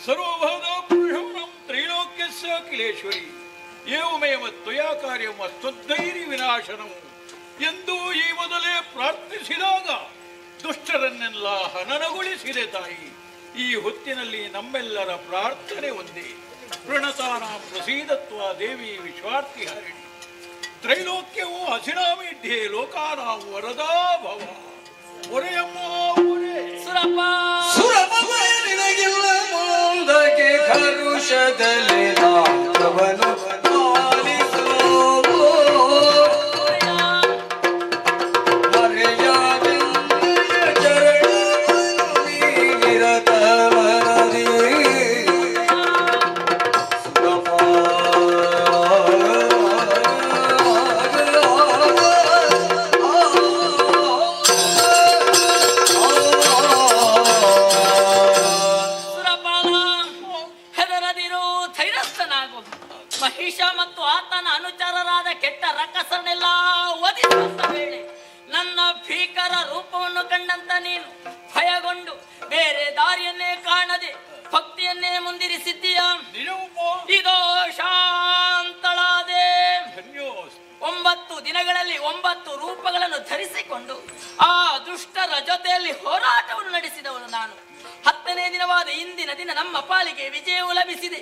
ಸರ್ವಭೌಮ ಪುರುಷಂ ತ್ರೈಲೋಕ್ಯಸ್ಯ ಅಖಿಲೇಶ್ವರಿ ಏವಮೇವ ತ್ವಯಾ ಕಾರ್ಯಂ ಅಸ್ತ್ವದ್ಧೈರ್ಯ ವಿನಾಶನಂ ಎಂದು ಈ ಮೊದಲೇ ಪ್ರಾರ್ಥಿಸಿದಾಗ ದುಷ್ಟರನ್ನೆಲ್ಲ ಹನನಗೊಳಿಸಿದೆ ತಾಯಿ. ಈ ಹೊತ್ತಿನಲ್ಲಿ ನಮ್ಮೆಲ್ಲರ ಪ್ರಾರ್ಥನೆ ಒಂದೇ. ಪ್ರಣತಾನಾಂ ಪ್ರಸೀದತ್ವ ದೇವಿ ವಿಶ್ವಾರ್ಥಿ ಹರಿಣಿ ತ್ರೈಲೋಕ್ಯವೂ ಹಸಿನಾಮಿಧ್ಯೆ ಲೋಕಾನಾಂ ವರದಾ ಭವ. ಒರೆಯಮ್ಮ ಒರೆ ನಿನಗಿಲ್ಲ ಮುಂದಕ್ಕೆ ಕರುಷದಲ್ಲಿ ನಾಗವನು ಪಾಲಿಸೋ ಮಹಿಷ ಮತ್ತು ಆತನ ಅನುಚರರಾದ ಕೆಟ್ಟ ರಕ್ಕಸರನ್ನೆಲ್ಲ ವಧಿಸುವಂತ ವೇಳೆ ನನ್ನ ಭೀಕರ ರೂಪವನ್ನು ಕಂಡಂತ ನೀನು ಭಯಗೊಂಡು ಬೇರೆ ದಾರಿಯನ್ನೇ ಕಾಣದೆ ಭಕ್ತಿಯನ್ನೇ ಮುಂದಿರಿಸಿದ್ದೀಯ. ಇದೋ ಶಾಂತಳಾದೆ. 9 ದಿನಗಳಲ್ಲಿ 9 ರೂಪಗಳನ್ನು ಧರಿಸಿಕೊಂಡು ಆ ದುಷ್ಟರ ಜೊತೆಯಲ್ಲಿ ಹೋರಾಟವನ್ನು ನಡೆಸಿದವನು ನಾನು. 10ನೇ ದಿನವಾದ ಇಂದಿನ ದಿನ ನಮ್ಮ ಪಾಲಿಗೆ ವಿಜಯವು ಲಭಿಸಿದೆ.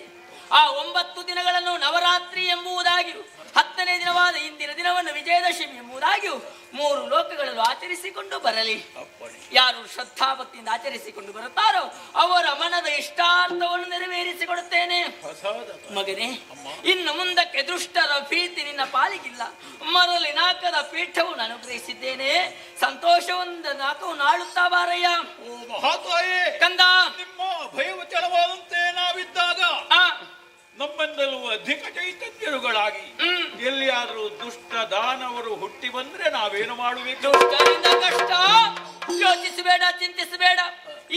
ಆ 9 ದಿನಗಳನ್ನು ನವರಾತ್ರಿ ಎಂಬುದಾಗಿಯೂ 10ನೇ ದಿನವಾದ ಇಂದಿನ ದಿನವನ್ನು ವಿಜಯದಶಮಿ ಎಂಬುದಾಗಿಯೂ 3 ಲೋಕಗಳಲ್ಲೂ ಆಚರಿಸಿಕೊಂಡು ಬರಲಿ. ಯಾರು ಶ್ರದ್ಧಾಭಕ್ತಿಯಿಂದ ಆಚರಿಸಿಕೊಂಡು ಬರುತ್ತಾರೋ ಅವರ ಮನದ ಇಷ್ಟಾರ್ಥವನ್ನು ನೆರವೇರಿಸಿಕೊಡುತ್ತೇನೆ. ಮಗನೇ, ಇನ್ನು ಮುಂದಕ್ಕೆ ದುಷ್ಟರ ಭೀತಿ ನಿನ್ನ ಪಾಲಿಗಿಲ್ಲ. ಮರಳಿ ನಾಕದ ಪೀಠವನ್ನು ಅನುಗ್ರಹಿಸಿದ್ದೇನೆ. ಸಂತೋಷವೊಂದ ನಾಕವನ್ನು ಆಳುತ್ತಾ ಬಾರಯ್ಯ. ಮಹಾತಾಯೇ ಕಂದ, ನಿಮ್ಮ ಭಯವಚಲವಾದಂತೆ ನಾವಿದ್ದಾಗ ನಮ್ಮೆಂದಲೂ ಅಧಿಕ ಚೈತನ್ಯರುಗಳಾಗಿ ಎಲ್ಲಿಯಾದ್ರೂ ದುಷ್ಟ ದಾನವರು ಹುಟ್ಟಿ ಬಂದ್ರೆ ನಾವೇನು ಮಾಡಬೇಕು? ದುಷ್ಟರಿಂದ ಕಷ್ಟ ಯೋಚಿಸಬೇಡ, ಚಿಂತಿಸಬೇಡ.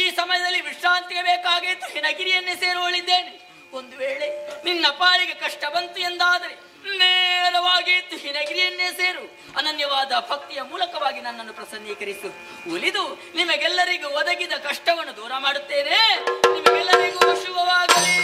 ಈ ಸಮಯದಲ್ಲಿ ವಿಶ್ರಾಂತಿಗೆ ಬೇಕಾಗಿತ್ತು ಹಿನಗಿರಿಯನ್ನೇ ಸೇರುವಳಿದ್ದೇನೆ. ಒಂದು ವೇಳೆ ನಿನ್ನ ಪಾಲಿಗೆ ಕಷ್ಟ ಬಂತು ಎಂದಾದರೆ ನೇರವಾಗಿ ಹಿನಗಿರಿಯನ್ನೇ ಸೇರು. ಅನನ್ಯವಾದ ಭಕ್ತಿಯ ಮೂಲಕವಾಗಿ ನನ್ನನ್ನು ಪ್ರಸನ್ನೀಕರಿಸು. ಉಳಿದು ನಿಮಗೆಲ್ಲರಿಗೂ ಒದಗಿದ ಕಷ್ಟವನ್ನು ದೂರ ಮಾಡುತ್ತೇನೆ. ನಿಮಗೆಲ್ಲರಿಗೂ ಶುಭವಾಗಲಿ.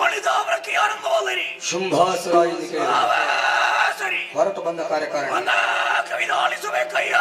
ಶೋಣಿತಾಪುರಕ್ಕೆ ಯಾರಂಬೋದರಿ ಶುಂಭಾಸುರ ಎಂದು ಕೇಳಿ ಸರಿ ಹೊರಟು ಬಂದ ಕಾರ್ಯಕಾರಣ ಕವಿದಾಳಿಸಬೇಕಯ್ಯ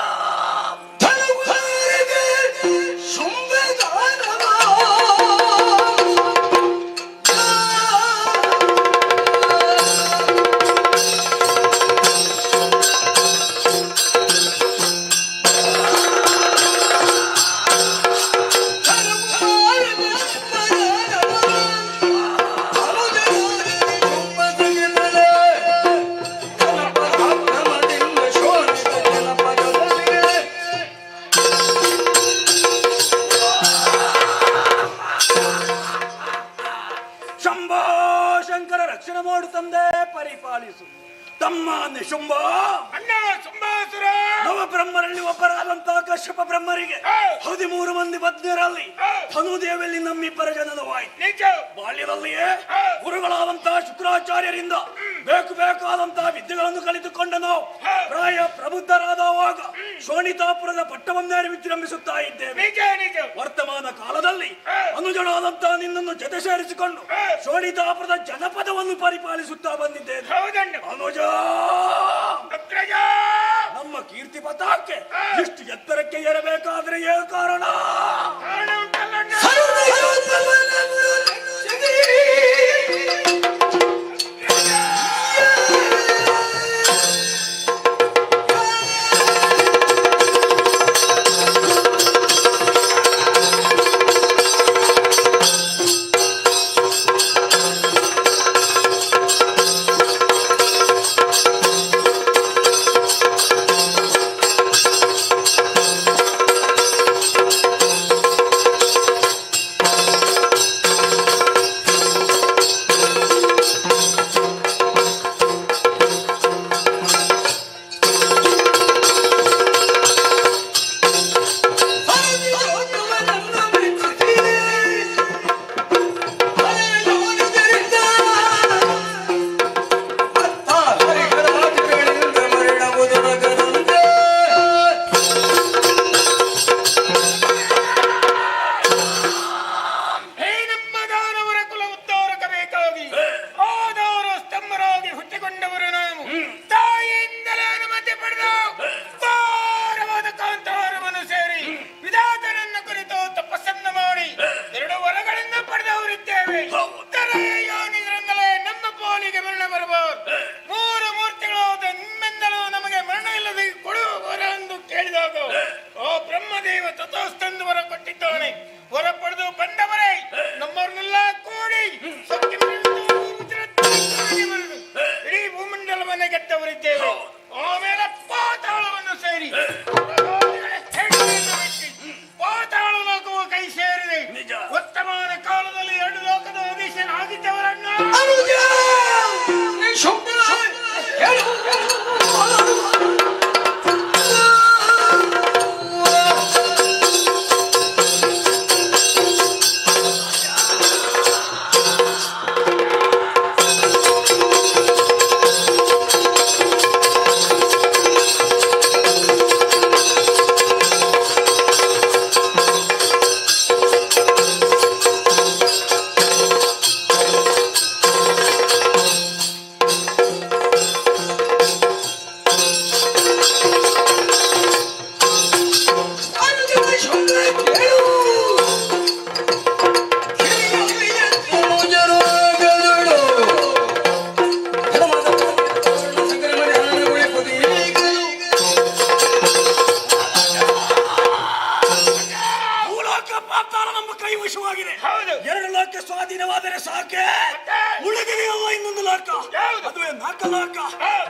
ಪರಿಪಾಲಿಸು ತಮ್ಮ ನಿಶುಂಭ ಅಣ್ಣ ಶುಂಭಾಸುರ ನವಬ್ರಹ್ಮರಲ್ಲಿ ಒಬ್ಬರಾದಂತಹ ಕಶ್ಯಪ ಬ್ರಹ್ಮರಿಗೆ 13 ಮಂದಿ ಪತ್ನಿಯರಲ್ಲಿ ಧನುದೇವಿಯಲ್ಲಿ ನಮ್ಮಿಬ್ಬರ ಜನನವಾಯಿತು. ನಿಜ ಬಾಲ್ಯದಲ್ಲಿಯೇ ಗುರುಗಳಾದಂತಹ ಶುಕ್ರಾಚಾರ್ಯರಿಂದ ಬೇಕಾದಂತಹ ವಿದ್ಯೆಗಳನ್ನು ಕಲಿತುಕೊಂಡ ನಾವು ಪ್ರಾಯ ಪ್ರಬುದ್ಧರಾದವಾಗ ಶೋಣಿತಾಪುರದ ಪಟ್ಟವನ್ನೇರಿ ವಿಜೃಂಭಿಸುತ್ತಾ ಇದ್ದೇವೆ. ನಿಜ ನಿಜ ವರ್ತಮಾನ ಕಾಲದಲ್ಲಿ ಅನುಜಳಾದಂತಹ ನಿನ್ನನ್ನು ಜೊತೆ ಸೇರಿಸಿಕೊಂಡು ಶೋಣಿತಾಪುರದ ಜನಪದವನ್ನು ಪರಿಪಾಲಿಸುತ್ತಾ ಬಂದಿದ್ದೇನೆ. ಅನುಜ ನಮ್ಮ ಕೀರ್ತಿ ಪತಾಕೆ ಇಷ್ಟು ಎತ್ತರಕ್ಕೆ ಏರಬೇಕಾದ್ರೆ ಏನು ಕಾರಣ?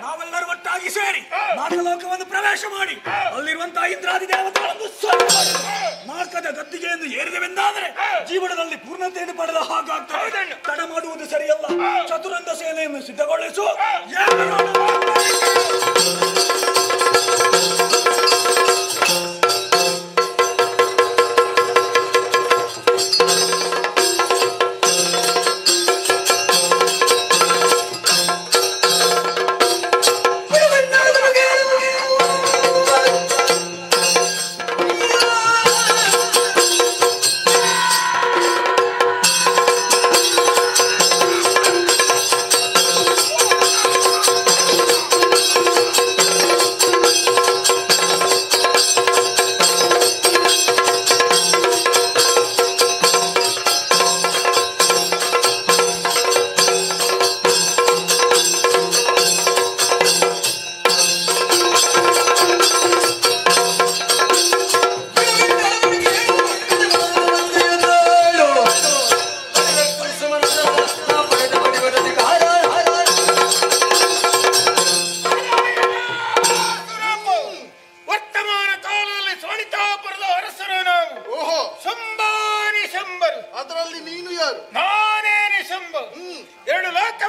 ನಾವೆಲ್ಲರೂ ಒಟ್ಟಾಗಿ ಸೇರಿ ನಾಗಲೋಕವನ್ನು ಪ್ರವೇಶ ಮಾಡಿ ಅಲ್ಲಿರುವಂತಹ ಇಂದ್ರಾದಿ ದೇವತೆಗಳನ್ನು ನಾಲ್ಕದ ಗದ್ದಿಗೆಯನ್ನು ಏರಿದೆವೆಂದಾದರೆ ಜೀವನದಲ್ಲಿ ಪೂರ್ಣತೆಯನ್ನು ಪಡೆದ ಹಾಗಾಗ್ತದೆ. ತಡ ಮಾಡುವುದು ಸರಿಯಲ್ಲ. ಚತುರಂಗ ಸೇನೆಯನ್ನು ಸಿದ್ಧಗೊಳಿಸು.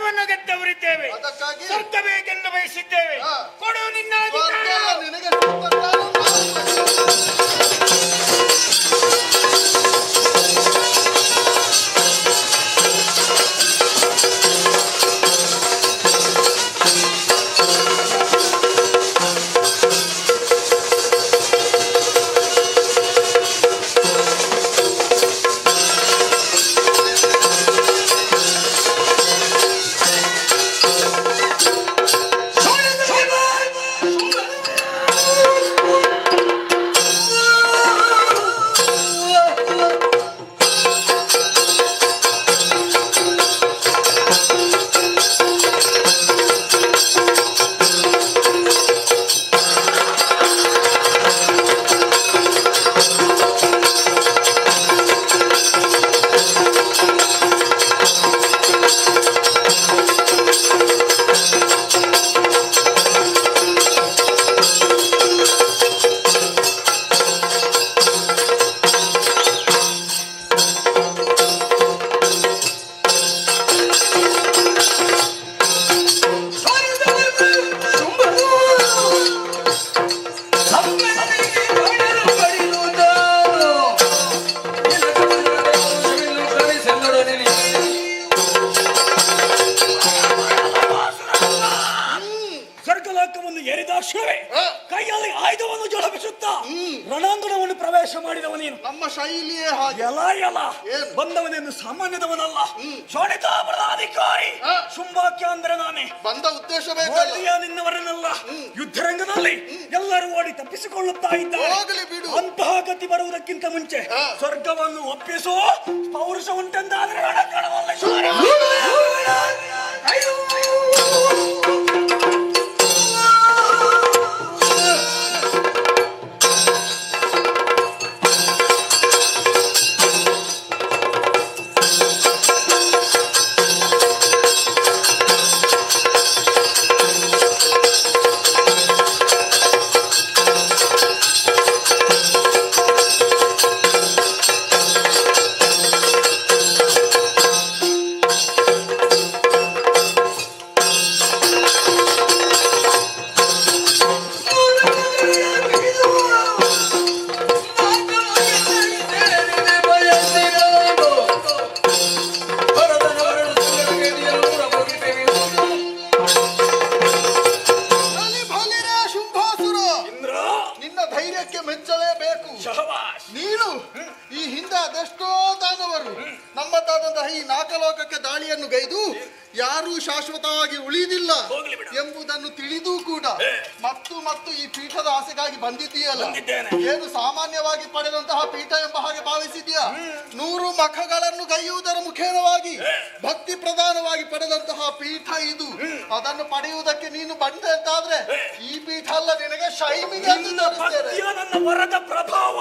ಸ್ವರ್ಗವನ್ನು ಗೆದ್ದವರಿದ್ದೇವೆ, ಅದಕ್ಕಾಗಿ ಸ್ವರ್ಗ ಬೇಕೆಂದು ಬಯಸಿದ್ದೇವೆ. ಕೊಡು ನಿನ್ನ ಸ್ವರ್ಗ ಅಧಿಕಾರ. ನಿನಗೆ ಸಿಗುವಂತಾನು ಸ್ವರ್ಗಲೋಕವನ್ನು ಏರಿದಾಕ್ಷಣವೇ ಕೈಯಲ್ಲಿ ಆಯುಧವನ್ನು ಜೋಡಿಸುತ್ತಾ ರಣಾಂಗಣವನ್ನು ಪ್ರವೇಶ ಮಾಡಿದವ ನೀನು. ನಮ್ಮ ಶೈಲಿಯೇ ಹಾಗೆ. ಎಲ ಬಂದವನೇನು ಸಾಮಾನ್ಯದವನಲ್ಲ, ಶೋಣಿತಾಪುರದ ಅಧಿಕಾರಿ ಶುಂಭಾಕ್ಯ ಅಂದ್ರೆ ನಾನೇ. ಬಂದ ಉದ್ದೇಶ ನಿನ್ನವರನ್ನೆಲ್ಲ ಯುದ್ಧರಂಗದಲ್ಲಿ ಎಲ್ಲರೂ ಓಡಿ ತಪ್ಪಿಸಿಕೊಳ್ಳುತ್ತಾ ಇದ್ದಾರೆ. ಅಂತಹ ಗತಿ ಬರುವುದಕ್ಕಿಂತ ಮುಂಚೆ ಸ್ವರ್ಗವನ್ನು ಒಪ್ಪಿಸು. ಪೌರುಷ ಉಂಟೆಂದಾದರೆ ರಣಾಂಗಣದಲ್ಲಿ ನೀನು ಈ ಹಿಂದೆ ಅದೆಷ್ಟೋ ದಾನವರು ನಮ್ಮದಾದಂತಹ ಈ ನಾಕಲೋಕಕ್ಕೆ ದಾಳಿಯನ್ನು ಗೈದು ಯಾರೂ ಶಾಶ್ವತವಾಗಿ ಉಳಿದಿಲ್ಲ ಎಂಬುದನ್ನು ತಿಳಿದು ಕೂಡ ಮತ್ತು ಈ ಪೀಠದ ಆಸೆಗಾಗಿ ಬಂದಿದ್ದೀಯಲ್ಲ. ಏನು ಸಾಮಾನ್ಯವಾಗಿ ಪಡೆದಂತಹ ಪೀಠ ಎಂಬ ಹಾಗೆ ಭಾವಿಸಿದ್ಯಾ? 100 ಮಖಗಳನ್ನು ಗೈಯುವುದರ ಮುಖೇನವಾಗಿ ಭಕ್ತಿ ಪ್ರಧಾನವಾಗಿ ಪಡೆದಂತಹ ಪೀಠ ಇದು. ಅದನ್ನು ಪಡೆಯುವುದಕ್ಕೆ ನೀನು ಬಂದೆ ಅಂತಾದ್ರೆ ಈ ಪೀಠ ಅಲ್ಲ, ನಿನಗೆ ಶೈಮಿಗೆ ನನ್ನ ವರದ ಪ್ರಭಾವ.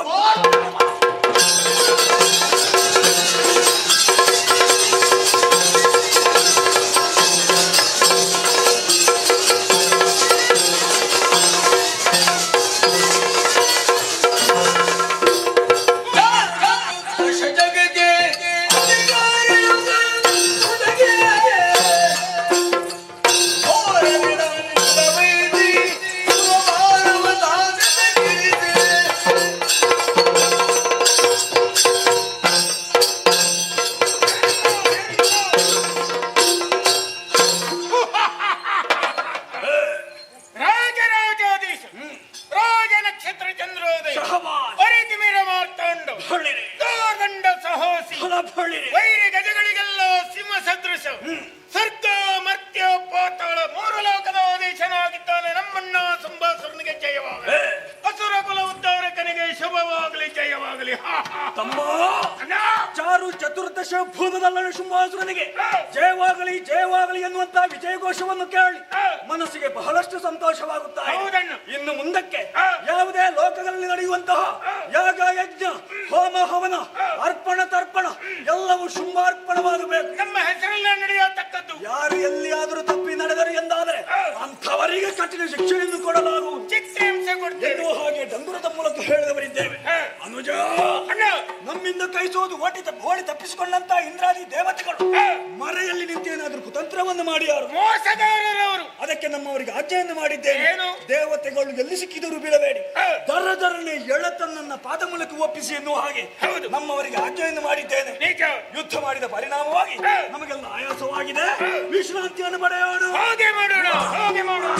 ವೈರಿ ಗಜಗಳಿಗೆಲ್ಲ ಸಿಂಹ ಸದೃಶ ಸರ್ಗ ಮರ್ತ್ಯ ಪಾತಾಳ 3 ಲೋಕದ ಆದೇಶನಾಗಿದ್ದಾನೆ ನಮ್ಮಣ್ಣ ಸಂಭಾಸುರನಿಗೆ ಜಯವಾಗಲಿ, ಅಸುರ ಕುಲ ಉದ್ಧಾರಕನಿಗೆ ಶುಭವಾಗಲಿ, ಜಯವಾಗಲಿ. ತಮ್ಮ ಚಾರು ಚತುರ್ದಶ ಭೂತದಲ್ಲ ಶುಂಭಾಸುರನಿಗೆ ಜಯವಾಗಲಿ ಜಯವಾಗಲಿ ಎನ್ನುವಂತ ವಿಜಯಘೋಷವನ್ನು ಕೇಳಿ ಮನಸ್ಸಿಗೆ ಬಹಳಷ್ಟು ಸಂತೋಷವಾಗುತ್ತಾ ಇದೆ. ಇನ್ನು ಮುಂದಕ್ಕೆ ಯಾವುದೇ ಲೋಕದಲ್ಲಿ ನಡೆಯುವಂತಹ ಯಾಗ ಯಜ್ಞ ಹೋಮ ಹವನ ಅರ್ಪಣ ತರ್ಪಣ ಎಲ್ಲವೂ ಶುಂಭಾರ್ಪಣವಾಗಬೇಕು. ನಮ್ಮ ಹೆಸರಲ್ಲೇ ನಡೆಯತಕ್ಕದ್ದು. ಯಾರು ಎಲ್ಲಿಯಾದರೂ ತಪ್ಪಿ ನಡೆದರು ಎಂದಾದರೆ ಅಂಥವರಿಗೆ ಕಠಿಣ ಶಿಕ್ಷೆಯನ್ನು ಕೊಡಲಾಗುವುದು. ಚಿತ್ರಹಿಂಸೆ ಕೊಡ್ತೇವೆ. ಹಾಗೆ ಡಂಗುರದ ಮೂಲಕ ಹೇಳಿದವರಿದ್ದೇವೆ. ಅನುಜ ನಮ್ಮ ನಮ್ಮಿಂದ ಕೈಸೋದು ಓಡಿ ತಪ್ಪಿಸಿಕೊಂಡಂತ ಇಂದ್ರಾದಿ ದೇವತೆಗಳು ಮರೆಯಲ್ಲಿ ನಿಂತೇನಾದ್ರೂ ಕುತಂತ್ರವನ್ನು ಮಾಡಿಯಾರು ಮೋಸಗಾರರವರು. ಅದಕ್ಕೆ ನಮ್ಮವರಿಗೆ ಆಜ್ಞೆಯನ್ನು ಮಾಡಿದ್ದೇನೆ. ಏನು? ದೇವತೆಗಳು ಎಲ್ಲಿ ಸಿಕ್ಕಿದರೂ ಬೀಳಬೇಡಿ, ದರದರನೆ ಎಳತನ್ನ ಪಾದ ಮೂಲಕ ಒಪ್ಪಿಸಿ ಎನ್ನುವ ಹಾಗೆ ನಮ್ಮವರಿಗೆ ಆಜ್ಞೆಯನ್ನು ಮಾಡಿದ್ದೇನೆ. ಯುದ್ಧ ಮಾಡಿದ ಪರಿಣಾಮವಾಗಿ ನಮಗೆಲ್ಲ ಆಯಾಸವಾಗಿದೆ. ವಿಶ್ರಾಂತಿಯನ್ನು ಪಡೆಯೋಣ. ಹಾಗೆ ಮಾಡೋಣ, ಹಾಗೆ ಮಾಡೋಣ.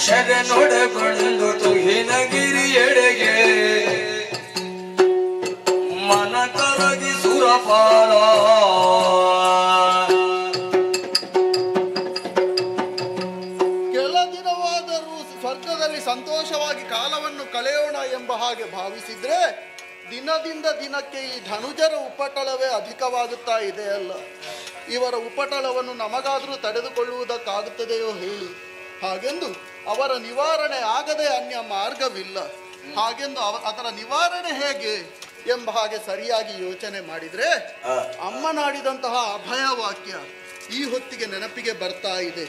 ಶರಣೊಡಗೊಂಡು ತುಹಿನಗಿರಿ ಎಡೆಗೆ ಮನ ಕರಗಿ ಸುರಪಾಲ ಕೆಲ ದಿನವಾದರೂ ಸ್ವರ್ಗದಲ್ಲಿ ಸಂತೋಷವಾಗಿ ಕಾಲವನ್ನು ಕಳೆಯೋಣ ಎಂಬ ಹಾಗೆ ಭಾವಿಸಿದ್ರೆ ದಿನದಿಂದ ದಿನಕ್ಕೆ ಈ ಧನುಜರ ಉಪಟಳವೇ ಅಧಿಕವಾಗುತ್ತಾ ಇದೆ ಅಲ್ಲ. ಇವರ ಉಪಟಳವನ್ನು ನಮಗಾದರೂ ತಡೆದುಕೊಳ್ಳುವುದಕ್ಕಾಗುತ್ತದೆಯೋ ಹೇಳಿ. ಹಾಗೆಂದು ಅವರ ನಿವಾರಣೆ ಆಗದೆ ಅನ್ಯ ಮಾರ್ಗವಿಲ್ಲ. ಹಾಗೆಂದು ಅದರ ನಿವಾರಣೆ ಹೇಗೆ ಎಂಬ ಹಾಗೆ ಸರಿಯಾಗಿ ಯೋಚನೆ ಮಾಡಿದ್ರೆ ಅಮ್ಮನಾಡಿದಂತಹ ಅಭಯ ವಾಕ್ಯ ಈ ಹೊತ್ತಿಗೆ ನೆನಪಿಗೆ ಬರ್ತಾ ಇದೆ.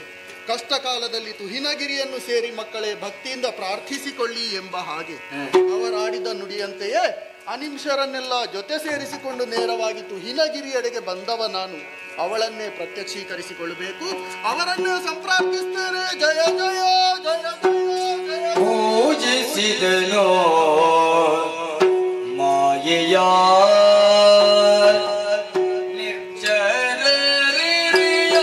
ಕಷ್ಟ ಕಾಲದಲ್ಲಿ ತುಹಿನಗಿರಿಯನ್ನು ಸೇರಿ ಮಕ್ಕಳೇ ಭಕ್ತಿಯಿಂದ ಪ್ರಾರ್ಥಿಸಿಕೊಳ್ಳಿ ಎಂಬ ಹಾಗೆ ಅವರಾಡಿದ ನುಡಿಯಂತೆಯೇ ಅನಿಮಿಷರನ್ನೆಲ್ಲ ಜೊತೆ ಸೇರಿಸಿಕೊಂಡು ನೇರವಾಗಿ ತುಹಿನಗಿರಿಯೆಡೆಗೆ ಬಂದವ ನಾನು. ಅವಳನ್ನೇ ಪ್ರತ್ಯಕ್ಷೀಕರಿಸಿಕೊಳ್ಳಬೇಕು, ಅವರನ್ನೇ ಸಂಪ್ರಾರ್ಥಿಸ್ತೇನೆ. ಜಯ ಜಯ ಜಯ ಜಯ ಜಯ. ಪೂಜಿಸಿದನೋ ಮಾಯೆಯ ನಿರ್ಜನರಿಯ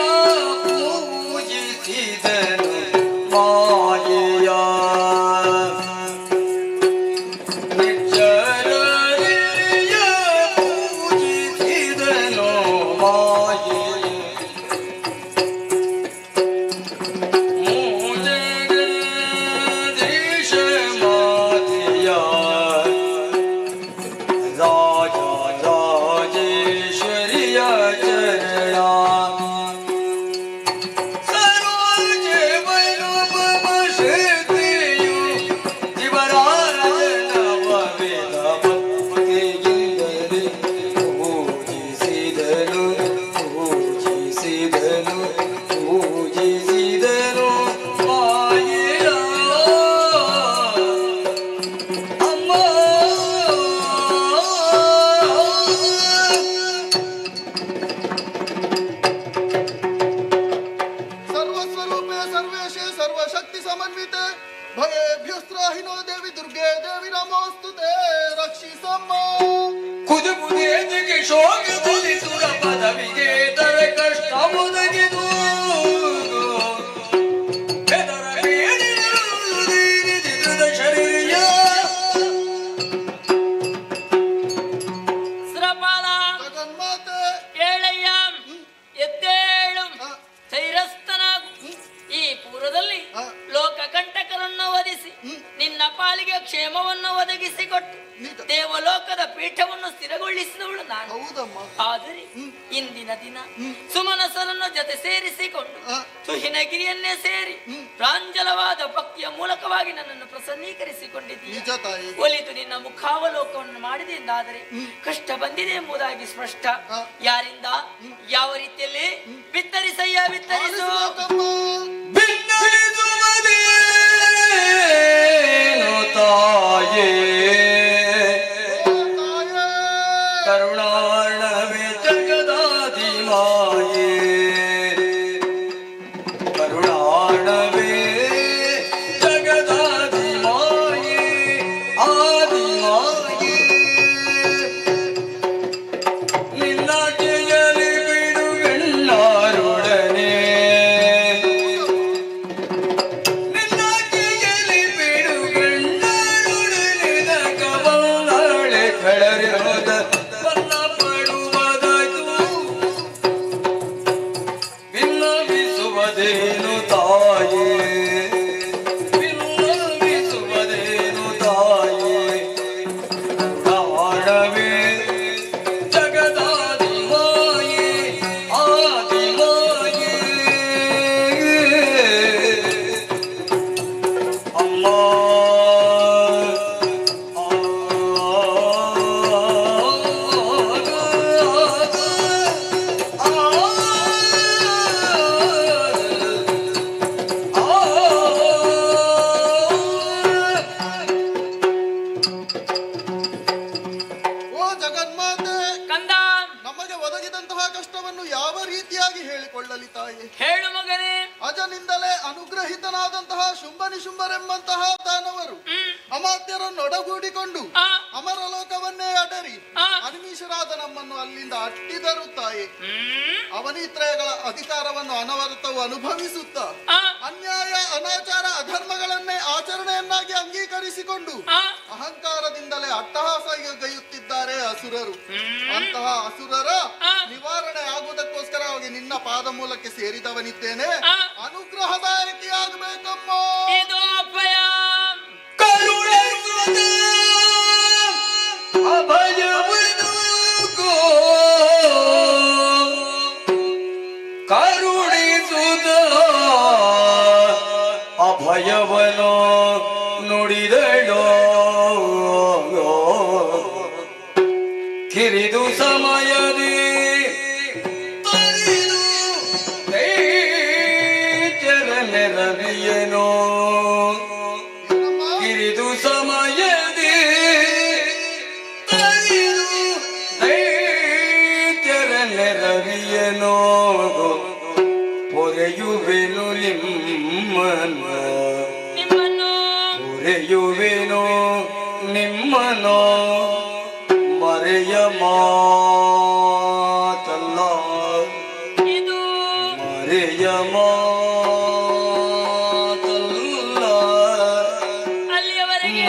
ಪೂಜಿಸಿದನು ಮಾಯೆಯ ನಿರ್ಜನರಿಯ ಪೂಜಿಸಿದನು ಮಾಯೆಯ ಕ್ಷೇಮವನ್ನು ಒದಗಿಸಿಕೊಟ್ಟು ದೇವಲೋಕದ ಪೀಠವನ್ನು ಸ್ಥಿರಗೊಳಿಸಿದವಳು ನಾನು. ಆದರೆ ಇಂದಿನ ದಿನ ಸುಮನಸರನ್ನು ಜೊತೆ ಸೇರಿಸಿಕೊಂಡು ತುಹಿನಗಿರಿಯನ್ನೇ ಸೇರಿ ಪ್ರಾಂಜಲವಾದ ಭಕ್ತಿಯ ಮೂಲಕವಾಗಿ ನನ್ನನ್ನು ಪ್ರಸನ್ನೀಕರಿಸಿಕೊಂಡಿದ್ದೀಯ. ಒಲಿತು ನಿನ್ನ ಮುಖಾವಲೋಕವನ್ನು ಮಾಡಿದೆ ಎಂದಾದರೆ ಕಷ್ಟ ಬಂದಿದೆ ಎಂಬುದಾಗಿ ಸ್ಪಷ್ಟ. ಯಾರಿಂದ ಯಾವ ರೀತಿಯಲ್ಲಿ ಬಿತ್ತರಿಸಯ್ಯ ಬಿತ್ತರಿಸು ತಾಯೇ ಕರುಣಾರ್ಣವೇ ಜಗದಾದಿ ಮಾಯೇ ಕರುಣಾರ್ಣವೇ ಜಗದಾದಿ ಮಾಯೇ ಆದಿ ಮಾಯೇ ನಿನ್ನ ಕೆಯಲಿ ಬಿಡುಗಣ್ಣಾರೊಡನೆ ಅಧೀಶನಾದಂತಹ ಶುಂಭ ನಿಶುಂಭರೆಂಬಂತಹ ದಾನವರು ಅಮಾತ್ಯರನ್ನೊಡಗೂಡಿಕೊಂಡು ಅಮರಲೋಕವನ್ನೇ ಅಡರಿ ಅನಿಮಿಷರಾದ ನಮ್ಮನ್ನು ಅಲ್ಲಿಂದ ಅಟ್ಟಿದರು ತಾಯಿ. ಅವನಿತ್ರಯಗಳ ಅಧಿಕಾರವನ್ನು ಅನವರತವು ಅನುಭವಿಸುತ್ತಾ ಅನ್ಯಾಯ ಅನಾಚಾರ ಅಧರ್ಮಗಳನ್ನೇ ಆಚರಣೆಯನ್ನಾಗಿ ಅಂಗೀಕರಿಸಿಕೊಂಡು ಅಹಂಕಾರದಿಂದಲೇ ಅಟ್ಟಹಾಸಗೈಯುತ್ತಿದ್ದಾರೆ ಅಸುರರು. ಅಂತಹ ಅಸುರರ ನಿವಾರಣೆ ಆಗುವುದಕ್ಕೋಸ್ಕರವಾಗಿ ನಿನ್ನ ಪಾದ ಮೂಲಕ್ಕೆ ಸೇರಿದವನಿದ್ದೇನೆ. ಅನುಗ್ರಹದಾಯಕಿಯಾಗಬೇಕಮ್ಮ. ಕರುಣಿಸುತ್ತ ಅಭಯವನು ನುಡಿದಳೋ ಕಿರಿದು ಸಮಯದಿ ರವಿಯನೋ ಕಿರಿದು ಸಮಯದಿ ರವಿಯನೋ ಪೊರೆಯುವೆನು ಪೊರೆಯುವೆನು ನಿಮ್ಮನೋ ಮರೆಯ ಮಾತಲ್ಲ ಮರೆಯ ಮಾತಲ್ಲ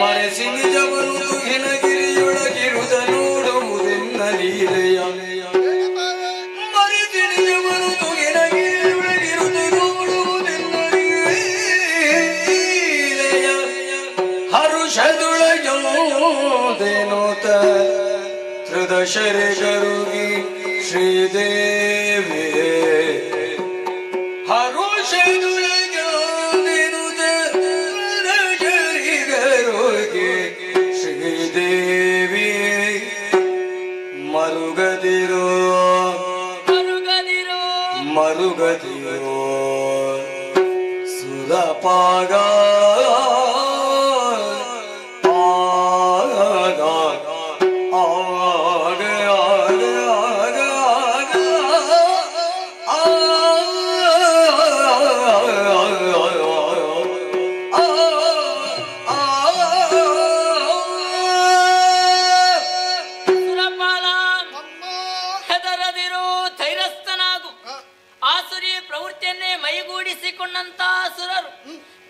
ಮರೆಸಿ ನಿಜವನ್ನು ಹಿನಗಿರಿಯೊಳಗಿರುವುದ ನೋಡುವುದೆನ್ನ ಲೀಲೆಯ ಮರೆಸಿ ನಿಜವನ್ನು ಹಿನಗಿರಿಯೊಳಗಿರುವುದ ನೋಡುವುದೆನ್ನ ಲೀಲೆಯ ಹರುಷದುಳಯೋದೇನೋತ ತ್ರಿದಶರೆ ಗರುಗಿ ಶ್ರೀದೇವಿ ಹರುಷದುಳಯೋದೇನುತ ತ್ರಿದಶರೆ ಗರುಗಿ ಶ್ರೀದೇವಿ ಮರುಗದಿರೋ ಮರುಗದಿರೋ ಸುರಪಾಗ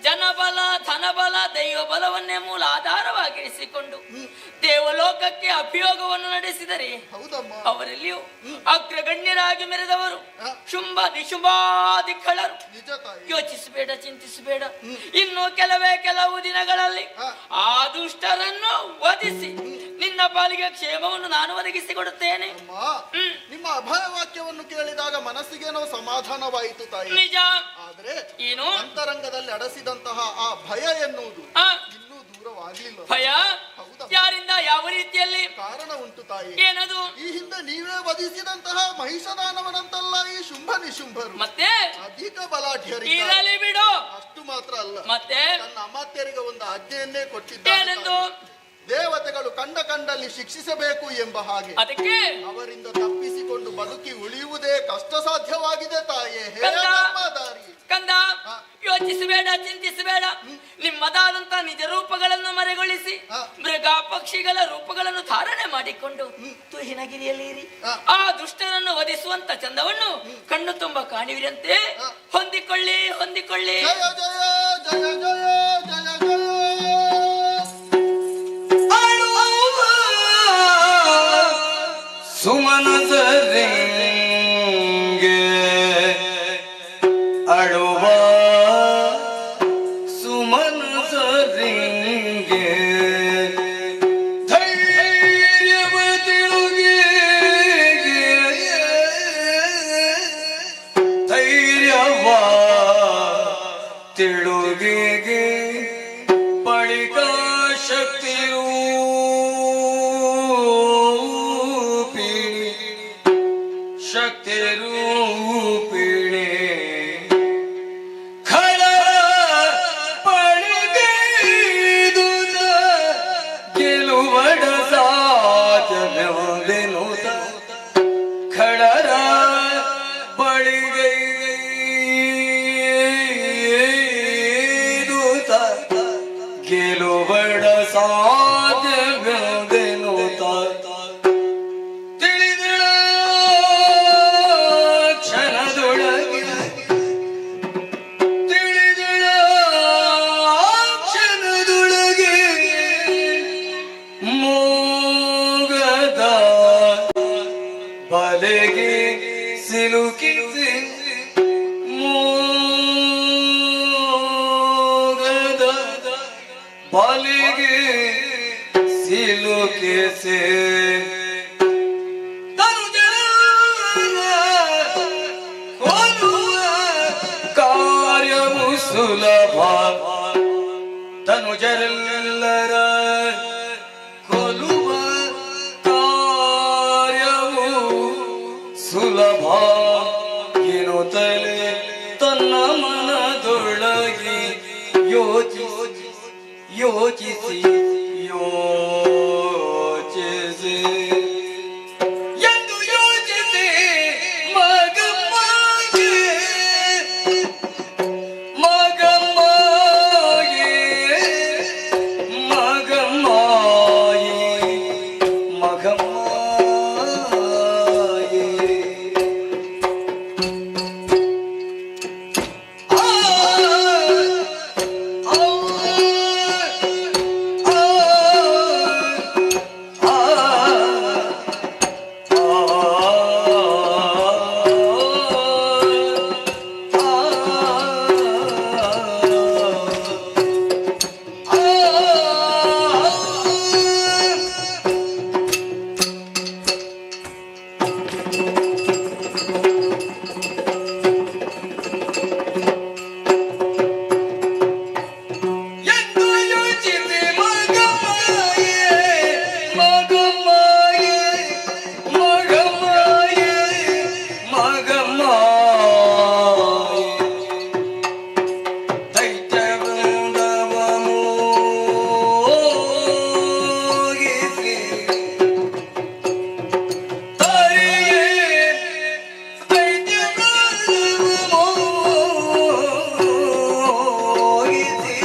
ಜನಬಲ ಧನಬಲ ದೈವ ಬಲವನ್ನೇ ಮೂಲ ಆಧಾರವಾಗಿರಿಸಿಕೊಂಡು ದೇವಲೋಕಕ್ಕೆ ಅಭಿಯೋಗವನ್ನು ನಡೆಸಿದರೆ ಅವರಲ್ಲಿಯೂ ಅಗ್ರಗಣ್ಯರಾಗಿ ಮೆರೆದವರು ಶುಂಭ ನಿಶುಂಭಾದಿಕ್ಕಳರು. ಯೋಚಿಸಬೇಡ, ಚಿಂತಿಸಬೇಡ. ಇನ್ನು ಕೆಲವು ದಿನಗಳಲ್ಲಿ ಆ ದುಷ್ಟರನ್ನು ವಧಿಸಿ ನಿನ್ನ ಪಾಲಿಗೆ ಕ್ಷೇಮವನ್ನು ನಾನು ಒದಗಿಸಿಕೊಡುತ್ತೇನೆ. ನಿಮ್ಮ ಅಭಯ ವಾಕ್ಯವನ್ನು ಕೇಳಿದಾಗ ಮನಸ್ಸಿಗೇನೋ ಸಮಾಧಾನವಾಯಿತು ತಾಯಿ. ನಿಜ. ಆದ್ರೆ ಏನು ಅಂತರಂಗದಲ್ಲಿ ಅಡಸಿದಂತಹ ಆ ಭಯ ಎನ್ನುವುದು ಇನ್ನೂ ದೂರವಾಗಲಿಲ್ಲ. ಭಯ ಯಾರಿಂದ, ಯಾವ ರೀತಿಯಲ್ಲಿ? ಕಾರಣ ಉಂಟು ತಾಯಿ. ಏನದು? ಈ ಹಿಂದೆ ನೀವೇ ವಧಿಸಿದಂತಹ ಮಹಿಷದಾನವನಂತಲ್ಲ ಈ ಶುಂಭ ನಿಶುಂಭರು. ಮತ್ತೆ ಅಧಿಕ ಬಲಾಢ್ಯರು. ಇರಲಿ ಬಿಡು. ಅಷ್ಟು ಮಾತ್ರ ಅಲ್ಲ, ಮತ್ತೆ ತನ್ನ ಅಮಾತ್ಯರಿಗೆ ಒಂದು ಆಜ್ಞೆಯನ್ನೇ ಕೊಟ್ಟಿದ್ದಾರೆ. ದೇವತೆಗಳು ಕಂಡಲ್ಲಿ ಶಿಕ್ಷಿಸಬೇಕು ಎಂಬ ಹಾಗೆ. ಅದಕ್ಕೆ ಅವರಿಂದ ತಪ್ಪಿಸಿಕೊಂಡು ಬದುಕಿ ಉಳಿಯುವುದೇ ಕಷ್ಟ ಸಾಧ್ಯವಾಗಿದೆ ತಾಯೇ. ಕಂದ, ಯೋಚಿಸಬೇಡ, ಚಿಂತಿಸಬೇಡ. ನಿಮ್ಮದಾದಂತಹ ನಿಜ ರೂಪಗಳನ್ನು ಮರೆಗೊಳಿಸಿ ಮೃಗ ಪಕ್ಷಿಗಳ ರೂಪಗಳನ್ನು ಧಾರಣೆ ಮಾಡಿಕೊಂಡು ತುಹಿನಗಿರಿಯಲ್ಲಿ ಇರಿ. ಆ ದುಷ್ಟರನ್ನು ವಧಿಸುವಂತ ಚಂದವನ್ನು ಕಣ್ಣು ತುಂಬ ಕಾಣಿವಿರಂತೆ. ಹೊಂದಿಕೊಳ್ಳಿ, ಹೊಂದಿಕೊಳ್ಳಿ. ಜಯ ಜಯ ಜಯ ಜಯ ಜಯ ಜಯ. ಸುಮನಸರಿಂಗೆ ಅಳುವ ಸುಮನಸರಿಂಗೆ ಧೈರ್ಯವ ತಿಳುಗೆ ಧೈರ್ಯವ ತಿಳುಗೆಗೆ ಬಳಿಕ ಶಕ್ತಿಯೂ ಶಕ್ತಿ ರೂಪಿಣಿ ಖಳ ಪಳಿಗೆದು ಗೆಲುವಡ ಸಾಧ್ಯವೆಂದೆನು ಖಳರ ಬಳಿಗೈ ಸಿಲುಕಿಸಿ ಮೋಗದ ಬಲಿಗೆ ಸಿಲುಕಿಸಿ ಕಾರ್ಯವು ಸುಲಭ ತನುಜರೆಲ್ಲರ ಕೊಲುವ ಕಾರ್ಯವು ಸುಲಭ ಎನ್ನುತ್ತಲೇ ತನ್ನ ಮನದೊಳಗೆ ಯೋಚಿಸಿ ಯೋಚಿಸಿ ಯೋಚಿಸಿ ಎಂದು ಯೋಚಿಸಿ ಮಗಮ್ಮಗೆ ಮಗಮ್ಮಗೆ ಮಗಮ್ಮಾಯಿ ಮಗಮ್ಮಾಯಿ ಎಂದು ಯೋಚಿಸಿ ಮಗಮ್ಮಾಯಿ ಮಗಮ್ಮಾಯಿ ಮಗಮ್ಮಾಯಿ ಮಗಮ್ಮಾಯಿ ದೈತ್ಯವೃಂದವ ಮೋಗಿಸಿ ತಾಯಿಯೇ ದೈತ್ಯವೃಂದವ ಮೋಗಿಸಿ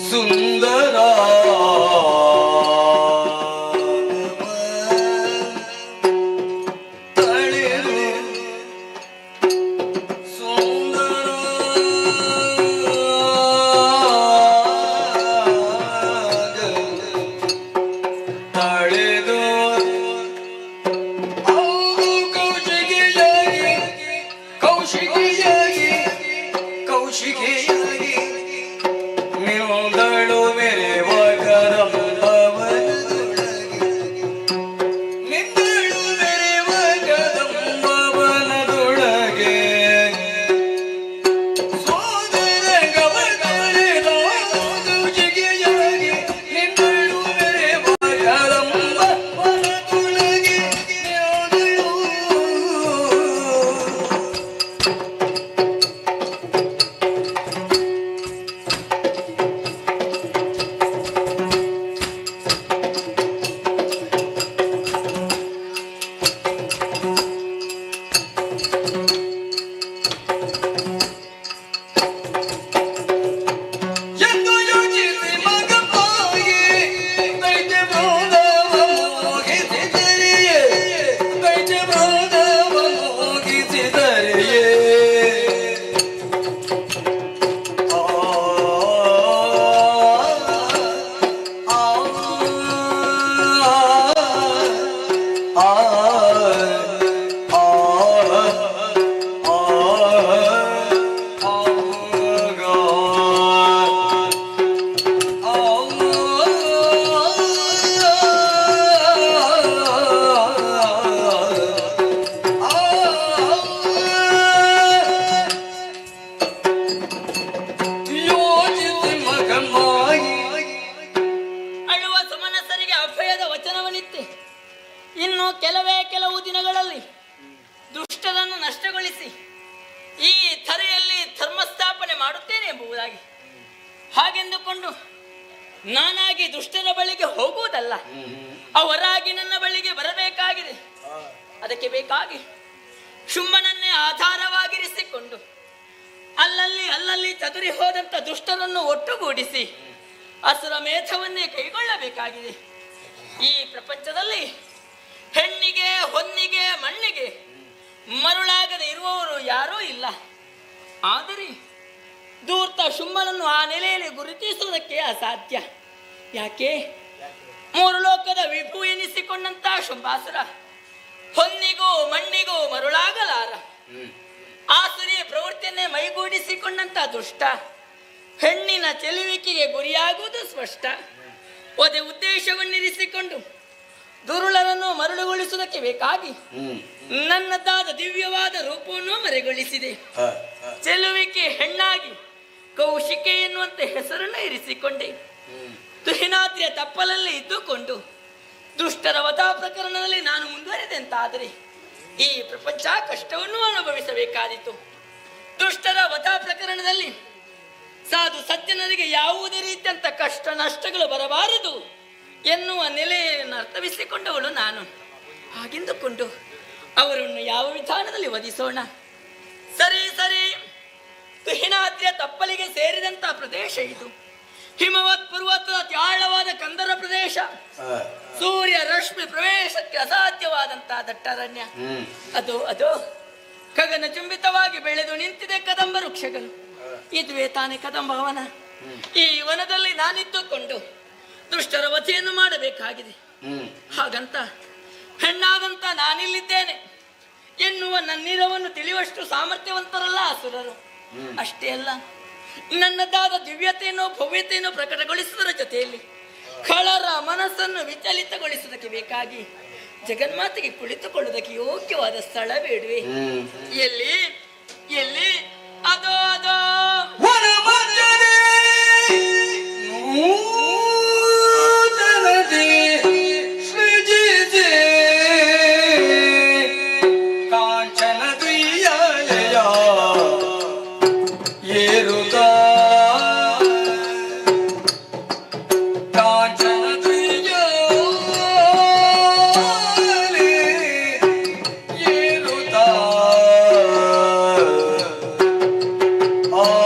ಸುಂದರ ತಳೆದು ಸುಂದರ ತಳೆದು ಕೌಶಿಕಿಯಾಗಿ ಕೌಶಿಕಿಯಾಗಿ ಕೌಶಿಕಿಯಾಗಿ ಮಿಂದಳು ಮೆರೆವ ಕದಂಬವನದೊಳಗೆ ಮಿಂದಳು ಮೆರೆವ ಕದಂಬವನದೊಳಗೆ ಸೋದರ ಗಮನದೊಳೆದ ಕೌಶಿಕಿಯಾಗಿ ಮಿಂದಳು ಮೆರೆವ ಕದಂಬವನದೊಳಗೆ ಮಿಂದಳು ಎಂದು ಯೋಚಿಸಿ ಮಗಮ್ಮಾಯಿ ದೈತ್ಯವೃಂದವ ಮೋಗಿಸಿದರೆಯೇ ದೈತ್ಯವೃಂದವ ಮೋಗಿಸಿದರೆಯೇ ಯೋಚಿಸಿ ಮಗಮ್ಮಾಯಿ ಅಳುವ ಸುಮನಸರಿಗೆ ಅಭಯದ ವಚನವನ್ನಿತ್ತೆ. ಇನ್ನು ಕೆಲವು ದಿನಗಳಲ್ಲಿ ದುಷ್ಟರನ್ನು ನಷ್ಟಗೊಳಿಸಿ ಈ ಧರೆಯಲ್ಲಿ ಧರ್ಮಸ್ಥಾಪನೆ ಮಾಡುತ್ತೇನೆ ಎಂಬುದಾಗಿ ಹಾಗೆಂದುಕೊಂಡು ನಾನಾಗಿ ದುಷ್ಟರ ಬಳಿಗೆ ಹೋಗುವುದಲ್ಲ, ಅವರಾಗಿ ನನ್ನ ಬಳಿಗೆ ಬರಬೇಕಾಗಿದೆ. ಅದಕ್ಕೆ ಬೇಕಾಗಿ ಶುಂಭನನ್ನೇ ಆಧಾರವಾಗಿರಿಸಿಕೊಂಡು ಅಲ್ಲಲ್ಲಿ ಚದುರಿ ಹೋದಂತ ದುಷ್ಟರನ್ನು ಒಟ್ಟುಗೂಡಿಸಿ ಅಸುರ ಮೇಧವನ್ನೇ ಕೈಗೊಳ್ಳಬೇಕಾಗಿದೆ. ಈ ಪ್ರಪಂಚದಲ್ಲಿ ಹೆಣ್ಣಿಗೆ ಹೊನ್ನಿಗೆ ಮಣ್ಣಿಗೆ ಮರುಳಾಗದೆ ಇರುವವರು ಯಾರೂ ಇಲ್ಲ. ಆದರೆ ಧೂರ್ತ ಶುಂಭನನ್ನು ಆ ನೆಲೆಯಲ್ಲಿ ಗುರುತಿಸುವುದಕ್ಕೆ ಅಸಾಧ್ಯ. ಯಾಕೆ? ಮೂರು ಲೋಕದ ವಿಭು ಎನಿಸಿಕೊಂಡಂತ ಶುಂಭಾಸುರ ಹೊನ್ನಿಗೂ ಮಣ್ಣಿಗೂ ಮರುಳಾಗಲಾರ. ಆಸುರಿಯ ಪ್ರವೃತ್ತಿಯನ್ನೇ ಮೈಗೂಡಿಸಿಕೊಂಡಂತ ದುಷ್ಟ ಹೆಣ್ಣಿನ ಚೆಲುವಿಕೆಗೆ ಗುರಿಯಾಗುವುದು ಸ್ಪಷ್ಟ. ಅದೇ ಉದ್ದೇಶವನ್ನಿರಿಸಿಕೊಂಡು ದುರುಳರನ್ನು ಮರಳುಗೊಳಿಸುವುದಕ್ಕೆ ಬೇಕಾಗಿ ನನ್ನದಾದ ದಿವ್ಯವಾದ ರೂಪವನ್ನು ಮರೆಗೊಳಿಸಿದೆ. ಚೆಲುವಿಕೆ ಹೆಣ್ಣಾಗಿ ಕೌಶಿಕೆ ಎನ್ನುವಂತೆ ಹೆಸರನ್ನು ಇರಿಸಿಕೊಂಡೆ. ತುಹಿನಾದ್ರಿಯ ತಪ್ಪಲಲ್ಲಿ ಇದ್ದುಕೊಂಡು ದುಷ್ಟರ ವಧಾ ಪ್ರಕರಣದಲ್ಲಿ ನಾನು ಮುಂದುವರೆದೆ ಅಂತಾದರೆ ಈ ಪ್ರಪಂಚ ಕಷ್ಟವನ್ನು ಅನುಭವಿಸಬೇಕಾದೀತು. ದುಷ್ಟರ ವಧಾ ಪ್ರಕರಣದಲ್ಲಿ ಸಾಧು ಸಜ್ಜನರಿಗೆ ಯಾವುದೇ ರೀತಿಯಂತ ಕಷ್ಟ ನಷ್ಟಗಳು ಬರಬಾರದು ಎನ್ನುವ ನೆಲೆಯನ್ನು ಅರ್ಥವಿಸಿಕೊಂಡವಳು ನಾನು. ಹಾಗೆಂದುಕೊಂಡು ಅವರನ್ನು ಯಾವ ವಿಧಾನದಲ್ಲಿ ವಧಿಸೋಣ? ಸರಿ ಸರಿ, ತುಹಿನಾದ್ರಿಯ ತಪ್ಪಲಿಗೆ ಸೇರಿದಂತ ಪ್ರದೇಶ ಇದು. ಹಿಮವತ್ ಪರ್ವತದ ಆಳವಾದ ಕಂದರ ಪ್ರದೇಶ, ಸೂರ್ಯ ರಶ್ಮಿ ಪ್ರವೇಶಕ್ಕೆ ಅಸಾಧ್ಯವಾದಂತಹ ದಟ್ಟಾರಣ್ಯ. ಅದು ಗಗನ ಚುಂಬಿತವಾಗಿ ಬೆಳೆದು ನಿಂತಿದೆ ಕದಂಬ ವೃಕ್ಷಗಳು. ಇದುವೇ ತಾನೇ ಕದಂಬ ವನ. ಈ ವನದಲ್ಲಿ ನಾನಿದ್ದುಕೊಂಡು ದುಷ್ಟರ ವಧೆಯನ್ನು ಮಾಡಬೇಕಾಗಿದೆ. ಹಾಗಂತ ಹೆಣ್ಣಾದಂತ ನಾನಿಲ್ಲಿದ್ದೇನೆ ಎನ್ನುವ ನನ್ನಿರವನ್ನು ತಿಳಿಯುವಷ್ಟು ಸಾಮರ್ಥ್ಯವಂತರಲ್ಲ ಅಸುರರು. ಅಷ್ಟೇ ಅಲ್ಲ, ನನ್ನದಾದ ದಿವ್ಯತೆಯನ್ನು ಭವ್ಯತೆಯನ್ನು ಪ್ರಕಟಗೊಳಿಸುವುದರ ಜೊತೆಯಲ್ಲಿ ಖಳರ ಮನಸ್ಸನ್ನು ವಿಚಲಿತಗೊಳಿಸುವುದಕ್ಕೆ ಬೇಕಾಗಿ ಜಗನ್ಮಾತೆಗೆ ಕುಳಿತುಕೊಳ್ಳುವುದಕ್ಕೆ ಯೋಗ್ಯವಾದ ಸ್ಥಳ ಬೇಡುವೆ. ಎಲ್ಲಿ ಎಲ್ಲಿ? ಅದೋ ಅದೋ Oh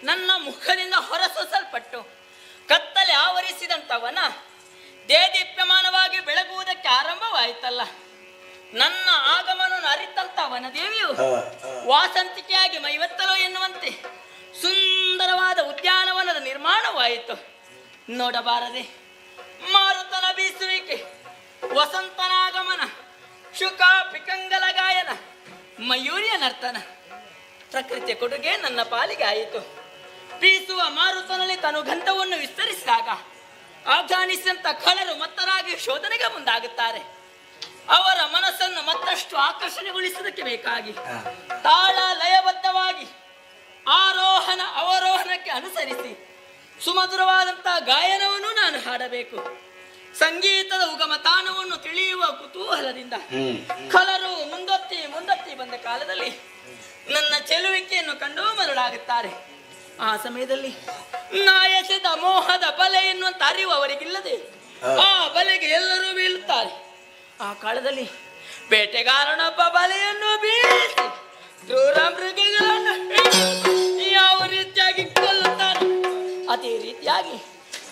ನನ್ನ ಮುಖದಿಂದ ಹೊರಸೂಸಲ್ಪಟ್ಟು ಕತ್ತಲೆ ಆವರಿಸಿದಂಥವನ ದೇದೀಪ್ಯಮಾನವಾಗಿ ಬೆಳಗುವುದಕ್ಕೆ ಆರಂಭವಾಯಿತಲ್ಲ. ನನ್ನ ಆಗಮನವನ್ನು ಅರಿತಂತವನ ದೇವಿಯು ವಾಸಂತಿಕೆಯಾಗಿ ಮೈವತ್ತಲೋ ಎನ್ನುವಂತೆ ಸುಂದರವಾದ ಉದ್ಯಾನವನದ ನಿರ್ಮಾಣವಾಯಿತು. ನೋಡಬಾರದೆ ಮಾರುತನ ಬೀಸುವಿಕೆ, ವಸಂತನಾಗಮನ, ಶುಕ ಪಿಕಂಗಲ ಗಾಯನ, ಮಯೂರಿಯ ನರ್ತನ, ಪ್ರಕೃತಿಯ ಕೊಡುಗೆ ನನ್ನ ಪಾಲಿಗೆ ಆಯಿತು. ಬೀಸುವ ಮಾರುತನಲ್ಲಿ ತನು ಗಂಧವನ್ನು ವಿಸ್ತರಿಸಿದಾಗ ಆಘಾನಿಸಿದಂತ ಖಳರು ಮತ್ತರಾಗಿ ಶೋಧನೆಗೆ ಮುಂದಾಗುತ್ತಾರೆ. ಅವರ ಮನಸ್ಸನ್ನು ಮತ್ತಷ್ಟು ಆಕರ್ಷಣೆಗೊಳಿಸುವುದಕ್ಕೆ ಬೇಕಾಗಿ ತಾಳ ಲಯಬದ್ಧವಾಗಿ ಆರೋಹಣ ಅವರೋಹಣಕ್ಕೆ ಅನುಸರಿಸಿ ಸುಮಧುರವಾದಂತಹ ಗಾಯನವನ್ನು ನಾನು ಹಾಡಬೇಕು. ಸಂಗೀತದ ಉಗಮ ತಾಣವನ್ನು ತಿಳಿಯುವ ಕುತೂಹಲದಿಂದ ಖಳರು ಮುಂದೊತ್ತಿ ಬಂದ ಕಾಲದಲ್ಲಿ ನನ್ನ ಚೆಲುವಿಕೆಯನ್ನು ಕಂಡು ಮರುಳಾಗುತ್ತಾರೆ. ಆ ಸಮಯದಲ್ಲಿ ನಾ ಎಸೆದ ಮೋಹದ ಬಲೆ ಎನ್ನುವಂತ ಅರಿವು ಅವರಿಗಿಲ್ಲದೆ ಆ ಬಲೆಗೆ ಎಲ್ಲರೂ ಬೀಳುತ್ತಾರೆ. ಆ ಕಾಲದಲ್ಲಿ ಬೇಟೆಗಾರನೊಬ್ಬ ಬಲೆಯನ್ನು ಬೀಸಿ ಕ್ರೂರ ಮೃಗಗಳನ್ನು ಯಾವ ರೀತಿಯಾಗಿ ಕೊಲ್ಲುತ್ತಾನೆ, ಅದೇ ರೀತಿಯಾಗಿ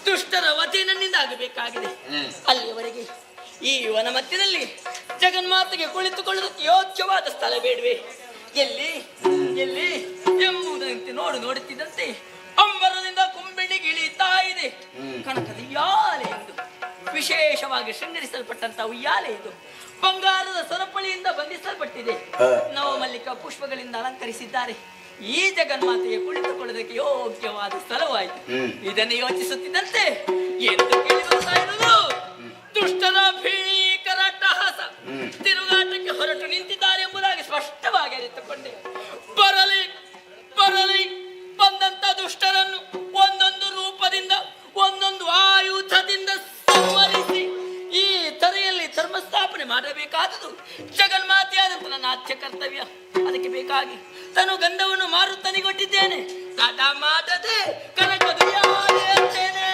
ದುಷ್ಟರ ವಧೆ ನನ್ನಿಂದ ಆಗಬೇಕಾಗಿದೆ. ಅಲ್ಲಿಯವರೆಗೆ ಈ ವನ ಮಧ್ಯದಲ್ಲಿ ಜಗನ್ಮಾತೆಗೆ ಕುಳಿತುಕೊಳ್ಳುವುದಕ್ಕೆ ಯೋಗ್ಯವಾದ ಸ್ಥಳ ಬೇಡವೆ? ಎಲ್ಲಿ ಎಲ್ಲಿ ಎಂಬುದಂತೆ ನೋಡುತ್ತಿದ್ದಂತೆ ಅಂಬರದಿಂದ ಕುಂಬಿಣಿಗೆ ಇಳಿತಾ ಇದೆ ಕನಕದ ಉಯ್ಯಾಲೆ ಎಂದು. ವಿಶೇಷವಾಗಿ ಶೃಂಗರಿಸಲ್ಪಟ್ಟಂತ ಉಯ್ಯಾಲೆ ಇದು ಬಂಗಾರದ ಸರಪಳಿಯಿಂದ ಬಂಧಿಸಲ್ಪಟ್ಟಿದೆ. ನವಮಲ್ಲಿಕ ಪುಷ್ಪಗಳಿಂದ ಅಲಂಕರಿಸಿದ್ದಾರೆ. ಈ ಜಗನ್ಮಾತೆಗೆ ಕುಳಿತುಕೊಳ್ಳೋದಕ್ಕೆ ಯೋಗ್ಯವಾದ ಸ್ಥಳವಾಯಿತು. ಇದನ್ನು ಯೋಚಿಸುತ್ತಿದ್ದಂತೆ ಎಂದು ಕೇಳಿ ಬರ್ತಾ ಇರುವುದು ದುಷ್ಟರ ಭೀಕರ ಅಟ್ಟಹಾಸ, ತಿರುಗಾಟಕ್ಕೆ ಹೊರಟು ನಿಂತಿದ್ದಾರೆ ಎಂಬುದಾಗಿ ಸ್ಪಷ್ಟವಾಗಿ ಅರಿತುಕೊಂಡೆ. ಬರಲಿ ಬಂದಂತ ದುಷ್ಟರನ್ನು ಒಂದೊಂದು ರೂಪದಿಂದ ಒಂದೊಂದು ಆಯುಧದಿಂದ ಸಂಹರಿಸಿ ಈ ತರೆಯಲ್ಲಿ ಧರ್ಮಸ್ಥಾಪನೆ ಮಾಡಬೇಕಾದುದು ಜಗನ್ಮಾತೆಯಾದಂತ ನನ್ನ ಆದ್ಯ ಕರ್ತವ್ಯ. ಅದಕ್ಕೆ ಬೇಕಾಗಿ ತನು ಗಂಧವನ್ನು ಮಾರುತ್ತನಿಗೊಟ್ಟಿದ್ದೇನೆ. ತಡ ಮಾಡದೆ ಕನಕದುಯ್ಯಾಲೆಯಂತೇನೆ.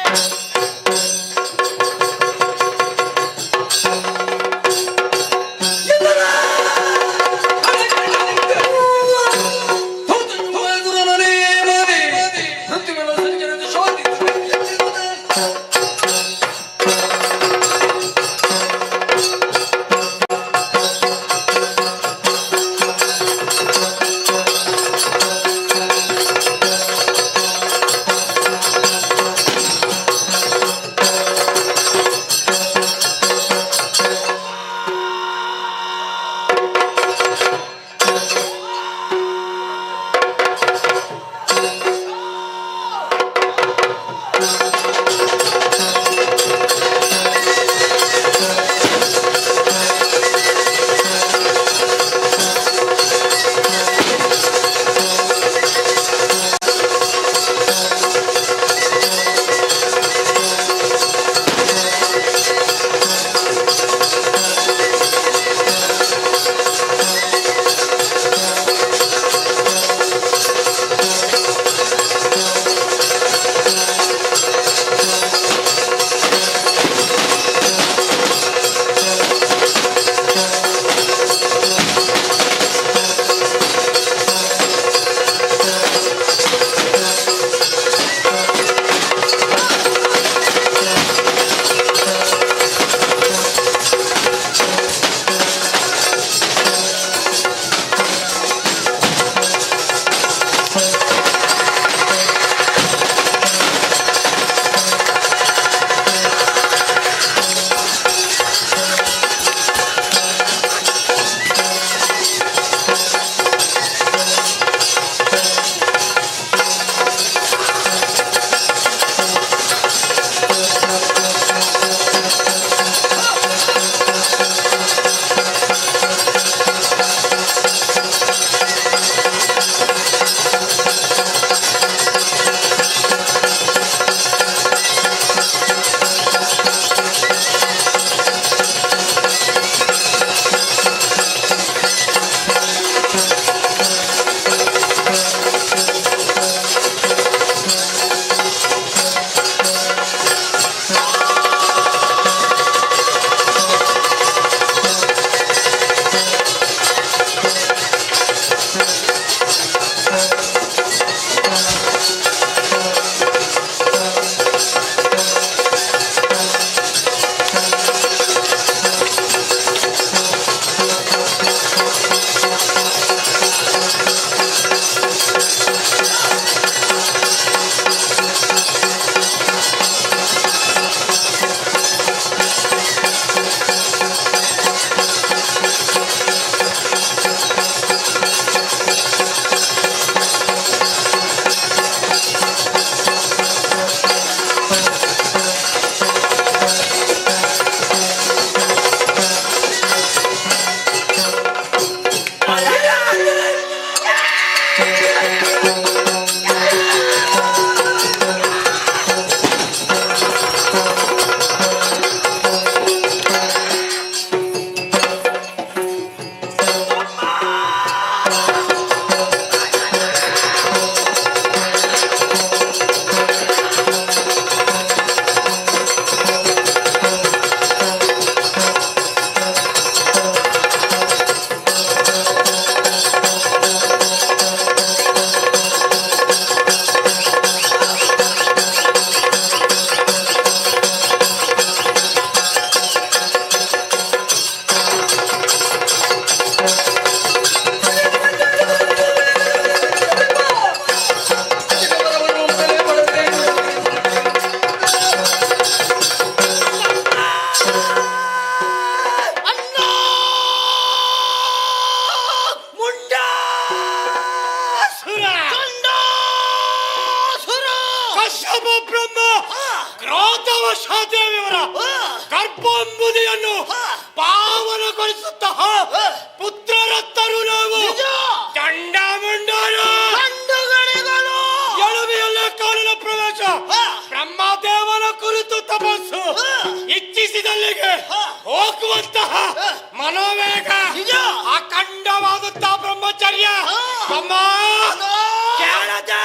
ಕಶ್ಯಪ ಬ್ರಹ್ಮ ಕ್ರೋಧವಶಾದೇವಿಯವರ ಗರ್ಭಂಬುದಿಯನ್ನು ಪಾವನಗೊಳಿಸುತ್ತ ಪುತ್ರರತ್ತರು ನಾವು ಚಂಡಮುಂಡರು ಎಳವೆಯಲ್ಲ ಕಾಲಿನ ಪ್ರವೇಶ ಬ್ರಹ್ಮದೇವನ ಕುರಿತು ತಪಸ್ಸು ಇಚ್ಛಿಸಿದಲ್ಲಿಗೆ ಹೋಗುವಂತಹ ಮನೋವೇಗ ಅಖಂಡವಾದಂತಹ ಬ್ರಹ್ಮಚರ್ಯ ಅಮ್ಮ ಕೇಳದೆ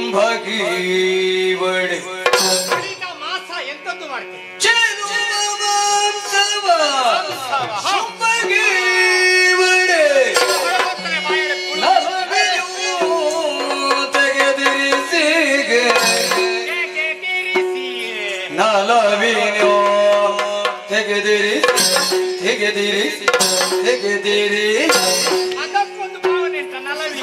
ಶುಂಭಗಿ ವಡೆ ಈಗ ಮಾಸ ಎಂತದ್ದು ಮಾಡ್ತೀವಿ? ಚೆಲುವ ಮಾಂಸವ ಶುಂಭಗಿ ವಡೆ ನಲವಿನೂ ತೆಗೆದಿರಿಸಿಗೆ ನಲವಿನೂ ತೆಗೆದಿರಿಸಿ ಅದಕ್ಕೊಂದು ಭಾವನೆ ಉಂಟ ನಲವಿ.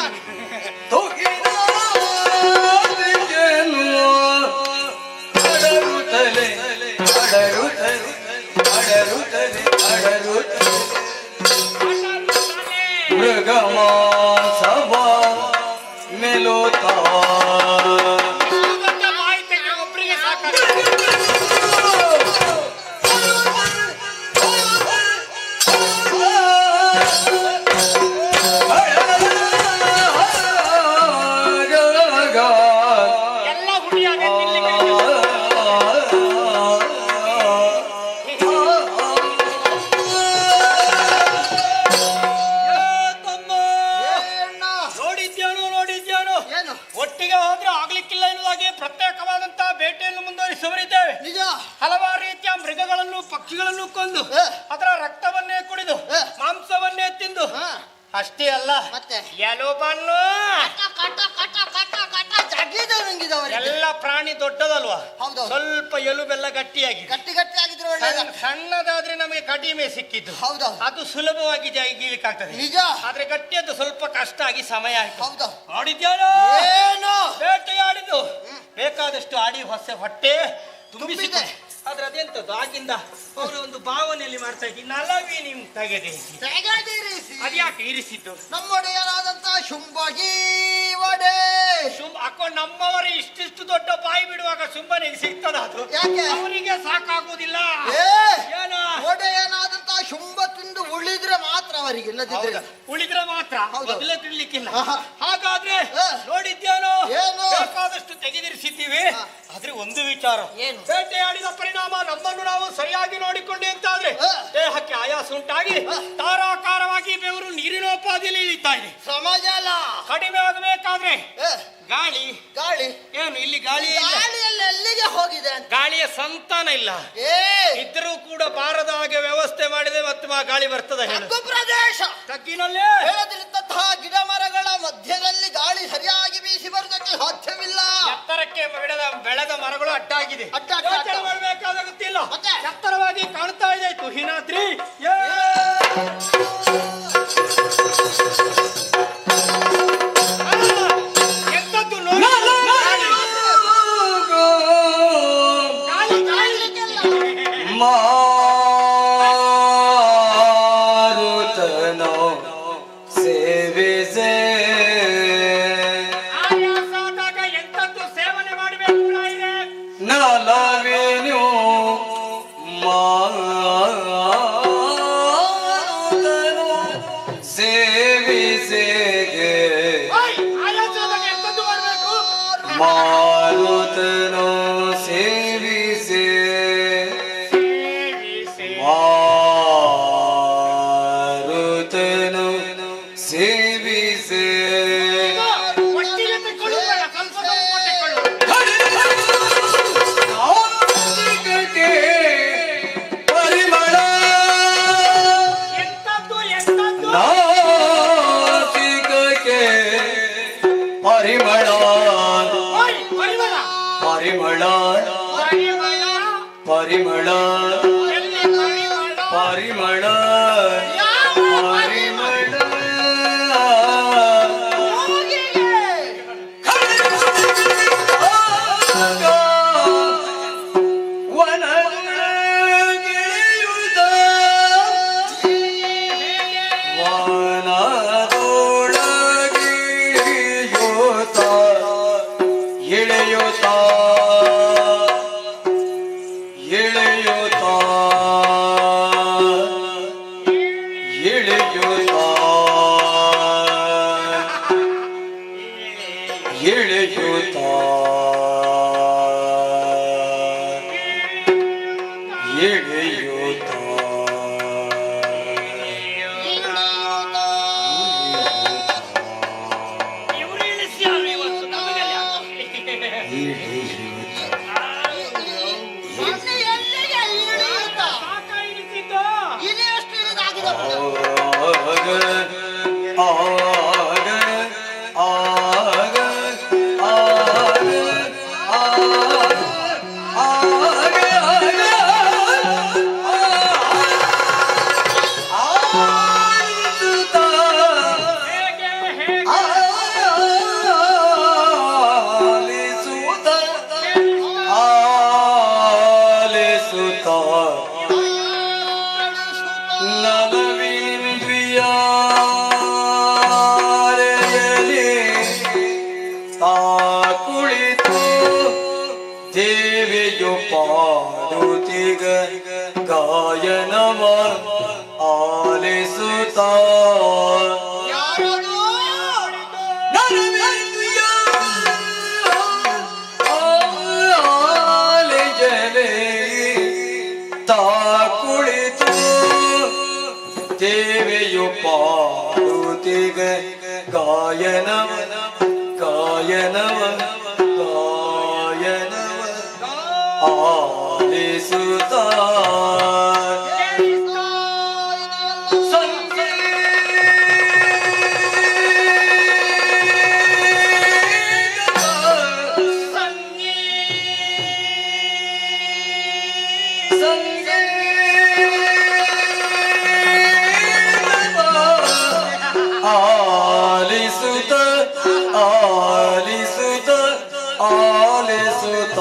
ಮೃಗಮಾಂಸವ ಮೆಲುತ್ತಾ ಬಾಯಿ ತೆಗೆ ಒಬ್ಬರಿಗೆ ಸಾಕಾಗುತ್ತೆ. ಎಲ್ಲ ಹುಡಿಯಾಗೆ ತಿನ್ಲಿಕ್ಕೆ ನೋಡಿದ್ಯಾನೋ ಏನು ಒಟ್ಟಿಗೆ ಹೋದ್ರೆ ಆಗ್ಲಿಕ್ಕಿಲ್ಲ ಎನ್ನುವಾಗೆ ಪ್ರತ್ಯೇಕವಾದಂತಹ ಬೇಟೆಯನ್ನು ಮುಂದುವರಿಸುವರಿದ್ದೇವೆ. ನಿಜ. ಹಲವಾರು ರೀತಿಯ ಮೃಗಗಳನ್ನು ಪಕ್ಷಿಗಳನ್ನು ಕೊಂದು ಅದರ ರಕ್ತವನ್ನೇ ಕುಡಿದು ಮಾಂಸವನ್ನೇ ತಿಂದು ಅಷ್ಟೇ ಅಲ್ಲ ಮತ್ತೆ ಎಲುಬನ್ನು ಎಲ್ಲ ಪ್ರಾಣಿ ದೊಡ್ಡದಲ್ವಾ, ಹೌದು. ಸ್ವಲ್ಪ ಎಲುಬೆಲ್ಲ ಗಟ್ಟಿಯಾಗಿ ಗಟ್ಟಿ ಆಗಿದ್ರೆ ಒಳ್ಳೆಯದು. ಸಣ್ಣದಾದ್ರೆ ನಮಗೆ ಕಡಿಮೆ ಸಿಕ್ಕಿದ್ದು, ಹೌದು. ಅದು ಸುಲಭವಾಗಿ ಗೀಲಿಕ್ಕಾಗ್ತದೆ. ನಿಜ. ಆದ್ರೆ ಗಟ್ಟಿಯದ್ದು ಸ್ವಲ್ಪ ಕಷ್ಟ ಆಗಿ ಸಮಯ ಆಯ್ತು. ಹೌದು. ನೋಡಿದ್ಯಾನೋ ಏನು ಬೇಟೆಯಾಡಿದ್ದು ಬೇಕಾದಷ್ಟು ಆಡಿ ಹೊಟ್ಟೆ ತುಂಬಿಸಿದೆ. ಆದ್ರೆ ಅದೆಂತದ್ದು ಆಗಿಂದ ಅವರು ಒಂದು ಭಾವನೆಯಲ್ಲಿ ಮಾಡ್ತಾ ಇದ್ದೀನಿ, ನಲವಿ ನಿಮ್ ತೆಗೆದಿರಿಸಿ. ಅದ್ಯಾಕೆ ಇರಿಸಿದ್ದು? ನಮ್ಮೊಡೆಯರಾದಂತಹ ಶುಂಭಗಿ ವಡೆ ಹಾಕೊಂಡು ನಮ್ಮವರು ಇಷ್ಟಿಷ್ಟು ದೊಡ್ಡ ಬಾಯಿ ಬಿಡುವಾಗ ಸುಮ್ಮನೆಗೆ ಸಿಗ್ತದ ಅದು? ಯಾಕೆ? ಅವರಿಗೆ ಸಾಕಾಗುವುದಿಲ್ಲ. ಏನ ಒಡೆಯನಾದಂತಹ ಶುಂಭ ತಿಂದು ಉಳಿದ್ರೆ ಮಾತ್ರ ಅವರಿಗೆ, ಇಲ್ಲದಿದ್ರೆ ಉಳಿದ್ರೆ ಮಾತ್ರ ಹೌದು. ಮೊದಲೇ ತಿನ್ಲಿಕ್ಕಿಲ್ಲ. ಆಹಾ. ಹಾಗಾದ್ರೆ ಹಾ. ನೋಡಿದ್ಯಾನೋ ಏನು? ಬೇಕಾದಷ್ಟು ತೆಗೆದಿರಿಸಿದ್ದೀವಿ. ಆದ್ರೆ ಒಂದು ವಿಚಾರ, ಏನು? ಬೇಟೆಯಾಡಿದ ಪರಿಣಾಮ ನಮ್ಮನ್ನು ನಾವು ಸರಿಯಾಗಿ ನೋಡಿಕೊಂಡೆ ಅಂತಾದ್ರೆ ಹಾ. ದೇಹಕ್ಕೆ ಆಯಾಸ ಉಂಟಾಗಿ ತಾರಾಕಾರವಾಗಿ ಬೆವರು ನೀರಿನೋಪಾದಿಯಲ್ಲಿ ಇಳಿತಾ ಇದೆ. ಸಮಾಜ ಅಲ್ಲ. ಕಡಿಮೆ ಆಗಬೇಕಾದ್ರೆ ಗಾಳಿ ಗಾಳಿ ಏನು ಇಲ್ಲಿ ಗಾಳಿ ಗಾಳಿಯಲ್ಲಿ ಎಲ್ಲಿಗೆ ಹೋಗಿದೆ ಅಂತ. ಗಾಳಿಯ ಸಂತಾನ ಇಲ್ಲ. ಇದ್ರೂ ಕೂಡ ಬಾರದ ಹಾಗೆ ವ್ಯವಸ್ಥೆ ಮಾಡಿದೆ, ಮತ್ತೆ ಆ ಗಾಳಿ ಬರ್ತದೆ. ತಗ್ಗು ಪ್ರದೇಶ ತಗ್ಗಿನಲ್ಲೇ ಬೆಳೆದಿರುವಂತಹ ಗಿಡ ಮರಗಳ ಮಧ್ಯದಲ್ಲಿ ಗಾಳಿ ಸರಿಯಾಗಿ ಬೀಸಿ ಬರುವುದಕ್ಕೆ ಸಾಧ್ಯವಿಲ್ಲ. ಎತ್ತರಕ್ಕೆ ಬೆಳೆದ ಮರಗಳು ಅಡ್ಡಾಗಿದೆ. ಅಡ್ಡ. ಯೋಚನೆ ಮಾಡಬೇಕಾದ ಗೊತ್ತಿಲ್ಲ. ಮತ್ತೆ? ಎತ್ತರವಾಗಿ ಕಾಣ್ತಾ ಇದೆ ತುಹಿನಾದ್ರಿ. ಎಂತದ್ದು ನೋಡಿ ಮಾರುತನೋ ಸೇವಿಸೆ ಆಯಾಸಾದಾಗ ಎಂತದ್ದು ಸೇವನೆ ಮಾಡಬೇಕು ರಾಯರೇ? ನಲವಿನೂ ಮಾರುತನೋ ಸೇವಿಸೆಗೆ ಆಯಾಸಾದಾಗ ಎಂತದ್ದು ಮಾಡಬೇಕು? ಮಾರುತನೋ ಸೇವಿಸೆ ಮಾರುತನೋ ಸೇವಿಸೆ ಒಟ್ಟಿಗೆ ತೆಕ್ಕೊಳ್ಳುವ, ಸ್ವಲ್ಪ ಸ್ವಲ್ಪ ತೆಕ್ಕೊಳ್ಳು. ನಾಸಿಕಕ್ಕೆ ಪರಿಮಳ ಎಂತದ್ದು ನಾಸಿಕಕ್ಕೆ ಪರಿಮಳ ಪರಿಮಳ ಪರಿಮಳ ಪರಿಮಳ ಪರಿಮಳ ಎಲ್ಲಿ ಪರಿಮಳ? ಪರಿಮಳ ಪರಿಮಳ ವನಗಿಳಿಯುತ್ತ ವನದೊಳಗಿಳಿಯುತ್ತ ಇಳಿಯುತ್ತ ಇಳಿಯುತ್ತ ಇಳಿಯುತ್ತ ಇಳಿಯುತ್ತ ಇಳಿಯುತ್ತ ಇವರು ಇಳಿಸ್ಯಾರ ಇವತ್ತು ನಮಗೆಲ್ಲ ಯಾಕೆ? ಮೊನ್ನೆ ಎಲ್ಲಿಗೆ ಇಳಿಯುತ್ತ? ಇಲಿ ಎಷ್ಟು ಇಳಿದಾಗಿದೆ ಗಾಯನವ ಆಲಿಸುತ್ತ ಕುಳಿತು ದೇವಿಯು ಪಾಡುತ್ತಿಗ ಗಾಯನವ ಗಾಯನವ ಗಾಯನವ ಆಲಿಸುತ್ತ ಆಲಿಸುತ್ತ ಆಲಿಸುತ್ತ ಆಲಿಸುತ್ತ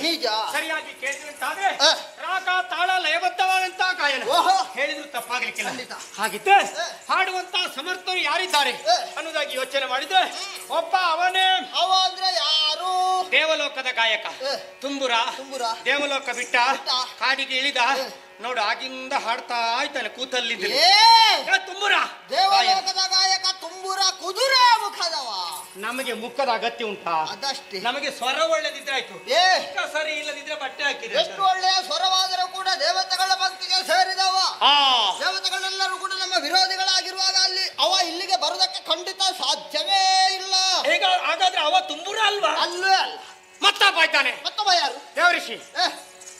ನಿಜ. ಸರಿಯಾಗಿ ಕೇಳಿದಂತಾದ್ರೆ ಆ. ರಾಗ ತಾಳ ಲಯಬದ್ಧವಾದಂತಹ ಗಾಯನ ಓಹೋ. ಹೇಳಿದ್ರು ತಪ್ಪಾಗ್ಲಿಕ್ಕಿಲ್ಲ. ಖಂಡಿತ. ಹಾಗಿತ್ತೆ ಹಾಡುವಂತಹ ಸಮರ್ಥರು ಯಾರಿದ್ದಾರೆ ಅನ್ನೋದಾಗಿ ಯೋಚನೆ ಮಾಡಿದ್ರೆ ಒಬ್ಬ ಅವನೇ ಅವ ಅಂದ್ರೆ ಯಾರು? ದೇವಲೋಕದ ಗಾಯಕ ತುಂಬುರ. ತುಂಬುರ. ದೇವಲೋಕ ಬಿಟ್ಟ ಬಿಟ್ಟ. ಕಾಡಿಗೆ ಇಳಿದ ನೋಡು ಆಗಿಂದ ಹಾಡ್ತಾ ಇದ್ದಾನೆ ಕೂತಲ್ಲಿದ್ದ ಏ ತುಂಬುರ. ದೇವಲೋಕದ ಗಾಯಕ ತುಂಬುರ ಕುದುರೆ ಮುಖದವ. ನಮಗೆ ಮುಖದ ಅಗತ್ಯ ಉಂಟಾ? ಅದಷ್ಟೇ. ನಮಗೆ ಸ್ವರ ಒಳ್ಳೆದಿದ್ರೆ ಆಯ್ತು. ಏ ಸರಿ ಇಲ್ಲದಿದ್ರೆ ಬಟ್ಟೆ ಹಾಕಿದ್ರೆ ಎಷ್ಟು ಒಳ್ಳೆಯ ಸ್ವರವಾದರೂ ಕೂಡ ದೇವತೆಗಳ ಭಕ್ತಿಗೆ ಸೇರಿದವ. ಆ ದೇವತೆಗಳೆಲ್ಲರೂ ಕೂಡ ನಮ್ಮ ವಿರೋಧಿಗಳಾಗಿರುವಾಗ ಅಲ್ಲಿ ಅವ ಇಲ್ಲಿಗೆ ಬರುವುದಕ್ಕೆ ಖಂಡಿತ ಸಾಧ್ಯವೇ ಇಲ್ಲ. ಈಗ ಹಾಗಾದ್ರೆ ಅವ ತುಂಬುರ ಅಲ್ವಾ? ಅಲ್ಲೇ ಅಲ್ಲ. ಮತ್ತಪ್ಪ ಆಯ್ತಾನೆ. ಮತ್ತೊಬ್ಬ ಯಾರು? ದೇವಋಷಿ.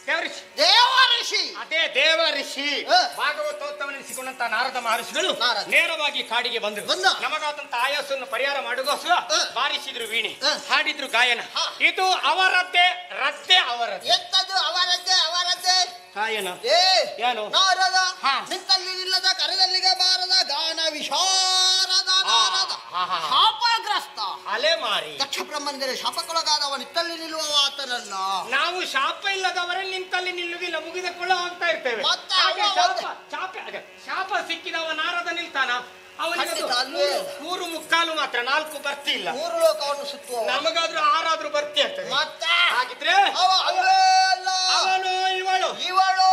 ದೇವಋಷಿ. ದೇವಋಷಿ. ಅದೇ ದೇವಋಷಿ ಹ. ಭಾಗವತೋತ್ತಮನೆನಿಸಿಕೊಂಡಂತ ನಾರದ ಮಹರ್ಷಿಗಳು ನಾರದ. ನೇರವಾಗಿ ಕಾಡಿಗೆ ಬಂದರು. ಬಂದ. ನಮಗಾದಂತ ಆಯಾಸವನ್ನು ಪರಿಹಾರ ಮಾಡುಗೋಸ್ಕರ ಬಾರಿಸಿದ್ರು ವೀಣೆ, ಹ. ಹಾಡಿದ್ರು ಗಾಯನ. ಹ. ಇದು ಅವರದ್ದೇ ರದ್ದೆ ಅವರದ್ದೇ ಎಂತದ್ದು ಅವರದ್ದೇ ಅವರದ್ದೇ ಗಾಯನ. ಏ ಏನು? ನಾರದ ಹಾ. ನಿಂತಲ್ಲಿ ನಿಲ್ಲದ ಕರೆದಲ್ಲಿಗೆ ಬಾರದ ಗಾನ ವಿಶಾರದ ನಾರದ ಹಾ, ಹಾ, ಹಾ. ಶಾಪಗ್ರಸ್ತ ಅಲೆ ಮಾರಿ. ದಕ್ಷ ಬ್ರಹ್ಮನಿಗೆ ಶಾಪಕ್ಕೊಳಗಾದವ ನಿತ್ತಲ್ಲಿ ನಿಲ್ಲುವ ಆತನಲ್ಲ. ನಾವು ಶಾಪ ಇಲ್ಲದವರೇ ನಿಂತಲ್ಲಿ ನಿಲ್ಲುವುದಿಲ್ಲ, ಮುಗಿದುಕೊಳ್ಳ ಹೋಗ್ತಾ ಇರ್ತೇವೆ. ಮತ್ತೆ ಹಾಗೆ ಅವ ಶಾಪ ಸಿಕ್ಕಿದವ ನಾರದ ನಿಲ್ತಾನ. ಅವನಿಗೆ ಖಂಡಿತ ಅಲ್ವೇ? 3 ಮಾತ್ರ, 4 ಬರ್ತಿ ಇಲ್ಲ. 3 ಲೋಕವನ್ನು ಸುತ್ತುವ ನಮಗಾದ್ರೂ 6 ಬರ್ತಿ ಆಗ್ತದೆ. ಮತ್ತೆ ಹಾಗಿದ್ರೆ ಅವ ಅಲ್ಲೇ ಅಲ್ಲ. ಅವನು ಇವಳು ಇವಳು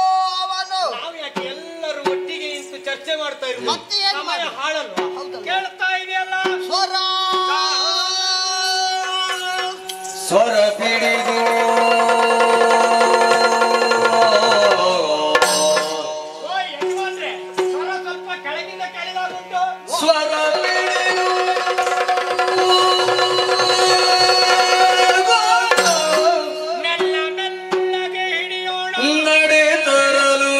ಅವನು. ನಾವು ಯಾಕೆ ಎಲ್ಲರೂ ಒಟ್ಟಿಗೆ ನಿಂತು ಚರ್ಚೆ ಮಾಡ್ತಾ ಇರುವುದು? ಮತ್ತೆ ಏನ್ ಸಮಯ ಮಾಡುದು? ಹಾಳಲ್ವಾ? ಹೌದಲ್ವಾ? ಕೇಳ್ತಾ ಇದೆಯಲ್ಲ ಸ್ವರ ಸ್ವರ ಪಿಡಿದು ಓ ಯಜಮಾನ್ರೆ, ಸ್ವರ ಸ್ವಲ್ಪ ಕೆಳಗಿಂದ ಕೆಳಗಾಗುಂಟು. ಸ್ವರ ಪಿಡಿದು ಮೆಲ್ಲ ಮೆಲ್ಲಗೆ ಹಿಡಿಯೋಣ. ನಡೆ ತರಲು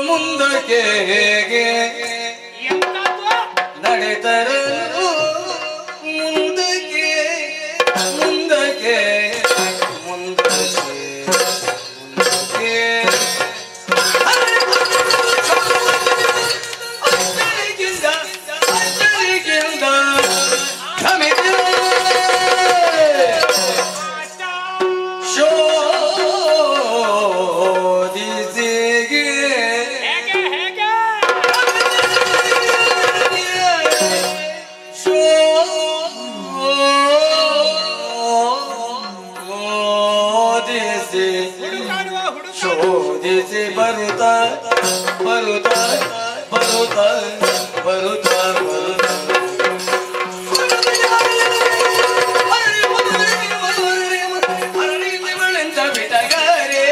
ಮುಂದಕ್ಕೆ ಹೇಗೆ ಎಂತದ್ದು? ನಡೆ ತರಲು ಮುಂದಕ್ಕೆ ಮುಂದಕ್ಕೆ ಮುಂದಕ್ಕೆ ಮುಂದಕ್ಕೆ ಅಚ್ಚರಿಗಿಂದ ಅಚ್ಚರಿಗಿಂದ ಧಮಿದೆ ಶೋಧಿಸಿಗೆ ಹೇಗೆ ಹೇಗೆ? ಶೋಧಿಸಿ ಹುಡುಕಾಡುವ ಹುಡುಕ. ಶೋಧಿಸಿ ಬರುತ್ತಾ ಬರುತ್ತಾ ಬರುತ್ತಾ ಬರುತ್ತಾ ಬರುತ್ತಾ ಅರಳಿಂದ ಬಿಟಗಾರೆ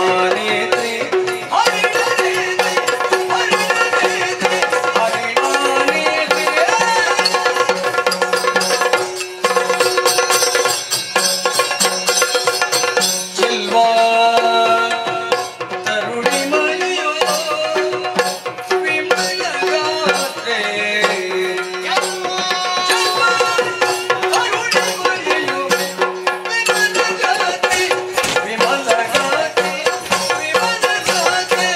ಹರಿಣಾನೇತ್ರಿ ಹರಿಣಾನೇತ್ರಿ ಹರಿಣಾನೇತ್ರಿ ಹರಿಣಾನೇತ್ರಿ ಚಿಲ್ವಾ ತರುಣಿ ಮಳೆಯೋ ವಿಮಲ ಗಾತ್ರೆ ಚಿಲ್ವಾ ತರುಣಿ ಮಳೆಯೋ ವಿಮಲ ಗಾತ್ರೆ ವಿಮಲ ಗಾತ್ರೆ ವಿಮಲ ಗಾತ್ರೆ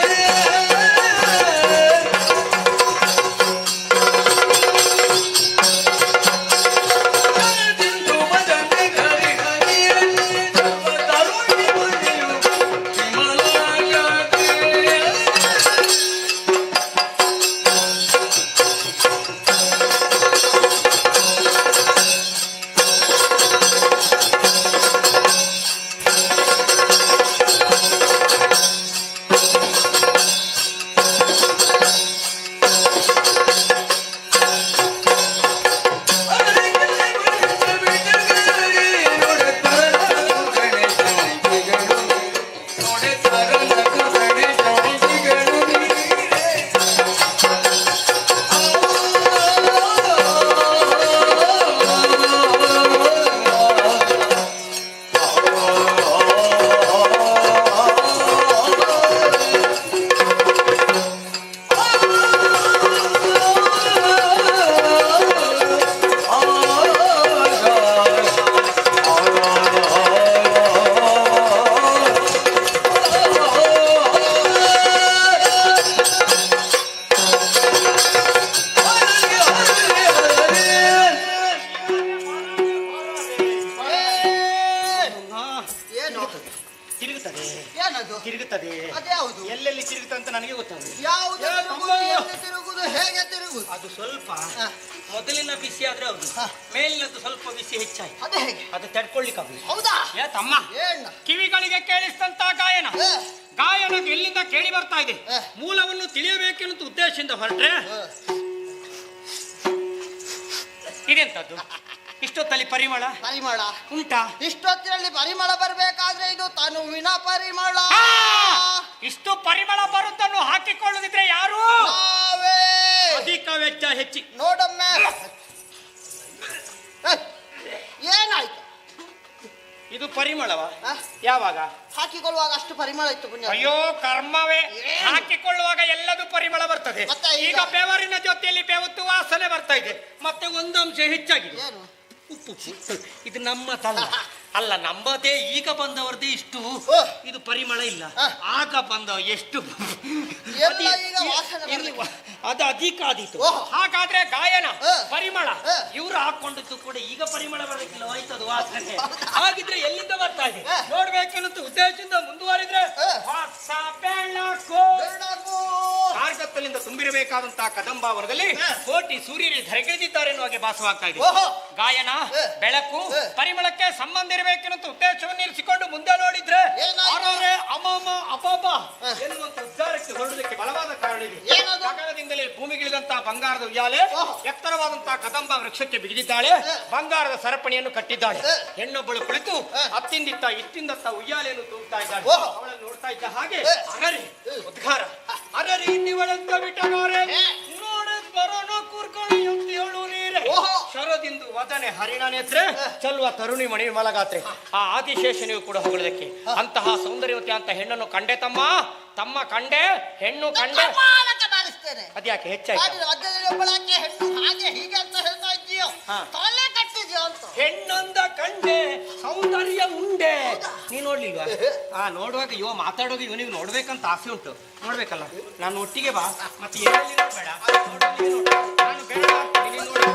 ದಿಂದು ಬದನೆ ಗರಿ ಹರಿಯಲ್ಲಿ ತರುಣಿ ಮಳೆಯೋ ವಿಮಲ ಗಾತ್ರೆ ಏನು ತಿರುಗುತ್ತದೆ ಏನದು ತಿರುಗುತ್ತದೆ ಅದ್ಯಾವುದು ಎಲ್ಲೆಲ್ಲಿ ತಿರುಗುತ್ತದೆ ಅಂತ ನನಗೆ ಗೊತ್ತಾಗುತ್ತೆ. ಯಾವುದು ತಿರುಗುದು, ಎಲ್ಲಿ ತಿರುಗುದು, ಹೇಗೆ ತಿರುಗುದು? ಅದು ಸ್ವಲ್ಪ ಮೊದಲಿನ ಬಿಸಿ ಆದ್ರೆ ಹೌದು, ಮೇಲಿನದ್ದು ಸ್ವಲ್ಪ ಬಿಸಿ ಹೆಚ್ಚಾಯ್ತು. ಅದು ಹೇಗೆ? ಅದು ತಡ್ಕೊಳ್ಳಿಕ್ಕಾಗಲಿಲ್ಲ. ಹೌದಾ? ಏ ತಮ್ಮ, ಏನ ಕಿವಿಗಳಿಗೆ ಕೇಳಿಸ್ತಂತ ಗಾಯನ ಗಾಯನ ಎಲ್ಲಿಂದ ಕೇಳಿ ಬರ್ತಾ ಇದೆ, ಮೂಲವನ್ನು ತಿಳಿಯಬೇಕೆನ್ನುವ ಉದ್ದೇಶದಿಂದ ಹೊರಟ್ರೆ ಇದೆಂತದ್ದು ಇಷ್ಟೊತ್ತಲ್ಲಿ ಪರಿಮಳ ಪರಿಮಳ ಉಂಟಾ? ಇಷ್ಟೊತ್ತಿನಲ್ಲಿ ಪರಿಮಳ ಬರ್ಬೇಕಾದ್ರೆ ಇದು ತನುವಿನ ಪರಿಮಳ. ಇಷ್ಟು ಪರಿಮಳ ಬರುತ್ತನ್ನು ಹಾಕಿಕೊಳ್ಳುದಿದ್ರೆ ಯಾರು? ನಾವೇ. ಅಧಿಕ ವೆಚ್ಚ ಹೆಚ್ಚಿ ನೋಡೊಮ್ಮೆ. ಏನಾಯ್ತು? ಇದು ಪರಿಮಳವ ಯಾವಾಗ ಹಾಕಿಕೊಳ್ಳುವಾಗ ಅಷ್ಟು ಪರಿಮಳ ಇತ್ತು ಪುಣ್ಯ. ಅಯ್ಯೋ ಕರ್ಮವೇ, ಹಾಕಿಕೊಳ್ಳುವಾಗ ಎಲ್ಲದೂ ಪರಿಮಳ ಬರ್ತದೆ. ಈಗ ಬೆವರಿನ ಜೊತೆಯಲ್ಲಿ ಬೆವತ್ತು ವಾಸನೆ ಬರ್ತಾ ಇದೆ. ಮತ್ತೆ ಒಂದು ಅಂಶ ಹೆಚ್ಚಾಗಿದೆ, ಉಪ್ಪು. ಇದು ನಮ್ಮ ತಲ್ಲ ಅಲ್ಲ, ನಮ್ಮದೇ ಈಗ ಬಂದವರದೇ ಇಷ್ಟು ಇದು ಪರಿಮಳ ಇಲ್ಲ. ಆಗ ಬಂದ ಎಷ್ಟು ಅದು ಅಧಿಕ ಆದೀತು. ಹಾಗಾದ್ರೆ ಗಾಯನ ಪರಿಮಳ ಇವರು ಹಾಕೊಂಡದ್ದು ಕೂಡ ಈಗ ಪರಿಮಳ ಬರಲಿಕ್ಕಿಲ್ಲ, ಹೋಯ್ತದು ವಾಸನೆ. ಹಾಗಿದ್ರೆ ಎಲ್ಲಿಂದ ಬರ್ತಾ ಇದೆ ನೋಡ್ಬೇಕನ್ನೋ ಉದ್ದೇಶದಿಂದ ಮುಂದುವರಿದ್ರೆ ಕಾರ್ಗತ್ತಲಿಂದ ತುಂಬಿರಬೇಕಾದಂತಹ ಕದಂಬಾವನದಲ್ಲಿ ಕೋಟಿ ಸೂರ್ಯರು ಧರೆಗಿಳಿದಿದ್ದಾರೆ ಎನ್ನುವ ಹಾಗೆ ಭಾಸವಾಗ್ತಾ ಇದೆ. ಗಾಯನ ಬೆಳಕು ಪರಿಮಳಕ್ಕೆ ಸಂಬಂಧ ಇರಬೇಕೆನ್ನುವ ಉದ್ದೇಶವನ್ನು ಇರಿಸಿಕೊಂಡು ಮುಂದೆ ನೋಡಿದ್ರೆ ಅಮಮ ಅಪಾಪ ಎನ್ನುವಂತ ಉದ್ಧಾರಕ್ಕೆ ಹೊರಡುವುದಕ್ಕೆ ಬಲವಾದ ಕಾರಣ ಇದೆ. ಗಗನದಿಂದಲೇ ಭೂಮಿಗಿಳಿದಂತಹ ಬಂಗಾರದ ಉಯ್ಯಾಲೆ ಎತ್ತರವಾದಂತಹ ಕದಂಬ ವೃಕ್ಷಕ್ಕೆ ಬಿಗಿದಿದ್ದಾಳೆ. ಬಂಗಾರದ ಸರಪಣಿಯನ್ನು ಕಟ್ಟಿದ್ದಾಳೆ. ಹೆಣ್ಣೊಬ್ಬಳು ಕುಳಿತು ಅತ್ತಿಂದಿತ್ತ ಇತ್ತಿಂದತ್ತ ಉಯ್ಯಾಲೆಯನ್ನು ತೂಗ್ತಾ ಇದ್ದಾಳೆ. ಅವಳನ್ನು ನೋಡ್ತಾ ಇದ್ದ ಹಾಗೆ ಅರರಿ ಉದ್ಗಾರ ಅರರಿ ಇನ್ನಿವಳಂತ ಬಿಟ್ಟಗಾರೆ ನೋಡ ಬರೋಣ ಕೂರ್ಕೊಂಡು ಹೇಳು ನೀರೆ ಶರದಿಂದು ವದನೆ ಹರಿಣ ನೇತ್ರೆ ಚಲ್ವ ತರುಣಿ ಮಣಿ ಮಲಗಾತ್ರೆ. ಆ ಆದಿಶೇಷನಿಗೂ ಕೂಡ ಹೊಗಳದಕ್ಕೆ ಅಂತಹ ಸೌಂದರ್ಯವತಿ ಅಂತ ಹೆಣ್ಣನ್ನು ಕಂಡೆ ತಮ್ಮ ತಮ್ಮ ಕಂಡೆ ಹೆಣ್ಣು ಕಂಡೆ ಅದ್ಯಾಕೆ ಹೆಚ್ಚಾಯ್ತು? ಹೆಣ್ಣೊಂದ ಕಂಡೆ ಸೌಂದರ್ಯ ಉಂಡೆ ನೀ ನೋಡ್ಲಿಲ್ವಾ? ನೋಡುವಾಗ ಇವ ಮಾತಾಡುವಾಗ ಇವನಿಗೆ ನೋಡ್ಬೇಕಂತ ಆಸೆ ಉಂಟು. ನೋಡ್ಬೇಕಲ್ಲ, ನಾನು ಒಟ್ಟಿಗೆ ಬಾ. ಮತ್ತೆ ಎಲ್ಲಿ ನೋಡ್ಬೇಡ, ನಾನು ಬೇಡ ಆಗ್ತೀನಿ, ನೀನು ನೋಡಿ.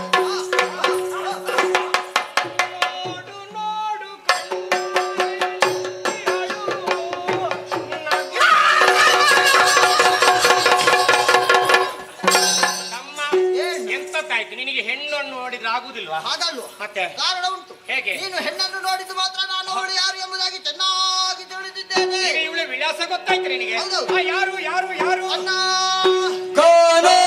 ಎಂತದ್ದಾಯ್ತು ನಿನಗೆ? ಹೆಣ್ಣನ್ನು ನೋಡಿದ್ರೆ ಆಗುದಿಲ್ವಾ? ಹಾಗಲ್ವಾ? ಮತ್ತೆ ಕಾರಣ ಉಂಟು. ಹೇಗೆ? ನೀನು ಹೆಣ್ಣನ್ನು ನೋಡಿದ್ದು ಮಾತ್ರ ನಾನು ಅವಳು ಯಾರು ಎಂಬುದಾಗಿ ಚೆನ್ನಾಗಿ ತಿಳಿದಿದ್ದೇನೆ. ಇವಳ ವಿಳಾಸ ಗೊತ್ತಾಯ್ತು ನಿನಗೆ? ಯಾರು ಯಾರು ಯಾರು ಅಣ್ಣ ಕಾನೋ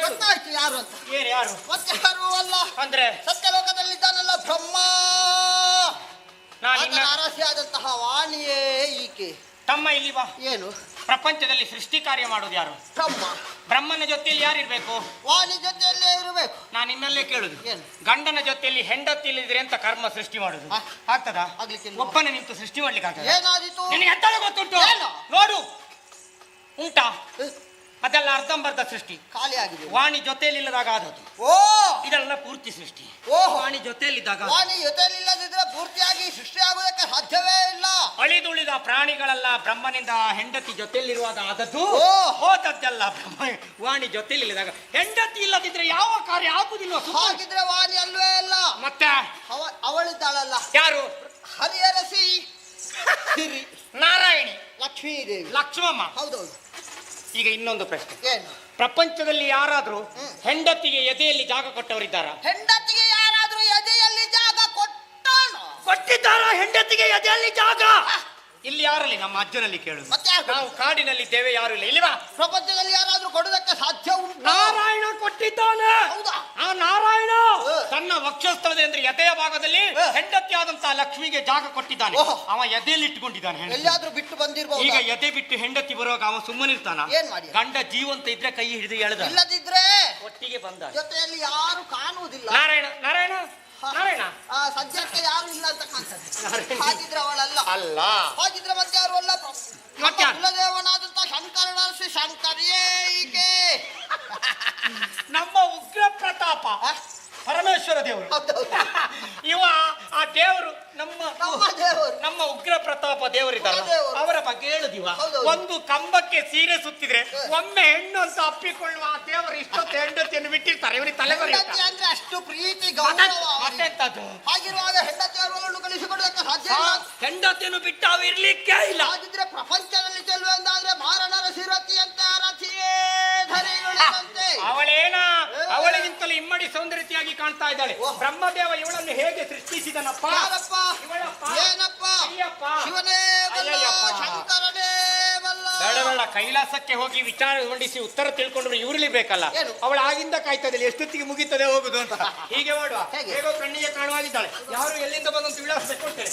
ಗೊತ್ತಾಯ್ತು ಯಾರು ಅಂತ. ಏನು ಯಾರು? ಮತ್ತೆ ಯಾರು ಅಲ್ಲ ಅಂದ್ರೆ ಸತ್ಯಲೋಕದಲ್ಲಿದ್ದಾನಲ್ಲ ಬ್ರಹ್ಮ. ನಾನು ಅರಸಿಯಾದಂತಹ ವಾಣಿಯೇ ಈಕೆ. ತಮ್ಮ ಇಲ್ಲಿ ಬಾ. ಏನು? ಪ್ರಪಂಚದಲ್ಲಿ ಸೃಷ್ಟಿ ಕಾರ್ಯ ಮಾಡೋದು ಯಾರು? ಬ್ರಹ್ಮ. ಬ್ರಹ್ಮನ ಜೊತೆಯಲ್ಲಿ ಯಾರಿರ್ಬೇಕು? ವಾಣಿ ಜೊತೆಯಲ್ಲೇ ಇರಬೇಕು. ನಾನು ನಿನ್ನಲ್ಲೇ ಕೇಳುದು, ಏನು? ಗಂಡನ ಜೊತೆಯಲ್ಲಿ ಹೆಂಡತಿ ಇಲ್ಲಿದ್ರೆ ಅಂತ ಕರ್ಮ ಸೃಷ್ಟಿ ಮಾಡುದು ಆಗ್ತದಾ? ಒಬ್ಬನೇ ನಿಂತು ಸೃಷ್ಟಿ ಮಾಡ್ಲಿಕ್ಕೆ ಆಗ್ತದ? ಏನಾದಿತು? ನಿನಗೆ ಎತ್ತಳ ಗೊತ್ತುಂಟು? ನೋಡು ಉಂಟಾ? ಅದೆಲ್ಲ ಅರ್ಧಂಬರ್ಧ ಸೃಷ್ಟಿ, ಖಾಲಿ ಆಗಿದೆ. ವಾಣಿ ಜೊತೆಯಲ್ಲಿ ಇಲ್ಲದಾಗ ಆದದ್ದು. ಓ, ಇದೆಲ್ಲ ಪೂರ್ತಿ ಸೃಷ್ಟಿ. ವಾಣಿ ಜೊತೆಯಲ್ಲಿದ್ದಾಗ. ವಾಣಿ ಜೊತೆಯಲ್ಲಿಲ್ಲದಿದ್ರೆ ಪೂರ್ತಿಯಾಗಿ ಸೃಷ್ಟಿ ಆಗುವುದಕ್ಕೆ ಸಾಧ್ಯವೇ ಇಲ್ಲ. ಅಳಿದುಳಿದ ಪ್ರಾಣಿಗಳೆಲ್ಲ ಬ್ರಹ್ಮನಿಂದ ಹೆಂಡತಿ ಜೊತೆಯಲ್ಲಿರುವಾಗ ಆದದ್ದು. ಹೋದದ್ದೆಲ್ಲ ಬ್ರಹ್ಮ ವಾಣಿ ಜೊತೆಯಲ್ಲಿದ್ದಾಗ. ಹೆಂಡತಿ ಇಲ್ಲದಿದ್ರೆ ಯಾವ ಕಾರ್ಯ ಆಗುದಿಲ್ಲ. ಹಾಗಿದ್ರೆ ವಾಣಿ ಅಲ್ವೇ ಇಲ್ಲ. ಮತ್ತೆ ಅವಳಿದ್ದಾಳಲ್ಲ ಯಾರು? ಹರಿಹರಸಿ ನಾರಾಯಣಿ, ಲಕ್ಷ್ಮೀದೇವಿ, ಲಕ್ಷ್ಮಮ್ಮ. ಹೌದೌದು. ಈಗ ಇನ್ನೊಂದು ಪ್ರಶ್ನೆ, ಏನು? ಪ್ರಪಂಚದಲ್ಲಿ ಯಾರಾದ್ರೂ ಹೆಂಡತಿಗೆ ಎದೆಯಲ್ಲಿ ಜಾಗ ಕೊಟ್ಟವರಿದ್ದಾರ? ಹೆಂಡತಿಗೆ ಯಾರಾದ್ರೂ ಎದೆಯಲ್ಲಿ ಜಾಗ ಕೊಟ್ಟಿದ್ದಾರ? ಹೆಂಡತಿಗೆ ಎದೆಯಲ್ಲಿ ಜಾಗ ಇಲ್ಲಿ ಯಾರಲ್ಲಿ? ನಮ್ಮ ಅಜ್ಜನಲ್ಲಿ ಕೇಳುದು. ನಾವು ಕಾಡಿನಲ್ಲಿದ್ದೇವೆ, ಯಾರು ಇಲ್ಲ. ಇಲ್ಲಿ ಬಾ. ಪ್ರಪಂಚದಲ್ಲಿ ಯಾರಾದ್ರೂ ಕೊಡುವುದಕ್ಕೆ ಸಾಧ್ಯ ಉಂಟು? ನಾರಾಯಣ ಕೊಟ್ಟಿದ್ದಾನೆ. ಆ ನಾರಾಯಣ ತನ್ನ ವಕ್ಷಸ್ಥಳದ ಅಂದ್ರೆ ಎದೆಯ ಭಾಗದಲ್ಲಿ ಹೆಂಡತಿ ಆದಂತಹ ಲಕ್ಷ್ಮಿಗೆ ಜಾಗ ಕೊಟ್ಟಿದ್ದಾನೆ. ಅವ ಎದೆಯಲ್ಲಿ ಇಟ್ಟುಕೊಂಡಿದ್ದಾನೆ. ಎಲ್ಲಿಯಾದ್ರೂ ಬಿಟ್ಟು ಬಂದಿರಬಹುದು. ಈಗ ಎದೆ ಬಿಟ್ಟು ಹೆಂಡತಿ ಬರುವಾಗ ಅವ ಸುಮ್ಮನಿರ್ತಾನ? ಏನ್ ಮಾಡಿ? ಗಂಡ ಜೀವಂತ ಇದ್ರೆ ಕೈ ಹಿಡಿದು ಎಳೆದ, ಇಲ್ಲದಿದ್ರೆ ಒಟ್ಟಿಗೆ ಬಂದ. ಜೊತೆಯಲ್ಲಿ ಯಾರು ಕಾಣುವುದಿಲ್ಲ. ನಾರಾಯಣ ನಾರಾಯಣ ನಾರಾಯಣ ಸದ್ಯಕ್ಕೆ ಯಾರು ಇಲ್ಲ ಅಂತ ಕಾಣ್ತದೆ. ಹಾಗಿದ್ರೆ ಅವಳಲ್ಲ. ಅಲ್ಲ. ಹಾಗಿದ್ರೆ ಮತ್ತೆ ಯಾರು ಅಲ್ಲ? ಕುಲದೇವನಾದಂತ ಶಂಕರನ ಶ್ರೀ ಶಂಕರಿಯೇ ಈಕೆ. ನಮ್ಮ ಉಗ್ರ ಪ್ರತಾಪ ಪರಮೇಶ್ವರ ದೇವರು. ಇವ ಆ ದೇವರು ನಮ್ಮ ಉಗ್ರ ಪ್ರತಾಪ ದೇವರಿದ್ದಾರೆ. ಅವರ ಬಗ್ಗೆ ಹೇಳುದಿವ. ಒಂದು ಕಂಬಕ್ಕೆ ಸೀರೆ ಸುತ್ತಿದ್ರೆ ಒಮ್ಮೆ ಹೆಣ್ಣು ಅಂತ ಅಪ್ಪಿಕೊಳ್ಳುವ ಆ ದೇವರು ಇಷ್ಟೊತ್ತು ಹೆಂಡತಿಯನ್ನು ಬಿಟ್ಟಿರ್ತಾರೆ. ಇವರಿಗೆ ತಲೆಬರಿ ಅಂದ್ರೆ ಅಷ್ಟು ಪ್ರೀತಿ ಗೌರವ. ಮತ್ತೆಂತದ್ದು? ಹಾಗಿರುವಾಗ ಹೆಂಡತಿ ಅವಳನ್ನು ಕಳಿಸಿಕೊಡೋದಕ್ಕೆ ಸಾಧ್ಯ ಇಲ್ಲ. ಹೆಂಡತಿಯನ್ನು ಬಿಟ್ಟು ಅವು ಇರ್ಲಿಕ್ಕೆ ಇಲ್ಲ. ಹಾಗಿದ್ರೆ ಪ್ರಪಂಚದಲ್ಲಿ ಚೆಲುವೆ ಅಂದಾದ್ರೆ ಮಾರಣರ ಸಿರತಿ ಅಂತ ರಥಿಯೇ ಧರಿಗಳಂತೆ. ಅವಳೇನ ಅವಳಿಗಿಂತಲೂ ಇಮ್ಮಡಿ ಸೌಂದರ್ಯತೆಯಾಗಿ ಕಾಣ್ತಾ ಇದ್ದಾಳೆ. ಬ್ರಹ್ಮದೇವ ಇವಳನ್ನು ಹೇಗೆ ಸೃಷ್ಟಿಸಿದನಪ್ಪ? ಏನಪ್ಪ? ಶಿವನೇ ಶಂಕರನೇ ಬೇಡ, ಕೈಲಾಸಕ್ಕೆ ಹೋಗಿ ವಿಚಾರ ಮಂಡಿಸಿ ಉತ್ತರ ತಿಳ್ಕೊಂಡ್ರೆ ಇವ್ರಲ್ಲಿ ಬೇಕಲ್ಲ. ಅವಳು ಆಗಿಂದ ಕಾಯ್ತಾ ಇದ್ದಾಳೆ ಎಷ್ಟೊತ್ತಿಗೆ ಮುಗಿತದೆ ಹೋಗುದು ಅಂತ. ಹೀಗೆ ಮಾಡುವ. ಹೇಗೋ ಕಣ್ಣಿಗೆ ಕಾಣುವಾಗಿದ್ದಾಳೆ. ಯಾರು ಎಲ್ಲಿಂದ ಬಂದಂತ ವಿಳಾಸ ಕೊಡ್ತೇನೆ.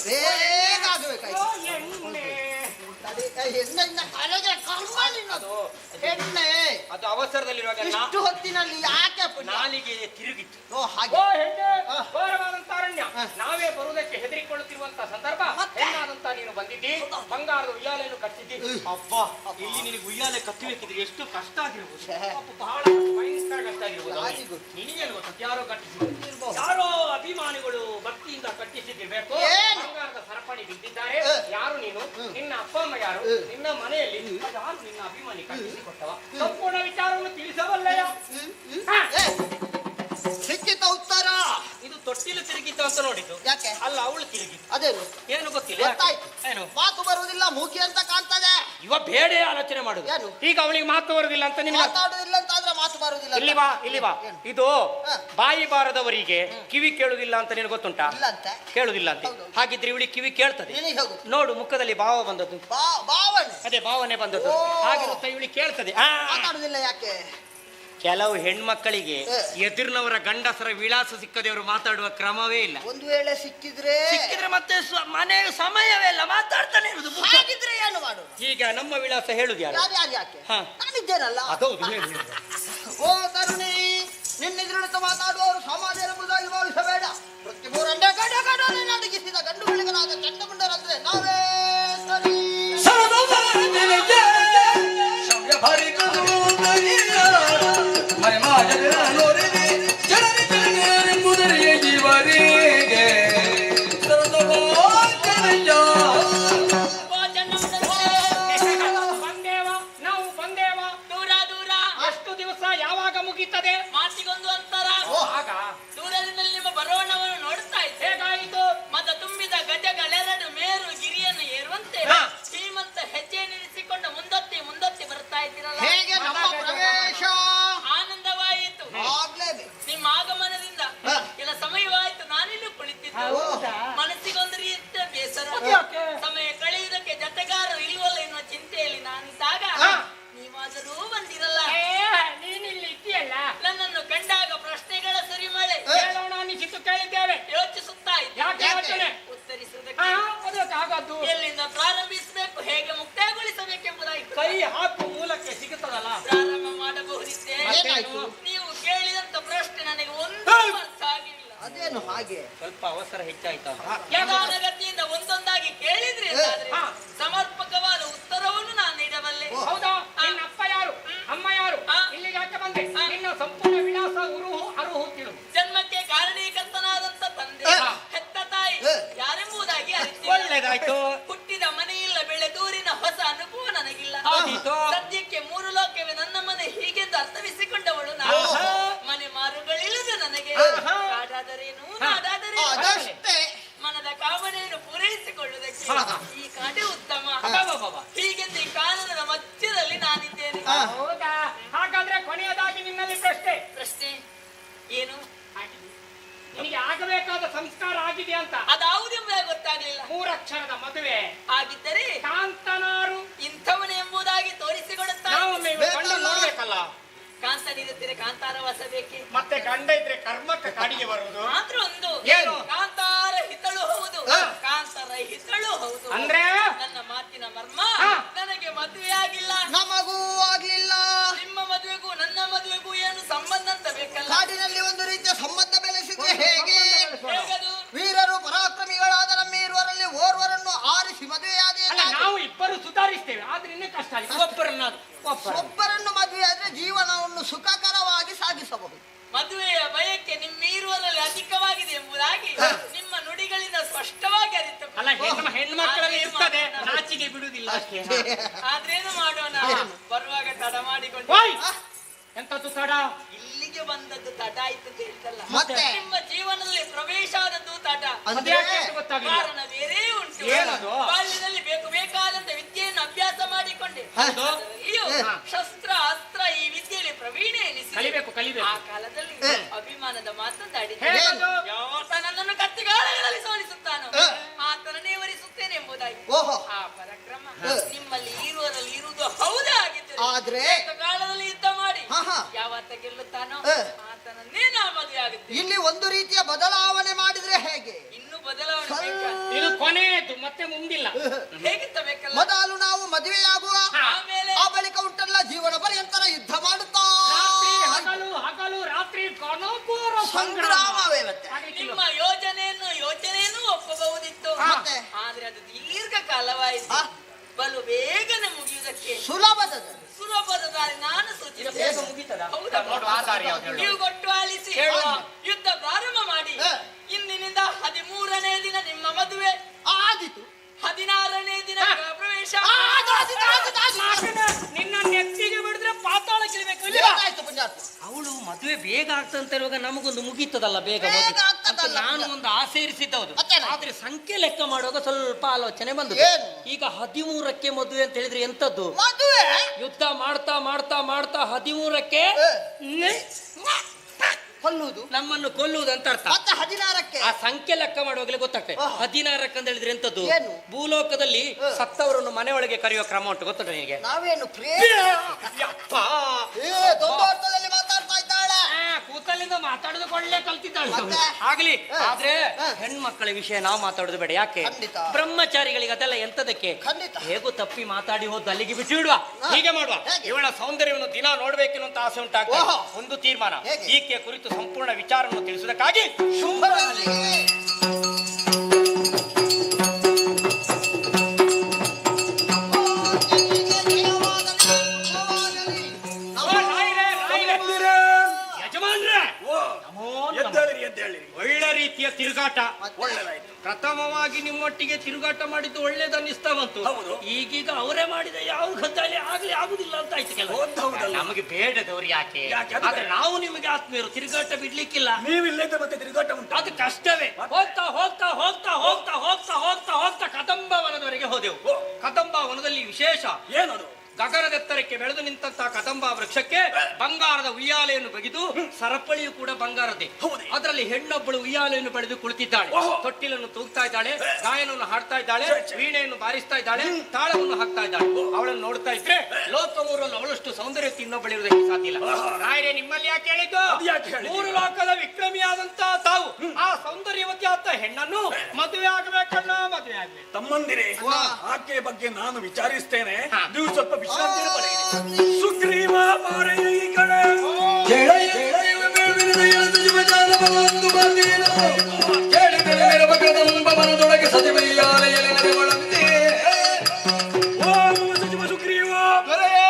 ಹೆಣ್ಣೆ ಅದು ಅವಸರದಲ್ಲಿರುವಾಗ ಇಷ್ಟು ಹೊತ್ತಿನಲ್ಲಿ ಯಾಕೆ ನಾಲಿಗೆ ತಿರುಗಿತು. ಓ ಹಾಗೆ. ಓ ಹೆಣ್ಣೆ, ಘೋರವಾದಂತ ಅರಣ್ಯ, ನಾವೇ ಬರುವುದಕ್ಕೆ ಹೆದರಿಕೊಳ್ಳುತ್ತಿರುವಂತ ಸಂದರ್ಭ. ಹೆಣ್ಣಾದಂತ ನೀನು ಬಂದಿದ್ದಿ, ಬಂಗಾರದ ಉಯ್ಯಾಲೆಯನ್ನು ಕಟ್ಟಿದ್ದಿ. ಅಬ್ಬಾ, ಇಲ್ಲಿ ನಿನಗೆ ಉಯ್ಯಾಲೆ ಕಟ್ಟಬೇಕಿದ್ರೆ ಎಷ್ಟು ಕಷ್ಟ ಆಗಿರ್ಬೋದು. ಬಹಳ ಭಯಂಕರ ಕಷ್ಟ ಆಗಿರ್ಬೋದು. ನಿನಗೇನು ಗೊತ್ತ, ಯಾರೋ ಕಟ್ಟಿಸಿದ್ರು, ಯಾರೋ ಅಭಿಮಾನಿಗಳು ಭಕ್ತಿಯಿಂದ ಕಟ್ಟಿಸಿದ್ದಿರ್ಬೇಕು. ಬಂಗಾರದ ಸರಪಣಿ ಬಿದ್ದಿದ್ದಾರೆ. ಯಾರು ನೀನು, ನಿನ್ನ ಅಪ್ಪ ಅಮ್ಮ ಯಾರು, ನಿನ್ನ ಮನೆಯಲ್ಲಿ ಯಾರು ನಿನ್ನ ಅಭಿಮಾನಿ ಕಟ್ಟಿಸಿಕೊಟ್ಟವ, ಸಂಪೂರ್ಣ ವಿಚಾರವನ್ನು ತಿಳಿಸಬಲ್ಲೆಯ? ಸಿಕ್ಕಿತ ಉತ್ತರ. ಇದು ತೊಟ್ಟಿಲು ತಿರುಗಿತ್ತು ಅಂತ ನೋಡಿದ್ದು. ಯಾಕೆ? ಅಲ್ಲ, ಅವಳು ತಿರುಗಿತ್ತು. ಅದೇನು ಏನು ಗೊತ್ತಿಲ್ಲ. ಗೊತ್ತಾಯ್ತು. ಏನು ಮಾತು ಬರುವುದಿಲ್ಲ, ಮೂಕಿ ಅಂತ ಕಾಣ್ತದೆ. ಇವ ಬೇಡ ಆಲೋಚನೆ ಮಾಡುದು. ಏನು? ಈಗ ಅವಳಿಗೆ ಮಾತು ಬರುದಿಲ್ಲ ಅಂತ ನಿನ್ನ ಮಾತಾಡುದಿಲ್ಲ ಅಂತ ಆದ್ರೆ ಮಾತು ಬರುವುದಿಲ್ಲ. ಇಲ್ಲಿ ಬಾ, ಇಲ್ಲಿ ಬಾ. ಇದು ಬಾಯಿ ಬಾರದವರಿಗೆ ಕಿವಿ ಕೇಳುದಿಲ್ಲ ಅಂತ ನಿನಗೆ ಗೊತ್ತುಂಟಾ? ಇಲ್ಲ ಅಂತ ಕೇಳುದಿಲ್ಲ ಅಂತ. ಹಾಗಿದ್ರೆ ಇವಳಿಗೆ ಕಿವಿ ಕೇಳ್ತದೆ. ನಿನಗೆ ಹೋಗು. ನೋಡು, ಮುಖದಲ್ಲಿ ಭಾವ ಬಂದದ್ದು. ಭಾವನೆ. ಅದೇ ಭಾವನೆ ಬಂದದ್ದು. ಹಾಗಿರುತ್ತೆ, ಇವಳಿಗೆ ಕೇಳ್ತದೆ. ಮಾತಾಡುದಿಲ್ಲ ಯಾಕೆ? ಕೆಲವು ಹೆಣ್ಮಕ್ಕಳಿಗೆ ಎದುರಿನವರ ಗಂಡಸರ ವಿಳಾಸ ಸಿಕ್ಕದೆ ಅವರು ಮಾತಾಡುವ ಕ್ರಮವೇ ಇಲ್ಲ. ಒಂದು ವೇಳೆ ಸಿಕ್ಕಿದ್ರೆ ಮತ್ತೆ ಮನೆ ಸಮಯವೇ ಇಲ್ಲ, ಮಾತಾಡ್ತಾನೆ ಇರುದು. ಹಾಗಿದ್ರೆ ಏನು ಮಾಡು? ಈಗ ನಮ್ಮ ವಿಳಾಸ ಹೇಳುದು ಯಾರು? ಯಾರು ಯಾಕೆ? ನಾನಿದ್ದೇನಲ್ಲ. ಅದೌದು. ಓ ತರುಣಿ, ನಿನ್ನೆದುರಿತ ಮಾತಾಡುವವರು ಸಮಾಜ ಎಂಬುದಾಗಿ ಭಾವಿಸಬೇಡ. ಪ್ರತಿಭೂರನ್ನೇ ಗಡಗಡನೆ ನಡಗಿಸಿದ ಗಂಡುಗಳಿಗನಾದ ಚಂಡಮುಂಡರಂದ್ರೆ ನಾವೇ ಸರಿ. ಎಷ್ಟು ದಿವಸ ಯಾವಾಗ ಮುಗೀತದೆ? ಮಾತಿಗೊಂದು ಅಂತರ. ಆಗ ದೂರದಿಂದಲೇ ನಿಮ್ಮ ಬರವಣವನ್ನು ನೋಡುತ್ತಾ ಇದ್ದೆ. ಹೇಗಾಯಿತು? ಮದ ತುಂಬಿದ ಗಜಗಳೆರಡು ಮೇರು ಗಿರಿಯನ್ನು ಏರುವಂತೆ ಶ್ರೀಮಂತ ಹೆಜ್ಜೆ ನಿಲ್ಲಿಸಿಕೊಂಡು ಮುಂದೊತ್ತಿ ಮುಂದೊತ್ತಿ ಬರ್ತಾ ಇದ್ದೀರಲ್ಲ. ಹೇಗೆ ನಮ್ಮ ಪ್ರವೇಶ? ಆನಂದವಾಯಿತು. ಆಗ್ಲೇಬೇಕು. ನಿಮ್ಮ ಆಗಮನದಿಂದ ಕೆಲ ಸಮಯವಾಯಿತು ನಾನಿಲ್ಲೂ ಕುಳಿತಿದ್ದೆ. ಮನಸ್ಸಿಗೊಂದು ರೀತಿಯ ಬೇಸರ. ಸಮಯ ಕಳೆಯುವುದಕ್ಕೆ ಜತೆಗಾರರು ಇಲ್ವಲ್ಲ ಎನ್ನುವ ಚಿಂತೆಯಲ್ಲಿ ನಾನಿದ್ದಾಗ ನೀವಾದರೂ ಬಂದಿರಲ್ಲ. ನೀನಿಲ್ಲಿ ಇದ್ದೀಯಲ್ಲ. ನನ್ನನ್ನು ಕಂಡಾಗ ಪ್ರಶ್ನೆಗಳ ಸುರಿಮಳೆ. ಹೇಳೋಣ ಅನಿಸಿತು, ಕೇಳಿದ್ದೇವೆ. ಯೋಚಿಸುತ್ತಾ ಯಾಕೆ ಯೋಚನೆ? ಉತ್ತರಿಸುವುದಕ್ಕೆ ಎಲ್ಲಿಂದ ಪ್ರಾರಂಭಿಸಬೇಕು, ಹೇಗೆ ಮುಕ್ತಾಯಗೊಳಿಸಬೇಕೆಂಬುದಾಗಿ ಕೈ ಹಾಕು ಮೂಲಕ್ಕೆ ಸಿಗುತ್ತದಲ್ಲ, ಪ್ರಾರಂಭ ಮಾಡಬಹುದಿತ್ತೆ. ನೀವು ಕೇಳಿದಂತ ಪ್ರಶ್ನೆ ನನಗೆ ಒಂದು ಅರ್ಥ ಆಗಿಲ್ಲ. ಅದೇನು ಹಾಗೆ? ಸ್ವಲ್ಪ ಅವಸರ ಹೆಚ್ಚಾಯ್ತಾ? ಯಥಾನಗತಿಯಿಂದ ಒಂದೊಂದಾಗಿ ಕೇಳಿದ್ರಿ ಅಂತಾದ್ರೆ ಸಮರ್ಪಕವಾದ ಉತ್ತರವನ್ನು ನಾನು ನೀಡಬಲ್ಲೆ. ಹೌದಾ? ನಿನ್ನ ಅಪ್ಪ ಯಾರು, ಅಮ್ಮ ಯಾರು, ಇಲ್ಲಿಗೆ ಯಾಕೆ ಬಂದೆ, ನಿನ್ನ ಸಂಪೂರ್ಣ ವಿಳಾಸ ಅರುಹು ತಿಳು. ಜನ್ಮಕ್ಕೆ ಕಾರಣೀಕರ್ತನಾದಂತ ತಂದೆ, ಹೆತ್ತ ತಾಯಿ ಯಾರೆಂಬುದಾಗಿ ಅರಿತು. ಒಳ್ಳೆದಾಯ್ತು. ಹುಟ್ಟಿದ ಮನೆಯಿಲ್ಲ, ಬೆಳೆದೂರಿನ ಹೊಸ ಅನುಭವ ನನಗಿಲ್ಲ. ಸದ್ಯಕ್ಕೆ 3 ಲೋಕವೇ ನನ್ನ ಮನೆ ಹೀಗೆಂದು ಅರ್ಥವಿಸಿಕೊಂಡವಳು ನಾನು. ಮನೆ ಮಾರುಗಳಿಲ್ಲದೆ ನನಗೆ ಕಾಡಾದರೇನು ನಾಡಾದರೇನು ಮನದ ಕಾಮನೆಯನ್ನು ಪೂರೈಸಿಕೊಳ್ಳುವುದಕ್ಕೆ ಈ ಕಾಡೆ ಉತ್ತಮ. ಹೀಗೆಂದು ಈ ಕಾನೂನಿನ ಮಧ್ಯದಲ್ಲಿ ನಾನಿದ್ದೇನೆ. ಹೌದಾ? ಹಾಗಾದ್ರೆ ಕೊನೆಯದಾಗಿ ನಿನ್ನಲ್ಲಿ ಪ್ರಶ್ನೆ ಏನು? ನಿನಗೆ ಆಗಬೇಕಾದ ಸಂಸ್ಕಾರ ಆಗಿದೆ ಅಂತ. ಅದಾವುದೆಂಬುದಾಗಿ ಗೊತ್ತಾಗ್ಲಿಲ್ಲ. 3 ಅಕ್ಷರದ ಮದುವೆ ಆಗಿದ್ದರೆ ಕಾಂತನಾರು ಇಂಥವನೇ ಎಂಬುದಾಗಿ ತೋರಿಸಿಕೊಡುತ್ತಾರೆ. ನೋಡ್ಬೇಕಲ್ಲ. ಕಾಂತನಿರುತ್ತೀರೆ ಕಾಂತಾರ ವಾಸ ಬೇಕೆ? ಮತ್ತೆ ಗಂಡ ಇದ್ರೆ ಕರ್ಮಕ್ಕೆ ಕಾಡಿಗೆ ಬರುವುದು. ಮಾತ್ರ ಒಂದು ಏನು? ಕಾಂತಾರ ಹಿತಳು ಹೌದು, ಕಾಂತಾರ ಹಿತಳು ಹೌದು. ಅಂದ್ರೆ ನನ್ನ ಮಾತಿನ ಮರ್ಮ ನನಗೆ ಮದುವೆ ಆಗಿಲ್ಲ, ನಮಗೂ ಆಗ್ಲಿಲ್ಲ. ನಿಮ್ಮ ಮದುವೆಗೂ ನನ್ನ ಮದುವೆಗೂ ಏನು ಸಂಬಂಧ ಅಂತ ಬೇಕಲ್ಲ? ಕಾಡಿನಲ್ಲಿ ಒಂದು ರೀತಿಯ ಸಂಬಂಧ ಬೆಳೆಸಿದ್ರೆ ಹೇಗೆ? ಹೇಗದು? ವೀರರು ಪರಾಕ್ರಮಿಗಳಾದ ನಮ್ಮಿರುವರಲ್ಲಿ ಓರ್ವರನ್ನು ಆರಿಸಿ ಮದುವೆಯಾದ ನಾವು ಇಬ್ಬರು ಸುಧಾರಿಸ್ತೇವೆ, ಆದ್ರೆ ಇನ್ನೂ ಕಷ್ಟ ಆಗಿದೆ. ಒಬ್ಬರನ್ನು ಮದುವೆ ಆದ್ರೆ ಜೀವನವನ್ನು ಸುಖಕರವಾಗಿ ಸಾಗಿಸಬಹುದು. ಮದುವೆಯ ಬಯಕೆ ನಿಮ್ಮಿರುವರಲ್ಲಿ ಅಧಿಕವಾಗಿದೆ ಎಂಬುದಾಗಿ ನಿಮ್ಮ ನುಡಿಗಳಿಂದ ಸ್ಪಷ್ಟವಾಗಿ ಅರಿತು. ಅಲ್ಲ, ಹೆಣ್ಮಕ್ಕಳಲ್ಲಿ ಇರ್ತದೆ, ನಾಚಿಗೆ ಬಿಡುವುದಿಲ್ಲ ಅಷ್ಟೇ. ಆದ್ರೇನು ಮಾಡೋಣ, ಬರುವಾಗ ತಡ ಮಾಡಿಕೊಂಡು. ಎಂತದ್ದು ತಡ? ಇಲ್ಲಿಗೆ ಬಂದದ್ದು ತಡ ಆಯ್ತು ಅಂತ ಹೇಳ್ತಲ್ಲ, ಮತ್ತೆ ನಿಮ್ಮ ಜೀವನದಲ್ಲಿ ಪ್ರವೇಶ ಆದದ್ದು ತಡ. ಕಾರಣ ಬೇರೆ ಉಂಟು. ಬಾಲ್ಯದಲ್ಲಿ ಬೇಕಾದಂತ ವಿದ್ಯೆಯನ್ನು ಅಭ್ಯಾಸ ಮಾಡಿಕೊಂಡೆ. ಅದರಲ್ಲಿಯೂ ಶಸ್ತ್ರ ಅಸ್ತ್ರ ಈ ವಿದ್ಯೆಯಲ್ಲಿ ಪ್ರವೀಣ ಎನಿಸಿ ಆ ಕಾಲದಲ್ಲಿ ಅಭಿಮಾನದ ಮಾತೊಂದಾಡಿದ್ದೆ. ಯಾವತ್ತ ನನ್ನನ್ನು ಕತ್ತಿಗಾಳಗಳಲ್ಲಿ ಸೋಲಿಸುತ್ತಾನೋ ಆತನನ್ನೇ ವರಿಸುತ್ತೇನೆ ಎಂಬುದಾಗಿ ಆ ಪರಾಕ್ರಮ ನಿಮ್ಮಲ್ಲಿ ಇರುವರಲ್ಲಿ ಇರುವುದು ಹೌದೇ ಆಗಿತ್ತು. ಆದ್ರೆ ಕಾಲದಲ್ಲಿ ಯುದ್ಧ ಮಾಡಿ ಯಾವತ್ತ ಗೆಲ್ಲುತ್ತಾನೋ ಆತನನ್ನೇ ನಾ ಮದುವೆ ಆಗುತ್ತೆ. ಇಲ್ಲಿ ಒಂದು ರೀತಿಯ ಬದಲಾವಣೆ ಮಾಡಿದ್ರೆ ಹೇಗೆ? ಇನ್ನು ಬದಲಾವಣೆ ಇದು ಕೊನೆಯದು, ಮತ್ತೆ ಮುಂದಿಲ್ಲ. ಹೇಗಿತ್ತಬೇಕಲ್ಲ ಮೊದಲು ನಾವು ಮದುವೆಯಾಗುವ, ಆಮೇಲೆ ಆ ಬಳಿಕ ಉಂಟಲ್ಲ ಜೀವನ ಪರ್ಯಂತರ ಯುದ್ಧ ಮಾಡುತ್ತಾ ಹಗಲು ರಾತ್ರಿ ಕನಕೂರ ಸಂಗ್ರಾಮವೇ. ಮತ್ತೆ ನಿಮ್ಮ ಯೋಚನೆಯನ್ನು ಒಪ್ಪಬಹುದಿತ್ತು, ಆದ್ರೆ ಅದು ದೀರ್ಘಕಾಲವಾಯಿತು. ಬಲು ಬೇಗನೆ ಮುಗಿಯುವುದಕ್ಕೆ ಸುಲಭದ ದಾರಿ ನಾನು ನೀವು ಕೊಟ್ಟು ಆಲಿಸಿ ಯುದ್ಧ ಪ್ರಾರಂಭ ಮಾಡಿ. ಇಂದಿನಿಂದ 13ನೇ ದಿನ ನಿಮ್ಮ ಮದುವೆ ಆದಿತು, 16ನೇ ದಿನ ಪ್ರವೇಶ. ನಿನ್ನ ನೆತ್ತಿಗೆ ಬಿಡಿದ್ರೆ ಪಾತಾಳ ಕಿಳಿಬೇಕು. ಅವಳು ಮದುವೆ ಬೇಗ ಆಗ್ತಂತ ಇರುವಾಗ ನಮಗೊಂದು ಮುಗೀತದಲ್ಲ ಬೇಗ. ನಾನು ಒಂದು ಆಸೆ ಇರಿಸಿದ್ದವುದು, ಆದ್ರೆ ಸಂಖ್ಯೆ ಲೆಕ್ಕ ಮಾಡುವಾಗ ಸ್ವಲ್ಪ ಆಲೋಚನೆ ಬಂದು ಈಗ 13ಕ್ಕೆ ಮದುವೆ ಅಂತ ಹೇಳಿದ್ರೆ ಎಂತದ್ದು? ಯುದ್ಧ ಮಾಡ್ತಾ ಮಾಡ್ತಾ ಮಾಡ್ತಾ 13ಕ್ಕೆ ಕೊಲ್ಲುವುದು, ನಮ್ಮನ್ನು ಕೊಲ್ಲುವುದು ಅಂತ ಅರ್ಥ. 16ಕ್ಕೆ ಆ ಸಂಖ್ಯೆ ಲೆಕ್ಕ ಮಾಡುವಾಗಲೇ ಗೊತ್ತಾಗ್ತದೆ. 16ಕ್ಕೆ ಅಂತ ಹೇಳಿದ್ರೆ ಎಂತದ್ದು? ಭೂಲೋಕದಲ್ಲಿ ಸತ್ತವರನ್ನು ಮನೆ ಒಳಗೆ ಕರೆಯುವ ಕ್ರಮ ಉಂಟು, ಗೊತ್ತುಂಟ ನಿನಗೆ? ನಾವೇನು ಮಾತಾಡ್ತಾ ಇದ್ದಾಳೆ, ಕೂತಲ್ಲಿಂದ ಮಾತಾಡೋದು ಕೊಳ್ಳೆ ಕಲ್ತಿದ್ದಾಳೆ. ಆಗ್ಲಿ, ಆದ್ರೆ ಹೆಣ್ಮಕ್ಕಳ ವಿಷಯ ನಾವು ಮಾತಾಡೋದು ಬೇಡ. ಯಾಕೆ? ಬ್ರಹ್ಮಚಾರಿಗಳಿಗೆ ಅದೆಲ್ಲ ಎಂತದಕ್ಕೆ? ಹೇಗೂ ತಪ್ಪಿ ಮಾತಾಡಿ ಹೋದ್ ಅಲ್ಲಿಗೆ ಬಿಟ್ಟು ಬಿಡುವ. ಹೀಗೆ ಮಾಡುವ, ಇವಳ ಸೌಂದರ್ಯವನ್ನು ದಿನ ನೋಡ್ಬೇಕೆನ್ನುವ ಆಸೆ ಉಂಟಾಗ್ತದೆ. ಒಂದು ತೀರ್ಮಾನ, ಈಕೆ ಕುರಿತು ಸಂಪೂರ್ಣ ವಿಚಾರವನ್ನು ತಿಳಿಸುವುದಕ್ಕಾಗಿ ಒಳ್ಳೆ ರೀತಿಯ ತಿರುಗಾಟ. ಪ್ರಥಮವಾಗಿ ನಿಮ್ಮೊಟ್ಟಿಗೆ ತಿರುಗಾಟ ಮಾಡಿದ್ದು ಒಳ್ಳೇದನ್ನಿಸ್ತಾ ಬಂತು. ಈಗೀಗ ಅವರೇ ಮಾಡಿದ ಯಾವ ಗದ್ದಾಳಿ ಆಗ್ಲಿ ಆಗುದಿಲ್ಲ ಅಂತ ಆಯ್ತು. ಕೆಲವು ನಮಗೆ ಬೇಡದವ್ರು ಯಾಕೆ? ಆದ್ರೆ ನಾವು ನಿಮಗೆ ಆತ್ಮೀಯರು, ತಿರುಗಾಟ ಬಿಡ್ಲಿಕ್ಕಿಲ್ಲ. ನೀವಿಲ್ಲದ ಮತ್ತೆ ತಿರುಗಾಟ ಉಂಟು, ಅದು ಕಷ್ಟವೇ. ಹೋಗ್ತಾ ಹೋಗ್ತಾ ಹೋಗ್ತಾ ಹೋಗ್ತಾ ಹೋಗ್ತಾ ಹೋಗ್ತಾ ಹೋಗ್ತಾ ಕದಂಬ ವನದವರೆಗೆ ಹೋದೆವು. ಕದಂಬ ವನದಲ್ಲಿ ವಿಶೇಷ ಏನದು? ಗಗನದೆತ್ತರಕ್ಕೆ ಬೆಳೆದು ನಿಂತಹ ಕದಂಬ ವೃಕ್ಷಕ್ಕೆ ಬಂಗಾರದ ಉಯ್ಯಾಲೆಯನ್ನು ಬಗೆದು, ಸರಪಳಿಯು ಕೂಡ ಬಂಗಾರದೇ. ಅದರಲ್ಲಿ ಹೆಣ್ಣೊಬ್ಬಳು ಉಯ್ಯಾಲೆಯನ್ನು ಪಡೆದು ಕುಳಿತಿದ್ದಾಳೆ. ತೊಟ್ಟಿಲನ್ನು ತೂಗ್ತಾ ಇದ್ದಾಳೆ, ಗಾಯನವನ್ನು ಹಾಡ್ತಾ ಇದ್ದಾಳೆ, ವೀಣೆಯನ್ನು ಬಾರಿಸ್ತಾ ಇದ್ದಾಳೆ, ತಾಳವನ್ನು ಹಾಕ್ತಾ ಇದ್ದಾಳೆ. ಅವಳನ್ನು ನೋಡ್ತಾ ಇದ್ರೆ ಲೋಕಮೂರನ್ನು ಅವಳಷ್ಟು ಸೌಂದರ್ಯ ಇನ್ನೊಬ್ಬಳಿರುವುದಕ್ಕೆ ಸಾಧ್ಯ ಇಲ್ಲ. ರಾಯರೇ, ನಿಮ್ಮಲ್ಲಿ ಯಾಕೆ ಹೇಳಿದ್ದು? 3 ಲೋಕದ ವಿಕ್ರಮಿಯಾದಂತಹ ತಾವು ಆ ಸೌಂದರ್ಯವತಿ ಆದ ಹೆಣ್ಣನ್ನು ಮದುವೆ ಆಗಬೇಕಣ್ಣ, ಮದುವೆ ಆಗ್ಬೇಕು. ತಮ್ಮಂದಿರೇ, ಆಕೆಯ ಬಗ್ಗೆ ನಾನು ವಿಚಾರಿಸ್ತೇನೆ, ನೀವು ಸ್ವಲ್ಪ ವಿಶ್ರಾಂತಿ ಪಡೆಯಿರಿ. ಸುಗ್ರೀವ ಮಾರೆಯ ಈ ಕಡೆ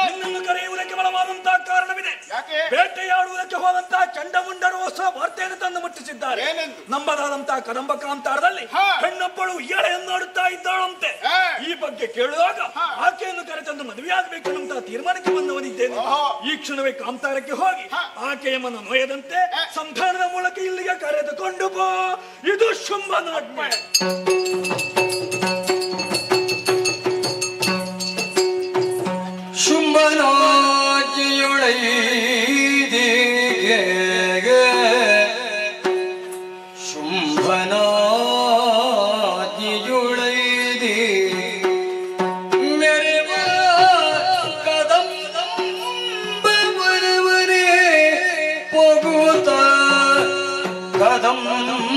ನಿನ್ನನ್ನು ಕರೆಯುವುದಕ್ಕೆ ಬಲವಾದಂತಹ ಕಾರಣವಿದೆ. ಬೇಟೆಯಾಡುವುದಕ್ಕೆ ಹೋದಂತಹ ಚಂಡಮುಂಡರು ಹೊಸ ವಾರ್ತೆಯನ್ನು ತಂದು ಮುಟ್ಟಿಸಿದ್ದಾರೆ. ನಮ್ಮದಾದಂತಹ ಕದಂಬ ಕಾಂತಾರದಲ್ಲಿ ಹೆಣ್ಣೊಬ್ಬಳು ಎಳೆಯನ್ನು ನೋಡುತ್ತಾ ಇದ್ದಾಳಂತೆ. ಈ ಬಗ್ಗೆ ಕೇಳುವಾಗ ಆಕೆಯನ್ನು ಕರೆತಂದು ಮದುವೆ ಆಗಬೇಕೆನ್ನುವಂತಹ ತೀರ್ಮಾನಕ್ಕೆ ಬಂದವನಿದ್ದೇನೆ. ಈ ಕ್ಷಣವೇ ಕಾಂತಾರಕ್ಕೆ ಹೋಗಿ ಆಕೆಯಮ್ಮನ್ನು ನೋಯದಂತೆ ಸಂಧಾನದ ಮೂಲಕ ಇಲ್ಲಿಗೆ ಕರೆದುಕೊಂಡು ಬಾ. ಇದು ಶುಂಭನಾಜ್ಞೆ.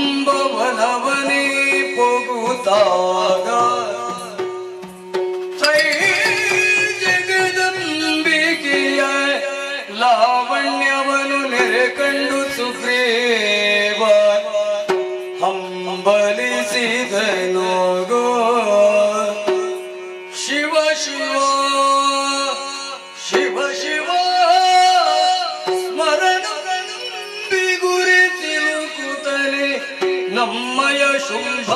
ಕದಂಬವನವನೇ ಪೊಗುತ್ತಾಗ ಜಗದಂಬಿಕೆಯ ಲಾವಣ್ಯವನ್ನು ನೆರೆ ಕಂಡು ಸುಗ್ರೀವ ಹಂಬಲಿಸಿದನು. ಶಿವ ಶಿವ ಶಿವ ಶಿವ ಸ್ಮರಣ ಬಿಗುರಿಸಿಲುಕುತ್ತಲೇ ನಮ್ಮಯ ಶುಂಭ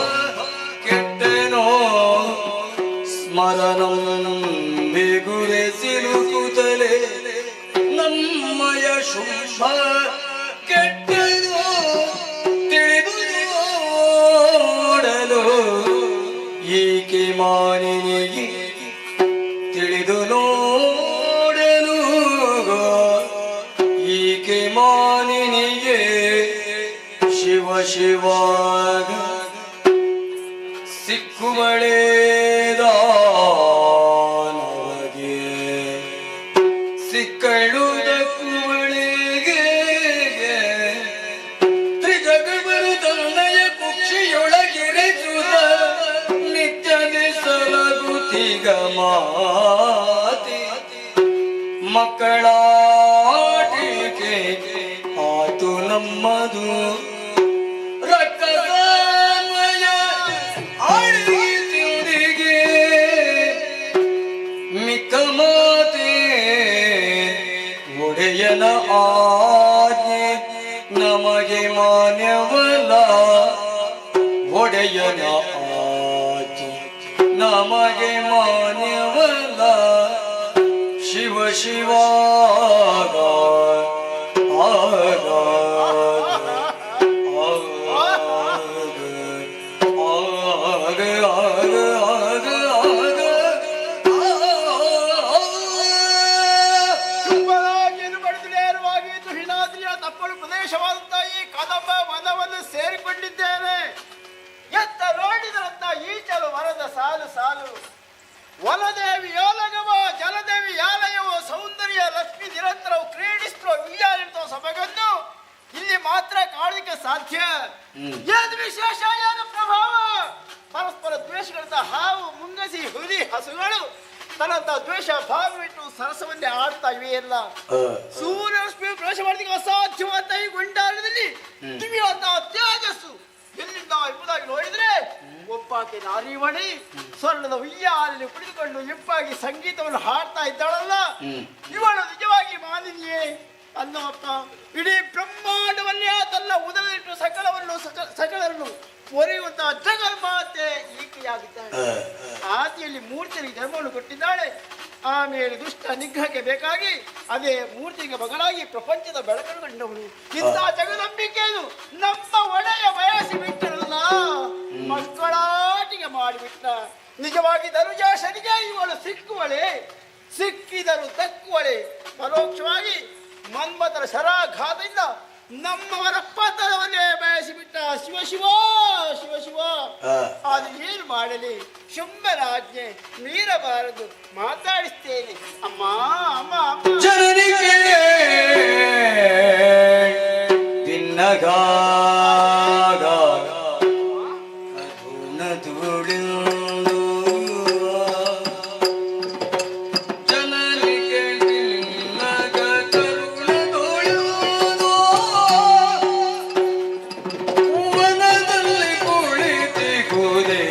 ಕೆಟ್ಟನೋ. ಸ್ಮರಣಂ ಬಿಗುರಿಸಿಲುಕುತ್ತಲೇ ನಮ್ಮಯ ಶುಂಭ ಕೆಟ್ಟನೋ. ತಿಳಿದು ನೋಡಲು ಈಕೆ ಮಾನಿನಿಗೆ ತಿಳಿದು ನೋಡಲು ಈಕೆ ಮಾನಿನಿಗೆ ಶಿವ ಶಿವಾಗ ಸಿಕ್ಕುವಳೇದಾನವಗೆ ಸಿಕ್ಕಳುವುದಕ್ಕುವಳೆಗೆ ತ್ರಿಜಗವರು ತನ್ನಯ ಕುಕ್ಷಿಯೊಳಗಿರಿಸುತ್ತ ಮಕ್ಕಳಾಟಿಕೆ ಆತು ನಮ್ಮದು ರಕ್ತದಾನ್ವಯ ಆಡಿಗೆ ತಿಂದಿಗೆ ಮಿಕ್ಕ ಮಾತೆ ಒಡೆಯನ ಆಜ್ಞೆ ನಮಗೆ ಮಾನ್ಯವಲ್ಲ ಒಡೆಯನ ಆಜ್ಞೆ ನಮಗೆ ಮಾನ್ಯವಲ್ಲ ಶಿವ ಶಿವಾಗ ಆಗ ಚುಂಬನಾಗಿಯನ್ನು ಪಡೆದು ನೇರವಾಗಿ ತುಹಿನಾದ್ರಿಯ ತಪ್ಪಲು ಪ್ರದೇಶವಾದಂತಹ ಈ ಕದಂಬ ವನವನ್ನು ಸೇರಿಕೊಂಡಿದ್ದೇನೆ. ಎತ್ತ ನೋಡಿದರಂತ ಈಚಲು ಮರದ ಸಾಲು ಸಾಲು ವನದೇವಿ ಯೋಲಗವ ಜಲದೇವಿ ಯಾಲಯವೋ ಸೌಂದರ್ಯ ಲಕ್ಷ್ಮಿ ನಿರಂತರವು ಕ್ರೀಡಿಸ್ತೋ ವಿಚಾರಿರ್ತೋ ಸೊಬಗನ್ನು ಇಲ್ಲಿ ಮಾತ್ರ ಕಾಣಲಿಕ್ಕೆ ಸಾಧ್ಯ. ಏನು ವಿಶೇಷ, ಏನು ಪ್ರಭಾವ? ಪರಸ್ಪರ ದ್ವೇಷಗಳಂತ ಹಾವು ಮುಂಗಸಿ ಹುಲಿ ಹಸುಗಳು ತನ್ನಂತ ದ್ವೇಷ ಭಾಗವಿಟ್ಟು ಸರಸವನ್ನೇ ಆಡ್ತಾ ಇವೆಯಲ್ಲ. ಸೂರ್ಯರಶ್ಮಿ ಪ್ರವೇಶ ಮಾಡಲಿಕ್ಕೆ ಅಸಾಧ್ಯವಾದ ಈ ಗುಂಡಾರದಲ್ಲಿ ದಿವ್ಯವಾದ ತೇಜಸ್ಸು ಎಲ್ಲಿಂದ ಎಂಬುದಾಗಿ ನೋಡಿದ್ರೆ ಒಬ್ಬಾಕೆ ನಾರಿವಣಿ ಸ್ವರ್ಣದ ಉಯ್ಯಾಲೆಯಲ್ಲಿ ಕುಳಿತುಕೊಂಡು ಇಂಪಾಗಿ ಸಂಗೀತವನ್ನು ಹಾಡ್ತಾ ಇದ್ದಾಳಲ್ಲ, ಇವಳು ನಿಜವಾಗಿ ಮಾಲಿನಿಯೇ ಅನ್ನೋಪ್ಪ. ಇಡೀ ಬ್ರಹ್ಮಾಂಡವನ್ನೇ ತನ್ನ ಉದರಿಟ್ಟು ಸಕಲರನ್ನು ಒರೆಯುವಂತಹ ಜಗನ್ಮಾತೆ ಈಕೆಯಾಗಿದ್ದಾಳೆ. ಆದಿಯಲ್ಲಿ ಮೂರ್ತಿಗೆ ಜನ್ಮವನ್ನು ಕೊಟ್ಟಿದ್ದಾಳೆ. ಆಮೇಲೆ ದುಷ್ಟ ನಿಗ್ರಹಕ್ಕೆ ಬೇಕಾಗಿ ಅದೇ ಮೂರ್ತಿಗೆ ಮಗಳಾಗಿ ಪ್ರಪಂಚದ ಬೆಳಕನ್ನು ಕಂಡವಳು. ಇಂಥ ಜಗದಂಬಿಕೆಯನ್ನು ನಮ್ಮ ಒಡೆಯ ಬಯಸಿ ಬಿಟ್ಟರಲ್ಲ, ಮಕ್ಕಳಾಟಿಗೆ ಮಾಡಿಬಿಟ್ಟ. ನಿಜವಾಗಿ ಧನುಜಾಶನಿಗೆ ಇವಳು ಸಿಕ್ಕುವಳೆ, ಸಿಕ್ಕಿದರು ತಕ್ಕುವಳೆ. ಪರೋಕ್ಷವಾಗಿ ಮನ್ಮಥರ ಶರಾಘಾತದಿಂದ ನಮ್ಮವರ ಪತನವನ್ನೇ ಬಯಸಿಬಿಟ್ಟ. ಶಿವ ಶಿವ ಶಿವ ಶಿವ. ಅದು ಏನು ಮಾಡಲಿ? ಶುಂಭರಾಜ್ಞೆ ಮೀರಬಾರದು. ಮಾತಾಡಿಸ್ತೇನೆ. ಅಮ್ಮ ಅಮ್ಮ ಅಮ್ಮ. ಜನನಿಗೆ ತಿನ್ನಗಾಗ ಕರುಣ ಧೂಳಿಂದು ಜನನಿಗೆ ತಿನ್ನಗ ಕರುಣ ಧೂಳಿಂದು ವನದಲ್ಲಿ ಕುಳಿತಿಗುವುದೇಕೆ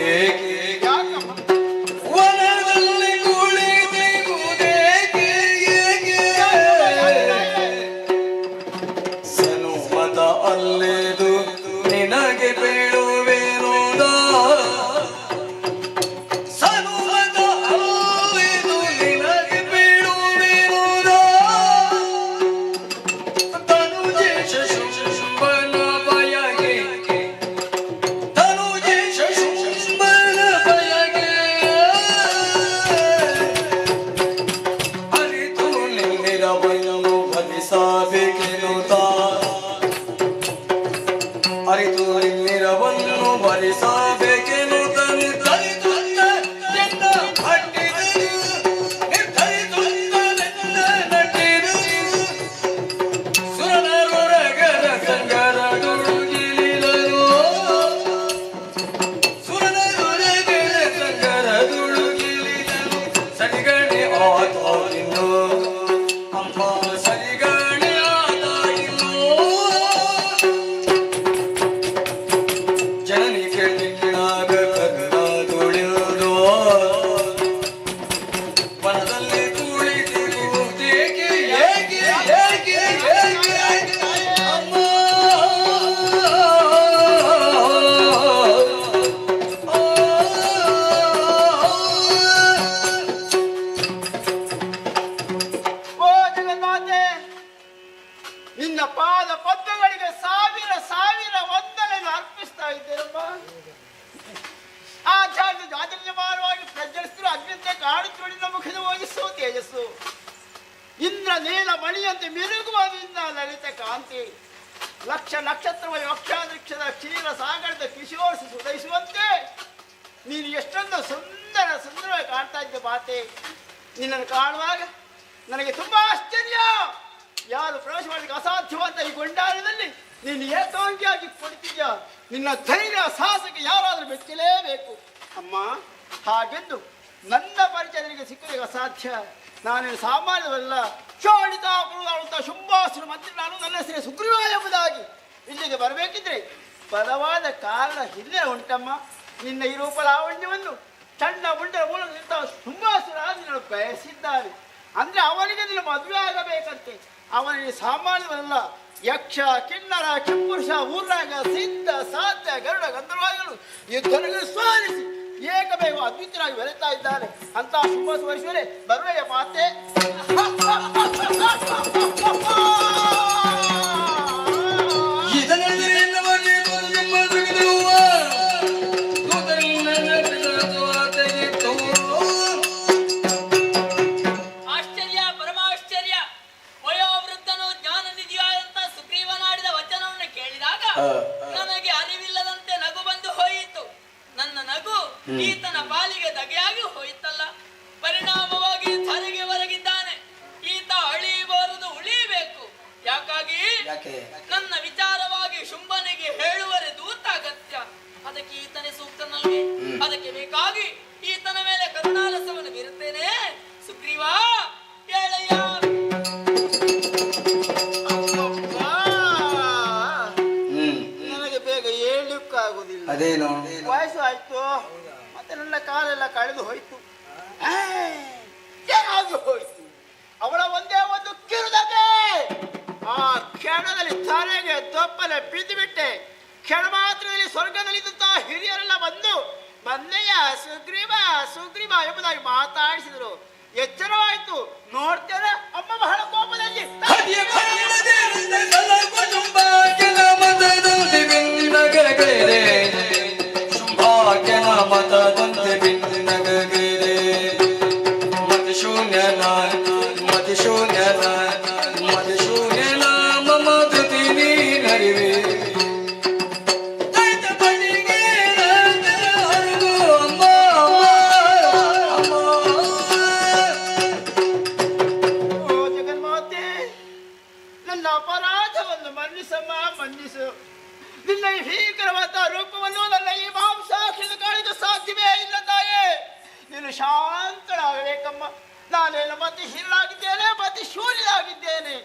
ವನದಲ್ಲಿ ಕುಳಿತಿಗುವುದೇಕೆ ಸನುಮತ ಅಲ್ಲೆದು ನಿನಗೆ ಬೀಳುವೆನುದ ಸನುಮತ ಅಲ್ಲೆದು ನಿನಗೆ ಬೀಳುವೆನುದ ತನುಜೇಶ ಶುಂಭನ ಬಯಗೆ ತನುಜೇಶ ಶುಂಭನ ಬಯಗೆ ಅರಿತು ನಿನ್ನಿರವನ್ನು ಭರಿಸಬೇಕೆನ್ನುತ್ತ ಅರಿತು ನಿನ್ನಿರವನ್ನು ಭರಿಸಬೇಕೆನ್ನುತ್ತ ನಿರ್ಧರಿಸುತ್ತ ನಿನ್ನ ಹಟ್ಟಿದರು ನಿರ್ಧರಿಸುತ್ತ ನಿನ್ನ ನಟ್ಟಿದರು ಸುರನರು ರಗರ ಸಂಗರ ದುಡುಗಿಲಿದರು ಸುರನರು ರಗರ ಸಂಗರ ದುಡುಗಿಲಿದರು ಸರಿಗಣೆ ಆತಾಗಿನ್ನು ಅಮ್ಮ ಸರಿಗಣೆ ಆತಾಗಿನ್ನು ಜನನಿ ಕೆಟ್ಟಿನಾಗ ಕರುಣ ದುಡಿದು ವನದಲ್ಲಿ ಕುಳಿತಿರುವುದೇಕೆ ಏಕೆ ಏಕೆ ಏಕೆ ಅಮ್ಮ ಓ ಜಗನ್ಮಾತೆ, ನಿನ್ನ ಪಾದ ಪದ್ಮಗಳಿಗೆ ಸಾವಿರ ಸಾವಿರ ವಂದನೆಯನ್ನು ಅರ್ಪಿಸ್ತಾ ಇದ್ದೇನಮ್ಮ. ಆಚಾರ್ಯ ಜಾಜಲ್ಯಮಾನವಾಗಿ ಪ್ರಜ್ವಲಿಸಿದ್ರು ಅಗ್ನಿಂತೆ ಕಾಡುತ್ತೋಡಿನ ಮುಖದ ಹೋಗಿಸುವ ತೇಜಸ್ಸು. ಇಂದ್ರ ನೀಲ ಮಣಿಯಂತೆ ಮಿರುಗುವ ನಿನ್ನ ಲಲಿತ ಕಾಂತಿ. ಲಕ್ಷ ನಕ್ಷತ್ರಗಳ ವಕ್ಷಾದೃಕ್ಷದ ಕ್ಷೀರ ಸಾಗರದ ಕಿಶೋರಿಸಿ ಸುಧೈಸುವಂತೆ ನೀನು ಎಷ್ಟೊಂದು ಸುಂದರವಾಗಿ ಕಾಣ್ತಾ ಇದ್ದ ಮಾತೆ. ನಿನ್ನನ್ನು ಕಾಣುವಾಗ ನನಗೆ ತುಂಬಾ ಆಶ್ಚರ್ಯ. ಯಾರು ಪ್ರವೇಶ ಮಾಡಲಿಕ್ಕೆ ಅಸಾಧ್ಯವಾದ ಈ ಗೊಂಡಾರದಲ್ಲಿ ನೀನು ಏಕಾಂಗಿಯಾಗಿ ಕೊಡ್ತೀಯ. ನಿನ್ನ ಧೈರ್ಯ ಸಾಹಸಕ್ಕೆ ಯಾರಾದರೂ ಮೆಚ್ಚಲೇಬೇಕು ಅಮ್ಮ. ಹಾಗೆಂದು ನನ್ನ ಪರಿಚಯನಿಗೆ ಸಿಕ್ಕಲಿಕ್ಕೆ ಅಸಾಧ್ಯ. ನಾನೇನು ಸಾಮಾನ್ಯವಲ್ಲ. ಶೋಣಿತ ಕುರುಗಾಳುತ್ತಾ ಶುಂಭಾಸುರ ಮಂತ್ರಿ ನಾನು. ನನ್ನ ಹೆಸರೇ ಸುಗ್ರೀವ ಎಂಬುದಾಗಿ. ಇಲ್ಲಿಗೆ ಬರಬೇಕಿದ್ರೆ ಬಲವಾದ ಕಾರಣ ಹಿನ್ನೆಲೆ ಉಂಟಮ್ಮ. ನಿನ್ನ ಈ ರೂಪ ಲಾವಣ್ಯವನ್ನು ಸಣ್ಣ ಮುಂಡರ ಮೂಲಕ ನಿಂತ ಶುಂಭಾಸುರ ನಿನ್ನನ್ನು ಬಯಸಿದ್ದಾನೆ. ಅಂದ್ರೆ ಅವನಿಗೆ ನಿನ್ನ ಮದುವೆ ಆಗಬೇಕಂತೆ. ಅವನಿಗೆ ಸಾಮಾನ್ಯವಲ್ಲ. ಯಕ್ಷ, ಕಿನ್ನರ, ಕಿಂಪುರುಷ, ಊರ್ನಾಗ, ಸಿದ್ಧ, ಸಾಧ್ಯ, ಗರುಡ, ಗಂಧರ್ವಾದಿಗಳು ಯುದ್ಧದಲ್ಲಿ ಸ್ವಾರಿಸಿ ಏಕಮೇವ ಅದ್ವಿತೀಯರಾಗಿ ಬೆರೆತಾ ಇದ್ದಾನೆ. ಅಂತ ಶುಂಭಾಸುರೇಶ್ವರೇ ಬರುವೆಯ ಮಾತೆ. ಆಶ್ಚರ್ಯ, ಪರಮಾಶ್ಚರ್ಯ. ವಯೋವೃದ್ಧನು ಜ್ಞಾನ ನಿಧಿಯಾದಂತ ಸುಗ್ರೀವನಾಡಿದ ವಚನವನ್ನು ಕೇಳಿದಾಗ ನನಗೆ ಅರಿವಿಲ್ಲದಂತೆ ನಗು ಬಂದು ಹೋಯಿತು. ನನ್ನ ನಗು ಈತನ ಪಾಲಿಗೆ ದಗೆಯಾಗಿ ಹೋಯಿತಲ್ಲ. ಪರಿಣಾಮವಾಗಿ ಧರೆಗೆ ಹೊರಗಿದ್ದಾನೆ. ಈತ ಅಳಿಬಾರದು, ಉಳಿಬೇಕು. ಯಾಕಾಗಿ ನನ್ನ ವಿಚಾರವಾಗಿ ಶುಂಭನಿಗೆ ಹೇಳುವರೆ ದೂತ ಅಗತ್ಯ. ಅದಕ್ಕೆ ಈತನೇ ಸೂಕ್ತನಲ್ವೇ? ಅದಕ್ಕೆ ಬೇಕಾಗಿ ಈತನ ಮೇಲೆ ಕರುಣಾರಸವನ್ನು ಬೀರುತ್ತೇನೆ. ಸುಗ್ರೀವ ಹೇಳಯ್ಯ. ನನಗೆ ಬೇಗ ಹೇಳಲಿಕ್ಕಾಗುದಿಲ್ಲ. ಅದೇನು ವಯಸ್ಸು ಆಯ್ತು, ಮತ್ತೆ ನನ್ನ ಕಾಲೆಲ್ಲ ಕಳೆದು ಹೋಯ್ತು. ಏನಾಗಿ ಹೋಯ್ತು? ಅವಳ ಒಂದೇ ಒಂದು ಕಿರುದಗೆ. ಆ ಕ್ಷಣದಲ್ಲಿ ತಲೆಗೆ ದೊಪ್ಪಲೆ ಬಿದ್ದು ಬಿಟ್ಟೆ. ಕ್ಷಣ ಮಾತ್ರದಲ್ಲಿ ಸ್ವರ್ಗದಲ್ಲಿದ್ದಂತ ಹಿರಿಯರೆಲ್ಲ ಬಂದು ಬಂದೆಯ ಸುಗ್ರೀವ ಸುಗ್ರೀವ ಎಂಬುದಾಗಿ ಮಾತಾಡಿಸಿದ್ರು. ಎಚ್ಚರವಾಯ್ತು. ನೋಡ್ತೇನೆ ಅಮ್ಮ ಬಹಳ ಕೋಪದಲ್ಲಿ ಅಪರಾಧವನ್ನು ಮನ್ನಿಸಮ್ಮ, ಮನ್ನಿಸು. ನಿನ್ನ ಈ ಭೀಕರವಾದ ರೂಪವನ್ನು ನನ್ನ ಈ ಮಾಂಸಾಕ್ಷಿದ ಕಾಳಿಗೆ ಸಾಧ್ಯವೇ ಇಲ್ಲ ತಾಯೇ. ನೀನು ಶಾಂತಳಾಗಬೇಕಮ್ಮ. ನಾನೇನು ಮತ್ತೆ ಹಿರಿಯಾಗಿದ್ದೇನೆ, ಮತ್ತೆ ಶೂನ್ಯನಾಗಿದ್ದೇನೆ.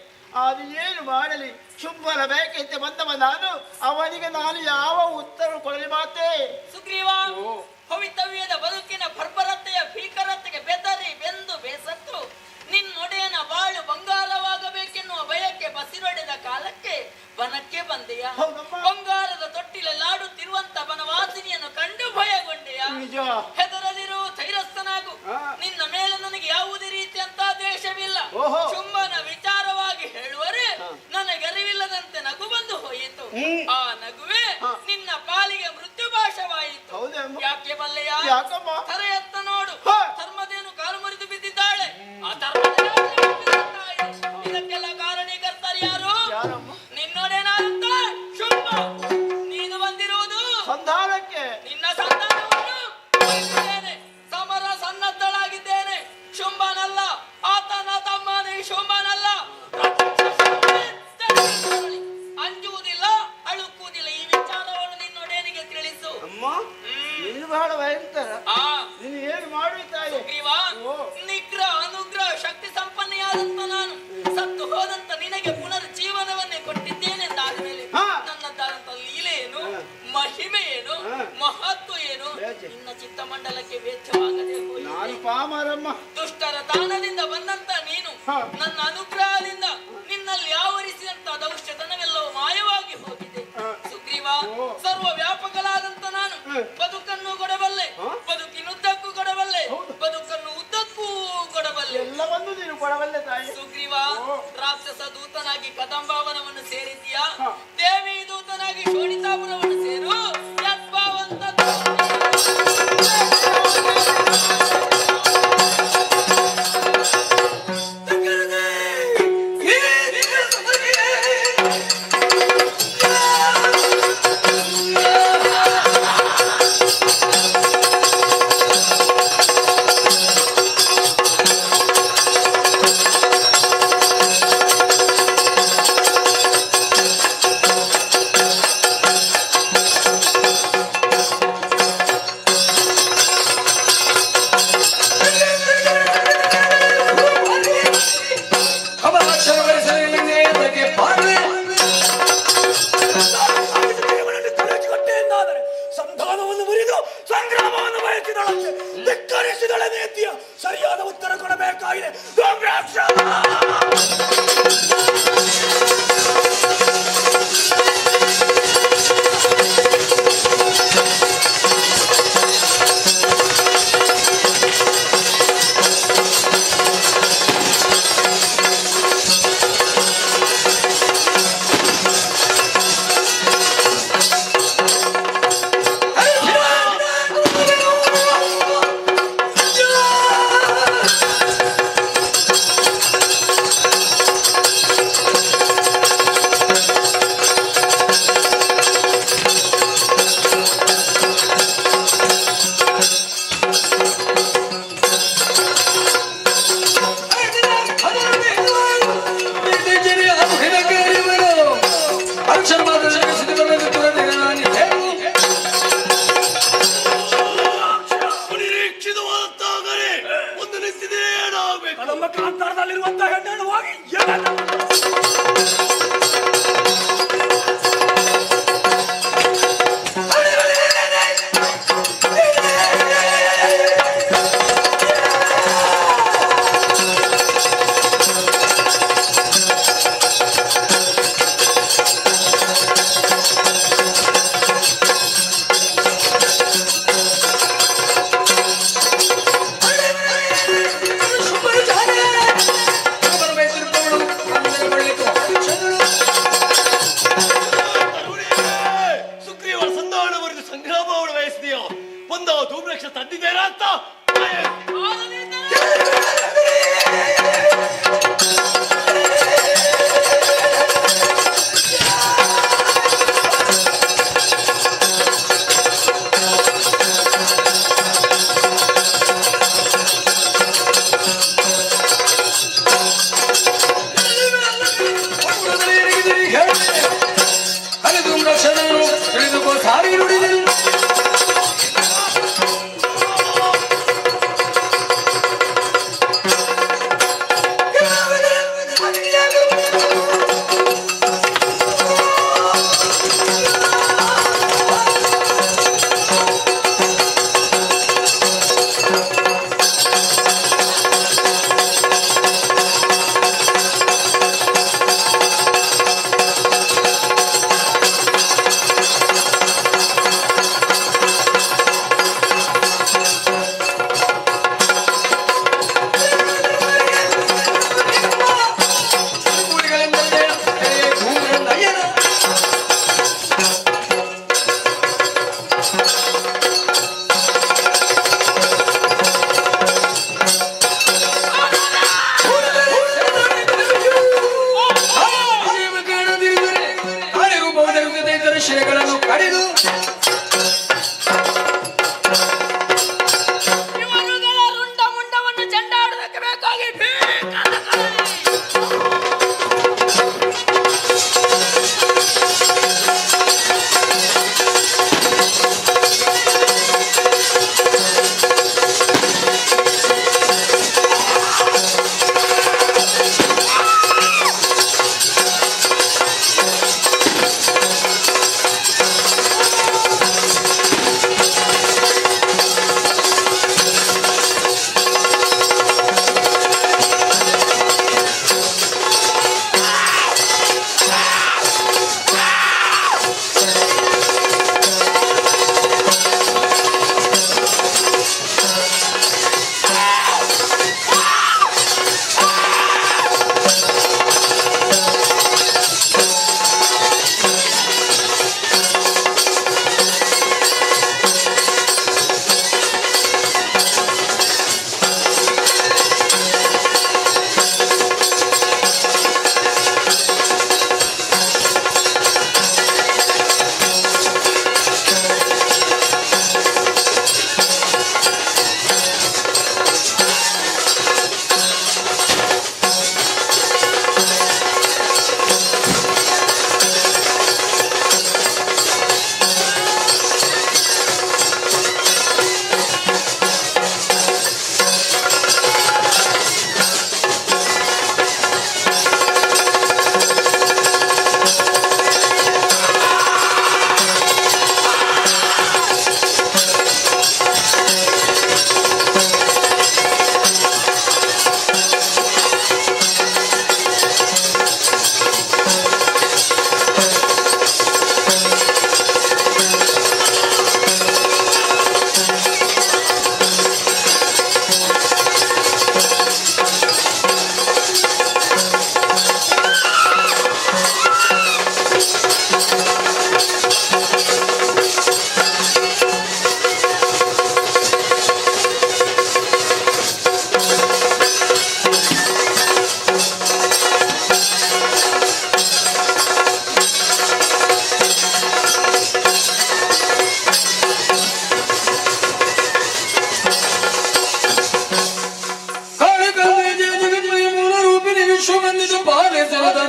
ಅದು ಏನು ಮಾಡಲಿ? ಶುಂಭನ ಬೇಕಂತೆ ಬಂದವ ನಾನು. ಅವನಿಗೆ ನಾನು ಯಾವ ಉತ್ತರ ಕೊಡಲಿ ಮಾತೆ? ಸುಗ್ರೀವ, ಭವಿತವ್ಯದ ಬದುಕಿನ ಬರ್ಬರತೆಯ ಭೀಕರತೆಗೆ ಬೆದರಿ ಬೆಂದು ಬೇಸತ್ತು ನಿನ್ನೊಡೆಯನ ಬಾಳು ಬಂಗಾರವಾಗಬೇಕೆನ್ನುವ ಭಯಕ್ಕೆ ಬಸಿರೊಡೆದ ಕಾಲಕ್ಕೆ ವನಕ್ಕೆ ಬಂದೆಯ. ಬಂಗಾರದ ತೊಟ್ಟಿಲಲ್ಲಾಡುತ್ತಿರುವಂತ ವನವಾಸಿನಿಯನ್ನು ಕಂಡು ಭಯಗೊಂಡೆಯ. ಹೆದರದಿರು, ಧೈರ್ಯಸ್ಥನಾಗು. ನಿನ್ನ ಮೇಲೆ ನನಗೆ ಯಾವುದೇ ರೀತಿಯಂತ ದ್ವೇಷವಿಲ್ಲ. ಶುಂಭನ ವಿಚಾರವಾಗಿ ಹೇಳುವರೆ ನನಗರಿವಿಲ್ಲದಂತೆ ನಗು ಬಂದು ಹೋಯಿತು. ಆ ನಗುವೆ ನಿನ್ನ ಪಾಲಿಗೆ ಮೃತ್ಯು ಭಾಷವಾಯಿತು. ಯಾಕೆ ಬಲ್ಲೆಯ? ತರೆಯತ್ತ ನೋಡು, ಧರ್ಮದೇನು ಕಾಲು ಮುರಿದು ಬಿದ್ದಿದ್ದಾಳೆ. ಆ ಇದಕ್ಕೆಲ್ಲ ಕಾರಣೀಕರ್ತರು ಯಾರು? ನಿನ್ನೊಡೆನಾದಂತ ಶುಂಭ. ನೀನು ಬಂದಿರುವುದು ಸಂಧಾನಕ್ಕೆ. ನಿನ್ನ ಸಂಧಾನವನ್ನು ಸಮರ ಸನ್ನದ್ಧಳಾಗಿದ್ದೇನೆ. ಶುಂಭನಲ್ಲ, ಆತನ ತಮ್ಮನೇ ಶುಂಭನಲ್ಲ. ಅಂಜುವುದಿಲ್ಲ, ಅಳುಕುವುದಿಲ್ಲ. ಈ ವಿಚಾರವನ್ನು ನಿನ್ನೊಡೆಯನಿಗೆ ತಿಳಿಸು. ಅಮ್ಮ, ನೀನು ಬಹಳ ಭಯಂಕರ. ನೀನು ಏನು ಮಾಡುತ್ತಾಯಿ? ಸುಗ್ರೀವ, ನಿಗ್ರಹ ಅನುಗ್ರಹ ಶಕ್ತಿ ಸಂಪನ್ನೆಯಾದಂತ ನಾನು ಸತ್ತು ಹೋದಂತ ನಿನಗೆ ಪುನರ್ಜೀವನವನ್ನೇ ಕೊಟ್ಟಿದ್ದೇನೆಂದಾದ ಮೇಲೆ ನನ್ನದಾದಂತ ಲೀಲೆ ಏನು, ಮಹಿಮೆ ಏನು, ಮಹತ್ವ ಏನು ನಿನ್ನ ಚಿತ್ತಮಂಡಲಕ್ಕೆ ವೇದ್ಯವಾಗದೆ ಹೋಯಿತು. ದುಷ್ಟರ ದಾನದಿಂದ ಬಂದಂತ ನೀನು ನನ್ನ ಅನುಗ್ರಹದಿಂದ ನಿನ್ನಲ್ಲಿ ಆವರಿಸಿದಂತ ದೌಷ್ಟ್ಯತನವೆಲ್ಲವೂ ಮಾಯವಾಗಿ ಹೋಗಿದೆ. ಸುಗ್ರೀವ, ಸರ್ವ ವ್ಯಾಪಕಲಾದಂತ ನಾನು ಬದುಕನ್ನು ಕೊಡಬಲ್ಲೆ, ಬದುಕಿನುದ್ದಕ್ಕೂ ಕೊಡಬಲ್ಲೆ, ಬದುಕನ್ನು ಉದ್ದಕ್ಕೂ ಕೊಡಬಲ್ಲೆ. ಎಲ್ಲವನ್ನೂ ನೀನು ಕೊಡಬಲ್ಲೆ ತಾಯಿ. ಸುಗ್ರೀವ, ರಾಕ್ಷಸ ದೂತನಾಗಿ ಕದಂಬಾವನವನ್ನು ಸೇರಿದ್ದೀಯಾ? ದೇವಿ ದೂತನಾಗಿ ಶೋಣಿತಾಪುರವನ್ನು ಸೇರು. ಯದ್ಭಾವಂತ ಇರುವಂತ ಹೆಣ್ಣನ್ನು ಹೋಗಿ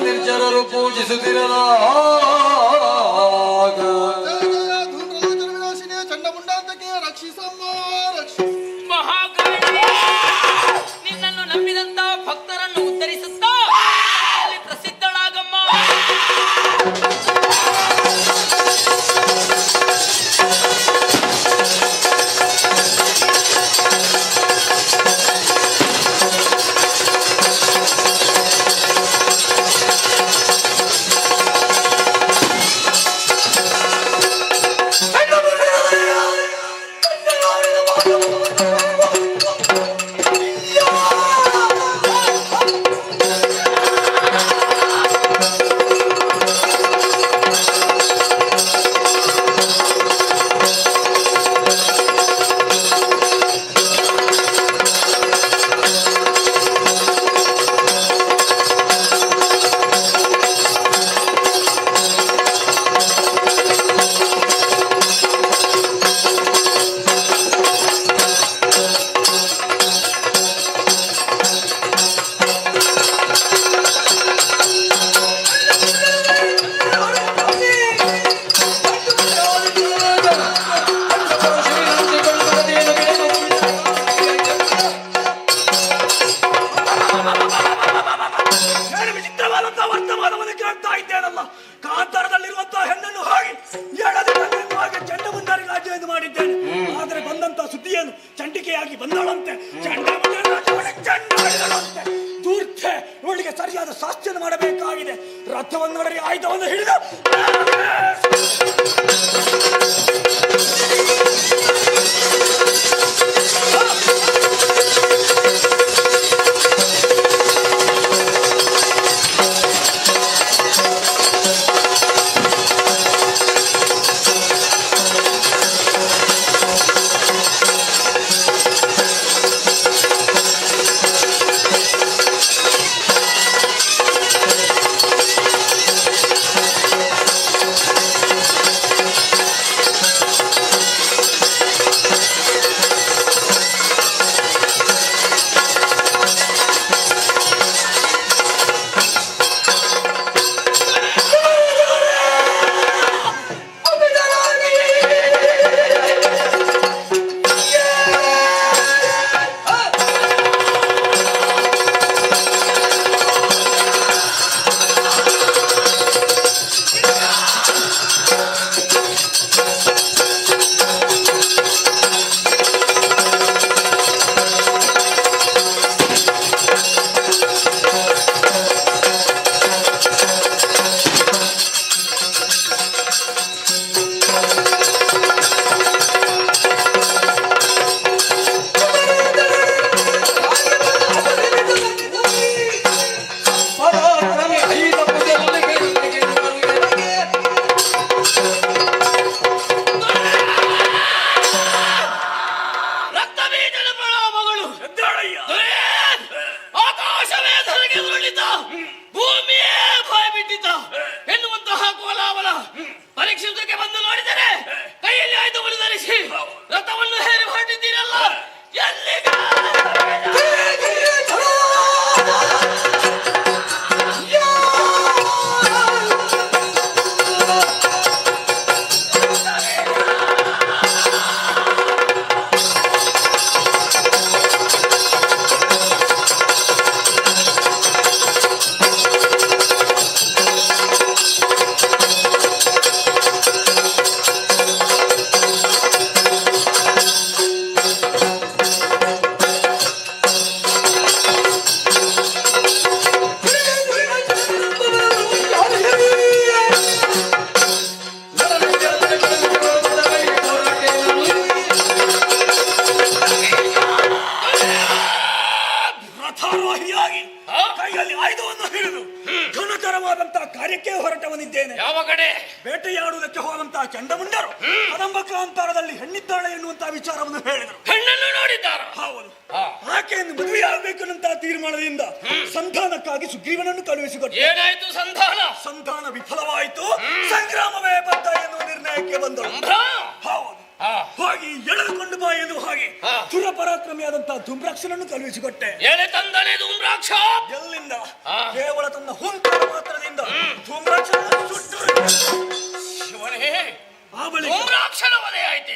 ನಿರ್ಜರರು ಪೂಜಿಸುತ್ತಿರಲಾಗ ಚಂಡಮುಂಡಾಂತಕ್ಕೆ ರಕ್ಷಿಸಮ್ಮ ಮಹಾಕಾಳಿ ನಿನ್ನನ್ನು ನಂಬಿದಂತ ಭಕ್ತರನ್ನು ಉದ್ಧರಿಸಿ ಏನು ವಿಚಿತ್ರವಾದಂತಹ ವರ್ತಮಾನವನ್ನು ಕೇಳ್ತಾ ಇದ್ದೇನಲ್ಲ. ಕಾಂತಾರದಲ್ಲಿರುವಂತಹ ಹೆಣ್ಣನ್ನು ಹಾಗೆ ಎಡದಿನ ಹಾಗೆ ಚಂಡಮುಂಡಾರಿ ರಾಜ್ಯ ಎಂದು ಮಾಡಿದ್ದೇನೆ. ಆದರೆ ಬಂದಂತಹ ಸುದ್ದಿಯನ್ನು ಚಂಡಿಕೆಯಾಗಿ ಬಂದಳಂತೆ. ಚಂಡಾಡಿದಳಂತೆ. ದೂರ್ತೆ ಇವಳಿಗೆ ಸರಿಯಾದ ಶಾಸ್ತಿಯನ್ನು ಮಾಡಬೇಕಾಗಿದೆ. ರಥವನ್ನು ನೋಡರಿ, ಆಯುಧವನ್ನು ಹಿಡಿದು ಬೇಟೆಯಾಡುವುದಕ್ಕೆ ಹೋದಂತಹ ಚಂಡಮುಂಡರು ಕದಂಬ ಕಾಂತಾರದಲ್ಲಿ ಹೆಣ್ಣಿದ್ದಾಳೆ ಎನ್ನುವಂತಹ ವಿಚಾರವನ್ನು ಹೇಳಿದರು. ಹೆಣ್ಣನ್ನು ನೋಡಿದ್ದಾರ? ಹೌದು. ಆಕೆಯನ್ನು ಮದುವೆಯಾಗಬೇಕು ಅನ್ನುವಂತಹ ತೀರ್ಮಾನದಿಂದ ಸಂಧಾನಕ್ಕಾಗಿ ಸುಗ್ರೀವನನ್ನು ಕಳುಹಿಸಿಕೊಟ್ಟು. ಏನಾಯ್ತು ಸಂಧಾನ? ಸಂಧಾನ ವಿಫಲವಾಯಿತು. ಸಂಗ್ರಾಮವೇ ಬದ್ಧ ಎನ್ನುವ ನಿರ್ಣಯಕ್ಕೆ ಬಂದರು. ಹೌದು. ಹೋಗಿ ಎಳೆದುಕೊಂಡು ಬಾ ಎನ್ನುವ ಹಾಗೆ ದುರಪರಾಕ್ರಮಿಯಾದಂತಹ ಧೂಮ್ರಾಕ್ಷನನ್ನು ಕಳುಹಿಸಿಕೊಟ್ಟೆ. ಎಳೆ ತಂದನೆ ಧೂಮ್ರಾಕ್ಷ? ಎಲ್ಲಿಂದ? ಕೇವಲ ತನ್ನ ಹುಂಕಾರ ಮಾತ್ರದಿಂದ ಧೂಮ್ರಾಕ್ಷನನ್ನು ಸುಟ್ಟು ಶಿವನೇ, ಆ ಬಳಿಕ ಧೂಮ್ರಾಕ್ಷನ ವಧೆ ಆಯ್ತೆ.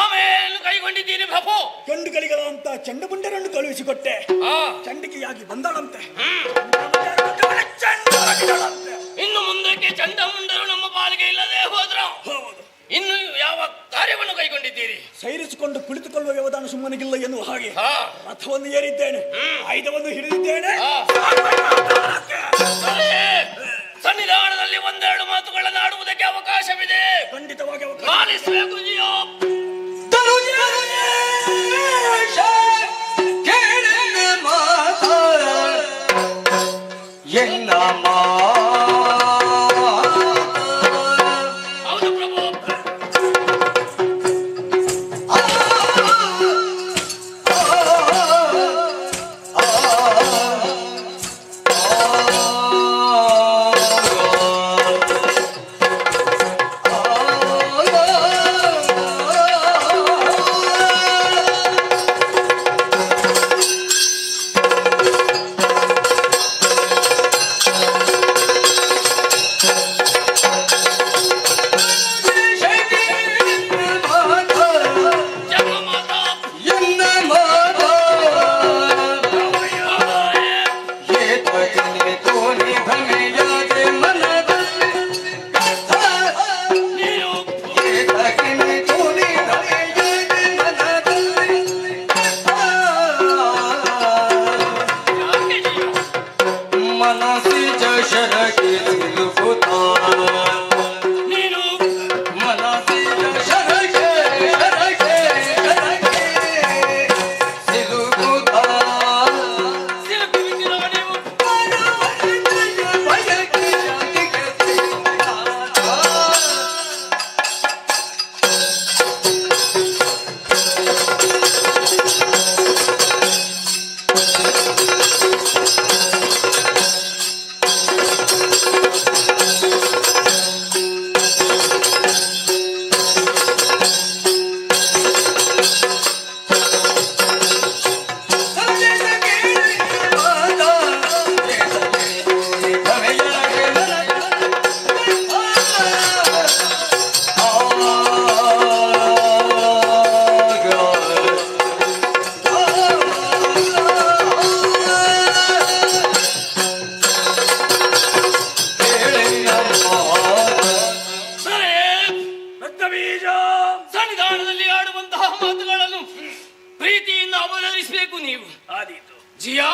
ಆಮೇಲೆ ಕೈಗೊಂಡಿದ್ದೀನಿ ಪ್ರಭು. ಗಂಡುಗಳಿಗಳಂತ ಚಂಡಮುಂಡರನ್ನು ಕಳುಹಿಸಿಕೊಟ್ಟೆ. ಚಂಡಿಕೆಯಾಗಿ ಬಂದಳಂತೆ. ಇನ್ನು ಮುಂದಕ್ಕೆ ಚಂಡಮುಂಡರು ನಮ್ಮ ಪಾಲಿಗೆ ಇಲ್ಲದೆ ಹೋದ್ರ ಇನ್ನು ಯಾವ ಕಾರ್ಯವನ್ನು ಕೈಗೊಂಡಿದ್ದೀರಿ? ಸೈರಿಸಿಕೊಂಡು ಕುಳಿತುಕೊಳ್ಳುವ ವ್ಯವಧಾನ ಸುಮ್ಮನಿಗಿಲ್ಲ ಎನ್ನುವ ಹಾಗೆ ರಥವನ್ನು ಏರಿದ್ದೇನೆ, ಆಯುಧವನ್ನು ಹಿಡಿದಿದ್ದೇನೆ. ಸನ್ನಿಧಾನದಲ್ಲಿ ಒಂದೆರಡು ಮಾತುಗಳನ್ನು ಆಡುವುದಕ್ಕೆ ಅವಕಾಶವಿದೆ. ಖಂಡಿತವಾಗಿ ಪಾಲಿಸಬೇಕು ನೀವು. ಸನ್ನಿಧಾನದಲ್ಲಿ ಆಡುವಂತಹ ಮಾತುಗಳನ್ನು ಪ್ರೀತಿಯಿಂದ ಅವಲರಿಸಬೇಕು ನೀವು. ಜಿಯಾ,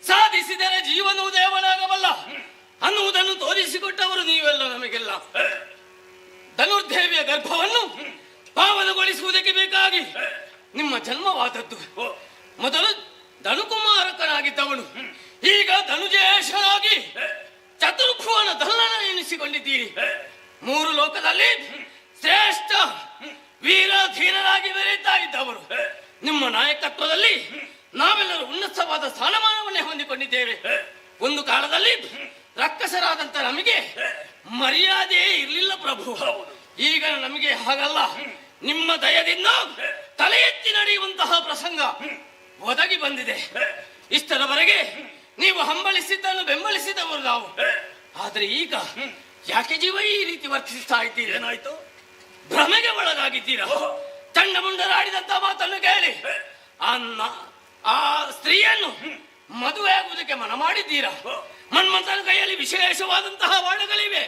ಸಾಧಿಸಿದರೆ ಜೀವನವು ದೇವನಾಗಬಲ್ಲ ಅನ್ನುವುದನ್ನು ತೋರಿಸಿಕೊಟ್ಟವರು ನೀವೆಲ್ಲ ನಮಗೆಲ್ಲ. ಧನುರ್ದೇವಿಯ ಗರ್ಭವನ್ನು ಪಾವನಗೊಳಿಸುವುದಕ್ಕೆ ಬೇಕಾಗಿ ನಿಮ್ಮ ಜನ್ಮವಾದದ್ದು. ಮೊದಲು ಧನುಕುಮಾರಕನಾಗಿದ್ದವನು ಈಗ ಧನುಜೇಶನಾಗಿ ಚತುರ್ಭುವನ ಧನನ ಎನಿಸಿಕೊಂಡಿದ್ದೀರಿ. 3 ಲೋಕದಲ್ಲಿ ಶ್ರೇಷ್ಠ ವೀರ ಧೀರರಾಗಿ ಮೆರೆಯುತ್ತಾ ಇದ್ದವರು. ನಿಮ್ಮ ನಾಯಕತ್ವದಲ್ಲಿ ನಾವೆಲ್ಲರೂ ಉನ್ನತವಾದ ಸ್ಥಾನಮಾನವನ್ನೇ ಹೊಂದಿಕೊಂಡಿದ್ದೇವೆ. ಒಂದು ಕಾಲದಲ್ಲಿ ರಕ್ಕಸರಾದಂತ ನಮಗೆ ಮರ್ಯಾದೆಯೇ ಇರಲಿಲ್ಲ ಪ್ರಭು. ಈಗ ನಮಗೆ ಹಾಗಲ್ಲ. ನಿಮ್ಮ ದಯದಿಂದ ತಲೆ ಎತ್ತಿ ನಡೆಯುವಂತಹ ಪ್ರಸಂಗ ಒದಗಿ ಬಂದಿದೆ. ಇಷ್ಟರವರೆಗೆ ನೀವು ಹಂಬಲಿಸಿದ್ದನ್ನು ಬೆಂಬಲಿಸಿದವರು ನಾವು. ಆದ್ರೆ ಈಗ ಯಾಕೆ ಜೀವ ಈ ರೀತಿ ವರ್ತಿಸ್ತಾ ಇದ್ದೀರಿ? ಏನಾಯ್ತು? ಭ್ರಮೆಗೆ ಒಳಗಾಗಿದ್ದೀರಾ. ಚಂಡಮುಂಡರಾಡಿದಂತ ಮಾತನ್ನು ಕೇಳಿ ಆ ಸ್ತ್ರೀಯನ್ನು ಮದುವೆ ಆಗುವುದಕ್ಕೆ ಮನ ಮಾಡಿದ್ದೀರಾ. ಮನ್ಮಂತನ ಕೈಯಲ್ಲಿ ವಿಶೇಷವಾದಂತಹ ಬಾಣಗಳಿವೆ.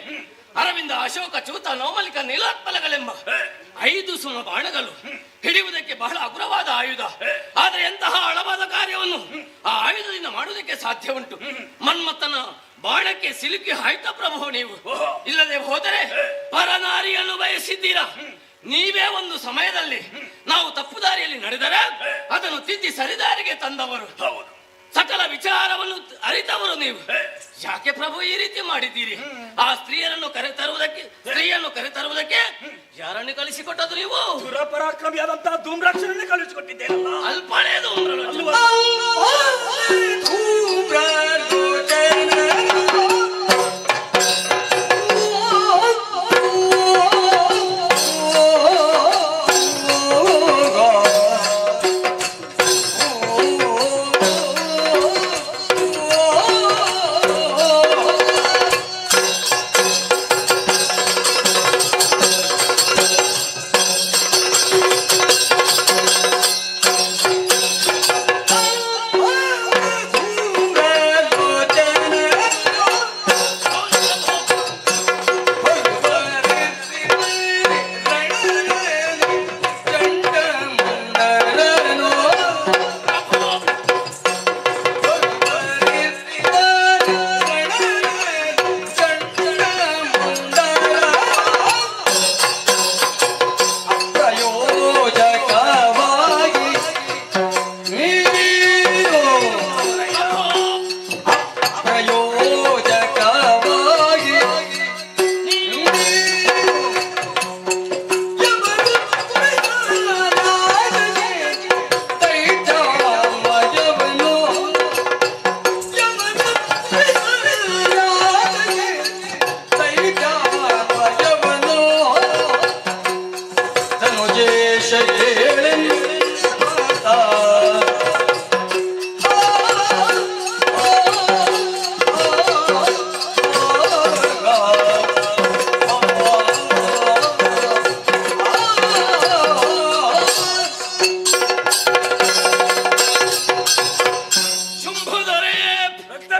ಅರವಿಂದ, ಅಶೋಕ, ಚೂತ, ನವಮಲಿಕ, ನೀಲೋತ್ಪಲಗಳೆಂಬ 5 ಸುಮ ಬಾಣಗಳು ಹಿಡಿಯುವುದಕ್ಕೆ ಬಹಳ ಅಗ್ರವಾದ ಆಯುಧ. ಆದರೆ ಎಂತಹ ಆಳವಾದ ಕಾರ್ಯವನ್ನು ಆ ಆಯುಧದಿಂದ ಮಾಡುವುದಕ್ಕೆ ಸಾಧ್ಯ ಉಂಟು. ಮನ್ಮಥನ ಬಾಣಕ್ಕೆ ಸಿಲುಕಿ ಆಯ್ತ ಪ್ರಭು ನೀವು. ಇಲ್ಲದೆ ಹೋದರೆ ಪರನಾರಿಯನ್ನು ಬಯಸಿದ್ದೀರಾ. ನೀವೇ ಒಂದು ಸಮಯದಲ್ಲಿ ನಾವು ತಪ್ಪು ದಾರಿಯಲ್ಲಿ ನಡೆದರೆ ಅದನ್ನು ತಿದ್ದಿ ಸರಿದಾರಿಗೆ ತಂದವರು. ಸಕಲ ವಿಚಾರವನ್ನು ಅರಿತವರು ನೀವು. ಯಾಕೆ ಪ್ರಭು ಈ ರೀತಿ ಮಾಡಿದ್ದೀರಿ? ಆ ಸ್ತ್ರೀಯನ್ನು ಕರೆತರುವುದಕ್ಕೆ ಯಾರನ್ನು ಕಳಿಸಿಕೊಟ್ಟದು ನೀವು? ಪರಾಕ್ರಮಿಯಾದಂತಹ ಧೂಮ್ರಾಕ್ಷರನ್ನೇ ಕಳಿಸಿಕೊಟ್ಟಿದ್ದೇನಲ್ಲ. ಅಲ್ಪನೇ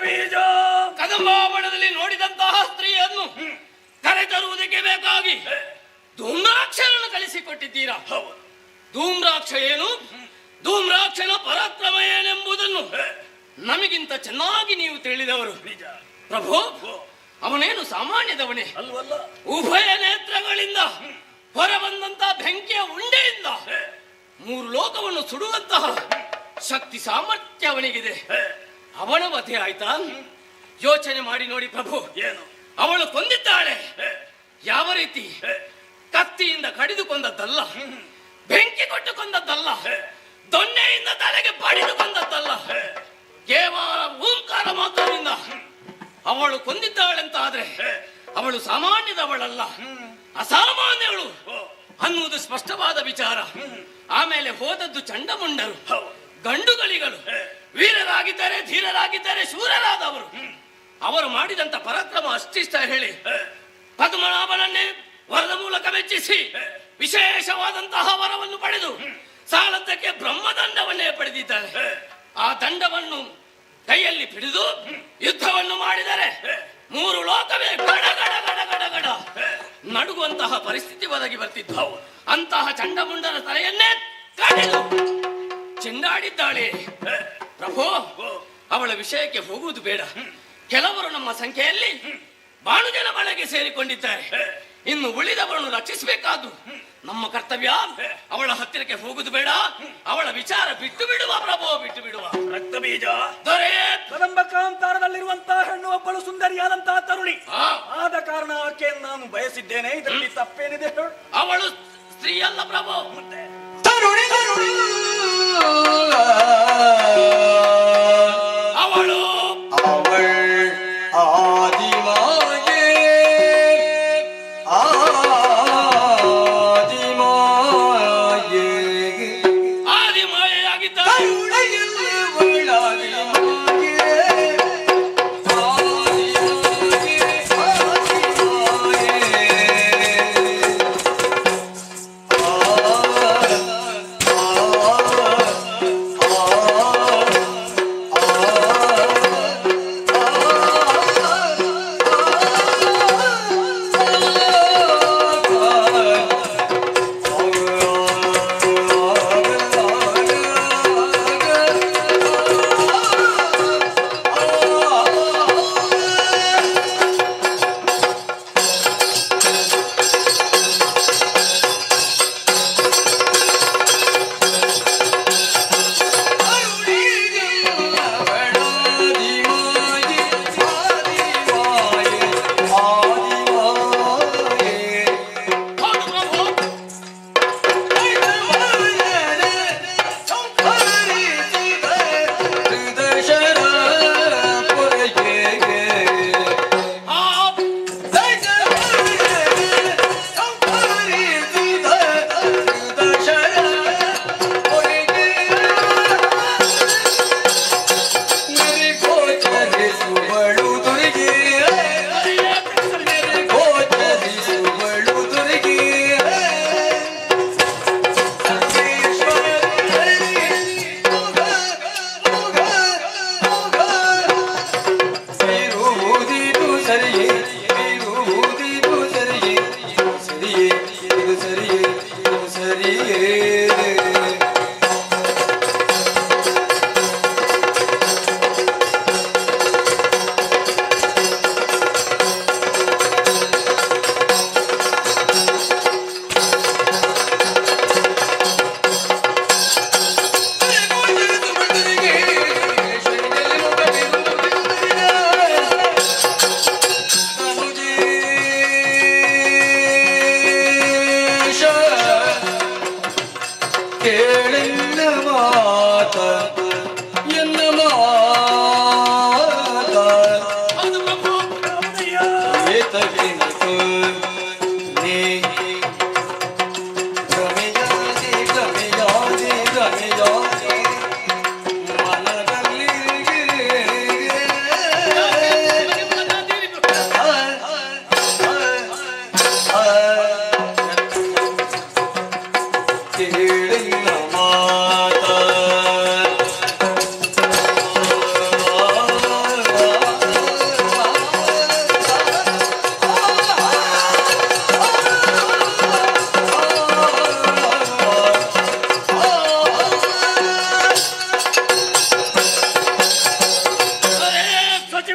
ಬೀಜ. ಕದಂಬಾವಣದಲ್ಲಿ ನೋಡಿದಂತಹ ಸ್ತ್ರೀಯನ್ನು ಕರೆತರುವುದಕ್ಕೆ ಬೇಕಾಗಿ ಧೂಮ್ರಾಕ್ಷರನ್ನು ಕಳಿಸಿಕೊಟ್ಟಿದ್ದೀರಾ. ಧೂಮ್ರಾಕ್ಷ ಏನು, ಧೂಮ್ರಾಕ್ಷನ ಪರಾಕ್ರಮ ಏನೆಂಬುದನ್ನು ನಮಗಿಂತ ಚೆನ್ನಾಗಿ ನೀವು ತಿಳಿದವರು. ಪ್ರಭು, ಅವನೇನು ಸಾಮಾನ್ಯದವನೇ ಅಲ್ವಲ್ಲ. ಉಭಯ ನೇತ್ರಗಳಿಂದ ಹೊರಬಂದಂತಹ ಬೆಂಕಿಯ ಉಂಡೆಯಿಂದ 3 ಲೋಕವನ್ನು ಸುಡುವಂತಹ ಶಕ್ತಿ ಸಾಮರ್ಥ್ಯ ಅವನಿಗಿದೆ. ಅವನ ವಧೆ ಆಯ್ತಾ? ಯೋಚನೆ ಮಾಡಿ ನೋಡಿ ಪ್ರಭು. ಏನು ಅವಳು ಕೊಂದಿದ್ದಾಳೆ. ಯಾವ ರೀತಿ? ಕತ್ತಿಯಿಂದ ಕಡಿದು ಕೊಂದದ್ದಲ್ಲ, ಬೆಂಕಿ ಕೊಟ್ಟು ಕೊಂದದ್ದಲ್ಲ, ದೊಣ್ಣೆಯಿಂದ ತಲೆಗೆ ಬಡಿದು ಕೊಂದದ್ದಲ್ಲ, ಕೇವಲ ಓಂಕಾರ ಮಾತ್ರದಿಂದ ಅವಳು ಕೊಂದಿದ್ದಾಳೆಂತಾದ್ರೆ ಅವಳು ಸಾಮಾನ್ಯದವಳಲ್ಲ, ಅಸಾಮಾನ್ಯಗಳು ಅನ್ನುವುದು ಸ್ಪಷ್ಟವಾದ ವಿಚಾರ. ಆಮೇಲೆ ಹೋದದ್ದು ಚಂಡಮುಂಡರು, ಗಂಡುಗಳಿಗಳು, ವೀರರಾಗಿದ್ದಾರೆ, ಧೀರರಾಗಿದ್ದಾರೆ, ಶೂರರಾದವರು. ಅವರು ಮಾಡಿದಂತ ಪರಾಕ್ರಮ ಅಷ್ಟಿಷ್ಟ ಹೇಳಿ ಪದ್ಮನಾಭನನ್ನೇ ವರದ ಮೂಲಕ ಮೆಚ್ಚಿಸಿ ವಿಶೇಷವಾದಂತಹ ವರವನ್ನು ಪಡೆದು ಸಾಲದ್ದಕ್ಕೆ ಬ್ರಹ್ಮದಂಡವನ್ನೇ ಪಡೆದಿದ್ದಾರೆ. ಆ ದಂಡವನ್ನು ಕೈಯಲ್ಲಿ ಹಿಡಿದು ಯುದ್ಧವನ್ನು ಮಾಡಿದರೆ 3 ಲೋಕವೇ ಗಡ ಗಡ ಗಡ ಗಡ ಗಡ ನಡುಗುವಂತಹ ಪರಿಸ್ಥಿತಿ ಒದಗಿ ಬರ್ತಿದ್ದವು. ಅಂತಹ ಚಂಡಮುಂಡನ ತಲೆಯನ್ನೇ ಕಡಿದು ಚೆಂಡಾಡಿದ್ದಾಳೆ. ಪ್ರಭು, ಅವಳ ವಿಷಯಕ್ಕೆ ಹೋಗುವುದು ಬೇಡ. ಕೆಲವರು ನಮ್ಮ ಸಂಖ್ಯೆಯಲ್ಲಿ ಬಾಣುಜನ ಬಳೆಗೆ ಸೇರಿಕೊಂಡಿದ್ದಾರೆ. ಇನ್ನು ಉಳಿದವರನ್ನು ರಕ್ಷಿಸಬೇಕಾದ್ದು ನಮ್ಮ ಕರ್ತವ್ಯ. ಅವಳ ಹತ್ತಿರಕ್ಕೆ ಹೋಗುವುದು ಬೇಡ. ಅವಳ ವಿಚಾರ ಬಿಟ್ಟು ಬಿಡುವ ಪ್ರಭು, ಬಿಟ್ಟು ಬಿಡುವ. ರಕ್ತ ಬೀಜ ದೊರೆ, ಕದಂಬ ಕಾಂತಾರದಲ್ಲಿರುವಂತಹ ಹೆಣ್ಣು ಒಬ್ಬಳು ಸುಂದರಿಯಾದಂತಹ ತರುಣಿ. ಆದ ಕಾರಣ ಆಕೆಯನ್ನು ನಾನು ಬಯಸಿದ್ದೇನೆ. ಇದರಲ್ಲಿ ತಪ್ಪೇನಿದೆ? ಅವಳು ಸ್ತ್ರೀ ಅಲ್ಲ ಪ್ರಭು. ತರುಣಿ ತರುಣಿ ಅವಳು ಆದಿಮಾಯೇ ಆದಿಮಾಯೆಯಾಗಿದ್ದಾಳೆ.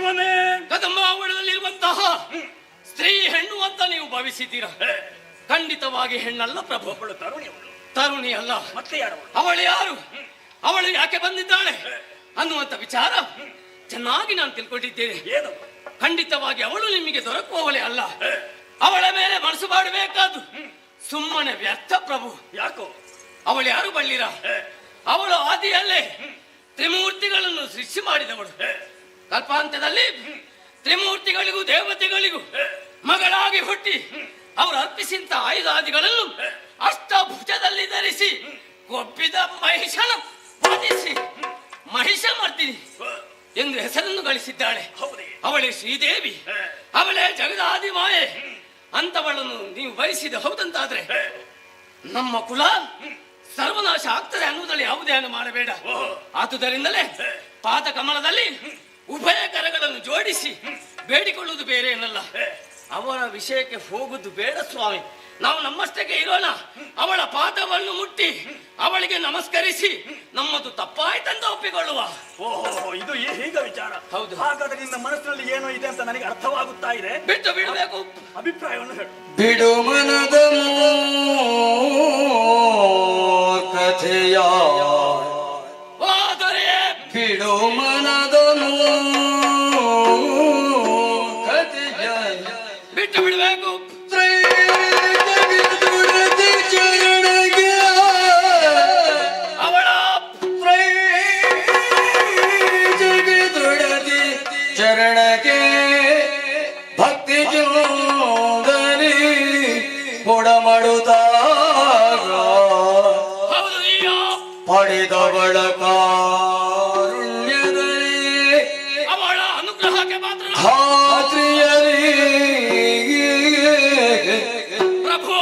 ಸಚಿವನೇ, ಕದಂಬಾವಳದಲ್ಲಿರುವಂತಹ ಸ್ತ್ರೀ ಹೆಣ್ಣು ಅಂತ ನೀವು ಭಾವಿಸಿದ್ದೀರಾ? ಖಂಡಿತವಾಗಿ ಹೆಣ್ಣಲ್ಲ ಪ್ರಭು. ತರುಣಿ ಅಲ್ಲ. ಮತ್ತೆ ಯಾರು? ಅವಳು ಯಾರು, ಅವಳು ಯಾಕೆ ಬಂದಿದ್ದಾಳೆ ಅನ್ನುವಂತ ವಿಚಾರ ಚೆನ್ನಾಗಿ ನಾನು ತಿಳ್ಕೊಂಡಿದ್ದೇನೆ. ಖಂಡಿತವಾಗಿ ಅವಳು ನಿಮಗೆ ದೊರಕುವವಳೇ ಅಲ್ಲ. ಅವಳ ಮೇಲೆ ಮನಸ್ಸು ಮಾಡಬೇಕಾದ್ದು ಸುಮ್ಮನೆ ವ್ಯರ್ಥ ಪ್ರಭು. ಯಾಕೋ? ಅವಳು ಯಾರು ಬಳ್ಳಿರ? ಅವಳು ಆದಿಯಲ್ಲೇ ತ್ರಿಮೂರ್ತಿಗಳನ್ನು ಸೃಷ್ಟಿ ಮಾಡಿದವಳು. ಕಲ್ಪಾಂತದಲ್ಲಿ ತ್ರಿಮೂರ್ತಿಗಳಿಗೂ ದೇವತೆಗಳಿಗೂ ಮಗಳಾಗಿ ಹುಟ್ಟಿ ಅವರು ಅರ್ಪಿಸಿದ ಆಯುಧಾದಿಗಳನ್ನು ಅಷ್ಟಭುಜದಲ್ಲಿ ಧರಿಸಿ ಕೊಬ್ಬಿದ ಮಹಿಷನ ವಧಿಸಿ ಮಹಿಷ ಮರ್ದಿನಿ ಎಂದು ಹೆಸರನ್ನು ಗಳಿಸಿದ್ದಾಳೆ. ಅವಳೇ ಶ್ರೀದೇವಿ, ಅವಳೇ ಜಗದಾದಿ ಮಾಯೆ ಅಂತವಳನ್ನು ನೀವು ಬಯಸಿದ ಹೌದಂತಾದ್ರೆ ನಮ್ಮ ಕುಲ ಸರ್ವನಾಶ ಆಗ್ತದೆ ಅನ್ನುವುದರಲ್ಲಿ ಯಾವುದೇ ಮಾಡಬೇಡ. ಆದುದರಿಂದಲೇ ಪಾದ ಕಮಲದಲ್ಲಿ ಉಭಯ ಕರಗಳನ್ನು ಜೋಡಿಸಿ ಬೇಡಿಕೊಳ್ಳುವುದು ಬೇರೆ ಏನಲ್ಲ. ಅವಳ ವಿಷಯಕ್ಕೆ ಹೋಗುದು ಬೇಡ ಸ್ವಾಮಿ. ನಾವು ನಮ್ಮಷ್ಟಕ್ಕೆ ಇರೋಣ. ಅವಳ ಪಾದವನ್ನು ಮುಟ್ಟಿ ಅವಳಿಗೆ ನಮಸ್ಕರಿಸಿ ನಮ್ಮದು ತಪ್ಪಾಯ್ತಂತ ಒಪ್ಪಿಕೊಳ್ಳುವ. ಓಹೋ, ಇದು ಹೀಗ ವಿಚಾರ. ಹೌದು. ಹಾಗಾದ್ರೆ ನಿನ್ನ ಮನಸ್ಸಿನಲ್ಲಿ ಏನೋ ಇದೆ ಅಂತ ನನಗೆ ಅರ್ಥವಾಗುತ್ತಾ ಇದೆ. ಬಿಟ್ಟು ಬಿಡಬೇಕು. ಅಭಿಪ್ರಾಯವನ್ನು ಹೇಳು. ಬಿಡು ಮನದ ಕಥೆಯ ಬಿಡು ಮನದ ಕಥೆಯ ಬಿಟ್ಟು ಬಿಡಬೇಕು. ಅವಳ ಜಗದೊಡದಿ ಚರಣಕ್ಕೆ ಭಕ್ತಿ ಚೋದರಿ ಕೊಡಮಡುತ್ತಾಗ ಪಡೆದವಳ ಕಾರುಣ್ಯದಲ್ಲಿ ಅವಳ ಅನುಗ್ರಹಕ್ಕೆ ಮಾತ್ರ ಖಾತ್ರಿಯರಿ ಪ್ರಭು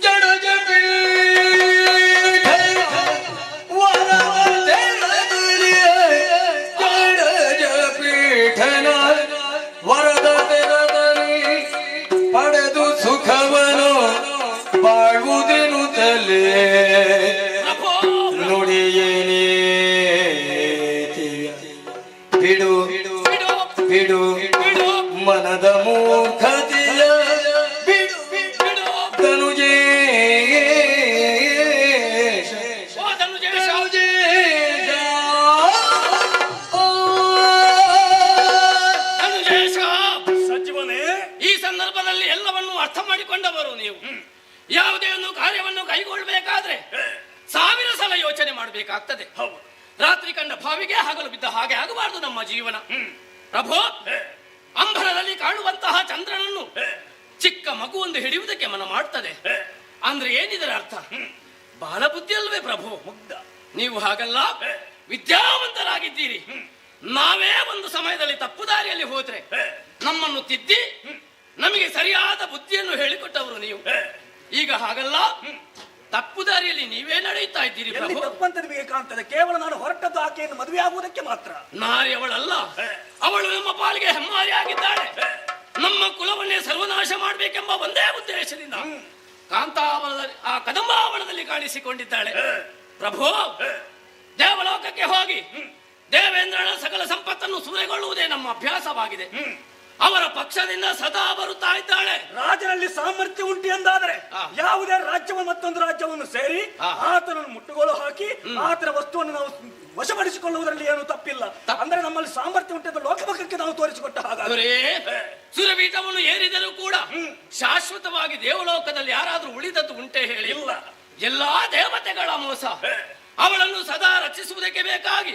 ಜಡಜ ಪೀಠನ ವರದ ತೆರದಲ್ಲಿ ಪಡೆದು ಸುಖವನು ಬಾಳುವುದೇನು ತಲೆ ನುಡಿಯೇನೇ ಬಿಡು ಬಿಡು ಮನದ ಮೂರ್ಖತೆಯ ಬಿಡು ಸಚಿವನೇ, ಈ ಸಂದರ್ಭದಲ್ಲಿ ಎಲ್ಲವನ್ನೂ ಅರ್ಥ ಮಾಡಿಕೊಂಡವರು ನೀವು. ಯಾವುದೇ ಒಂದು ಕಾರ್ಯವನ್ನು ಕೈಗೊಳ್ಳಬೇಕಾದ್ರೆ 1000 ಸಲ ಯೋಚನೆ ಮಾಡಬೇಕಾಗ್ತದೆ. ರಾತ್ರಿ ಕಂಡ ಭಾವಿಗೆ ಹಗಲು ಬಿದ್ದ ಹಾಗೆ ಆಗಬಾರದು ನಮ್ಮ ಜೀವನ. ಪ್ರಭು, ಅಂಬರದಲ್ಲಿ ಕಾಣುವಂತಹ ಚಂದ್ರನನ್ನು ಚಿಕ್ಕ ಮಗುವೊಂದು ಹಿಡಿಯುವುದಕ್ಕೆ ಮನ ಮಾಡ್ತದೆ ಅಂದ್ರೆ ಏನಿದರ ಅರ್ಥ? ಬಹಳ ಬುದ್ಧಿ ಅಲ್ವೇ ಪ್ರಭು? ನೀವು ಹಾಗಲ್ಲ, ವಿದ್ಯಾವಂತರಾಗಿದ್ದೀರಿ. ನಾವೇ ಒಂದು ಸಮಯದಲ್ಲಿ ತಪ್ಪು ದಾರಿಯಲ್ಲಿ ಹೋದ್ರೆ ನಮ್ಮನ್ನು ತಿದ್ದಿ ನಮಗೆ ಸರಿಯಾದ ಬುದ್ಧಿಯನ್ನು ಹೇಳಿಕೊಟ್ಟವರು ನೀವು. ಈಗ ಹಾಗಲ್ಲ, ತಪ್ಪು ದಾರಿಯಲ್ಲಿ ನೀವೇ ನಡೆಯುತ್ತಾ ಇದ್ದೀರಿ ಪ್ರಭು. ತಪ್ಪಂತ ನಿಮಗೆ ಕಾಣ್ತದೆ. ಕೇವಲ ನಾನು ಹೊರಟದ್ದು ಆಕೆಯನ್ನು ಮದುವೆ ಆಗುವುದಕ್ಕೆ ಮಾತ್ರ. ನಾರಿ ಅವಳಲ್ಲ, ಅವಳು ನಮ್ಮ ಪಾಲಿಗೆ ಹೆಮ್ಮಾರಿ ಆಗಿದ್ದಾಳೆ. ನಮ್ಮ ಕುಲವನ್ನೇ ಸರ್ವನಾಶ ಮಾಡಬೇಕೆಂಬ ಒಂದೇ ಉದ್ದೇಶದಿಂದ ಕಾಂತಾವನದಲ್ಲಿ ಆ ಕದಂಬಾವನದಲ್ಲಿ ಕಾಣಿಸಿಕೊಂಡಿದ್ದಾಳೆ. ಪ್ರಭು, ದೇವಲೋಕಕ್ಕೆ ಹೋಗಿ ದೇವೇಂದ್ರನ ಸಕಲ ಸಂಪತ್ತನ್ನು ಸೂರೆಗೊಳ್ಳುವುದೇ ನಮ್ಮ ಅಭ್ಯಾಸವಾಗಿದೆ. ಅವರ ಪಕ್ಷದಿಂದ ಸದಾ ಬರುತ್ತಾ ಇದ್ದಾಳೆ. ರಾಜನಲ್ಲಿ ಸಾಮರ್ಥ್ಯ ಉಂಟು ಎಂದಾದರೆ ಯಾವುದೇ ರಾಜ್ಯವನ್ನು ಮತ್ತೊಂದು ರಾಜ್ಯವನ್ನು ಸೇರಿ ಆತನನ್ನು ಮುಟ್ಟುಗೋಲು ಹಾಕಿ ಆತನ ವಸ್ತುವನ್ನು ನಾವು ವಶಪಡಿಸಿಕೊಳ್ಳುವುದರಲ್ಲಿ ಏನು ತಪ್ಪಿಲ್ಲ. ಅಂದ್ರೆ ನಮ್ಮಲ್ಲಿ ಸಾಮರ್ಥ್ಯ ಉಂಟು ಲೋಕಮುಖಕ್ಕೆ ನಾವು ತೋರಿಸಿಕೊಟ್ಟ ಹಾಗಾದ್ರೆ ಸುರಪೀಠವನ್ನು ಏರಿದರೂ ಕೂಡ ಶಾಶ್ವತವಾಗಿ ದೇವಲೋಕದಲ್ಲಿ ಯಾರಾದ್ರೂ ಉಳಿದದ್ದು ಉಂಟೆ ಹೇಳಿ? ಎಲ್ಲಾ ದೇವತೆಗಳ ಮೋಸ. ಅವಳನ್ನು ಸದಾ ರಕ್ಷಿಸುವುದಕ್ಕೆ ಬೇಕಾಗಿ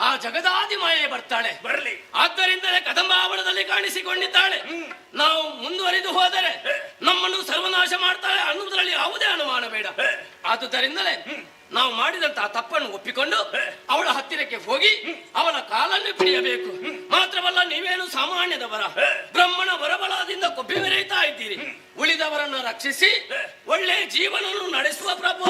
ಆ ಜಗದಾದಿ ಮಾಯೆ ಬರ್ತಾಳೆ. ಬರಲಿ. ಆದ್ದರಿಂದಲೇ ಕದಂಬಾವನದಲ್ಲಿ ಕಾಣಿಸಿಕೊಂಡಿದ್ದಾಳೆ. ನಾವು ಮುಂದುವರಿದು ಹೋದರೆ ನಮ್ಮನ್ನು ಸರ್ವನಾಶ ಮಾಡ್ತಾಳೆ ಅನ್ನುವುದರಲ್ಲಿ ಯಾವುದೇ ಅನುಮಾನ ಬೇಡ. ಆದುದರಿಂದಲೇ ನಾವು ಮಾಡಿದಂತಹ ತಪ್ಪನ್ನು ಒಪ್ಪಿಕೊಂಡು ಅವಳ ಹತ್ತಿರಕ್ಕೆ ಹೋಗಿ ಅವಳ ಕಾಲನ್ನು ಹಿಡಿಯಬೇಕು. ಮಾತ್ರವಲ್ಲ, ನೀವೇನು ಸಾಮಾನ್ಯದವರ, ಬ್ರಹ್ಮನ ವರಬಲದಿಂದ ಕೊಬ್ಬಿ ಮೆರೆಯುತ್ತಾ ಇದ್ದೀರಿ. ಉಳಿದವರನ್ನು ರಕ್ಷಿಸಿ ಒಳ್ಳೆ ಜೀವನವನ್ನು ನಡೆಸುವ ಪ್ರಭು.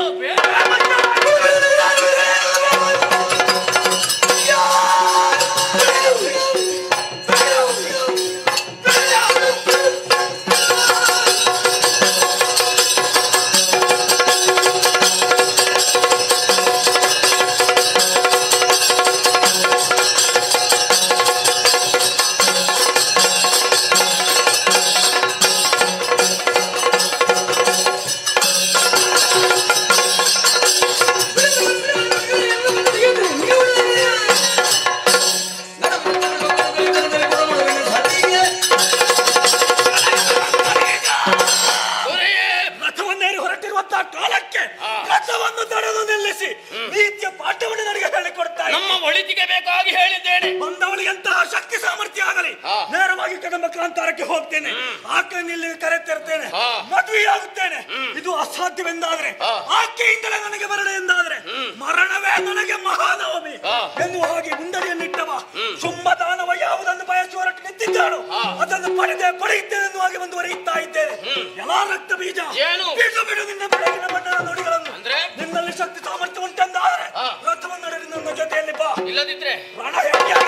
ಲಂಕಾರಕ್ಕೆ ಹೋಗ್ತೇನೆ, ಆಕೆಯನ್ನು ಇಲ್ಲಿ ಕರೆತರ್ತೇನೆ, ಮದುವೆ ಆಗುತ್ತೇನೆ. ಇದು ಅಸಾಧ್ಯವೆಂದಾದ್ರೆ, ಆಕೆಯಿಂದಲೇ ನನಗೆ ಮರಣ ಎಂದಾದ್ರೆ, ಮರಣವೇ ನನಗೆ ಮಹಾನವಮಿ ಎನ್ನುವ ಹಾಗೆ ಮುಂದಡಿಯನ್ನಿಟ್ಟವ ಶುಂಭದಾನವ ಯಾವುದನ್ನು ಬಯಸಿ ಹೊರಟು ನಿಂತಿದ್ದಾಳು ಅದನ್ನು ಪಡೆಯುತ್ತೇನೆ ಎನ್ನುವ ಹಾಗೆ ಮುಂದುವರಿಯುತ್ತಾ ಇದ್ದೇನೆ. ಎಲ್ಲಾ ರಕ್ತ ಬೀಜ ಬಿಡು ಬಿಡು ನಿನ್ನ ಬೆಳಗಿನ ಬಣ್ಣದ ನುಡಿಗಳನ್ನು. ನಿನ್ನಲ್ಲಿ ಶಕ್ತಿ ಸಾಮರ್ಥ್ಯ ಉಂಟೆಂದಾದ್ರೆ ರಥವನ್ನು ನಡೆದು ನನ್ನ ಜೊತೆಯಲ್ಲಿ ಬಾ, ಇಲ್ಲದಿದ್ರೆ ಪ್ರಾಣ ಹೆಂಡಿಯಾಗಿ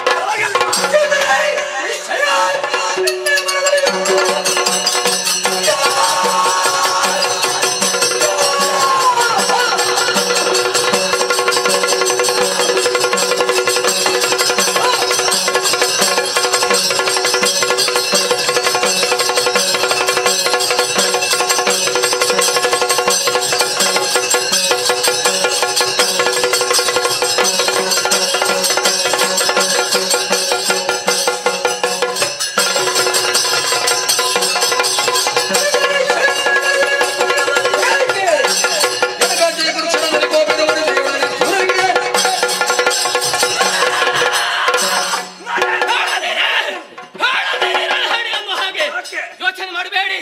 ಯೋಚನೆ ಮಾಡಬೇಡಿ.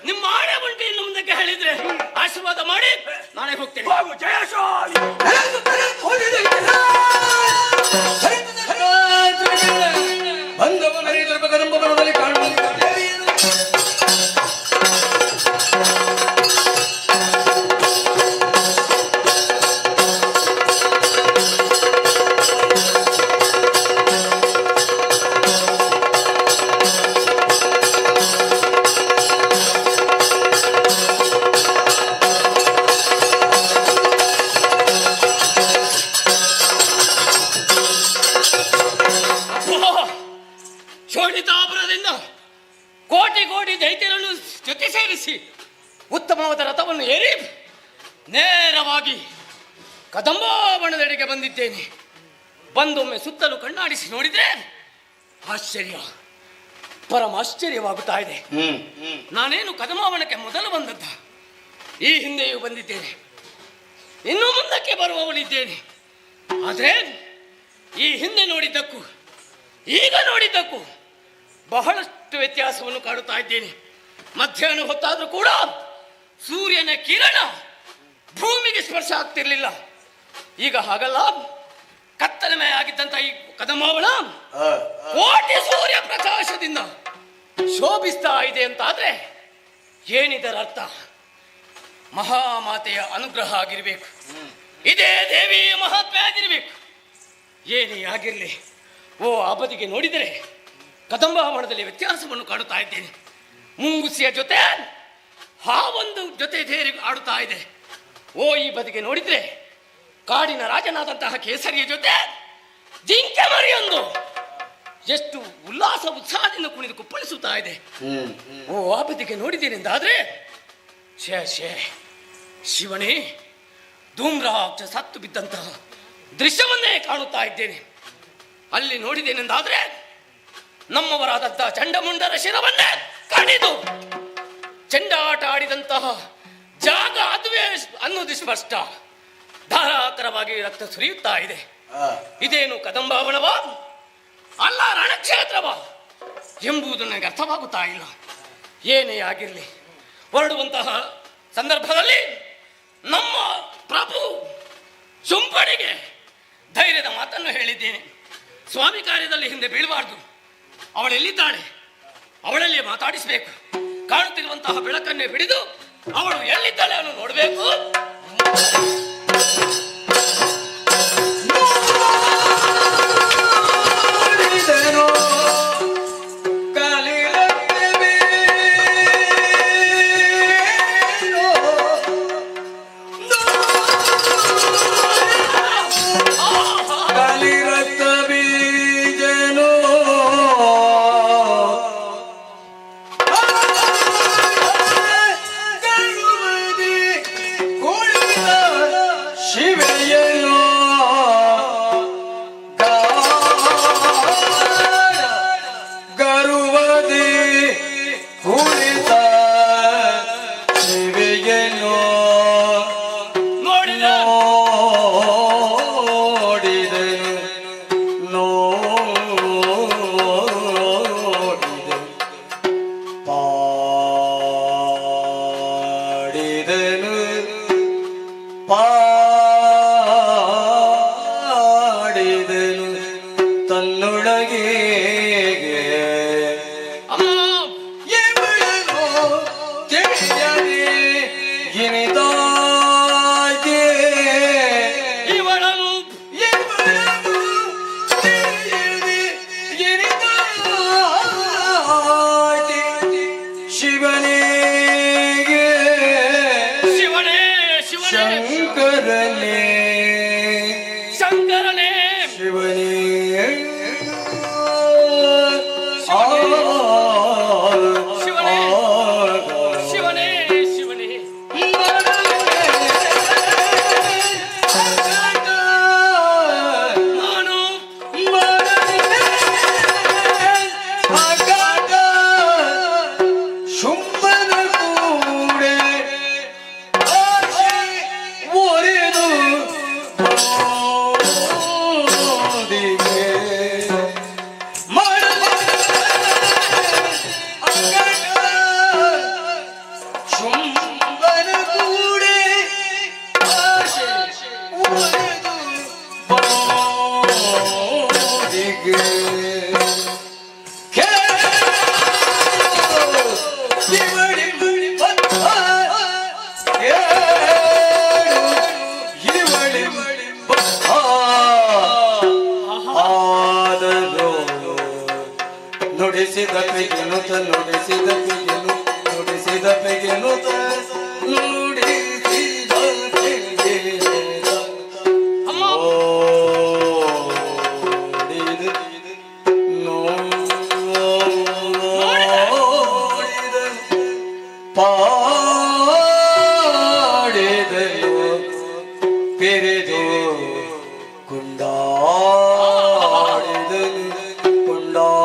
ನಿಮ್ಮ ಆಣೆ ಉಂಟು, ಇನ್ನು ಮುಂದಕ್ಕೆ ಹೇಳಿದ್ರೆ ಆಶೀರ್ವಾದ ಮಾಡಿ ನಾನೇ ಹೋಗ್ತೇನೆ. ಜಯಶಾಲಿ ಬಂದವ ಮರೀದರ್ಪ ಕದಂಬ ಬನದಲ್ಲಿ ಕಾಣುವ ಶೋಣಿತಾಪುರದಿಂದ ಕೋಟಿ ಕೋಟಿ ದೈತ್ಯರನ್ನು ಜೊತೆ ಸೇರಿಸಿ ಉತ್ತಮವಾದ ರಥವನ್ನು ಏರಿ ನೇರವಾಗಿ ಕದಂಬಾವನದೆಡೆಗೆ ಬಂದಿದ್ದೇನೆ. ಬಂದೊಮ್ಮೆ ಸುತ್ತಲೂ ಕಣ್ಣಾಡಿಸಿ ನೋಡಿದ್ರೆ ಆಶ್ಚರ್ಯ, ಪರಮಾಶ್ಚರ್ಯವಾಗುತ್ತಾ ಇದೆ. ನಾನೇನು ಕದಂಬಾವನಕ್ಕೆ ಮೊದಲು ಬಂದದ್ದ, ಈ ಹಿಂದೆಯೂ ಬಂದಿದ್ದೇನೆ, ಇನ್ನು ಮುಂದಕ್ಕೆ ಬರುವವನಿದ್ದೇನೆ. ಆದರೆ ಈ ಹಿಂದೆ ನೋಡಿದ್ದಕ್ಕೂ ಈಗ ನೋಡಿದ್ದಕ್ಕೂ ಬಹಳಷ್ಟು ವ್ಯತ್ಯಾಸವನ್ನು ಕಾಡುತ್ತಾ ಇದ್ದೇನೆ. ಮಧ್ಯಾಹ್ನ ಹೊತ್ತಾದ್ರೂ ಕೂಡ ಸೂರ್ಯನ ಕಿರಣ ಭೂಮಿಗೆ ಸ್ಪರ್ಶ ಆಗ್ತಿರ್ಲಿಲ್ಲ. ಈಗ ಹಾಗಲ್ಲ, ಕತ್ತಲಮಯ ಆಗಿದ್ದಂತ ಈ ಕದಂಬಾವನ ಕೋಟಿ ಸೂರ್ಯ ಪ್ರಕಾಶದಿಂದ ಶೋಭಿಸ್ತಾ ಇದೆ ಅಂತಾದ್ರೆ ಏನಿದರ ಅರ್ಥ? ಮಹಾಮಾತೆಯ ಅನುಗ್ರಹ ಆಗಿರ್ಬೇಕು, ಇದೇ ದೇವಿಯ ಮಹಾತ್ಮೆ ಆಗಿರ್ಬೇಕು. ಏನೇ ಆಗಿರ್ಲಿ, ಓ ಆ ಬದಿಗೆ ನೋಡಿದರೆ ಕದಂಬಾವನದಲ್ಲಿ ವ್ಯತ್ಯಾಸವನ್ನು ಕಾಡುತ್ತಾ ಇದ್ದೇನೆ. ಮುಂಗುಸಿಯ ಜೊತೆ ಹಾವೊಂದು ಜೊತೆ ಸೇರಿ ಆಡುತ್ತಾ ಇದೆ. ಓ ಈ ಬದಿಗೆ ನೋಡಿದ್ರೆ ಕಾಡಿನ ರಾಜನಾದಂತಹ ಕೇಸರಿಯ ಜೊತೆ ಜಿಂಕೆ ಮರಿಯೊಂದು ಎಷ್ಟು ಉಲ್ಲಾಸ ಉತ್ಸಾಹದಿಂದ ಕುಣಿದು ಕುಪ್ಪಳಿಸುತ್ತಾ ಇದೆ. ಓ ಆ ಬದಿಗೆ ನೋಡಿದ್ದೇನೆಂದಾದ್ರೆ ಶೇ ಶಿವನೇ, ಧೂಮ್ರಾಕ್ಷ ಸತ್ತು ಬಿದ್ದಂತಹ ದೃಶ್ಯವನ್ನೇ ಕಾಣುತ್ತಾ ಇದ್ದೇನೆ. ಅಲ್ಲಿ ನೋಡಿದ್ದೇನೆಂದಾದ್ರೆ ನಮ್ಮವರಾದಂತಹ ಚಂಡಮುಂಡರ ಶಿರವನ್ನೇ ಕಡಿದು ಚೆಂಡಾಟ ಆಡಿದಂತಹ ಜಾಗ ಅದುವೇ ಅನ್ನೋದು ಸ್ಪಷ್ಟ. ಧಾರಾಕರವಾಗಿ ರಕ್ತ ಸುರಿಯುತ್ತಾ ಇದೆ. ಇದೇನು ಕದಂಬಾವನವ ಅಲ್ಲ ರಣಕ್ಷೇತ್ರವ ಎಂಬುದು ನನಗೆ ಅರ್ಥವಾಗುತ್ತಾ ಇಲ್ಲ. ಏನೇ ಆಗಿರಲಿ, ಹೊರಡುವಂತಹ ಸಂದರ್ಭದಲ್ಲಿ ನಮ್ಮ ಪ್ರಭು ಶುಂಭನಿಗೆ ಧೈರ್ಯದ ಮಾತನ್ನು ಹೇಳಿದ್ದೇನೆ. ಸ್ವಾಮಿ ಕಾರ್ಯದಲ್ಲಿ ಹಿಂದೆ ಬೀಳಬಾರ್ದು. ಅವಳೆಲ್ಲಿದ್ದಾಳೆ? ಅವಳಲ್ಲಿ ಮಾತಾಡಿಸಬೇಕು. ಕಾಣುತ್ತಿರುವಂತಹ ಬೆಳಕನ್ನೇ ಬಿಡಿದು ಅವಳು ಎಲ್ಲಿದ್ದಾಳೆ ಅವನು ನೋಡಬೇಕು. ಪೆಗೆನುತ ನುಡಿಸಿದ ಪೆಗೆನು ನುಡಿಸಿದ ಪೆಗೆನುತ ನುಡಿಸಿದ ಪೆಗೆನುತ ನೋಡಿದ ನೋಡಿದ ಪಾಡಿದನು ಪೆರೆದು ಕೊಂಡಾಡಿದನು ಕೊಂಡಾಡಿದನು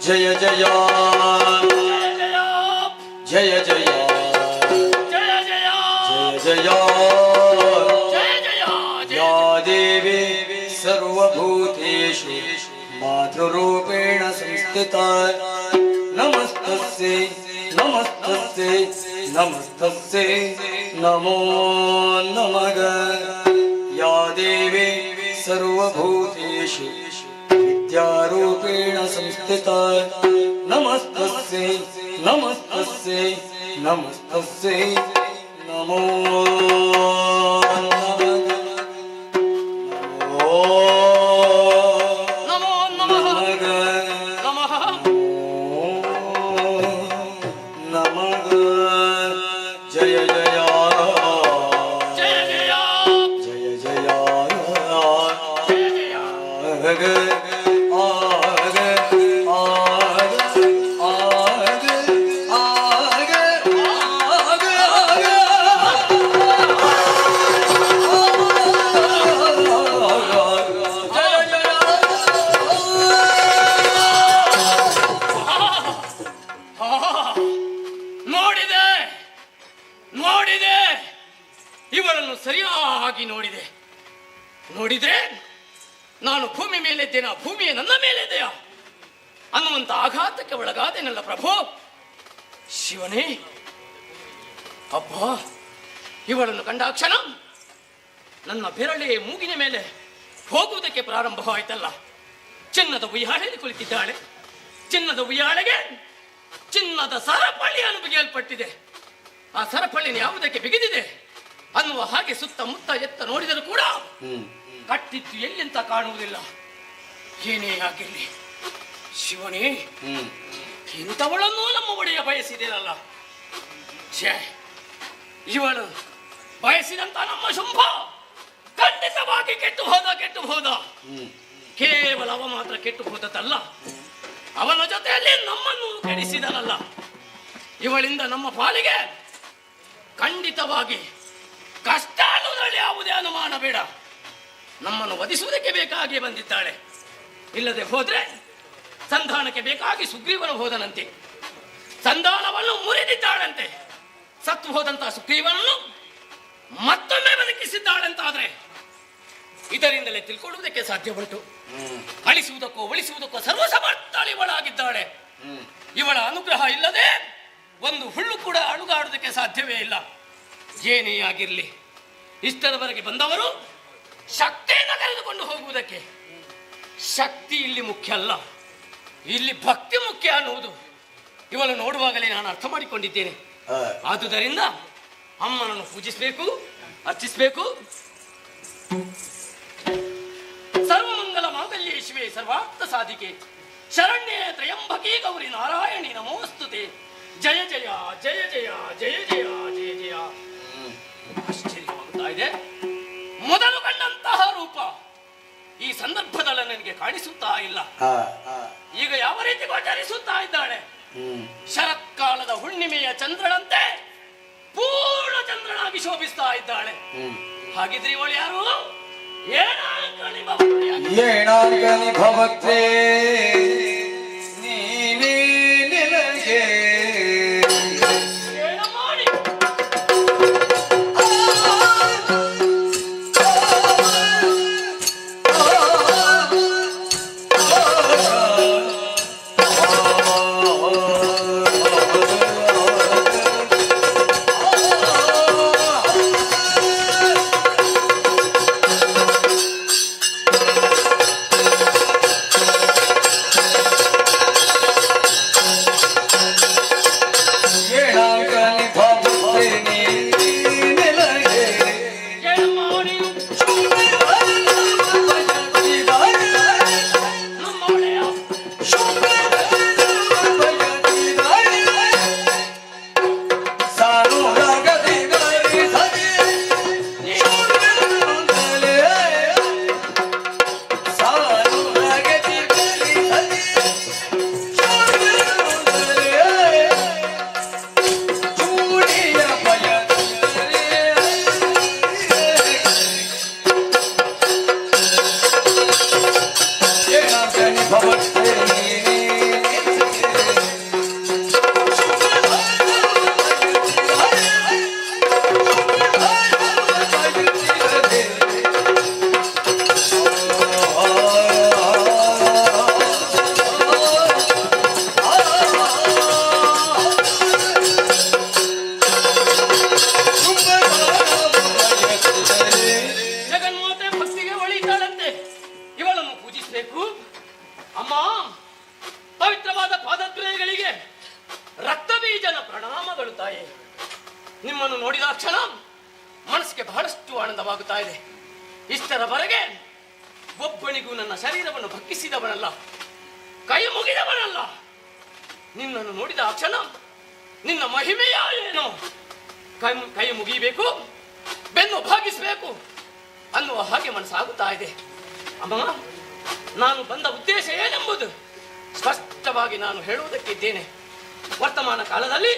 ಜಯ ಜಯ ಜಯ ಜಯ ಜಯ ಜಯ ಯಾ ದೇವಿ ಸರ್ವಭೂತೇಷು ಮಾತೃರೂಪೇಣ ಸಂಸ್ಥಿತಾ ನಮಸ್ತಸ್ಯೈ ನಮಸ್ತಸ್ಯೈ ನಮಸ್ತಸ್ಯೈ ನಮೋ ನಮಃ ಯಾ ದೇವಿ ಸರ್ವಭೂತೇಷು ವಿದ್ಯಾರೂಪೇಣ ಸಂಸ್ಥಿತಾ ನಮಸ್ತಸ್ಯೈ ನಮಸ್ತಸ್ಯೈ ನಮಸ್ತಸ್ಯೈ ನಮೋ ನಮೋ ನಮಃ ನಮಃ ನಮಃ ಜಯ ಜಯ ಜಯ ಜಯ ಜಯ ಜಯ ಆಗ ಆಗ ಆಗ ಆಗ ನೋಡಿದೆ ನೋಡಿದೆ ಇವಳನ್ನು ಸರಿಯಾಗಿ ನೋಡಿದೆ ನೋಡಿದ್ರೆ ನಾನು ಭೂಮಿ ಮೇಲಿದ್ದೇನಾ ಭೂಮಿಯೇ ನನ್ನ ಮೇಲಿದೆಯಾ ಅನ್ನುವಂತ ಆಘಾತಕ್ಕೆ ಒಳಗಾದೇನಲ್ಲ ಪ್ರಭು ಶಿವನೇ ಅಬ್ಬ ಇವಳನ್ನು ಕಂಡಾಕ್ಷಣ ನನ್ನ ಬೆರಳೆ ಮೂಗಿನ ಮೇಲೆ ಹೋಗುವುದಕ್ಕೆ ಪ್ರಾರಂಭವಾಯ್ತಲ್ಲ ಚಿನ್ನದ ಉಯ್ಯಾಳೆಯಲ್ಲಿ ಕುಳಿತಿದ್ದಾಳೆ ಚಿನ್ನದ ಉಯ್ಯಾಳೆಗೆ ಚಿನ್ನದ ಸರಪಳಿಯನ್ನು ಬಿಗಿಯಲ್ಪಟ್ಟಿದೆ ಆ ಸರಪಳಿನ ಯಾವುದಕ್ಕೆ ಬಿಗಿದಿದೆ ಅನ್ನುವ ಹಾಗೆ ಸುತ್ತಮುತ್ತ ಎತ್ತ ನೋಡಿದರೂ ಕೂಡ ಕಟ್ಟಿದ್ದು ಎಲ್ಲಿಂತ ಕಾಣುವುದಿಲ್ಲ ಏನೇ ಆಗಿರಲಿ ಶಿವನೇ ಇಂಥವಳನ್ನೂ ನಮ್ಮ ಒಡೆಯ ಬಯಸಿದೇನಲ್ಲ ಛೇ ಇವಳು ಬಯಸಿದಂತ ನಮ್ಮ ಶುಂಭ ಖಂಡಿತವಾಗಿ ಕೆಟ್ಟು ಹೋದ ಕೇವಲ ಅವ ಮಾತ್ರ ಕೆಟ್ಟು ಹೋದದ್ದಲ್ಲ ಅವನ ಜೊತೆಯಲ್ಲಿ ನಮ್ಮನ್ನು ಕೆಡಿಸಿದನಲ್ಲ ಇವಳಿಂದ ನಮ್ಮ ಪಾಲಿಗೆ ಖಂಡಿತವಾಗಿ ಕಷ್ಟ ಅನ್ನೋದ್ರಲ್ಲಿ ಯಾವುದೇ ಅನುಮಾನ ಬೇಡ ನಮ್ಮನ್ನು ವಧಿಸುವುದಕ್ಕೆ ಬೇಕಾಗಿ ಬಂದಿದ್ದಾಳೆ ಇಲ್ಲದೆ ಹೋದ್ರೆ ಸಂಧಾನಕ್ಕೆ ಬೇಕಾಗಿ ಸುಗ್ರೀವನು ಹೋದನಂತೆ ಸಂಧಾನವನ್ನು ಮುರಿದಿದ್ದಾಳಂತೆ ಸತ್ತು ಹೋದಂತಹ ಸುಗ್ರೀವನನ್ನು ಮತ್ತೊಮ್ಮೆ ಬದುಕಿಸಿದ್ದಾಳಂತಾದ್ರೆ ಇದರಿಂದಲೇ ತಿಳ್ಕೊಳ್ಳುವುದಕ್ಕೆ ಸಾಧ್ಯ ಉಂಟು ಅಳಿಸುವುದಕ್ಕೋ ಉಳಿಸುವುದಕ್ಕೋ ಸರ್ವಸಮರ್ಥಳು ಇವಳಾಗಿದ್ದಾಳೆ ಇವಳ ಅನುಗ್ರಹ ಇಲ್ಲದೆ ಒಂದು ಹುಳ್ಳು ಕೂಡ ಅಳುಗಾಡುವುದಕ್ಕೆ ಸಾಧ್ಯವೇ ಇಲ್ಲ ಏನೇ ಆಗಿರಲಿ ಇಷ್ಟರವರೆಗೆ ಬಂದವರು ಶಕ್ತಿಯನ್ನು ಕರೆದುಕೊಂಡು ಹೋಗುವುದಕ್ಕೆ ಶಕ್ತಿ ಇಲ್ಲಿ ಮುಖ್ಯ ಅಲ್ಲ ಇಲ್ಲಿ ಭಕ್ತಿ ಮುಖ್ಯ ಅನ್ನುವುದು ಇವಳು ನೋಡುವಾಗಲೇ ನಾನು ಅರ್ಥ ಮಾಡಿಕೊಂಡಿದ್ದೇನೆ ಆದುದರಿಂದ ಅಮ್ಮನನ್ನು ಪೂಜಿಸಬೇಕು ಅರ್ಚಿಸಬೇಕು ಸರ್ವಮಂಗಲ ಮಾಂಗಲ್ಯೇ ಶಿವೆ ಸರ್ವಾರ್ಥ ಸಾಧಿಕೆ ಶರಣ್ಯೇ ತ್ರಯಂಬಕೇ ಗೌರಿ ನಾರಾಯಣಿ ನಮೋಸ್ತುತೆ ಜಯ ಜಯ ಜಯ ಜಯ ಜಯ ಜಯ ಜಯ ಜಯ ಆಶ್ಚರ್ಯವಾಗುತ್ತಾ ಇದೆ ಮೊದಲು ಕಂಡಂತಹ ರೂಪ ಈ ಸಂದರ್ಭದಲ್ಲಿ ನನಗೆ ಕಾಣಿಸುತ್ತಾ ಇಲ್ಲ ಈಗ ಯಾವ ರೀತಿ ಗೋಚರಿಸುತ್ತಾ ಇದ್ದಾಳೆ ಶರತ್ಕಾಲದ ಹುಣ್ಣಿಮೆಯ ಚಂದ್ರನಂತೆ ಪೂರ್ಣ ಚಂದ್ರನಾಗಿ ಶೋಭಿಸ್ತಾ ಇದ್ದಾಳೆ ಹಾಗಿದ್ರೆ ಇವಳು ಯಾರು ಏನಾಗಲಿ ಭವತ್ರೇ ನೀನೇ ನಿನಗೆ ಭವತ್ವೇ ಜಗನ್ಮಾತೆ ಭಕ್ತಿಗೆ ಒಳಿತಾಳಂತೆ, ಇವಳನ್ನು ಪೂಜಿಸಬೇಕು. ಅಮ್ಮ, ಪವಿತ್ರವಾದ ಪಾದತ್ರಯಗಳಿಗೆ ರಕ್ತ ಬೀಜನ ಪ್ರಣಾಮಗಳು ತಾಯಿ. ನಿಮ್ಮನ್ನು ನೋಡಿದ ಕ್ಷಣ ಮನಸ್ಸಿಗೆ ಬಹಳಷ್ಟು ಆನಂದವಾಗುತ್ತಾ ಇದೆ. ಇಷ್ಟರವರೆಗೆ ಒಬ್ಬನಿಗೂ ನನ್ನ ಶರೀರವನ್ನು ಭಕ್ತಿಸಿದವನಲ್ಲ, ಕೈ ಮುಗಿದವನಲ್ಲ. ನಿನ್ನನ್ನು ನೋಡಿದ ಕ್ಷಣ ನಿನ್ನ ಮಹಿಮೆಯ ಏನು ಕೈ ಮುಗಿಬೇಕು, ಬೆನ್ನು ಭಾಗಿಸಬೇಕು ಅನ್ನುವ ಹಾಗೆ ಮನಸ್ಸಾಗುತ್ತಾ ಇದೆ. ಅಮ್ಮ, ನಾನು ಬಂದ ಉದ್ದೇಶ ಏನೆಂಬುದು ಸ್ಪಷ್ಟವಾಗಿ ನಾನು ಹೇಳುವುದಕ್ಕಿದ್ದೇನೆ. ವರ್ತಮಾನ ಕಾಲದಲ್ಲಿ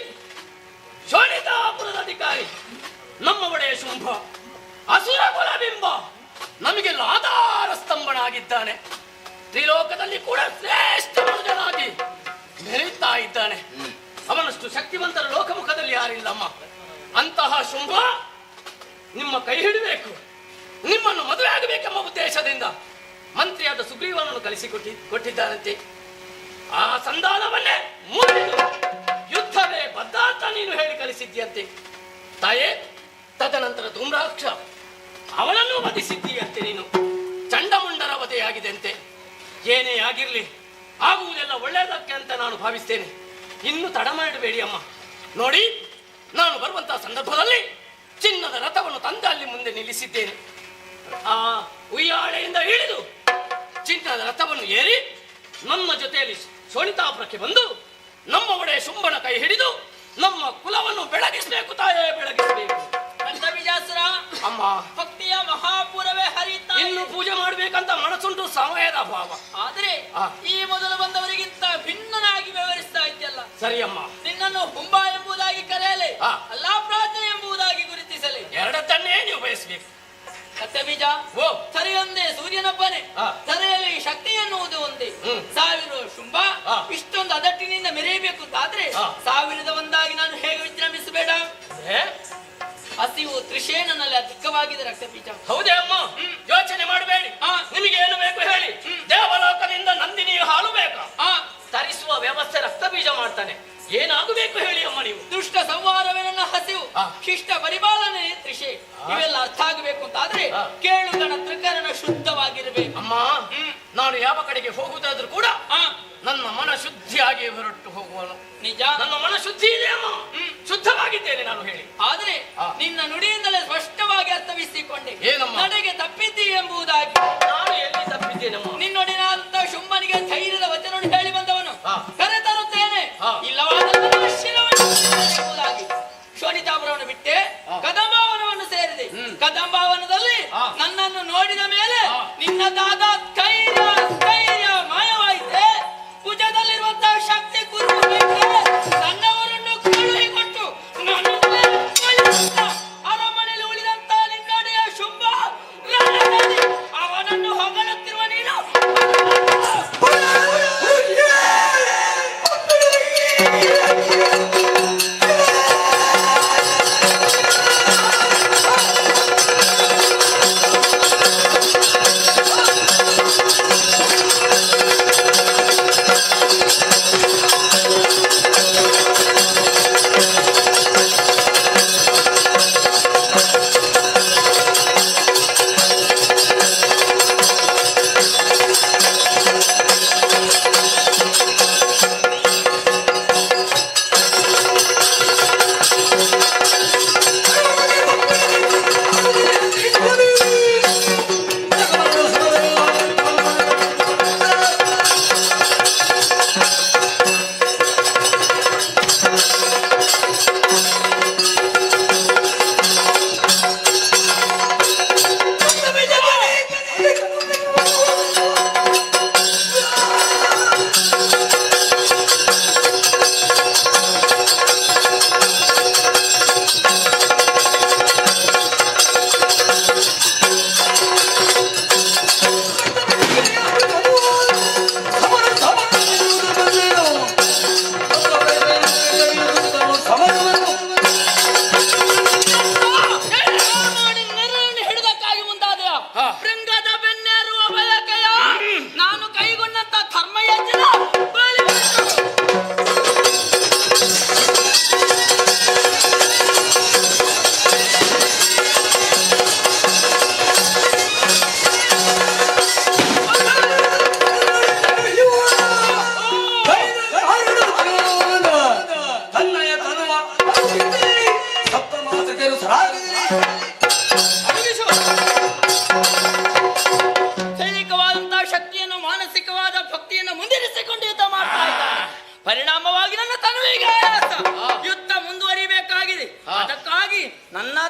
ಶೋಣಿತಾಪುರದ ಅಧಿಕಾರಿ ನಮ್ಮ ಒಡೆಯ ಶುಂಭ ಅಸುರ ಕುಲಬಿಂಬ ನಮಗೆಲ್ಲ ಆಧಾರ ಸ್ತಂಭನಾಗಿದ್ದಾನೆ. ತ್ರಿಲೋಕದಲ್ಲಿ ಕೂಡ ಶ್ರೇಷ್ಠ ಮನುಜನಾಗಿ ಮೆರೆಯುತ್ತಾ ಇದ್ದಾನೆ. ಅವನಷ್ಟು ಶಕ್ತಿವಂತರ ಲೋಕಮುಖದಲ್ಲಿ ಯಾರಿಲ್ಲಮ್ಮ. ಅಂತಹ ಶುಂಭ ನಿಮ್ಮ ಕೈ ಹಿಡಬೇಕು, ನಿಮ್ಮನ್ನು ಮದುವೆ ಆಗಬೇಕೆಂಬ ಉದ್ದೇಶದಿಂದ ಮಂತ್ರಿಯಾದ ಸುಗ್ರೀವನನ್ನು ಕಲಿಸಿಕೊಟ್ಟಿದ್ದಾನಂತೆ. ಆ ಸಂಧಾನವನ್ನೇ ಮುರಿದು ಯುದ್ಧವೇ ಬದ್ಧ ಅಂತ ನೀನು ಹೇಳಿ ಕಲಿಸಿದ್ದೀಯಂತೆ ತಾಯೇ. ತದನಂತರ ಧೂಮ್ರಾಕ್ಷ ಅವನನ್ನು ವಧಿಸಿದ್ದೀಯಂತೆ ನೀನು. ಚಂಡಮುಂಡರ ವಧೆಯಾಗಿದೆ ಅಂತೆ. ಏನೇ ಆಗಿರ್ಲಿ, ಆಗುವುದೆಲ್ಲ ಒಳ್ಳೆಯದಕ್ಕೆ ಅಂತ ನಾನು ಭಾವಿಸ್ತೇನೆ. ಇನ್ನು ತಡ ಮಾಡಬೇಡಿ ಅಮ್ಮ. ನೋಡಿ, ನಾನು ಬರುವಂತಹ ಸಂದರ್ಭದಲ್ಲಿ ಚಿನ್ನದ ರಥವನ್ನು ತಂದೆ ಅಲ್ಲಿ ಮುಂದೆ ನಿಲ್ಲಿಸಿದ್ದೇನೆ. ಆ ಉಯ್ಯಾಳೆಯಿಂದ ಇಳಿದು ಚಿನ್ನದ ರಥವನ್ನು ಏರಿ ನಮ್ಮ ಜೊತೆಯಲ್ಲಿ ಶೋಣಿತಾಪುರಕ್ಕೆ ಬಂದು ನಮ್ಮ ಒಡೆಯ ಶುಂಭನ ಕೈ ಹಿಡಿದು ನಮ್ಮ ಕುಲವನ್ನು ಬೆಳಗಿಸಬೇಕು ತಾಯೇ, ಬೆಳಗಿಸಬೇಕು. ಬೀಜಾಸುರ ಅಮ್ಮ, ಭಕ್ತಿಯ ಮಹಾಪುರವೇ ಹರಿಯುತ್ತಾ ಇನ್ನು ಪೂಜೆ ಮಾಡ್ಬೇಕಂತ ಮನಸ್ಸುಂಟು, ಸಮಯದ ಅಭಾವ. ಆದ್ರೆ ಈ ಮೊದಲು ಬಂದವರಿಗಿಂತ ಭಿನ್ನನಾಗಿ ವ್ಯವಹರಿಸ್ತಾ ಇದ್ದಲ್ಲ. ಸರಿ ಅಮ್ಮ, ನಿನ್ನನ್ನು ಹುಂಬ ಎಂಬುದಾಗಿ ಕರೆಯಲೆ, ಅಲ್ಲ ಪ್ರಾರ್ಥನೆ ಎಂಬುದಾಗಿ ಗುರುತಿಸಲಿ. ಎರಡನ್ನೇ ನೀವು ಬಯಸಬೇಕು. ಬೀಜ ಸರಿಯೊಂದೇ ಸೂರ್ಯನೊಬ್ಬನೇ, ತಲೆಯಲ್ಲಿ ಶಕ್ತಿ ಎನ್ನುವುದು ಒಂದೇ. ಸಾವಿರ ಶುಂಭ ಇಷ್ಟೊಂದು ಅದಟ್ಟಿನಿಂದ ಮೆರೆಯಬೇಕು ಅಂತಾದ್ರೆ ಸಾವಿರದ ಒಂದಾಗಿ ನಾನು ಹೇಗೆ ವಿಜೃಂಭಿಸಬೇಡ? ಹಸಿವು ತೃಷೆ ನನ್ನಲ್ಲಿ ಅಧಿಕವಾಗಿದೆ ರಕ್ತಬೀಜ. ಹೌದೇ ಅಮ್ಮ, ಯೋಚನೆ ಮಾಡಬೇಡಿ. ನಿಮಗೆ ಏನು ಬೇಕು ಹೇಳಿ. ದೇವಲೋಕದಿಂದ ನಂದಿನಿ ಹಾಲು ಬೇಕಾ? ತರಿಸುವ ವ್ಯವಸ್ಥೆ ರಕ್ತಬೀಜ ಮಾಡ್ತಾನೆ. ಏನಾಗಬೇಕು ಹೇಳಿ ಅಮ್ಮ ನೀವು. ದುಷ್ಟ ಸಂಹಾರವೇ ನನ್ನ ಹಸಿವು, ಶಿಷ್ಟ ಪರಿಪಾಲನೆ ತೃಷೆ. ಇವೆಲ್ಲ ಅರ್ಥ ಆಗಬೇಕು ಅಂತಾದ್ರೆ ಕೇಳುಗಣ ತ್ರಿಕರಣ ಶುದ್ಧವಾಗಿರ್ಬೇಕು. ಅಮ್ಮ, ನಾನು ಯಾವ ಕಡೆಗೆ ಹೋಗುವುದಾದ್ರೂ ಕೂಡ ನನ್ನ ಮನ ಶುದ್ಧಿಯಾಗಿ ಹೊರಟು ಹೋಗುವನು. ನಿಜ, ನನ್ನ ಮನ ಶುದ್ಧಿ ಇದೆ ಅಮ್ಮ, ಶುದ್ಧವಾಗಿದ್ದೇನೆ ನಾನು ಹೇಳಿ. ಆದ್ರೆ ನಿನ್ನ ನುಡಿಯಿಂದಲೇ ಸ್ಪಷ್ಟವಾಗಿ ಅರ್ಥವಿಸಿಕೊಂಡೆ. ಏನಮ್ಮ? ನನಗೆ ತಪ್ಪಿದ್ದಿ ಎಂಬುದಾಗಿ. ನಾನು ಎಲ್ಲಿ ತಪ್ಪಿದ್ದೇನಮ್ಮ? ನಿನ್ನೊಡಿನಾದಂತ ಶುಂಭನಿಗೆ ಧೈರ್ಯದ ವಚನವನ್ನು ಹೇಳಿ ಬಂದವನು ಕರೆ ತರುತ್ತೇನೆ, ಇಲ್ಲವಾದ ಎಂಬುದಾಗಿ ಶೋಣಿತಾಪುರವನ್ನು ಬಿಟ್ಟೆ ಕದಂಬಾವನವನ್ನು ಸೇರಿದೆ. ಕದಂಬಾವನದಲ್ಲಿ ನನ್ನನ್ನು ನೋಡಿದ ಮೇಲೆ ನಿನ್ನದಾದ ಸ್ಥೈರ್ಯ ಮಾಯವಾಯಿತೆ. ಭುಜದಲ್ಲಿರುವಂತಹ ಶಕ್ತಿ ಕುರುಬಿಟ್ಟೆ ನನ್ನವರನ್ನು ಕಳುಹಿಕೊಟ್ಟು ಅರಮನೆಯಲ್ಲಿ ಉಳಿದಂತ ನಿನ್ನೊಡೆಯ ಶುಂಭ ಅವನನ್ನು ಹೊಗಳುತ್ತಿರುವ ನೀನು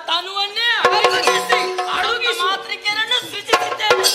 ತನುವನ್ನೇ ಅಡುಗಿಸಿ ಮಾತೃಕೆಯನ್ನು ಸೃಜಿಸಿದ್ದೇನೆ.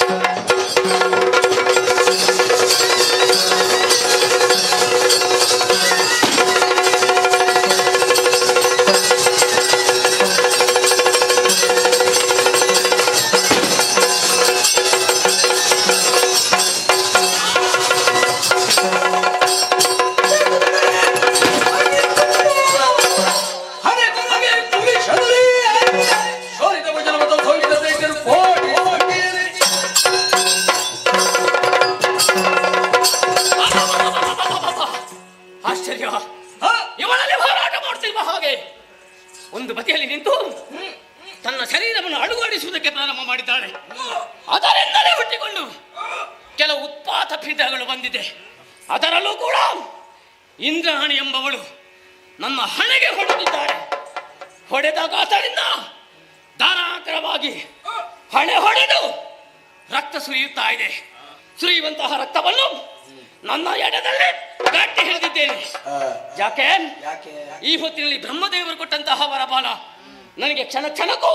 ಆಶ್ಚರ್ಯ, ಇವಳಲ್ಲಿ ಹೋರಾಟ ಮಾಡ್ತಿರುವ ಹಾಗೆ ಒಂದು ಬದಿಯಲ್ಲಿ ನಿಂತು ತನ್ನ ಶರೀರವನ್ನು ಅಡುಗಾಡಿಸುವುದಕ್ಕೆ ಪ್ರಾರಂಭ ಮಾಡಿದ್ದಾಳೆ. ಅದರಿಂದಲೇ ಹುಟ್ಟಿಕೊಂಡು ಕೆಲವು ಉತ್ಪಾತ ಪಿಂಡಗಳು ಬಂದಿದೆ. ಅದರಲ್ಲೂ ಕೂಡ ಇಂದ್ರಾಣಿ ಎಂಬವಳು ನನ್ನ ಹಣೆಗೆ ಹೊಡೆದಿದ್ದಾಳೆ. ಹೊಡೆದ ಗಾತದಿಂದ ಧಾರಾಕಾರವಾಗಿ ಹಣೆ ಹೊಡೆದು ರಕ್ತ ಸುರಿಯುತ್ತಾ ಇದೆ. ಸುರಿಯುವಂತಹ ರಕ್ತವನ್ನು ನನ್ನ ಎಡದಲ್ಲಿ ಗಟ್ಟಿ ಹಿಡಿದಿದ್ದೇನೆ. ಯಾಕೆ ಈ ಹೊತ್ತಿನಲ್ಲಿ ಬ್ರಹ್ಮದೇವರು ಕೊಟ್ಟಂತಹ ವರಬಾಲ ನನಗೆ ಕ್ಷಣ ಕ್ಷಣಕ್ಕೂ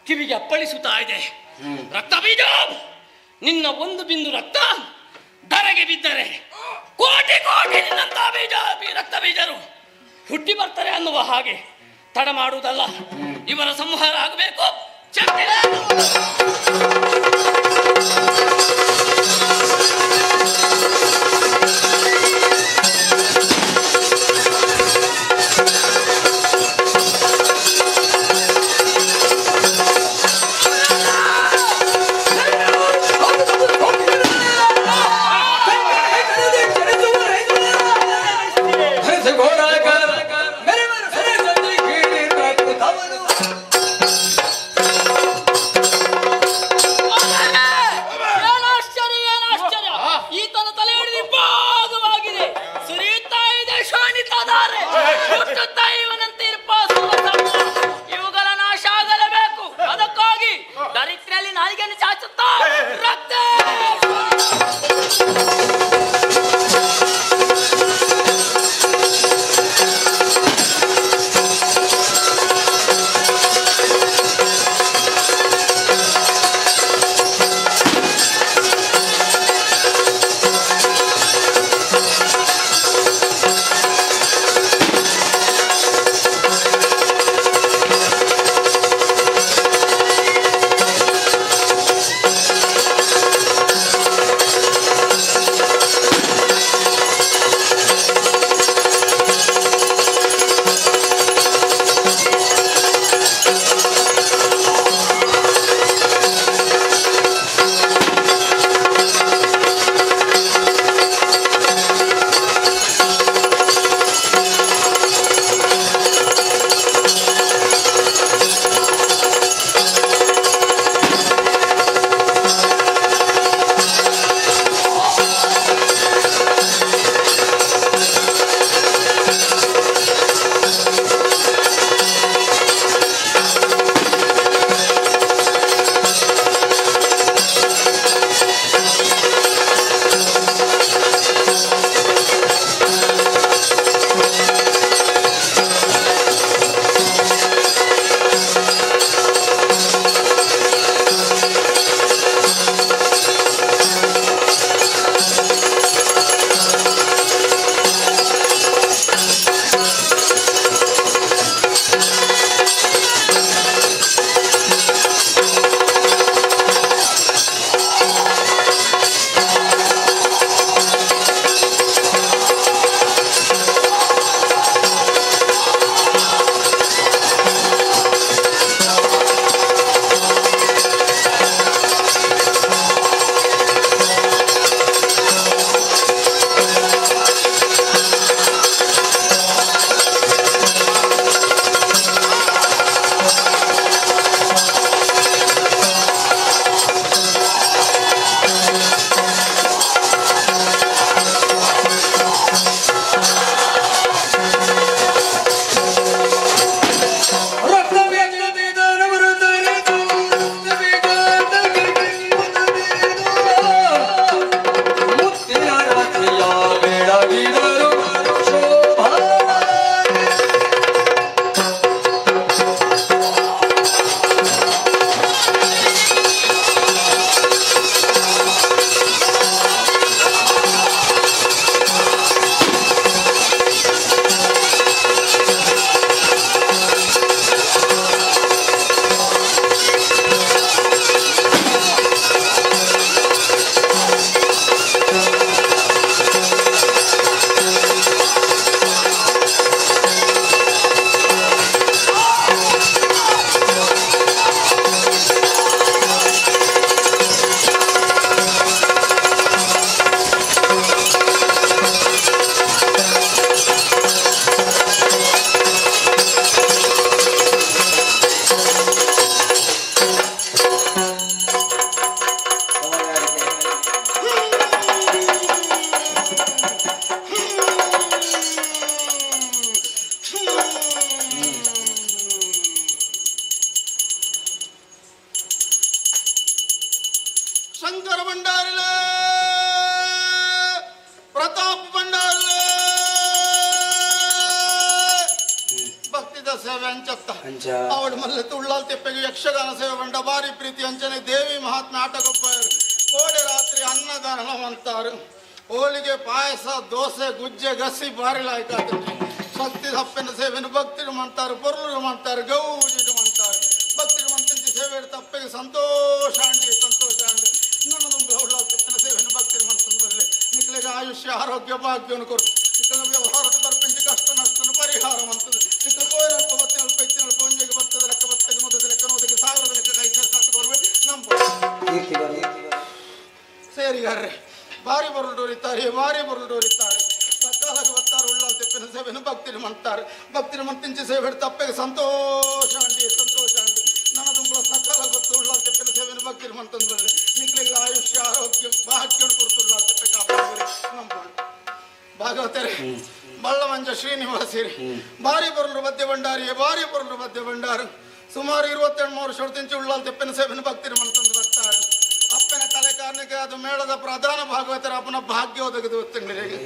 ಕಿವಿಗೆ ಅಪ್ಪಳಿಸುತ್ತಾ ಇದೆ. ರಕ್ತ ಬೀಜ, ನಿನ್ನ ಒಂದು ಬಿಂದು ರಕ್ತ ಧರೆಗೆ ಬಿದ್ದರೆ ಕೋಟಿ ಕೋಟಿ ನಿನ್ನಂತಹ ರಕ್ತ ಬೀಜರು ಹುಟ್ಟಿ ಬರ್ತಾರೆ ಅನ್ನುವ ಹಾಗೆ ತಡ ಮಾಡುವುದಲ್ಲ, ಇವರ ಸಂಹಾರ ಆಗಬೇಕು. ಇವುಗಳ ನಾಶ ಆಗಲೇಬೇಕು. ಅದಕ್ಕಾಗಿ ದರಿದ್ರಲ್ಲಿ ನಾಲಿಗೆಯನ್ನು ಚಾಚುತ್ತಾ ರಕ್ತ ಪ್ರತಾಪ್ ಭಂಡಾರ ಭಕ್ತಿದ ಸೇವೆ ಅಂಚತ್ತ ಅವಳು ಮಲ್ಲೆ ತುಳ್ಳಾಲ್ ತೆಪ್ಪೆಗೆ ಯಕ್ಷಗಾನ ಸೇವೆ ಬಂಡ ಭಾರಿ ಪ್ರೀತಿ ಅಂಚನೆ ದೇವಿ ಮಹಾತ್ಮೆ ಆಟಗೊಬ್ಬ ಕೋಡೆ ರಾತ್ರಿ ಅನ್ನದಾನ ಅಂತಾರು ಹೋಳಿಗೆ ಪಾಯಸ ದೋಸೆ ಗುಜ್ಜೆ ಗಸಿ ಭಾರಿ ಲಾಯ್ಕಾತ ಭಕ್ತಿ ಹಪ್ಪೆನ ಸೇವೆಯನ್ನು ಭಕ್ತಿರು ಮಾಡ್ತಾರೆ ಪೊರ್ಲು ಮಾಡ್ತಾರೆ ಗೌಜಿಡು ಮಾಡ್ತಾರೆ ಭಕ್ತಿರು ಮಂತಿ ಸೇವೆ ತಪ್ಪೆಗೆ ಸಂತೋಷ ಅಂಡಿ ಸಂತೋಷ ಅಂಡಿ ನನ್ನ ಉಳ್ಳಾಲ್ ತೆಪ್ಪೆನ ಸೇವೆಯನ್ನು ಭಕ್ತಿರು ಮಾಡ್ತಾರೆ ನಿಕ್ಲಿಗೆ ಆಯುಷ್ಯ ಆರೋಗ್ಯ ಭಾಗ್ಯವನ್ನು ಕೊಡು ವ್ಯವಹಾರದ ಬರ್ಪಂಚಿ ಕಷ್ಟ ನಷ್ಟನ ಪರಿಹಾರ ಮಾಡ್ತದೆ ನಿಕ್ಕ ಕೋಯಲ್ಪ ಬತ್ತಿ ಅಲ್ಪ ಇತ್ತಿನ ಅಲ್ಪ ಒಂಜೆಗೆ ಬರ್ತದೆ ಲೆಕ್ಕ ಬತ್ತಗೆ ಮೊದಲ ಲೆಕ್ಕ ನೋದಕ್ಕೆ ಸಾವಿರದ ಲೆಕ್ಕ ಕೈ ಸೇರ್ಸಾಕ ಕೊಡ್ಬೇಕು ನಮ್ಮ ಸೇರಿಗಾರ್ರೆ ಭಾರಿ ಬರುಡೋರಿದ್ದಾರೆ ಭಾರಿ ಬರುಡೋರಿದ್ದಾರೆ ಸಕಾಲಕ್ಕೆ ಬರ್ತಾರೆ ಉಳ್ಳಾಲ್ ತೆಪ್ಪಿನ ಸೇವೆಯನ್ನು ಭಕ್ತಿನ ಮಾಡ್ತಾರೆ ಭಕ್ತಿನ ಮಂತಿಂಚಿ ಸೇವೆ ತಪ್ಪೆಗೆ ಸಂತೋಷ ಅಂಡಿ ಸಂತೋಷ ಅಂಡಿ ನನ್ನ ತುಂಬಳ ಸಕಾಲ ಗೊತ್ತು ಉಳ್ಳಾಲ್ ತೆಪ್ಪಿನ ಸೇವೆಯನ್ನು ಭಕ್ತಿನ ಮಂತಂದ್ರೆ ನಿಕ್ಲಿಗೆ ಆಯುಷ್ಯ ಆರೋಗ್ಯ ಭಾಗ್ಯವನ್ನು ಕೊಡ್ತು ಉಳ್ಳಾಲ್ ತೆಪ್ಪೆ ಕಾಪಾಡಿ ನಂಬೋದು ಭಾಗವತರೇ ಬಳ್ಳವಂಜ ಶ್ರೀನಿವಾಸಿರಿ ಭಾರಿ ಬರಲು ಮಧ್ಯ ಭಂಡಾರಿಯೇ ಭಾರಿ ಬರಲು ಮಧ್ಯ ಭಂಡಾರ ಸುಮಾರು 28 ವರ್ಷ ತಿಂಚಿ ಉಳ್ಳಾಲ್ ತೆಪ್ಪಿನ ಸೇವೆಯನ್ನು ಭಕ್ತಿನ ಮಂತಂದು ಬರ್ತಾರೆ ಅಪ್ಪನ ಕಲೆ ಕಾರಣಕ್ಕೆ ಅದು ಮೇಳದ ಪ್ರಧಾನ ಭಾಗವತರ ಅಪ್ಪನ ಭಾಗ್ಯ ಒದಗದು ತಿಂಗಳಿಗೆ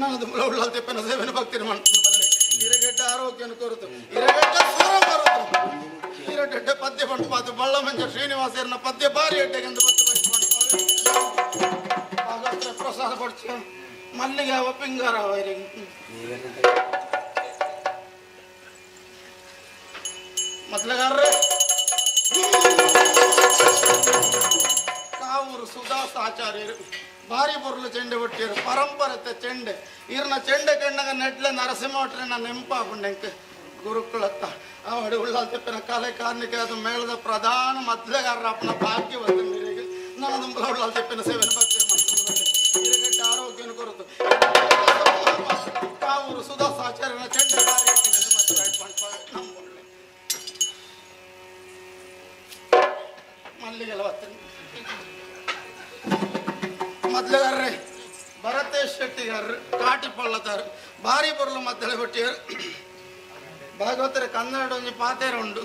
ನನ್ನದು ಉಳ್ಳಾಲ್ ತೆಪ್ಪಿನ ಸೇವೆಯನ್ನು ಭಕ್ತಿನ ಮಂತಂದು ಬಲ್ಲೆ ಹಿರಗೆಡ್ಡ ಆರೋಗ್ಯನ ಕೊರತು ಹಿರಗೆಡ್ಡ ಸ್ವರ ಕೊರತು ಹಿರಗೆಡ್ಡ ಪದ್ಯ ಬಂಟಪಾತು ಬಳ್ಳವಂಜ ಶ್ರೀನಿವಾಸರನ್ನ ಪದ್ಯ ಭಾರಿ ಎಡ್ಡೆಗೆಂದು ಬತ್ತು ಭಾಗವತರ ಪ್ರಸಾದ ಪಡಿಸಿ ಮಲ್ಲಿಗೆ ಅವ ಪಿಂಗಾರ ಮೊದಲಗಾರ್ರೆ ಕಾವೂರು ಸುದಾಸ್ ಆಚಾರ್ಯರು ಭಾರಿ ಬುರ್ಲು ಚೆಂಡೆ ಬಿಟ್ಟಿರು ಪರಂಪರತೆ ಚೆಂಡೆ ಇರ್ನ ಚೆಂಡೆ ಕಣ್ಣಗ ನೆಡ್ಲೆ ನರಸಿಂಹಟ್ರೆ ನನ್ನ ನೆಂಪಾಪುಂಡೆಂಕ್ ಗುರುಕುಲತ್ತ ಅವಡಿ ಉಳ್ಳಾಲ್ ತೆಪ್ಪಿನ ಕಲೆ ಕಾರ್ಣಿಕೆ ಅದು ಮೇಳದ ಪ್ರಧಾನ ಮೊದಲಗಾರರ ಅಪ್ಪನ ಭಾಗ್ಯ ಬಂದಿರಿಗೆ ನಾನು ಉಳ್ಳಾಲ್ ತೆಪ್ಪಿನ ಸೇವೆಯನ್ನು ಭಕ್ತಿ ಮಾಡ್ಕೊಂಡು ಹಿರಗಡ್ಡ ಆರೋಗ್ಯನ ಕೊರತು ಕಾವೂರು ಸುದಾಸ್ ಆಚಾರ್ಯನ ಚೆಂಡೆ ಭಾರಿ ಮಲ್ಲಿಗೆಲ್ಲ ಬರ್ತೇನೆ ಮೊದಲಗಾರ್ರೆ ಭರತೇಶ್ ಶೆಟ್ಟಿಗಾರ್ರು ಕಾಟಿಪಳ್ಳತಾರು ಭಾರಿ ಬರಲು ಮದ್ದಳೆ ಕೊಟ್ಟಿಯರು ಭಾಗವತರ ಕನ್ನಡ ಒಂಜಿ ಪಾತೆರ ಉಂಡು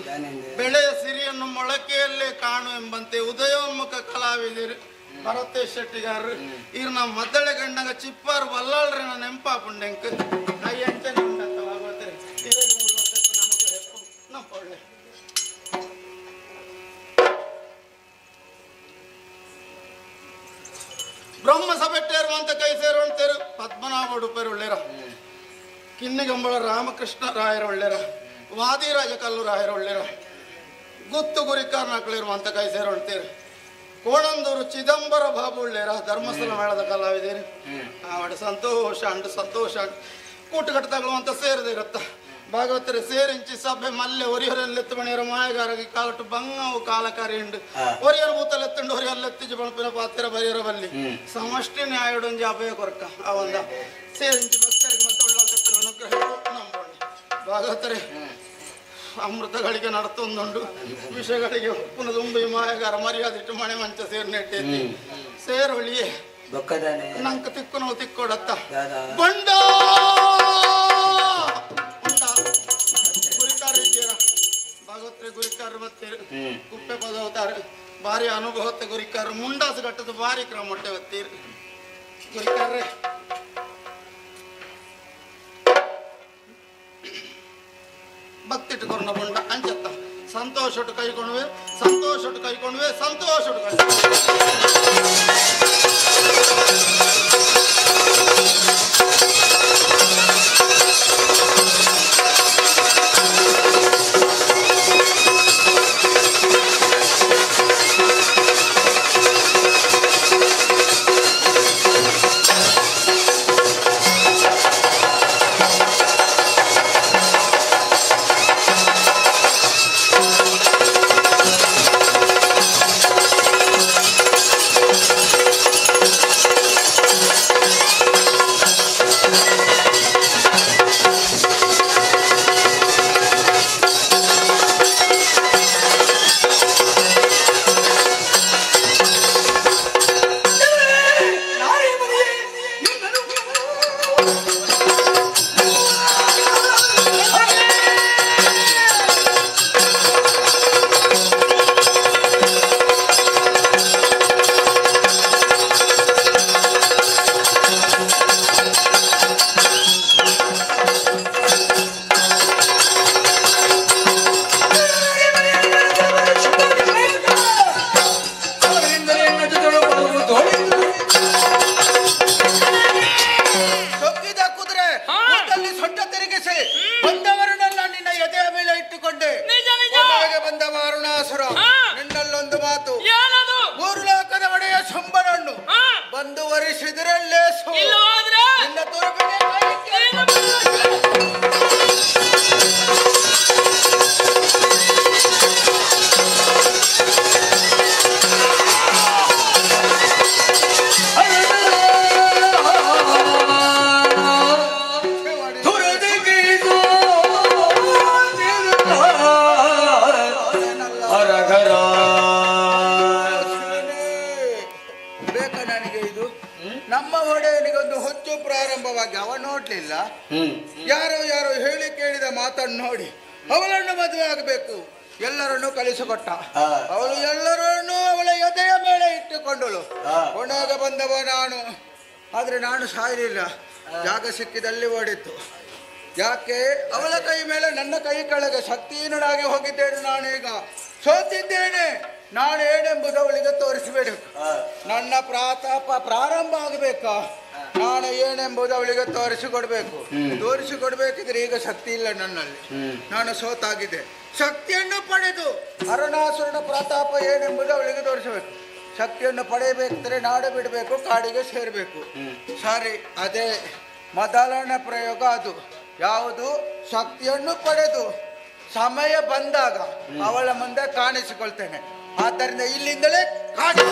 ಬೆಳೆಯ ಸಿರಿಯನ್ನು ಮೊಳಕೆಯಲ್ಲೇ ಕಾಣು ಎಂಬಂತೆ ಉದಯೋನ್ಮುಖ ಕಲಾವಿದರು ಭರತೇಶ್ ಶೆಟ್ಟಿಗಾರ್ರು ಇವ್ರು ನಮ್ಮ ಮದ್ದಳೆ ಗಂಡಂಗ ಚಿಪ್ಪಾರು ಬಲ್ಲಾಳ್ರಿ ನನ್ನ ನೆಂಪಾಪುಂಡೆಂಕ್ ಕೈ ಅಂಚನೆ ಉಂಡಂತ ಭಾಗವತರೆ ನಮ್ಮ ಒಳ್ಳೆ ಬ್ರಹ್ಮ ಸಭೆಟ್ಟೇರು ಅಂತ ಕೈ ಸೇರುವಂತೇರು ಪದ್ಮನಾಭ ಉಡುಪೇರು ಒಳ್ಳೆರ ಕಿನ್ನಿಗಂಬಳ ರಾಮಕೃಷ್ಣ ರಾಯರ ಒಳ್ಳೆರ ವಾದಿರಾಜ ಕಲ್ಲು ರಾಯರ ಒಳ್ಳೆರ ಗುತ್ತು ಗುರಿಕಾರ್ ನಕಳಿರು ಅಂತ ಕೈ ಸೇರುವಂತೇರು ಕೋಣಂದೂರು ಚಿದಂಬರ ಬಾಬು ಒಳ್ಳೆರ ಧರ್ಮಸ್ಥಳ ಮೇಳದ ಕಲಾವಿದೇರು ಅವಡೆ ಸಂತೋಷ ಅಂಡು ಸಂತೋಷ ಅಂಡು ಕೂಟುಗಟ್ಟು ತಗೊಳ್ಳುವಂತ ಸೇರದೆ ಇರುತ್ತ ಭಾಗವತರೆ ಸೇರಿಂಚಿ ಸಭೆ ಮಲ್ಲೆ ಒರಿಯರೆಲ್ಲೆತ್ತು ಮಣಿಯರ ಮಾಯಗಾರಗಿ ಕಾಲಟ್ಟು ಬಂಗವು ಕಾಲಕಾರಿ ಉಂಡು ಒರಿಯರ ಬೂತಲೆತ್ತುಂಡು ಒರಿಯಲ್ಲೆತ್ತಿಜಿ ಬಣಪಿನ ಪಾತ್ರ ಬರಿಯರ ಬಲ್ಲಿ ಸಮಷ್ಟಿ ನ್ಯಾಯಡೊಂಜಿ ಅಭಯ ಕೊರಕ ಅವಂದ ಸೇರಿಂಚಿ ಭಕ್ತರಿಗೆ ಮತ್ತೆ ಉಳ್ಳಾಲ್ ತೆಪ್ಪನ ಅನುಗ್ರಹ ನಂಬೋಣ ಭಾಗವತರೆ ಅಮೃತಗಳಿಗೆ ನಡತೊಂದುಂಡು ವಿಷಯಗಳಿಗೆ ಉಪ್ಪುನ ತುಂಬಿ ಮಾಯಗಾರ ಮರ್ಯಾದಿಟ್ಟು ಮನೆ ಮಂಚ ಸೇರ್ ನೆಟ್ಟೆತ್ತಿ ಸೇರೊಳಿಯೇ ನಂಕ ತಿಕ್ಕು ನಾವು ತಿಕ್ಕೊಡತ್ತ ಬಂಡ ಭಾಗವತ್ರೆ ಗುರಿಕಾರ ಬತ್ತೀರು ಕುಪ್ಪೆ ಪದವತಾರ ಭಾರಿ ಅನುಭವತೆ ಗುರಿಕಾರ ಮುಂಡಾಸು ಕಟ್ಟದ ಭಾರಿ ಕ್ರಮ ಮೊಟ್ಟೆ ಬತ್ತೀರು ಗುರಿಕಾರ್ರೆ ಭಕ್ತಿಟ್ಟು ಕೊರನ ಬಂಡ ಅಂಚತ್ತ ಸಂತೋಷಟ್ಟು ಕೈಕೊಂಡ್ವೆ ಸಂತೋಷಟ್ಟು ಕೈಕೊಂಡ್ವೆ ಸಂತೋಷಟ್ಟು ಲೇಸಿದ್ರಲ್ಲೇಸು ಇಲ್ಲವಾದ್ರೆ ನಿನ್ನ ತೋರ್ಪಣೆ ಬೇಕಾ ನನಗೆ ಇದು? ನಮ್ಮ ಒಡೆಯನಿಗೊಂದು ಹೊತ್ತು ಪ್ರಾರಂಭವಾಗಿ ಅವ ನೋಡ್ಲಿಲ್ಲ, ಯಾರೋ ಯಾರೋ ಹೇಳಿ ಕೇಳಿದ ಮಾತನ್ನು ನೋಡಿ ಅವಳನ್ನು ಮದುವೆ ಆಗಬೇಕು ಎಲ್ಲರನ್ನು ಕಲಿಸಿಕೊಟ್ಟ. ಅವಳು ಎಲ್ಲರನ್ನು ಅವಳ ಎದೆಯ ಮೇಲೆ ಇಟ್ಟುಕೊಂಡಳು. ಕೊನೆಗೆ ಬಂದವ ನಾನು. ಆದ್ರೆ ನಾನು ಸಾಯಲಿಲ್ಲ, ಜಾಗ ಸಿಕ್ಕಿದಲ್ಲಿ ಓಡಿತ್ತು. ಯಾಕೆ? ಅವಳ ಕೈ ಮೇಲೆ ನನ್ನ ಕೈ ಕೆಳಗೆ ಶಕ್ತಿಹೀನನಾಗಿ ಹೋಗಿದ್ದೇನೆ. ನಾನೀಗ ಸೋತಿದ್ದೇನೆ. ನಾನು ಏನೆಂಬುದು ಅವಳಿಗೆ ತೋರಿಸಬೇಕು. ನನ್ನ ಪ್ರಾತಾಪ ಪ್ರಾರಂಭ ಆಗಬೇಕಾ? ನಾನು ಏನೆಂಬುದು ಅವಳಿಗೆ ತೋರಿಸಿಕೊಡ್ಬೇಕು. ತೋರಿಸಿಕೊಡ್ಬೇಕಿದ್ರೆ ಈಗ ಶಕ್ತಿ ಇಲ್ಲ ನನ್ನಲ್ಲಿ. ನಾನು ಸೋತಾಗಿದೆ. ಶಕ್ತಿಯನ್ನು ಪಡೆದು ಅರುಣಾಸುರನ ಪ್ರತಾಪ ಏನೆಂಬುದು ಅವಳಿಗೆ ತೋರಿಸಬೇಕು. ಶಕ್ತಿಯನ್ನು ಪಡೆಯಬೇಕಿದ್ರೆ ನಾಡು ಬಿಡಬೇಕು, ಕಾಡಿಗೆ ಸೇರಬೇಕು. ಸರಿ, ಅದೇ ಮೊದಲನೇ ಪ್ರಯೋಗ. ಅದು ಯಾವುದು? ಶಕ್ತಿಯನ್ನು ಪಡೆದು ಸಮಯ ಬಂದಾಗ ಅವಳ ಮುಂದೆ ಕಾಣಿಸಿಕೊಳ್ತೇನೆ. ಆದ್ದರಿಂದ ಇಲ್ಲಿಂದಲೇ ಕಾಡಿ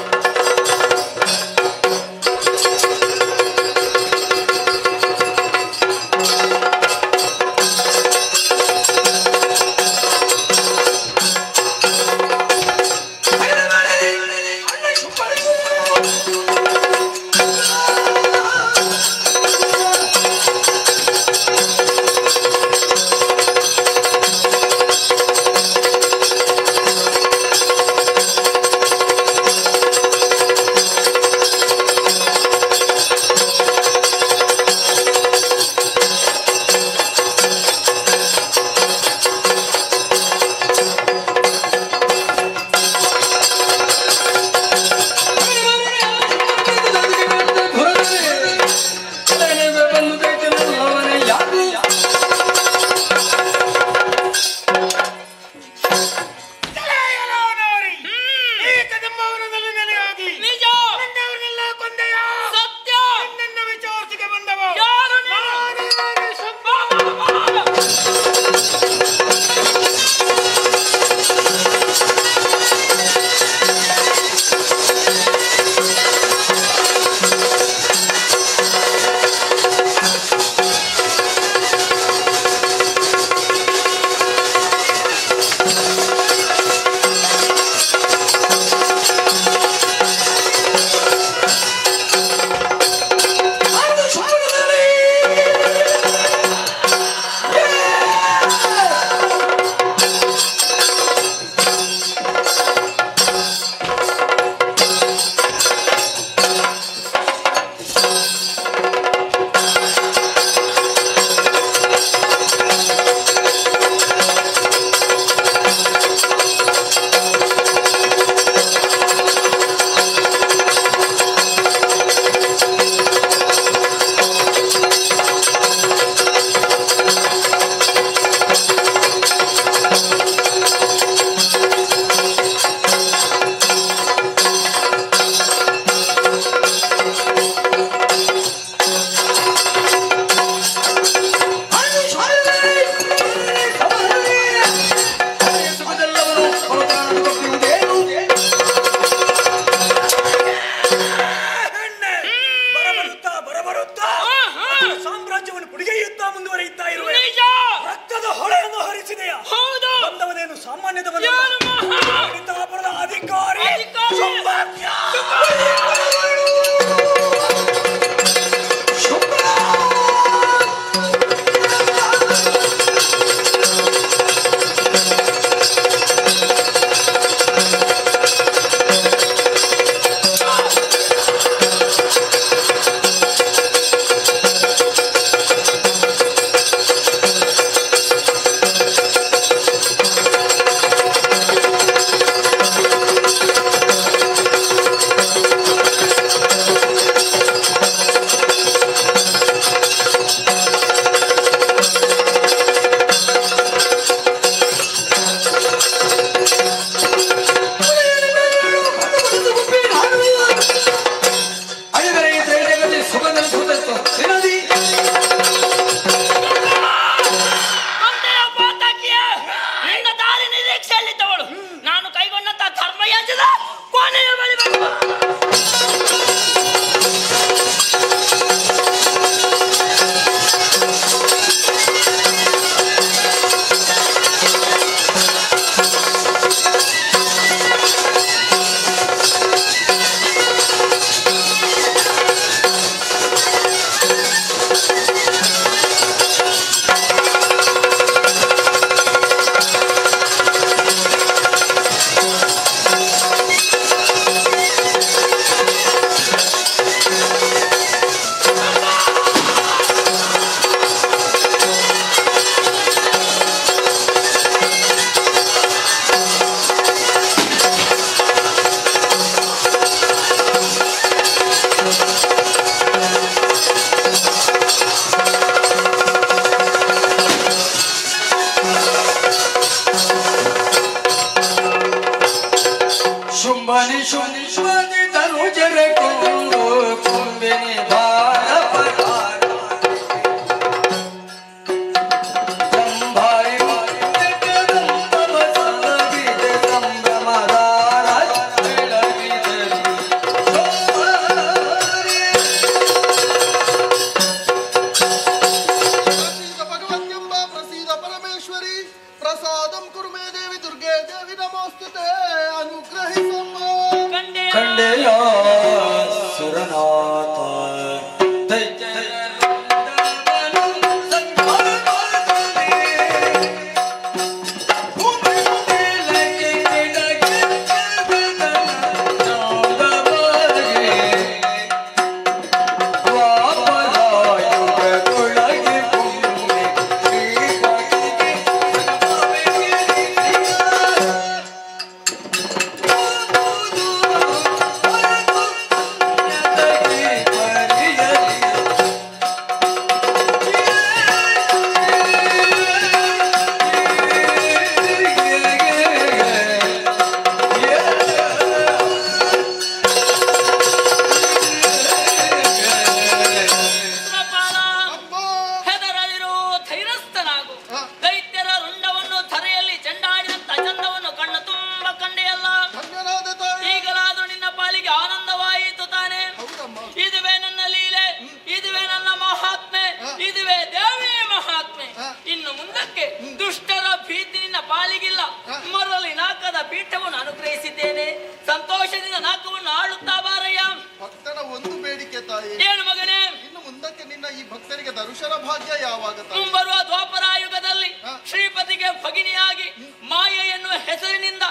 ಅದಕ್ಕೆ ದುಷ್ಟರ ಭೀತಿ ನಿನ್ನ ಪಾಲಿಗಿಲ್ಲ. ಮರಳಿ ನಾಕದ ಪೀಠವನ್ನು ಅನುಗ್ರಹಿಸಿದ್ದೇನೆ. ಸಂತೋಷದಿಂದ ನಾಕವನ್ನು ಆಳುತ್ತಾ ಬಾರಯ್ಯ. ಭಕ್ತನ ಒಂದು ಬೇಡಿಕೆ ತಾಯಿ. ಏನು ಮಗನೇ? ಇನ್ನು ಮುಂದಕ್ಕೆ ನಿನ್ನ ಈ ಭಕ್ತರಿಗೆ ದರ್ಶನ ಭಾಗ್ಯ ಯಾವಾಗ ತಾಯಿ? ಬರುವ ದ್ವಾಪರಾಯುಗದಲ್ಲಿ ಶ್ರೀಪತಿಗೆ ಭಗಿನಿಯಾಗಿ ಮಾಯೆಯನ್ನು ಹೆಸರಿನಿಂದ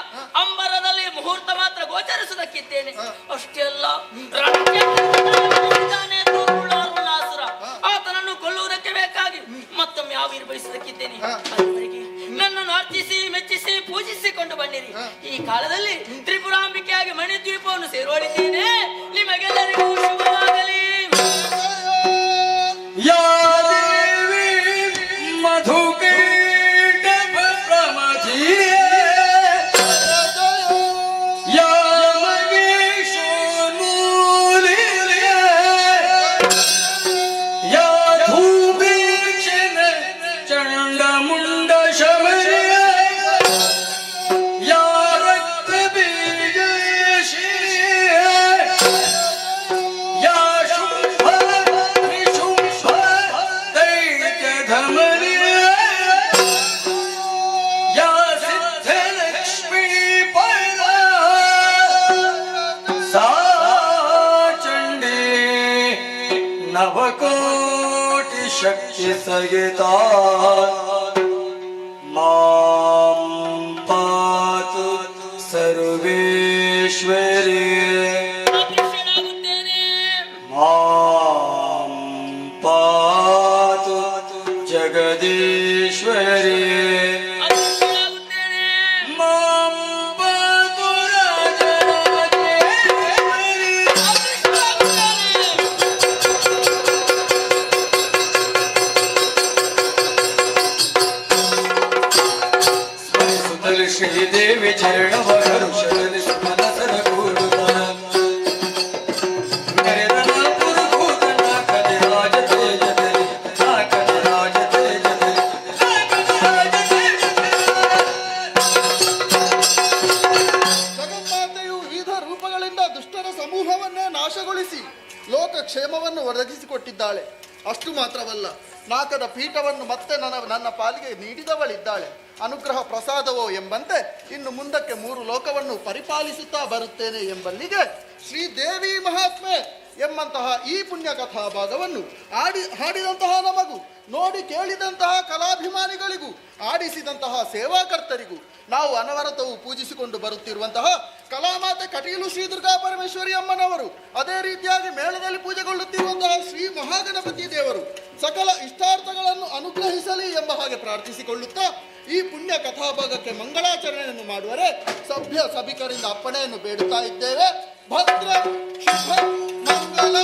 ಅಂಬರದಲ್ಲಿ ಮುಹೂರ್ತ ಮಾತ್ರ ಗೋಚರಿಸುವುದಕ್ಕಿದ್ದೇನೆ. ಅಷ್ಟೇ ಅಲ್ಲ, ಆತನನ್ನು ಕೊಲ್ಲುವುದಕ್ಕೆ ಬೇಕಾಗಿ ಮತ್ತೊಮ್ಮೆ ಆವಿರ್ಭವಿಸುವುದಕ್ಕಿದ್ದೇನೆ. ಅದುವರೆಗೆ ನನ್ನನ್ನು ಅರ್ಚಿಸಿ ಮೆಚ್ಚಿಸಿ ಪೂಜಿಸಿಕೊಂಡು ಬನ್ನಿರಿ. ಈ ಕಾಲದಲ್ಲಿ ತ್ರಿಪುರಾಂಬಿಕೆಯಾಗಿ ಮಣಿದ್ವೀಪವನ್ನು ಸೇರೋಳಿದ್ದೇನೆ. ನಿಮಗೆಲ್ಲರಿಗೂ ಶುಭವಾಗಲಿ. ನವಕೋಟಿ ಶಕ್ತಿ ಸಹಿತ ಮಾಂ ಪಾತು ಸರ್ವೇಶ್ವರಿ ಮಾಂ ಪಾತು ಜಗದೀಶ್ವರಿ ಶ್ರೀದೇವಿ ಚರಣವರು ಶರಣಿ ಮನಸರ ಕೂಡುತ್ತ ಮೆರೆದನ ಪುರುಕೂತನ ಕದಿರಾಜ ತೇಜದಲ್ಲಿ ಕದಿರಾಜ ತೇಜದಲ್ಲಿ ಜಗನ್ಮಾತೆಯು ವಿವಿಧ ರೂಪಗಳಿಂದ ದುಷ್ಟರ ಸಮೂಹವನ್ನೇ ನಾಶಗೊಳಿಸಿ ಲೋಕ ಕ್ಷೇಮವನ್ನು ಒದಗಿಸಿಕೊಟ್ಟಿದ್ದಾಳೆ. ಅಷ್ಟು ಮಾತ್ರವಲ್ಲ, ನಾಕದ ಪೀಠವನ್ನು ಮತ್ತೆ ನನ್ನ ಪಾಲಿಗೆ ನೀಡಿದವಳಿದ್ದಾಳೆ. ಅನುಗ್ರಹ ಪ್ರಸಾದವೋ ಎಂಬಂತೆ ಇನ್ನು ಮುಂದಕ್ಕೆ 3 ಲೋಕವನ್ನು ಪರಿಪಾಲಿಸುತ್ತಾ ಬರುತ್ತೇನೆ ಎಂಬಲ್ಲಿಗೆ ಶ್ರೀದೇವಿ ಮಹಾತ್ಮೆ ಎಂಬಂತಹ ಈ ಪುಣ್ಯ ಕಥಾ ಭಾಗವನ್ನು ಹಾಡಿದಂತಹ ನಮಗೂ, ನೋಡಿ ಕೇಳಿದಂತಹ ಕಲಾಭಿಮಾನಿಗಳಿಗೂ, ಆಡಿಸಿದಂತಹ ಸೇವಾಕರ್ತರಿಗೂ, ನಾವು ಅನವರತವು ಪೂಜಿಸಿಕೊಂಡು ಬರುತ್ತಿರುವಂತಹ ಕಲಾಮಾತೆ ಕಟೀಲು ಶ್ರೀ ದುರ್ಗಾ ಪರಮೇಶ್ವರಿ ಅಮ್ಮನವರು, ಅದೇ ರೀತಿಯಾಗಿ ಮೇಳದಲ್ಲಿ ಪೂಜೆಗೊಳ್ಳುತ್ತಿರುವಂತಹ ಶ್ರೀ ಮಹಾಗಣಪತಿ ದೇವರು ಸಕಲ ಇಷ್ಟಾರ್ಥಗಳನ್ನು ಅನುಗ್ರಹಿಸಲಿ ಎಂಬ ಹಾಗೆ ಪ್ರಾರ್ಥಿಸಿಕೊಳ್ಳುತ್ತಾ ಈ ಪುಣ್ಯ ಕಥಾಭಾಗಕ್ಕೆ ಮಂಗಳಾಚರಣೆಯನ್ನು ಮಾಡುವರೆ ಸಭ್ಯ ಸಭಿಕರಿಂದ ಅಪ್ಪಣೆಯನ್ನು ಬೇಡುತ್ತಾ ಇದ್ದೇವೆ. ಭದ್ರ ಶುಭ ಮಂಗಲ.